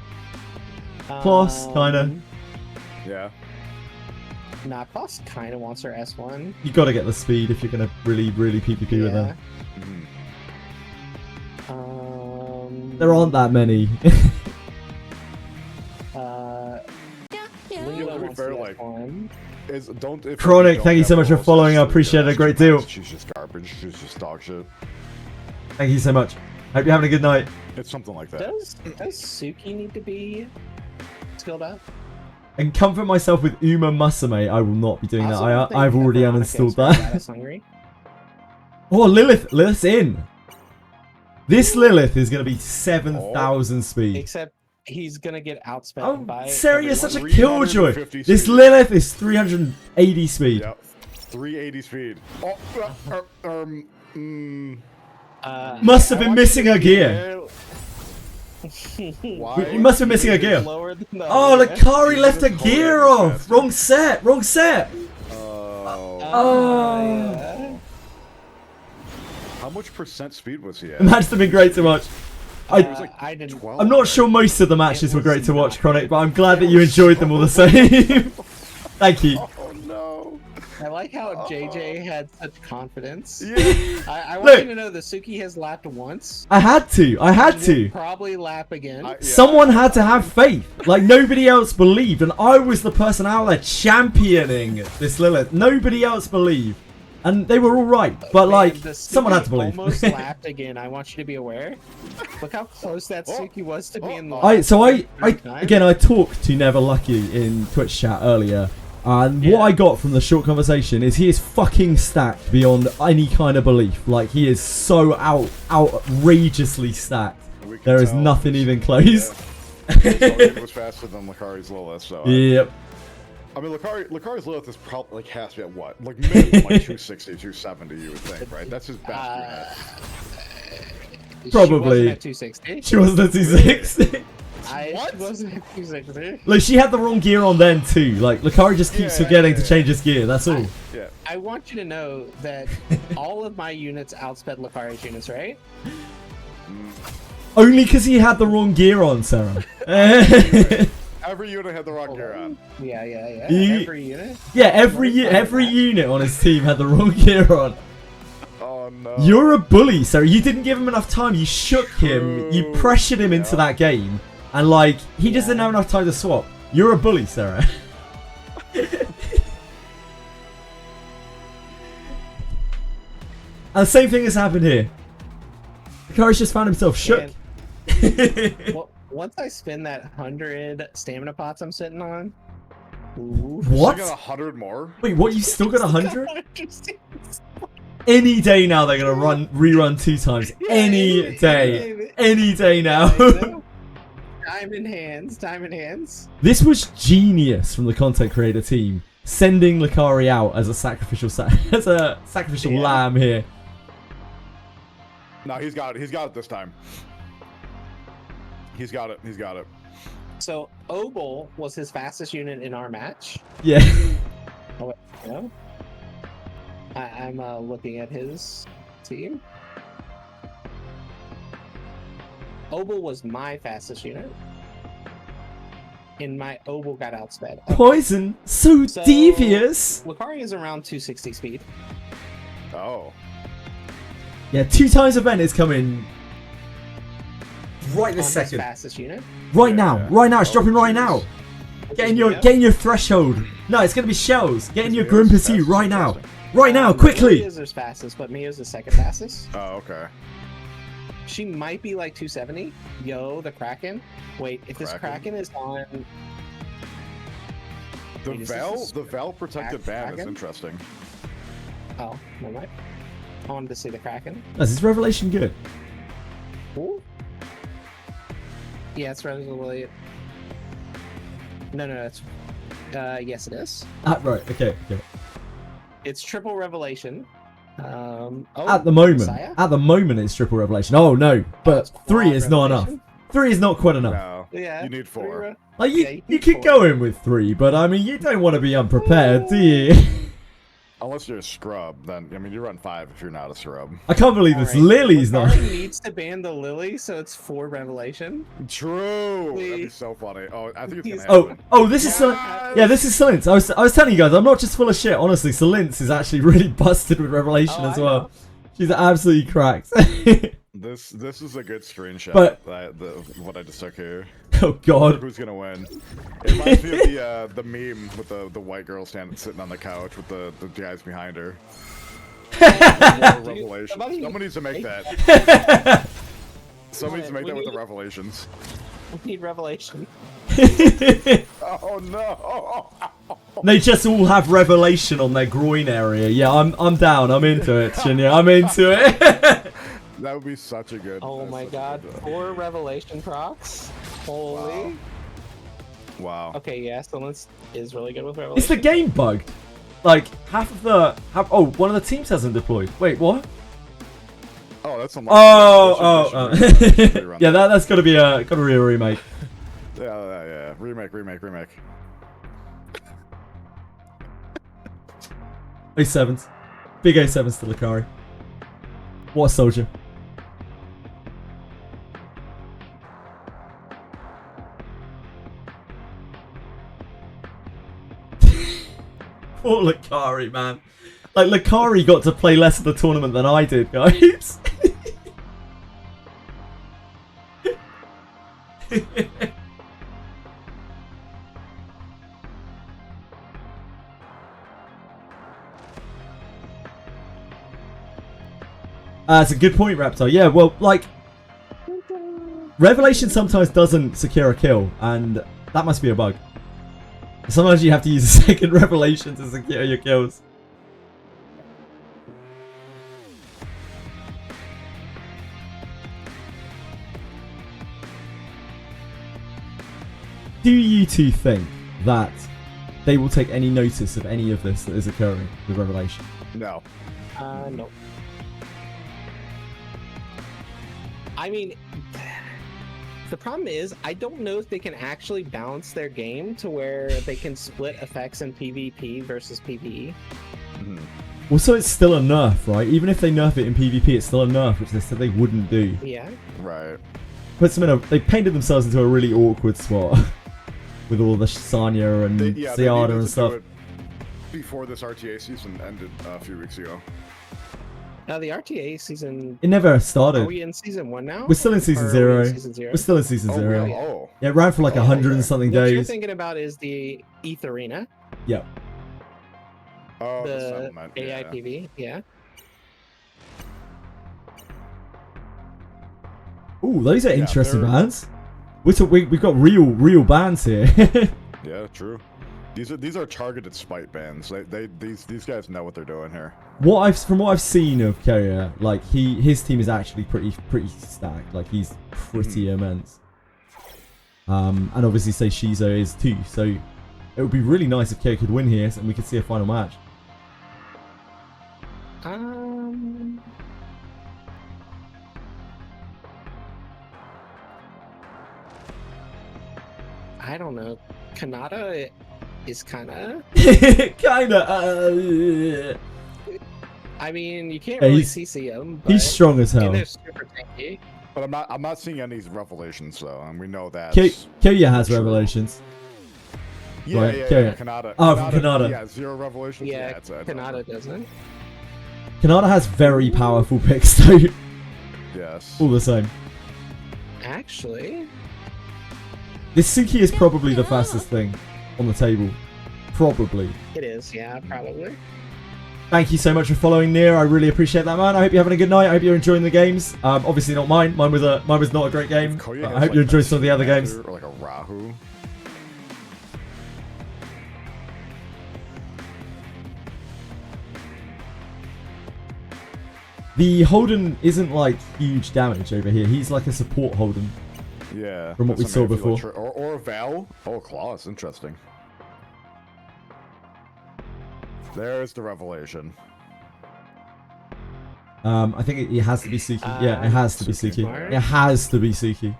Kloss, kinda. Yeah. Nah, Kloss kinda wants her S1. You gotta get the speed if you're gonna really PvP with her. There aren't that many. Chronic, thank you so much for following. I appreciate it a great deal. She's just garbage. She's just dog shit. Thank you so much. Hope you're having a good night. It's something like that. Does Suki need to be skilled up? And comfort myself with Uma Musume. I will not be doing that. I've already uninstalled that. Oh, Lilith's in. This Lilith is going to be 7,000 speed. Except he's going to get outspent by... Sarah, you're such a killjoy. This Lilith is 380 speed. Yep. 380 speed. Must have been missing a gear. Why? We must have been missing a gear. Oh, Lakari left a gear off. Wrong set. Oh. How much percent speed was he at? The match has been great to watch. I'm not sure most of the matches were great to watch, Chronic, but I'm glad that you enjoyed them all the same. Thank you. Oh no. I like how JJ had such confidence. Yeah. I want you to know that Suki has lapped once. I had to. Probably lap again. Someone had to have faith. Like, nobody else believed, and I was the person out there championing this Lilith. Nobody else believed. And they were all right, but like, someone had to believe. Almost lapped again. I want you to be aware. Look how close that Suki was to being lost. I talked to Never Lucky in Twitch chat earlier, and what I got from the short conversation is he is fucking stacked beyond any kind of belief. Like, he is so outrageously stacked. There is nothing even close. It was faster than Lakari's Lilith, so. Yep. I mean, Lakari's Lilith is probably like has to be at what? Like minimum like 260, 270, you would think, right? That's his best unit. Probably. She wasn't at 260. She wasn't at 260. She wasn't at 260. Look, she had the wrong gear on then too. Like, Lakari just keeps forgetting to change his gear, that's all. I want you to know that all of my units outsped Lakari's units, right? Only because he had the wrong gear on, Sarah. Every unit had the wrong gear on. Yeah. Every unit? Yeah, every unit on his team had the wrong gear on. Oh no. You're a bully, sir. You didn't give him enough time. You shook him. You pressured him into that game. And, like, he just didn't have enough time to swap. You're a bully, Sarah. And the same thing has happened here. Lucari's just found himself shook. Well, once I spin that 100 stamina pots I'm sitting on. Ooh. What? You got 100 more? Wait, what? You still got 100? Any day now they're gonna rerun 2 times. Any day. Any day now. Time in hands. Time in hands. This was genius from the content creator team, sending Lucari out as a sacrificial lamb here. No, he's got it. He's got it this time. He's got it. He's got it. So Obel was his fastest unit in our match. Yeah. Oh, wait, no. I'm looking at his team. Obel was my fastest unit. And my Obel got outsped. Okay. Poison, so devious. Lucari is around 260 speed. Oh. Yeah, 2 times event is coming right this second. Fastest unit. Right now, right now, it's dropping right now. Getting your threshold. No, it's gonna be shells. Getting your Grim Pursuit right now. Right now, quickly. Mia's is fastest, but Mia's the second fastest. Oh, okay. She might be like 270. Yo, the Kraken. Wait, if this Kraken is on... The Vel protected ban is interesting. Oh, never mind. I wanted to see the Kraken. Is this revelation good? Ooh. Yeah, it's relatively... No, it's... yes, it is. Right, okay. It's triple revelation. At the moment, it's triple revelation. Oh no, but 3 is not enough. 3 is not quite enough. No, yeah, you need 4. Like you could go in with 3, but I mean, you don't want to be unprepared, do you? Unless you're a scrub, then I mean you run 5 if you're not a scrub. I can't believe this Lily's not. needs to ban the Lily, so it's 4 revelation. True. That'd be so funny. Oh, I think it's gonna happen. Oh, this is yeah, this is Silence. I was telling you guys, I'm not just full of shit. Honestly, Silence is actually really busted with revelation as well. She's absolutely cracked. This is a good screenshot. But what I just took here. Oh God. Who's gonna win? It reminds me of the meme with the white girl sitting on the couch with the guys behind her. Revelation. Someone needs to make that. Someone needs to make that with the revelations. We need revelation. Oh no! They just all have revelation on their groin area. Yeah, I'm down. I'm into it, Shinya. I'm into it. That would be such a good. Oh my God! 4 revelation procs. Holy. Wow. Okay, yeah, Silence is really good with revelation. It's the game bug. Like one of the teams hasn't deployed. Wait, what? Oh, that's unlucky. Oh. Yeah, that's gotta be a remake. Yeah. Remake. A7s. Big A7s to Lucari. What a soldier. Poor Lucari, man. Like, Lucari got to play less of the tournament than I did, guys. That's a good point, Raptor. Yeah, well, like, Revelation sometimes doesn't secure a kill, and that must be a bug. Sometimes you have to use a second Revelation to secure your kills. Do you two think that they will take any notice of any of this that is occurring with Revelation? No. No. I mean, the problem is, I don't know if they can actually balance their game to where they can split effects in PvP versus PvE. Mm-hmm. Well, so it's still a nerf, right? Even if they nerf it in PvP, it's still a nerf, which they said they wouldn't do. Yeah. Right. Puts them in a. They painted themselves into a really awkward spot with all the Sanya and Seada and stuff. Before this RTA season ended a few weeks ago. Now the RTA season. It never Are started. we in season 1 now? We're still in season Or are we 0. in season 0? We're still in season 0. Really? Oh. Yeah, it ran for like 100 and something What you're days. thinking about is the Etheria, Yep. Oh, the the settlement. Yeah. AIPV. Yeah. Ooh, those are Yeah, interesting they're- bands. We've got real bands here. Yeah, true. These are targeted spite bands. These guys know what they're doing here. From what I've seen of Carrier, like his team is actually pretty stacked. Like he's pretty immense. And obviously say Shizo is too. So it would be really nice if Carrier could win here and we could see a final match. I don't know. Kanata is kind of. Kinda. I mean, you can't Yeah, really he's- CC him. He's but- strong as hell. And they're super tanky. But I'm not seeing any revelations though, and we know that. Kyoya has revelations. Yeah, Right, yeah, Kyoya. Kanata. Oh, from Kanata. Yeah, 0 revelations. Yeah, it's a Kanata doesn't. Kanata has very powerful picks though. Yes. All the same. Actually, This Suki is probably the fastest thing on the table. Probably. it is. Yeah, probably. Thank you so much for following Near. I really appreciate that, man. I hope you're having a good night. I hope you're enjoying the games. Obviously not mine. Mine was not a great game. Koya But I has, hope like, you enjoyed a some of the other games. Or like a Rahu. The Holden isn't like huge damage over here. He's like a support Holden. Yeah. From what we that's saw something I feel before. like or Val. Oh, Claws. Interesting. There's the revelation. I think it has to be Suki. Yeah, it has to be Suki. Suki. It has to be Suki.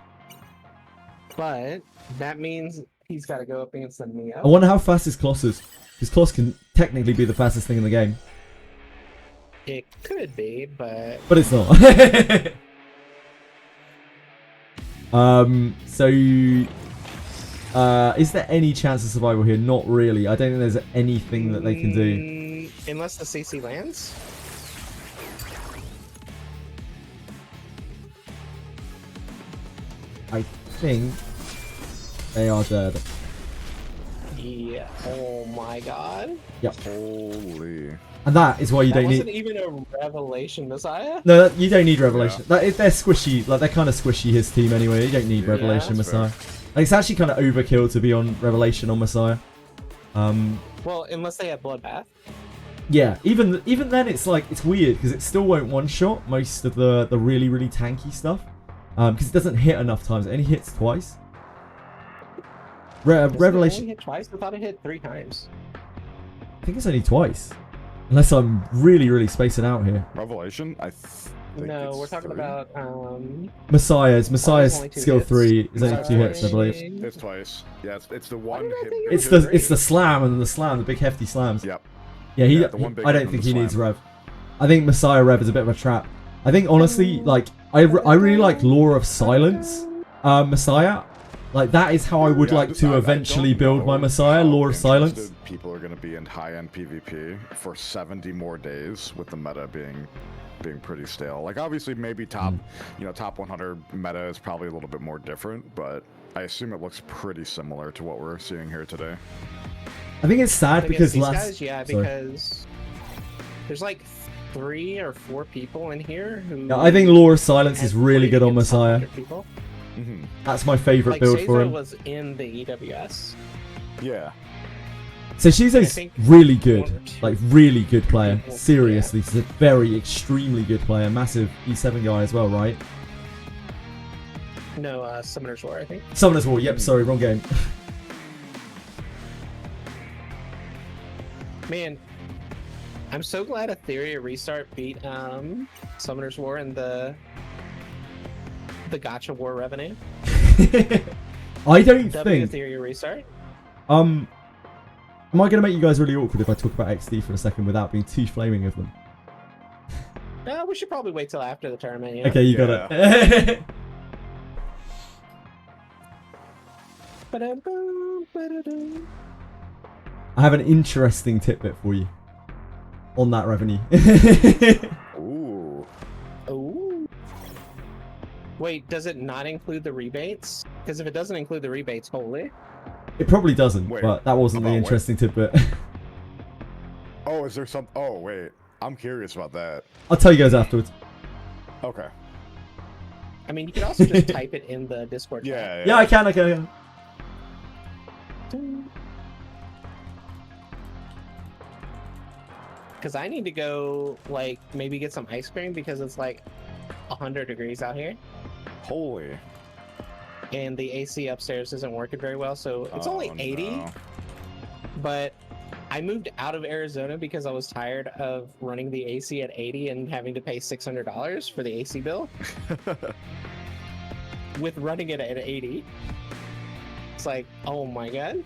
But that means he's got to go up against the Neo. I wonder how fast his Kloss is. Because Kloss can technically be the fastest thing in the game. It could be, but But it's not. Is there any chance of survival here? Not really. I don't think there's anything that they can do. Unless the CC lands. I think they are dead. Yeah. Oh my god. Yep. Holy. And that is why you That don't wasn't need. even a revelation, Messiah. No, you don't need Revelation. They're squishy. Like they're kind of squishy. His team anyway. You don't need Yeah, Revelation that's Messiah. Like, it's actually kind of overkill to be on Revelation on Messiah. Well, unless they have Bloodbath. Yeah. Even then, it's like it's weird because it still won't one shot most of the really tanky stuff. Because it doesn't hit enough times. It only hits twice. Doesn't it Revelation. only hit twice? I thought it hit 3 times. I think it's only twice. Unless I'm really spacing out here. Revelation? I think No, it's we're talking 3. about Messiah's only 2 skill hits. 3 is only Messiah's 2 hits, I believe. It's twice. Yeah, it's the Why one did I hit. think it It's was the 3? slam and the slam, the big hefty slams. Yep. Yeah, Yeah, the one big I don't and think the he needs slam. Rev. I think Messiah Rev is a bit of a trap. I think honestly, like I really like Law of Silence, Messiah. Like that is how I would Yeah, like to I eventually don't build my know Messiah, how Law of Silence. interested people are going to be in high-end PvP for 70 more days, with the meta being pretty stale. Like obviously, maybe top 100 meta is probably a little bit more different, but I assume it looks pretty similar to what we're seeing here today. I think it's sad Against because these last. guys, yeah, Sorry. because there's like 3 or 4 people in here who. Yeah, I think Law of Silence is have really played good on against Messiah. 100 people. That's my favorite Like build for Seizo him. was in the EWS. Yeah. So I Shizo's think really good, 1 or 2 like really good player. people, Seriously, he's a very extremely good player. Massive E7 guy as well, right? No, Summoner's War, I think. Summoner's War. Yep, sorry, wrong game. Man, I'm so glad Etheria Restart beat Summoner's War in the Gacha War revenue. I don't W think. Etheria Restart. Am I going to make you guys really awkward if I talk about XD for a second without being too flaming of them? We should probably wait till after the tournament. You know? Okay, you got it. Ba-dum-bum, ba-da-dum. I have an interesting tidbit for you on that revenue. Ooh. Wait, does it not include the rebates? Because if it doesn't include the rebates, holy. It probably doesn't, Wait, but that wasn't the about what? interesting tidbit. Oh, is there some? Oh, wait. I'm curious about that. I'll tell you guys afterwards. Okay. I mean, you could also just type it in the Discord chat. Yeah. Yeah, I can. Because I need to go, like, maybe get some ice cream because it's like 100 degrees out here. Holy. And the AC upstairs isn't working very well, so it's only 80. No. But I moved out of Arizona because I was tired of running the AC at 80 and having to pay $600 for the AC bill. With running it at 80. It's like, oh my god.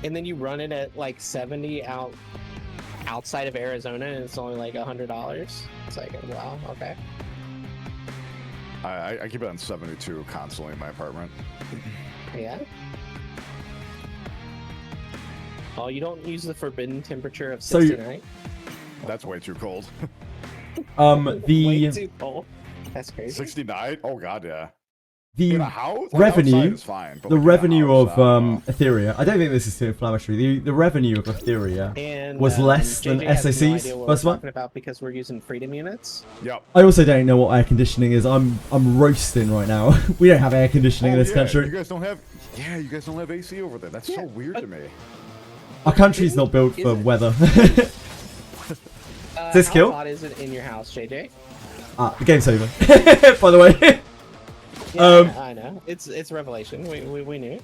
And then you run it at like 70 outside of Arizona and it's only like $100. It's like, wow, okay. I keep it on 72 constantly in my apartment. Yeah. Oh, you don't use the forbidden temperature of 69? That's way too cold. Way too cold. That's crazy. 69? Oh god, yeah. The In a house? Like, revenue, outside is fine, but the like in a revenue house, of Etheria. I don't think this is too inflammatory. The revenue of Etheria And, was less than JJ has no SACs idea what first we're month. talking about because we're using freedom units. Yep. I also don't know what air conditioning is. I'm roasting right now. We don't have air conditioning in this country. You guys don't have. Yeah, you guys don't have AC over there. That's so weird to me. Our country's not built for weather. This How kill? hot is it in your house, JJ? The game's over. By the way. Yeah, I know. It's Revelation. We knew.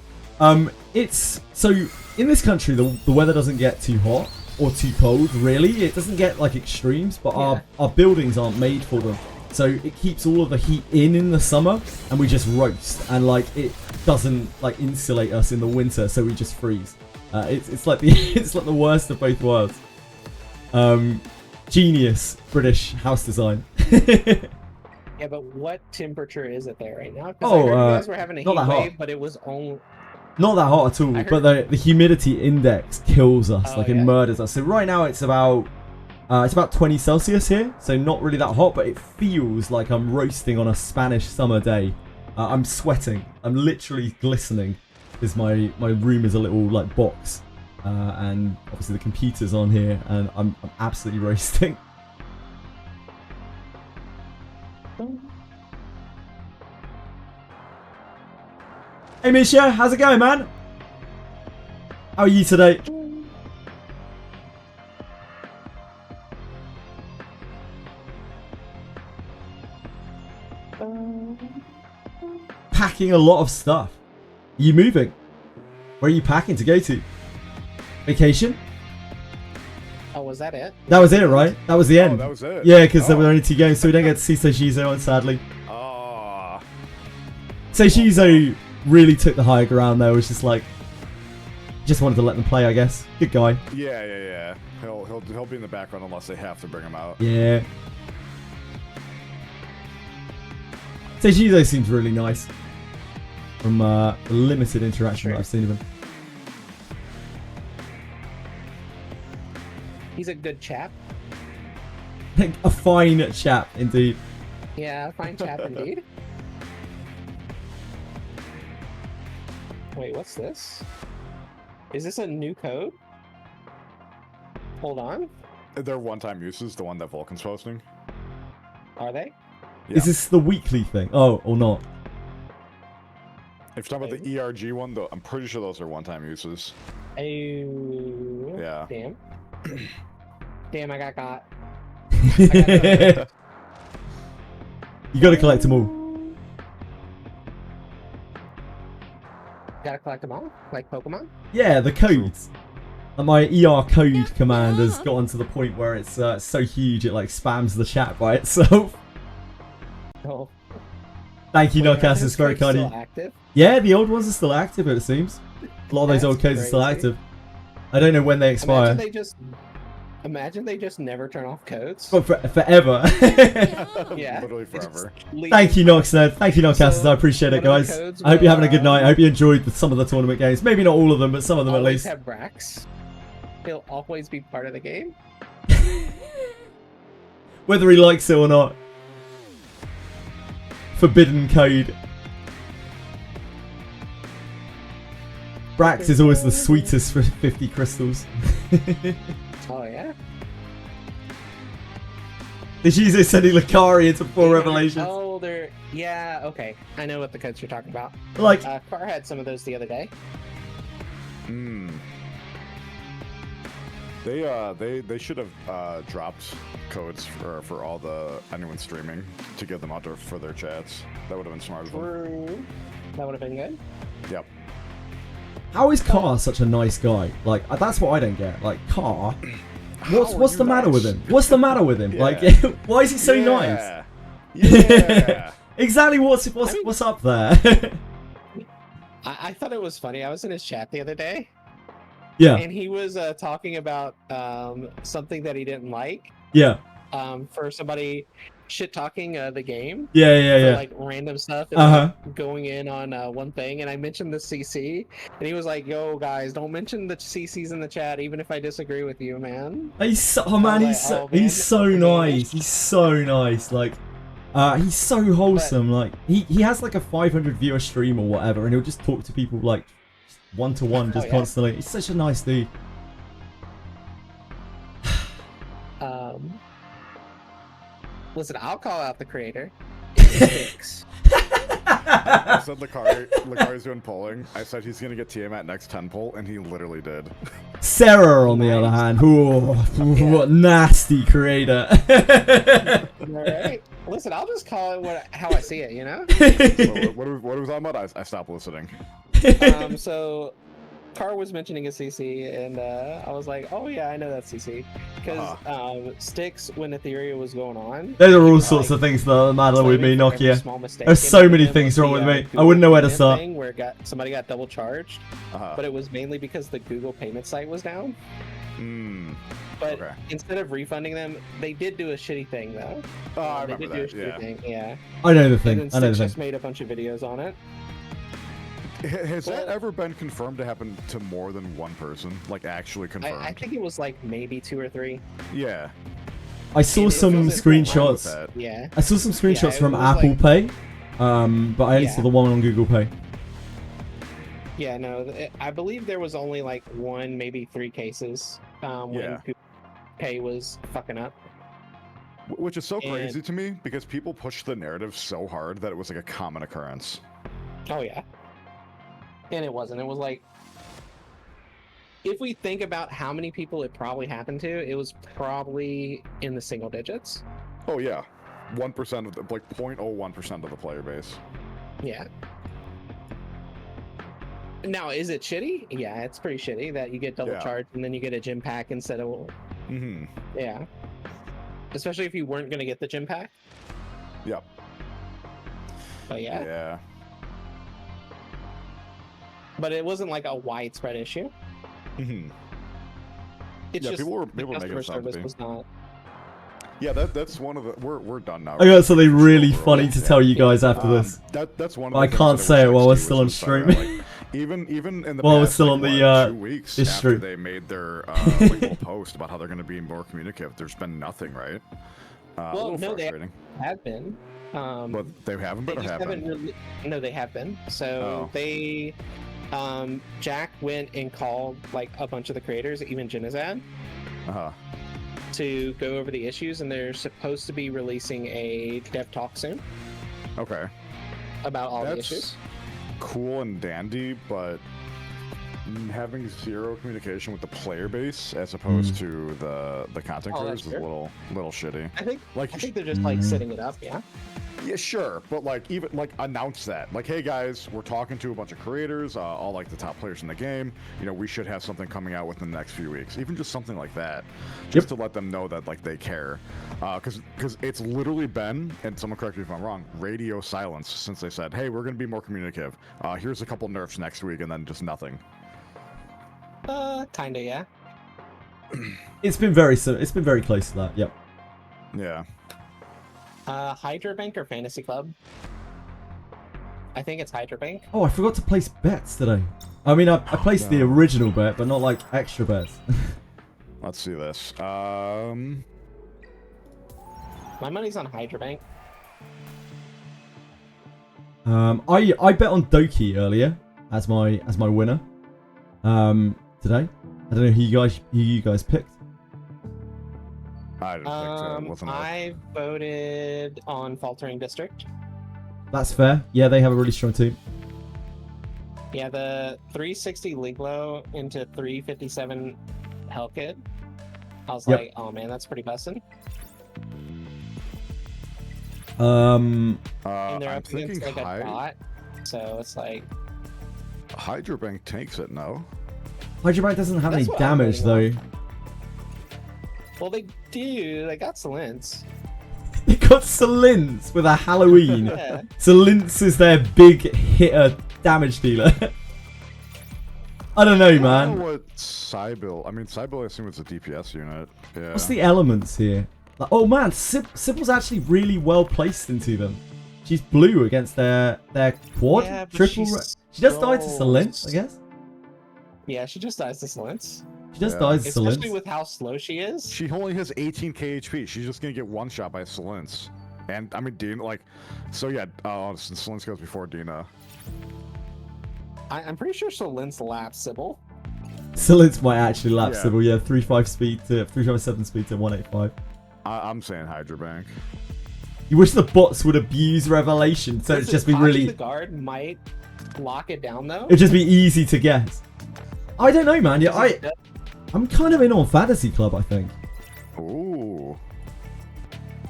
It's so in this country the weather doesn't get too hot or too cold. Really, it doesn't get like extremes. But our buildings aren't made for them, so it keeps all of the heat in the summer, and we just roast. And like it doesn't like insulate us in the winter, so we just freeze. It's like the it's like the worst of both worlds. Genius British house design. Yeah, but what temperature is it there right now? Because Oh, I heard you guys were having a not heat that hot. wave, but it was only... Not that hot at all, I but heard- the humidity index kills us. Oh, Like it yeah? murders us. So right now it's about 20 Celsius here, so not really that hot, but it feels like I'm roasting on a Spanish summer day. I'm sweating. I'm literally glistening because my room is a little like box, and obviously the computer's on here, and I'm absolutely roasting. Hey Misha, how's it going, man? How are you today? Packing a lot of stuff. Are you moving? Where are you packing to go to? Vacation? Oh, was that it? That was it, right? That was the end. that was it. Yeah, because there were only 2 games, so we don't get to see Seishizo on, sadly. Oh. Seishizo really took the higher ground though, was just like, just wanted to let them play, I guess. Good guy. Yeah. He'll be in the background unless they have to bring him out. Yeah. Seishizo seems really nice. From the limited interaction that I've seen of him. He's a good chap. A fine chap, indeed. Yeah, fine chap indeed. Wait, what's this? Is this a new code? Hold on. They're one-time uses, the one that Vulcan's posting. Are they? Yeah. Is this the weekly thing? Oh, or not? If you're talking about the ERG one, though, I'm pretty sure those are one-time uses. Oh. Yeah. Damn. Damn, I got got. You gotta collect them all. Gotta collect them all? Like Pokemon? Yeah, the codes. And my ER code command has gotten to the point where it's so huge it like spams the chat by itself. Oh. Thank you, Wait, are Nocas. those It's very codes kind still of you. active? Yeah, the old ones are still active, it seems. A lot of those That's old codes are still crazy. active. I don't know when they expire. Imagine they just never turn off codes. But forever. Yeah. Literally forever. Thank you, Noxnerd. Thank you, Nocas. I appreciate it, one of the guys. codes I hope you're having a good will, night. I hope you enjoyed some of the tournament games. Maybe not all of them, but some of them at always least. have Brax. He'll always be part of the game. Whether he likes it or not. Forbidden code. Brax is always the sweetest for 50 crystals. Oh yeah. Did you say sending Lucari into 4 Revelations? Oh, they're yeah. Okay, I know what the codes you're talking about. Like, Car had some of those the other day. They should have dropped codes for all anyone streaming to get them out there for their chats. That would have been smart of them. True. That would have been good. Yep. how is Carr such a nice guy? Like, that's what I don't get. Like, Carr, what's the matter with him? What's the matter with him? Yeah. Like, why is he so nice? Yeah. Exactly. What's up there? I thought it was funny. I was in his chat the other day. Yeah. And he was talking about something that he didn't like. Yeah. For somebody shit talking the game. Yeah. Like random stuff. And like, going in on one thing, and I mentioned the CC, and he was like, "Yo, guys, don't mention the CCs in the chat, even if I disagree with you, man." He's so nice. He's so nice. Like, he's so wholesome. Like, he has like a 500 viewer stream or whatever, and he'll just talk to people like one to one, just constantly. He's such a nice dude. Listen, I'll call out the creator. Sticks. I said Lucari's doing polling. I said he's gonna get Tiamat next 10 poll, and he literally did. Sarah, on the other hand, what nasty creator. Alright. Listen, I'll just call it how I see it, you know? What was talking about? I stopped listening. So Car was mentioning a CC, and I was like, "Oh yeah, I know that CC." Because Sticks, when Etheria was going on, there are all sorts of things that matter with me, Nokia. There's so many things wrong with me. I wouldn't know where to start. Where somebody got double charged, but it was mainly because the Google payment site was down. But instead of refunding them, they did do a shitty thing though. I they remember did do that. a shitty thing. Yeah. I know the thing. And then Sticks just made a bunch of videos on it. Has that ever been confirmed to happen to more than one person? Like, actually confirmed? I think it was like maybe 2 or 3. Yeah. I saw some screenshots. Yeah. I saw some screenshots from Apple Pay, but I only saw the one on Google Pay. Yeah, no, I believe there was only like 1, maybe 3 cases when Google Pay was fucking up. Which is so crazy to me, because people pushed the narrative so hard that it was like a common occurrence. Oh yeah. And it wasn't. It was like, if we think about how many people it probably happened to, it was probably in the single digits. Oh yeah, 1% of the 0.01% of the player base. Yeah. Now, is it shitty? Yeah, it's pretty shitty that you get double charged and then you get a gym pack instead of. Yeah. Especially if you weren't gonna get the gym pack. Yep. But yeah. Yeah. But it wasn't like a widespread issue. It's just people were customer service was not. Yeah, that's one of the. We're done now. I got something really funny to tell you guys after this. That's one. Of I can't say it while we're still on stream. Like, even in the while past, we're still on the 2 weeks this after stream. they made their little post about how they're going to be more communicative, there's been nothing, right? Well, no, they have been. But they haven't been, or haven't? No, they have been. So they. Jack went and called like a bunch of the creators, even Genizad, to go over the issues, and they're supposed to be releasing a dev talk soon. Okay. About all the issues. Cool and dandy, but having zero communication with the player base as opposed to the content creators is a little shitty. I think they're just like setting it up, yeah. Yeah, sure, but like even like announce that, like, hey guys, we're talking to a bunch of creators, all like the top players in the game. You know, we should have something coming out within the next few weeks, even just something like that, just to let them know that like they care, because it's literally been, and someone correct me if I'm wrong, radio silence since they said, hey, we're gonna be more communicative. Here's a couple nerfs next week, and then just nothing. Kinda, yeah. It's been very close to that. Yep. Yeah. Hydra Bank or Fantasy Club? I think it's Hydra Bank. Oh, I forgot to place bets today. I mean, I placed the original bet, but not like extra bets. Let's see this. My money's on Hydra Bank. I bet on Doki earlier as my winner. Today. I don't know who you guys picked. I didn't think it wasn't I voted on Faltering District. That's fair. Yeah, they have a really strong team. Yeah, the 360 Liglo into 357 Hellkid. I was like, oh man, that's pretty bussin'. And they're I'm up against thinking like a bot, so it's like Hydra Bank takes it, no? Hydra Bank doesn't have any That's what I damage really though. well, they do. They got Salins. They got Salins with a Halloween. Yeah. Salins is their big hitter damage dealer. I don't know, I don't man. know what Sybil. I mean, Sybil, I assume it's a DPS unit. Yeah. What's the elements here? Like, oh man, Sybil's actually really well placed into them. She's blue against their quad, Yeah, but triple. she's She just died to so- Salins, I guess. Yeah, she just dies to Salins. She just Yeah. dies to Especially Salins. with how slow she is. She only has 18k HP. She's just gonna get one shot by Salins. And I mean, Dina, like, so yeah, Salins goes before Dina. I'm pretty sure Salins laps Sybil. Salins might actually lap Yeah. Sybil. Yeah, 357 speed to 185. I'm saying Hydra Bank. You wish the bots would abuse Revelation, so it'd just be Kachi really. the guard might lock it down though. It'd just be easy to guess. I don't know, man. Yeah, I'm kind of in on Fantasy Club. I think. Ooh.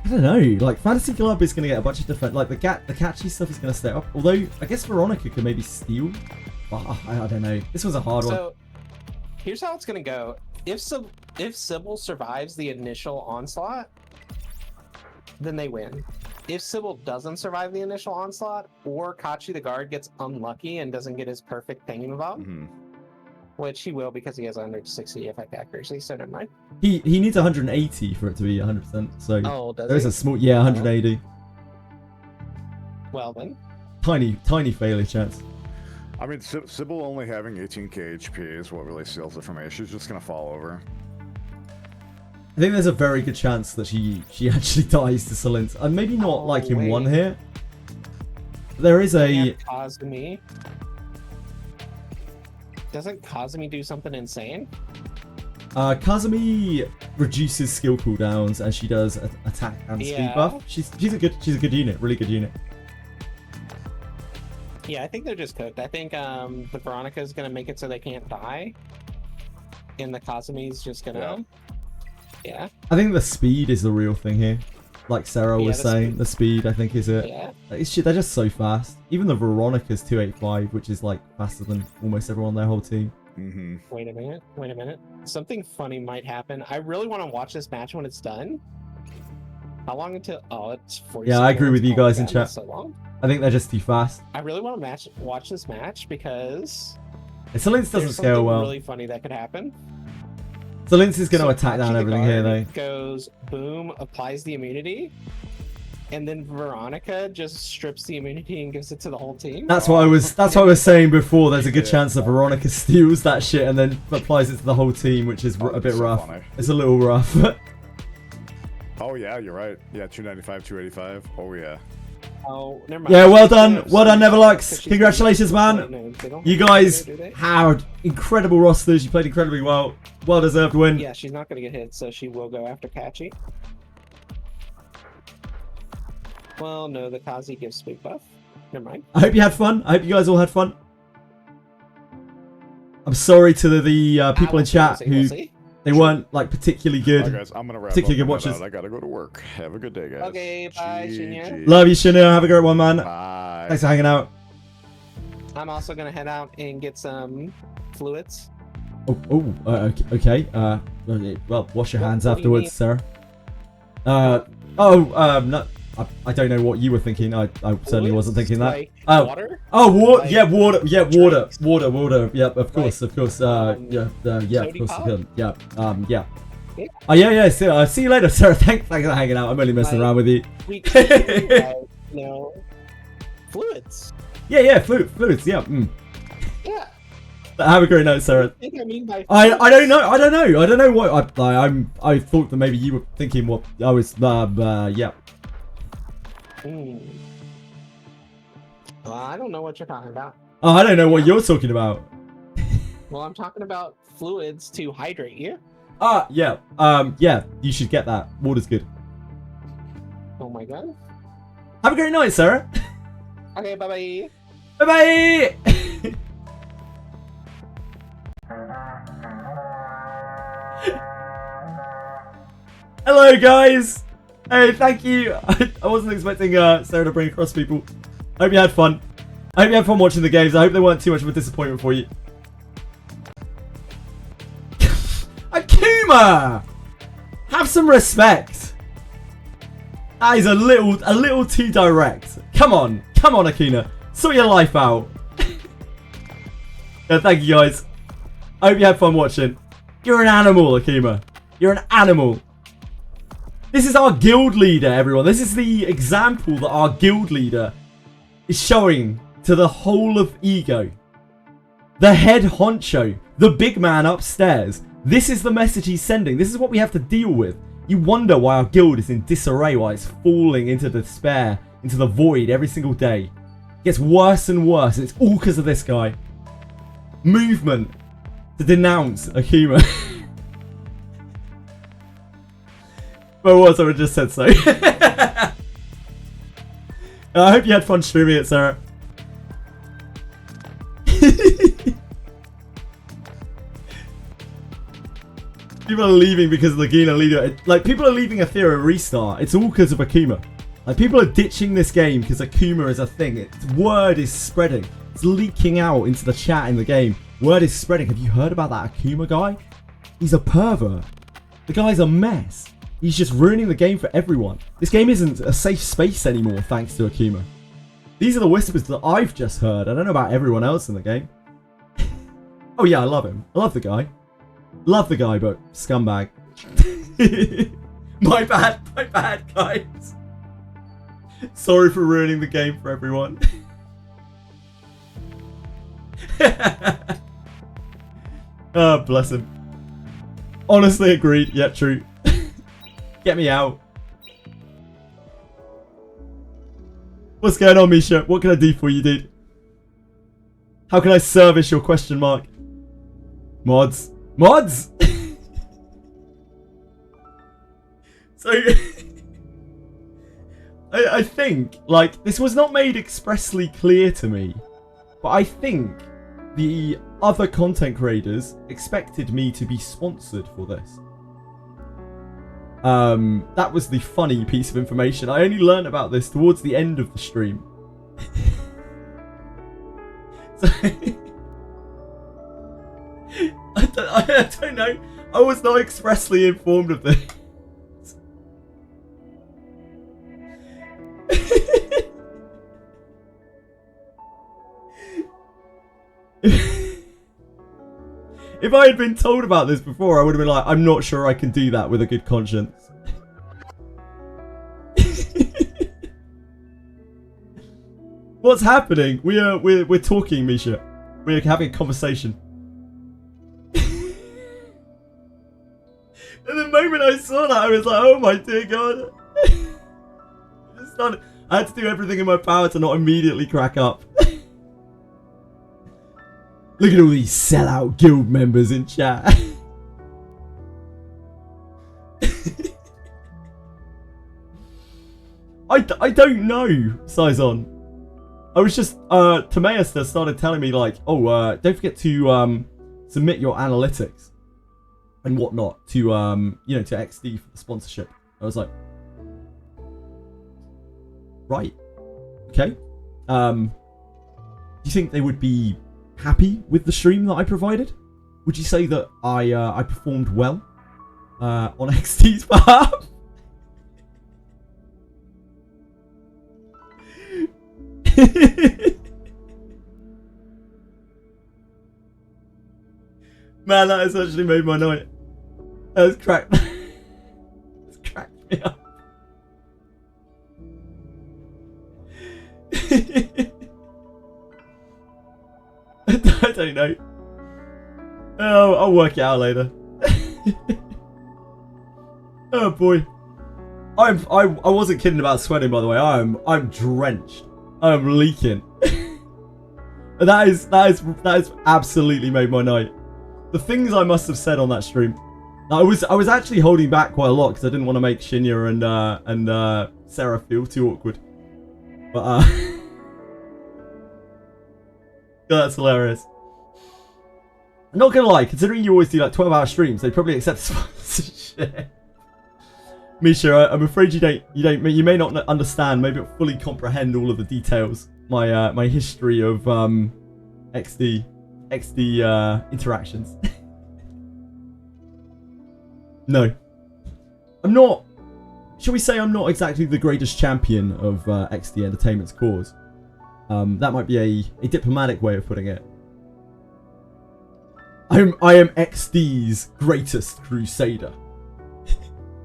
I don't know. Like Fantasy Club is gonna get a bunch of different. Like the catchy stuff is gonna stay up. Although I guess Veronica could maybe steal. But I don't know. This was a hard one. So here's how it's gonna go. If Sybil survives the initial onslaught, then they win. If Sybil doesn't survive the initial onslaught, or Kachi the guard gets unlucky and doesn't get his perfect thingamabob, which he will because he has 160 effect accuracy, so never mind. He needs 180 for it to be 100%. So Oh, does there's he? a small 180. Well then. Tiny failure chance. I mean, Sybil only having 18k HP is what really seals it for me. She's just gonna fall over. I think there's a very good chance that she actually dies to Salins. And maybe not like in one wait. here. There is They have a. Kazumi. Doesn't Kazumi do something insane? Kazumi reduces skill cooldowns and she does attack and speed Yeah. buff. She's a good unit, really good unit. Yeah, I think they're just cooked. I think the Veronica is gonna make it so they can't die, and the Kazumi's just gonna. Yeah. I think the speed is the real thing here. Like Sarah Yeah, was the saying, speed. the speed I think is it. Yeah. Like, they're just so fast. Even the Veronica's 285, which is like faster than almost everyone on their whole team. Wait a minute. Something funny might happen. I really want to watch this match when it's done. How long until? Oh, it's 40 Yeah, I agree with you seconds. Oh my guys in God, chat. that's so long. I think they're just too fast. I really want to watch this match because Salins doesn't there's scale something well. really funny that could happen. Salins is going to So attack down Kachi the everything here guard though. Goes boom, applies the immunity, and then Veronica just strips the immunity and gives it to the whole team. That's what I was saying before. There's a good chance that Veronica steals that shit and then applies it to the whole team, which is a bit so rough. funny. It's a little rough. Oh yeah, you're right. Yeah, 295, 285. Oh yeah. Oh, never mind. Yeah, well She's done. gonna- Well done, because Neverlux. she's Congratulations, gonna- man. No, they don't You have guys to do they? had incredible rosters. You played incredibly well. Well deserved win. Yeah, she's not gonna get hit, so she will go after Kachi. Well, no, the Kazi gives speed buff. Never mind. I hope you had fun. I hope you guys all had fun. I'm sorry to the people in chat who they weren't like particularly good. Alright, guys, I'm gonna wrap particularly up good and head watchers. out. I gotta go to work. Have a good day, guys. Okay, bye, Shinya. Love you, Chanel. Have a great one, man. Bye. Thanks for hanging out. I'm also gonna head out and get some fluids. Okay. Well, wash your hands what do you afterwards, mean? Sarah. No. I don't know what you were thinking. I certainly wasn't thinking that. Like Oh, water? water. Like Yeah, water. Yeah, water. drinks? Water. Yep, of course. Like, Of course. Yeah, of course. pop? Yeah. Yeah. Yeah. Oh yeah. See you later, Sarah. Thanks for hanging out. I'm only messing Like, around with you. Fluids. Yeah. Fluids. Yeah. Yeah. Have a great night, Sarah. What do you think I mean by I don't know. I don't know what I thought that maybe you were thinking what I was. Yeah. Well, I don't know what you're talking about. Oh, I don't know what you're talking about. Well, I'm talking about fluids to hydrate you. Yeah. Yeah. You should get that. Water's good. Oh my god. Have a great night, Sarah. Okay, bye bye. Bye bye. Hello, guys. Hey, thank you. I wasn't expecting Sarah to bring across people. I hope you had fun. I hope you had fun watching the games. I hope they weren't too much of a disappointment for you. Akuma! Have some respect. That is a little too direct. Come on, Akuna. Sort your life out. Yeah, thank you, guys. I hope you had fun watching. You're an animal, Akuma. You're an animal. This is our guild leader, everyone. This is the example that our guild leader is showing to the whole of Ego. The head honcho, the big man upstairs. This is the message he's sending. This is what we have to deal with. You wonder why our guild is in disarray, why it's falling into despair, into the void every single day. It gets worse and worse, and it's all because of this guy. Movement to denounce Akuma. Well, what? I would have just said so. I hope you had fun streaming it, Sarah. People are leaving because of the Gina leader. Like, people are leaving Etheria Restart. It's all because of Akuma. Like, people are ditching this game because Akuma is a thing. Its word is spreading. It's leaking out into the chat in the game. Word is spreading. Have you heard about that Akuma guy? He's a pervert. The guy's a mess. He's just ruining the game for everyone. This game isn't a safe space anymore thanks to Akuma. These are the whispers that I've just heard. I don't know about everyone else in the game. Oh yeah, I love him. I love the guy. Love the guy, but scumbag. My bad, guys. Sorry for ruining the game for everyone. Oh, bless him. Honestly, agreed. Yeah, true. Get me out. What's going on, Misha? What can I do for you, dude? How can I service your question mark? Mods. Mods! So, I think, like, this was not made expressly clear to me, but I think the other content creators expected me to be sponsored for this. That was the funny piece of information. I only learned about this towards the end of the stream. So, I don't know. I was not expressly informed of this. If I had been told about this before, I would have been like, I'm not sure I can do that with a good conscience. What's happening? We're talking, Misha. We're having a conversation. And the moment I saw that, I was like, oh my dear God. I had to do everything in my power to not immediately crack up. Look at all these sellout guild members in chat. I don't know, Saison. I was just, Timaeus started telling me like, oh, don't forget to submit your analytics and whatnot to, you know, to XD for the sponsorship. I was like, right, okay. Do you think they would be happy with the stream that I provided? Would you say that I performed well on XD's behalf? Man, that has actually made my night. That has cracked. It's cracked me up. I don't know. Oh, I'll work it out later. Oh boy. I wasn't kidding about sweating, by the way. I'm drenched. I'm leaking. That is absolutely made my night. The things I must have said on that stream. I was actually holding back quite a lot because I didn't want to make Shinya and Sarah feel too awkward. But that's hilarious. I'm not gonna lie, considering you always do like 12-hour streams, they probably accept sponsorship. Misha, I'm afraid you may not understand, maybe not fully comprehend all of the details. My history of XD interactions. No, I'm not. Shall we say I'm not exactly the greatest champion of XD Entertainment's cause? That might be a diplomatic way of putting it. I am XD's greatest crusader.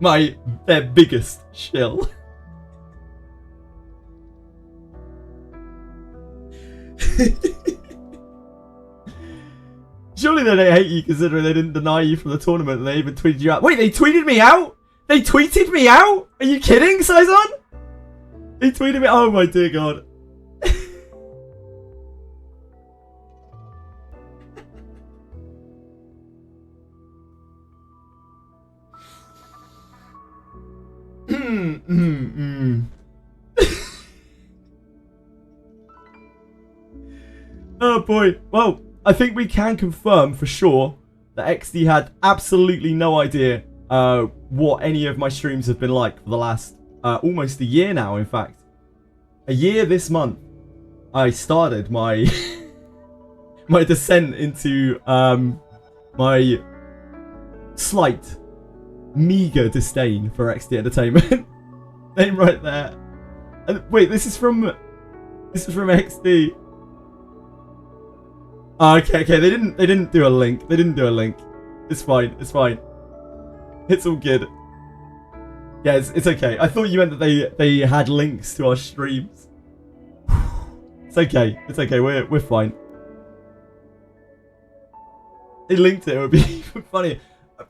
Their biggest shill. Surely they don't hate you considering they didn't deny you from the tournament and they even tweeted you out. Wait, they tweeted me out? They tweeted me out? Are you kidding, Saizon? They tweeted me. Oh my dear god. Oh boy. Well, I think we can confirm for sure that XD had absolutely no idea what any of my streams have been like for the last almost a year now, in fact. A year this month, I started my my descent into my slight, meager disdain for XD Entertainment. Name right there. And wait, this is from XD. Oh, okay, they didn't do a link. They didn't do a link. It's fine. It's fine. It's all good. Yeah, it's okay. I thought you meant that they had links to our streams. It's okay. It's okay. We're fine. They linked it. It would be funny.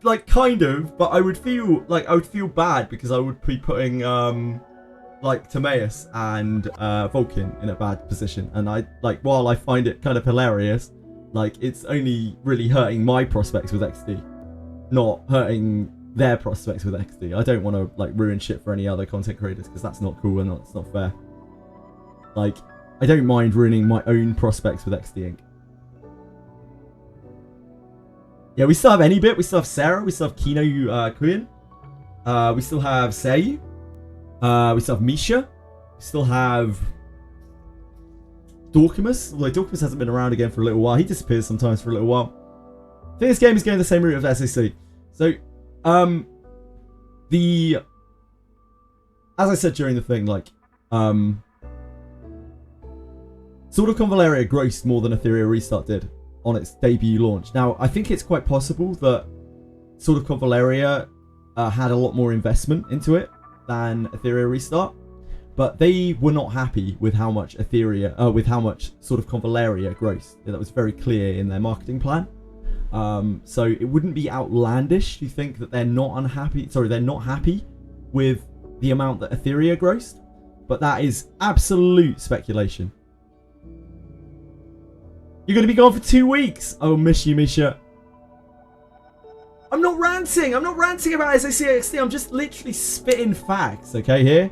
Like, kind of, but I would feel bad because I would be putting like Timaeus and Vulcan in a bad position, and while I find it kind of hilarious, like it's only really hurting my prospects with XD, not hurting their prospects with XD. I don't want to like ruin shit for any other content creators because that's not cool and that's not fair. Like, I don't mind ruining my own prospects with XD Inc. Yeah, we still have Anybit, we still have Sarah, we still have Kino Kuyan, we still have Seiyu, we still have Misha, we still have Dorkimus, although Dorkimus hasn't been around again for a little while. He disappears sometimes for a little while. I think this game is going the same route as SAC. So, as I said during the thing, like, Sword of Convaleria grossed more than Etheria Restart did on its debut launch. Now, I think it's quite possible that Sword of Convaleria had a lot more investment into it than Etheria Restart, but they were not happy with how much Sword of Convaleria grossed. That was very clear in their marketing plan. So it wouldn't be outlandish to think that they're not happy with the amount that Etheria grossed, but that is absolute speculation. You're going to be gone for 2 weeks. Oh, miss you, Misha. I'm not ranting. I'm not ranting about SACXD. I'm just literally spitting facts, okay, here?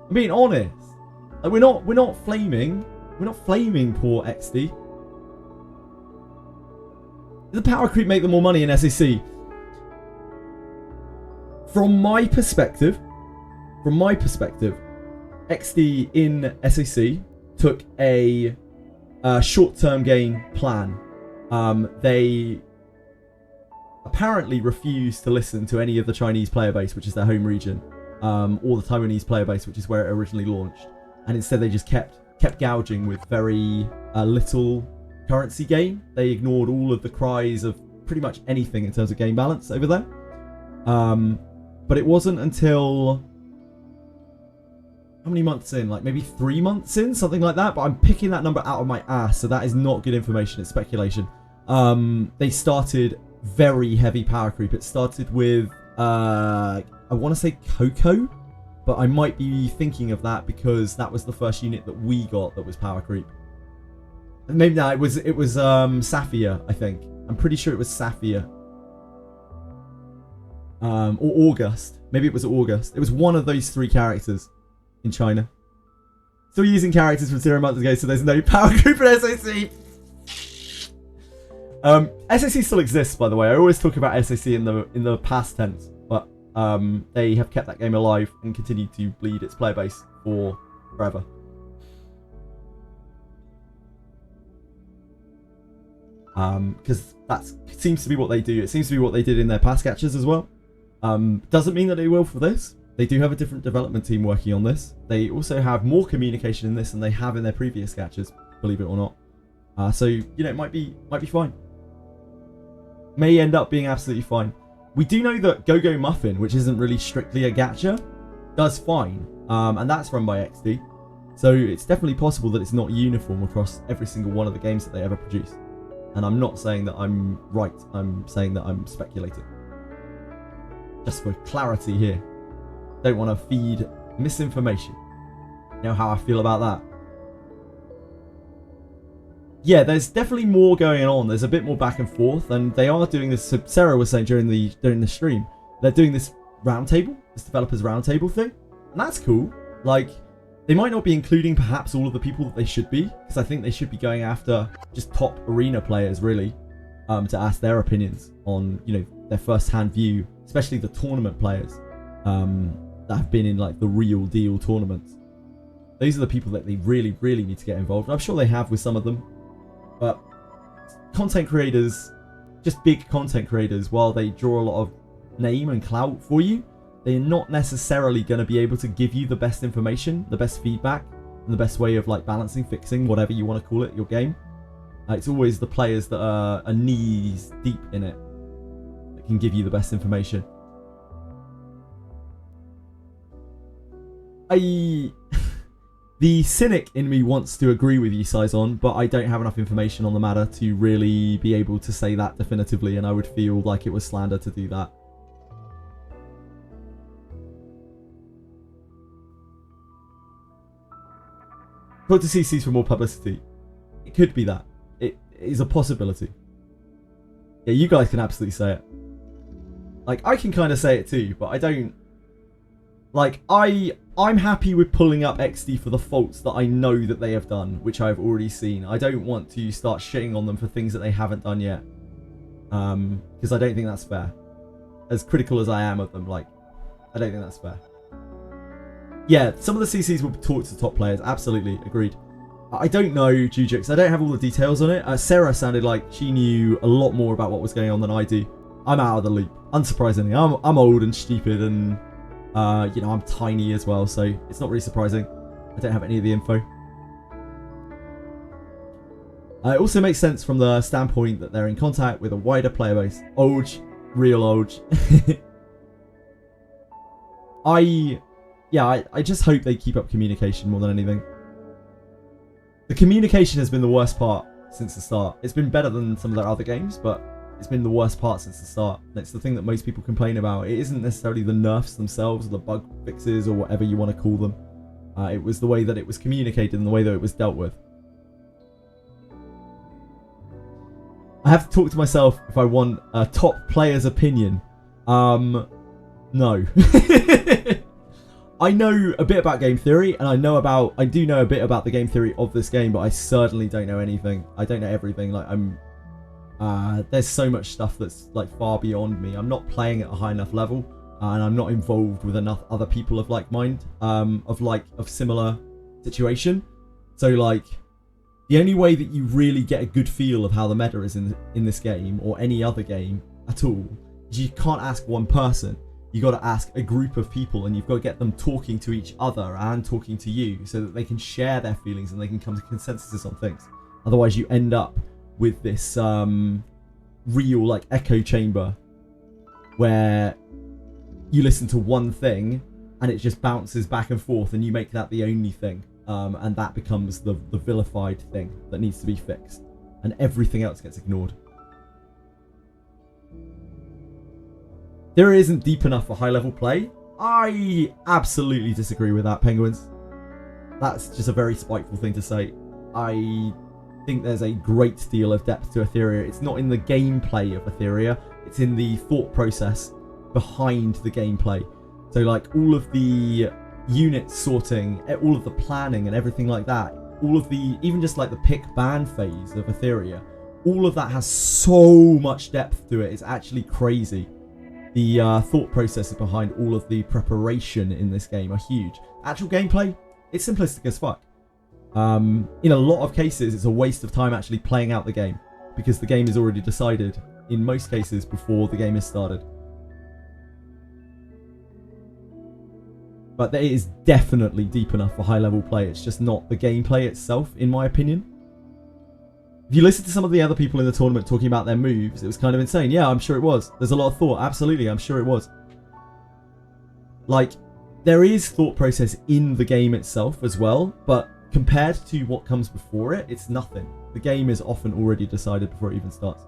I'm being honest. Like, we're not flaming. We're not flaming poor XD. Does the power creep make them more money in SAC? From my perspective, XD in SAC took a short-term gain plan. They apparently refused to listen to any of the Chinese player base, which is their home region, or the Taiwanese player base, which is where it originally launched, and instead they just kept gouging with very little currency gain. They ignored all of the cries of pretty much anything in terms of game balance over there. But it wasn't until how many months in? Like maybe 3 months in, something like that. But I'm picking that number out of my ass, so that is not good information. It's speculation. they started very heavy power creep. It started with, I want to say Coco, but I might be thinking of that because that was the first unit that we got that was power creep. Maybe no, it was Saphir, I think. I'm pretty sure it was Saphir. Or August. Maybe it was August. It was one of those 3 characters in China. Still using characters from 0 months ago, so there's no power group in SAC. SAC still exists, by the way. I always talk about SAC in the past tense, but they have kept that game alive and continued to bleed its player base for forever. Because that seems to be what they do. It seems to be what they did in their pass catchers as well. Doesn't mean that they will for this. They do have a different development team working on this. They also have more communication in this than they have in their previous catchers, believe it or not. So you know, it might be fine. May end up being absolutely fine. We do know that Go-Go Muffin, which isn't really strictly a gacha, does fine, and that's run by XD. So it's definitely possible that it's not uniform across every single one of the games that they ever produce. And I'm not saying that I'm right, I'm saying that I'm speculating. Just for clarity here. Don't want to feed misinformation. You know how I feel about that? Yeah, there's definitely more going on. There's a bit more back and forth, and they are doing this. So Sarah was saying during the stream, they're doing this roundtable, this developers roundtable thing, and that's cool. Like, they might not be including perhaps all of the people that they should be, because I think they should be going after just top arena players really, to ask their opinions on, you know, their first-hand view, especially the tournament players that have been in like the real deal tournaments. These are the people that they really, really need to get involved. I'm sure they have with some of them. But content creators, just big content creators, while they draw a lot of name and clout for you, they're not necessarily going to be able to give you the best information, the best feedback, and the best way of like balancing, fixing, whatever you want to call it, your game. It's always the players that are knees deep in it that can give you the best information. The cynic in me wants to agree with you, Saison, but I don't have enough information on the matter to really be able to say that definitively, and I would feel like it was slander to do that. Put to CCs for more publicity. It could be that. It is a possibility. Yeah, you guys can absolutely say it. Like, I can kind of say it too, but I don't... Like, I'm happy with pulling up XD for the faults that I know that they have done, which I've already seen. I don't want to start shitting on them for things that they haven't done yet. Because I don't think that's fair. As critical as I am of them, like, I don't think that's fair. Yeah, some of the CCs will talk to the top players. Absolutely, agreed. I don't know, Jujix. I don't have all the details on it. Sarah sounded like she knew a lot more about what was going on than I do. I'm out of the loop. Unsurprisingly, I'm old and stupid, and you know, I'm tiny as well, so it's not really surprising. I don't have any of the info. It also makes sense from the standpoint that they're in contact with a wider player base. Oj, real Oj. I just hope they keep up communication more than anything. The communication has been the worst part since the start. It's been better than some of their other games, but it's been the worst part since the start. And it's the thing that most people complain about. It isn't necessarily the nerfs themselves, or the bug fixes, or whatever you want to call them. It was the way that it was communicated and the way that it was dealt with. I have to talk to myself if I want a top player's opinion. No. I know a bit about game theory, and I do know a bit about the game theory of this game, but I certainly don't know anything. I don't know everything. Like, there's so much stuff that's like far beyond me. I'm not playing at a high enough level, and I'm not involved with enough other people of like mind, of similar situation. So like, the only way that you really get a good feel of how the meta is in this game, or any other game at all, is you can't ask one person. You got to ask a group of people, and you've got to get them talking to each other and talking to you, so that they can share their feelings and they can come to consensus on things. Otherwise, you end up with this real like echo chamber where you listen to one thing and it just bounces back and forth, and you make that the only thing, and that becomes the vilified thing that needs to be fixed, and everything else gets ignored. Etheria isn't deep enough for high-level play. I absolutely disagree with that, Penguins. That's just a very spiteful thing to say. I think there's a great deal of depth to Etheria. It's not in the gameplay of Etheria. It's in the thought process behind the gameplay. So like all of the unit sorting, all of the planning and everything like that, all of the, even just like the pick ban phase of Etheria, all of that has so much depth to it. It's actually crazy. The thought processes behind all of the preparation in this game are huge. Actual gameplay, it's simplistic as fuck. In a lot of cases, it's a waste of time actually playing out the game because the game is already decided in most cases before the game is started. But it is definitely deep enough for high-level play. It's just not the gameplay itself, in my opinion. If you listen to some of the other people in the tournament talking about their moves, it was kind of insane. Yeah, I'm sure it was. There's a lot of thought. Absolutely, I'm sure it was. Like, there is thought process in the game itself as well, but compared to what comes before it, it's nothing. The game is often already decided before it even starts.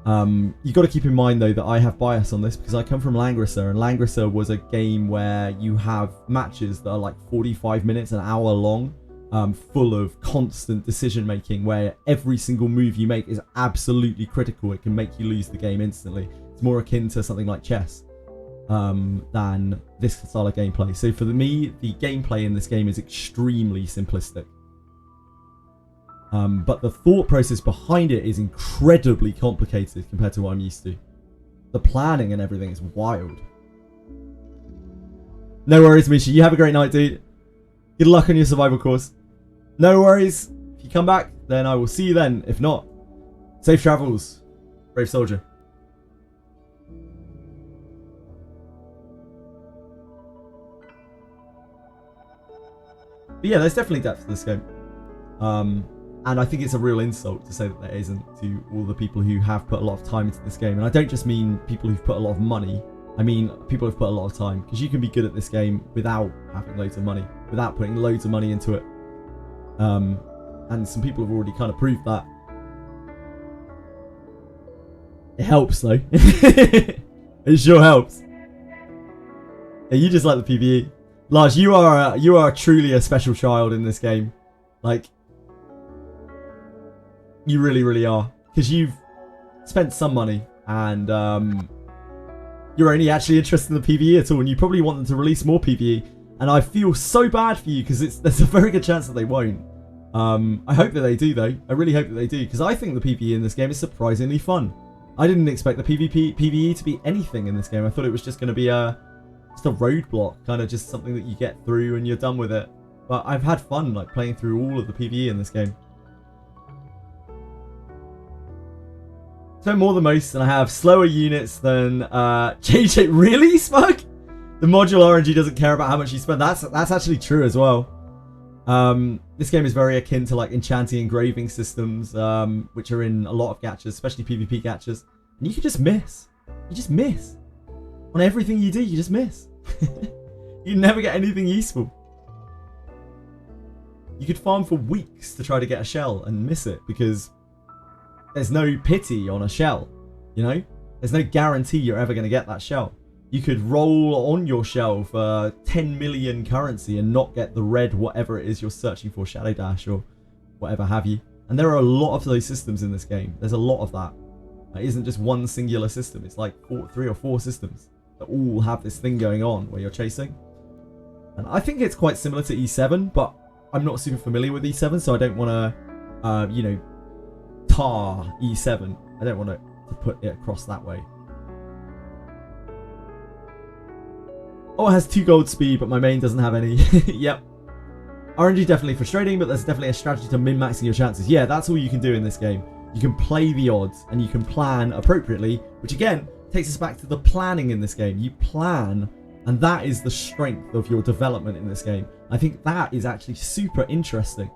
You've got to keep in mind, though, that I have bias on this because I come from Langrisser, and Langrisser was a game where you have matches that are like 45 minutes, an hour long, full of constant decision making where every single move you make is absolutely critical. It can make you lose the game instantly. It's more akin to something like chess than this style of gameplay. So for me, the gameplay in this game is extremely simplistic. But the thought process behind it is incredibly complicated compared to what I'm used to. The planning and everything is wild. No worries, Misha. You have a great night, dude. Good luck on your survival course. No worries. If you come back, then I will see you then. If not, safe travels, brave soldier. But yeah, there's definitely depth to this game. And I think it's a real insult to say that there isn't to all the people who have put a lot of time into this game. And I don't just mean people who've put a lot of money. I mean people who've put a lot of time. Because you can be good at this game without having loads of money. Without putting loads of money into it. And some people have already kind of proved that. It helps though. It sure helps. Yeah, you just like the PvE. Lars, you are truly a special child in this game. Like, you really, really are. Because you've spent some money and you're only actually interested in the PvE at all, and you probably want them to release more PvE. And I feel so bad for you because there's a very good chance that they won't. I hope that they do though. I really hope that they do, because I think the PvE in this game is surprisingly fun. I didn't expect the PvE to be anything in this game. I thought it was just going to be just a roadblock, kind of just something that you get through and you're done with it. But I've had fun like playing through all of the PvE in this game. Spent more than most, and I have slower units than JJ. Really, Smug? The module RNG doesn't care about how much you spend. That's actually true as well. This game is very akin to like enchanting engraving systems, which are in a lot of gachas, especially PvP gachas. And you can just miss. You just miss. On everything you do, you just miss. You never get anything useful. You could farm for weeks to try to get a shell and miss it because there's no pity on a shell, you know? There's no guarantee you're ever going to get that shell. You could roll on your shell for 10 million currency and not get the red whatever it is you're searching for, Shadow Dash or whatever have you. And there are a lot of those systems in this game. There's a lot of that. It isn't just one singular system. It's like 3 or 4 systems that all have this thing going on where you're chasing. And I think it's quite similar to E7, but I'm not super familiar with E7, so I don't want to, you know, tar E7. I don't want to put it across that way. Oh, it has 2 gold speed, but my main doesn't have any. Yep. RNG definitely frustrating, but there's definitely a strategy to min-maxing your chances. Yeah, that's all you can do in this game. You can play the odds, and you can plan appropriately, which again, takes us back to the planning in this game. You plan, and that is the strength of your development in this game. I think that is actually super interesting.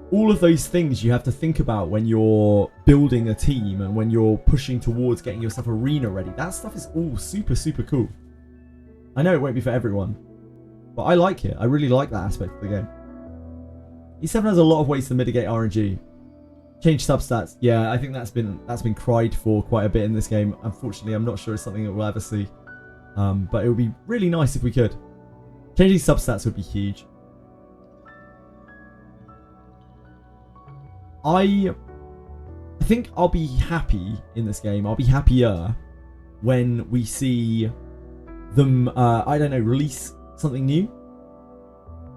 All of those things you have to think about when you're building a team and when you're pushing towards getting yourself arena ready. That stuff is all super, super cool. I know it won't be for everyone, but I like it. I really like that aspect of the game. E7 has a lot of ways to mitigate RNG. Change substats. Yeah, I think that's been cried for quite a bit in this game. Unfortunately, I'm not sure it's something that we'll ever see. But it would be really nice if we could. Changing substats would be huge. I think I'll be happy in this game. I'll be happier when we see them, I don't know, release something new.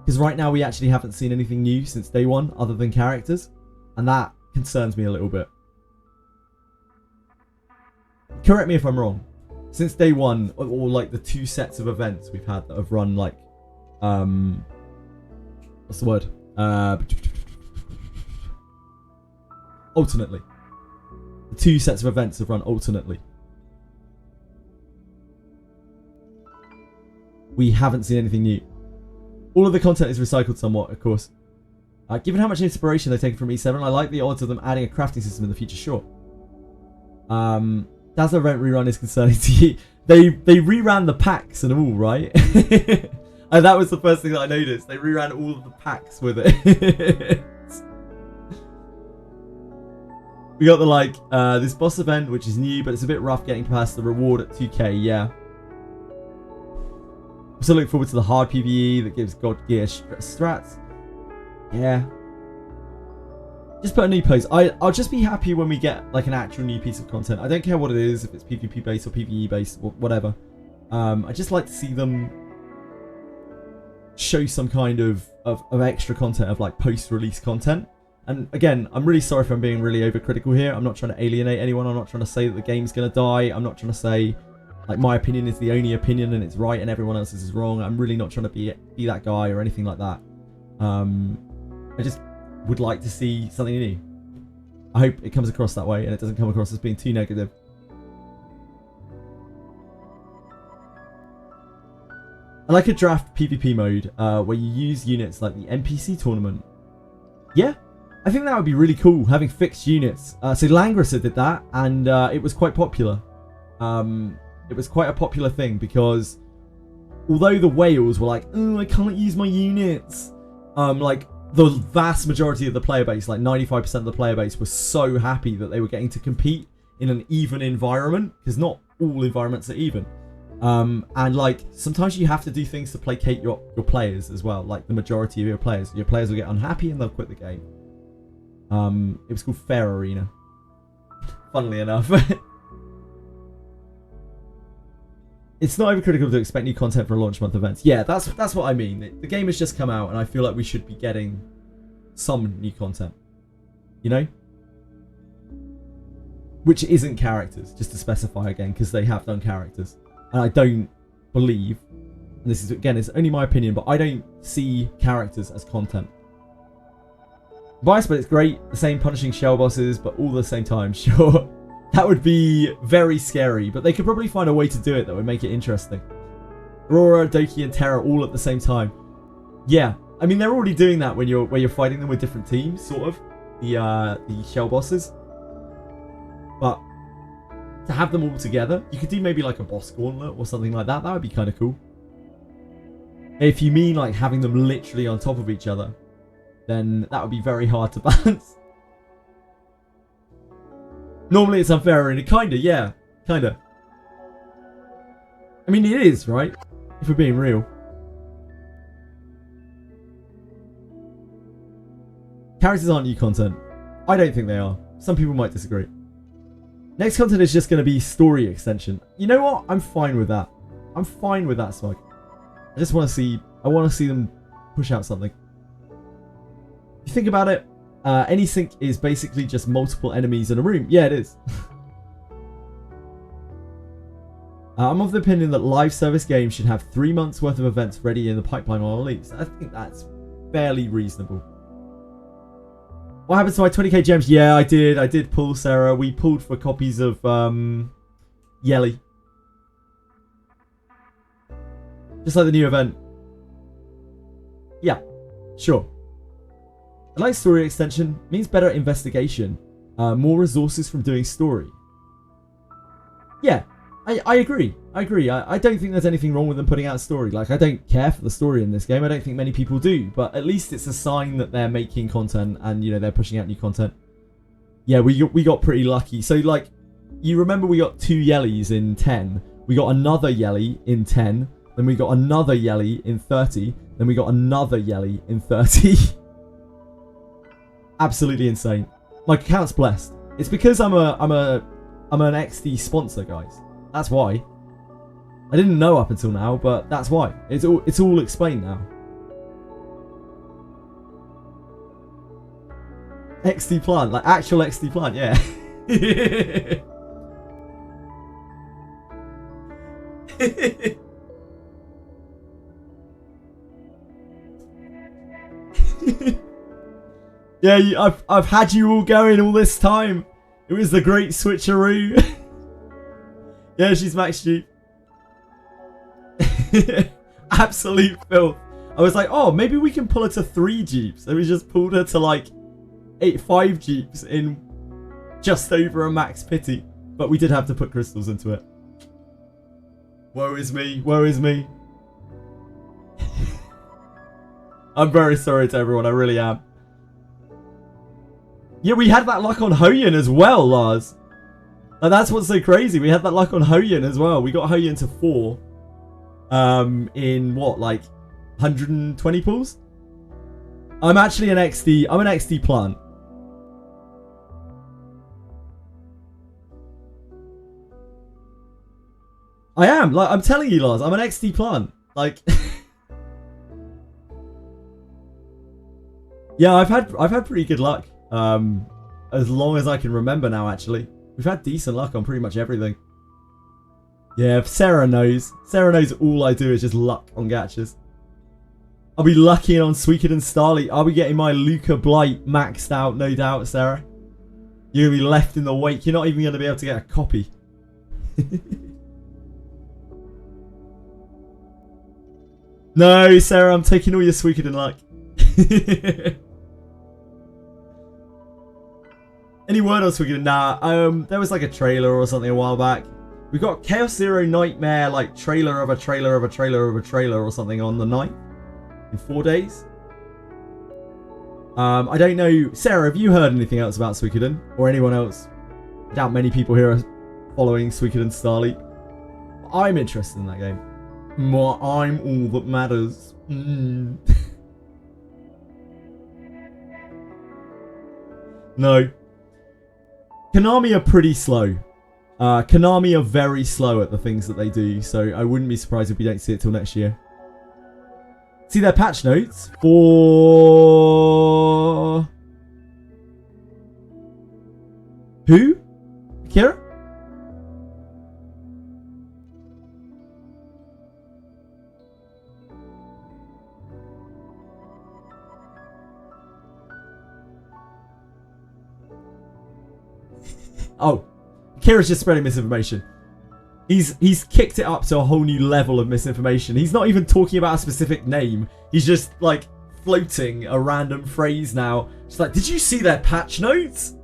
Because right now we actually haven't seen anything new since day one other than characters. And that concerns me a little bit. Correct me if I'm wrong. Since day one, or like the 2 sets of events we've had that have run like, what's the word? Alternately. The 2 sets of events have run alternately. We haven't seen anything new. All of the content is recycled somewhat, of course. Given how much inspiration they've taken from E7, I like the odds of them adding a crafting system in the future, sure. Dazzler event rerun is concerning to you. They reran the packs and all, right? And that was the first thing that I noticed. They reran all of the packs with it. We got the this boss event, which is new, but it's a bit rough getting past the reward at 2k, yeah. Also look forward to the hard PvE that gives God Gear strats. Yeah. Just put a new post. I'll just be happy when we get like an actual new piece of content. I don't care what it is, if it's PvP based or PvE based or whatever. I just like to see them show some kind of extra content, of like post-release content. And again, I'm really sorry if I'm being really overcritical here. I'm not trying to alienate anyone. I'm not trying to say that the game's going to die. I'm not trying to say like my opinion is the only opinion and it's right and everyone else's is wrong. I'm really not trying to be that guy or anything like that. I just would like to see something new. I hope it comes across that way and it doesn't come across as being too negative. I like a draft PvP mode where you use units like the NPC tournament. Yeah, I think that would be really cool, having fixed units. So Langrisser did that and it was quite popular. It was quite a popular thing because although the whales were like, oh, I can't use my units. Like the vast majority of the player base, like 95% of the player base, was so happy that they were getting to compete in an even environment, because not all environments are even. And like sometimes you have to do things to placate your players as well, like the majority of your players. Your players will get unhappy and they'll quit the game. It was called Fair Arena, funnily enough. It's not overcritical to expect new content for launch month events. Yeah, that's what I mean. The game has just come out and I feel like we should be getting some new content. You know? Which isn't characters, just to specify again, because they have done characters. And I don't believe, and this is, again, it's only my opinion, but I don't see characters as content. Bias, but it's great. The same punishing shell bosses, but all at the same time, sure. That would be very scary, but they could probably find a way to do it that would make it interesting. Aurora, Doki, and Terra all at the same time. Yeah, I mean they're already doing that when you're fighting them with different teams, sort of. The shell bosses. But to have them all together, you could do maybe like a boss gauntlet or something like that. That would be kind of cool. If you mean like having them literally on top of each other, then that would be very hard to balance. Normally it's unfair, and it kinda, yeah. Kinda. I mean, it is, right? If we're being real. Characters aren't new content. I don't think they are. Some people might disagree. Next content is just going to be story extension. You know what? I'm fine with that. I'm fine with that, Smug. I just want to see... I want to see them push out something. If you think about it, any sync is basically just multiple enemies in a room. Yeah, it is. I'm of the opinion that live service games should have 3 months worth of events ready in the pipeline on release. I think that's fairly reasonable. What happened to my 20k gems? Yeah, I did pull, Sarah. We pulled for copies of Yelly. Just like the new event. Yeah, sure. I like story extension. Means better investigation. More resources from doing story. Yeah, I agree. I agree. I don't think there's anything wrong with them putting out a story. Like, I don't care for the story in this game. I don't think many people do. But at least it's a sign that they're making content and, you know, they're pushing out new content. Yeah, we got pretty lucky. So, like, you remember we got 2 Yellies in 10. We got another Yelly in 10. Then we got another Yelly in 30. Then we got another Yelly in 30. Absolutely insane. My account's blessed. It's because I'm an XD sponsor, guys. That's why. I didn't know up until now, but that's why. It's all explained now. XD plant, like actual XD plant, yeah. Yeah, I've had you all going all this time. It was the great switcheroo. Yeah, she's maxed you. Absolute filth. I was like, oh, maybe we can pull her to 3 jeeps. And we just pulled her to like 5 jeeps in just over a max pity. But we did have to put crystals into it. Woe is me. Woe is me. I'm very sorry to everyone. I really am. Yeah, we had that luck on Hoyin as well, Lars. And that's what's so crazy. We had that luck on Hoyin as well. We got Hoyin to 4. In what, like 120 pulls? I'm actually an XD. I'm an XD plant. I am. Like, I'm telling you, Lars, I'm an XD plant. Like, yeah, I've had pretty good luck. As long as I can remember now. Actually, we've had decent luck on pretty much everything. Yeah, Sarah knows. Sarah knows all I do is just luck on gachas. I'll be lucky on Suicune and Starly. I'll be getting my Luca Blight maxed out, no doubt, Sarah. You're going to be left in the wake. You're not even going to be able to get a copy. No, Sarah, I'm taking all your Suicune and luck. Any word on Suicune? Nah, there was like a trailer or something a while back. We got Chaos Zero Nightmare, like trailer of a trailer of a trailer of a trailer or something on the 9th in 4 days. I don't know. Sarah, have you heard anything else about Suikoden or anyone else? I doubt many people here are following Suikoden Starly. I'm interested in that game. I'm all that matters. No. Konami are pretty slow. Konami are very slow at the things that they do, so I wouldn't be surprised if we don't see it till next year. See their patch notes for... Who? Kira? Oh. Kira's just spreading misinformation. He's kicked it up to a whole new level of misinformation. He's not even talking about a specific name. He's just like floating a random phrase now. Just like, did you see their patch notes?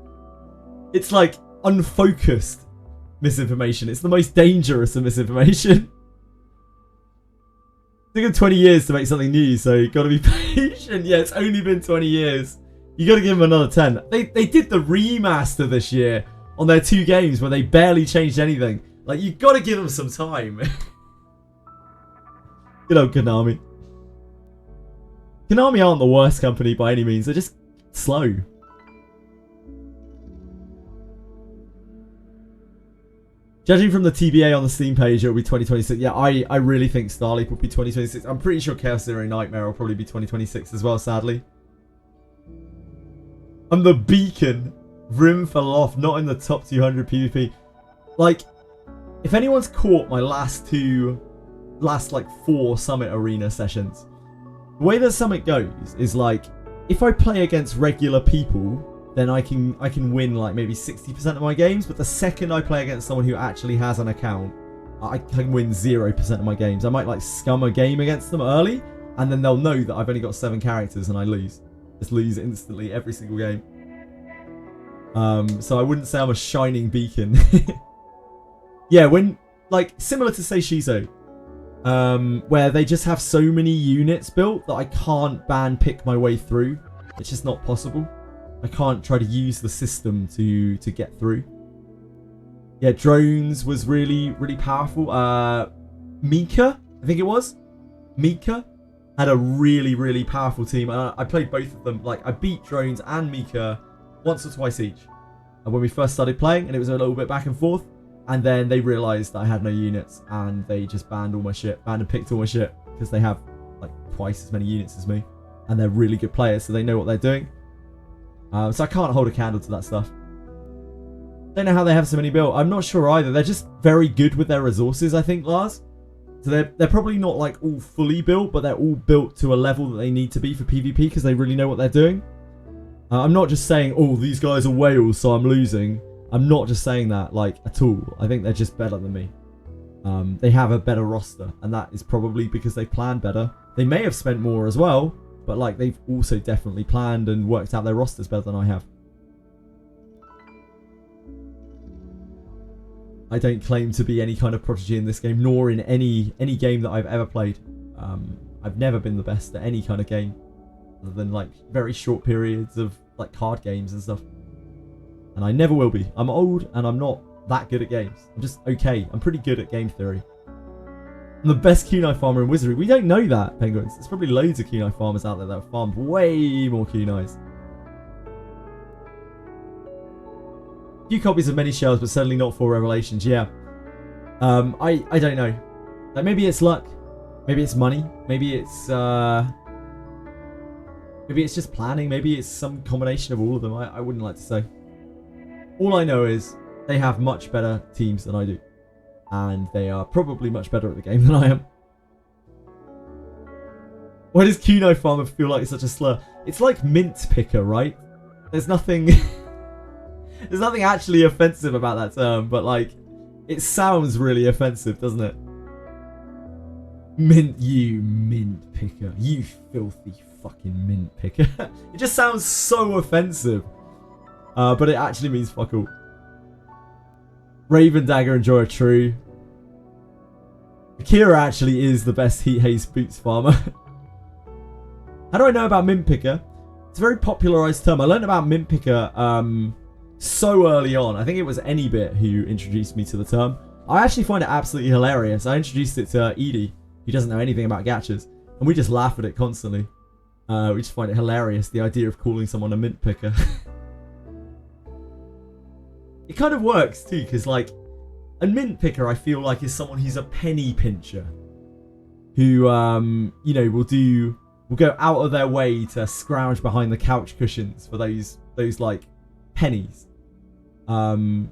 It's like unfocused misinformation. It's the most dangerous of misinformation. It took him 20 years to make something new, so you gotta be patient. Yeah, it's only been 20 years. You gotta give him another 10. They did the remaster this year on their 2 games where they barely changed anything. Like, you gotta give them some time. Good old Konami. Konami aren't the worst company by any means. They're just slow. Judging from the TBA on the Steam page, it'll be 2026. Yeah, I really think Starleaf will be 2026. I'm pretty sure Chaos Zero Nightmare will probably be 2026 as well, sadly. I'm the beacon. Rim fell off, not in the top 200 PvP. Like, if anyone's caught my last like 4 Summit Arena sessions, the way that Summit goes is like, if I play against regular people, then I can win like maybe 60% of my games, but the second I play against someone who actually has an account, I can win 0% of my games. I might like scum a game against them early, and then they'll know that I've only got 7 characters and I lose. Just lose instantly every single game. So I wouldn't say I'm a shining beacon. Yeah, when, like, similar to, say, Shizo, where they just have so many units built that I can't ban pick my way through. It's just not possible. I can't try to use the system to get through. Yeah, drones was really powerful. Mika, I think it was. Mika had a really powerful team. I played both of them. Like, I beat drones and Mika once or twice each. And when we first started playing, and it was a little bit back and forth, and then they realized that I had no units, and they just banned all my shit, banned and picked all my shit, because they have like twice as many units as me, and they're really good players, so they know what they're doing. So I can't hold a candle to that stuff. Don't know how they have so many built. I'm not sure either. They're just very good with their resources, I think, Lars. So they're probably not like all fully built, but they're all built to a level that they need to be for PvP because they really know what they're doing. I'm not just saying, oh, these guys are whales, so I'm losing. I'm not just saying that, like, at all. I think they're just better than me. They have a better roster, and that is probably because they planned better. They may have spent more as well, but like they've also definitely planned and worked out their rosters better than I have. I don't claim to be any kind of prodigy in this game, nor in any game that I've ever played. I've never been the best at any kind of game, other than like very short periods of like card games and stuff. And I never will be. I'm old and I'm not that good at games. I'm just okay. I'm pretty good at game theory. I'm the best kunai farmer in Wizardry. We don't know that, Penguins. There's probably loads of kunai farmers out there that have farmed way more kunais. Few copies of many shells, but certainly not 4 revelations. Yeah. I don't know. Like, maybe it's luck. Maybe it's money. Maybe it's just planning. Maybe it's some combination of all of them. I wouldn't like to say. All I know is they have much better teams than I do. And they are probably much better at the game than I am. Why does kunai farmer feel like such a slur? It's like mint picker, right? There's nothing... There's nothing actually offensive about that term, but like, it sounds really offensive, doesn't it? You mint picker. You filthy fucking mint picker. It just sounds so offensive. But it actually means fuck all. Raven Dagger and Joy are true. Akira actually is the best Heat Haze Boots farmer. How do I know about mint picker? It's a very popularized term. I learned about mint picker so early on. I think it was Anybit who introduced me to the term. I actually find it absolutely hilarious. I introduced it to Edie, who doesn't know anything about gachas, and we just laugh at it constantly. We just find it hilarious, the idea of calling someone a mint picker. It kind of works too, because like, a mint picker I feel like is someone who's a penny pincher, who you know, will go out of their way to scrounge behind the couch cushions for those like pennies. Who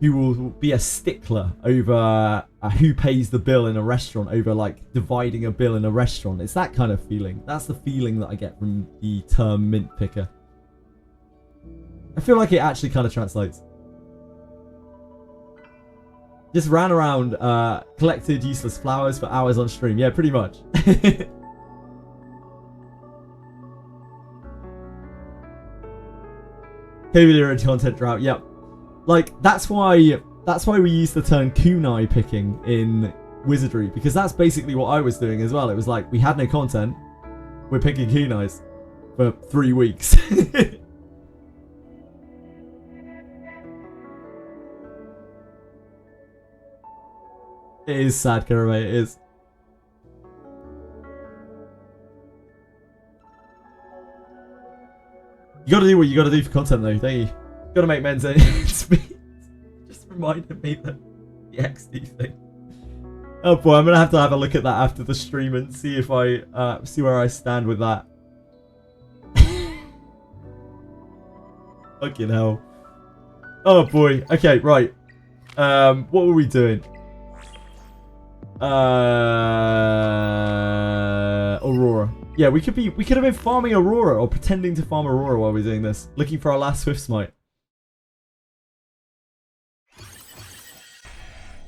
will be a stickler over who pays the bill in a restaurant, over like dividing a bill in a restaurant. It's that kind of feeling. That's the feeling that I get from the term mint picker. I feel like it actually kind of translates. Just ran around, collected useless flowers for hours on stream. Yeah, pretty much. COVID-era content drought. Yep. Like, that's why we use the term kunai picking in Wizardry, because that's basically what I was doing as well. It was like, we had no content, we're picking kunais for 3 weeks. It is sad, Karame, it is. You gotta do what you gotta do for content though, don't you? Gotta make men's speed. Just reminded me that the XD thing. Oh boy, I'm gonna have to have a look at that after the stream and see if I see where I stand with that. Fucking hell. Oh boy. Okay, right. What were we doing? Aurora. Yeah, we could have been farming Aurora, or pretending to farm Aurora while we're doing this, looking for our last SWIFTSMITE.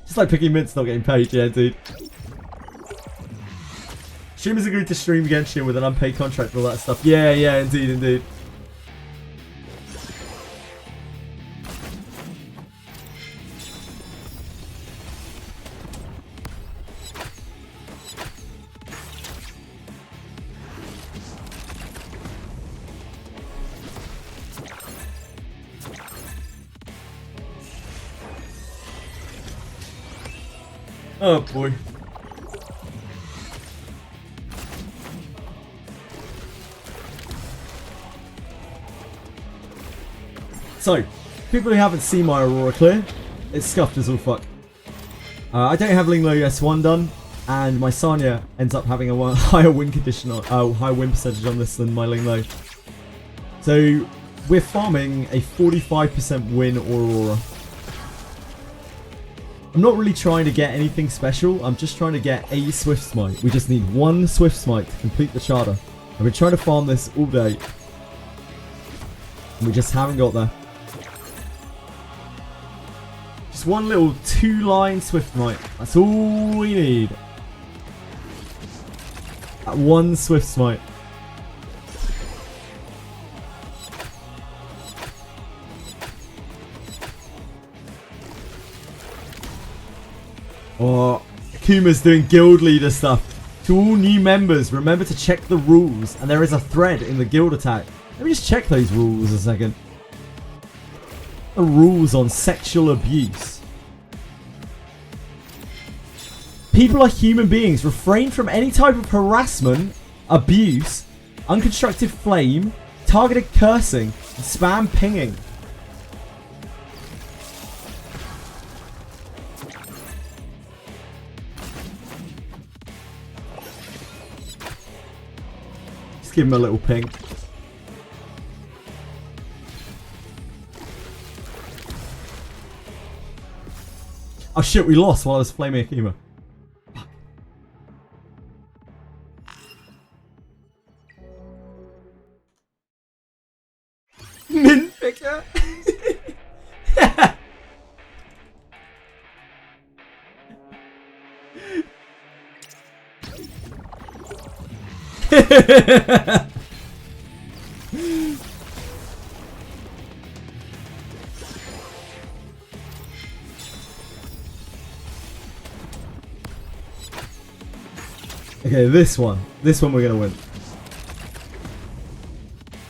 Just like picking mints, not getting paid, yeah, dude. Streamers agreed to stream Genshin with an unpaid contract and all that stuff. Yeah, yeah, indeed, indeed. Oh boy. So, people who haven't seen my Aurora clear, it's scuffed as all fuck. I don't have Linglo S1 done, and my Sanya ends up having a higher win condition, higher win percentage on this than my Linglo. So, we're farming a 45% win Aurora. I'm not really trying to get anything special, I'm just trying to get a SWIFTSMITE. We just need one SWIFTSMITE to complete the charter. I've been trying to farm this all day, and we just haven't got there. Just one little 2-line SWIFTSMITE. That's all we need. That one SWIFTSMITE. Oh, Akuma's doing guild leader stuff. To all new members, remember to check the rules. And there is a thread in the guild attack. Let me just check those rules a second. The rules on sexual abuse. People are human beings. Refrain from any type of harassment, abuse, unconstructive flame, targeted cursing, and spam pinging. Just give him a little ping. Oh shit, we lost while I was flaming Akuma. Fuck. Min picker. Okay, this one we're gonna win.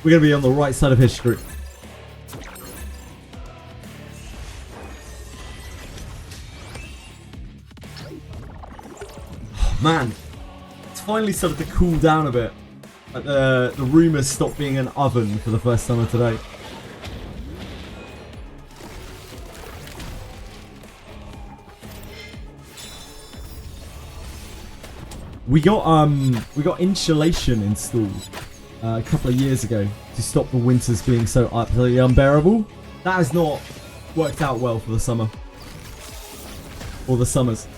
We're gonna be on the right side of history. Oh, man, it's finally started to cool down a bit. Like the rumors stopped being an oven for the first time of today. We got insulation installed a couple of years ago to stop the winters being so absolutely unbearable. That has not worked out well for the summer. Or the summers.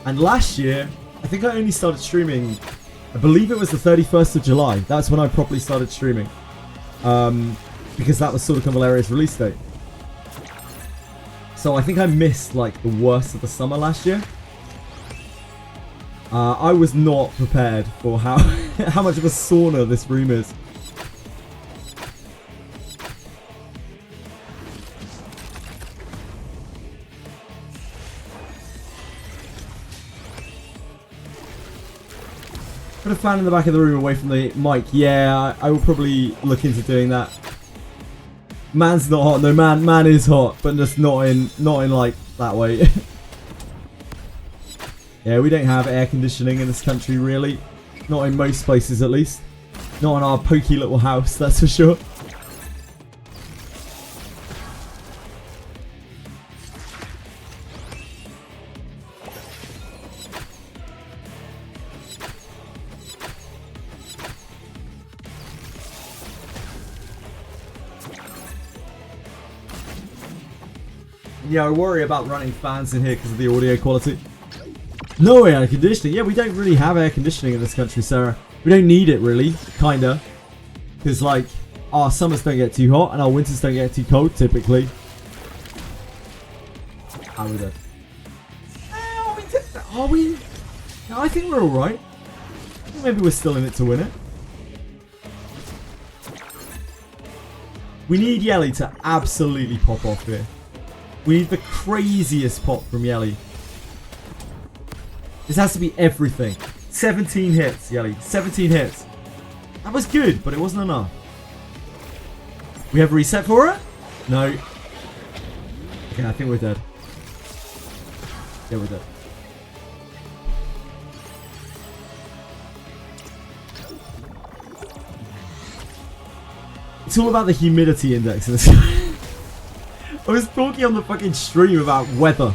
And last year, I think I only started streaming, I believe it was the 31st of July. That's when I properly started streaming. Because that was Silicon Valeria's release date. So I think I missed like the worst of the summer last year. I was not prepared for how how much of a sauna this room is. Put a fan in the back of the room away from the mic. Yeah, I will probably look into doing that. Man's not hot. No, man is hot, but just not in like that way. Yeah, we don't have air conditioning in this country, really. Not in most places, at least. Not in our pokey little house, that's for sure. Yeah, I worry about running fans in here because of the audio quality. No air conditioning. Yeah, we don't really have air conditioning in this country, Sarah. We don't need it, really. Kinda. Because, like, our summers don't get too hot and our winters don't get too cold, typically. How are we dead? Are we? No, I think we're alright. Maybe we're still in it to win it. We need Yelly to absolutely pop off here. We need the craziest pop from Yelly. This has to be everything. 17 hits, Yelly. 17 hits. That was good, but it wasn't enough. We have a reset for it? No. Okay, I think we're dead. Yeah, we're dead. It's all about the humidity index in the sky. I was talking on the fucking stream about weather.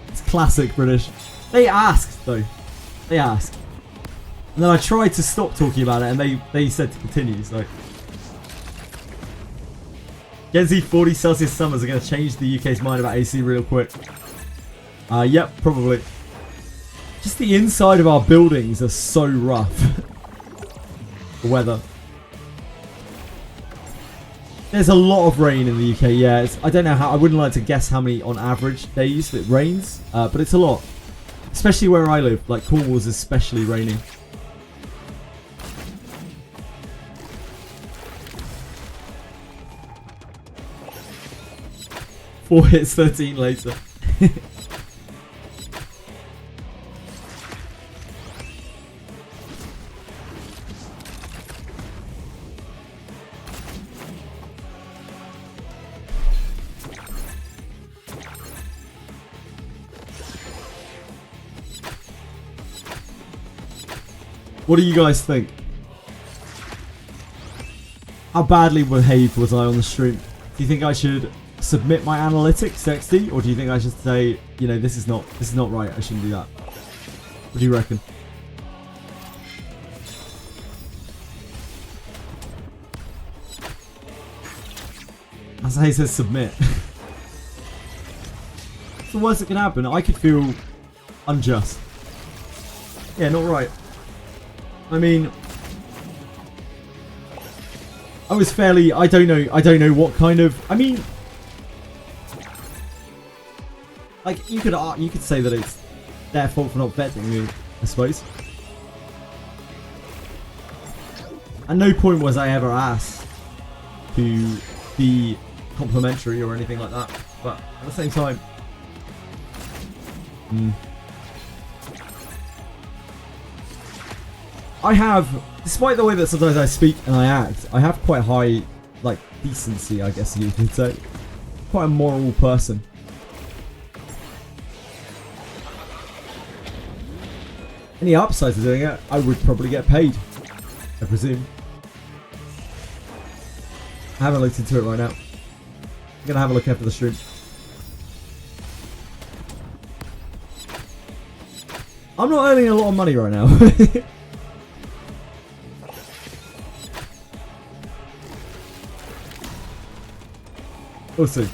It's classic British. They asked, though. They asked. And then I tried to stop talking about it, and they said to continue, so... Gen Z 40 Celsius summers are going to change the UK's mind about AC real quick. Yep, probably. Just the inside of our buildings are so rough. The weather. There's a lot of rain in the UK, yeah. I don't know how, I wouldn't like to guess how many on average days it rains, but it's a lot. Especially where I live, like Cornwall's especially raining. Four hits, 13 later. What do you guys think? How badly behaved was I on the stream? Do you think I should submit my analytics to XD, or do you think I should say, you know, this is not right, I shouldn't do that? What do you reckon? As I said, submit. What's the worst that can happen? I could feel unjust. Yeah, not right. I mean, I was fairly, I don't know what kind of, I mean, like, you could say that it's their fault for not vetting me, I suppose. At no point was I ever asked to be complimentary or anything like that, but at the same time, I have, despite the way that sometimes I speak and I act, I have quite high, like, decency, I guess you could say. Quite a moral person. Any upsides to doing it, I would probably get paid, I presume. I haven't looked into it right now. I'm going to have a look after the stream. I'm not earning a lot of money right now. Also,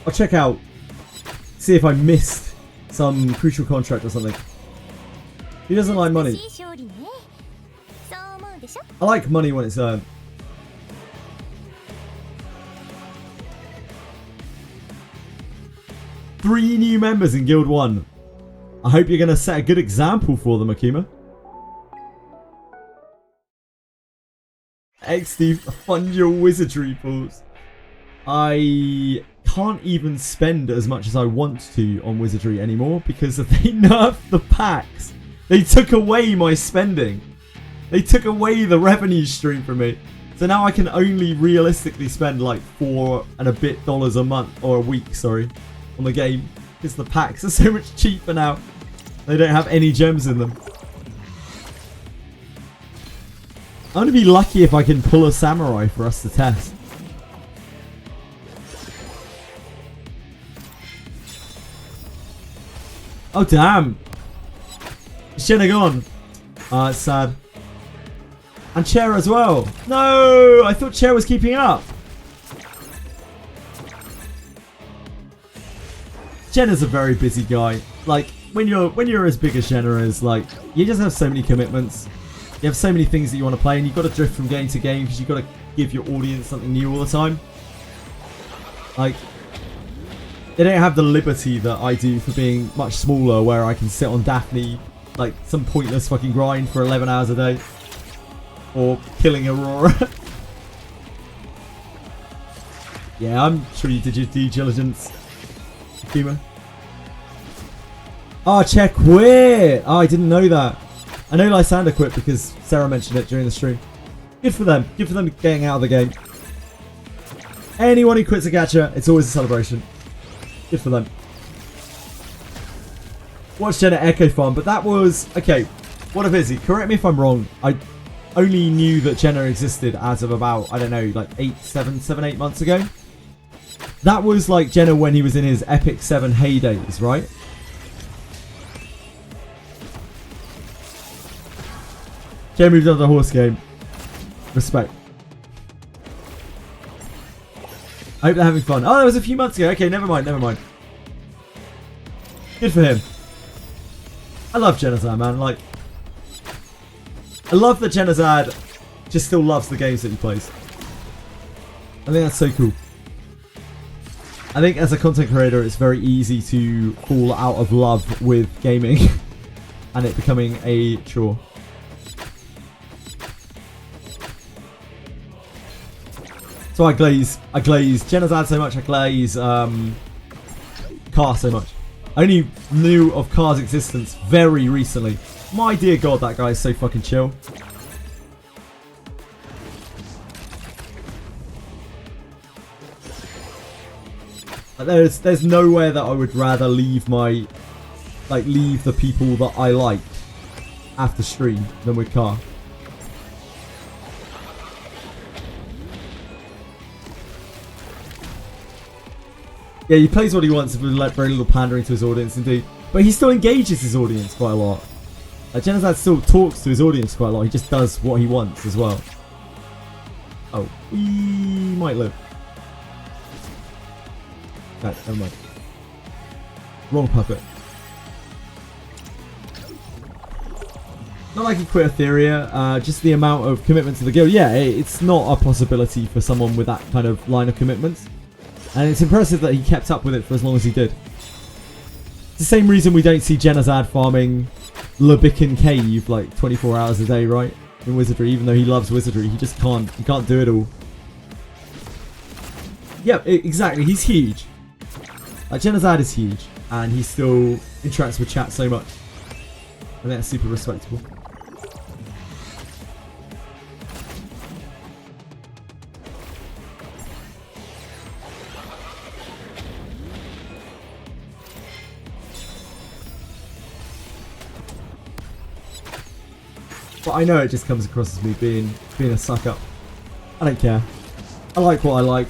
I'll check out, see if I missed some crucial contract or something. He doesn't like money. I like money when it's earned. Three new members in Guild 1. I hope you're going to set a good example for them, Akima. XD, fund your wizardry pools. I can't even spend as much as I want to on wizardry anymore because they nerfed the packs. They took away my spending. They took away the revenue stream from me. So now I can only realistically spend like $4 and a bit a month, or a week, sorry, on the game. Because the packs are so much cheaper now. They don't have any gems in them. I'm going to be lucky if I can pull a samurai for us to test. Oh damn! Shinna gone. It's sad. And Chair as well. No! I thought Chair was keeping up. Jenna's a very busy guy. Like, when you're as big as Jenna is, like, you just have so many commitments. You have so many things that you want to play, and you've got to drift from game to game because you've got to give your audience something new all the time. Like, they don't have the liberty that I do for being much smaller, where I can sit on Daphne, like some pointless fucking grind for 11 hours a day. Or killing Aurora. Yeah, I'm sure you did your due diligence, Akima. Oh, Check quit! Oh, I didn't know that. I know Lysander quit because Sarah mentioned it during the stream. Good for them. Good for them getting out of the game. Anyone who quits a gacha, it's always a celebration. Good for them. Watched Jenna Echo Farm, but that was... Okay, what if Izzy? Correct me if I'm wrong. only knew that Jenna existed as of about, I don't know, like 7, 8 months ago. That was like Jenna when he was in his Epic 7 heydays, right? Jenna moved on to the horse game. Respect. I hope they're having fun. Oh, that was a few months ago. Okay, never mind, never mind. Good for him. I love Genozad, man. Like, I love that Genozad just still loves the games that he plays. I think that's so cool. I think as a content creator, it's very easy to fall out of love with gaming and it becoming a chore. So I glaze Genozad so much, I glaze Car so much. I only knew of Car's existence very recently. My dear god, that guy is so fucking chill. There's nowhere that I would rather leave my, leave the people that I like after stream than with Car. Yeah, he plays what he wants with very little pandering to his audience indeed. But he still engages his audience quite a lot. Genozad still talks to his audience quite a lot. He just does what he wants as well. Oh, we might live. No, never mind. Wrong puppet. Not like he quit Etheria, just the amount of commitment to the guild. Yeah, it's not a possibility for someone with that kind of line of commitment. And it's impressive that he kept up with it for as long as he did. It's the same reason we don't see Genozad farming Lebican Cave like 24 hours a day, right? In Wizardry, even though he loves Wizardry, he just can't. He can't do it all. Yep, exactly. He's huge. Genozad is huge, and he still interacts with chat so much. I think that's super respectable. But I know it just comes across as me being a suck up. I don't care. I like what I like.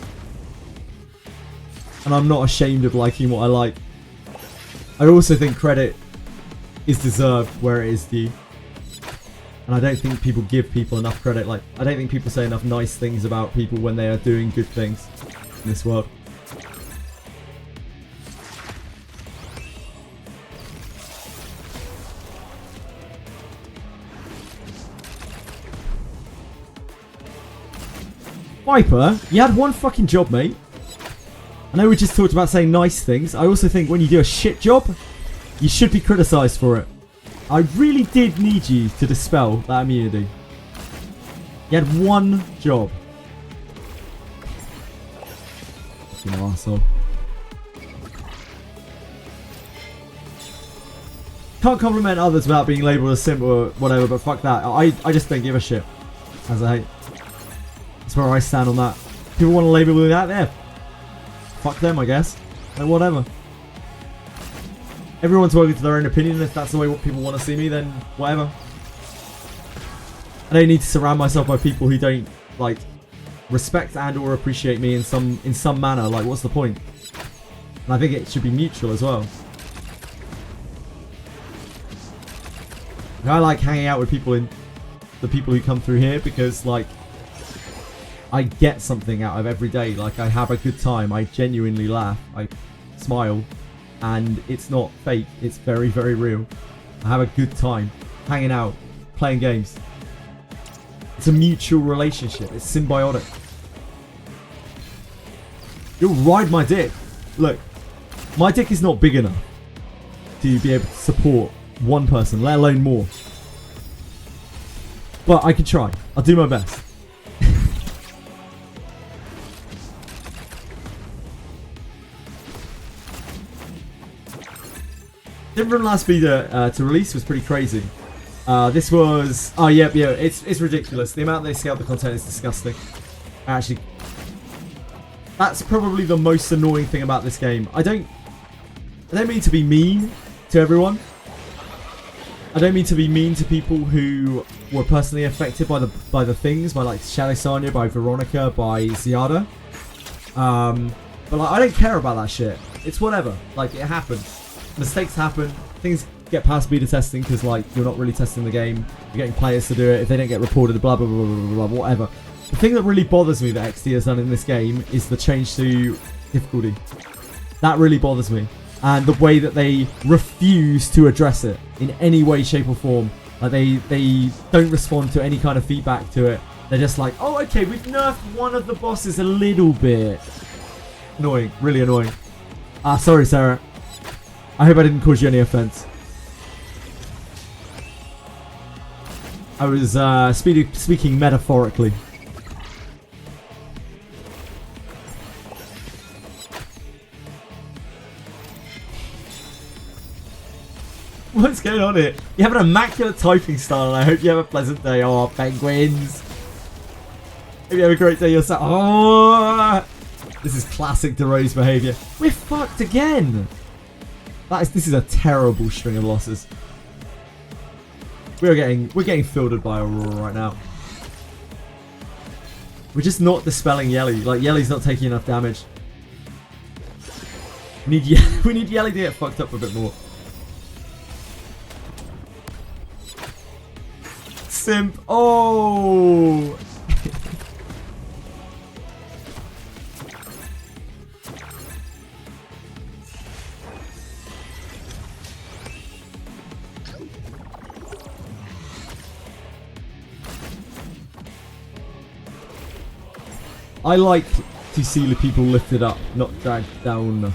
And I'm not ashamed of liking what I like. I also think credit is deserved where it is due. And I don't think people give people enough credit. Like, I don't think people say enough nice things about people when they are doing good things in this world. Viper, you had one fucking job, mate. I know we just talked about saying nice things. I also think when you do a shit job, you should be criticised for it. I really did need you to dispel that immunity. You had one job. Fucking arsehole. Can't compliment others without being labelled a simp or whatever, but fuck that. I just don't give a shit. As I hate. That's where I stand on that. People want to label me that, there. Fuck them, I guess. Like, whatever. Everyone's working to their own opinion. If that's the way what people want to see me, then whatever. I don't need to surround myself by people who don't, like, respect and or appreciate me in some manner. Like, what's the point? And I think it should be mutual as well. I like hanging out with people the people who come through here because, like, I get something out of every day. Like, I have a good time. I genuinely laugh. I smile. And it's not fake. It's very, very real. I have a good time. Hanging out. Playing games. It's a mutual relationship. It's symbiotic. You'll ride my dick. Look. My dick is not big enough to be able to support one person, let alone more. But I can try. I'll do my best. Different last beta to release was pretty crazy. This was... Oh, yeah, it's ridiculous. The amount they scaled the content is disgusting. Actually, that's probably the most annoying thing about this game. I don't mean to be mean to everyone. I don't mean to be mean to people who were personally affected by the things, by like Shadow Sanya, by Veronica, by Ziada. But like, I don't care about that shit. It's whatever. Like, it happens. Mistakes happen. Things get past beta testing because like you're not really testing the game. You're getting players to do it. If they don't get reported, blah blah blah blah blah, blah whatever. The thing that really bothers me that XD has done in this game is the change to difficulty. That really bothers me. And the way that they refuse to address it in any way, shape or form. Like they don't respond to any kind of feedback to it. They're just like, oh, okay, we've nerfed one of the bosses a little bit. Annoying. Really annoying. Sorry, Sarah. I hope I didn't cause you any offense. I was speaking metaphorically. What's going on here? You have an immaculate typing style, and I hope you have a pleasant day. Oh, penguins. Hope you have a great day yourself. Oh, this is classic DeRose behavior. We're fucked again. This is a terrible string of losses. We're getting filtered by Aurora right now. We're just not dispelling Yelly. Like, Yelly's not taking enough damage. We need Yelly to get fucked up a bit more. Simp. Oh. I like to see the people lifted up, not dragged down.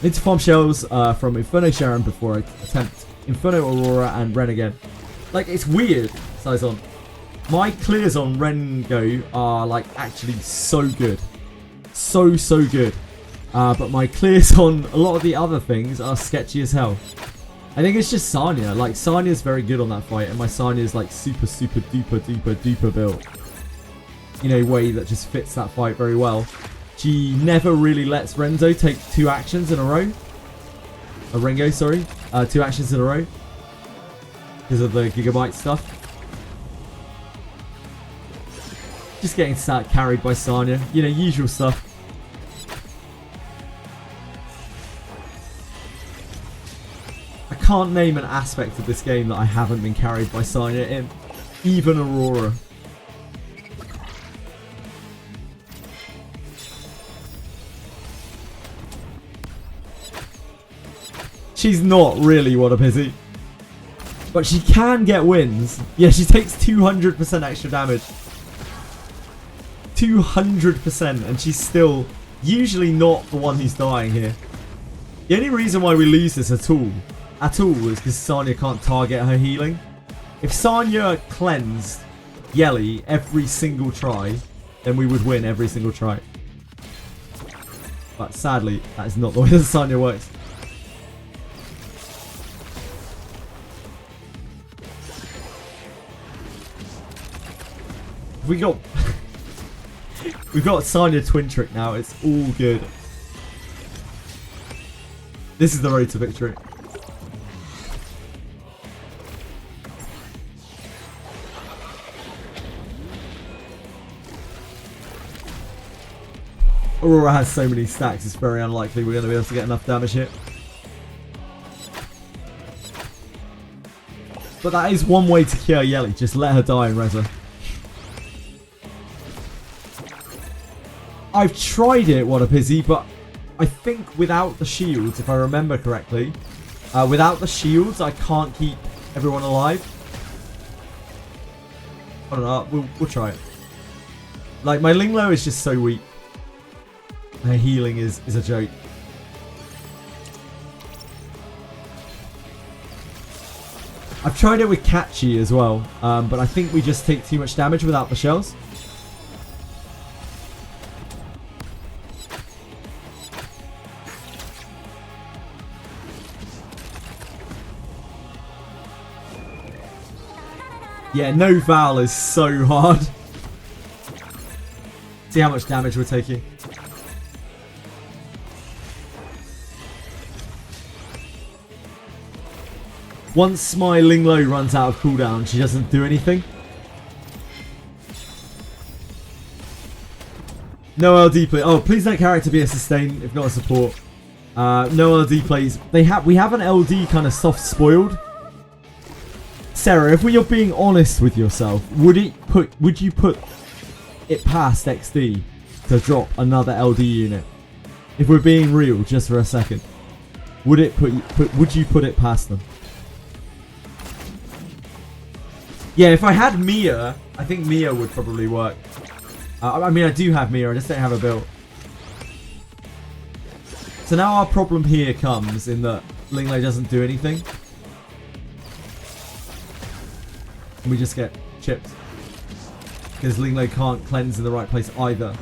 Need to farm shells from Inferno Sharon before I attempt Inferno Aurora and Ren again. Like, it's weird, Saison. My clears on Rengo are like actually so good. So good. But my clears on a lot of the other things are sketchy as hell. I think it's just Sanya. Like, Sanya's very good on that fight, and my Sanya's like super duper built in a way that just fits that fight very well. She never really lets Renzo take 2 actions in a row. Rengo, sorry. 2 actions in a row. Because of the Gigabyte stuff. Just getting carried by Sanya. You know, usual stuff. I can't name an aspect of this game that I haven't been carried by Sanya in. Even Aurora. She's not really what a pissy. But she can get wins. Yeah, she takes 200% extra damage. 200%, and she's still usually not the one who's dying here. The only reason why we lose this at all is because Sanya can't target her healing. If Sanya cleansed Yelly every single try, then we would win every single try. But sadly, that is not the way that Sanya works. We've got Sanya Twin Trick now. It's all good. This is the road to victory. Aurora has so many stacks, it's very unlikely we're going to be able to get enough damage here. But that is one way to cure Yelly. Just let her die in Reza. I've tried it, what a pissy, but I think without the shields, if I remember correctly, without the shields, I can't keep everyone alive. I don't know, we'll try it. Like, my Linglo is just so weak. Her healing is a joke. I've tried it with Catchy as well, but I think we just take too much damage without the shells. Yeah, no Val is so hard. See how much damage we're taking. Once my Linglo runs out of cooldown, she doesn't do anything. No LD play. Oh, please don't character be a sustain, if not a support. No LD plays. We have an LD kind of soft spoiled. Sarah, if you're being honest with yourself, would you put it past XD to drop another LD unit? If we're being real, just for a second, would you put it past them? Yeah, if I had Mia, I think Mia would probably work. I mean, I do have Mia, I just don't have a build. So now our problem here comes in that Linglo doesn't do anything. And we just get chipped. Because Linglo can't cleanse in the right place either.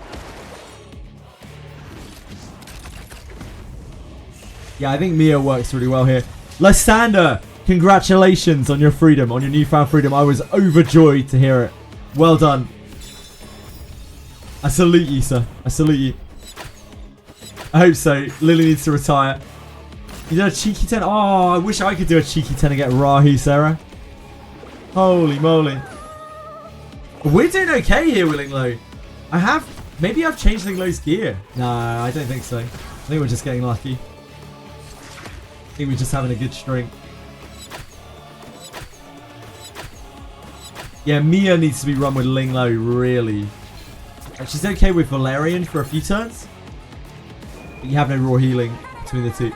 Yeah, I think Mia works really well here. Lysander, congratulations on your freedom, on your newfound freedom. I was overjoyed to hear it. Well done. I salute you, sir. I salute you. I hope so. Lily needs to retire. You did a cheeky 10? Oh, I wish I could do a cheeky 10 and get Rahu, Sarah. Holy moly. We're doing okay here with Linglo. Maybe I've changed Linglo's gear. No, I don't think so. I think we're just getting lucky. I think we're just having a good string. Yeah, Mia needs to be run with Linglo, really. She's okay with Valerian for a few turns. But you have no raw healing between the two.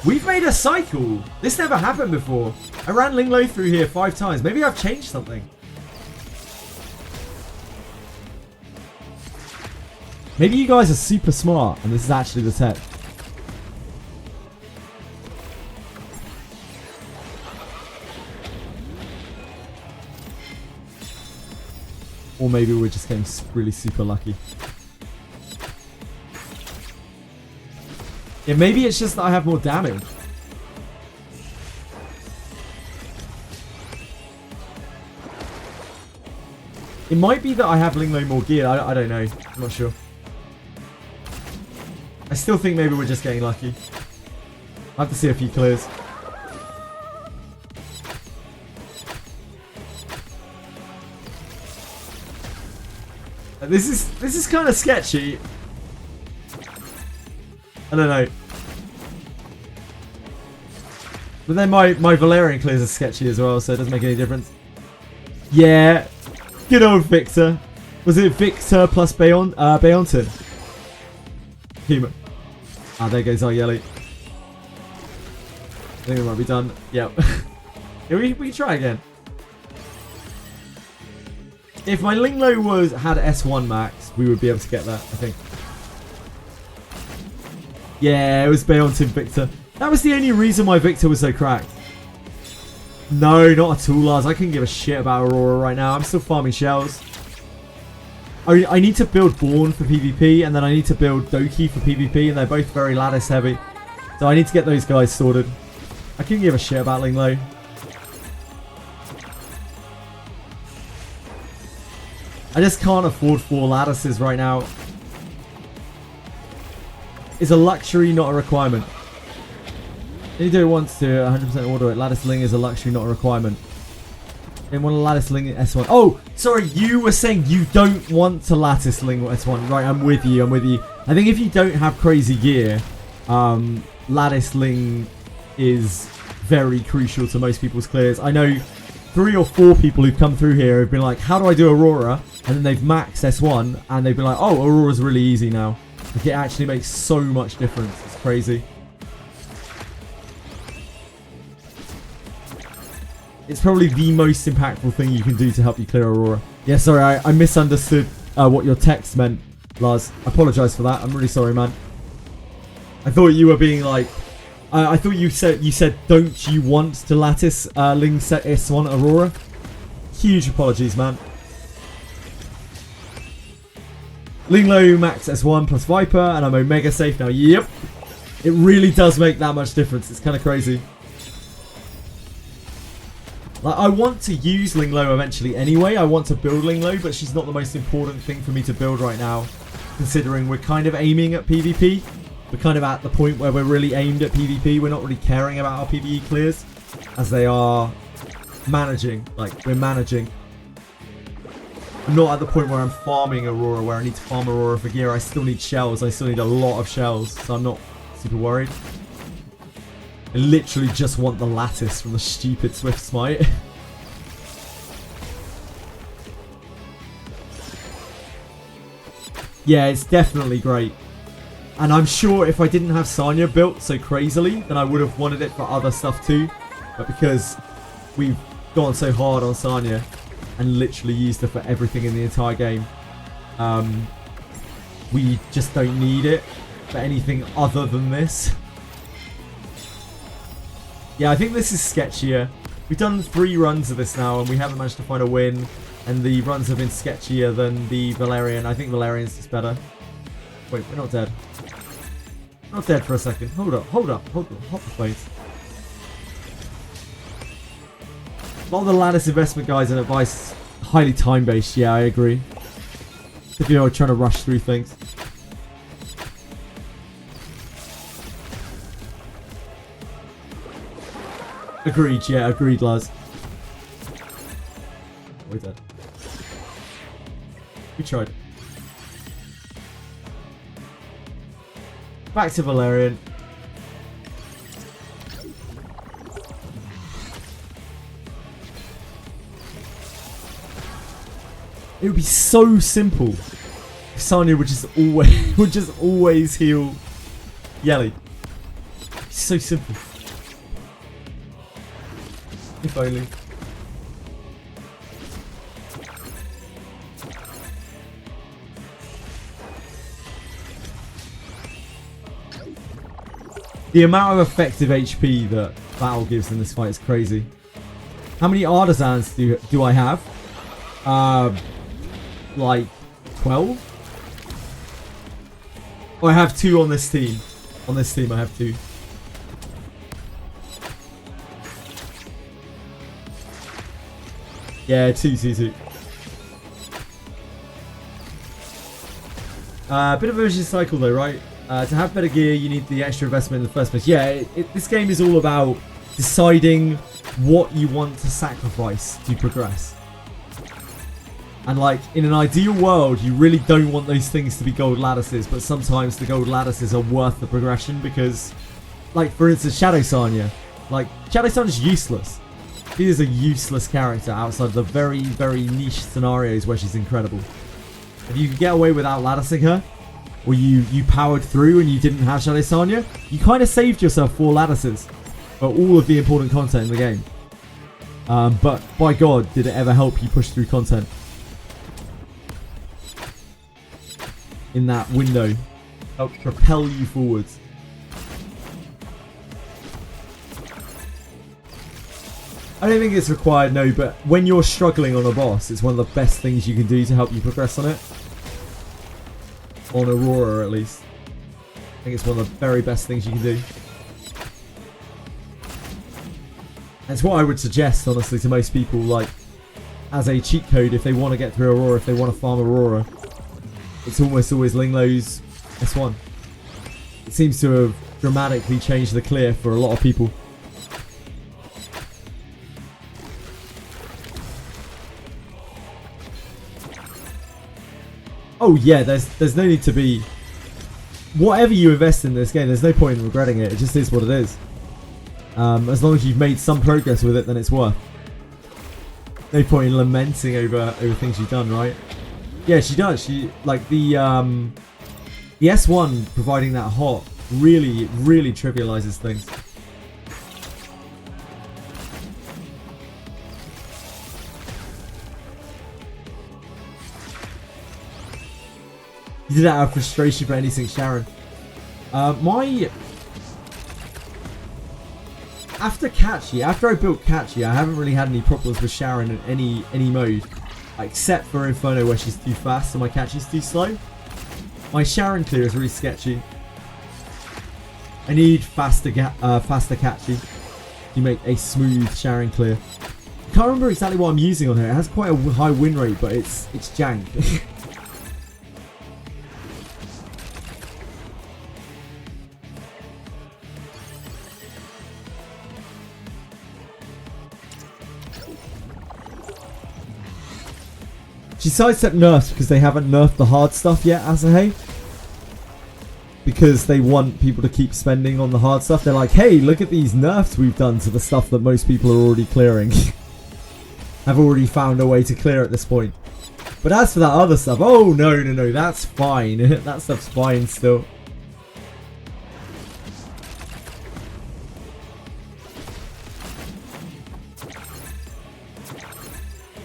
We've made a cycle. This never happened before. I ran Linglo through here 5 times. Maybe I've changed something. Maybe you guys are super smart and this is actually the tech. Or maybe we're just getting really super lucky. Yeah, maybe it's just that I have more damage. It might be that I have Linglo more gear. I don't know. I'm not sure. I still think maybe we're just getting lucky. I have to see a few clears. This is kind of sketchy. I don't know. But then my Valerian clears are sketchy as well, so it doesn't make any difference. Yeah. Good old Victor. Was it Victor plus Beonton? Human. Ah, there goes our Yelly. I think we might be done. Yep. Yeah, we can try again. If my Linglo had S1 max, we would be able to get that, I think. Yeah, it was Beonton Victor. That was the only reason why Victor was so cracked. No, not at all, Lars. I couldn't give a shit about Aurora right now. I'm still farming shells. I need to build Born for PvP, and then I need to build Doki for PvP, and they're both very lattice heavy. So I need to get those guys sorted. I couldn't give a shit about Linglo. I just can't afford 4 lattices right now. It's a luxury, not a requirement. You do it once to 100% order it. Lattice Ling is a luxury, not a requirement. Didn't want a Lattice Ling S1. Oh, sorry, you were saying you don't want to Lattice Ling S1. Right, I'm with you, I'm with you. I think if you don't have crazy gear, Lattice Ling is very crucial to most people's clears. I know 3 or 4 people who've come through here have been like, how do I do Aurora? And then they've maxed S1 and they've been like, oh, Aurora's really easy now. Like, it actually makes so much difference. It's crazy. It's probably the most impactful thing you can do to help you clear Aurora. Yeah, sorry, I misunderstood what your text meant, Lars. I apologize for that. I'm really sorry, man. I thought you were being like... I thought you said, don't you want to lattice Ling set S1 Aurora? Huge apologies, man. Linglo max S1 plus Viper, and I'm Omega safe now. Yep. It really does make that much difference. It's kind of crazy. Like, I want to use Linglo eventually anyway. I want to build Linglo, but she's not the most important thing for me to build right now, considering we're kind of aiming at PvP. we're kind of at the point where we're really aimed at PvP. We're not really caring about our PvE clears, as they are managing. Like, we're managing. I'm not at the point where I'm farming Aurora, where I need to farm Aurora for gear. I still need shells. I still need a lot of shells, so I'm not super worried. I literally just want the lattice from the stupid SWIFTSMITE. Yeah, it's definitely great. And I'm sure if I didn't have Sanya built so crazily, then I would have wanted it for other stuff too. But because we've gone so hard on Sanya and literally used her for everything in the entire game, we just don't need it for anything other than this. Yeah, I think this is sketchier. We've done 3 runs of this now and we haven't managed to find a win. And the runs have been sketchier than the Valerian. I think Valerian's just better. Wait, we're not dead. We're not dead for a second. Hold up. Hop the place. A lot of the lattice investment guys and advice highly time-based. Yeah, I agree. If you're trying to rush through things. Agreed, yeah, agreed, Laz. We're dead. We tried. Back to Valerian. It would be so simple if Sanya would just always heal Yelly. It's so simple. If only. The amount of effective HP that Battle gives in this fight is crazy. How many artisans do I have? Like 12? Oh, I have 2 on this team. On this team I have 2. Yeah, 2. Bit of a vicious cycle though, right? To have better gear, you need the extra investment in the first place. Yeah, this game is all about deciding what you want to sacrifice to progress. And like, in an ideal world, you really don't want those things to be gold lattices, but sometimes the gold lattices are worth the progression because, like, for instance, Shadow Sanya. Like, Shadow Sanya's useless. She is a useless character outside of the very, very niche scenarios where she's incredible. If you could get away without latticing her, or you powered through and you didn't have Shadow Sanya, you kind of saved yourself 4 lattices for all of the important content in the game. But by God, did it ever help you push through content in that window, help propel you forwards. I don't think it's required, no, but when you're struggling on a boss, it's one of the best things you can do to help you progress on it. On Aurora, at least. I think it's one of the very best things you can do. And it's what I would suggest, honestly, to most people, like, as a cheat code, if they want to get through Aurora, if they want to farm Aurora. It's almost always Linglow's S1. It seems to have dramatically changed the clear for a lot of people. Oh yeah, there's no need to be... Whatever you invest in this game, there's no point in regretting it. It just is what it is. As long as you've made some progress with it, then it's worth. No point in lamenting over things you've done, right? Yeah, she does. She, like, the S1 providing that hot really trivializes things. You did that out of frustration for anything, Sharon. After I built Catchy, I haven't really had any problems with Sharon in any mode. Except for Inferno where she's too fast and my Catchy's too slow. My Sharon clear is really sketchy. I need faster Catchy to make a smooth Sharon clear. I can't remember exactly what I'm using on her. It has quite a high win rate, but it's jank. She sidestepped nerfs because they haven't nerfed the hard stuff yet, Asahi. Because they want people to keep spending on the hard stuff. They're like, hey, look at these nerfs we've done to the stuff that most people are already clearing. Have already found a way to clear at this point. But as for that other stuff, oh no, that's fine. That stuff's fine still.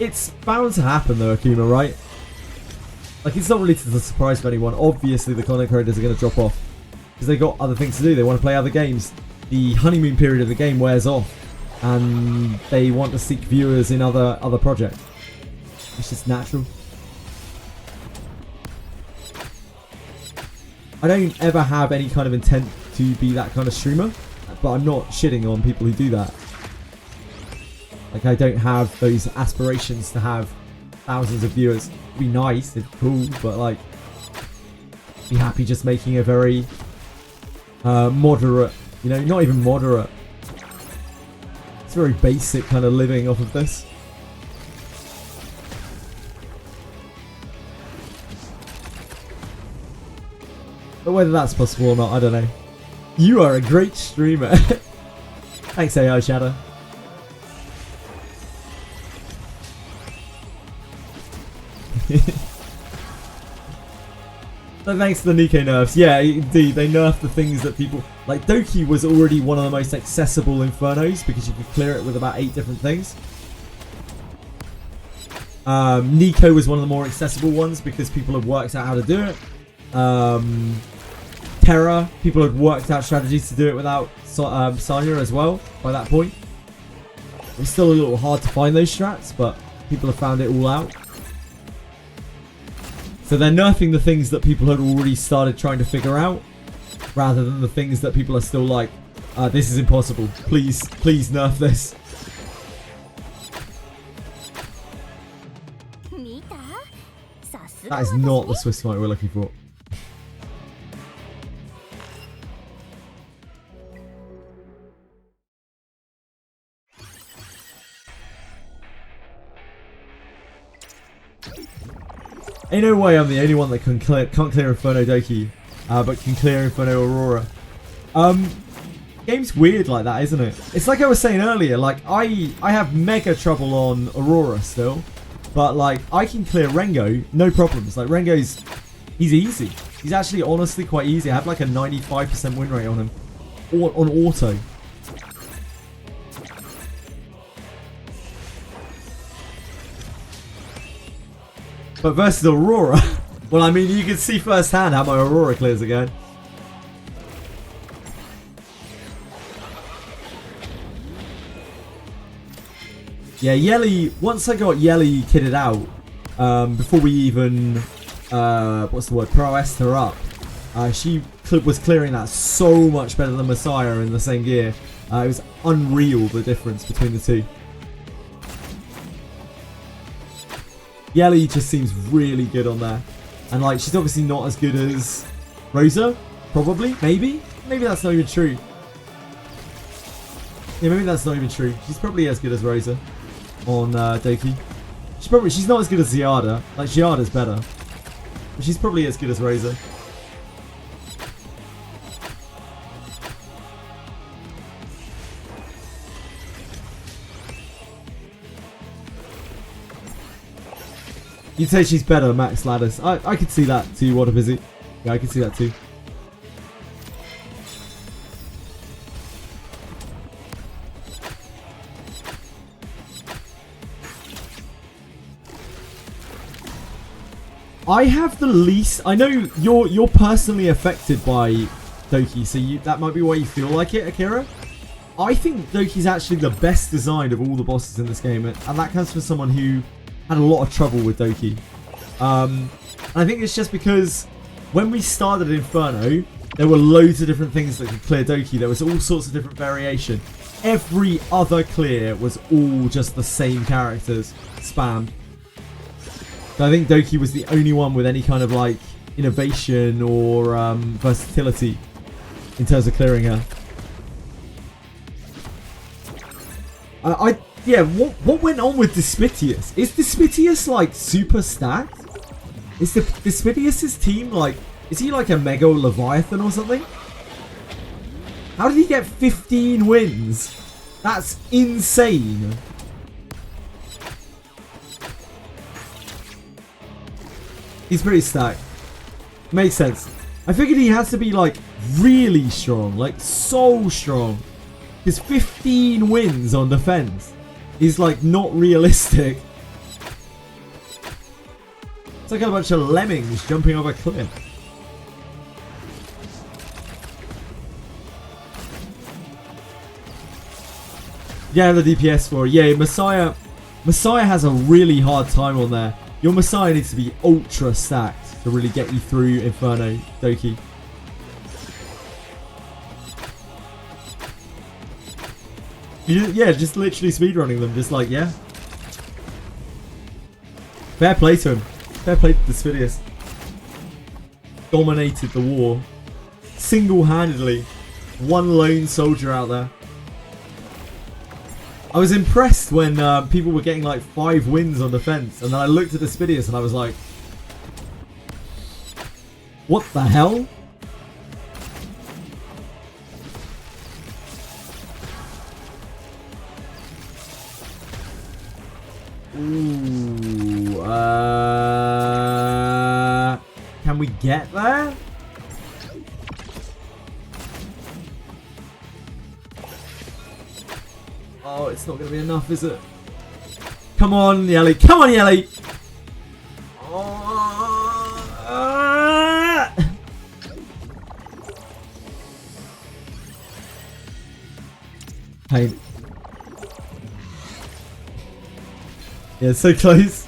It's bound to happen though, Akima, right? Like, it's not really to the surprise of anyone. Obviously, the content creators are going to drop off. Because they got other things to do. They want to play other games. The honeymoon period of the game wears off. And they want to seek viewers in other projects. It's just natural. I don't ever have any kind of intent to be that kind of streamer. But I'm not shitting on people who do that. Like, I don't have those aspirations to have thousands of viewers. It'd be nice, it's cool, but like, be happy just making a very moderate, you know, not even moderate. It's a very basic kind of living off of this. But whether that's possible or not, I don't know. You are a great streamer. Thanks, AI Shadow. So thanks to the Nikkei nerfs. Yeah, indeed, they nerfed the things that people... Like, Doki was already one of the most accessible Infernos because you could clear it with about 8 different things. Nico was one of the more accessible ones because people had worked out how to do it. Terra, people had worked out strategies to do it without Sanya as well by that point. It was still a little hard to find those strats, but people have found it all out. So they're nerfing the things that people had already started trying to figure out, rather than the things that people are still like, this is impossible. Please nerf this. That is not the SWIFTSMITE we're looking for. Ain't no way I'm the only one that can't clear Inferno Doki, but can clear Inferno Aurora. Game's weird like that, isn't it? It's like I was saying earlier, like I have mega trouble on Aurora still, but like I can clear Rengo, no problems. Like Rengo's, he's easy. He's actually honestly quite easy. I have like a 95% win rate on him, on auto. But versus Aurora, well, I mean, you can see firsthand how my Aurora clears again. Yeah, Yelly, once I got Yelly kitted out, before we even, what's the word, prowessed her up, she was clearing that so much better than Messiah in the same gear. It was unreal, the difference between the two. Yelly just seems really good on there. And like, she's obviously not as good as Rosa. Probably. Maybe that's not even true. Yeah, maybe that's not even true. She's probably as good as Rosa on Doki. She's not as good as Ziada. Like, Ziada's better. But she's probably as good as Rosa. You'd say she's better, Max Ladders. I could see that too, what a busy. Yeah, I could see that too. I have the least... I know you're personally affected by Doki, so that might be why you feel like it, Akira. I think Doki's actually the best designed of all the bosses in this game, and that comes from someone who had a lot of trouble with Doki. And I think it's just because when we started Inferno, there were loads of different things that could clear Doki. There was all sorts of different variation. Every other clear was all just the same characters spammed. So I think Doki was the only one with any kind of like innovation or versatility in terms of clearing her. Yeah, what went on with Despitius? Is Despitius like super stacked? Is Despitius's team like, is he like a Mega Leviathan or something? How did he get 15 wins? That's insane. He's pretty stacked. Makes sense. I figured he has to be like really strong, like so strong. His 15 wins on defense is like not realistic. It's like a bunch of lemmings jumping over a cliff. Yeah, the DPS for yeah, Messiah has a really hard time on there. Your Messiah needs to be ultra stacked to really get you through Inferno, Doki. Yeah, just literally speedrunning them, just like, yeah. Fair play to him. Fair play to Despitius. Dominated the war. Single-handedly. One lone soldier out there. I was impressed when people were getting like 5 wins on defense, and then I looked at Despitius and I was like, what the hell? Ooh, can we get there? Oh, it's not going to be enough, is it? Come on, Yelly. Come on, Yelly. Pain. Yeah, so close.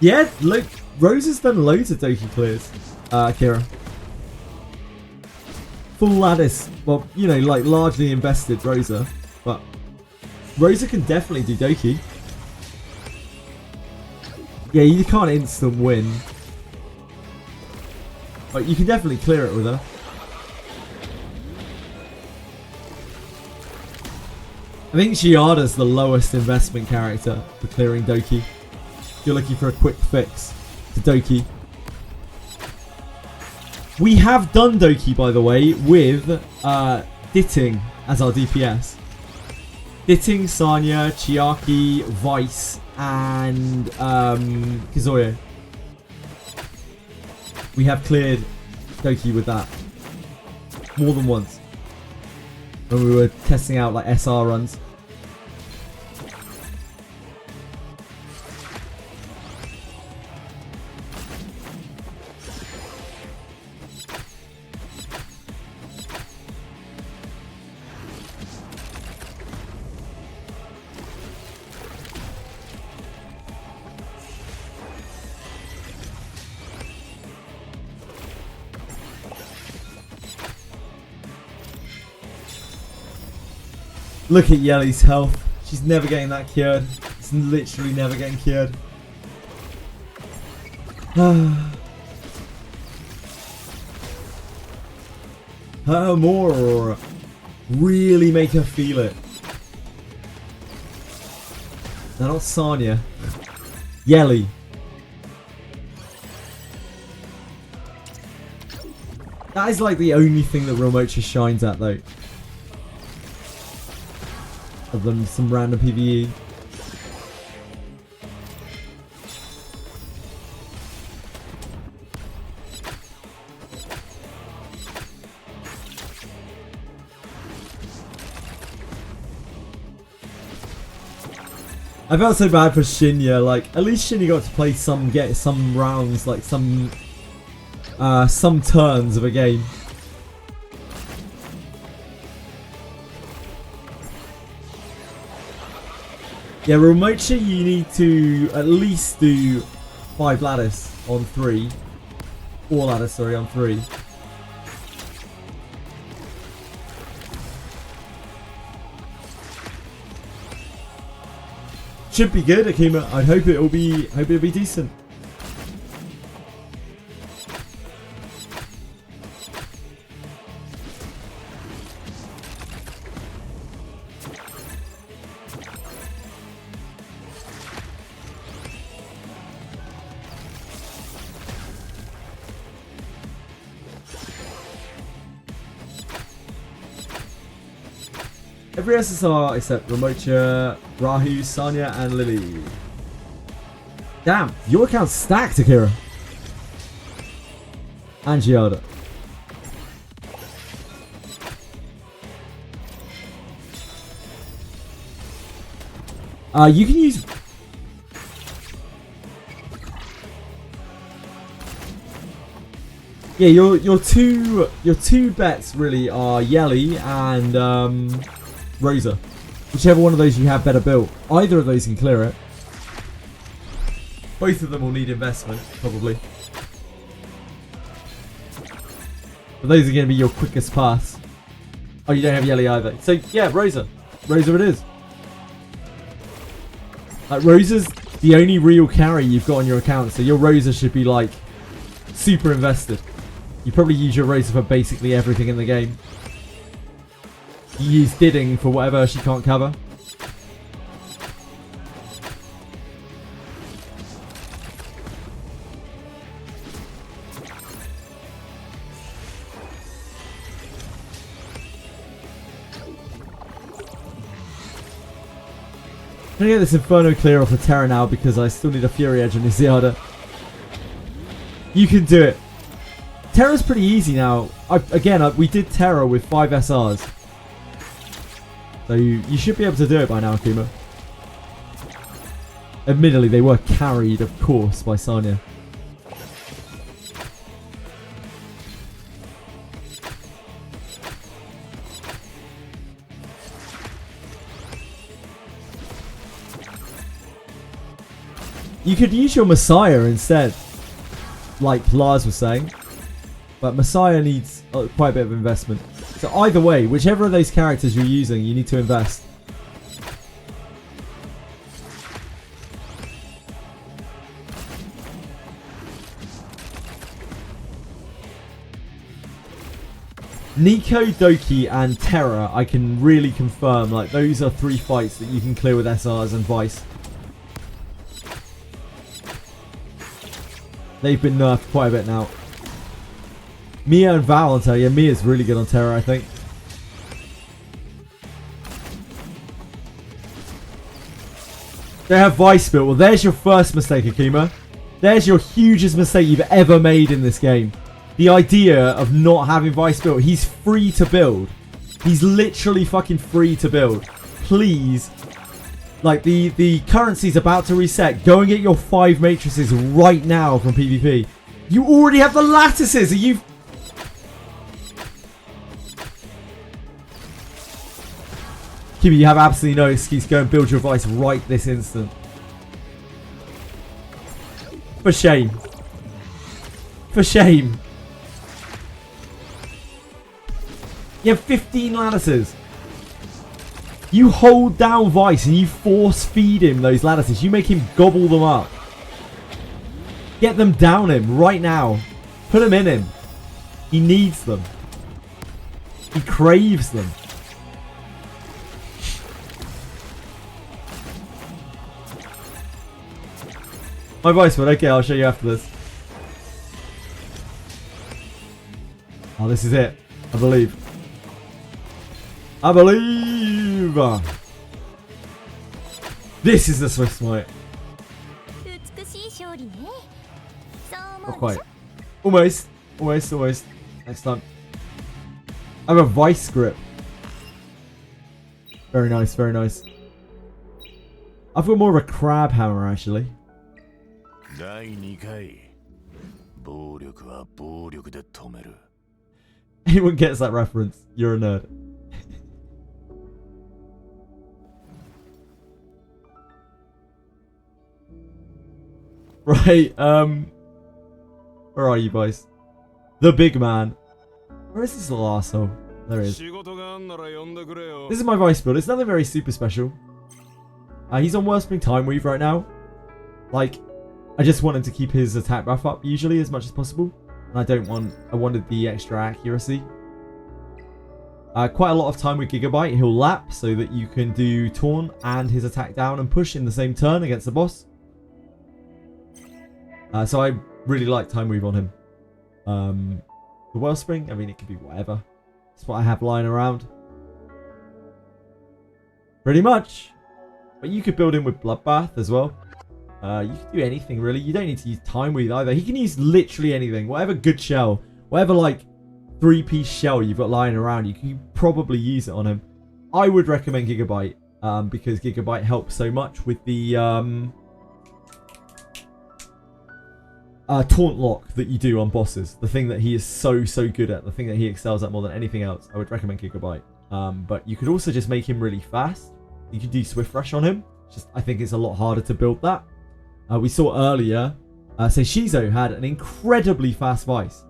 Yeah, look, Rose has done loads of Doki clears, Kira. Full lattice, well, you know, like largely invested Rosa, but Rosa can definitely do Doki. Yeah, you can't instant win, but you can definitely clear it with her. I think Giada's the lowest investment character for clearing Doki. You're looking for a quick fix to Doki. We have done Doki, by the way, with Ditting as our DPS. Ditting, Sanya, Chiaki, Vice, and Kizoyo. We have cleared Doki with that. More than once. When we were testing out like SR runs. Look at Yelly's health. She's never getting that cured. It's literally never getting cured. Her more. Really make her feel it. No, not Sanya. Yelly. That is like the only thing that Remocha shines at though. Other than some random PvE. I felt so bad for Shinya. Like, at least Shinya got to play get some rounds, like some turns of a game. Yeah, Remocha, you need to at least do 5 lattice on 3. 4 lattice, sorry, on 3. Should be good, Akima. I hope it'll be decent. Every SSR except Ramocha, Rahu, Sanya, and Lily. Damn, your account's stacked, Akira. And Giada. You can use... Yeah, your two bets really are Yelly and Rosa. Whichever one of those you have better built. Either of those can clear it. Both of them will need investment, probably. But those are going to be your quickest paths. Oh, you don't have Yelly either. So, yeah, Rosa. Rosa it is. Like, Rosa's the only real carry you've got on your account. So your Rosa should be, like, super invested. You probably use your Rosa for basically everything in the game. You use Didding for whatever she can't cover. I'm gonna get this Inferno clear off the Terra now because I still need a Fury Edge on Isiada. You can do it. Terra's pretty easy now. We did Terra with 5 SRs. So you should be able to do it by now, Akuma. Admittedly, they were carried, of course, by Sanya. You could use your Messiah instead, like Lars was saying. But Messiah needs quite a bit of investment. So either way, whichever of those characters you're using, you need to invest. Nico, Doki, and Terra, I can really confirm, like, those are 3 fights that you can clear with SRs and Vice. They've been nerfed quite a bit now. Mia and Val, I'll tell you. Mia's really good on Terra, I think. They have Vice built. Well, there's your first mistake, Akuma. There's your hugest mistake you've ever made in this game. The idea of not having Vice built. He's free to build. He's literally fucking free to build. Please. Like, the currency's about to reset. Go and get your 5 matrices right now from PvP. You already have the lattices. Are you... Kibi, you have absolutely no excuse. Go and build your Vice right this instant. For shame. For shame. You have 15 lattices. You hold down Vice and you force feed him those lattices. You make him gobble them up. Get them down him right now. Put them in him. He needs them. He craves them. My Vice word, okay, I'll show you after this. Oh, this is it. I believe. I believe! This is the SWIFTSMITE. Not quite. Almost. Almost, almost. Next time. I have a Vice grip. Very nice, very nice. I've got more of a crab hammer, actually. Anyone gets that reference, you're a nerd. Right, where are you guys? The big man. Where is this little arsehole? There he is. This is my Vice build. It's nothing very super special. He's on Wellspring Time Weave right now. Like, I just want him to keep his attack buff up usually as much as possible. And I wanted the extra accuracy. Quite a lot of time with Gigabyte, he'll lap so that you can do Taunt and his attack down and push in the same turn against the boss. So I really like Time Weave on him. The Wellspring, I mean, it could be whatever. That's what I have lying around. Pretty much. But you could build him with Bloodbath as well. You can do anything really. You don't need to use Time Weave either. He can use literally anything. Whatever good shell, whatever like 3-piece shell you've got lying around, you can probably use it on him. I would recommend Gigabyte because Gigabyte helps so much with the taunt lock that you do on bosses. The thing that he is so good at, the thing that he excels at more than anything else. I would recommend Gigabyte. But you could also just make him really fast. You could do Swift Rush on him. Just I think it's a lot harder to build that. We saw earlier, say Shizo had an incredibly fast Vice.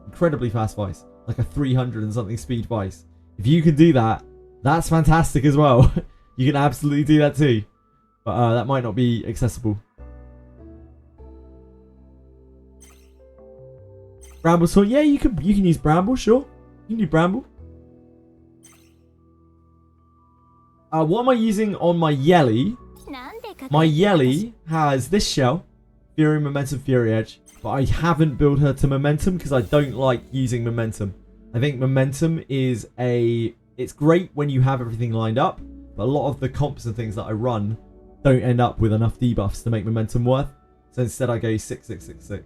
Like a 300 and something speed Vice. If you can do that, that's fantastic as well. You can absolutely do that too. But that might not be accessible. Bramble Sword, yeah, you can use Bramble, sure. You can do Bramble. What am I using on my Yelly? My Yelly has this shell, Fury, Momentum, Fury Edge, but I haven't built her to Momentum because I don't like using Momentum. I think Momentum is it's great when you have everything lined up, but a lot of the comps and things that I run don't end up with enough debuffs to make Momentum worth. So instead I go 6-6-6-6.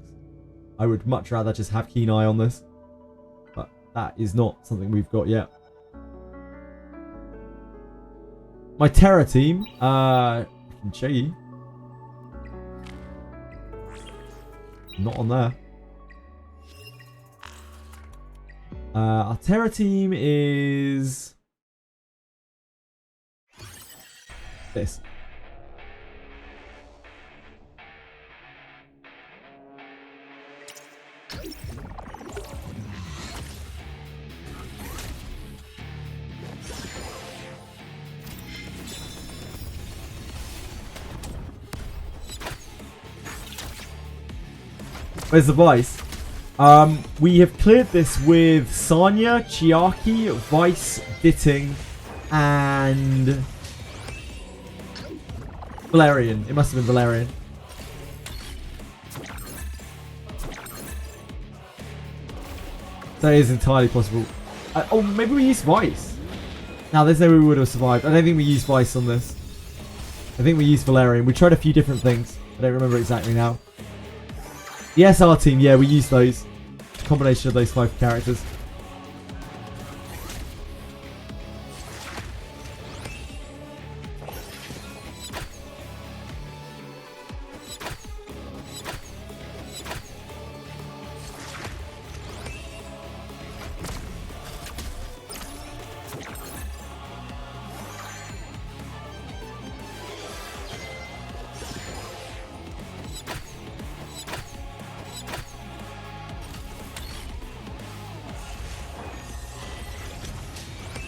I would much rather just have Keen Eye on this, but that is not something we've got yet. My Terra team, I can show you. Not on there. Our Terra team is this. Where's the Vice? We have cleared this with Sanya, Chiaki, Vice, Ditting, and Valerian. It must have been Valerian. That is entirely possible. Oh, maybe we used Vice. Now, there's no way we would have survived. I don't think we used Vice on this. I think we used Valerian. We tried a few different things. I don't remember exactly now. The SR team, yeah, we used those. Combination of those 5 characters.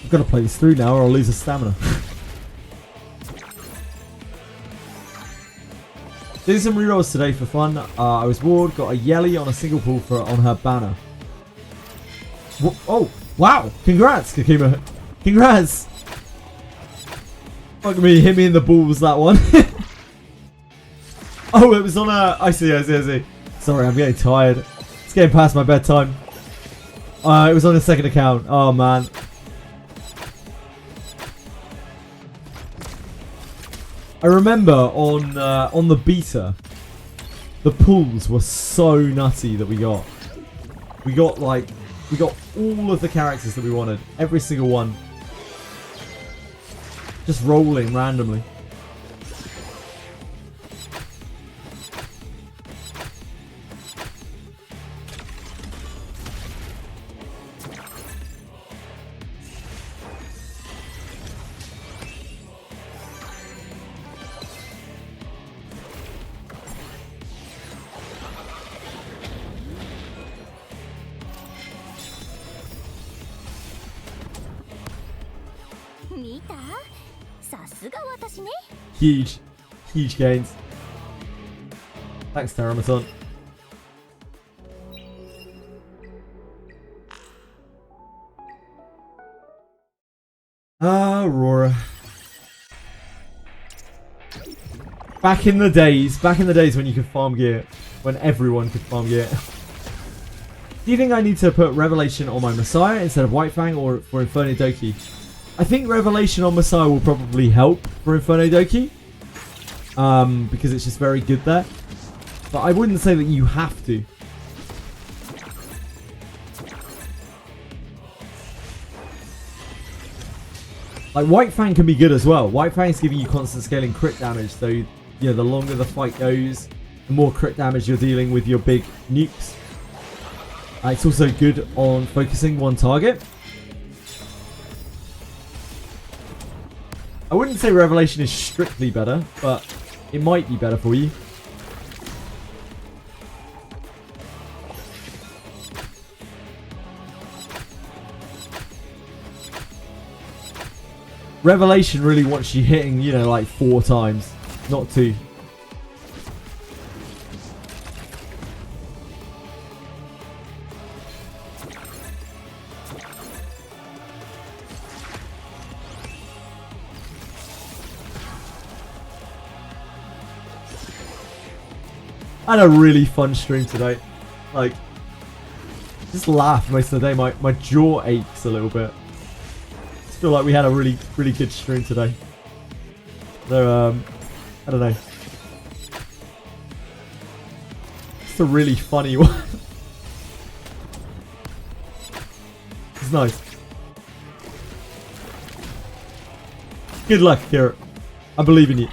I've got to play this through now or I'll lose the stamina. Did some rerolls today for fun. I was bored, got a Yelly on a single pull on her banner. Oh, wow! Congrats, Kakima. Congrats! Fuck me, hit me in the balls, that one. Oh, it was on a... I see. Sorry, I'm getting tired. It's getting past my bedtime. It was on a second account. Oh, man. I remember on the beta, the pulls were so nutty that we got all of the characters that we wanted, every single one, just rolling randomly. Huge gains. Thanks, Terramaton. Aurora. Back in the days when you could farm gear, when everyone could farm gear. Do you think I need to put Revelation on my Messiah instead of White Fang or for Inferno Doki? I think Revelation on Messiah will probably help for Inferno Doki. Because it's just very good there. But I wouldn't say that you have to. Like, White Fang can be good as well. White Fang's giving you constant scaling crit damage, so, you know, the longer the fight goes, the more crit damage you're dealing with your big nukes. It's also good on focusing one target. I wouldn't say Revelation is strictly better, but it might be better for you. Revelation really wants you hitting, you know, like 4 times, not 2. I had a really fun stream today. Like, just laugh most of the day. My jaw aches a little bit. I feel like we had a really good stream today. So, I don't know. It's a really funny one. It's nice. Good luck, Kira. I believe in you.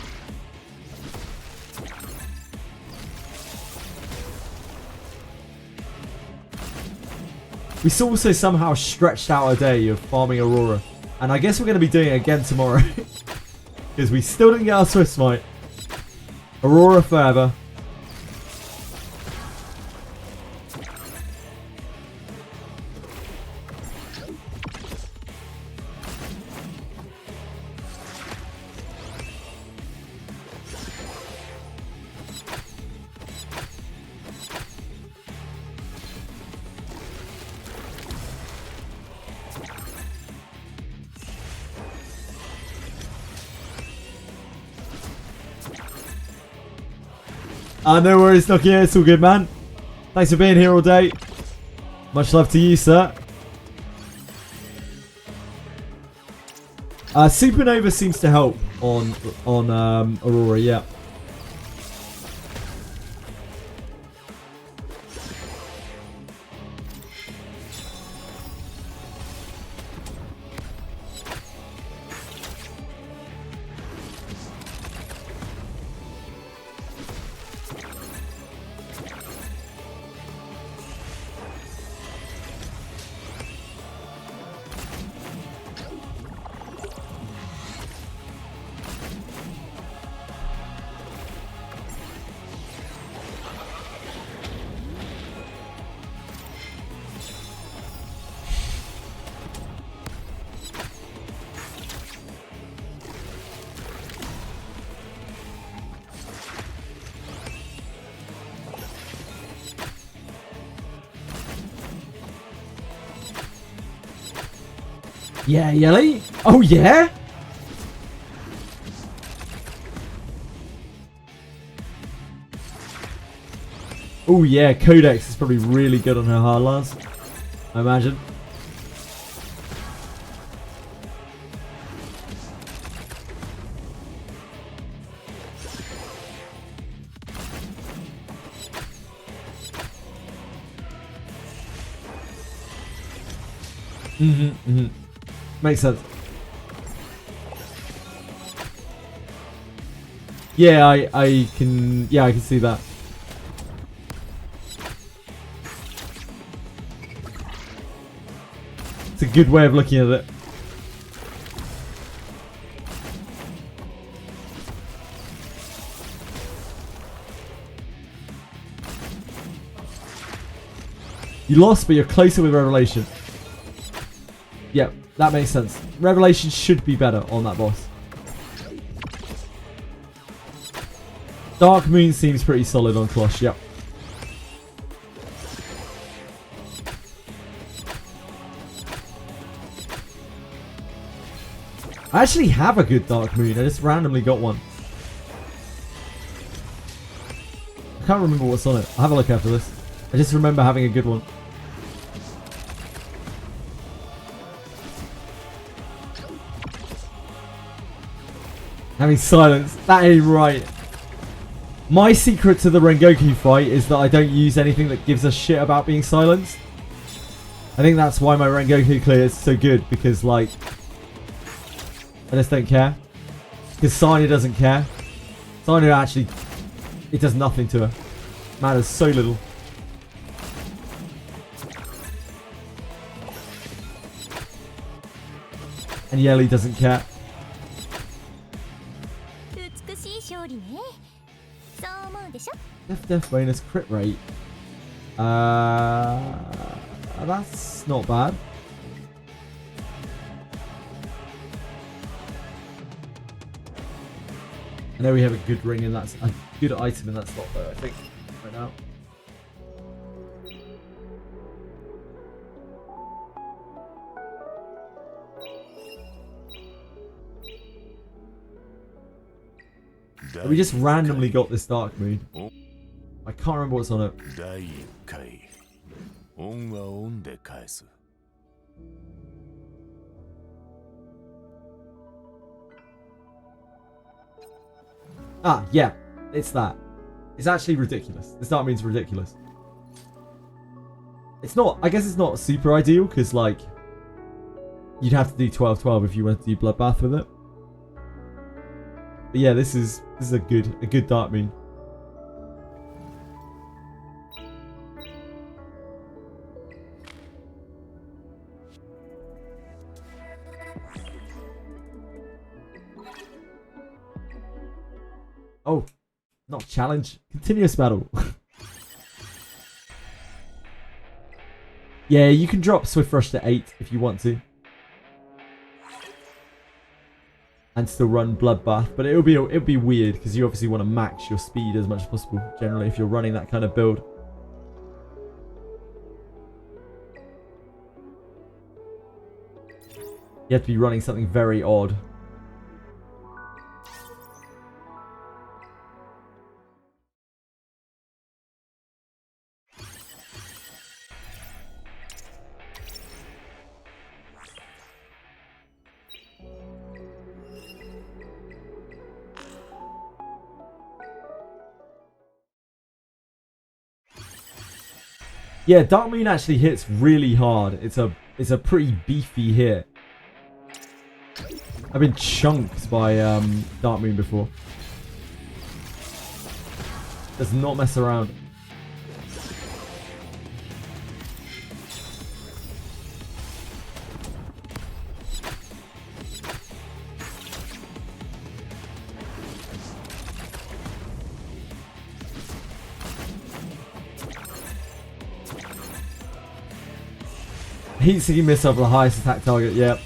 We also somehow stretched out a day of farming Aurora. And I guess we're going to be doing it again tomorrow. Because we still didn't get our SWIFTSMITE. Aurora forever. No worries, Nokia. It's all good, man. Thanks for being here all day. Much love to you, sir. Supernova seems to help on Aurora, yeah. Yeah, Yelly? Oh, yeah? Oh, yeah, Codex is probably really good on her hard last, I imagine. Makes sense. Yeah, I can see that. It's a good way of looking at it. You lost, but you're closer with Revelation. Yep, that makes sense. Revelation should be better on that boss. Dark Moon seems pretty solid on Klosh, yep. I actually have a good Dark Moon, I just randomly got one. I can't remember what's on it. I'll have a look after this. I just remember having a good one. Having silence. That ain't right. My secret to the Rengoku fight is that I don't use anything that gives a shit about being silenced. I think that's why my Rengoku clear is so good, because like I just don't care. Because Sanya doesn't care. Sanya actually, it does nothing to her. Matters so little. And Yelly doesn't care. Death bonus crit rate. That's not bad. I know we have a good ring and that's a good item in that slot though, I think, right now. We just randomly got this Dark Moon. I can't remember what's on it. Ah, yeah, it's that. It's actually ridiculous. This Dark Moon's ridiculous. It's not, I guess it's not super ideal, because like, you'd have to do 12-12 if you wanted to do Bloodbath with it. But yeah, this is a good Dark Moon. Oh, not challenge. Continuous battle. Yeah, you can drop Swift Rush to 8 if you want to. And still run Bloodbath, but it'll be weird because you obviously want to max your speed as much as possible generally if you're running that kind of build. You have to be running something very odd. Yeah, Dark Moon actually hits really hard. It's a pretty beefy hit. I've been chunked by Dark Moon before. Does not mess around. Heat-seeking missile for the highest attack target, yep.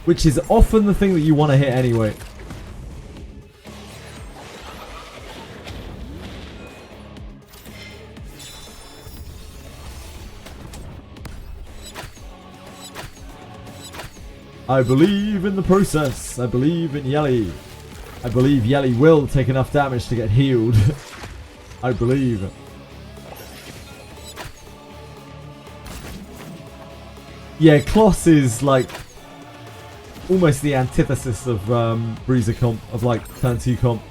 Which is often the thing that you want to hit anyway. I believe in the process. I believe in Yelly. I believe Yelly will take enough damage to get healed. I believe. Yeah, Kloss is like almost the antithesis of Bruiser comp, of like turn 2 comp.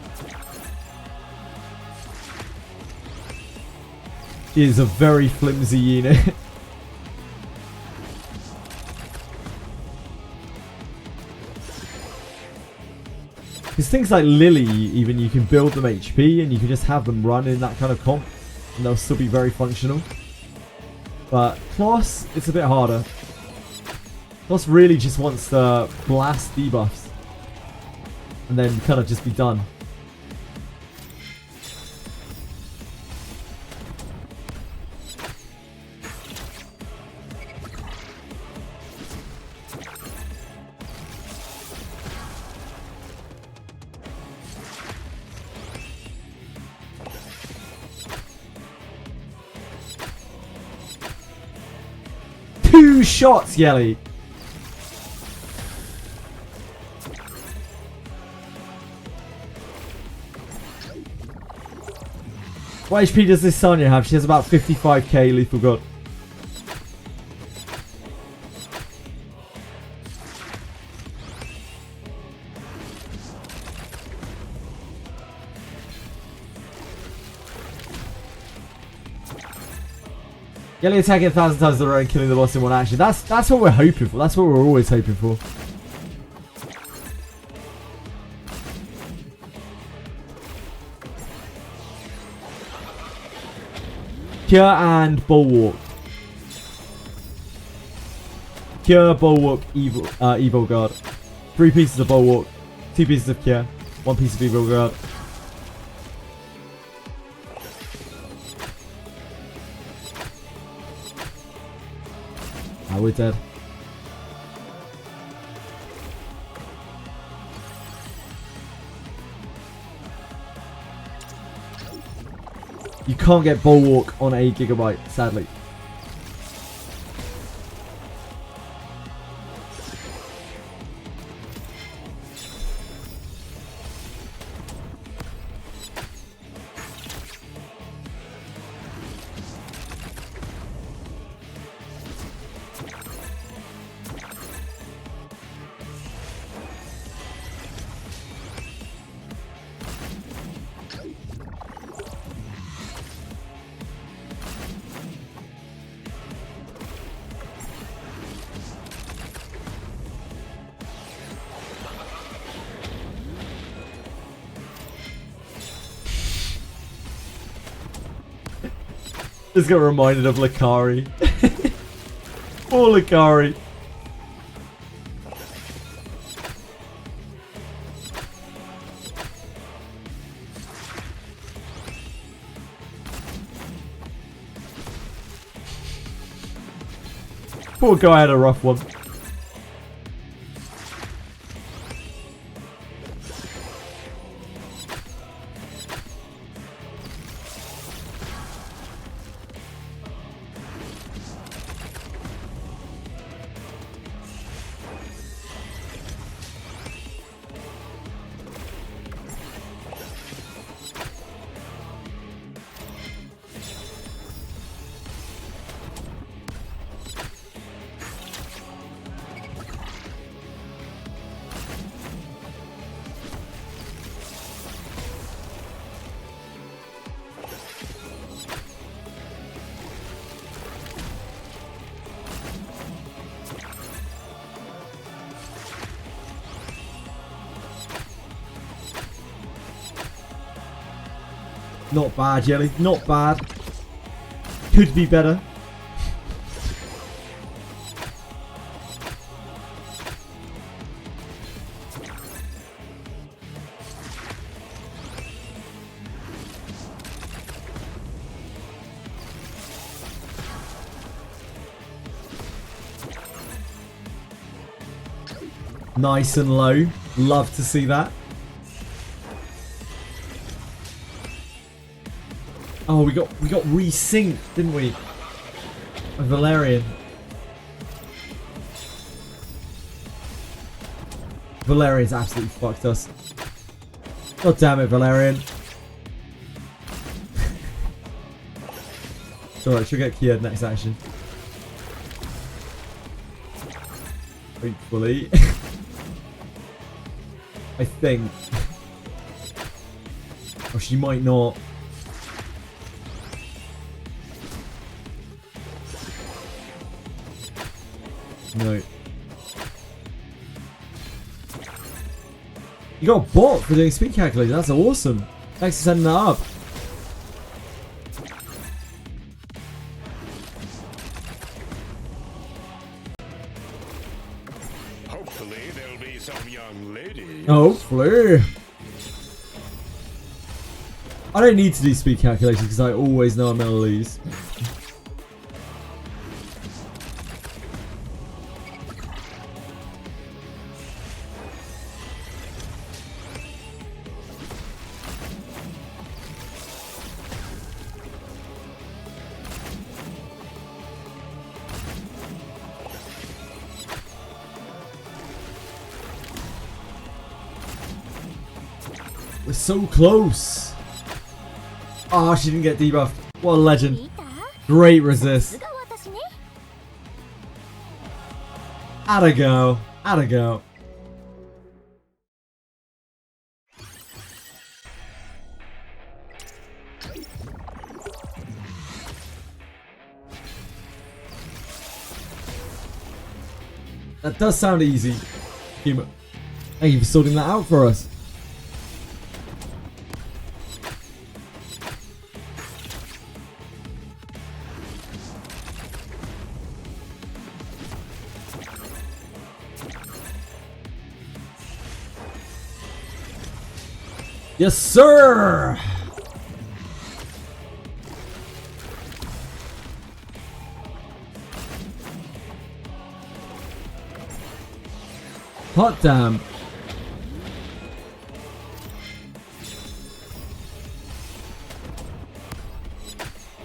He is a very flimsy unit. Because things like Lily, even, you can build them HP and you can just have them run in that kind of comp and they'll still be very functional. But Kloss, it's a bit harder. Kloss really just wants to blast debuffs and then kind of just be done. Two shots, Yelly. What HP does this Sanya have? She has about 55k lethal god. Getting attacking 1,000 times in a row and killing the boss in one action. That's what we're hoping for. That's what we're always hoping for. Cure and Bulwark. Cure, Bulwark, Evil Guard. 3 pieces of Bulwark, 2 pieces of Cure, 1 piece of Evil Guard. Ah, we're dead. You can't get Bulwark on a Gigabyte, sadly. Just got reminded of Lakari. Poor Lakari. Poor guy had a rough one. Not bad, Jelly. Not bad. Could be better. Nice and low. Love to see that. Oh, we got resynced, didn't we? With Valerian. Valerian's absolutely fucked us. God damn it, Valerian. It's alright, she'll get cured next action. Hopefully. I think. Or she might not. No. You got a bot for doing speed calculator. That's awesome. Thanks for setting that up. Hopefully there'll be some young lady. Hopefully. I don't need to do speed calculations because I always know I'm gonna lose. We're so close. Oh, she didn't get debuffed. What a legend. Great resist. Atta go. Atta go. That does sound easy. Humor. Thank you for sorting that out for us. Yes, sir! Hot damn.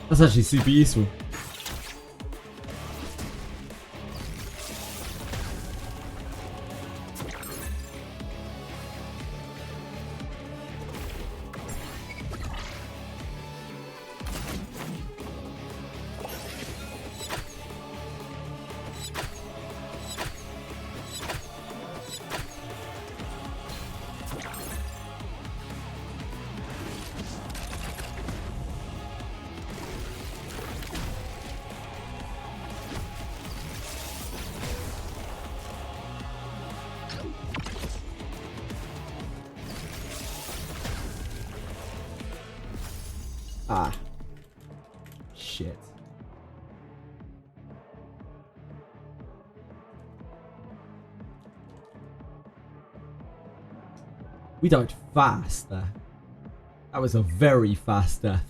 That's actually super useful. Ah. Shit. We died fast there. That was a very fast death.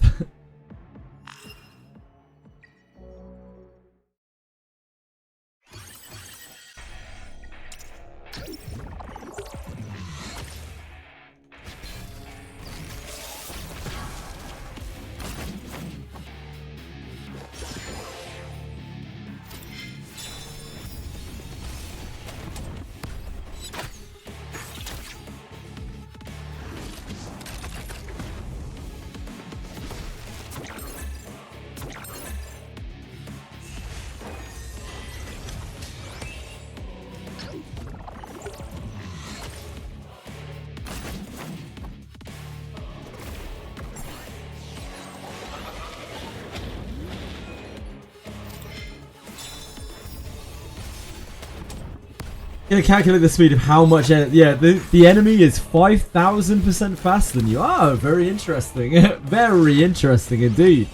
Gonna calculate the speed of how much. Yeah, the enemy is 5,000% faster than you. Oh, very interesting. Very interesting indeed.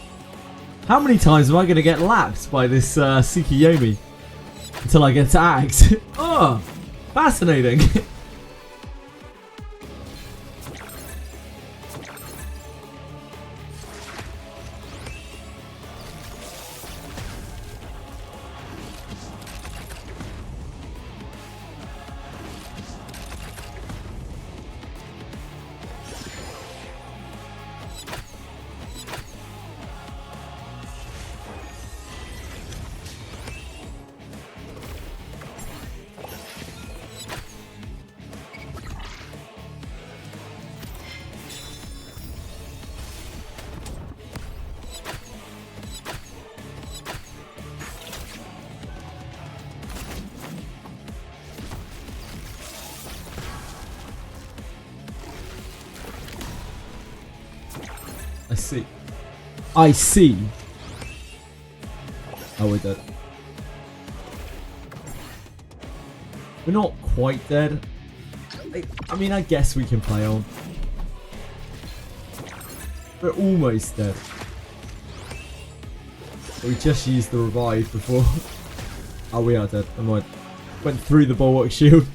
How many times am I gonna get lapped by this Tsukiyomi until I get tagged? Oh, fascinating. I see. Oh, we're dead. We're not quite dead. I mean, I guess we can play on. We're almost dead. We just used the revive before. Oh, we are dead. I went through the bulwark shield.